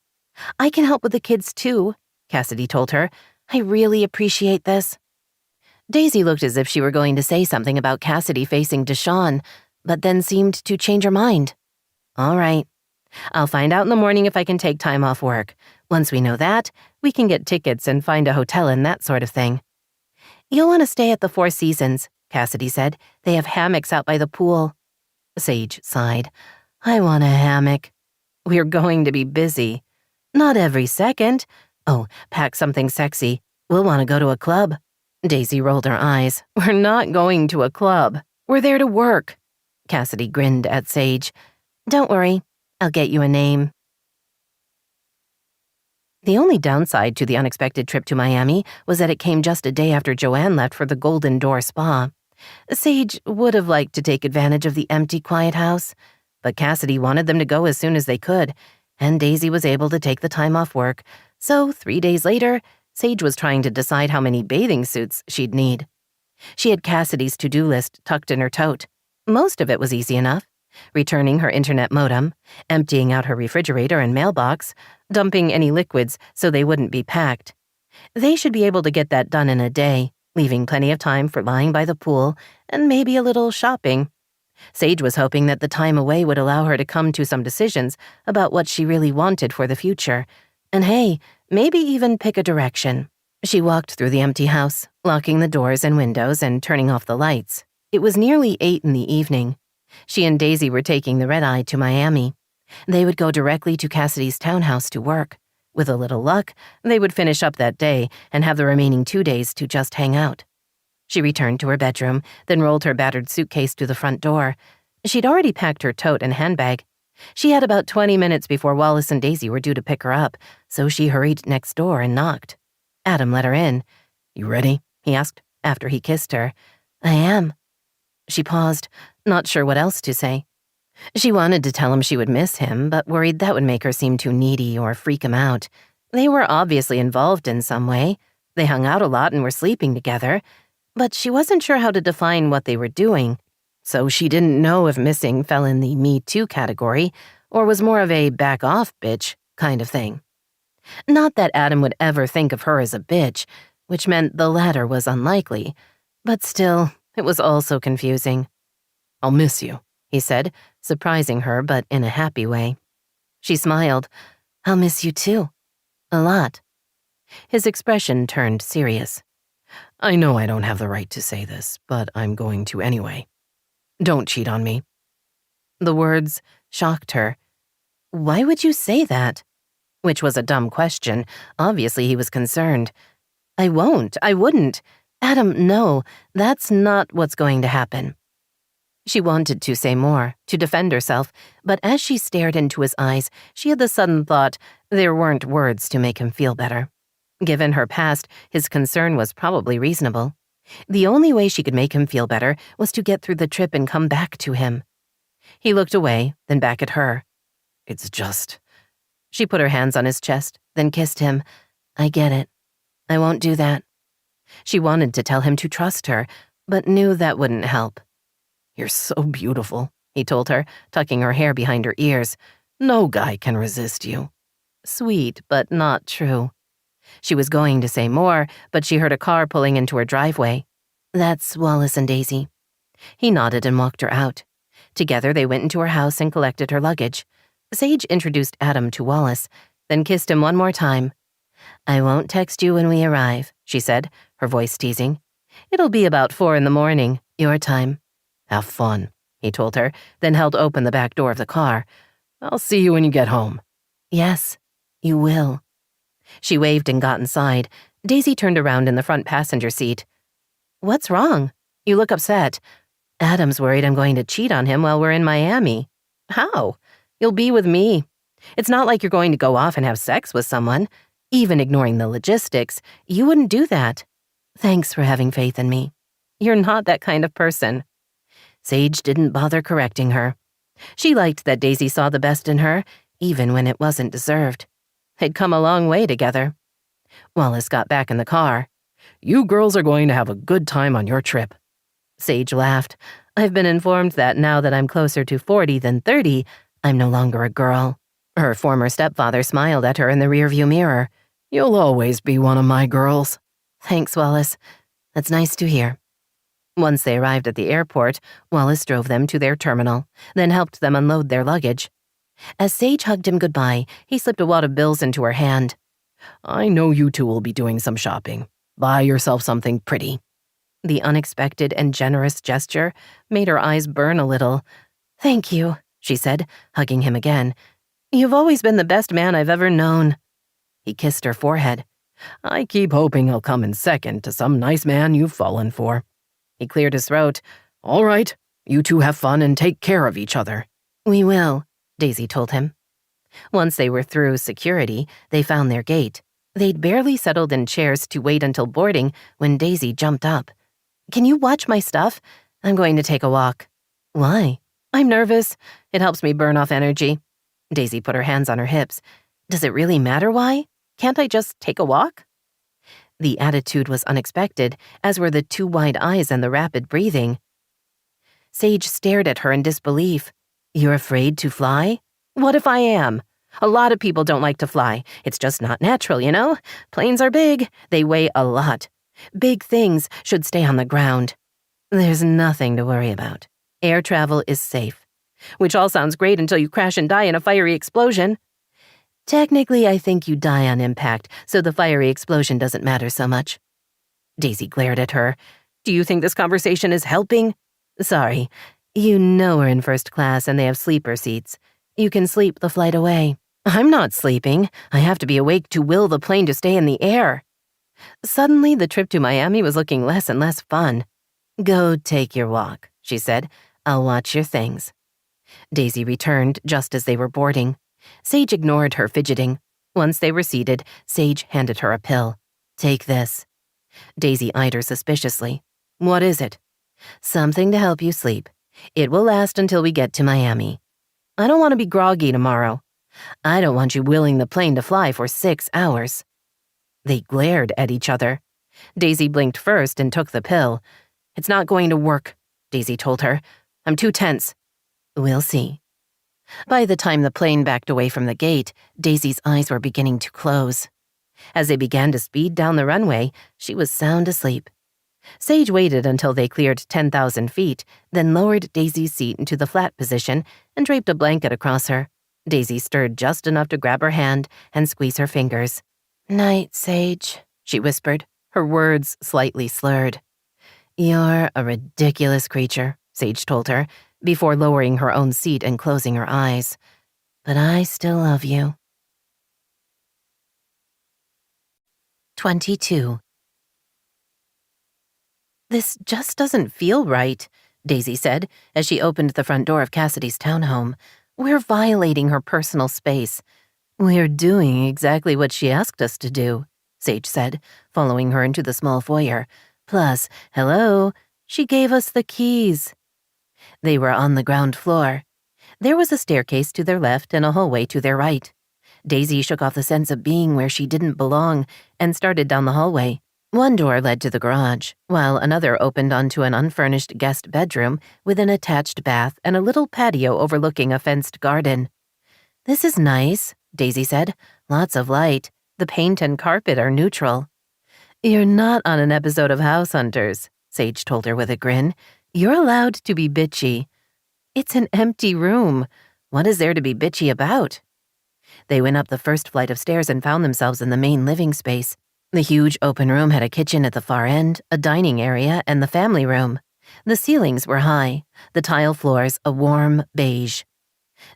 I can help with the kids too, Cassidy told her. I really appreciate this. Daisy looked as if she were going to say something about Cassidy facing Deshawn, but then seemed to change her mind. All right. I'll find out in the morning if I can take time off work. Once we know that, we can get tickets and find a hotel and that sort of thing. You'll want to stay at the Four Seasons, Cassidy said. They have hammocks out by the pool. Sage sighed. I want a hammock. We're going to be busy. Not every second. Oh, pack something sexy. We'll want to go to a club. Daisy rolled her eyes. We're not going to a club. We're there to work. Cassidy grinned at Sage. Don't worry. I'll get you a name. The only downside to the unexpected trip to Miami was that it came just a day after Joanne left for the Golden Door Spa. Sage would have liked to take advantage of the empty, quiet house, but Cassidy wanted them to go as soon as they could, and Daisy was able to take the time off work, so 3 days later, Sage was trying to decide how many bathing suits she'd need. She had Cassidy's to-do list tucked in her tote. Most of it was easy enough. Returning her internet modem, emptying out her refrigerator and mailbox, dumping any liquids so they wouldn't be packed. They should be able to get that done in a day, leaving plenty of time for lying by the pool and maybe a little shopping. Sage was hoping that the time away would allow her to come to some decisions about what she really wanted for the future, and hey, maybe even pick a direction. She walked through the empty house, locking the doors and windows and turning off the lights. It was nearly 8 in the evening. She and Daisy were taking the red-eye to Miami. They would go directly to Cassidy's townhouse to work. With a little luck, they would finish up that day and have the remaining 2 days to just hang out. She returned to her bedroom, then rolled her battered suitcase to the front door. She'd already packed her tote and handbag. She had about 20 minutes before Wallace and Daisy were due to pick her up, so she hurried next door and knocked. Adam let her in. You ready? He asked, after he kissed her. I am. She paused, not sure what else to say. She wanted to tell him she would miss him, but worried that would make her seem too needy or freak him out. They were obviously involved in some way. They hung out a lot and were sleeping together, but she wasn't sure how to define what they were doing, so she didn't know if missing fell in the Me Too category or was more of a back-off bitch kind of thing. Not that Adam would ever think of her as a bitch, which meant the latter was unlikely, but still, it was all so confusing. I'll miss you, he said, surprising her but in a happy way. She smiled. I'll miss you too. A lot. His expression turned serious. I know I don't have the right to say this, but I'm going to anyway. Don't cheat on me. The words shocked her. Why would you say that? Which was a dumb question. Obviously he was concerned. I won't. I wouldn't. Adam, no, that's not what's going to happen. She wanted to say more, to defend herself, but as she stared into his eyes, she had the sudden thought there weren't words to make him feel better. Given her past, his concern was probably reasonable. The only way she could make him feel better was to get through the trip and come back to him. He looked away, then back at her. It's just... She put her hands on his chest, then kissed him. I get it. I won't do that. She wanted to tell him to trust her, but knew that wouldn't help. You're so beautiful, he told her, tucking her hair behind her ears. No guy can resist you. Sweet, but not true. She was going to say more, but she heard a car pulling into her driveway. That's Wallace and Daisy. He nodded and walked her out. Together, they went into her house and collected her luggage. Sage introduced Adam to Wallace, then kissed him one more time. "I won't text you when we arrive," she said, her voice teasing. "It'll be about 4 in the morning, your time." "Have fun," he told her, then held open the back door of the car. "I'll see you when you get home." "Yes, you will." She waved and got inside. Daisy turned around in the front passenger seat. "What's wrong? You look upset. Adam's worried I'm going to cheat on him while we're in Miami." "How? You'll be with me. It's not like you're going to go off and have sex with someone. Even ignoring the logistics, you wouldn't do that. Thanks for having faith in me. You're not that kind of person." Sage didn't bother correcting her. She liked that Daisy saw the best in her, even when it wasn't deserved. They'd come a long way together. Wallace got back in the car. "You girls are going to have a good time on your trip." Sage laughed. "I've been informed that now that I'm closer to 40 than 30, I'm no longer a girl." Her former stepfather smiled at her in the rearview mirror. "You'll always be one of my girls." "Thanks, Wallace. That's nice to hear." Once they arrived at the airport, Wallace drove them to their terminal, then helped them unload their luggage. As Sage hugged him goodbye, he slipped a wad of bills into her hand. "I know you two will be doing some shopping. Buy yourself something pretty." The unexpected and generous gesture made her eyes burn a little. "Thank you," she said, hugging him again. "You've always been the best man I've ever known." He kissed her forehead. "I keep hoping he'll come in second to some nice man you've fallen for." He cleared his throat. "All right, you two have fun and take care of each other." "We will," Daisy told him. Once they were through security, they found their gate. They'd barely settled in chairs to wait until boarding when Daisy jumped up. "Can you watch my stuff? I'm going to take a walk." "Why?" "I'm nervous. It helps me burn off energy." Daisy put her hands on her hips. "Does it really matter why? Can't I just take a walk?" The attitude was unexpected, as were the two wide eyes and the rapid breathing. Sage stared at her in disbelief. "You're afraid to fly?" "What if I am? A lot of people don't like to fly. It's just not natural, you know? Planes are big. They weigh a lot. Big things should stay on the ground." "There's nothing to worry about. Air travel is safe." "Which all sounds great until you crash and die in a fiery explosion." "Technically, I think you die on impact, so the fiery explosion doesn't matter so much." Daisy glared at her. "Do you think this conversation is helping?" "Sorry. You know we're in first class and they have sleeper seats. You can sleep the flight away." "I'm not sleeping. I have to be awake to will the plane to stay in the air." Suddenly, the trip to Miami was looking less and less fun. "Go take your walk," she said. "I'll watch your things." Daisy returned just as they were boarding. Sage ignored her fidgeting. Once they were seated, Sage handed her a pill. "Take this." Daisy eyed her suspiciously. "What is it?" "Something to help you sleep. It will last until we get to Miami." "I don't want to be groggy tomorrow." "I don't want you willing the plane to fly for 6 hours." They glared at each other. Daisy blinked first and took the pill. "It's not going to work," Daisy told her. "I'm too tense." "We'll see." By the time the plane backed away from the gate, Daisy's eyes were beginning to close. As they began to speed down the runway, she was sound asleep. Sage waited until they cleared 10,000 feet, then lowered Daisy's seat into the flat position and draped a blanket across her. Daisy stirred just enough to grab her hand and squeeze her fingers. "Night, Sage," she whispered, her words slightly slurred. "You're a ridiculous creature," Sage told her, before lowering her own seat and closing her eyes. "But I still love you." 22. "This just doesn't feel right," Daisy said as she opened the front door of Cassidy's townhome. "We're violating her personal space." "We're doing exactly what she asked us to do," Sage said, following her into the small foyer. "Plus, hello, she gave us the keys." They were on the ground floor. There was a staircase to their left and a hallway to their right. Daisy shook off the sense of being where she didn't belong and started down the hallway. One door led to the garage, while another opened onto an unfurnished guest bedroom with an attached bath and a little patio overlooking a fenced garden. "This is nice," Daisy said. "Lots of light. The paint and carpet are neutral." "You're not on an episode of House Hunters," Sage told her with a grin. "You're allowed to be bitchy." It's an empty room. What is there to be bitchy about? They went up the first flight of stairs and found themselves in the main living space. The huge open room had a kitchen at the far end, a dining area, and the family room. The ceilings were high, the tile floors a warm beige.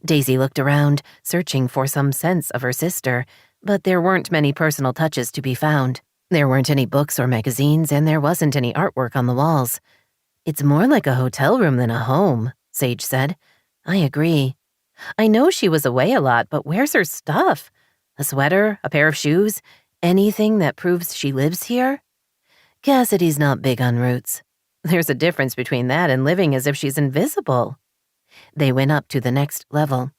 Daisy looked around, searching for some sense of her sister, but there weren't many personal touches to be found. There weren't any books or magazines, and there wasn't any artwork on the walls. It's more like a hotel room than a home, Sage said. I agree. I know she was away a lot, but where's her stuff? A sweater, a pair of shoes, anything that proves she lives here? Cassidy's not big on roots. There's a difference between that and living as if she's invisible. They went up to the next level.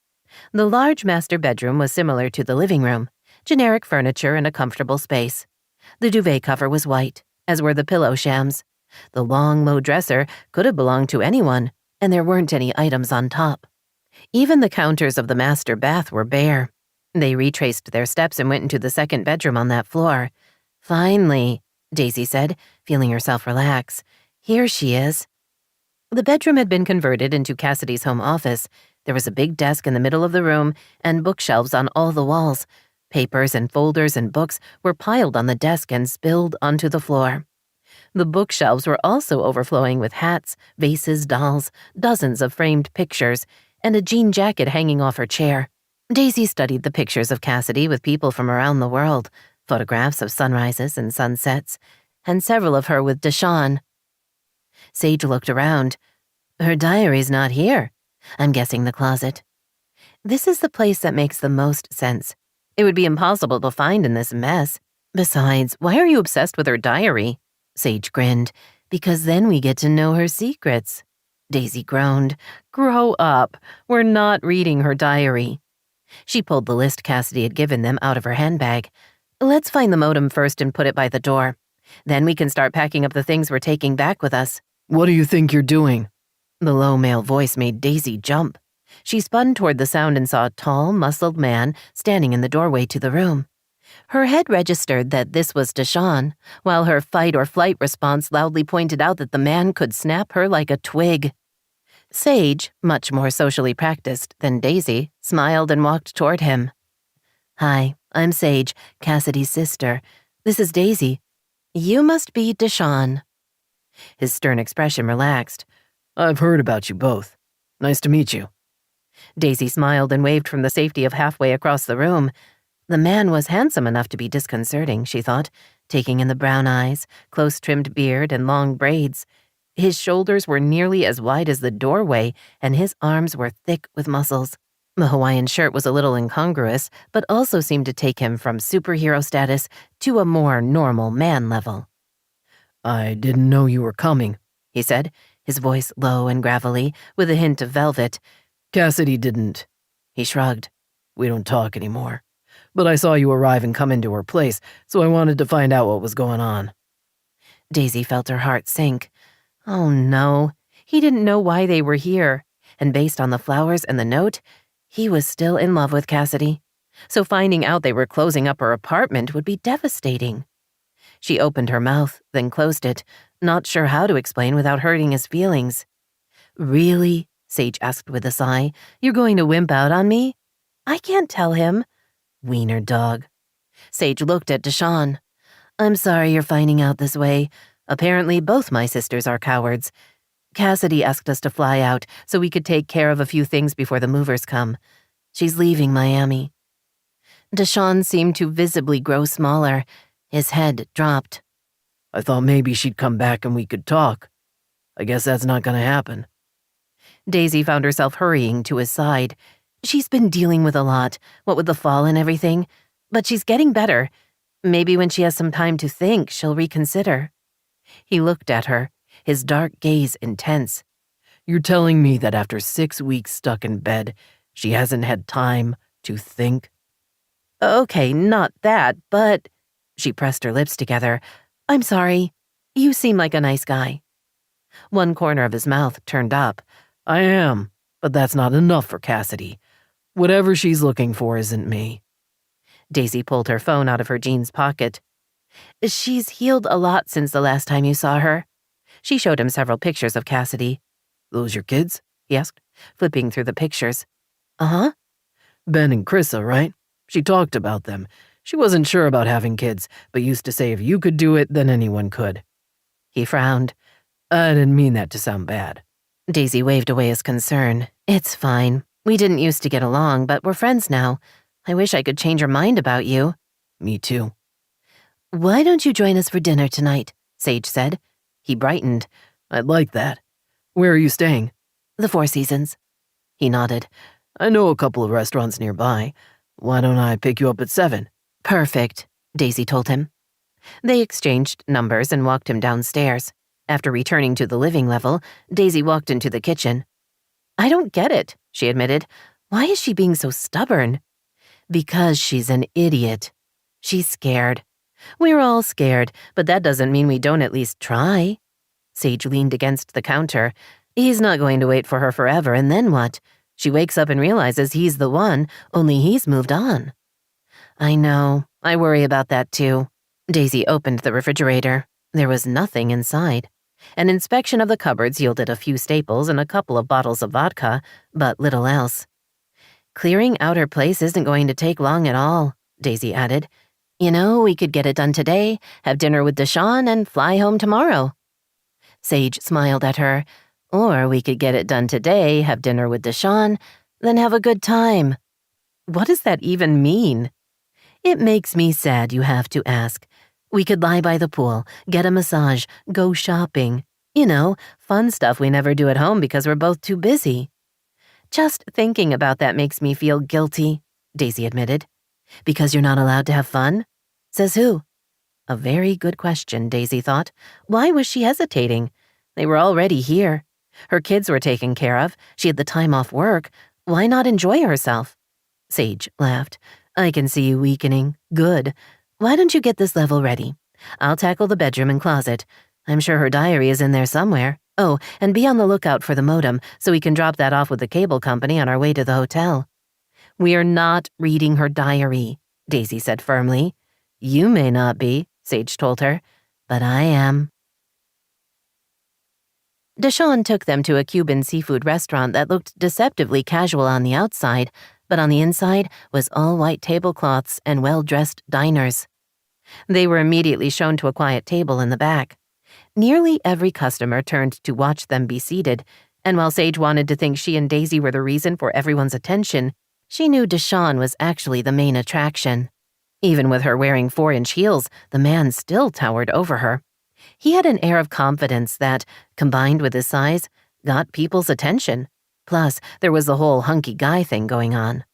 The large master bedroom was similar to the living room, generic furniture and a comfortable space. The duvet cover was white, as were the pillow shams. The long, low dresser could have belonged to anyone, and there weren't any items on top. Even the counters of the master bath were bare. They retraced their steps and went into the second bedroom on that floor. Finally, Daisy said, feeling herself relax. Here she is. The bedroom had been converted into Cassidy's home office. There was a big desk in the middle of the room and bookshelves on all the walls. Papers and folders and books were piled on the desk and spilled onto the floor. The bookshelves were also overflowing with hats, vases, dolls, dozens of framed pictures, and a jean jacket hanging off her chair. Daisy studied the pictures of Cassidy with people from around the world, photographs of sunrises and sunsets, and several of her with Deshawn. Sage looked around. Her diary's not here. I'm guessing the closet. This is the place that makes the most sense. It would be impossible to find in this mess. Besides, why are you obsessed with her diary? Sage grinned. Because then we get to know her secrets. Daisy groaned. Grow up. We're not reading her diary. She pulled the list Cassidy had given them out of her handbag. Let's find the modem first and put it by the door. Then we can start packing up the things we're taking back with us. What do you think you're doing? The low male voice made Daisy jump. She spun toward the sound and saw a tall, muscled man standing in the doorway to the room. Her head registered that this was Deshawn, while her fight-or-flight response loudly pointed out that the man could snap her like a twig. Sage, much more socially practiced than Daisy, smiled and walked toward him. Hi, I'm Sage, Cassidy's sister. This is Daisy. You must be Deshawn. His stern expression relaxed. I've heard about you both. Nice to meet you. Daisy smiled and waved from the safety of halfway across the room. The man was handsome enough to be disconcerting, she thought, taking in the brown eyes, close-trimmed beard, and long braids. His shoulders were nearly as wide as the doorway, and his arms were thick with muscles. The Hawaiian shirt was a little incongruous, but also seemed to take him from superhero status to a more normal man level. I didn't know you were coming, he said, his voice low and gravelly, with a hint of velvet. Cassidy didn't. He shrugged. We don't talk anymore. But I saw you arrive and come into her place, so I wanted to find out what was going on. Daisy felt her heart sink. Oh no, he didn't know why they were here, and based on the flowers and the note, he was still in love with Cassidy. So finding out they were closing up her apartment would be devastating. She opened her mouth, then closed it, not sure how to explain without hurting his feelings. Really? Sage asked with a sigh. You're going to wimp out on me? I can't tell him. Wiener dog. Sage looked at Deshawn. I'm sorry you're finding out this way. Apparently both my sisters are cowards. Cassidy asked us to fly out so we could take care of a few things before the movers come. She's leaving Miami. Deshawn seemed to visibly grow smaller. His head dropped. I thought maybe she'd come back and we could talk. I guess that's not gonna happen. Daisy found herself hurrying to his side. She's been dealing with a lot, what with the fall and everything, but she's getting better. Maybe when she has some time to think, she'll reconsider. He looked at her, his dark gaze intense. You're telling me that after 6 weeks stuck in bed, she hasn't had time to think? Okay, not that, but... She pressed her lips together. I'm sorry. You seem like a nice guy. One corner of his mouth turned up. I am, but that's not enough for Cassidy. Whatever she's looking for isn't me. Daisy pulled her phone out of her jeans pocket. She's healed a lot since the last time you saw her. She showed him several pictures of Cassidy. Those your kids? He asked. flipping through the pictures. Uh-huh. Ben and Chrissa, right? She talked about them. She wasn't sure about having kids, but used to say if you could do it, then anyone could. He frowned. I didn't mean that to sound bad. Daisy waved away his concern. It's fine. We didn't used to get along, but we're friends now. I wish I could change her mind about you. Me too. Why don't you join us for dinner tonight? Sage said. He brightened. I'd like that. Where are you staying? The Four Seasons. He nodded. I know a couple of restaurants nearby. Why don't I pick you up at 7? Perfect, Daisy told him. They exchanged numbers and walked him downstairs. After returning to the living level, Daisy walked into the kitchen. I don't get it, she admitted. Why is she being so stubborn? Because she's an idiot. She's scared. We're all scared, but that doesn't mean we don't at least try. Sage leaned against the counter. He's not going to wait for her forever, and then what? She wakes up and realizes he's the one, only he's moved on. I know. I worry about that too. Daisy opened the refrigerator. There was nothing inside. An inspection of the cupboards yielded a few staples and a couple of bottles of vodka, but little else. Clearing out her place isn't going to take long at all, Daisy added. You know, we could get it done today, have dinner with Deshawn, and fly home tomorrow. Sage smiled at her. Or we could get it done today, have dinner with Deshawn, then have a good time. What does that even mean? It makes me sad you have to ask. We could lie by the pool, get a massage, go shopping. You know, fun stuff we never do at home because we're both too busy. Just thinking about that makes me feel guilty, Daisy admitted. Because you're not allowed to have fun? Says who? A very good question, Daisy thought. Why was she hesitating? They were already here. Her kids were taken care of. She had the time off work. Why not enjoy herself? Sage laughed. I can see you weakening. Good. Why don't you get this level ready? I'll tackle the bedroom and closet. I'm sure her diary is in there somewhere. Oh, and be on the lookout for the modem so we can drop that off with the cable company on our way to the hotel. We are not reading her diary, Daisy said firmly. You may not be, Sage told her, but I am. Deshawn took them to a Cuban seafood restaurant that looked deceptively casual on the outside, but on the inside was all white tablecloths and well-dressed diners. They were immediately shown to a quiet table in the back. Nearly every customer turned to watch them be seated, and while Sage wanted to think she and Daisy were the reason for everyone's attention, she knew Deshawn was actually the main attraction. Even with her wearing 4-inch heels, the man still towered over her. He had an air of confidence that, combined with his size, got people's attention. Plus, there was the whole hunky guy thing going on.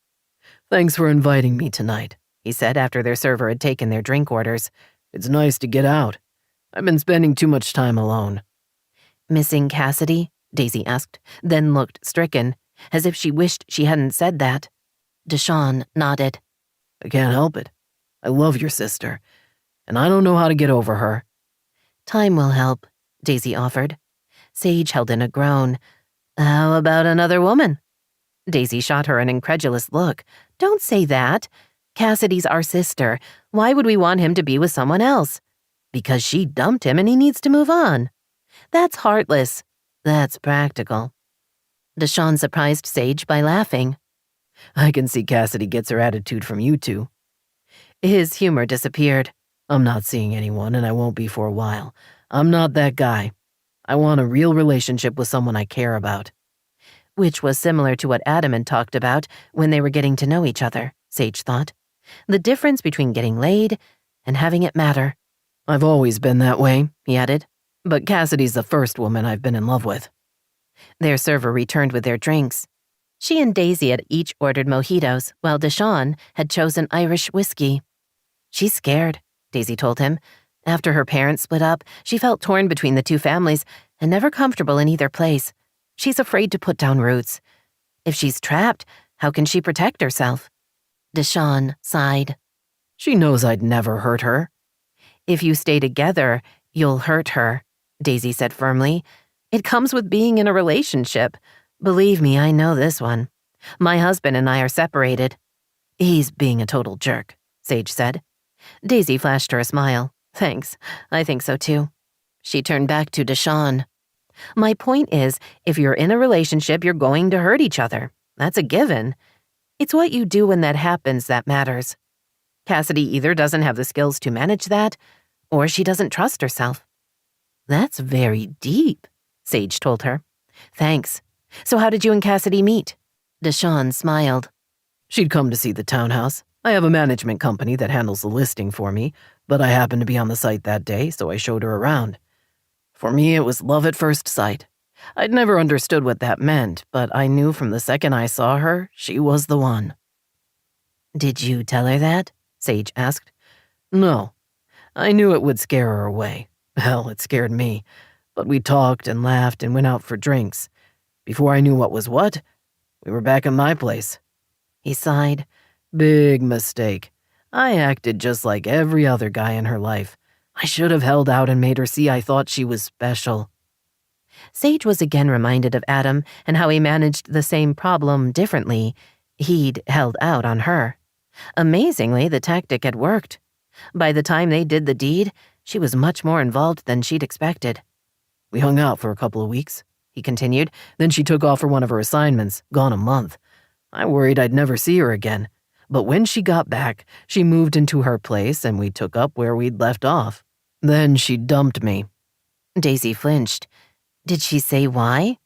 Thanks for inviting me tonight, he said after their server had taken their drink orders. It's nice to get out. I've been spending too much time alone. Missing Cassidy? Daisy asked, then looked stricken, as if she wished she hadn't said that. Deshawn nodded. I can't help it. I love your sister, and I don't know how to get over her. Time will help, Daisy offered. Sage held in a groan. How about another woman? Daisy shot her an incredulous look. Don't say that. Cassidy's our sister. Why would we want him to be with someone else? Because she dumped him and he needs to move on. That's heartless. That's practical. Deshawn surprised Sage by laughing. I can see Cassidy gets her attitude from you two. His humor disappeared. I'm not seeing anyone, and I won't be for a while. I'm not that guy. I want a real relationship with someone I care about. Which was similar to what Adam had talked about when they were getting to know each other, Sage thought. The difference between getting laid and having it matter. I've always been that way, he added. But Cassidy's the first woman I've been in love with. Their server returned with their drinks. She and Daisy had each ordered mojitos, while Deshawn had chosen Irish whiskey. She's scared, Daisy told him. After her parents split up, she felt torn between the two families and never comfortable in either place. She's afraid to put down roots. If she's trapped, how can she protect herself? Deshawn sighed. She knows I'd never hurt her. If you stay together, you'll hurt her, Daisy said firmly. It comes with being in a relationship. Believe me, I know this one. My husband and I are separated. He's being a total jerk, Sage said. Daisy flashed her a smile. Thanks, I think so too. She turned back to Deshawn. My point is, if you're in a relationship, you're going to hurt each other. That's a given. It's what you do when that happens that matters. Cassidy either doesn't have the skills to manage that, or she doesn't trust herself. That's very deep, Sage told her. Thanks. So how did you and Cassidy meet? Deshawn smiled. She'd come to see the townhouse. I have a management company that handles the listing for me, but I happened to be on the site that day, so I showed her around. For me, it was love at first sight. I'd never understood what that meant, but I knew from the second I saw her, she was the one. Did you tell her that? Sage asked. No. I knew it would scare her away. Hell, it scared me. But we talked and laughed and went out for drinks. Before I knew what was what, we were back at my place. He sighed. Big mistake. I acted just like every other guy in her life. I should have held out and made her see I thought she was special. Sage was again reminded of Adam and how he managed the same problem differently. He'd held out on her. Amazingly, the tactic had worked. By the time they did the deed, she was much more involved than she'd expected. We hung out for a couple of weeks, he continued. Then she took off for one of her assignments, gone a month. I worried I'd never see her again. But when she got back, she moved into her place and we took up where we'd left off. Then she dumped me. Daisy flinched. Did she say why?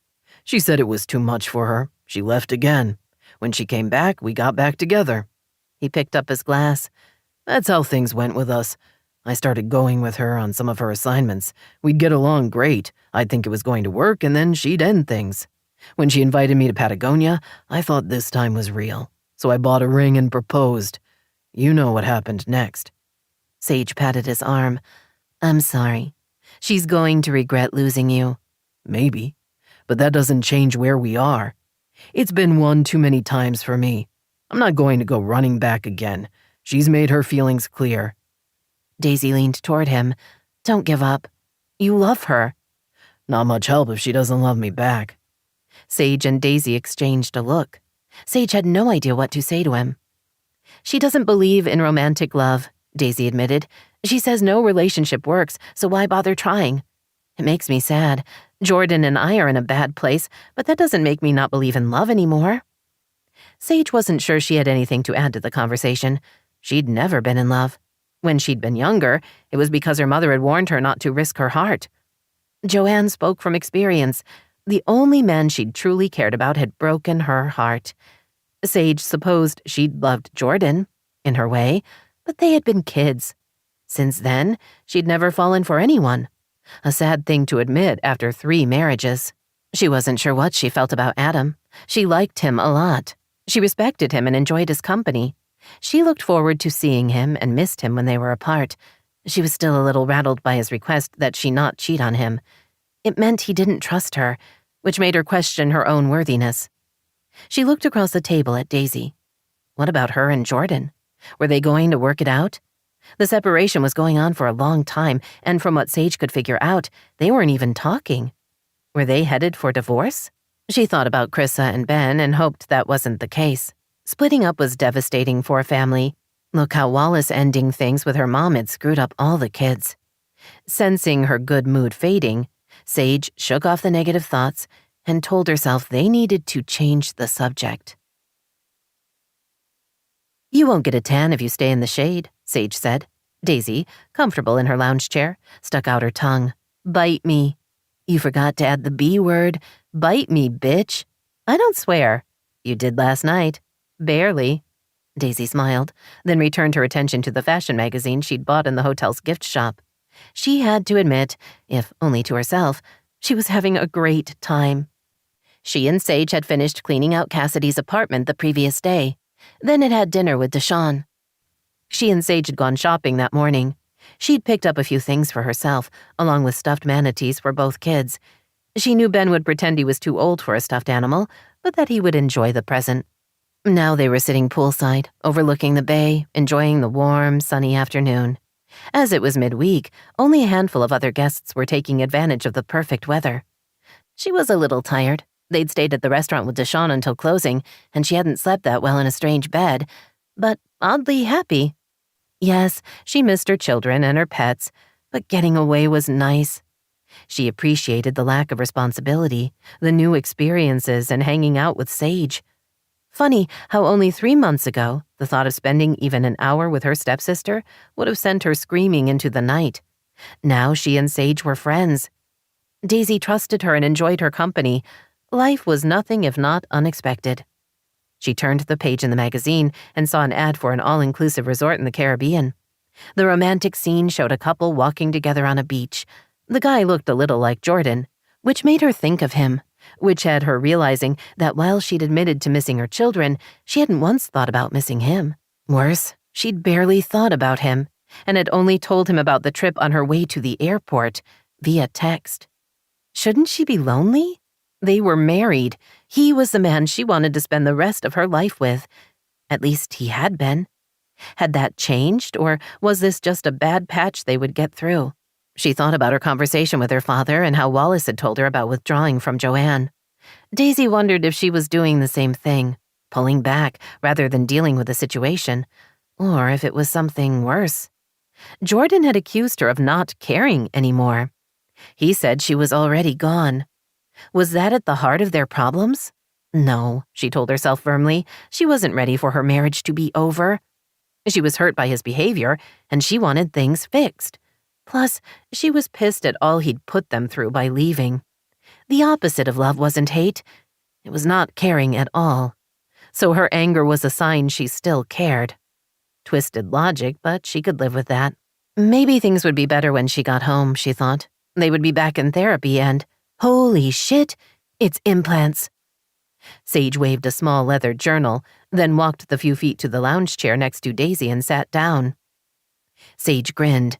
She said it was too much for her. She left again. When she came back, we got back together. He picked up his glass. That's how things went with us. I started going with her on some of her assignments. We'd get along great. I'd think it was going to work, and then she'd end things. When she invited me to Patagonia, I thought this time was real. So I bought a ring and proposed. You know what happened next. Sage patted his arm. I'm sorry. She's going to regret losing you. Maybe. But that doesn't change where we are. It's been one too many times for me. I'm not going to go running back again. She's made her feelings clear. Daisy leaned toward him. Don't give up. You love her. Not much help if she doesn't love me back. Sage and Daisy exchanged a look. Sage had no idea what to say to him. She doesn't believe in romantic love, Daisy admitted. She says no relationship works, so why bother trying? It makes me sad. Jordan and I are in a bad place, but that doesn't make me not believe in love anymore. Sage wasn't sure she had anything to add to the conversation. She'd never been in love. When she'd been younger, it was because her mother had warned her not to risk her heart. Joanne spoke from experience. The only man she'd truly cared about had broken her heart. Sage supposed she'd loved Jordan, in her way, but they had been kids. Since then, she'd never fallen for anyone. A sad thing to admit after 3 marriages. She wasn't sure what she felt about Adam. She liked him a lot. She respected him and enjoyed his company. She looked forward to seeing him and missed him when they were apart. She was still a little rattled by his request that she not cheat on him. It meant he didn't trust her, which made her question her own worthiness. She looked across the table at Daisy. What about her and Jordan? Were they going to work it out? The separation was going on for a long time, and from what Sage could figure out, they weren't even talking. Were they headed for divorce? She thought about Chrissa and Ben and hoped that wasn't the case. Splitting up was devastating for a family. Look how Wallace ending things with her mom had screwed up all the kids. Sensing her good mood fading, Sage shook off the negative thoughts and told herself they needed to change the subject. You won't get a tan if you stay in the shade, Sage said. Daisy, comfortable in her lounge chair, stuck out her tongue. Bite me. You forgot to add the B word. Bite me, bitch. I don't swear. You did last night. Barely. Daisy smiled, then returned her attention to the fashion magazine she'd bought in the hotel's gift shop. She had to admit, if only to herself, she was having a great time. She and Sage had finished cleaning out Cassidy's apartment the previous day, then had had dinner with Deshawn. She and Sage had gone shopping that morning. She'd picked up a few things for herself, along with stuffed manatees for both kids. She knew Ben would pretend he was too old for a stuffed animal, but that he would enjoy the present. Now they were sitting poolside, overlooking the bay, enjoying the warm, sunny afternoon. As it was midweek, only a handful of other guests were taking advantage of the perfect weather. She was a little tired. They'd stayed at the restaurant with Deshawn until closing, and she hadn't slept that well in a strange bed, but oddly happy. Yes, she missed her children and her pets, but getting away was nice. She appreciated the lack of responsibility, the new experiences, and hanging out with Sage. Funny how only 3 months ago, the thought of spending even an hour with her stepsister would have sent her screaming into the night. Now she and Sage were friends. Daisy trusted her and enjoyed her company. Life was nothing if not unexpected. She turned the page in the magazine and saw an ad for an all-inclusive resort in the Caribbean. The romantic scene showed a couple walking together on a beach. The guy looked a little like Jordan, which made her think of him, which had her realizing that while she'd admitted to missing her children, she hadn't once thought about missing him. Worse, she'd barely thought about him, and had only told him about the trip on her way to the airport, via text. Shouldn't she be lonely? They were married. He was the man she wanted to spend the rest of her life with. At least he had been. Had that changed, or was this just a bad patch they would get through? She thought about her conversation with her father and how Wallace had told her about withdrawing from Joanne. Daisy wondered if she was doing the same thing, pulling back rather than dealing with the situation, or if it was something worse. Jordan had accused her of not caring anymore. He said she was already gone. Was that at the heart of their problems? No, she told herself firmly. She wasn't ready for her marriage to be over. She was hurt by his behavior, and she wanted things fixed. Plus, she was pissed at all he'd put them through by leaving. The opposite of love wasn't hate. It was not caring at all. So her anger was a sign she still cared. Twisted logic, but she could live with that. Maybe things would be better when she got home, she thought. They would be back in therapy and, holy shit, it's implants. Sage waved a small leather journal, then walked the few feet to the lounge chair next to Daisy and sat down. Sage grinned.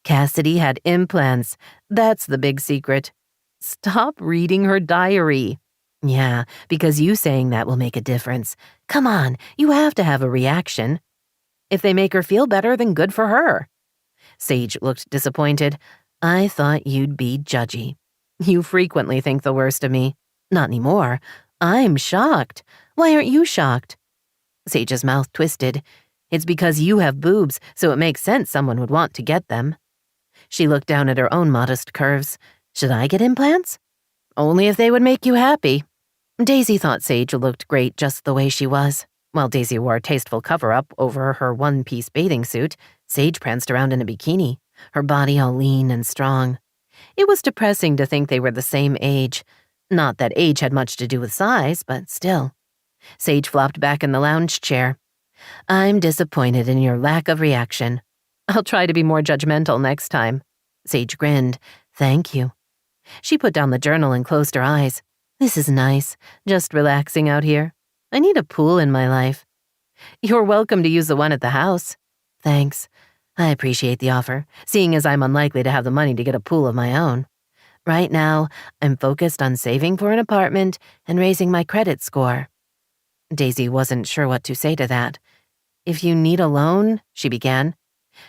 Cassidy had implants. That's the big secret. Stop reading her diary. Yeah, because you saying that will make a difference. Come on, you have to have a reaction. If they make her feel better, then good for her. Sage looked disappointed. I thought you'd be judgy. You frequently think the worst of me. Not anymore. I'm shocked. Why aren't you shocked? Sage's mouth twisted. It's because you have boobs, so it makes sense someone would want to get them. She looked down at her own modest curves. Should I get implants? Only if they would make you happy. Daisy thought Sage looked great just the way she was. While Daisy wore a tasteful cover-up over her one-piece bathing suit, Sage pranced around in a bikini, her body all lean and strong. It was depressing to think they were the same age. Not that age had much to do with size, but still. Sage flopped back in the lounge chair. I'm disappointed in your lack of reaction. I'll try to be more judgmental next time. Sage grinned. Thank you. She put down the journal and closed her eyes. This is nice, just relaxing out here. I need a pool in my life. You're welcome to use the one at the house. Thanks. I appreciate the offer, seeing as I'm unlikely to have the money to get a pool of my own. Right now, I'm focused on saving for an apartment and raising my credit score. Daisy wasn't sure what to say to that. If you need a loan, she began.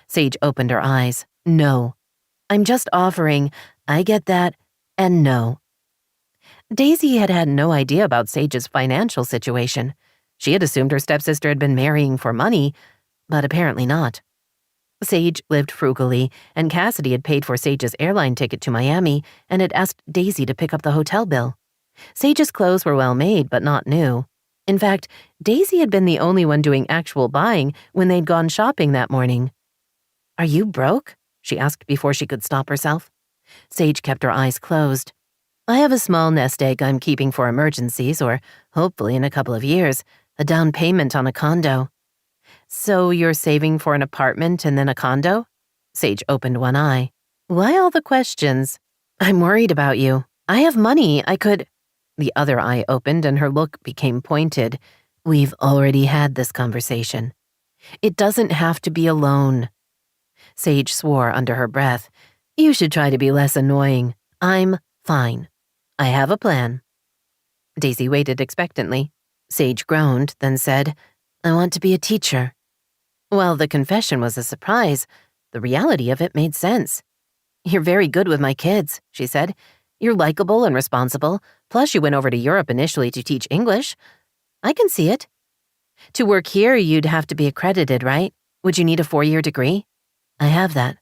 Sage opened her eyes. No. I'm just offering. I get that, and no. Daisy had had no idea about Sage's financial situation. She had assumed her stepsister had been marrying for money, but apparently not. Sage lived frugally, and Cassidy had paid for Sage's airline ticket to Miami and had asked Daisy to pick up the hotel bill. Sage's clothes were well made, but not new. In fact, Daisy had been the only one doing actual buying when they'd gone shopping that morning. Are you broke? She asked before she could stop herself. Sage kept her eyes closed. I have a small nest egg I'm keeping for emergencies, or hopefully in a couple of years, a down payment on a condo. So you're saving for an apartment and then a condo? Sage opened one eye. Why all the questions? I'm worried about you. I have money, I could... The other eye opened and her look became pointed. We've already had this conversation. It doesn't have to be alone. Sage swore under her breath. You should try to be less annoying. I'm fine. I have a plan. Daisy waited expectantly. Sage groaned, then said, I want to be a teacher. While the confession was a surprise, the reality of it made sense. You're very good with my kids, she said. You're likable and responsible, plus you went over to Europe initially to teach English. I can see it. To work here, you'd have to be accredited, right? Would you need a 4-year degree? I have that.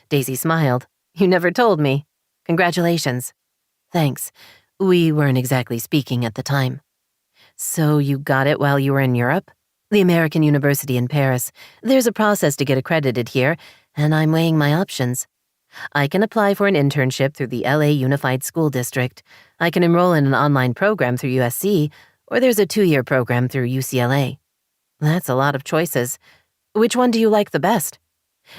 Daisy smiled. You never told me. Congratulations. Thanks. We weren't exactly speaking at the time. So you got it while you were in Europe? The American University in Paris. There's a process to get accredited here, and I'm weighing my options. I can apply for an internship through the LA Unified School District. I can enroll in an online program through USC, or there's a 2-year program through UCLA. That's a lot of choices. Which one do you like the best?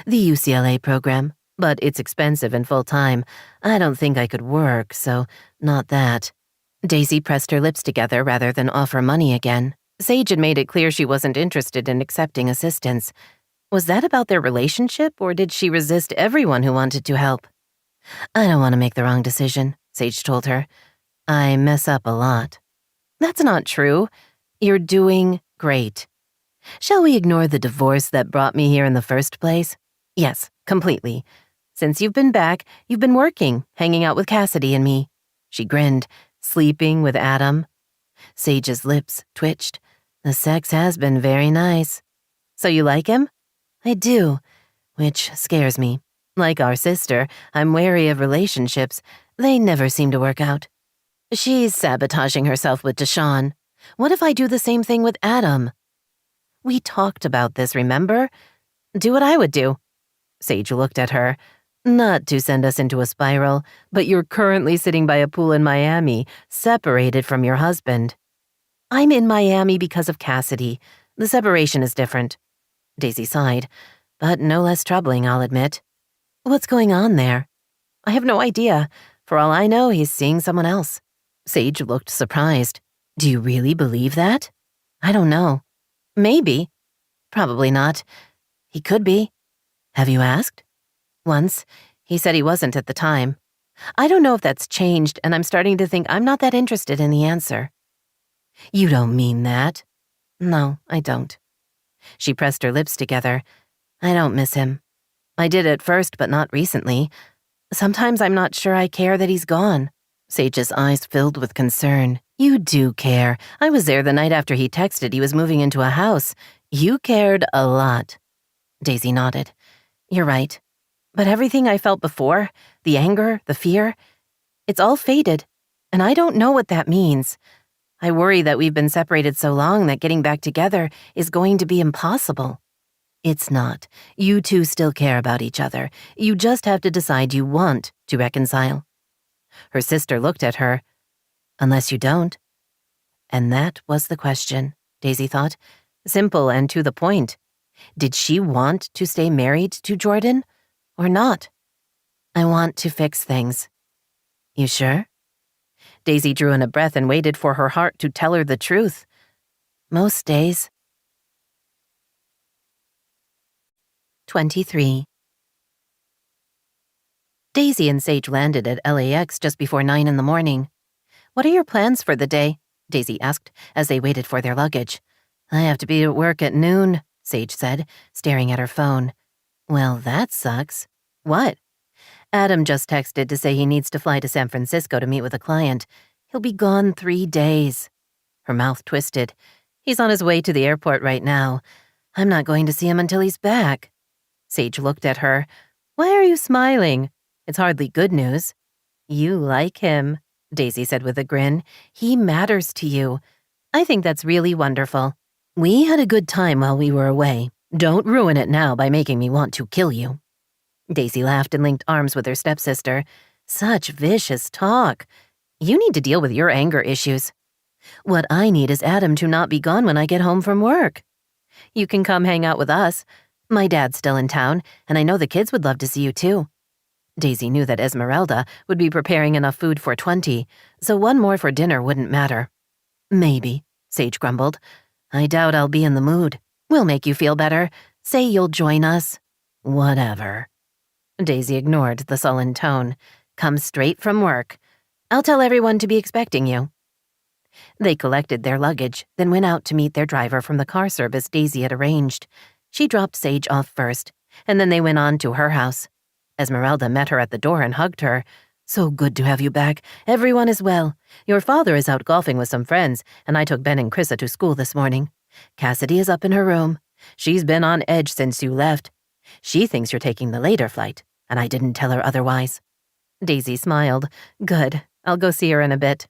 The UCLA program, but it's expensive and full-time. I don't think I could work, so not that. Daisy pressed her lips together rather than offer money again. Sage had made it clear she wasn't interested in accepting assistance. Was that about their relationship, or did she resist everyone who wanted to help? I don't want to make the wrong decision, Sage told her. I mess up a lot. That's not true. You're doing great. Shall we ignore the divorce that brought me here in the first place? Yes, completely. Since you've been back, you've been working, hanging out with Cassidy and me. She grinned, sleeping with Adam. Sage's lips twitched. The sex has been very nice. So you like him? I do, which scares me. Like our sister, I'm wary of relationships. They never seem to work out. She's sabotaging herself with Deshawn. What if I do the same thing with Adam? We talked about this, remember? Do what I would do. Sage looked at her. Not to send us into a spiral, but you're currently sitting by a pool in Miami, separated from your husband. I'm in Miami because of Cassidy. The separation is different. Daisy sighed, but no less troubling, I'll admit. What's going on there? I have no idea. For all I know, he's seeing someone else. Sage looked surprised. Do you really believe that? I don't know. Maybe. Probably not. He could be. Have you asked? Once. He said he wasn't at the time. I don't know if that's changed, and I'm starting to think I'm not that interested in the answer. You don't mean that. No, I don't. She pressed her lips together. I don't miss him. I did at first, but not recently. Sometimes I'm not sure I care that he's gone. Sage's eyes filled with concern. You do care. I was there the night after he texted he was moving into a house. You cared a lot. Daisy nodded. You're right. But everything I felt before, the anger, the fear, it's all faded, and I don't know what that means. I worry that we've been separated so long that getting back together is going to be impossible. It's not. You two still care about each other. You just have to decide you want to reconcile. Her sister looked at her. Unless you don't. And that was the question, Daisy thought. Simple and to the point. Did she want to stay married to Jordan or not? I want to fix things. You sure? Daisy drew in a breath and waited for her heart to tell her the truth. Most days. 23. Daisy and Sage landed at LAX just before 9 in the morning. What are your plans for the day? Daisy asked as they waited for their luggage. I have to be at work at noon, Sage said, staring at her phone. Well, that sucks. What? Adam just texted to say he needs to fly to San Francisco to meet with a client. He'll be gone 3 days. Her mouth twisted. He's on his way to the airport right now. I'm not going to see him until he's back. Sage looked at her. Why are you smiling? It's hardly good news. You like him, Daisy said with a grin. He matters to you. I think that's really wonderful. We had a good time while we were away. Don't ruin it now by making me want to kill you. Daisy laughed and linked arms with her stepsister. Such vicious talk. You need to deal with your anger issues. What I need is Adam to not be gone when I get home from work. You can come hang out with us. My dad's still in town, and I know the kids would love to see you too. Daisy knew that Esmeralda would be preparing enough food for 20, so one more for dinner wouldn't matter. Maybe, Sage grumbled. I doubt I'll be in the mood. We'll make you feel better. Say you'll join us. Whatever. Daisy ignored the sullen tone. Come straight from work. I'll tell everyone to be expecting you. They collected their luggage, then went out to meet their driver from the car service Daisy had arranged. She dropped Sage off first, and then they went on to her house. Esmeralda met her at the door and hugged her. So good to have you back. Everyone is well. Your father is out golfing with some friends, and I took Ben and Chrissa to school this morning. Cassidy is up in her room. She's been on edge since you left. She thinks you're taking the later flight, and I didn't tell her otherwise. Daisy smiled. Good. I'll go see her in a bit.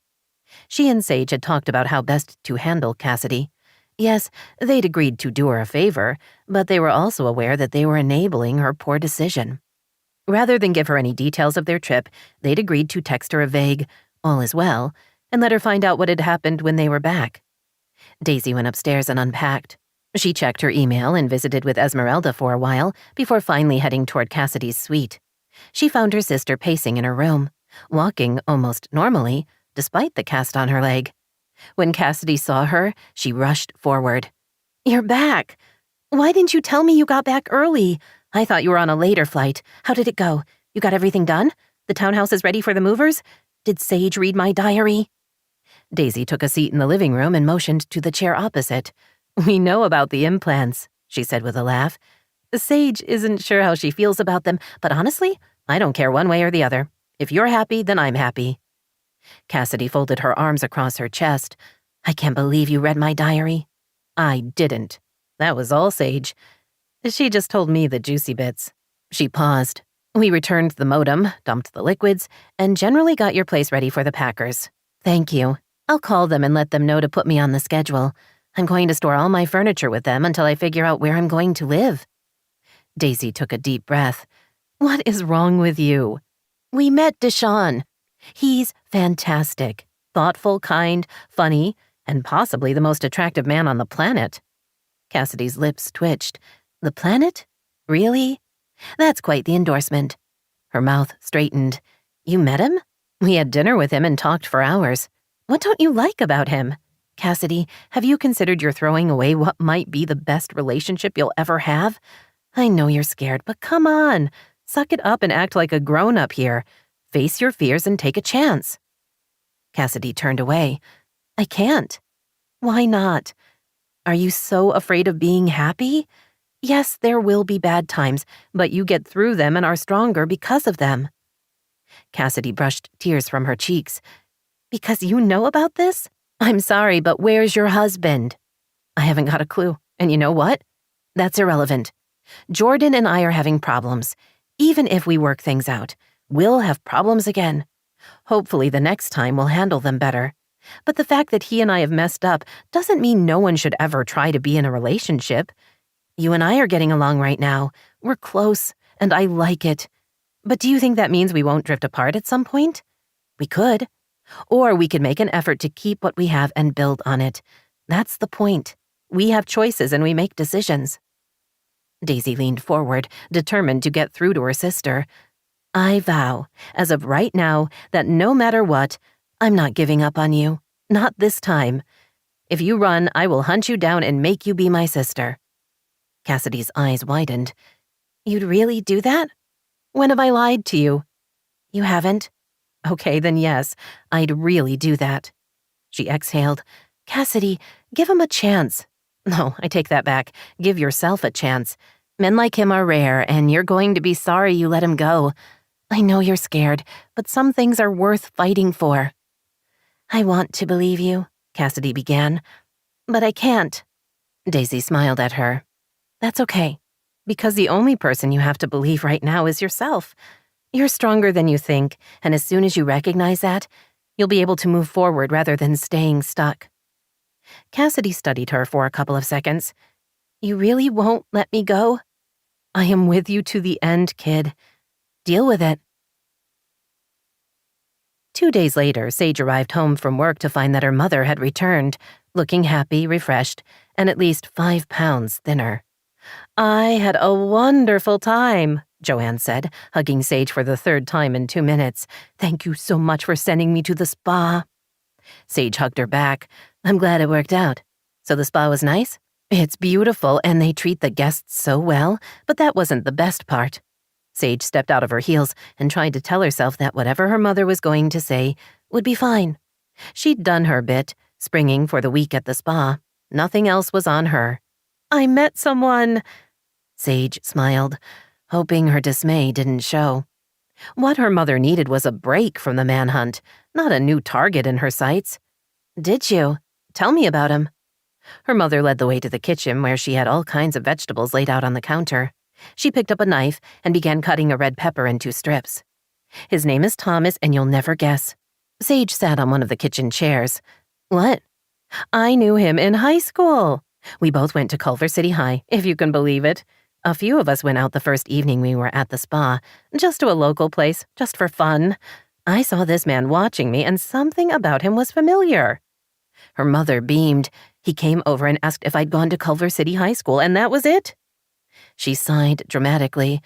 She and Sage had talked about how best to handle Cassidy. Yes, they'd agreed to do her a favor, but they were also aware that they were enabling her poor decision. Rather than give her any details of their trip, they'd agreed to text her a vague, "all is well," and let her find out what had happened when they were back. Daisy went upstairs and unpacked. She checked her email and visited with Esmeralda for a while before finally heading toward Cassidy's suite. She found her sister pacing in her room, walking almost normally, despite the cast on her leg. When Cassidy saw her, she rushed forward. "You're back. Why didn't you tell me you got back early? I thought you were on a later flight. How did it go? You got everything done? The townhouse is ready for the movers? Did Sage read my diary?" Daisy took a seat in the living room and motioned to the chair opposite. "We know about the implants," she said with a laugh. "Sage isn't sure how she feels about them, but honestly, I don't care one way or the other. If you're happy, then I'm happy." Cassidy folded her arms across her chest. "I can't believe you read my diary." "I didn't. That was all Sage. She just told me the juicy bits." She paused. "We returned the modem, dumped the liquids, and generally got your place ready for the packers. Thank you. I'll call them and let them know to put me on the schedule. I'm going to store all my furniture with them until I figure out where I'm going to live." Daisy took a deep breath. "What is wrong with you? We met Deshawn. He's fantastic, thoughtful, kind, funny, and possibly the most attractive man on the planet." Cassidy's lips twitched. "The planet? Really? That's quite the endorsement." Her mouth straightened. "You met him? We had dinner with him and talked for hours. What don't you like about him? Cassidy, have you considered you're throwing away what might be the best relationship you'll ever have? I know you're scared, but come on. Suck it up and act like a grown-up here. Face your fears and take a chance." Cassidy turned away. "I can't." "Why not? Are you so afraid of being happy? Yes, there will be bad times, but you get through them and are stronger because of them." Cassidy brushed tears from her cheeks. "Because you know about this? I'm sorry, but where's your husband?" "I haven't got a clue. And you know what? That's irrelevant. Jordan and I are having problems. Even if we work things out, we'll have problems again. Hopefully the next time we'll handle them better. But the fact that he and I have messed up doesn't mean no one should ever try to be in a relationship. You and I are getting along right now. We're close, and I like it. But do you think that means we won't drift apart at some point? We could. Or we could make an effort to keep what we have and build on it. That's the point. We have choices and we make decisions." Daisy leaned forward, determined to get through to her sister. "I vow, as of right now, that no matter what, I'm not giving up on you. Not this time. If you run, I will hunt you down and make you be my sister." Cassidy's eyes widened. "You'd really do that? When have I lied to you?" "You haven't." "Okay, then yes, I'd really do that." She exhaled. "Cassidy, give him a chance." "No, I take that back. Give yourself a chance. Men like him are rare, and you're going to be sorry you let him go. I know you're scared, but some things are worth fighting for." "I want to believe you," Cassidy began, "but I can't." Daisy smiled at her. "That's okay, because the only person you have to believe right now is yourself. You're stronger than you think, and as soon as you recognize that, you'll be able to move forward rather than staying stuck." Cassidy studied her for a couple of seconds. "You really won't let me go?" "I am with you to the end, kid. Deal with it." 2 days later, Sage arrived home from work to find that her mother had returned, looking happy, refreshed, and at least 5 pounds thinner. "I had a wonderful time," Joanne said, hugging Sage for the 3rd time in 2 minutes. "Thank you so much for sending me to the spa." Sage hugged her back. "I'm glad it worked out. So the spa was nice?" "It's beautiful, and they treat the guests so well, but that wasn't the best part." Sage stepped out of her heels and tried to tell herself that whatever her mother was going to say would be fine. She'd done her bit, springing for the week at the spa. Nothing else was on her. "I met someone." Sage smiled, hoping her dismay didn't show. What her mother needed was a break from the manhunt, not a new target in her sights. "Did you? Tell me about him." Her mother led the way to the kitchen where she had all kinds of vegetables laid out on the counter. She picked up a knife and began cutting a red pepper into strips. His name is Thomas, and you'll never guess. Sage sat on one of the kitchen chairs. What? I knew him in high school. We both went to Culver City High, if you can believe it. A few of us went out the first evening we were at the spa, just to a local place, just for fun. I saw this man watching me, and something about him was familiar. Her mother beamed. He came over and asked if I'd gone to Culver City High School, and that was it. She sighed dramatically.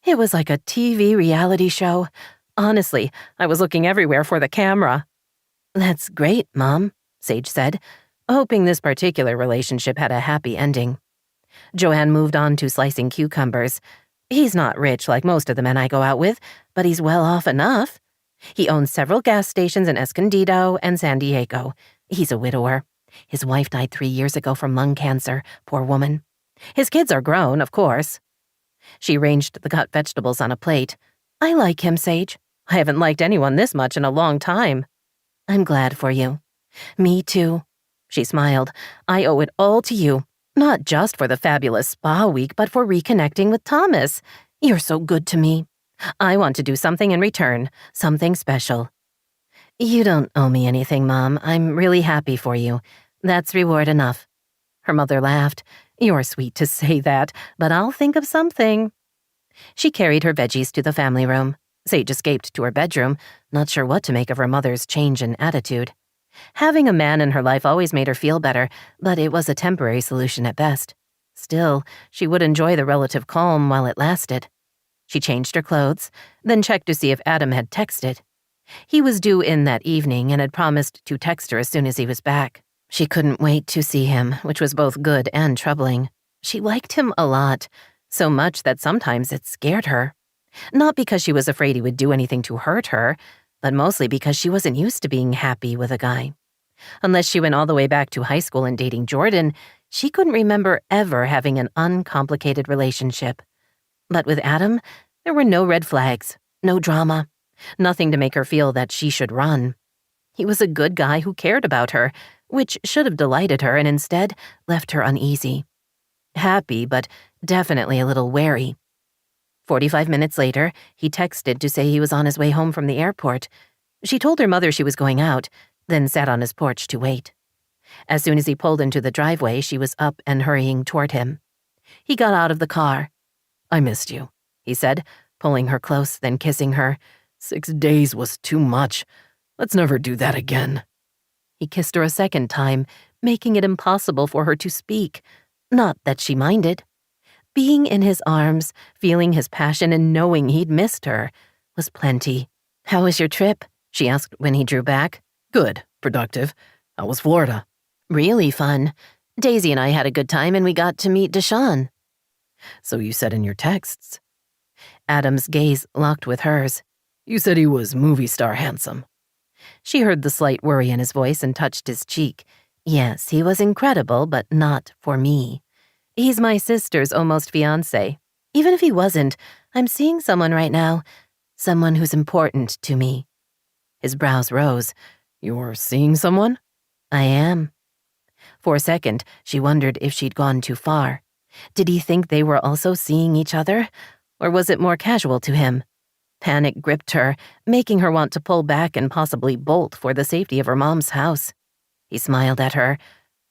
It was like a TV reality show. Honestly, I was looking everywhere for the camera. That's great, Mom, Sage said, hoping this particular relationship had a happy ending. Joanne moved on to slicing cucumbers. He's not rich like most of the men I go out with, but he's well off enough. He owns several gas stations in Escondido and San Diego. He's a widower. His wife died 3 years ago from lung cancer, poor woman. His kids are grown, of course. She arranged the cut vegetables on a plate. I like him, Sage. I haven't liked anyone this much in a long time. I'm glad for you. Me too. She smiled. I owe it all to you, not just for the fabulous spa week, but for reconnecting with Thomas. You're so good to me. I want to do something in return, something special. You don't owe me anything, Mom. I'm really happy for you. That's reward enough. Her mother laughed. You're sweet to say that, but I'll think of something. She carried her veggies to the family room. Sage escaped to her bedroom, not sure what to make of her mother's change in attitude. Having a man in her life always made her feel better, but it was a temporary solution at best. Still, she would enjoy the relative calm while it lasted. She changed her clothes, then checked to see if Adam had texted. He was due in that evening and had promised to text her as soon as he was back. She couldn't wait to see him, which was both good and troubling. She liked him a lot, so much that sometimes it scared her. Not because she was afraid he would do anything to hurt her, but mostly because she wasn't used to being happy with a guy. Unless she went all the way back to high school and dating Jordan, she couldn't remember ever having an uncomplicated relationship. But with Adam, there were no red flags, no drama, nothing to make her feel that she should run. He was a good guy who cared about her, which should have delighted her and instead left her uneasy. Happy, but definitely a little wary. 45 minutes later, he texted to say he was on his way home from the airport. She told her mother she was going out, then sat on his porch to wait. As soon as he pulled into the driveway, she was up and hurrying toward him. He got out of the car. I missed you, he said, pulling her close, then kissing her. 6 days was too much. Let's never do that again. He kissed her a second time, making it impossible for her to speak. Not that she minded. Being in his arms, feeling his passion, and knowing he'd missed her was plenty. How was your trip? She asked when he drew back. Good, productive. How was Florida? Really fun. Daisy and I had a good time, and we got to meet Deshawn. So you said in your texts. Adam's gaze locked with hers. You said he was movie star handsome. She heard the slight worry in his voice and touched his cheek. Yes, he was incredible, but not for me. He's my sister's almost fiancé. Even if he wasn't, I'm seeing someone right now. Someone who's important to me. His brows rose. You're seeing someone? I am. For a second, she wondered if she'd gone too far. Did he think they were also seeing each other? Or was it more casual to him? Panic gripped her, making her want to pull back and possibly bolt for the safety of her mom's house. He smiled at her.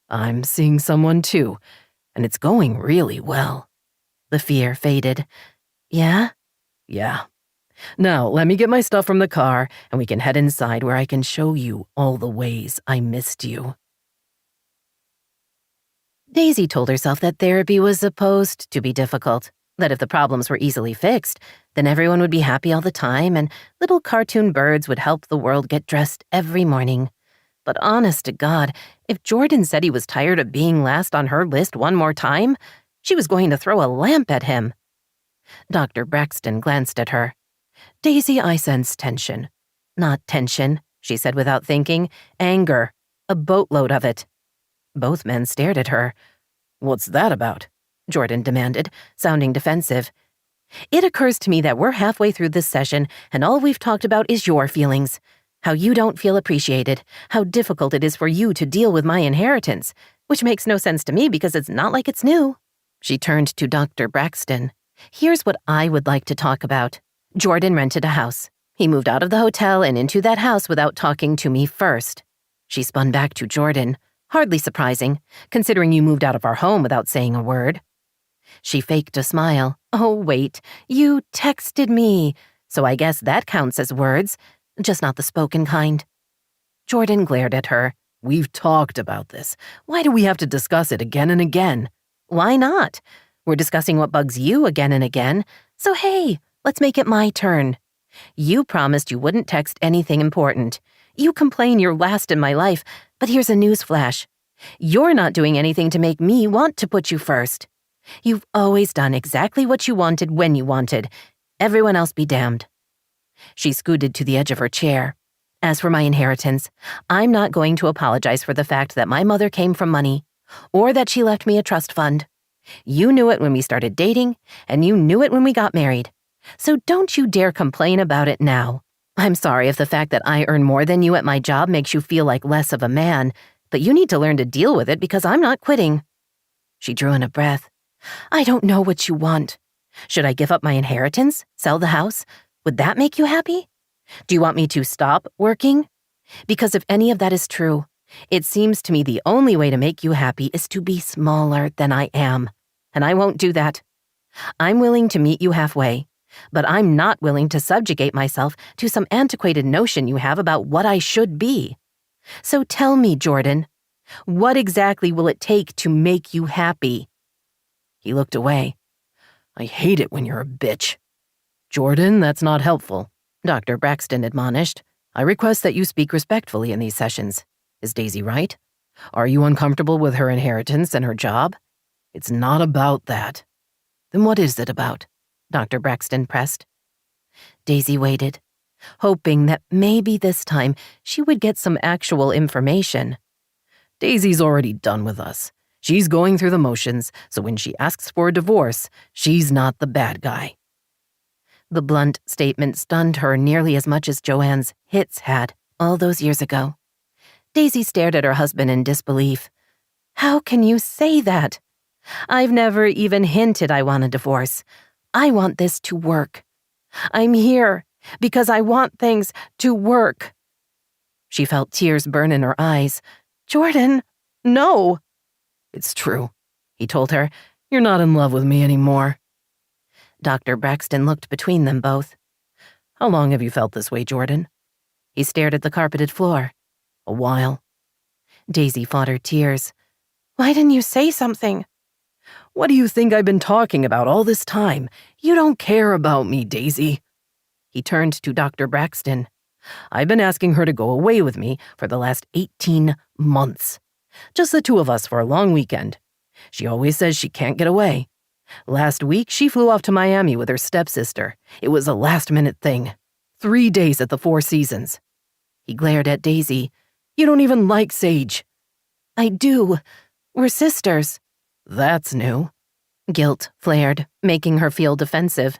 I'm seeing someone too, and it's going really well. The fear faded. Yeah? Yeah. Now, let me get my stuff from the car, and we can head inside where I can show you all the ways I missed you. Daisy told herself that therapy was supposed to be difficult, that if the problems were easily fixed, then everyone would be happy all the time and little cartoon birds would help the world get dressed every morning. But honest to God, if Jordan said he was tired of being last on her list one more time, she was going to throw a lamp at him. Dr. Braxton glanced at her. Daisy, I sense tension. Not tension, she said without thinking. Anger. A boatload of it. Both men stared at her. What's that about? Jordan demanded, sounding defensive. It occurs to me that we're halfway through this session and all we've talked about is your feelings. How you don't feel appreciated, how difficult it is for you to deal with my inheritance, which makes no sense to me because it's not like it's new. She turned to Dr. Braxton. Here's what I would like to talk about. Jordan rented a house. He moved out of the hotel and into that house without talking to me first. She spun back to Jordan. Hardly surprising, considering you moved out of our home without saying a word. She faked a smile. Oh, wait, you texted me, so I guess that counts as words, just not the spoken kind. Jordan glared at her. We've talked about this. Why do we have to discuss it again and again? Why not? We're discussing what bugs you again and again, so hey, let's make it my turn. You promised you wouldn't text anything important. You complain you're last in my life, but here's a newsflash. You're not doing anything to make me want to put you first. You've always done exactly what you wanted when you wanted. Everyone else be damned. She scooted to the edge of her chair. As for my inheritance, I'm not going to apologize for the fact that my mother came from money, or that she left me a trust fund. You knew it when we started dating, and you knew it when we got married. So don't you dare complain about it now. I'm sorry if the fact that I earn more than you at my job makes you feel like less of a man, but you need to learn to deal with it because I'm not quitting. She drew in a breath. I don't know what you want. Should I give up my inheritance? Sell the house? Would that make you happy? Do you want me to stop working? Because if any of that is true, it seems to me the only way to make you happy is to be smaller than I am, and I won't do that. I'm willing to meet you halfway, but I'm not willing to subjugate myself to some antiquated notion you have about what I should be. So tell me, Jordan, what exactly will it take to make you happy? He looked away. I hate it when you're a bitch. Jordan, that's not helpful, Dr. Braxton admonished. I request that you speak respectfully in these sessions. Is Daisy right? Are you uncomfortable with her inheritance and her job? It's not about that. Then what is it about? Dr. Braxton pressed. Daisy waited, hoping that maybe this time she would get some actual information. Daisy's already done with us. She's going through the motions, so when she asks for a divorce, she's not the bad guy. The blunt statement stunned her nearly as much as Joanne's hits had all those years ago. Daisy stared at her husband in disbelief. How can you say that? I've never even hinted I want a divorce. I want this to work. I'm here because I want things to work. She felt tears burn in her eyes. Jordan, no. It's true, he told her. You're not in love with me anymore. Dr. Braxton looked between them both. How long have you felt this way, Jordan? He stared at the carpeted floor. A while. Daisy fought her tears. Why didn't you say something? What do you think I've been talking about all this time? You don't care about me, Daisy. He turned to Dr. Braxton. I've been asking her to go away with me for the last 18 months. Just the two of us for a long weekend. She always says she can't get away. Last week, she flew off to Miami with her stepsister. It was a last-minute thing. 3 days at the Four Seasons. He glared at Daisy. You don't even like Sage. I do. We're sisters. That's new. Guilt flared, making her feel defensive.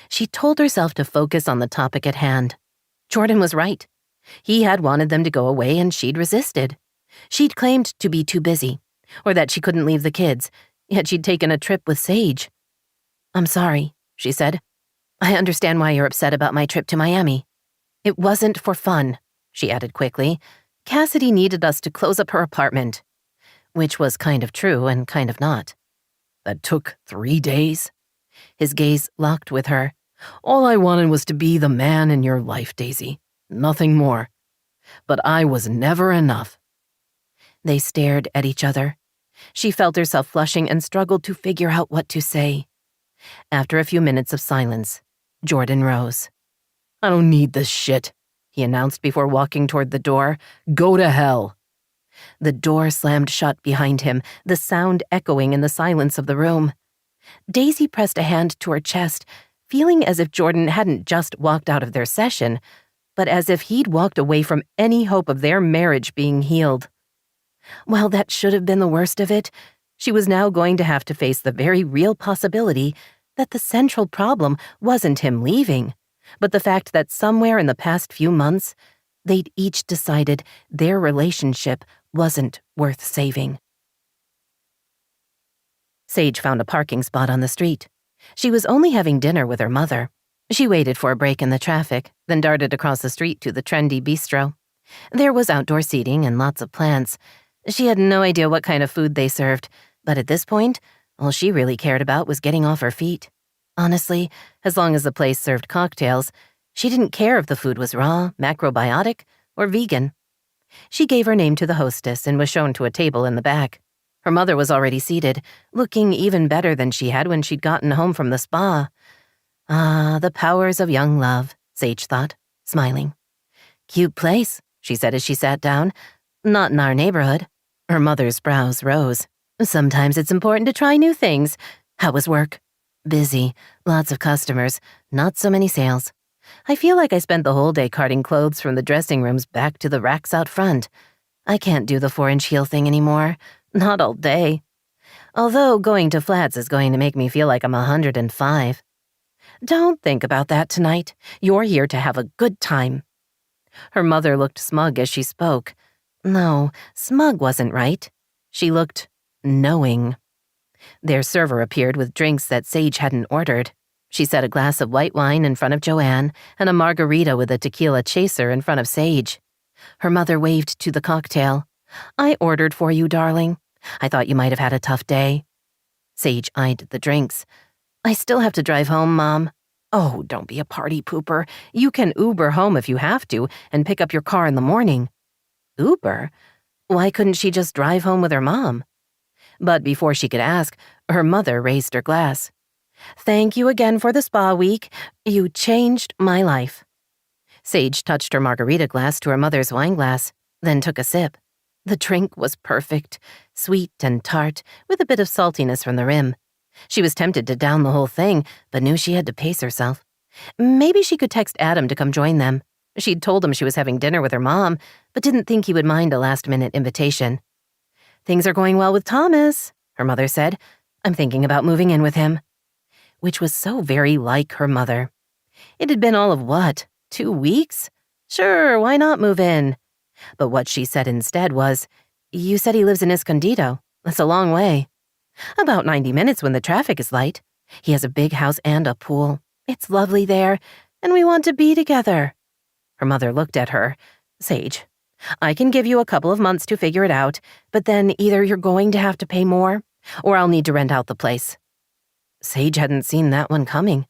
She told herself to focus on the topic at hand. Jordan was right. He had wanted them to go away and she'd resisted. She'd claimed to be too busy, or that she couldn't leave the kids, yet she'd taken a trip with Sage. I'm sorry, she said. I understand why you're upset about my trip to Miami. It wasn't for fun, she added quickly. Cassidy needed us to close up her apartment. Which was kind of true and kind of not. That took 3 days? His gaze locked with her. All I wanted was to be the man in your life, Daisy. Nothing more. But I was never enough. They stared at each other. She felt herself flushing and struggled to figure out what to say. After a few minutes of silence, Jordan rose. I don't need this shit, he announced before walking toward the door. Go to hell. The door slammed shut behind him, the sound echoing in the silence of the room. Daisy pressed a hand to her chest, feeling as if Jordan hadn't just walked out of their session, but as if he'd walked away from any hope of their marriage being healed. While that should have been the worst of it, she was now going to have to face the very real possibility that the central problem wasn't him leaving, but the fact that somewhere in the past few months, they'd each decided their relationship wasn't worth saving. Sage found a parking spot on the street. She was only having dinner with her mother. She waited for a break in the traffic, then darted across the street to the trendy bistro. There was outdoor seating and lots of plants. She had no idea what kind of food they served, but at this point, all she really cared about was getting off her feet. Honestly, as long as the place served cocktails, she didn't care if the food was raw, macrobiotic, or vegan. She gave her name to the hostess and was shown to a table in the back. Her mother was already seated, looking even better than she had when she'd gotten home from the spa. Ah, the powers of young love, Sage thought, smiling. Cute place, she said as she sat down. Not in our neighborhood. Her mother's brows rose. Sometimes it's important to try new things. How was work? Busy, lots of customers, not so many sales. I feel like I spent the whole day carting clothes from the dressing rooms back to the racks out front. I can't do the 4-inch heel thing anymore. Not all day. Although going to flats is going to make me feel like I'm 105. Don't think about that tonight. You're here to have a good time. Her mother looked smug as she spoke. No, smug wasn't right. She looked knowing. Their server appeared with drinks that Sage hadn't ordered. She set a glass of white wine in front of Joanne and a margarita with a tequila chaser in front of Sage. Her mother waved to the cocktail. I ordered for you, darling. I thought you might have had a tough day. Sage eyed the drinks. I still have to drive home, Mom. Oh, don't be a party pooper. You can Uber home if you have to and pick up your car in the morning. Uber? Why couldn't she just drive home with her mom? But before she could ask, her mother raised her glass. Thank you again for the spa week. You changed my life. Sage touched her margarita glass to her mother's wine glass, then took a sip. The drink was perfect, sweet and tart, with a bit of saltiness from the rim. She was tempted to down the whole thing, but knew she had to pace herself. Maybe she could text Adam to come join them. She'd told him she was having dinner with her mom, but didn't think he would mind a last-minute invitation. Things are going well with Thomas, her mother said. I'm thinking about moving in with him. Which was so very like her mother. It had been all of what, 2 weeks? Sure, why not move in? But what she said instead was, you said he lives in Escondido. That's a long way. About 90 minutes when the traffic is light. He has a big house and a pool. It's lovely there, and we want to be together. Her mother looked at her. Sage, I can give you a couple of months to figure it out, but then either you're going to have to pay more, or I'll need to rent out the place. Sage hadn't seen that one coming.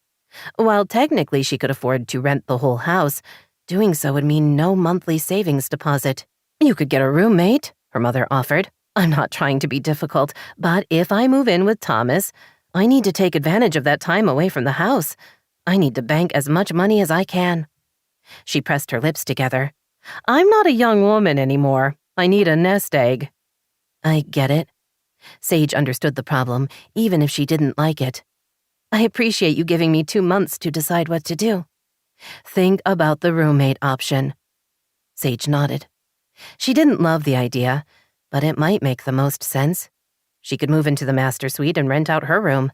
While technically she could afford to rent the whole house, doing so would mean no monthly savings deposit. You could get a roommate, her mother offered. I'm not trying to be difficult, but if I move in with Thomas, I need to take advantage of that time away from the house. I need to bank as much money as I can. She pressed her lips together. I'm not a young woman anymore. I need a nest egg. I get it. Sage understood the problem, even if she didn't like it. I appreciate you giving me 2 months to decide what to do. Think about the roommate option. Sage nodded. She didn't love the idea, but it might make the most sense. She could move into the master suite and rent out her room.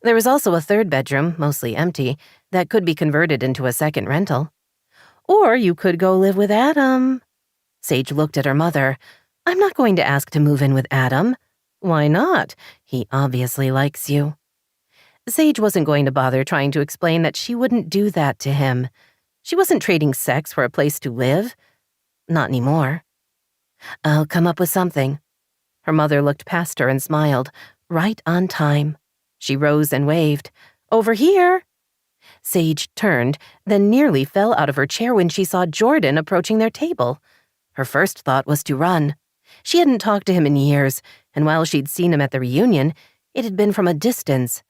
There was also a 3rd bedroom, mostly empty, that could be converted into a 2nd rental. Or you could go live with Adam. Sage looked at her mother. I'm not going to ask to move in with Adam. Why not? He obviously likes you. Sage wasn't going to bother trying to explain that she wouldn't do that to him. She wasn't trading sex for a place to live. Not anymore. I'll come up with something. Her mother looked past her and smiled, right on time. She rose and waved. Over here. Sage turned, then nearly fell out of her chair when she saw Jordan approaching their table. Her first thought was to run. She hadn't talked to him in years, and while she'd seen him at the reunion, it had been from a distance.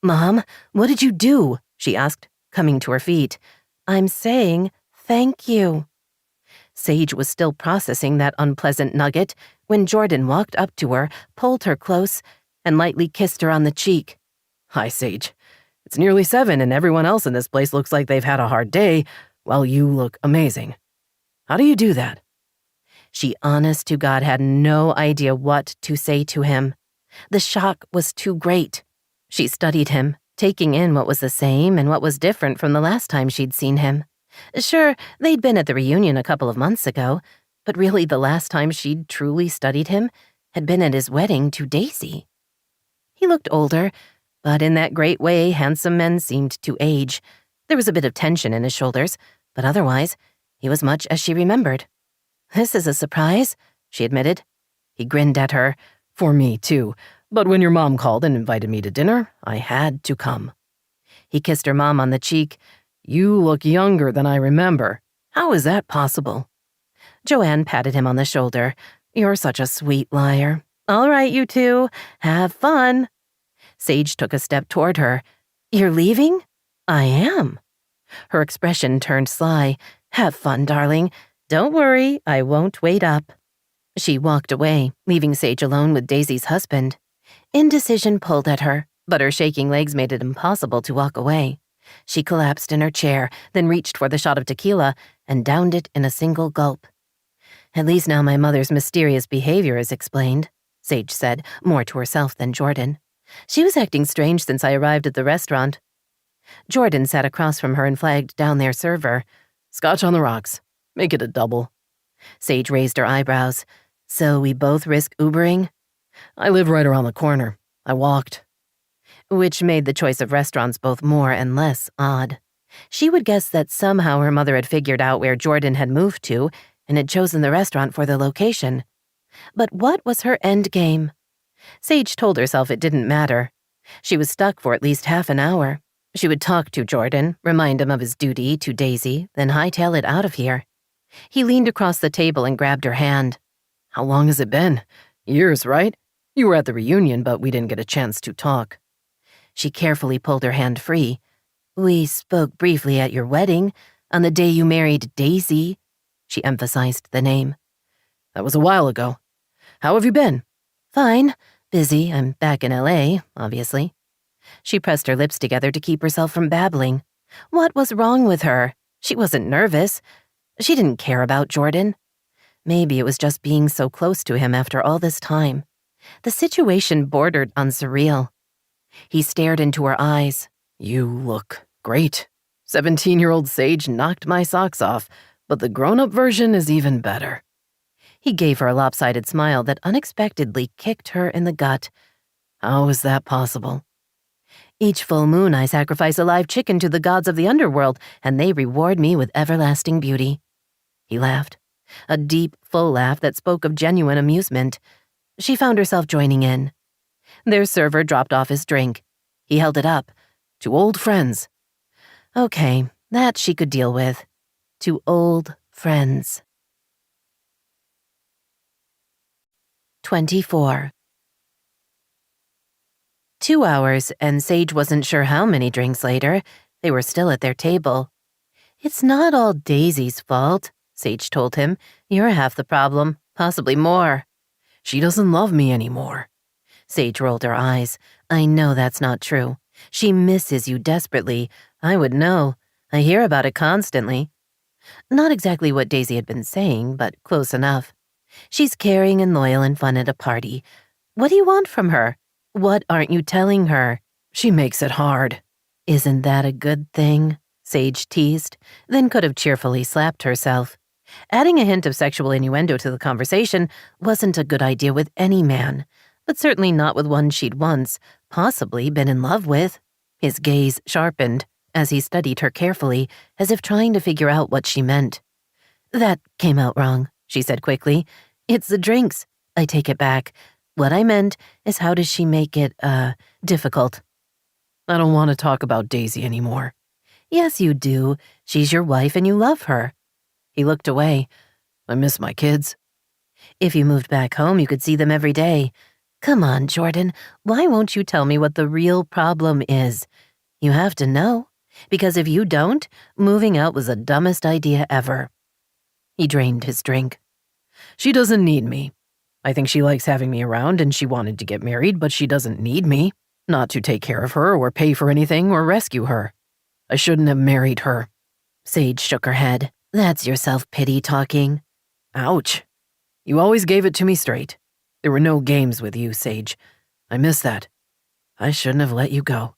Mom, what did you do? She asked, coming to her feet. I'm saying thank you. Sage was still processing that unpleasant nugget when Jordan walked up to her, pulled her close, and lightly kissed her on the cheek. Hi, Sage. It's nearly 7 and everyone else in this place looks like they've had a hard day, while you look amazing. How do you do that? She honest to God had no idea what to say to him. The shock was too great. She studied him, taking in what was the same and what was different from the last time she'd seen him. Sure, they'd been at the reunion a couple of months ago, but really the last time she'd truly studied him had been at his wedding to Daisy. He looked older, but in that great way handsome men seemed to age. There was a bit of tension in his shoulders, but otherwise, he was much as she remembered. "This is a surprise," she admitted. He grinned at her. "For me, too. But when your mom called and invited me to dinner, I had to come." He kissed her mom on the cheek. "You look younger than I remember. How is that possible?" Joanne patted him on the shoulder. "You're such a sweet liar. All right, you two. Have fun." Sage took a step toward her. "You're leaving?" "I am." Her expression turned sly. "Have fun, darling. Don't worry, I won't wait up." She walked away, leaving Sage alone with Daisy's husband. Indecision pulled at her, but her shaking legs made it impossible to walk away. She collapsed in her chair, then reached for the shot of tequila and downed it in a single gulp. "At least now my mother's mysterious behavior is explained," Sage said, more to herself than Jordan. "She was acting strange since I arrived at the restaurant." Jordan sat across from her and flagged down their server. "Scotch on the rocks. Make it a double." Sage raised her eyebrows. "So we both risk Ubering?" "I live right around the corner. I walked." Which made the choice of restaurants both more and less odd. She would guess that somehow her mother had figured out where Jordan had moved to and had chosen the restaurant for the location. But what was her end game? Sage told herself it didn't matter. She was stuck for at least half an hour. She would talk to Jordan, remind him of his duty to Daisy, then hightail it out of here. He leaned across the table and grabbed her hand. "How long has it been? Years, right? You were at the reunion, but we didn't get a chance to talk." She carefully pulled her hand free. "We spoke briefly at your wedding, on the day you married Daisy." She emphasized the name. "That was a while ago. How have you been?" "Fine. Busy. I'm back in LA, obviously." She pressed her lips together to keep herself from babbling. What was wrong with her? She wasn't nervous. She didn't care about Jordan. Maybe it was just being so close to him after all this time. The situation bordered on surreal. He stared into her eyes. "You look great. 17-year-old Sage knocked my socks off, but the grown-up version is even better." He gave her a lopsided smile that unexpectedly kicked her in the gut. "How is that possible?" "Each full moon I sacrifice a live chicken to the gods of the underworld, and they reward me with everlasting beauty." He laughed, a deep, full laugh that spoke of genuine amusement. She found herself joining in. Their server dropped off his drink. He held it up. "To old friends." Okay, that she could deal with. To old friends. 24. 2 hours, and Sage wasn't sure how many drinks later. They were still at their table. "It's not all Daisy's fault," Sage told him. "You're half the problem, possibly more." "She doesn't love me anymore." Sage rolled her eyes. "I know that's not true. She misses you desperately. I would know. I hear about it constantly." Not exactly what Daisy had been saying, but close enough. "She's caring and loyal and fun at a party. What do you want from her? What aren't you telling her?" "She makes it hard." "Isn't that a good thing?" Sage teased, then could have cheerfully slapped herself. Adding a hint of sexual innuendo to the conversation wasn't a good idea with any man, but certainly not with one she'd once, possibly, been in love with. His gaze sharpened as he studied her carefully, as if trying to figure out what she meant. "That came out wrong," she said quickly. "It's the drinks. I take it back. What I meant is how does she make it, difficult?" "I don't want to talk about Daisy anymore." "Yes, you do. She's your wife and you love her." He looked away. "I miss my kids." "If you moved back home, you could see them every day. Come on, Jordan, why won't you tell me what the real problem is? You have to know, because if you don't, moving out was the dumbest idea ever." He drained his drink. "She doesn't need me. I think she likes having me around and she wanted to get married, but she doesn't need me. Not to take care of her or pay for anything or rescue her. I shouldn't have married her." Sage shook her head. "That's your self-pity talking." "Ouch. You always gave it to me straight. There were no games with you, Sage. I miss that. I shouldn't have let you go."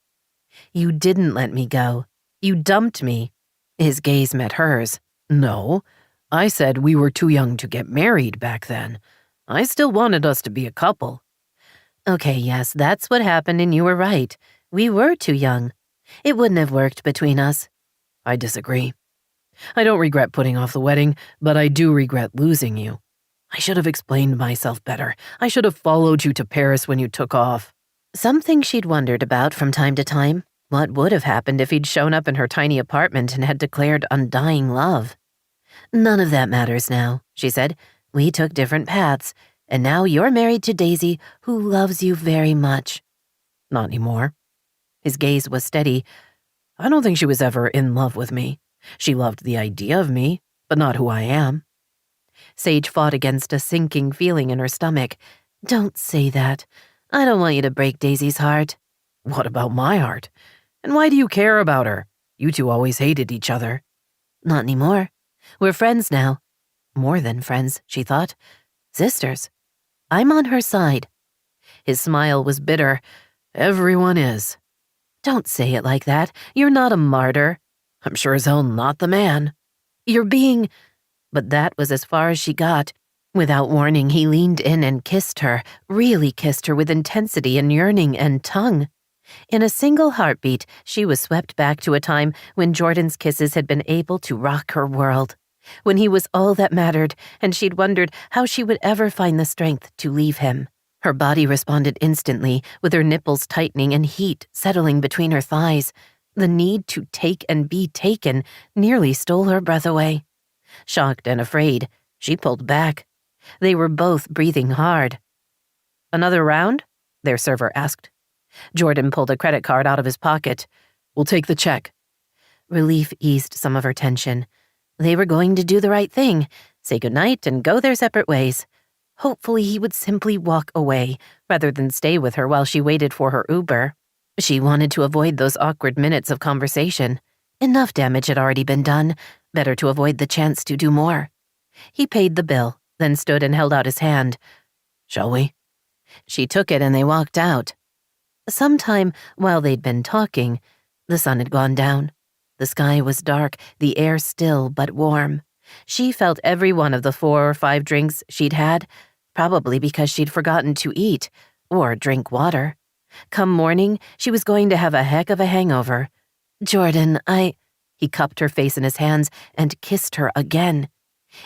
"You didn't let me go. You dumped me." His gaze met hers. "No. I said we were too young to get married back then. I still wanted us to be a couple." "Okay, yes, that's what happened and you were right. We were too young. It wouldn't have worked between us." I disagree. I don't regret putting off the wedding, but I do regret losing you. I should have explained myself better. I should have followed you to Paris when you took off. Something she'd wondered about from time to time. What would have happened if he'd shown up in her tiny apartment and had declared undying love? None of that matters now, she said. We took different paths, and now you're married to Daisy, who loves you very much. Not anymore. His gaze was steady. I don't think she was ever in love with me. She loved the idea of me, but not who I am. Sage fought against a sinking feeling in her stomach. Don't say that. I don't want you to break Daisy's heart. What about my heart? And why do you care about her? You two always hated each other. Not anymore. We're friends now. More than friends, she thought. Sisters. I'm on her side. His smile was bitter. Everyone is. Don't say it like that. You're not a martyr. I'm sure as hell not the man. You're being... But that was as far as she got. Without warning, he leaned in and kissed her, really kissed her with intensity and yearning and tongue. In a single heartbeat, she was swept back to a time when Jordan's kisses had been able to rock her world, when he was all that mattered, and she'd wondered how she would ever find the strength to leave him. Her body responded instantly, with her nipples tightening and heat settling between her thighs. The need to take and be taken nearly stole her breath away. Shocked and afraid, she pulled back. They were both breathing hard. Another round? Their server asked. Jordan pulled a credit card out of his pocket. We'll take the check. Relief eased some of her tension. They were going to do the right thing, say goodnight and go their separate ways. Hopefully he would simply walk away, rather than stay with her while she waited for her Uber. She wanted to avoid those awkward minutes of conversation. Enough damage had already been done. Better to avoid the chance to do more. He paid the bill, then stood and held out his hand. Shall we? She took it and they walked out. Sometime while they'd been talking, the sun had gone down. The sky was dark, the air still but warm. She felt every one of the 4 or 5 drinks she'd had, probably because she'd forgotten to eat or drink water. Come morning, she was going to have a heck of a hangover. Jordan, He cupped her face in his hands and kissed her again.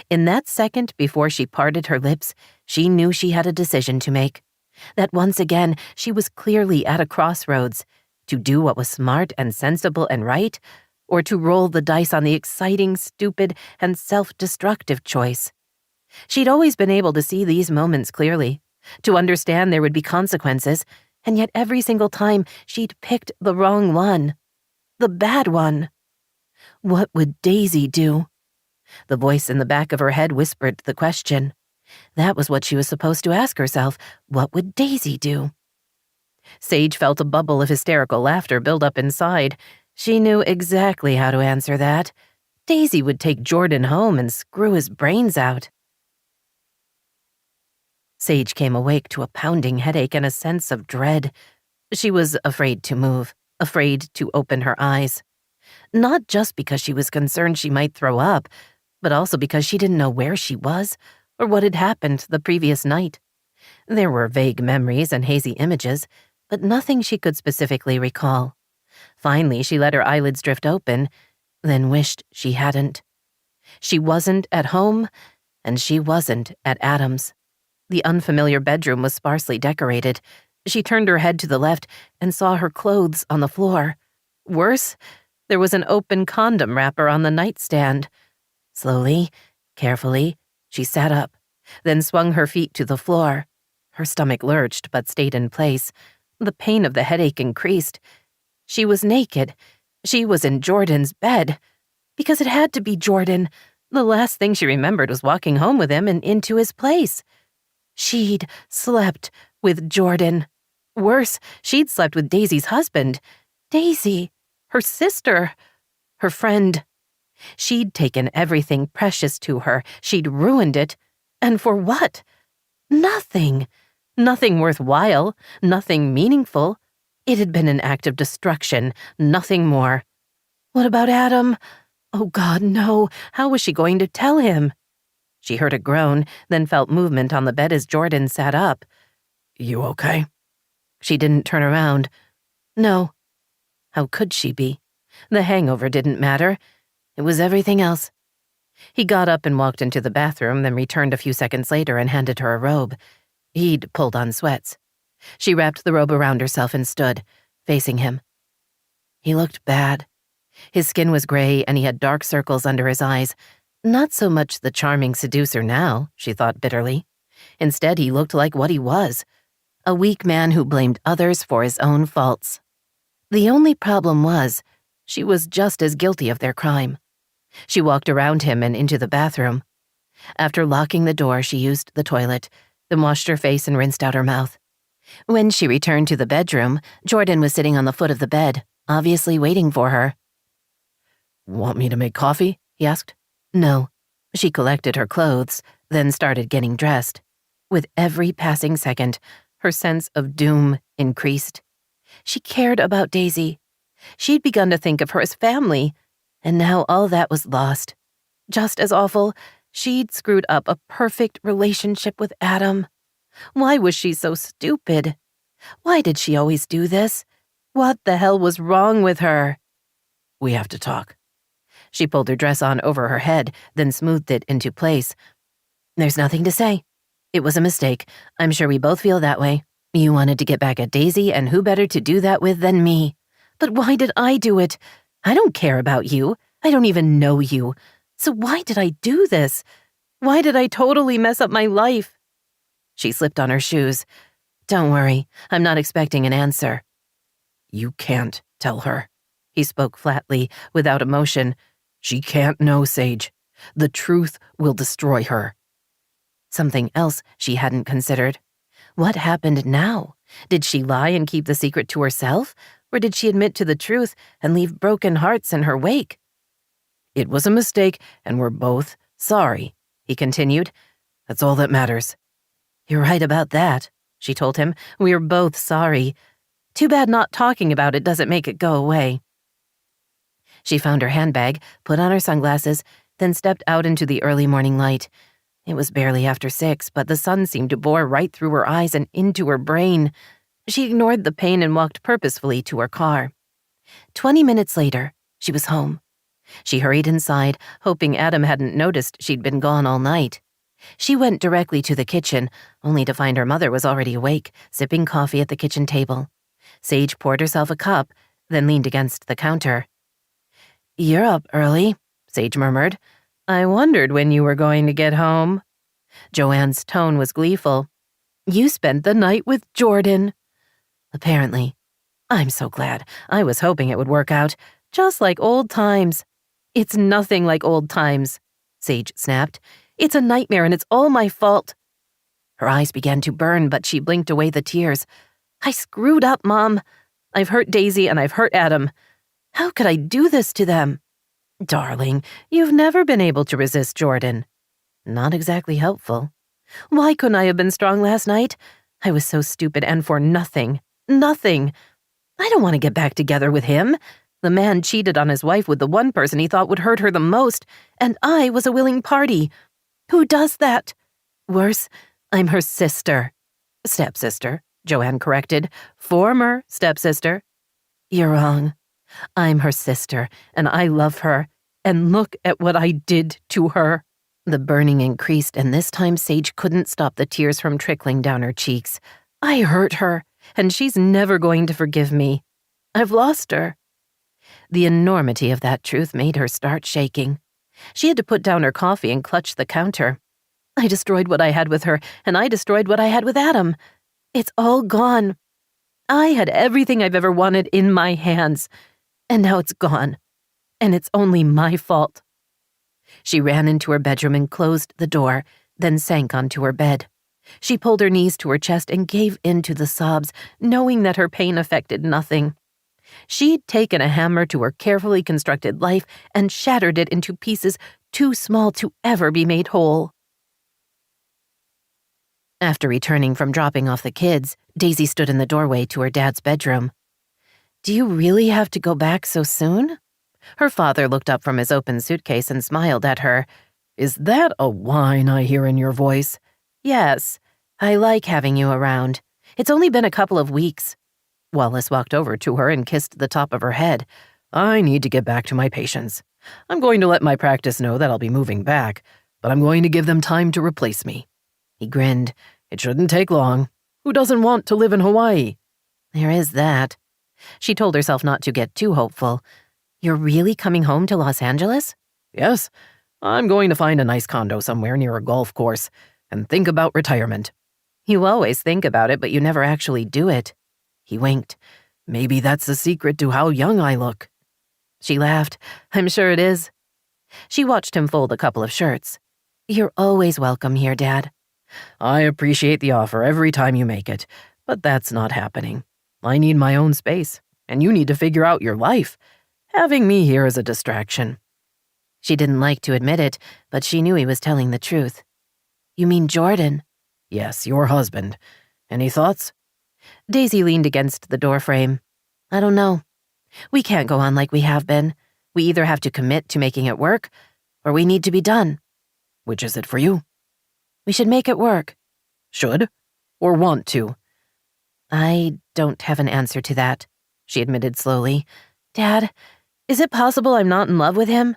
In that second before she parted her lips, she knew she had a decision to make. That once again, she was clearly at a crossroads, to do what was smart and sensible and right, or to roll the dice on the exciting, stupid, and self-destructive choice. She'd always been able to see these moments clearly, to understand there would be consequences, and yet every single time she'd picked the wrong one. The bad one. What would Daisy do? The voice in the back of her head whispered the question. That was what she was supposed to ask herself. What would Daisy do? Sage felt a bubble of hysterical laughter build up inside. She knew exactly how to answer that. Daisy would take Jordan home and screw his brains out. Sage came awake to a pounding headache and a sense of dread. She was afraid to move, afraid to open her eyes. Not just because she was concerned she might throw up, but also because she didn't know where she was or what had happened the previous night. There were vague memories and hazy images, but nothing she could specifically recall. Finally, she let her eyelids drift open, then wished she hadn't. She wasn't at home, and she wasn't at Adam's. The unfamiliar bedroom was sparsely decorated. She turned her head to the left and saw her clothes on the floor. Worse, there was an open condom wrapper on the nightstand. Slowly, carefully, she sat up, then swung her feet to the floor. Her stomach lurched but stayed in place. The pain of the headache increased. She was naked. She was in Jordan's bed. Because it had to be Jordan. The last thing she remembered was walking home with him and into his place. She'd slept with Jordan. Worse, she'd slept with Daisy's husband. Daisy, her sister, her friend. She'd taken everything precious to her. She'd ruined it. And for what? Nothing. Nothing worthwhile. Nothing meaningful. It had been an act of destruction. Nothing more. What about Adam? Oh God, no. How was she going to tell him? She heard a groan, then felt movement on the bed as Jordan sat up. You okay? She didn't turn around. No. How could she be? The hangover didn't matter. It was everything else. He got up and walked into the bathroom, then returned a few seconds later and handed her a robe. He'd pulled on sweats. She wrapped the robe around herself and stood, facing him. He looked bad. His skin was gray and he had dark circles under his eyes. Not so much the charming seducer now, she thought bitterly. Instead, he looked like what he was, a weak man who blamed others for his own faults. The only problem was, she was just as guilty of their crime. She walked around him and into the bathroom. After locking the door, she used the toilet, then washed her face and rinsed out her mouth. When she returned to the bedroom, Jordan was sitting on the foot of the bed, obviously waiting for her. Want me to make coffee? He asked. No. She collected her clothes, then started getting dressed. With every passing second, her sense of doom increased. She cared about Daisy. She'd begun to think of her as family, and now all that was lost. Just as awful, she'd screwed up a perfect relationship with Adam. Why was she so stupid? Why did she always do this? What the hell was wrong with her? We have to talk. She pulled her dress on over her head, then smoothed it into place. There's nothing to say. It was a mistake. I'm sure we both feel that way. You wanted to get back at Daisy, and who better to do that with than me? But why did I do it? I don't care about you. I don't even know you. So why did I do this? Why did I totally mess up my life? She slipped on her shoes. Don't worry, I'm not expecting an answer. You can't tell her. He spoke flatly, without emotion. She can't know, Sage. The truth will destroy her. Something else she hadn't considered. What happened now? Did she lie and keep the secret to herself? Or did she admit to the truth and leave broken hearts in her wake? It was a mistake, and we're both sorry, he continued. That's all that matters. You're right about that, she told him. We're both sorry. Too bad not talking about it doesn't make it go away. She found her handbag, put on her sunglasses, then stepped out into the early morning light. It was barely after 6, but the sun seemed to bore right through her eyes and into her brain. She ignored the pain and walked purposefully to her car. 20 minutes later, she was home. She hurried inside, hoping Adam hadn't noticed she'd been gone all night. She went directly to the kitchen, only to find her mother was already awake, sipping coffee at the kitchen table. Sage poured herself a cup, then leaned against the counter. You're up early, Sage murmured. I wondered when you were going to get home. Joanne's tone was gleeful. You spent the night with Jordan. Apparently. I'm so glad. I was hoping it would work out, just like old times. It's nothing like old times, Sage snapped. It's a nightmare and it's all my fault. Her eyes began to burn, but she blinked away the tears. I screwed up, Mom. I've hurt Daisy and I've hurt Adam. How could I do this to them? Darling, you've never been able to resist Jordan. Not exactly helpful. Why couldn't I have been strong last night? I was so stupid and for nothing. Nothing. I don't want to get back together with him. The man cheated on his wife with the one person he thought would hurt her the most, and I was a willing party. Who does that? Worse, I'm her sister. Stepsister, Joanne corrected. Former stepsister. You're wrong. I'm her sister, and I love her. And look at what I did to her. The burning increased, and this time Sage couldn't stop the tears from trickling down her cheeks. I hurt her, and she's never going to forgive me. I've lost her. The enormity of that truth made her start shaking. She had to put down her coffee and clutch the counter. I destroyed what I had with her, and I destroyed what I had with Adam. It's all gone. I had everything I've ever wanted in my hands, and now it's gone. And it's only my fault. She ran into her bedroom and closed the door, then sank onto her bed. She pulled her knees to her chest and gave in to the sobs, knowing that her pain affected nothing. She'd taken a hammer to her carefully constructed life and shattered it into pieces too small to ever be made whole. After returning from dropping off the kids, Daisy stood in the doorway to her dad's bedroom. Do you really have to go back so soon? Her father looked up from his open suitcase and smiled at her. Is that a whine I hear in your voice? Yes, I like having you around. It's only been a couple of weeks. Wallace walked over to her and kissed the top of her head. I need to get back to my patients. I'm going to let my practice know that I'll be moving back, but I'm going to give them time to replace me." He grinned. "It shouldn't take long. Who doesn't want to live in Hawaii?" There is that. She told herself not to get too hopeful. You're really coming home to Los Angeles? "Yes, I'm going to find a nice condo somewhere near a golf course and think about retirement." You always think about it, but you never actually do it. He winked. "Maybe that's the secret to how young I look." She laughed. I'm sure it is. She watched him fold a couple of shirts. You're always welcome here, Dad. "I appreciate the offer every time you make it, but that's not happening. I need my own space, and you need to figure out your life. Having me here is a distraction." She didn't like to admit it, but she knew he was telling the truth. You mean Jordan? "Yes, your husband. Any thoughts?" Daisy leaned against the doorframe. I don't know. We can't go on like we have been. We either have to commit to making it work, or we need to be done. "Which is it for you?" We should make it work. "Should? Or want to?" I don't have an answer to that, she admitted slowly. Dad, is it possible I'm not in love with him?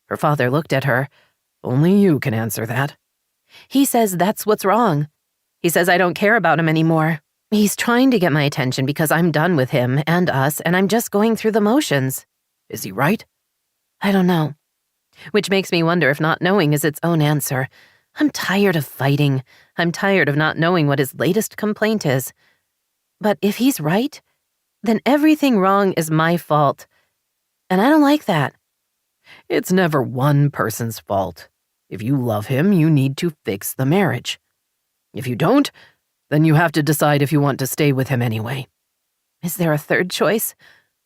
Her father looked at her. "Only you can answer that." He says that's what's wrong. He says I don't care about him anymore. He's trying to get my attention because I'm done with him and us, and I'm just going through the motions. Is he right? I don't know. Which makes me wonder if not knowing is its own answer. I'm tired of fighting. I'm tired of not knowing what his latest complaint is. But if he's right, then everything wrong is my fault. And I don't like that. It's never one person's fault. If you love him, you need to fix the marriage. If you don't, then you have to decide if you want to stay with him anyway. Is there a third choice?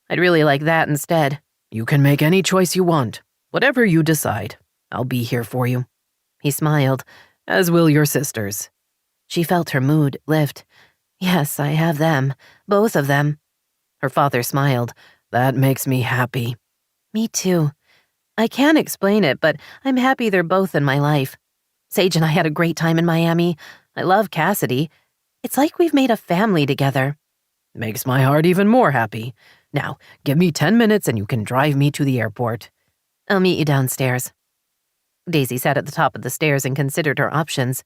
I'd really like that instead. You can make any choice you want. Whatever you decide, I'll be here for you. He smiled. As will your sisters. She felt her mood lift. Yes, I have them. Both of them. Her father smiled. That makes me happy. Me too. I can't explain it, but I'm happy they're both in my life. Sage and I had a great time in Miami. I love Cassidy. It's like we've made a family together. Makes my heart even more happy. Now, give me 10 minutes and you can drive me to the airport. I'll meet you downstairs. Daisy sat at the top of the stairs and considered her options.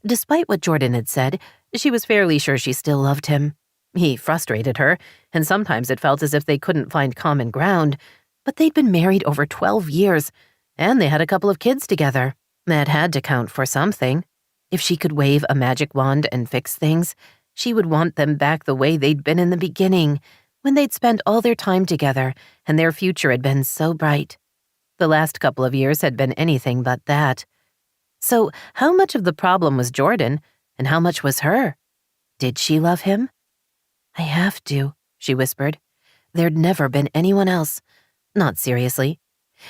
Despite what Jordan had said, she was fairly sure she still loved him. He frustrated her, and sometimes it felt as if they couldn't find common ground, but they'd been married over 12 years, and they had a couple of kids together. That had to count for something. If she could wave a magic wand and fix things, she would want them back the way they'd been in the beginning, when they'd spent all their time together and their future had been so bright. The last couple of years had been anything but that. So how much of the problem was Jordan, and how much was her? Did she love him? I have to, she whispered. There'd never been anyone else. Not seriously.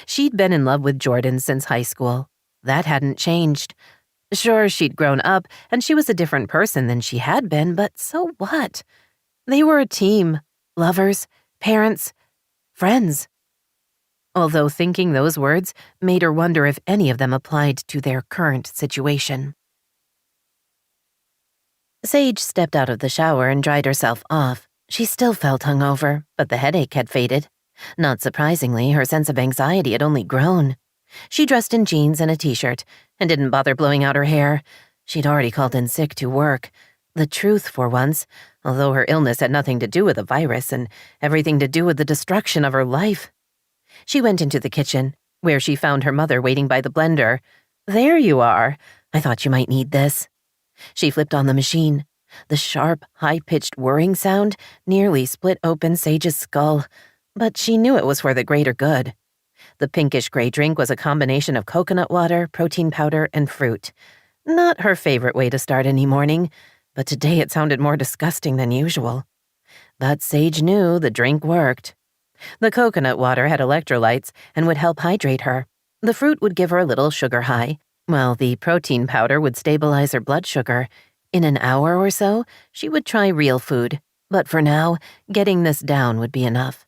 She'd been in love with Jordan since high school. That hadn't changed. Sure, she'd grown up, and she was a different person than she had been, but so what? They were a team. Lovers, parents, friends. Although thinking those words made her wonder if any of them applied to their current situation. Sage stepped out of the shower and dried herself off. She still felt hungover, but the headache had faded. Not surprisingly, her sense of anxiety had only grown. She dressed in jeans and a t-shirt and didn't bother blowing out her hair. She'd already called in sick to work. The truth for once, although her illness had nothing to do with the virus and everything to do with the destruction of her life. She went into the kitchen, where she found her mother waiting by the blender. There you are. I thought you might need this. She flipped on the machine. The sharp, high-pitched whirring sound nearly split open Sage's skull, but she knew it was for the greater good. The pinkish-gray drink was a combination of coconut water, protein powder, and fruit. Not her favorite way to start any morning, but today it sounded more disgusting than usual. But Sage knew the drink worked. The coconut water had electrolytes and would help hydrate her. The fruit would give her a little sugar high, while the protein powder would stabilize her blood sugar. In an hour or so, she would try real food, but for now, getting this down would be enough.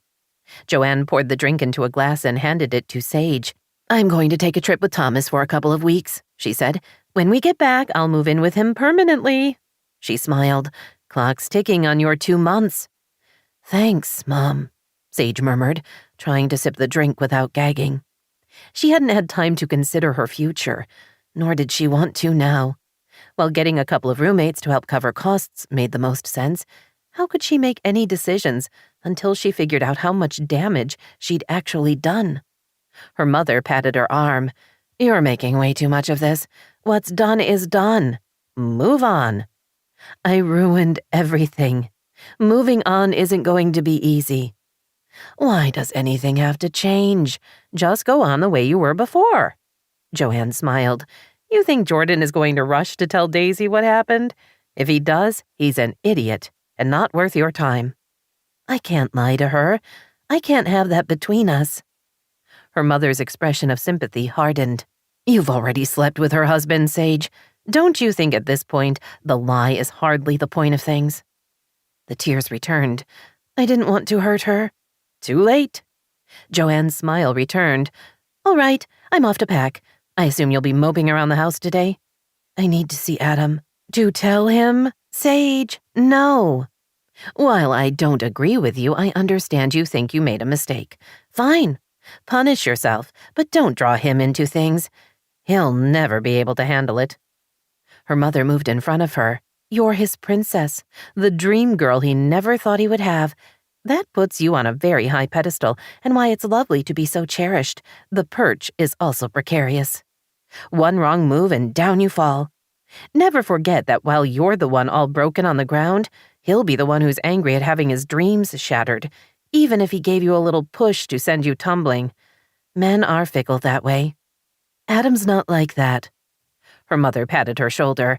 Joanne poured the drink into a glass and handed it to Sage. I'm going to take a trip with Thomas for a couple of weeks, she said. When we get back, I'll move in with him permanently. She smiled. Clock's ticking on your 2 months. Thanks, Mom. Sage murmured, trying to sip the drink without gagging. She hadn't had time to consider her future, nor did she want to now. While getting a couple of roommates to help cover costs made the most sense, how could she make any decisions until she figured out how much damage she'd actually done? Her mother patted her arm. "You're making way too much of this. What's done is done. Move on." "I ruined everything. Moving on isn't going to be easy." "Why does anything have to change? Just go on the way you were before." Joanne smiled. "You think Jordan is going to rush to tell Daisy what happened? If he does, he's an idiot and not worth your time." "I can't lie to her. I can't have that between us." Her mother's expression of sympathy hardened. "You've already slept with her husband, Sage. Don't you think at this point the lie is hardly the point of things?" The tears returned. "I didn't want to hurt her." "Too late." Joanne's smile returned. "All right, I'm off to pack. I assume you'll be moping around the house today?" "I need to see Adam." "To tell him? Sage, no." "While I don't agree with you, I understand you think you made a mistake. Fine. Punish yourself, but don't draw him into things. He'll never be able to handle it." Her mother moved in front of her. "You're his princess, the dream girl he never thought he would have. That puts you on a very high pedestal, and why it's lovely to be so cherished. The perch is also precarious. One wrong move and down you fall. Never forget that while you're the one all broken on the ground, he'll be the one who's angry at having his dreams shattered, even if he gave you a little push to send you tumbling. Men are fickle that way." "Adam's not like that." Her mother patted her shoulder.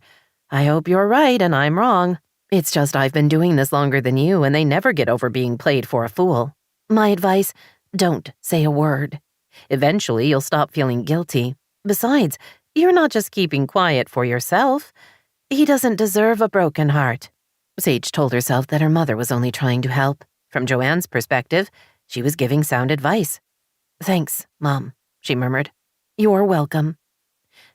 "I hope you're right and I'm wrong. It's just I've been doing this longer than you, and they never get over being played for a fool. My advice, don't say a word. Eventually you'll stop feeling guilty. Besides, you're not just keeping quiet for yourself. He doesn't deserve a broken heart." Sage told herself that her mother was only trying to help. From Joanne's perspective, she was giving sound advice. "Thanks, Mom," she murmured. "You're welcome."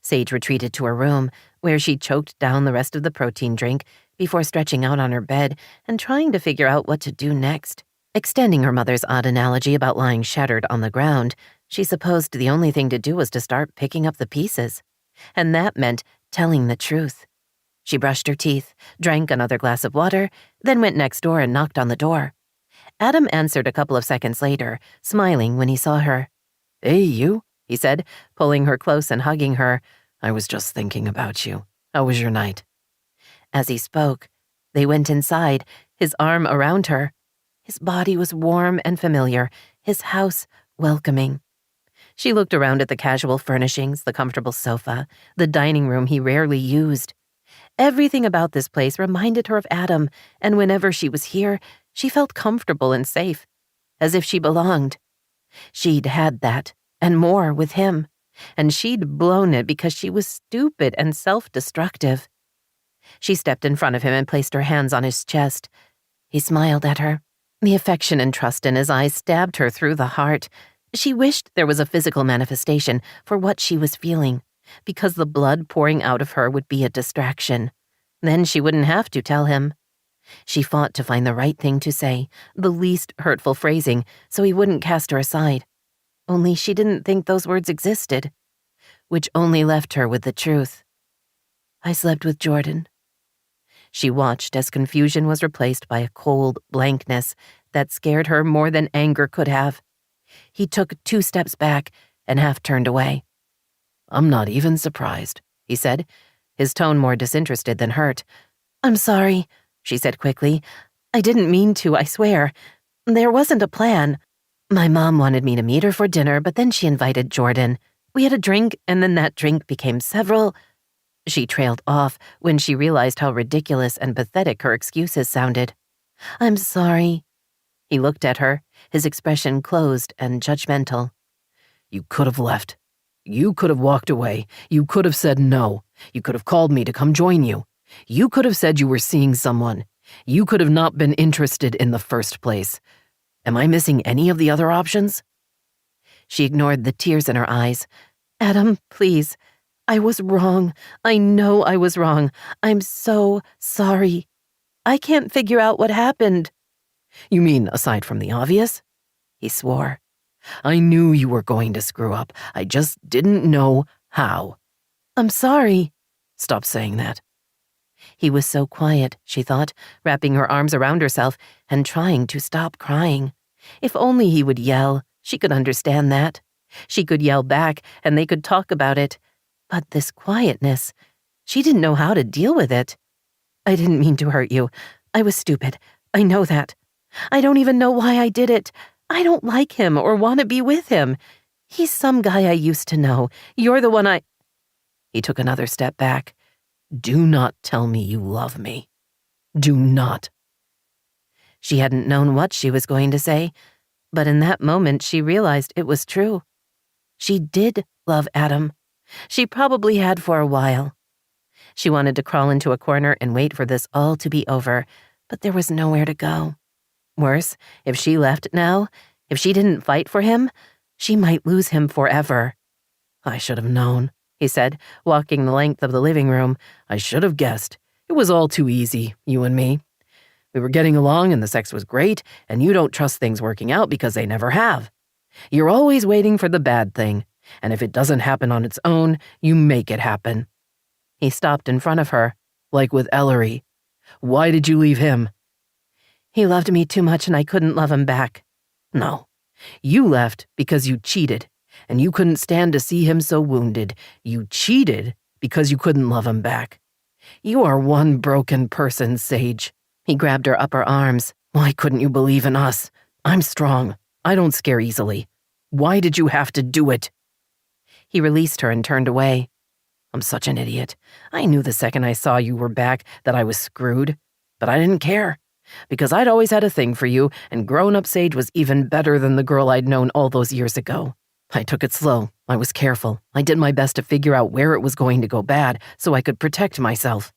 Sage retreated to her room, where she choked down the rest of the protein drink before stretching out on her bed and trying to figure out what to do next. Extending her mother's odd analogy about lying shattered on the ground, she supposed the only thing to do was to start picking up the pieces. And that meant telling the truth. She brushed her teeth, drank another glass of water, then went next door and knocked on the door. Adam answered a couple of seconds later, smiling when he saw her. "Hey, you," he said, pulling her close and hugging her. "I was just thinking about you. How was your night?" As he spoke, they went inside, his arm around her. His body was warm and familiar, his house welcoming. She looked around at the casual furnishings, the comfortable sofa, the dining room he rarely used. Everything about this place reminded her of Adam, and whenever she was here, she felt comfortable and safe, as if she belonged. She'd had that, and more with him, and she'd blown it because she was stupid and self-destructive. She stepped in front of him and placed her hands on his chest. He smiled at her. The affection and trust in his eyes stabbed her through the heart. She wished there was a physical manifestation for what she was feeling, because the blood pouring out of her would be a distraction. Then she wouldn't have to tell him. She fought to find the right thing to say, the least hurtful phrasing, so he wouldn't cast her aside. Only she didn't think those words existed, which only left her with the truth. "I slept with Jordan." She watched as confusion was replaced by a cold blankness that scared her more than anger could have. He took 2 steps back and half turned away. "I'm not even surprised," he said, his tone more disinterested than hurt. "I'm sorry," she said quickly. "I didn't mean to, I swear. There wasn't a plan. My mom wanted me to meet her for dinner, but then she invited Jordan. We had a drink, and then that drink became several—" She trailed off when she realized how ridiculous and pathetic her excuses sounded. "I'm sorry." He looked at her, his expression closed and judgmental. "You could have left. You could have walked away. You could have said no. You could have called me to come join you. You could have said you were seeing someone. You could have not been interested in the first place. Am I missing any of the other options?" She ignored the tears in her eyes. "Adam, please. I was wrong. I know I was wrong. I'm so sorry. I can't figure out what happened." "You mean aside from the obvious?" he swore. I knew you were going to screw up. I just didn't know how. I'm sorry. Stop saying that. He was so quiet, she thought, wrapping her arms around herself and trying to stop crying. If only he would yell, she could understand that. She could yell back and they could talk about it. But this quietness, she didn't know how to deal with it. I didn't mean to hurt you. I was stupid. I know that. I don't even know why I did it. I don't like him or want to be with him. He's some guy I used to know. You're the one I... He took another step back. Do not tell me you love me. Do not. She hadn't known what she was going to say, but in that moment she realized it was true. She did love Adam. She probably had for a while. She wanted to crawl into a corner and wait for this all to be over, but there was nowhere to go. Worse, if she left now, if she didn't fight for him, she might lose him forever. I should have known, he said, walking the length of the living room. I should have guessed. It was all too easy, you and me. We were getting along and the sex was great, and you don't trust things working out because they never have. You're always waiting for the bad thing, and if it doesn't happen on its own, you make it happen. He stopped in front of her. Like with Ellery. Why did you leave him? He loved me too much and I couldn't love him back. No. You left because you cheated, and you couldn't stand to see him so wounded. You cheated because you couldn't love him back. You are one broken person, Sage. He grabbed her upper arms. Why couldn't you believe in us? I'm strong. I don't scare easily. Why did you have to do it? He released her and turned away. I'm such an idiot. I knew the second I saw you were back that I was screwed, but I didn't care. Because I'd always had a thing for you, and grown-up Sage was even better than the girl I'd known all those years ago. I took it slow. I was careful. I did my best to figure out where it was going to go bad so I could protect myself.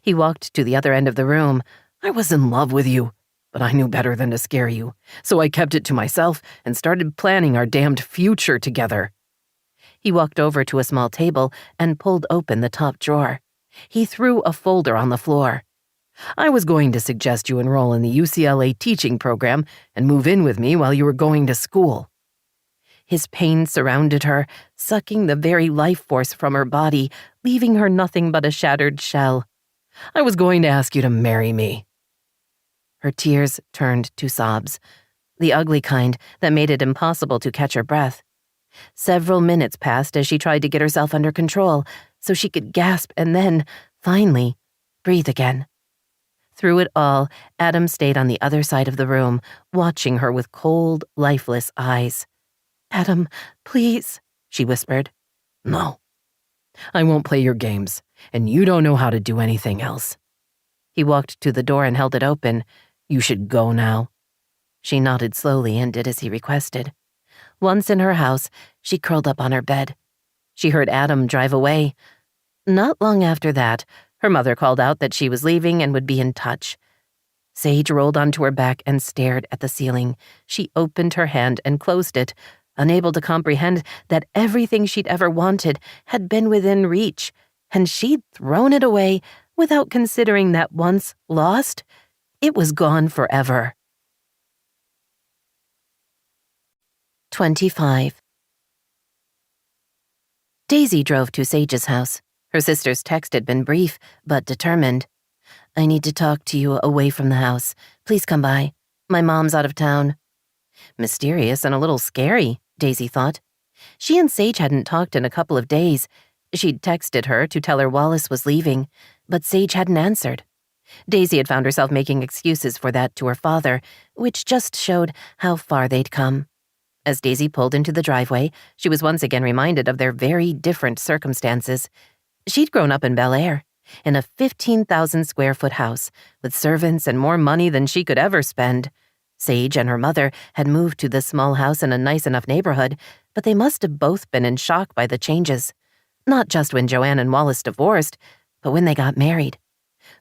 He walked to the other end of the room. I was in love with you, but I knew better than to scare you, so I kept it to myself and started planning our damned future together. He walked over to a small table and pulled open the top drawer. He threw a folder on the floor. I was going to suggest you enroll in the UCLA teaching program and move in with me while you were going to school. His pain surrounded her, sucking the very life force from her body, leaving her nothing but a shattered shell. I was going to ask you to marry me. Her tears turned to sobs, the ugly kind that made it impossible to catch her breath. Several minutes passed as she tried to get herself under control so she could gasp and then, finally, breathe again. Through it all, Adam stayed on the other side of the room, watching her with cold, lifeless eyes. "Adam, please," she whispered. No. I won't play your games, and you don't know how to do anything else. He walked to the door and held it open. You should go now. She nodded slowly and did as he requested. Once in her house, she curled up on her bed. She heard Adam drive away. Not long after that, her mother called out that she was leaving and would be in touch. Sage rolled onto her back and stared at the ceiling. She opened her hand and closed it, unable to comprehend that everything she'd ever wanted had been within reach, and she'd thrown it away without considering that once lost, it was gone forever. 25. Daisy drove to Sage's house. Her sister's text had been brief, but determined. "I need to talk to you away from the house. Please come by. My mom's out of town." Mysterious and a little scary, Daisy thought. She and Sage hadn't talked in a couple of days. She'd texted her to tell her Wallace was leaving, but Sage hadn't answered. Daisy had found herself making excuses for that to her father, which just showed how far they'd come. As Daisy pulled into the driveway, she was once again reminded of their very different circumstances. She'd grown up in Bel Air, in a 15,000-square-foot house, with servants and more money than she could ever spend. Sage and her mother had moved to this small house in a nice enough neighborhood, but they must have both been in shock by the changes. Not just when Joanne and Wallace divorced, but when they got married.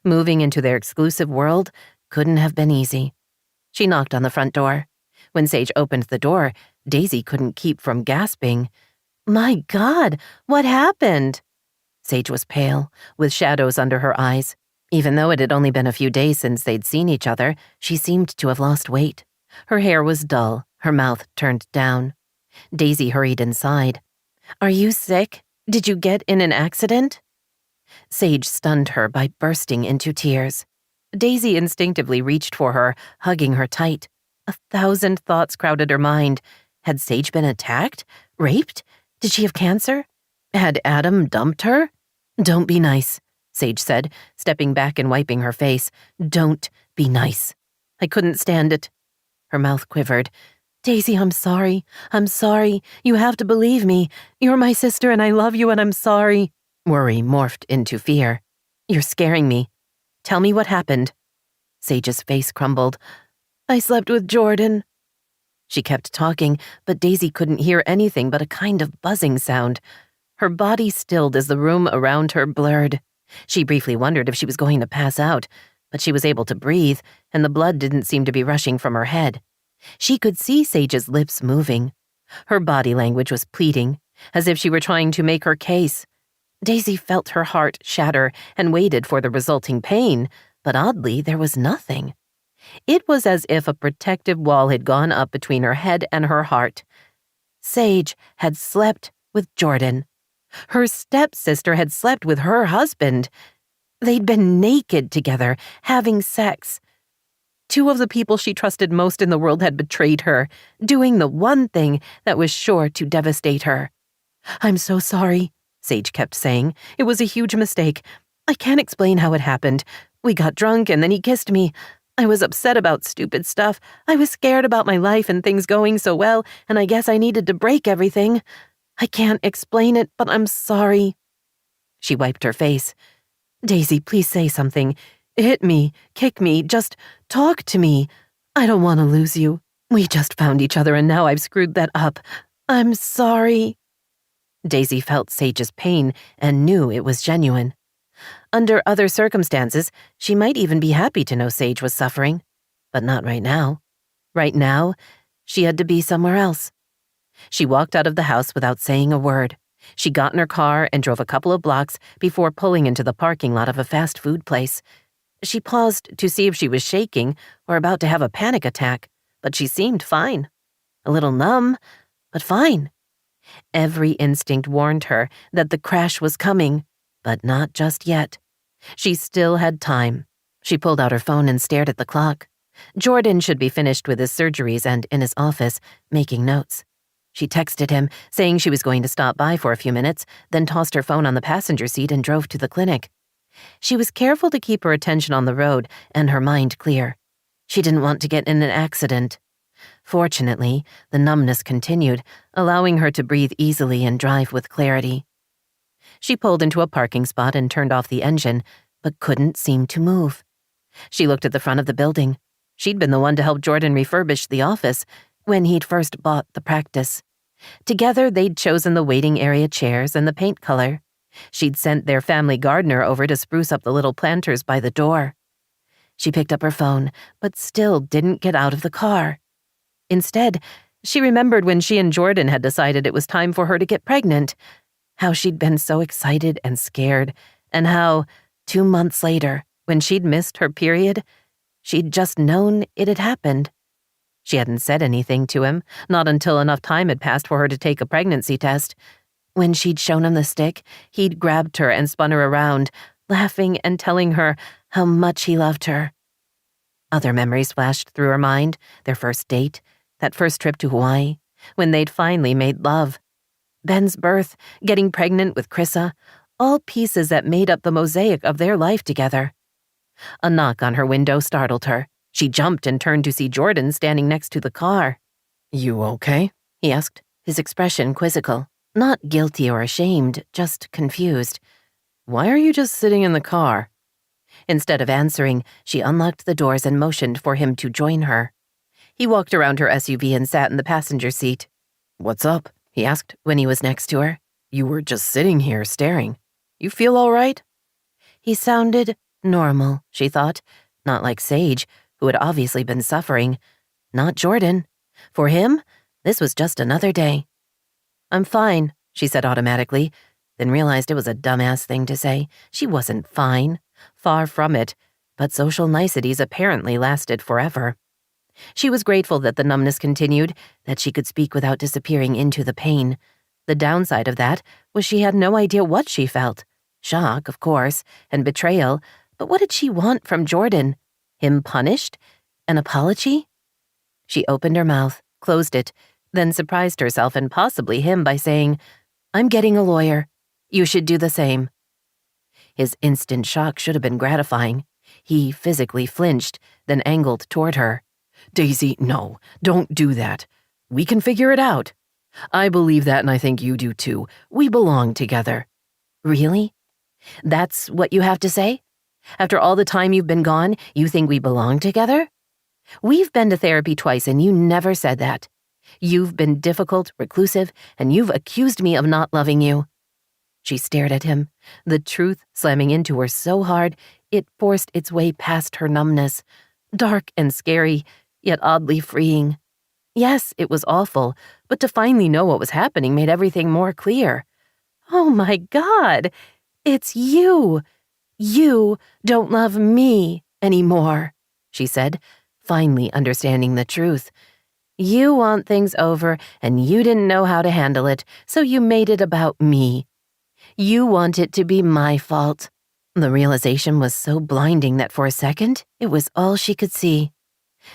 Moving into their exclusive world couldn't have been easy. She knocked on the front door. When Sage opened the door, Daisy couldn't keep from gasping. "My God, what happened?" Sage was pale, with shadows under her eyes. Even though it had only been a few days since they'd seen each other, she seemed to have lost weight. Her hair was dull, Her mouth turned down. Daisy hurried inside. "Are you sick? Did you get in an accident?" Sage stunned her by bursting into tears. Daisy instinctively reached for her, hugging her tight. 1,000 thoughts crowded her mind. Had Sage been attacked? Raped? Did she have cancer? Had Adam dumped her? "Don't be nice," Sage said, stepping back and wiping her face. "Don't be nice. I couldn't stand it." Her mouth quivered. "Daisy, I'm sorry. I'm sorry. You have to believe me. You're my sister and I love you and I'm sorry." Worry morphed into fear. "You're scaring me. Tell me what happened." Sage's face crumbled. "I slept with Jordan." She kept talking, but Daisy couldn't hear anything but a kind of buzzing sound. Her body stilled as the room around her blurred. She briefly wondered if she was going to pass out, but she was able to breathe, and the blood didn't seem to be rushing from her head. She could see Sage's lips moving. Her body language was pleading, as if she were trying to make her case. Daisy felt her heart shatter and waited for the resulting pain, but oddly, there was nothing. It was as if a protective wall had gone up between her head and her heart. Sage had slept with Jordan. Her stepsister had slept with her husband. They'd been naked together, having sex. Two of the people she trusted most in the world had betrayed her, doing the one thing that was sure to devastate her. "I'm so sorry," Sage kept saying. "It was a huge mistake. I can't explain how it happened. We got drunk and then he kissed me. I was upset about stupid stuff. I was scared about my life and things going so well, and I guess I needed to break everything. I can't explain it, but I'm sorry." She wiped her face. "Daisy, please say something. Hit me, kick me, just talk to me. I don't want to lose you. We just found each other and now I've screwed that up. I'm sorry." Daisy felt Sage's pain and knew it was genuine. Under other circumstances, she might even be happy to know Sage was suffering. But not right now. Right now, she had to be somewhere else. She walked out of the house without saying a word. She got in her car and drove a couple of blocks before pulling into the parking lot of a fast food place. She paused to see if she was shaking or about to have a panic attack, but she seemed fine. A little numb, but fine. Every instinct warned her that the crash was coming, but not just yet. She still had time. She pulled out her phone and stared at the clock. Jordan should be finished with his surgeries and in his office, making notes. She texted him, saying she was going to stop by for a few minutes, then tossed her phone on the passenger seat and drove to the clinic. She was careful to keep her attention on the road and her mind clear. She didn't want to get in an accident. Fortunately, the numbness continued, allowing her to breathe easily and drive with clarity. She pulled into a parking spot and turned off the engine, but couldn't seem to move. She looked at the front of the building. She'd been the one to help Jordan refurbish the office when he'd first bought the practice. Together, they'd chosen the waiting area chairs and the paint color. She'd sent their family gardener over to spruce up the little planters by the door. She picked up her phone, but still didn't get out of the car. Instead, she remembered when she and Jordan had decided it was time for her to get pregnant, how she'd been so excited and scared, and how, 2 months later, when she'd missed her period, she'd just known it had happened. She hadn't said anything to him, not until enough time had passed for her to take a pregnancy test. When she'd shown him the stick, he'd grabbed her and spun her around, laughing and telling her how much he loved her. Other memories flashed through her mind, their first date, that first trip to Hawaii, when they'd finally made love. Ben's birth, getting pregnant with Chrissa, all pieces that made up the mosaic of their life together. A knock on her window startled her. She jumped and turned to see Jordan standing next to the car. "You okay?" he asked, his expression quizzical. Not guilty or ashamed, just confused. "Why are you just sitting in the car?" Instead of answering, she unlocked the doors and motioned for him to join her. He walked around her SUV and sat in the passenger seat. "What's up?" he asked when he was next to her. "You were just sitting here staring. You feel all right?" He sounded normal, she thought. Not like Sage, who had obviously been suffering. Not Jordan. For him, this was just another day. "I'm fine," she said automatically, then realized it was a dumbass thing to say. She wasn't fine. Far from it, but social niceties apparently lasted forever. She was grateful that the numbness continued, that she could speak without disappearing into the pain. The downside of that was she had no idea what she felt. Shock, of course, and betrayal, but what did she want from Jordan? Him punished? An apology? She opened her mouth, closed it, then surprised herself and possibly him by saying, "I'm getting a lawyer. You should do the same." His instant shock should have been gratifying. He physically flinched, then angled toward her. Daisy, no, don't do that. We can figure it out. I believe that and I think you do too. We belong together. Really? That's what you have to say? After all the time you've been gone, you think we belong together? We've been to therapy twice and you never said that. You've been difficult, reclusive, and you've accused me of not loving you. She stared at him, the truth slamming into her so hard it forced its way past her numbness. Dark and scary, yet oddly freeing. Yes, it was awful, but to finally know what was happening made everything more clear. Oh my God, it's you. You don't love me anymore, she said, finally understanding the truth. You want things over, and you didn't know how to handle it, so you made it about me. You want it to be my fault. The realization was so blinding that for a second, it was all she could see.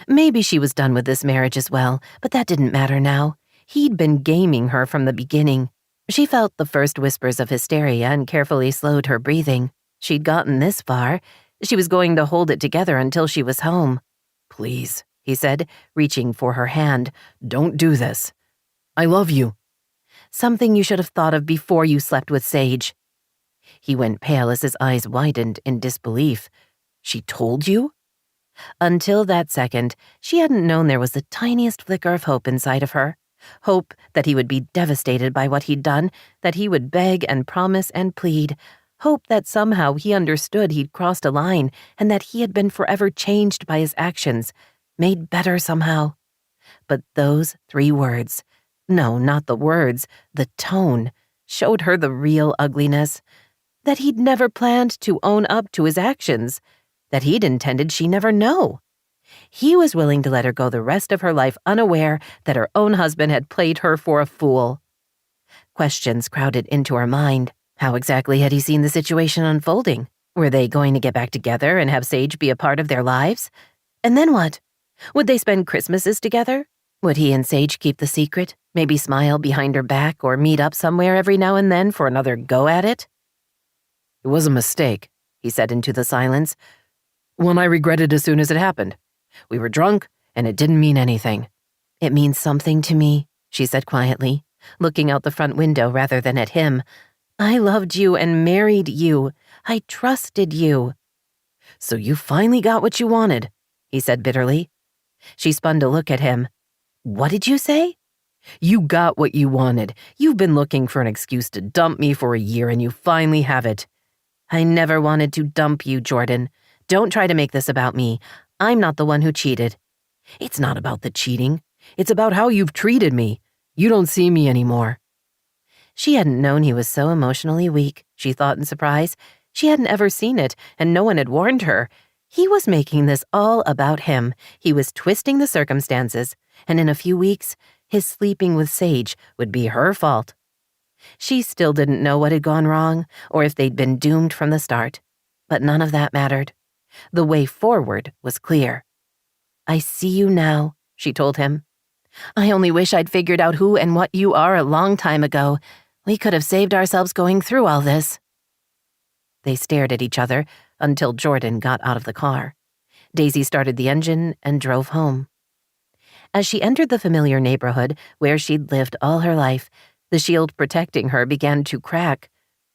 Maybe she was done with this marriage as well, but that didn't matter now. He'd been gaming her from the beginning. She felt the first whispers of hysteria and carefully slowed her breathing. She'd gotten this far. She was going to hold it together until she was home. Please, he said, reaching for her hand. Don't do this. I love you. Something you should have thought of before you slept with Sage. He went pale as his eyes widened in disbelief. She told you? Until that second, she hadn't known there was the tiniest flicker of hope inside of her. Hope that he would be devastated by what he'd done, that he would beg and promise and plead. Hope that somehow he understood he'd crossed a line and that he had been forever changed by his actions, made better somehow. But those 3 words, no, not the words, the tone, showed her the real ugliness. That he'd never planned to own up to his actions. That he'd intended she never know. He was willing to let her go the rest of her life unaware that her own husband had played her for a fool. Questions crowded into her mind. How exactly had he seen the situation unfolding? Were they going to get back together and have Sage be a part of their lives? And then what? Would they spend Christmases together? Would he and Sage keep the secret, maybe smile behind her back or meet up somewhere every now and then for another go at it? It was a mistake, he said into the silence. One I regretted as soon as it happened. We were drunk, and it didn't mean anything. It means something to me, she said quietly, looking out the front window rather than at him. I loved you and married you. I trusted you. So you finally got what you wanted, he said bitterly. She spun to look at him. What did you say? You got what you wanted. You've been looking for an excuse to dump me for a year, and you finally have it. I never wanted to dump you, Jordan. Don't try to make this about me. I'm not the one who cheated. It's not about the cheating. It's about how you've treated me. You don't see me anymore. She hadn't known he was so emotionally weak, she thought in surprise. She hadn't ever seen it, and no one had warned her. He was making this all about him. He was twisting the circumstances, and in a few weeks, his sleeping with Sage would be her fault. She still didn't know what had gone wrong, or if they'd been doomed from the start. But none of that mattered. The way forward was clear. I see you now, she told him. I only wish I'd figured out who and what you are a long time ago. We could have saved ourselves going through all this. They stared at each other until Jordan got out of the car. Daisy started the engine and drove home. As she entered the familiar neighborhood where she'd lived all her life, the shield protecting her began to crack.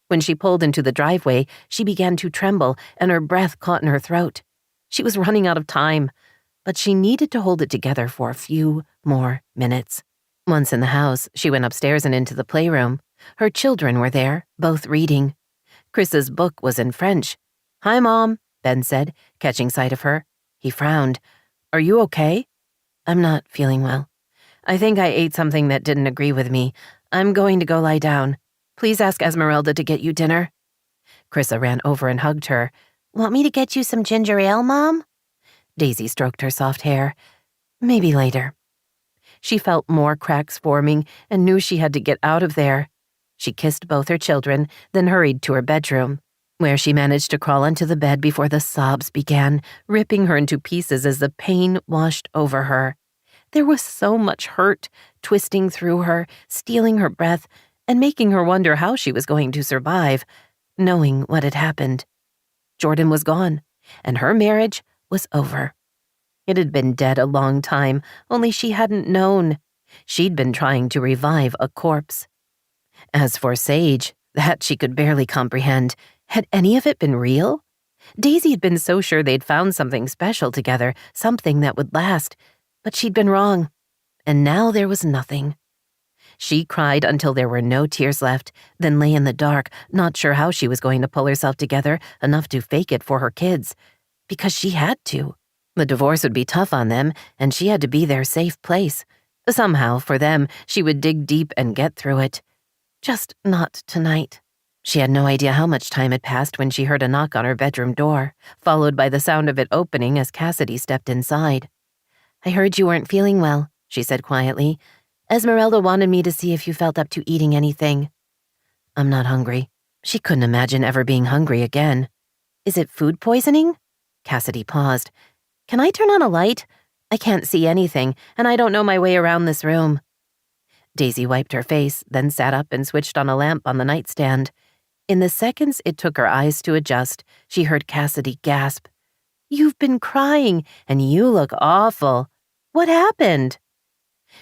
When she pulled into the driveway, she began to tremble and her breath caught in her throat. She was running out of time, but she needed to hold it together for a few more minutes. Once in the house, she went upstairs and into the playroom. Her children were there, both reading. Chris's book was in French. Hi, Mom, Ben said, catching sight of her. He frowned. Are you okay? I'm not feeling well. I think I ate something that didn't agree with me. I'm going to go lie down. Please ask Esmeralda to get you dinner. Chrissa ran over and hugged her. Want me to get you some ginger ale, Mom? Daisy stroked her soft hair. Maybe later. She felt more cracks forming and knew she had to get out of there. She kissed both her children, then hurried to her bedroom, where she managed to crawl onto the bed before the sobs began, ripping her into pieces as the pain washed over her. There was so much hurt, twisting through her, stealing her breath, and making her wonder how she was going to survive, knowing what had happened. Jordan was gone, and her marriage was over. It had been dead a long time, only she hadn't known. She'd been trying to revive a corpse. As for Sage, that she could barely comprehend. Had any of it been real? Daisy had been so sure they'd found something special together, something that would last, but she'd been wrong. And now there was nothing. She cried until there were no tears left, then lay in the dark, not sure how she was going to pull herself together enough to fake it for her kids. Because she had to. The divorce would be tough on them, and she had to be their safe place. Somehow, for them, she would dig deep and get through it. Just not tonight. She had no idea how much time had passed when she heard a knock on her bedroom door, followed by the sound of it opening as Cassidy stepped inside. "I heard you weren't feeling well," she said quietly. "Esmeralda wanted me to see if you felt up to eating anything." "I'm not hungry." She couldn't imagine ever being hungry again. "Is it food poisoning?" Cassidy paused. "Can I turn on a light? I can't see anything, and I don't know my way around this room." Daisy wiped her face, then sat up and switched on a lamp on the nightstand. In the seconds it took her eyes to adjust, she heard Cassidy gasp. "You've been crying, and you look awful. What happened?"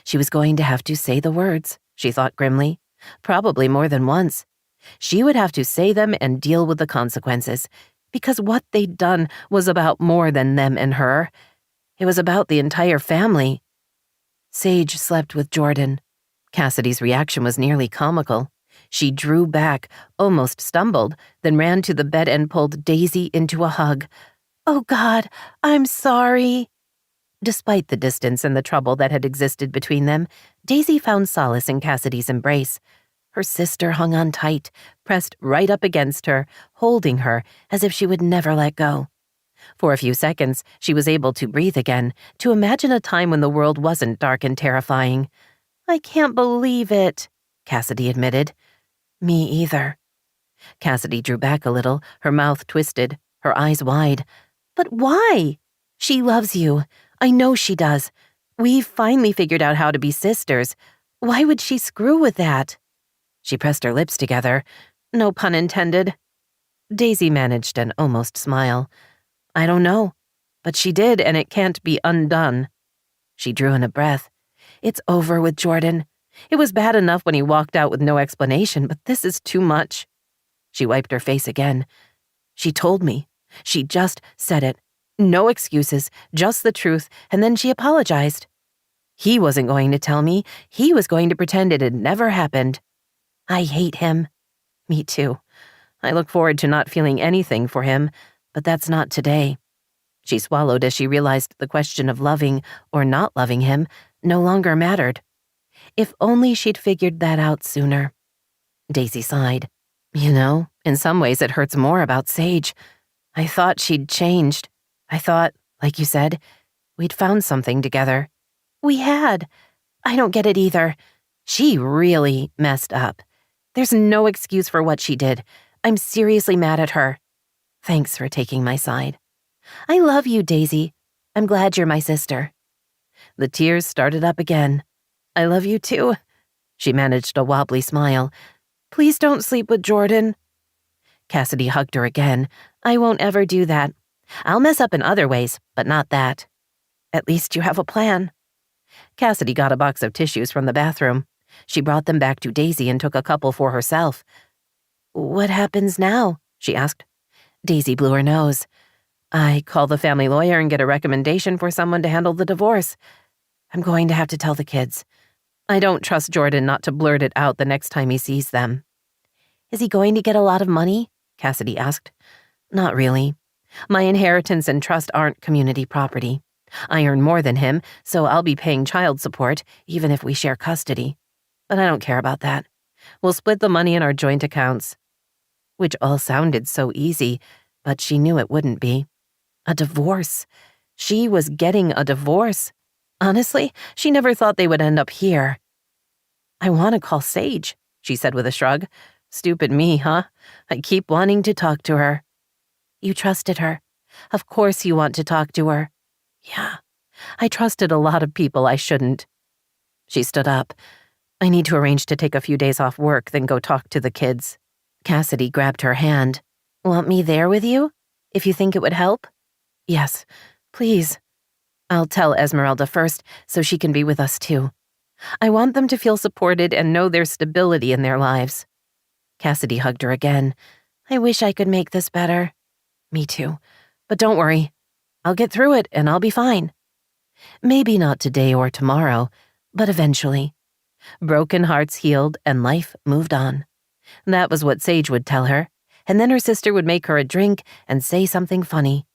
She was going to have to say the words, she thought grimly. Probably more than once. She would have to say them and deal with the consequences, because what they'd done was about more than them and her. It was about the entire family. Sage slept with Jordan. Cassidy's reaction was nearly comical. She drew back, almost stumbled, then ran to the bed and pulled Daisy into a hug. "Oh God, I'm sorry." Despite the distance and the trouble that had existed between them, Daisy found solace in Cassidy's embrace. Her sister hung on tight, pressed right up against her, holding her as if she would never let go. For a few seconds, she was able to breathe again, to imagine a time when the world wasn't dark and terrifying. "I can't believe it," Cassidy admitted. "Me either." Cassidy drew back a little, her mouth twisted, her eyes wide. "But why? She loves you. I know she does. We've finally figured out how to be sisters. Why would she screw with that?" She pressed her lips together. No pun intended. Daisy managed an almost smile. "I don't know. But she did, and it can't be undone." She drew in a breath. "It's over with Jordan. It was bad enough when he walked out with no explanation, but this is too much." She wiped her face again. "She told me. She just said it. No excuses, just the truth, and then she apologized. He wasn't going to tell me. He was going to pretend it had never happened. I hate him." "Me too. I look forward to not feeling anything for him, but that's not today." She swallowed as she realized the question of loving or not loving him no longer mattered. If only she'd figured that out sooner. Daisy sighed. "You know, in some ways it hurts more about Sage. I thought she'd changed. I thought, like you said, we'd found something together." "We had. I don't get it either. She really messed up. There's no excuse for what she did. I'm seriously mad at her. Thanks for taking my side." "I love you, Daisy. I'm glad you're my sister." The tears started up again. "I love you too." She managed a wobbly smile. "Please don't sleep with Jordan." Cassidy hugged her again. "I won't ever do that. I'll mess up in other ways, but not that." "At least you have a plan." Cassidy got a box of tissues from the bathroom. She brought them back to Daisy and took a couple for herself. "What happens now?" she asked. Daisy blew her nose. "I call the family lawyer and get a recommendation for someone to handle the divorce. I'm going to have to tell the kids. I don't trust Jordan not to blurt it out the next time he sees them." "Is he going to get a lot of money?" Cassidy asked. "Not really. My inheritance and trust aren't community property. I earn more than him, so I'll be paying child support, even if we share custody. But I don't care about that. We'll split the money in our joint accounts." Which all sounded so easy, but she knew it wouldn't be. A divorce. She was getting a divorce. Honestly, she never thought they would end up here. I want to call Sage, she said with a shrug. Stupid me, huh? I keep wanting to talk to her. You trusted her. Of course you want to talk to her. Yeah, I trusted a lot of people I shouldn't. She stood up. I need to arrange to take a few days off work, then go talk to the kids. Cassidy grabbed her hand. Want me there with you? If you think it would help? Yes, please. I'll tell Esmeralda first so she can be with us too. I want them to feel supported and know there's stability in their lives. Cassidy hugged her again. I wish I could make this better. Me too. But don't worry. I'll get through it and I'll be fine. Maybe not today or tomorrow, but eventually. Broken hearts healed and life moved on. That was what Sage would tell her, and then her sister would make her a drink and say something funny.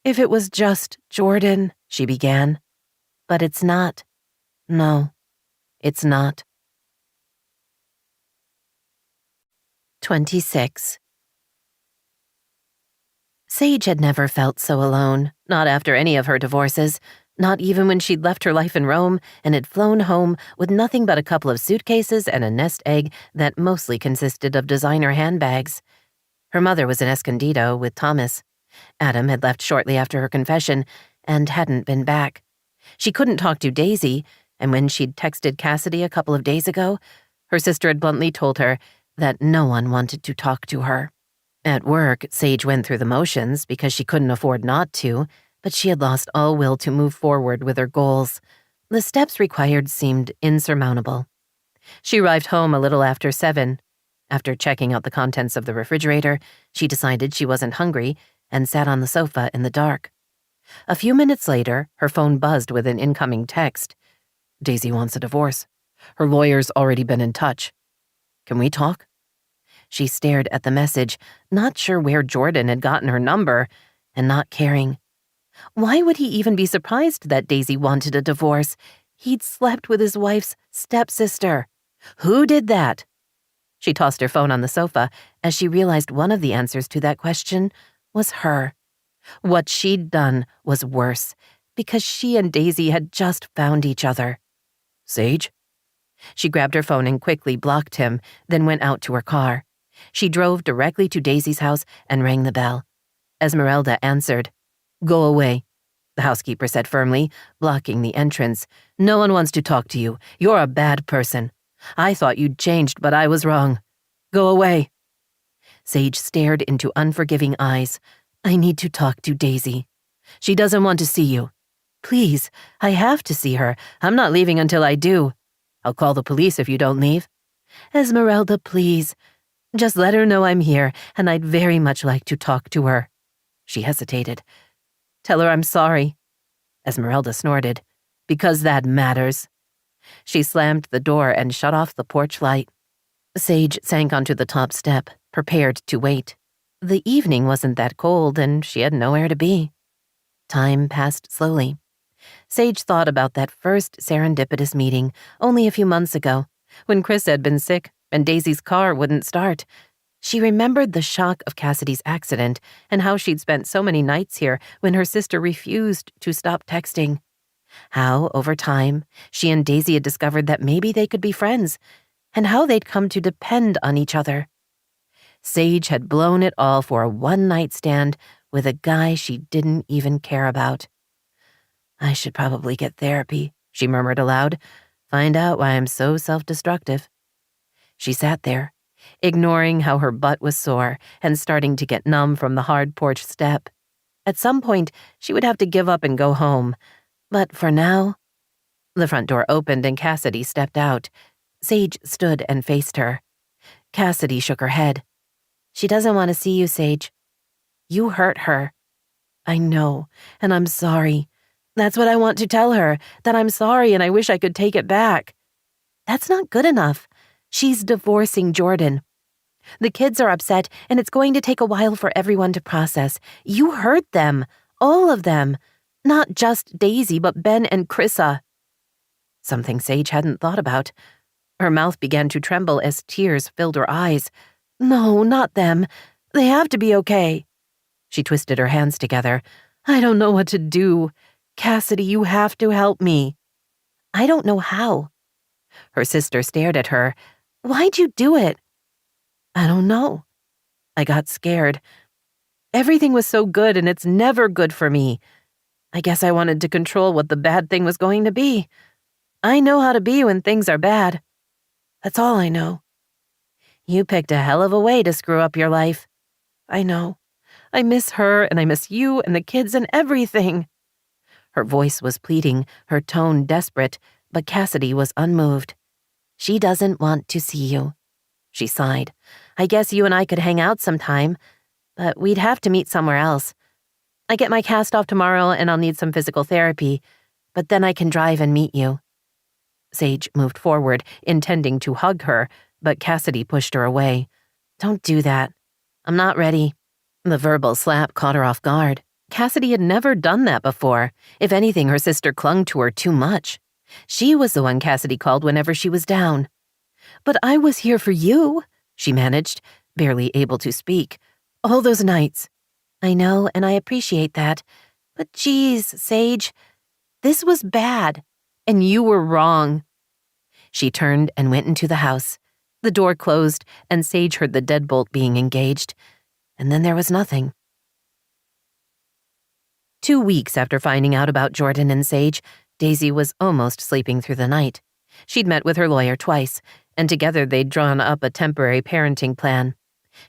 If it was just Jordan, she began. But it's not. No, it's not. 26. Sage had never felt so alone, not after any of her divorces, not even when she'd left her life in Rome and had flown home with nothing but a couple of suitcases and a nest egg that mostly consisted of designer handbags. Her mother was in Escondido with Thomas. Adam had left shortly after her confession and hadn't been back. She couldn't talk to Daisy, and when she'd texted Cassidy a couple of days ago, her sister had bluntly told her that no one wanted to talk to her. At work, Sage went through the motions because she couldn't afford not to, but she had lost all will to move forward with her goals. The steps required seemed insurmountable. She arrived home a little after 7. After checking out the contents of the refrigerator, she decided she wasn't hungry and sat on the sofa in the dark. A few minutes later, her phone buzzed with an incoming text. Daisy wants a divorce. Her lawyer's already been in touch. Can we talk? She stared at the message, not sure where Jordan had gotten her number, and not caring. Why would he even be surprised that Daisy wanted a divorce? He'd slept with his wife's stepsister. Who did that? She tossed her phone on the sofa as she realized one of the answers to that question was her. What she'd done was worse, because she and Daisy had just found each other. Sage? She grabbed her phone and quickly blocked him, then went out to her car. She drove directly to Daisy's house and rang the bell. Esmeralda answered. Go away, the housekeeper said firmly, blocking the entrance. No one wants to talk to you. You're a bad person. I thought you'd changed, but I was wrong. Go away. Sage stared into unforgiving eyes. I need to talk to Daisy. She doesn't want to see you. Please, I have to see her. I'm not leaving until I do. I'll call the police if you don't leave. Esmeralda, please. Just let her know I'm here, and I'd very much like to talk to her. She hesitated. Tell her I'm sorry. Esmeralda snorted. Because that matters. She slammed the door and shut off the porch light. Sage sank onto the top step, prepared to wait. The evening wasn't that cold, and she had nowhere to be. Time passed slowly. Sage thought about that first serendipitous meeting only a few months ago, when Chris had been sick and Daisy's car wouldn't start. She remembered the shock of Cassidy's accident and how she'd spent so many nights here when her sister refused to stop texting. How, over time, she and Daisy had discovered that maybe they could be friends, and how they'd come to depend on each other. Sage had blown it all for a one-night stand with a guy she didn't even care about. I should probably get therapy, she murmured aloud. Find out why I'm so self-destructive. She sat there, ignoring how her butt was sore and starting to get numb from the hard porch step. At some point, she would have to give up and go home. But for now... The front door opened and Cassidy stepped out. Sage stood and faced her. Cassidy shook her head. She doesn't want to see you, Sage. You hurt her. I know, and I'm sorry. That's what I want to tell her, that I'm sorry and I wish I could take it back. That's not good enough. She's divorcing Jordan. The kids are upset, and it's going to take a while for everyone to process. You hurt them, all of them. Not just Daisy, but Ben and Chrissa. Something Sage hadn't thought about. Her mouth began to tremble as tears filled her eyes. No, not them. They have to be okay. She twisted her hands together. I don't know what to do. Cassidy, you have to help me. I don't know how. Her sister stared at her. Why'd you do it? I don't know. I got scared. Everything was so good and it's never good for me. I guess I wanted to control what the bad thing was going to be. I know how to be when things are bad. That's all I know. You picked a hell of a way to screw up your life. I know. I miss her and I miss you and the kids and everything. Her voice was pleading, her tone desperate, but Cassidy was unmoved. She doesn't want to see you. She sighed. I guess you and I could hang out sometime, but we'd have to meet somewhere else. I get my cast off tomorrow and I'll need some physical therapy, but then I can drive and meet you. Sage moved forward, intending to hug her, but Cassidy pushed her away. Don't do that. I'm not ready. The verbal slap caught her off guard. Cassidy had never done that before. If anything, her sister clung to her too much. She was the one Cassidy called whenever she was down. But I was here for you, she managed, barely able to speak. All those nights. I know, and I appreciate that. But geez, Sage, this was bad, and you were wrong. She turned and went into the house. The door closed, and Sage heard the deadbolt being engaged. And then there was nothing. 2 weeks after finding out about Jordan and Sage, Daisy was almost sleeping through the night. She'd met with her lawyer twice, and together they'd drawn up a temporary parenting plan.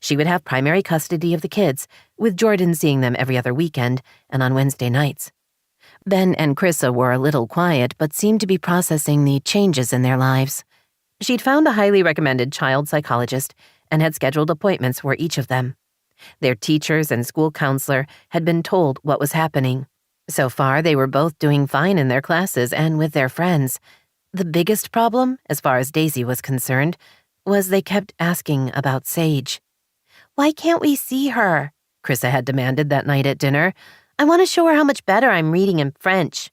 She would have primary custody of the kids, with Jordan seeing them every other weekend and on Wednesday nights. Ben and Chrissa were a little quiet, but seemed to be processing the changes in their lives. She'd found a highly recommended child psychologist and had scheduled appointments for each of them. Their teachers and school counselor had been told what was happening. So far, they were both doing fine in their classes and with their friends. The biggest problem, as far as Daisy was concerned, was they kept asking about Sage. Why can't we see her? Chrissa had demanded that night at dinner. I want to show her how much better I'm reading in French.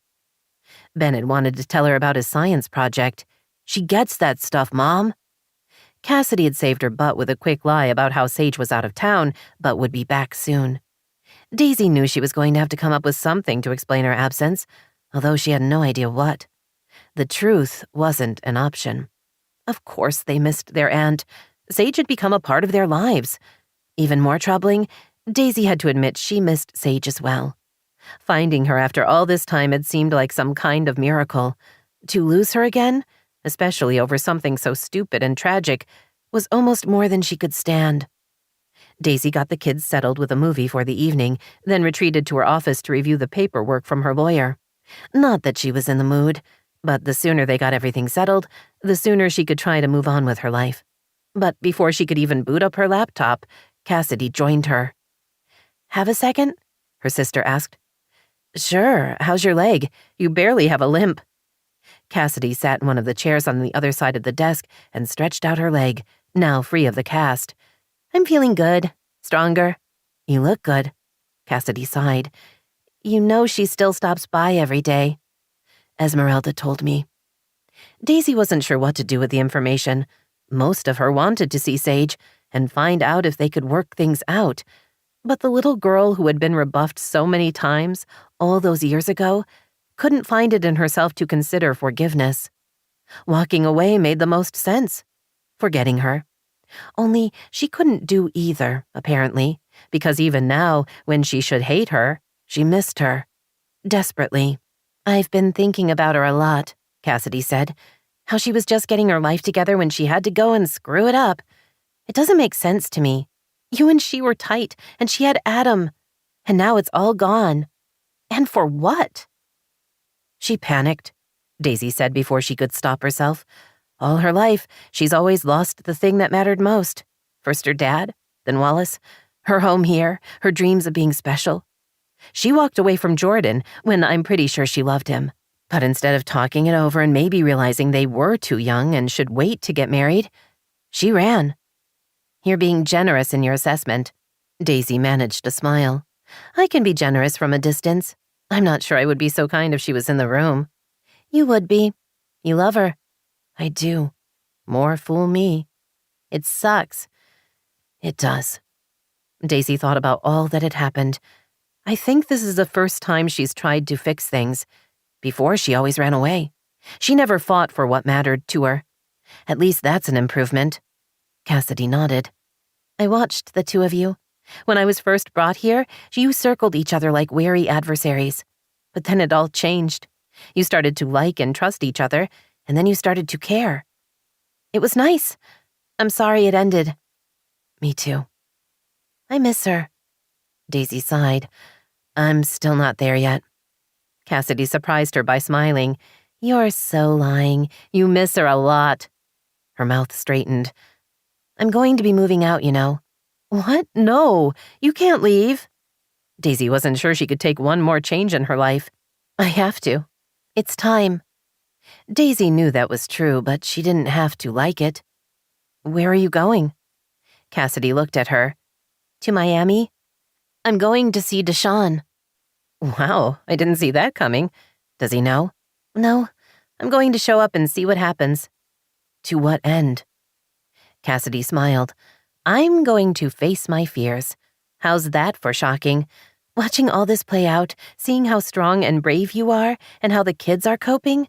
Ben had wanted to tell her about his science project. She gets that stuff, Mom. Cassidy had saved her butt with a quick lie about how Sage was out of town, but would be back soon. Daisy knew she was going to have to come up with something to explain her absence, although she had no idea what. The truth wasn't an option. Of course they missed their aunt. Sage had become a part of their lives. Even more troubling, Daisy had to admit she missed Sage as well. Finding her after all this time had seemed like some kind of miracle. To lose her again, especially over something so stupid and tragic, was almost more than she could stand. Daisy got the kids settled with a movie for the evening, then retreated to her office to review the paperwork from her lawyer. Not that she was in the mood, but the sooner they got everything settled, the sooner she could try to move on with her life. But before she could even boot up her laptop, Cassidy joined her. Have a second? Her sister asked. Sure, how's your leg? You barely have a limp. Cassidy sat in one of the chairs on the other side of the desk and stretched out her leg, now free of the cast. I'm feeling good. Stronger. You look good. Cassidy sighed. You know she still stops by every day. Esmeralda told me. Daisy wasn't sure what to do with the information. Most of her wanted to see Sage and find out if they could work things out. But the little girl who had been rebuffed so many times all those years ago couldn't find it in herself to consider forgiveness. Walking away made the most sense. Forgetting her. Only she couldn't do either, apparently, because even now, when she should hate her, she missed her. Desperately. I've been thinking about her a lot, Cassidy said. How she was just getting her life together when she had to go and screw it up. It doesn't make sense to me. You and she were tight, and she had Adam. And now it's all gone. And for what? She panicked, Daisy said before she could stop herself. All her life, she's always lost the thing that mattered most. First her dad, then Wallace, her home here, her dreams of being special. She walked away from Jordan when I'm pretty sure she loved him. But instead of talking it over and maybe realizing they were too young and should wait to get married, she ran. You're being generous in your assessment. Daisy managed to smile. I can be generous from a distance. I'm not sure I would be so kind if she was in the room. You would be. You love her. I do. More fool me. It sucks. It does. Daisy thought about all that had happened. I think this is the first time she's tried to fix things. Before, she always ran away. She never fought for what mattered to her. At least that's an improvement. Cassidy nodded. I watched the two of you. When I was first brought here, you circled each other like wary adversaries. But then it all changed. You started to like and trust each other, and then you started to care. It was nice. I'm sorry it ended. Me too. I miss her. Daisy sighed. I'm still not there yet. Cassidy surprised her by smiling. You're so lying. You miss her a lot. Her mouth straightened. I'm going to be moving out, you know. What? No, you can't leave. Daisy wasn't sure she could take one more change in her life. I have to. It's time. Daisy knew that was true, but she didn't have to like it. Where are you going? Cassidy looked at her. To Miami. I'm going to see Deshawn. Wow, I didn't see that coming. Does he know? No, I'm going to show up and see what happens. To what end? Cassidy smiled. I'm going to face my fears. How's that for shocking? Watching all this play out, seeing how strong and brave you are, and how the kids are coping,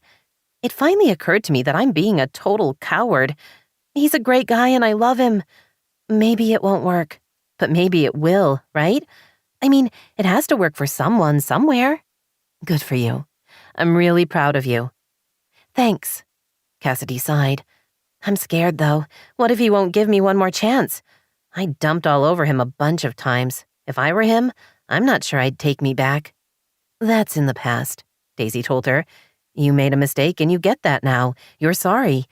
it finally occurred to me that I'm being a total coward. He's a great guy and I love him. Maybe it won't work, but maybe it will, right? I mean, it has to work for someone somewhere. Good for you. I'm really proud of you. Thanks. Cassidy sighed. I'm scared, though. What if he won't give me one more chance? I dumped all over him a bunch of times. If I were him, I'm not sure I'd take me back. That's in the past, Daisy told her. You made a mistake and you get that now. You're sorry.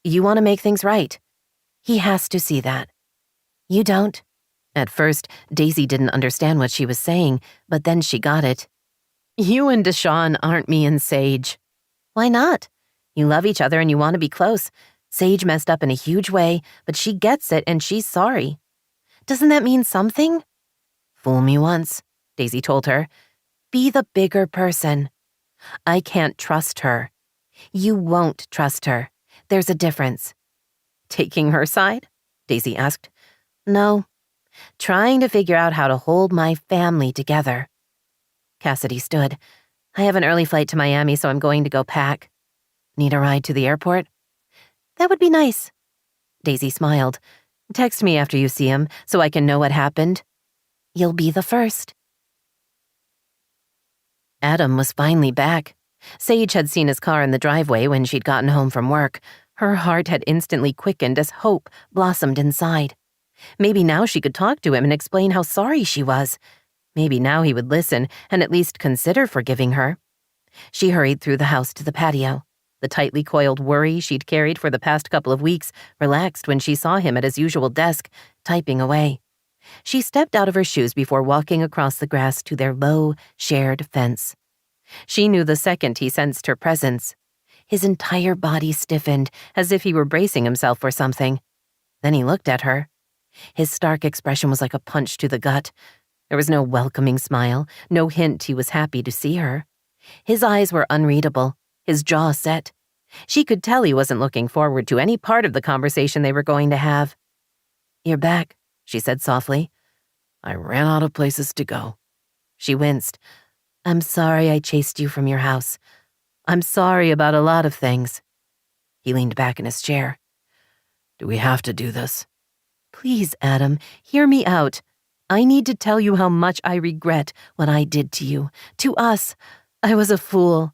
You want to make things right. He has to see that. You don't? At first, Daisy didn't understand what she was saying, but then she got it. You and Deshawn aren't me and Sage. Why not? You love each other and you want to be close. Sage messed up in a huge way, but she gets it and she's sorry. Doesn't that mean something? Fool me once, Daisy told her. Be the bigger person. I can't trust her. You won't trust her. There's a difference. Taking her side? Daisy asked. No. Trying to figure out how to hold my family together. Cassidy stood. I have an early flight to Miami, so I'm going to go pack. Need a ride to the airport? That would be nice. Daisy smiled. Text me after you see him, so I can know what happened. You'll be the first. Adam was finally back. Sage had seen his car in the driveway when she'd gotten home from work. Her heart had instantly quickened as hope blossomed inside. Maybe now she could talk to him and explain how sorry she was. Maybe now he would listen and at least consider forgiving her. She hurried through the house to the patio. The tightly coiled worry she'd carried for the past couple of weeks relaxed when she saw him at his usual desk, typing away. She stepped out of her shoes before walking across the grass to their low, shared fence. She knew the second he sensed her presence. His entire body stiffened, as if he were bracing himself for something. Then he looked at her. His stark expression was like a punch to the gut. There was no welcoming smile, no hint he was happy to see her. His eyes were unreadable, his jaw set. She could tell he wasn't looking forward to any part of the conversation they were going to have. You're back, she said softly. I ran out of places to go. She winced. I'm sorry I chased you from your house. I'm sorry about a lot of things. He leaned back in his chair. Do we have to do this? Please, Adam, hear me out. I need to tell you how much I regret what I did to you, to us. I was a fool.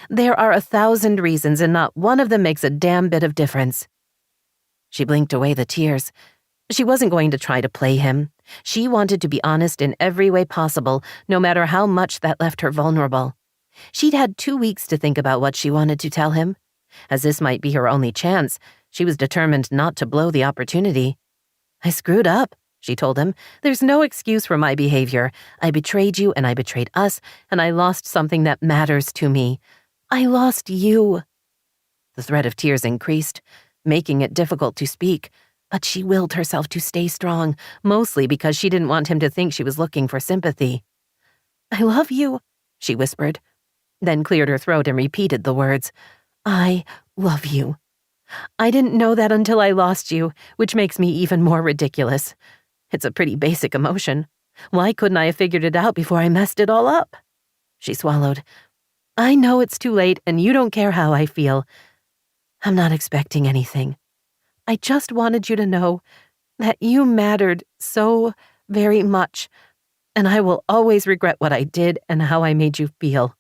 There are 1,000 reasons and not one of them makes a damn bit of difference. She blinked away the tears. She wasn't going to try to play him. She wanted to be honest in every way possible, no matter how much that left her vulnerable. She'd had 2 weeks to think about what she wanted to tell him. As this might be her only chance, she was determined not to blow the opportunity. I screwed up, she told him. There's no excuse for my behavior. I betrayed you and I betrayed us, and I lost something that matters to me. I lost you. The threat of tears increased, making it difficult to speak, but she willed herself to stay strong, mostly because she didn't want him to think she was looking for sympathy. I love you, she whispered, then cleared her throat and repeated the words. I love you. I didn't know that until I lost you, which makes me even more ridiculous. It's a pretty basic emotion. Why couldn't I have figured it out before I messed it all up? She swallowed. I know it's too late and you don't care how I feel. I'm not expecting anything. I just wanted you to know that you mattered so very much, and I will always regret what I did and how I made you feel.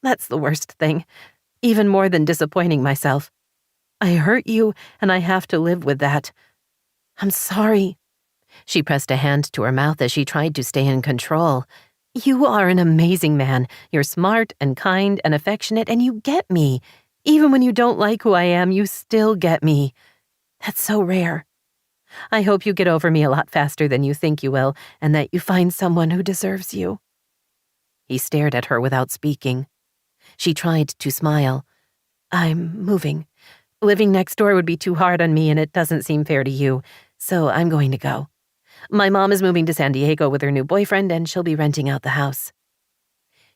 That's the worst thing, even more than disappointing myself. I hurt you, and I have to live with that. I'm sorry. She pressed a hand to her mouth as she tried to stay in control. You are an amazing man. You're smart and kind and affectionate, and you get me. Even when you don't like who I am, you still get me. That's so rare. I hope you get over me a lot faster than you think you will, and that you find someone who deserves you. He stared at her without speaking. She tried to smile. I'm moving. Living next door would be too hard on me, and it doesn't seem fair to you, so I'm going to go. My mom is moving to San Diego with her new boyfriend, and she'll be renting out the house.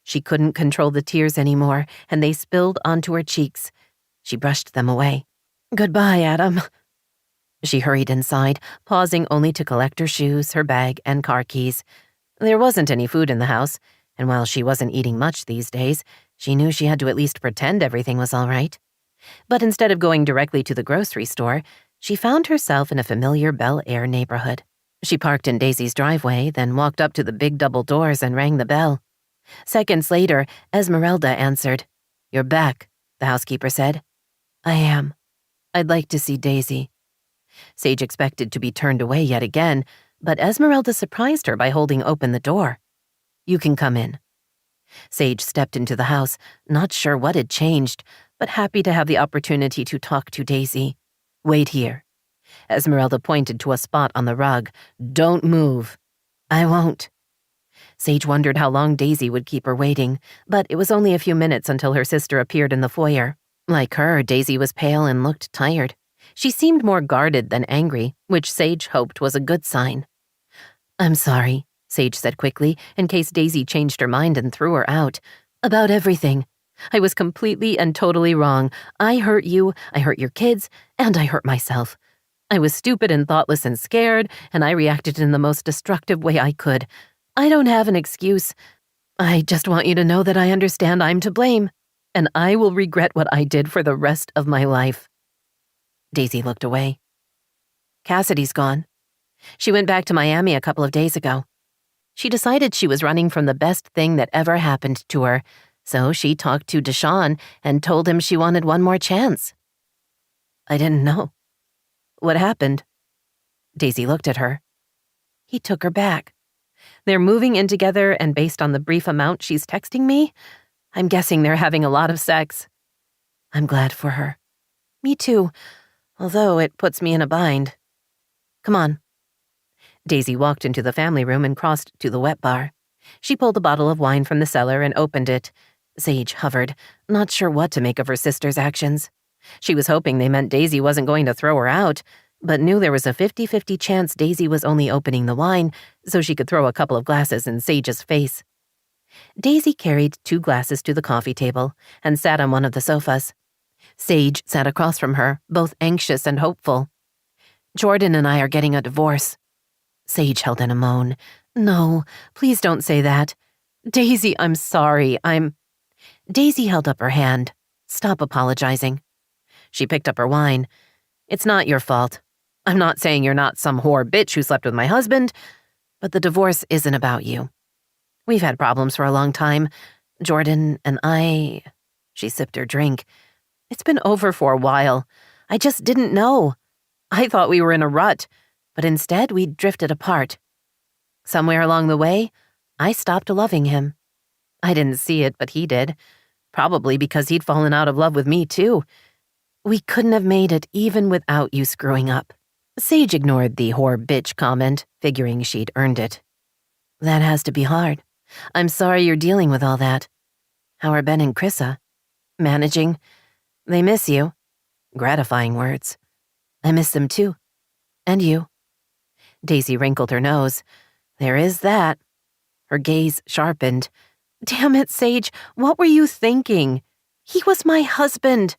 She couldn't control the tears anymore, and they spilled onto her cheeks. She brushed them away. Goodbye, Adam. She hurried inside, pausing only to collect her shoes, her bag, and car keys. There wasn't any food in the house, and while she wasn't eating much these days, she knew she had to at least pretend everything was all right. But instead of going directly to the grocery store, she found herself in a familiar Bel Air neighborhood. She parked in Daisy's driveway, then walked up to the big double doors and rang the bell. Seconds later, Esmeralda answered. You're back, the housekeeper said. I am. I'd like to see Daisy. Sage expected to be turned away yet again, but Esmeralda surprised her by holding open the door. You can come in. Sage stepped into the house, not sure what had changed, but happy to have the opportunity to talk to Daisy. Wait here. Esmeralda pointed to a spot on the rug. Don't move. I won't. Sage wondered how long Daisy would keep her waiting, but it was only a few minutes until her sister appeared in the foyer. Like her, Daisy was pale and looked tired. She seemed more guarded than angry, which Sage hoped was a good sign. I'm sorry, Sage said quickly, in case Daisy changed her mind and threw her out. About everything. I was completely and totally wrong. I hurt you, I hurt your kids, and I hurt myself. I was stupid and thoughtless and scared, and I reacted in the most destructive way I could. I don't have an excuse. I just want you to know that I understand I'm to blame, and I will regret what I did for the rest of my life. Daisy looked away. Cassidy's gone. She went back to Miami a couple of days ago. She decided she was running from the best thing that ever happened to her, so she talked to Deshawn and told him she wanted one more chance. I didn't know. What happened? Daisy looked at her. He took her back. They're moving in together, and based on the brief amount she's texting me, I'm guessing they're having a lot of sex. I'm glad for her. Me too, although it puts me in a bind. Come on. Daisy walked into the family room and crossed to the wet bar. She pulled a bottle of wine from the cellar and opened it. Sage hovered, not sure what to make of her sister's actions. She was hoping they meant Daisy wasn't going to throw her out, but knew there was a 50-50 chance Daisy was only opening the wine so she could throw a couple of glasses in Sage's face. Daisy carried 2 glasses to the coffee table and sat on one of the sofas. Sage sat across from her, both anxious and hopeful. Jordan and I are getting a divorce. Sage held in a moan. No, please don't say that. Daisy, I'm sorry, Daisy held up her hand. Stop apologizing. She picked up her wine. It's not your fault. I'm not saying you're not some whore bitch who slept with my husband, but the divorce isn't about you. We've had problems for a long time. Jordan and I... She sipped her drink. It's been over for a while. I just didn't know. I thought we were in a rut, but instead we drifted apart. Somewhere along the way, I stopped loving him. I didn't see it, but he did. Probably because he'd fallen out of love with me, too. We couldn't have made it even without you screwing up. Sage ignored the whore bitch comment, figuring she'd earned it. That has to be hard. I'm sorry you're dealing with all that. How are Ben and Chrissa? Managing? They miss you. Gratifying words. I miss them too. And you. Daisy wrinkled her nose. There is that. Her gaze sharpened. Damn it, Sage, what were you thinking? He was my husband.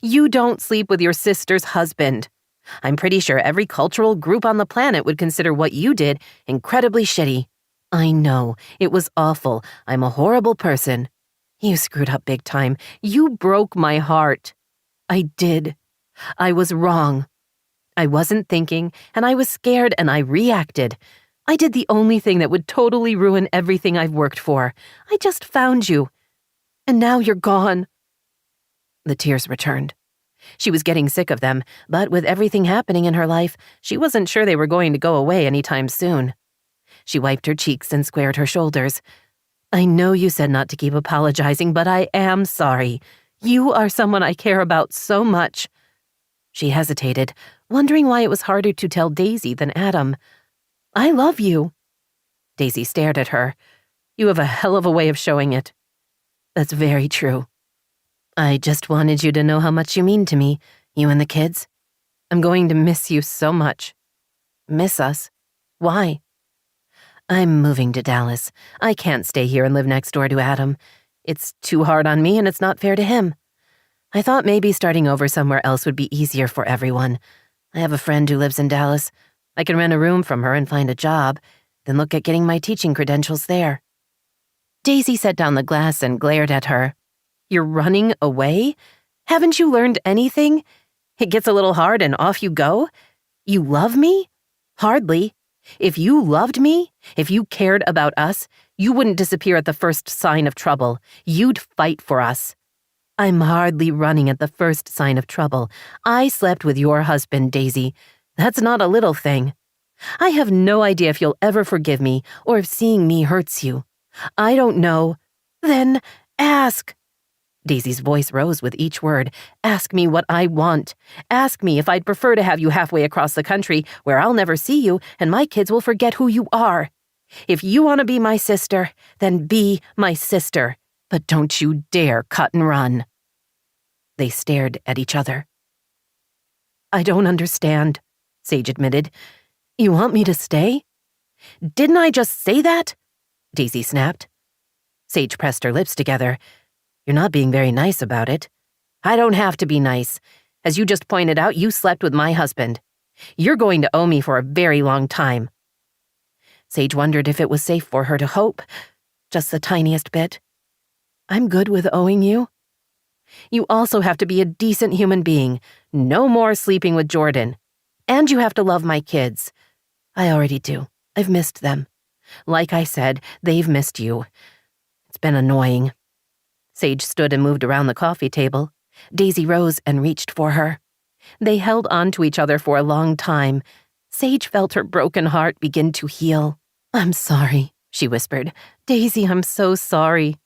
You don't sleep with your sister's husband. I'm pretty sure every cultural group on the planet would consider what you did incredibly shitty. I know. It was awful. I'm a horrible person. You screwed up big time. You broke my heart. I did. I was wrong. I wasn't thinking, and I was scared, and I reacted. I did the only thing that would totally ruin everything I've worked for. I just found you. And now you're gone. The tears returned. She was getting sick of them, but with everything happening in her life, she wasn't sure they were going to go away anytime soon. She wiped her cheeks and squared her shoulders. I know you said not to keep apologizing, but I am sorry. You are someone I care about so much. She hesitated, wondering why it was harder to tell Daisy than Adam. I love you. Daisy stared at her. You have a hell of a way of showing it. That's very true. I just wanted you to know how much you mean to me, you and the kids. I'm going to miss you so much. Miss us? Why? I'm moving to Dallas. I can't stay here and live next door to Adam. It's too hard on me and it's not fair to him. I thought maybe starting over somewhere else would be easier for everyone. I have a friend who lives in Dallas. I can rent a room from her and find a job, then look at getting my teaching credentials there. Daisy set down the glass and glared at her. You're running away? Haven't you learned anything? It gets a little hard and off you go? You love me? Hardly. If you loved me, if you cared about us, you wouldn't disappear at the first sign of trouble. You'd fight for us. I'm hardly running at the first sign of trouble. I slept with your husband, Daisy. That's not a little thing. I have no idea if you'll ever forgive me or if seeing me hurts you. I don't know. Then ask. Daisy's voice rose with each word. Ask me what I want. Ask me if I'd prefer to have you halfway across the country where I'll never see you and my kids will forget who you are. If you want to be my sister, then be my sister. But don't you dare cut and run. They stared at each other. I don't understand, Sage admitted. You want me to stay? Didn't I just say that? Daisy snapped. Sage pressed her lips together. You're not being very nice about it. I don't have to be nice. As you just pointed out, you slept with my husband. You're going to owe me for a very long time. Sage wondered if it was safe for her to hope, just the tiniest bit. I'm good with owing you. You also have to be a decent human being. No more sleeping with Jordan. And you have to love my kids. I already do. I've missed them. Like I said, they've missed you. It's been annoying. Sage stood and moved around the coffee table. Daisy rose and reached for her. They held on to each other for a long time. Sage felt her broken heart begin to heal. I'm sorry, she whispered. Daisy, I'm so sorry.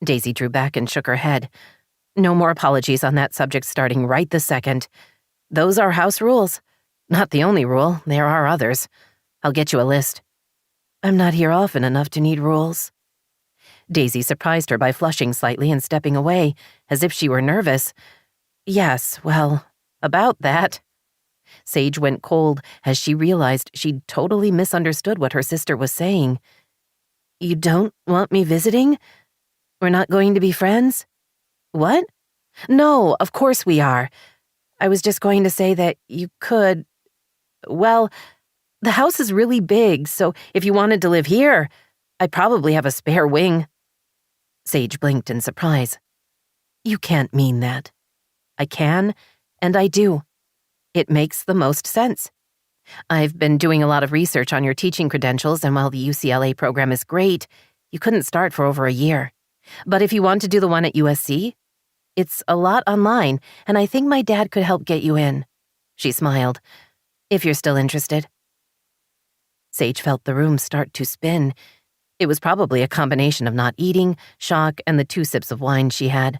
Daisy drew back and shook her head. No more apologies on that subject starting right this second. Those are house rules. Not the only rule, there are others. I'll get you a list. I'm not here often enough to need rules. Daisy surprised her by flushing slightly and stepping away, as if she were nervous. Yes, well, about that. Sage went cold as she realized she'd totally misunderstood what her sister was saying. You don't want me visiting? We're not going to be friends? What? No, of course we are. I was just going to say that you could... Well, the house is really big, so if you wanted to live here, I'd probably have a spare wing. Sage blinked in surprise. You can't mean that. I can, and I do. It makes the most sense. I've been doing a lot of research on your teaching credentials, and while the UCLA program is great, you couldn't start for over a year. But if you want to do the one at USC, it's a lot online, and I think my dad could help get you in. She smiled. If you're still interested. Sage felt the room start to spin. It was probably a combination of not eating, shock, and the 2 sips of wine she had.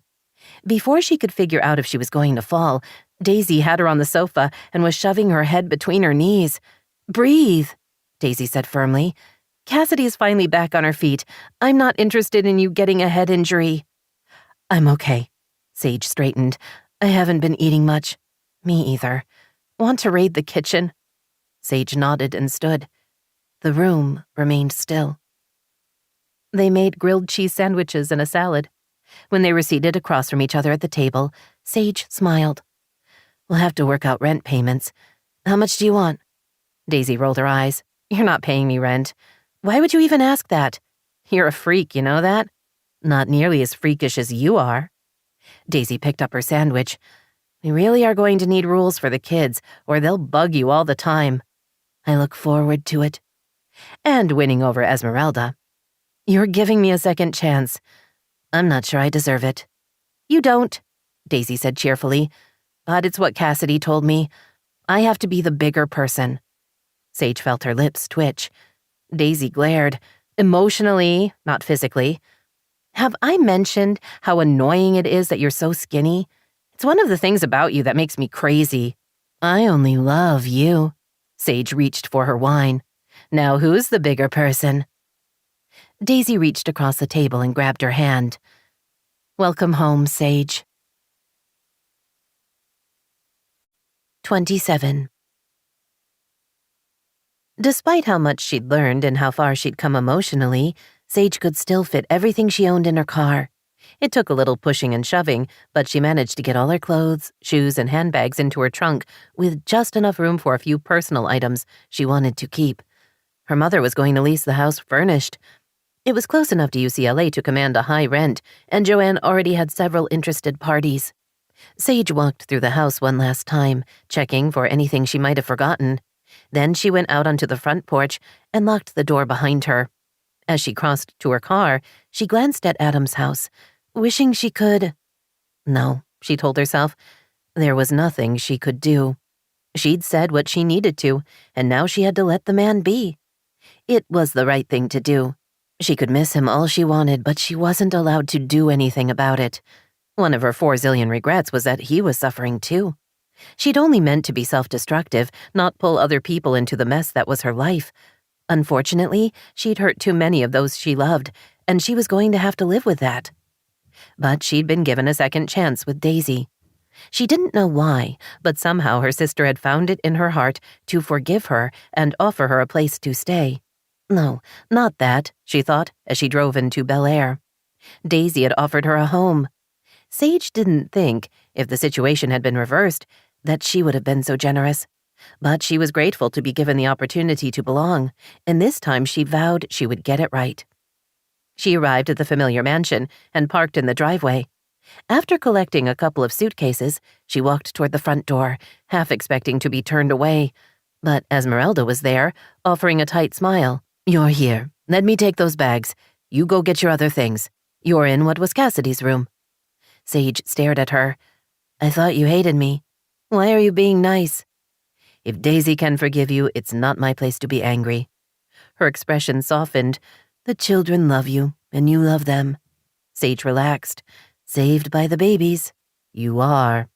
Before she could figure out if she was going to fall, Daisy had her on the sofa and was shoving her head between her knees. Breathe, Daisy said firmly. Cassidy is finally back on her feet. I'm not interested in you getting a head injury. I'm okay. Sage straightened. I haven't been eating much. Me either. Want to raid the kitchen? Sage nodded and stood. The room remained still. They made grilled cheese sandwiches and a salad. When they were seated across from each other at the table, Sage smiled. We'll have to work out rent payments. How much do you want? Daisy rolled her eyes. You're not paying me rent. Why would you even ask that? You're a freak, you know that? Not nearly as freakish as you are. Daisy picked up her sandwich. We really are going to need rules for the kids, or they'll bug you all the time. I look forward to it. And winning over Esmeralda. You're giving me a second chance. I'm not sure I deserve it. You don't, Daisy said cheerfully, but it's what Cassidy told me. I have to be the bigger person. Sage felt her lips twitch. Daisy glared, emotionally, not physically. Have I mentioned how annoying it is that you're so skinny? It's one of the things about you that makes me crazy. I only love you. Sage reached for her wine. Now who's the bigger person? Daisy reached across the table and grabbed her hand. Welcome home, Sage. 27. Despite how much she'd learned and how far she'd come emotionally, Sage could still fit everything she owned in her car. It took a little pushing and shoving, but she managed to get all her clothes, shoes, and handbags into her trunk with just enough room for a few personal items she wanted to keep. Her mother was going to lease the house furnished. It was close enough to UCLA to command a high rent, and Joanne already had several interested parties. Sage walked through the house one last time, checking for anything she might have forgotten. Then she went out onto the front porch and locked the door behind her. As she crossed to her car, she glanced at Adam's house, wishing she could. No, she told herself, there was nothing she could do. She'd said what she needed to, and now she had to let the man be. It was the right thing to do. She could miss him all she wanted, but she wasn't allowed to do anything about it. One of her 4 zillion regrets was that he was suffering too. She'd only meant to be self-destructive, not pull other people into the mess that was her life. Unfortunately, she'd hurt too many of those she loved, and she was going to have to live with that. But she'd been given a second chance with Daisy. She didn't know why, but somehow her sister had found it in her heart to forgive her and offer her a place to stay. No, not that, she thought as she drove into Bel Air. Daisy had offered her a home. Sage didn't think, if the situation had been reversed, that she would have been so generous. But she was grateful to be given the opportunity to belong, and this time she vowed she would get it right. She arrived at the familiar mansion and parked in the driveway. After collecting a couple of suitcases, she walked toward the front door, half expecting to be turned away. But Esmeralda was there, offering a tight smile. You're here. Let me take those bags. You go get your other things. You're in what was Cassidy's room. Sage stared at her. I thought you hated me. Why are you being nice? If Daisy can forgive you, it's not my place to be angry. Her expression softened. The children love you, and you love them. Sage relaxed. Saved by the babies. You are.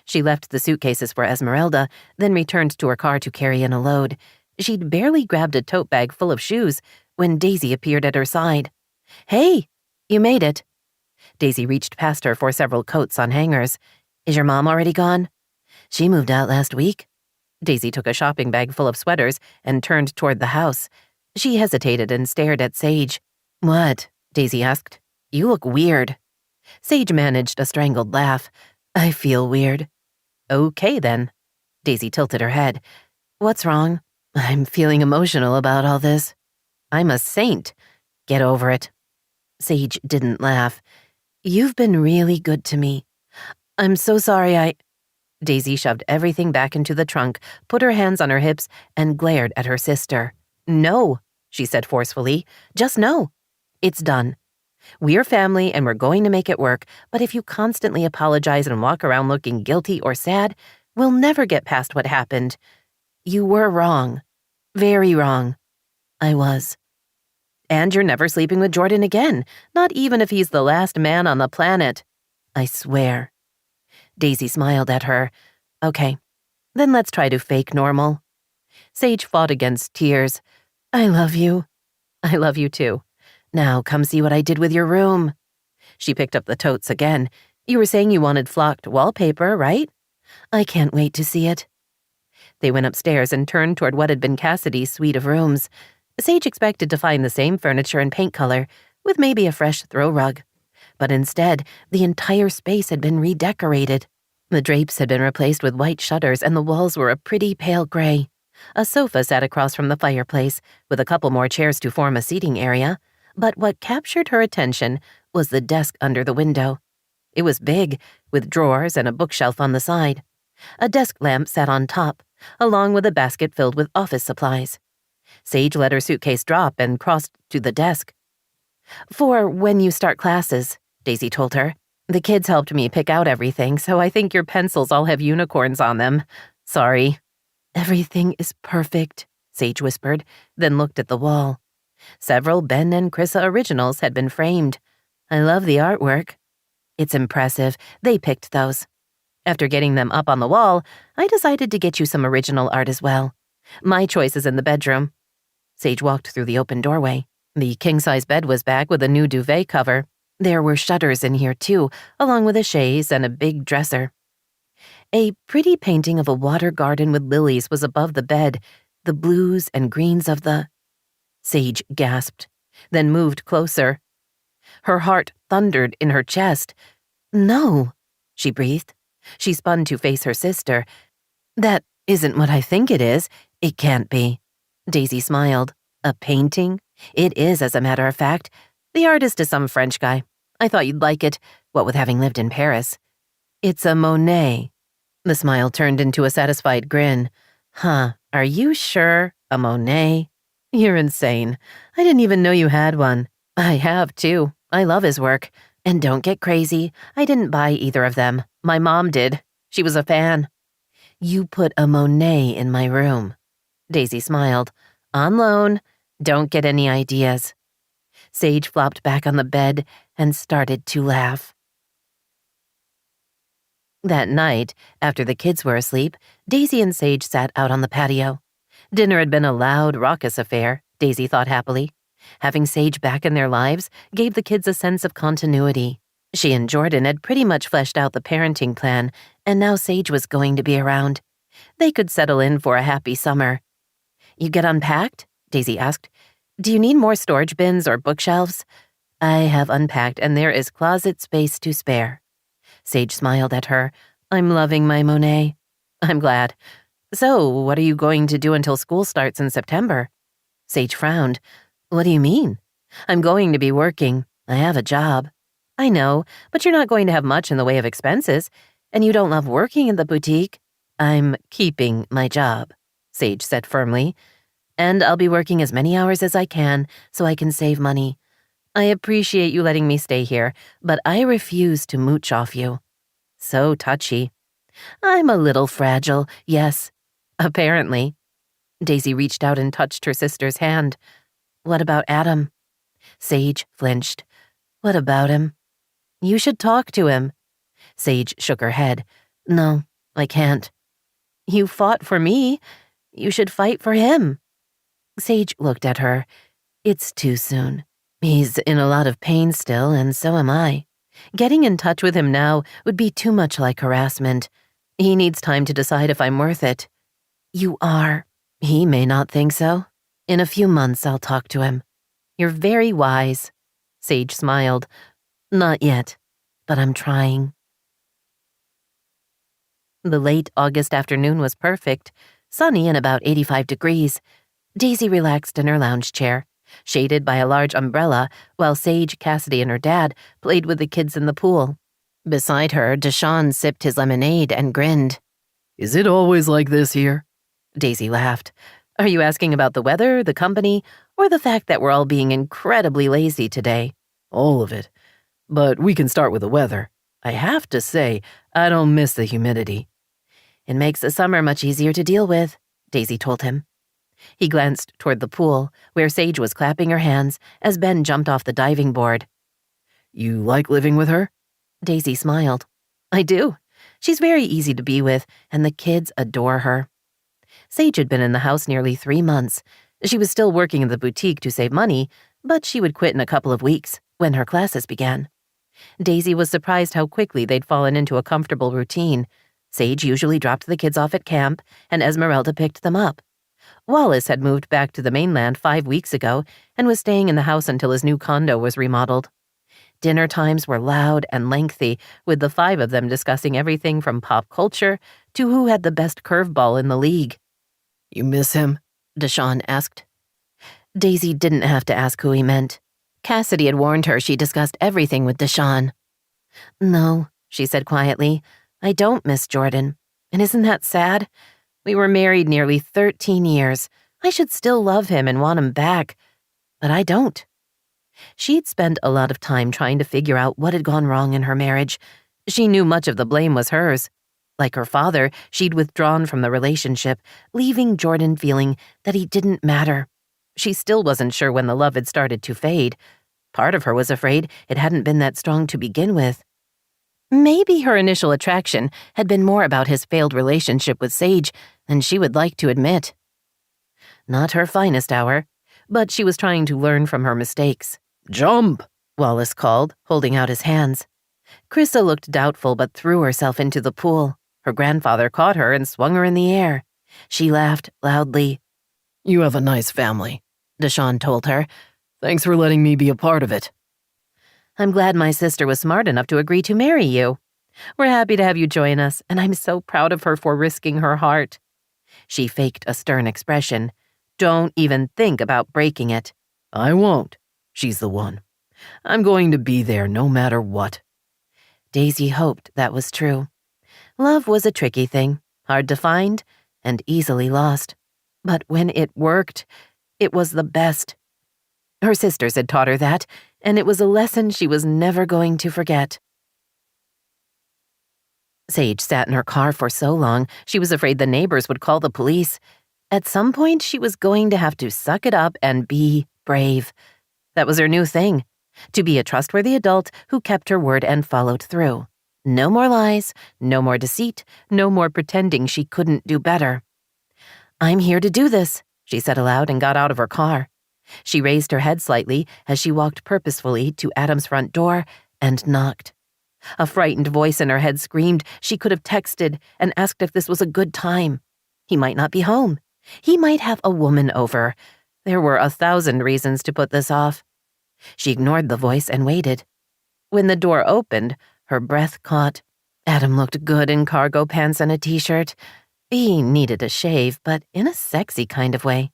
She left the suitcases for Esmeralda, then returned to her car to carry in a load. She'd barely grabbed a tote bag full of shoes when Daisy appeared at her side. Hey, you made it. Daisy reached past her for several coats on hangers. Is your mom already gone? She moved out last week. Daisy took a shopping bag full of sweaters and turned toward the house. She hesitated and stared at Sage. What? Daisy asked. You look weird. Sage managed a strangled laugh. I feel weird. Okay, then. Daisy tilted her head. What's wrong? I'm feeling emotional about all this. I'm a saint. Get over it. Sage didn't laugh. You've been really good to me. I'm so sorry Daisy shoved everything back into the trunk, put her hands on her hips, and glared at her sister. No, she said forcefully. Just no. It's done. We're family and we're going to make it work, but if you constantly apologize and walk around looking guilty or sad, we'll never get past what happened. You were wrong. Very wrong. I was. And you're never sleeping with Jordan again, not even if he's the last man on the planet. I swear. Daisy smiled at her. Okay, then let's try to fake normal. Sage fought against tears. I love you. I love you too. Now come see what I did with your room. She picked up the totes again. You were saying you wanted flocked wallpaper, right? I can't wait to see it. They went upstairs and turned toward what had been Cassidy's suite of rooms. Sage expected to find the same furniture and paint color, with maybe a fresh throw rug. But instead, the entire space had been redecorated. The drapes had been replaced with white shutters and the walls were a pretty pale gray. A sofa sat across from the fireplace, with a couple more chairs to form a seating area, but what captured her attention was the desk under the window. It was big, with drawers and a bookshelf on the side. A desk lamp sat on top, along with a basket filled with office supplies. Sage let her suitcase drop and crossed to the desk. "For when you start classes," Daisy told her. "The kids helped me pick out everything, so I think your pencils all have unicorns on them. Sorry." "Everything is perfect," Sage whispered, then looked at the wall. Several Ben and Chrissa originals had been framed. "I love the artwork." "It's impressive. They picked those." "After getting them up on the wall, I decided to get you some original art as well. My choice is in the bedroom." Sage walked through the open doorway. The king-size bed was back with a new duvet cover. There were shutters in here, too, along with a chaise and a big dresser. A pretty painting of a water garden with lilies was above the bed, the blues and greens of the... Sage gasped, then moved closer. Her heart thundered in her chest. "No," she breathed. She spun to face her sister. "That isn't what I think it is. It can't be." Daisy smiled. "A painting? It is, as a matter of fact. The artist is some French guy. I thought you'd like it, what with having lived in Paris. It's a Monet." The smile turned into a satisfied grin. "Huh, are you sure? A Monet? You're insane. I didn't even know you had one." "I have, too. I love his work. And don't get crazy. I didn't buy either of them. My mom did. She was a fan." "You put a Monet in my room." Daisy smiled. "On loan. Don't get any ideas." Sage flopped back on the bed and started to laugh. That night, after the kids were asleep, Daisy and Sage sat out on the patio. Dinner had been a loud, raucous affair, Daisy thought happily. Having Sage back in their lives gave the kids a sense of continuity. She and Jordan had pretty much fleshed out the parenting plan, and now Sage was going to be around. They could settle in for a happy summer. "You get unpacked?" Daisy asked. "Do you need more storage bins or bookshelves?" "I have unpacked, and there is closet space to spare." Sage smiled at her. "I'm loving my Monet." "I'm glad. So, what are you going to do until school starts in September?" Sage frowned. "What do you mean?" "I'm going to be working. I have a job." "I know, but you're not going to have much in the way of expenses, and you don't love working in the boutique." "I'm keeping my job," Sage said firmly. "And I'll be working as many hours as I can so I can save money. I appreciate you letting me stay here, but I refuse to mooch off you." So touchy. "I'm a little fragile, yes. Apparently." Daisy reached out and touched her sister's hand. "What about Adam?" Sage flinched. "What about him?" "You should talk to him." Sage shook her head. "No, I can't." "You fought for me. You should fight for him." Sage looked at her. "It's too soon. He's in a lot of pain still, and so am I. Getting in touch with him now would be too much like harassment. He needs time to decide if I'm worth it." "You are." "He may not think so. In a few months, I'll talk to him." "You're very wise." Sage smiled. "Not yet, but I'm trying." The late August afternoon was perfect, sunny and about 85 degrees. Daisy relaxed in her lounge chair, shaded by a large umbrella, while Sage, Cassidy, and her dad played with the kids in the pool. Beside her, Deshawn sipped his lemonade and grinned. "Is it always like this here?" Daisy laughed. "Are you asking about the weather, the company, or the fact that we're all being incredibly lazy today?" "All of it. But we can start with the weather. I have to say, I don't miss the humidity." "It makes the summer much easier to deal with," Daisy told him. He glanced toward the pool, where Sage was clapping her hands as Ben jumped off the diving board. "You like living with her?" Daisy smiled. "I do. She's very easy to be with, and the kids adore her." Sage had been in the house nearly 3 months. She was still working in the boutique to save money, but she would quit in a couple of weeks, when her classes began. Daisy was surprised how quickly they'd fallen into a comfortable routine. Sage usually dropped the kids off at camp, and Esmeralda picked them up. Wallace had moved back to the mainland 5 weeks ago and was staying in the house until his new condo was remodeled. Dinner times were loud and lengthy, with the 5 of them discussing everything from pop culture to who had the best curveball in the league. You miss him? Deshawn asked. Daisy didn't have to ask who he meant. Cassidy had warned her she discussed everything with Deshawn. No, she said quietly. I don't miss Jordan. And isn't that sad? We were married nearly 13 years. I should still love him and want him back. But I don't. She'd spent a lot of time trying to figure out what had gone wrong in her marriage. She knew much of the blame was hers. Like her father, she'd withdrawn from the relationship, leaving Jordan feeling that he didn't matter. She still wasn't sure when the love had started to fade. Part of her was afraid it hadn't been that strong to begin with. Maybe her initial attraction had been more about his failed relationship with Sage than she would like to admit. Not her finest hour, but she was trying to learn from her mistakes. Jump, Wallace called, holding out his hands. Chrissa looked doubtful but threw herself into the pool. Her grandfather caught her and swung her in the air. She laughed loudly. You have a nice family, Deshawn told her. Thanks for letting me be a part of it. I'm glad my sister was smart enough to agree to marry you. We're happy to have you join us, and I'm so proud of her for risking her heart. She faked a stern expression. Don't even think about breaking it. I won't. She's the one. I'm going to be there no matter what. Daisy hoped that was true. Love was a tricky thing, hard to find, and easily lost. But when it worked, it was the best. Her sisters had taught her that, and it was a lesson she was never going to forget. Sage sat in her car for so long, she was afraid the neighbors would call the police. At some point, she was going to have to suck it up and be brave. That was her new thing, to be a trustworthy adult who kept her word and followed through. No more lies, no more deceit, no more pretending she couldn't do better. I'm here to do this, she said aloud and got out of her car. She raised her head slightly as she walked purposefully to Adam's front door and knocked. A frightened voice in her head screamed she could have texted and asked if this was a good time. He might not be home. He might have a woman over. There were 1,000 reasons to put this off. She ignored the voice and waited. When the door opened, her breath caught. Adam looked good in cargo pants and a t-shirt. He needed a shave, but in a sexy kind of way.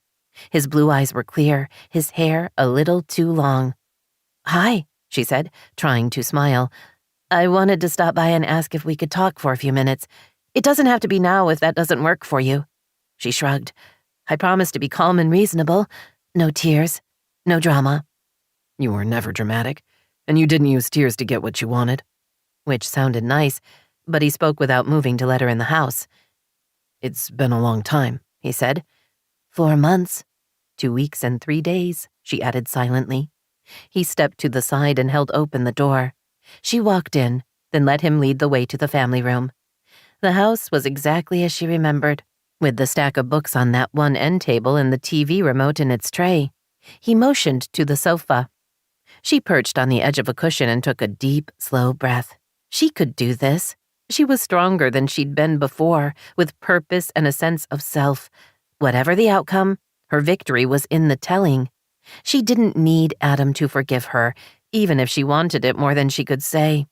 His blue eyes were clear, his hair a little too long. Hi, she said, trying to smile. I wanted to stop by and ask if we could talk for a few minutes. It doesn't have to be now if that doesn't work for you. She shrugged. I promise to be calm and reasonable. No tears. No drama. You were never dramatic, and you didn't use tears to get what you wanted. Which sounded nice, but he spoke without moving to let her in the house. It's been a long time, he said. 4 months. 2 weeks and 3 days, she added silently. He stepped to the side and held open the door. She walked in, then let him lead the way to the family room. The house was exactly as she remembered, with the stack of books on that one end table and the TV remote in its tray. He motioned to the sofa. She perched on the edge of a cushion and took a deep, slow breath. She could do this. She was stronger than she'd been before, with purpose and a sense of self. Whatever the outcome, her victory was in the telling. She didn't need Adam to forgive her, even if she wanted it more than she could say.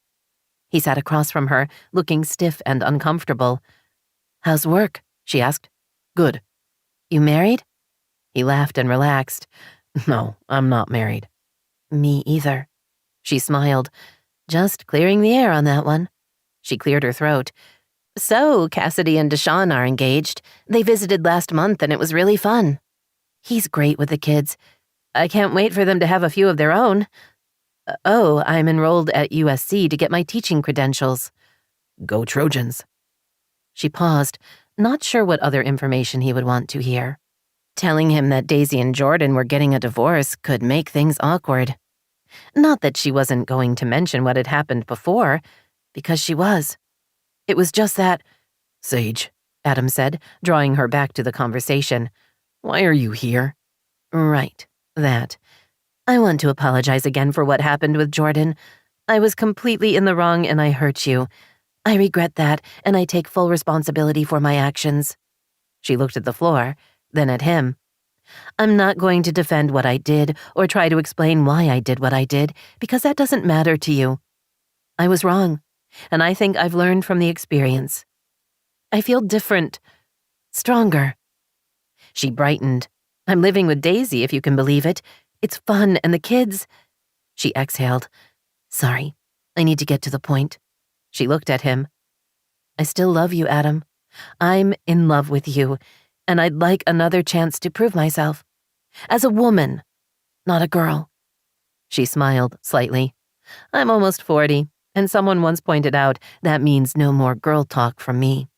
He sat across from her, looking stiff and uncomfortable. How's work? She asked. Good. You married? He laughed and relaxed. No, I'm not married. Me either. She smiled. Just clearing the air on that one. She cleared her throat. So, Cassidy and Deshawn are engaged. They visited last month and it was really fun. He's great with the kids. I can't wait for them to have a few of their own. Oh, I'm enrolled at USC to get my teaching credentials. Go Trojans. She paused, not sure what other information he would want to hear. Telling him that Daisy and Jordan were getting a divorce could make things awkward. Not that she wasn't going to mention what had happened before, because she was. It was just that, Sage, Adam said, drawing her back to the conversation. Why are you here? Right, that. I want to apologize again for what happened with Jordan. I was completely in the wrong and I hurt you. I regret that, and I take full responsibility for my actions. She looked at the floor, then at him. I'm not going to defend what I did or try to explain why I did what I did, because that doesn't matter to you. I was wrong, and I think I've learned from the experience. I feel different, stronger. She brightened. I'm living with Daisy, if you can believe it. It's fun, and the kids. She exhaled. Sorry, I need to get to the point. She looked at him. I still love you, Adam. I'm in love with you, and I'd like another chance to prove myself. As a woman, not a girl. She smiled slightly. I'm almost 40, and someone once pointed out that means no more girl talk from me.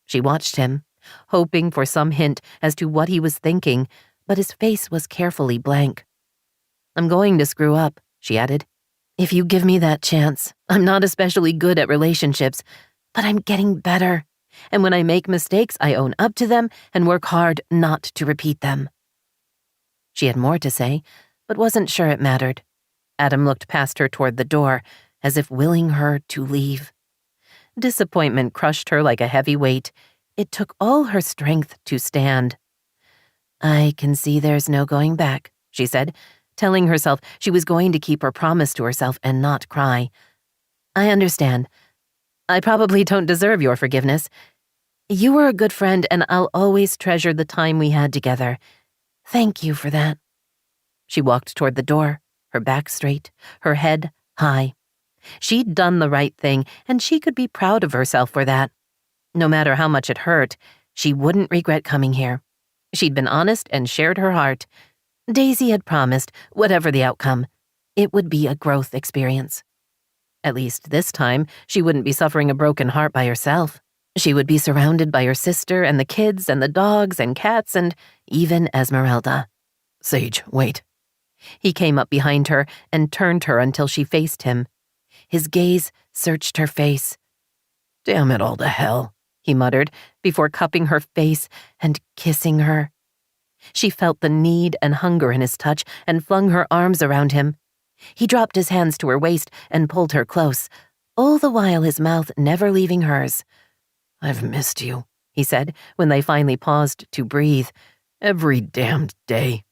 She watched him, hoping for some hint as to what he was thinking, but his face was carefully blank. I'm going to screw up, she added. If you give me that chance, I'm not especially good at relationships, but I'm getting better. And when I make mistakes, I own up to them and work hard not to repeat them. She had more to say, but wasn't sure it mattered. Adam looked past her toward the door, as if willing her to leave. Disappointment crushed her like a heavy weight. It took all her strength to stand. I can see there's no going back, she said, telling herself she was going to keep her promise to herself and not cry. I understand. I probably don't deserve your forgiveness. You were a good friend, and I'll always treasure the time we had together. Thank you for that. She walked toward the door, her back straight, her head high. She'd done the right thing, and she could be proud of herself for that. No matter how much it hurt, she wouldn't regret coming here. She'd been honest and shared her heart. Daisy had promised, whatever the outcome, it would be a growth experience. At least this time, she wouldn't be suffering a broken heart by herself. She would be surrounded by her sister and the kids and the dogs and cats and even Esmeralda. Sage, wait. He came up behind her and turned her until she faced him. His gaze searched her face. Damn it all to hell, he muttered before cupping her face and kissing her. She felt the need and hunger in his touch and flung her arms around him. He dropped his hands to her waist and pulled her close, all the while his mouth never leaving hers. I've missed you, he said when they finally paused to breathe. Every damned day.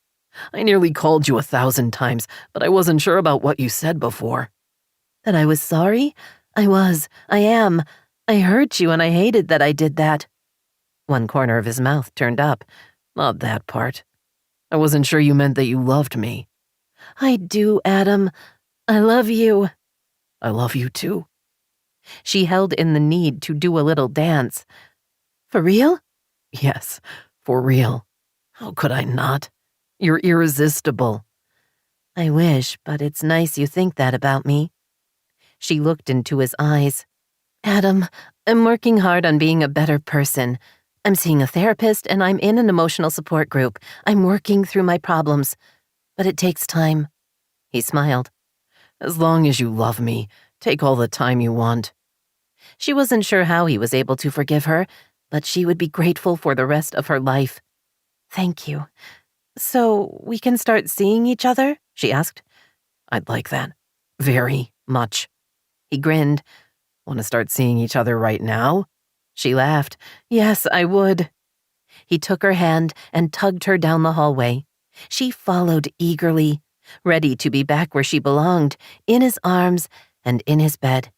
I nearly called you 1,000 times, but I wasn't sure about what you said before. That I was sorry? I was. I am. I hurt you and I hated that I did that. One corner of his mouth turned up. Not that part. I wasn't sure you meant that you loved me. I do, Adam. I love you. I love you too. She held in the need to do a little dance. For real? Yes, for real. How could I not? You're irresistible. I wish, but it's nice you think that about me. She looked into his eyes. Adam, I'm working hard on being a better person. I'm seeing a therapist and I'm in an emotional support group. I'm working through my problems. But it takes time. He smiled. As long as you love me, take all the time you want. She wasn't sure how he was able to forgive her, but she would be grateful for the rest of her life. Thank you. So we can start seeing each other? She asked. I'd like that. Very much. He grinned. Want to start seeing each other right now? She laughed. Yes, I would. He took her hand and tugged her down the hallway. She followed eagerly, ready to be back where she belonged, in his arms and in his bed.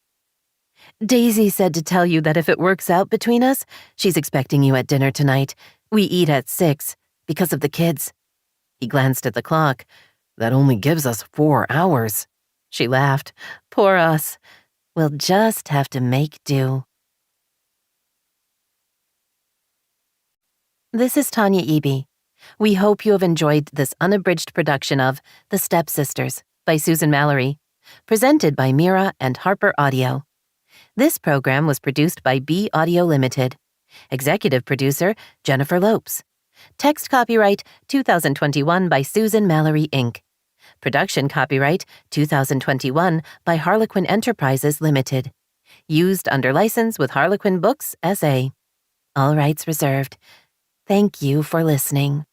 Daisy said to tell you that if it works out between us, she's expecting you at dinner tonight. We eat at 6, because of the kids. He glanced at the clock. That only gives us 4 hours. She laughed. Poor us. We'll just have to make do. This is Tanya Eby. We hope you have enjoyed this unabridged production of The Stepsisters by Susan Mallery, presented by Mira and Harper Audio. This program was produced by B Audio Limited. Executive producer, Jennifer Lopes. Text copyright 2021 by Susan Mallery, Inc. Production copyright 2021 by Harlequin Enterprises Limited. Used under license with Harlequin Books, S.A. All rights reserved. Thank you for listening.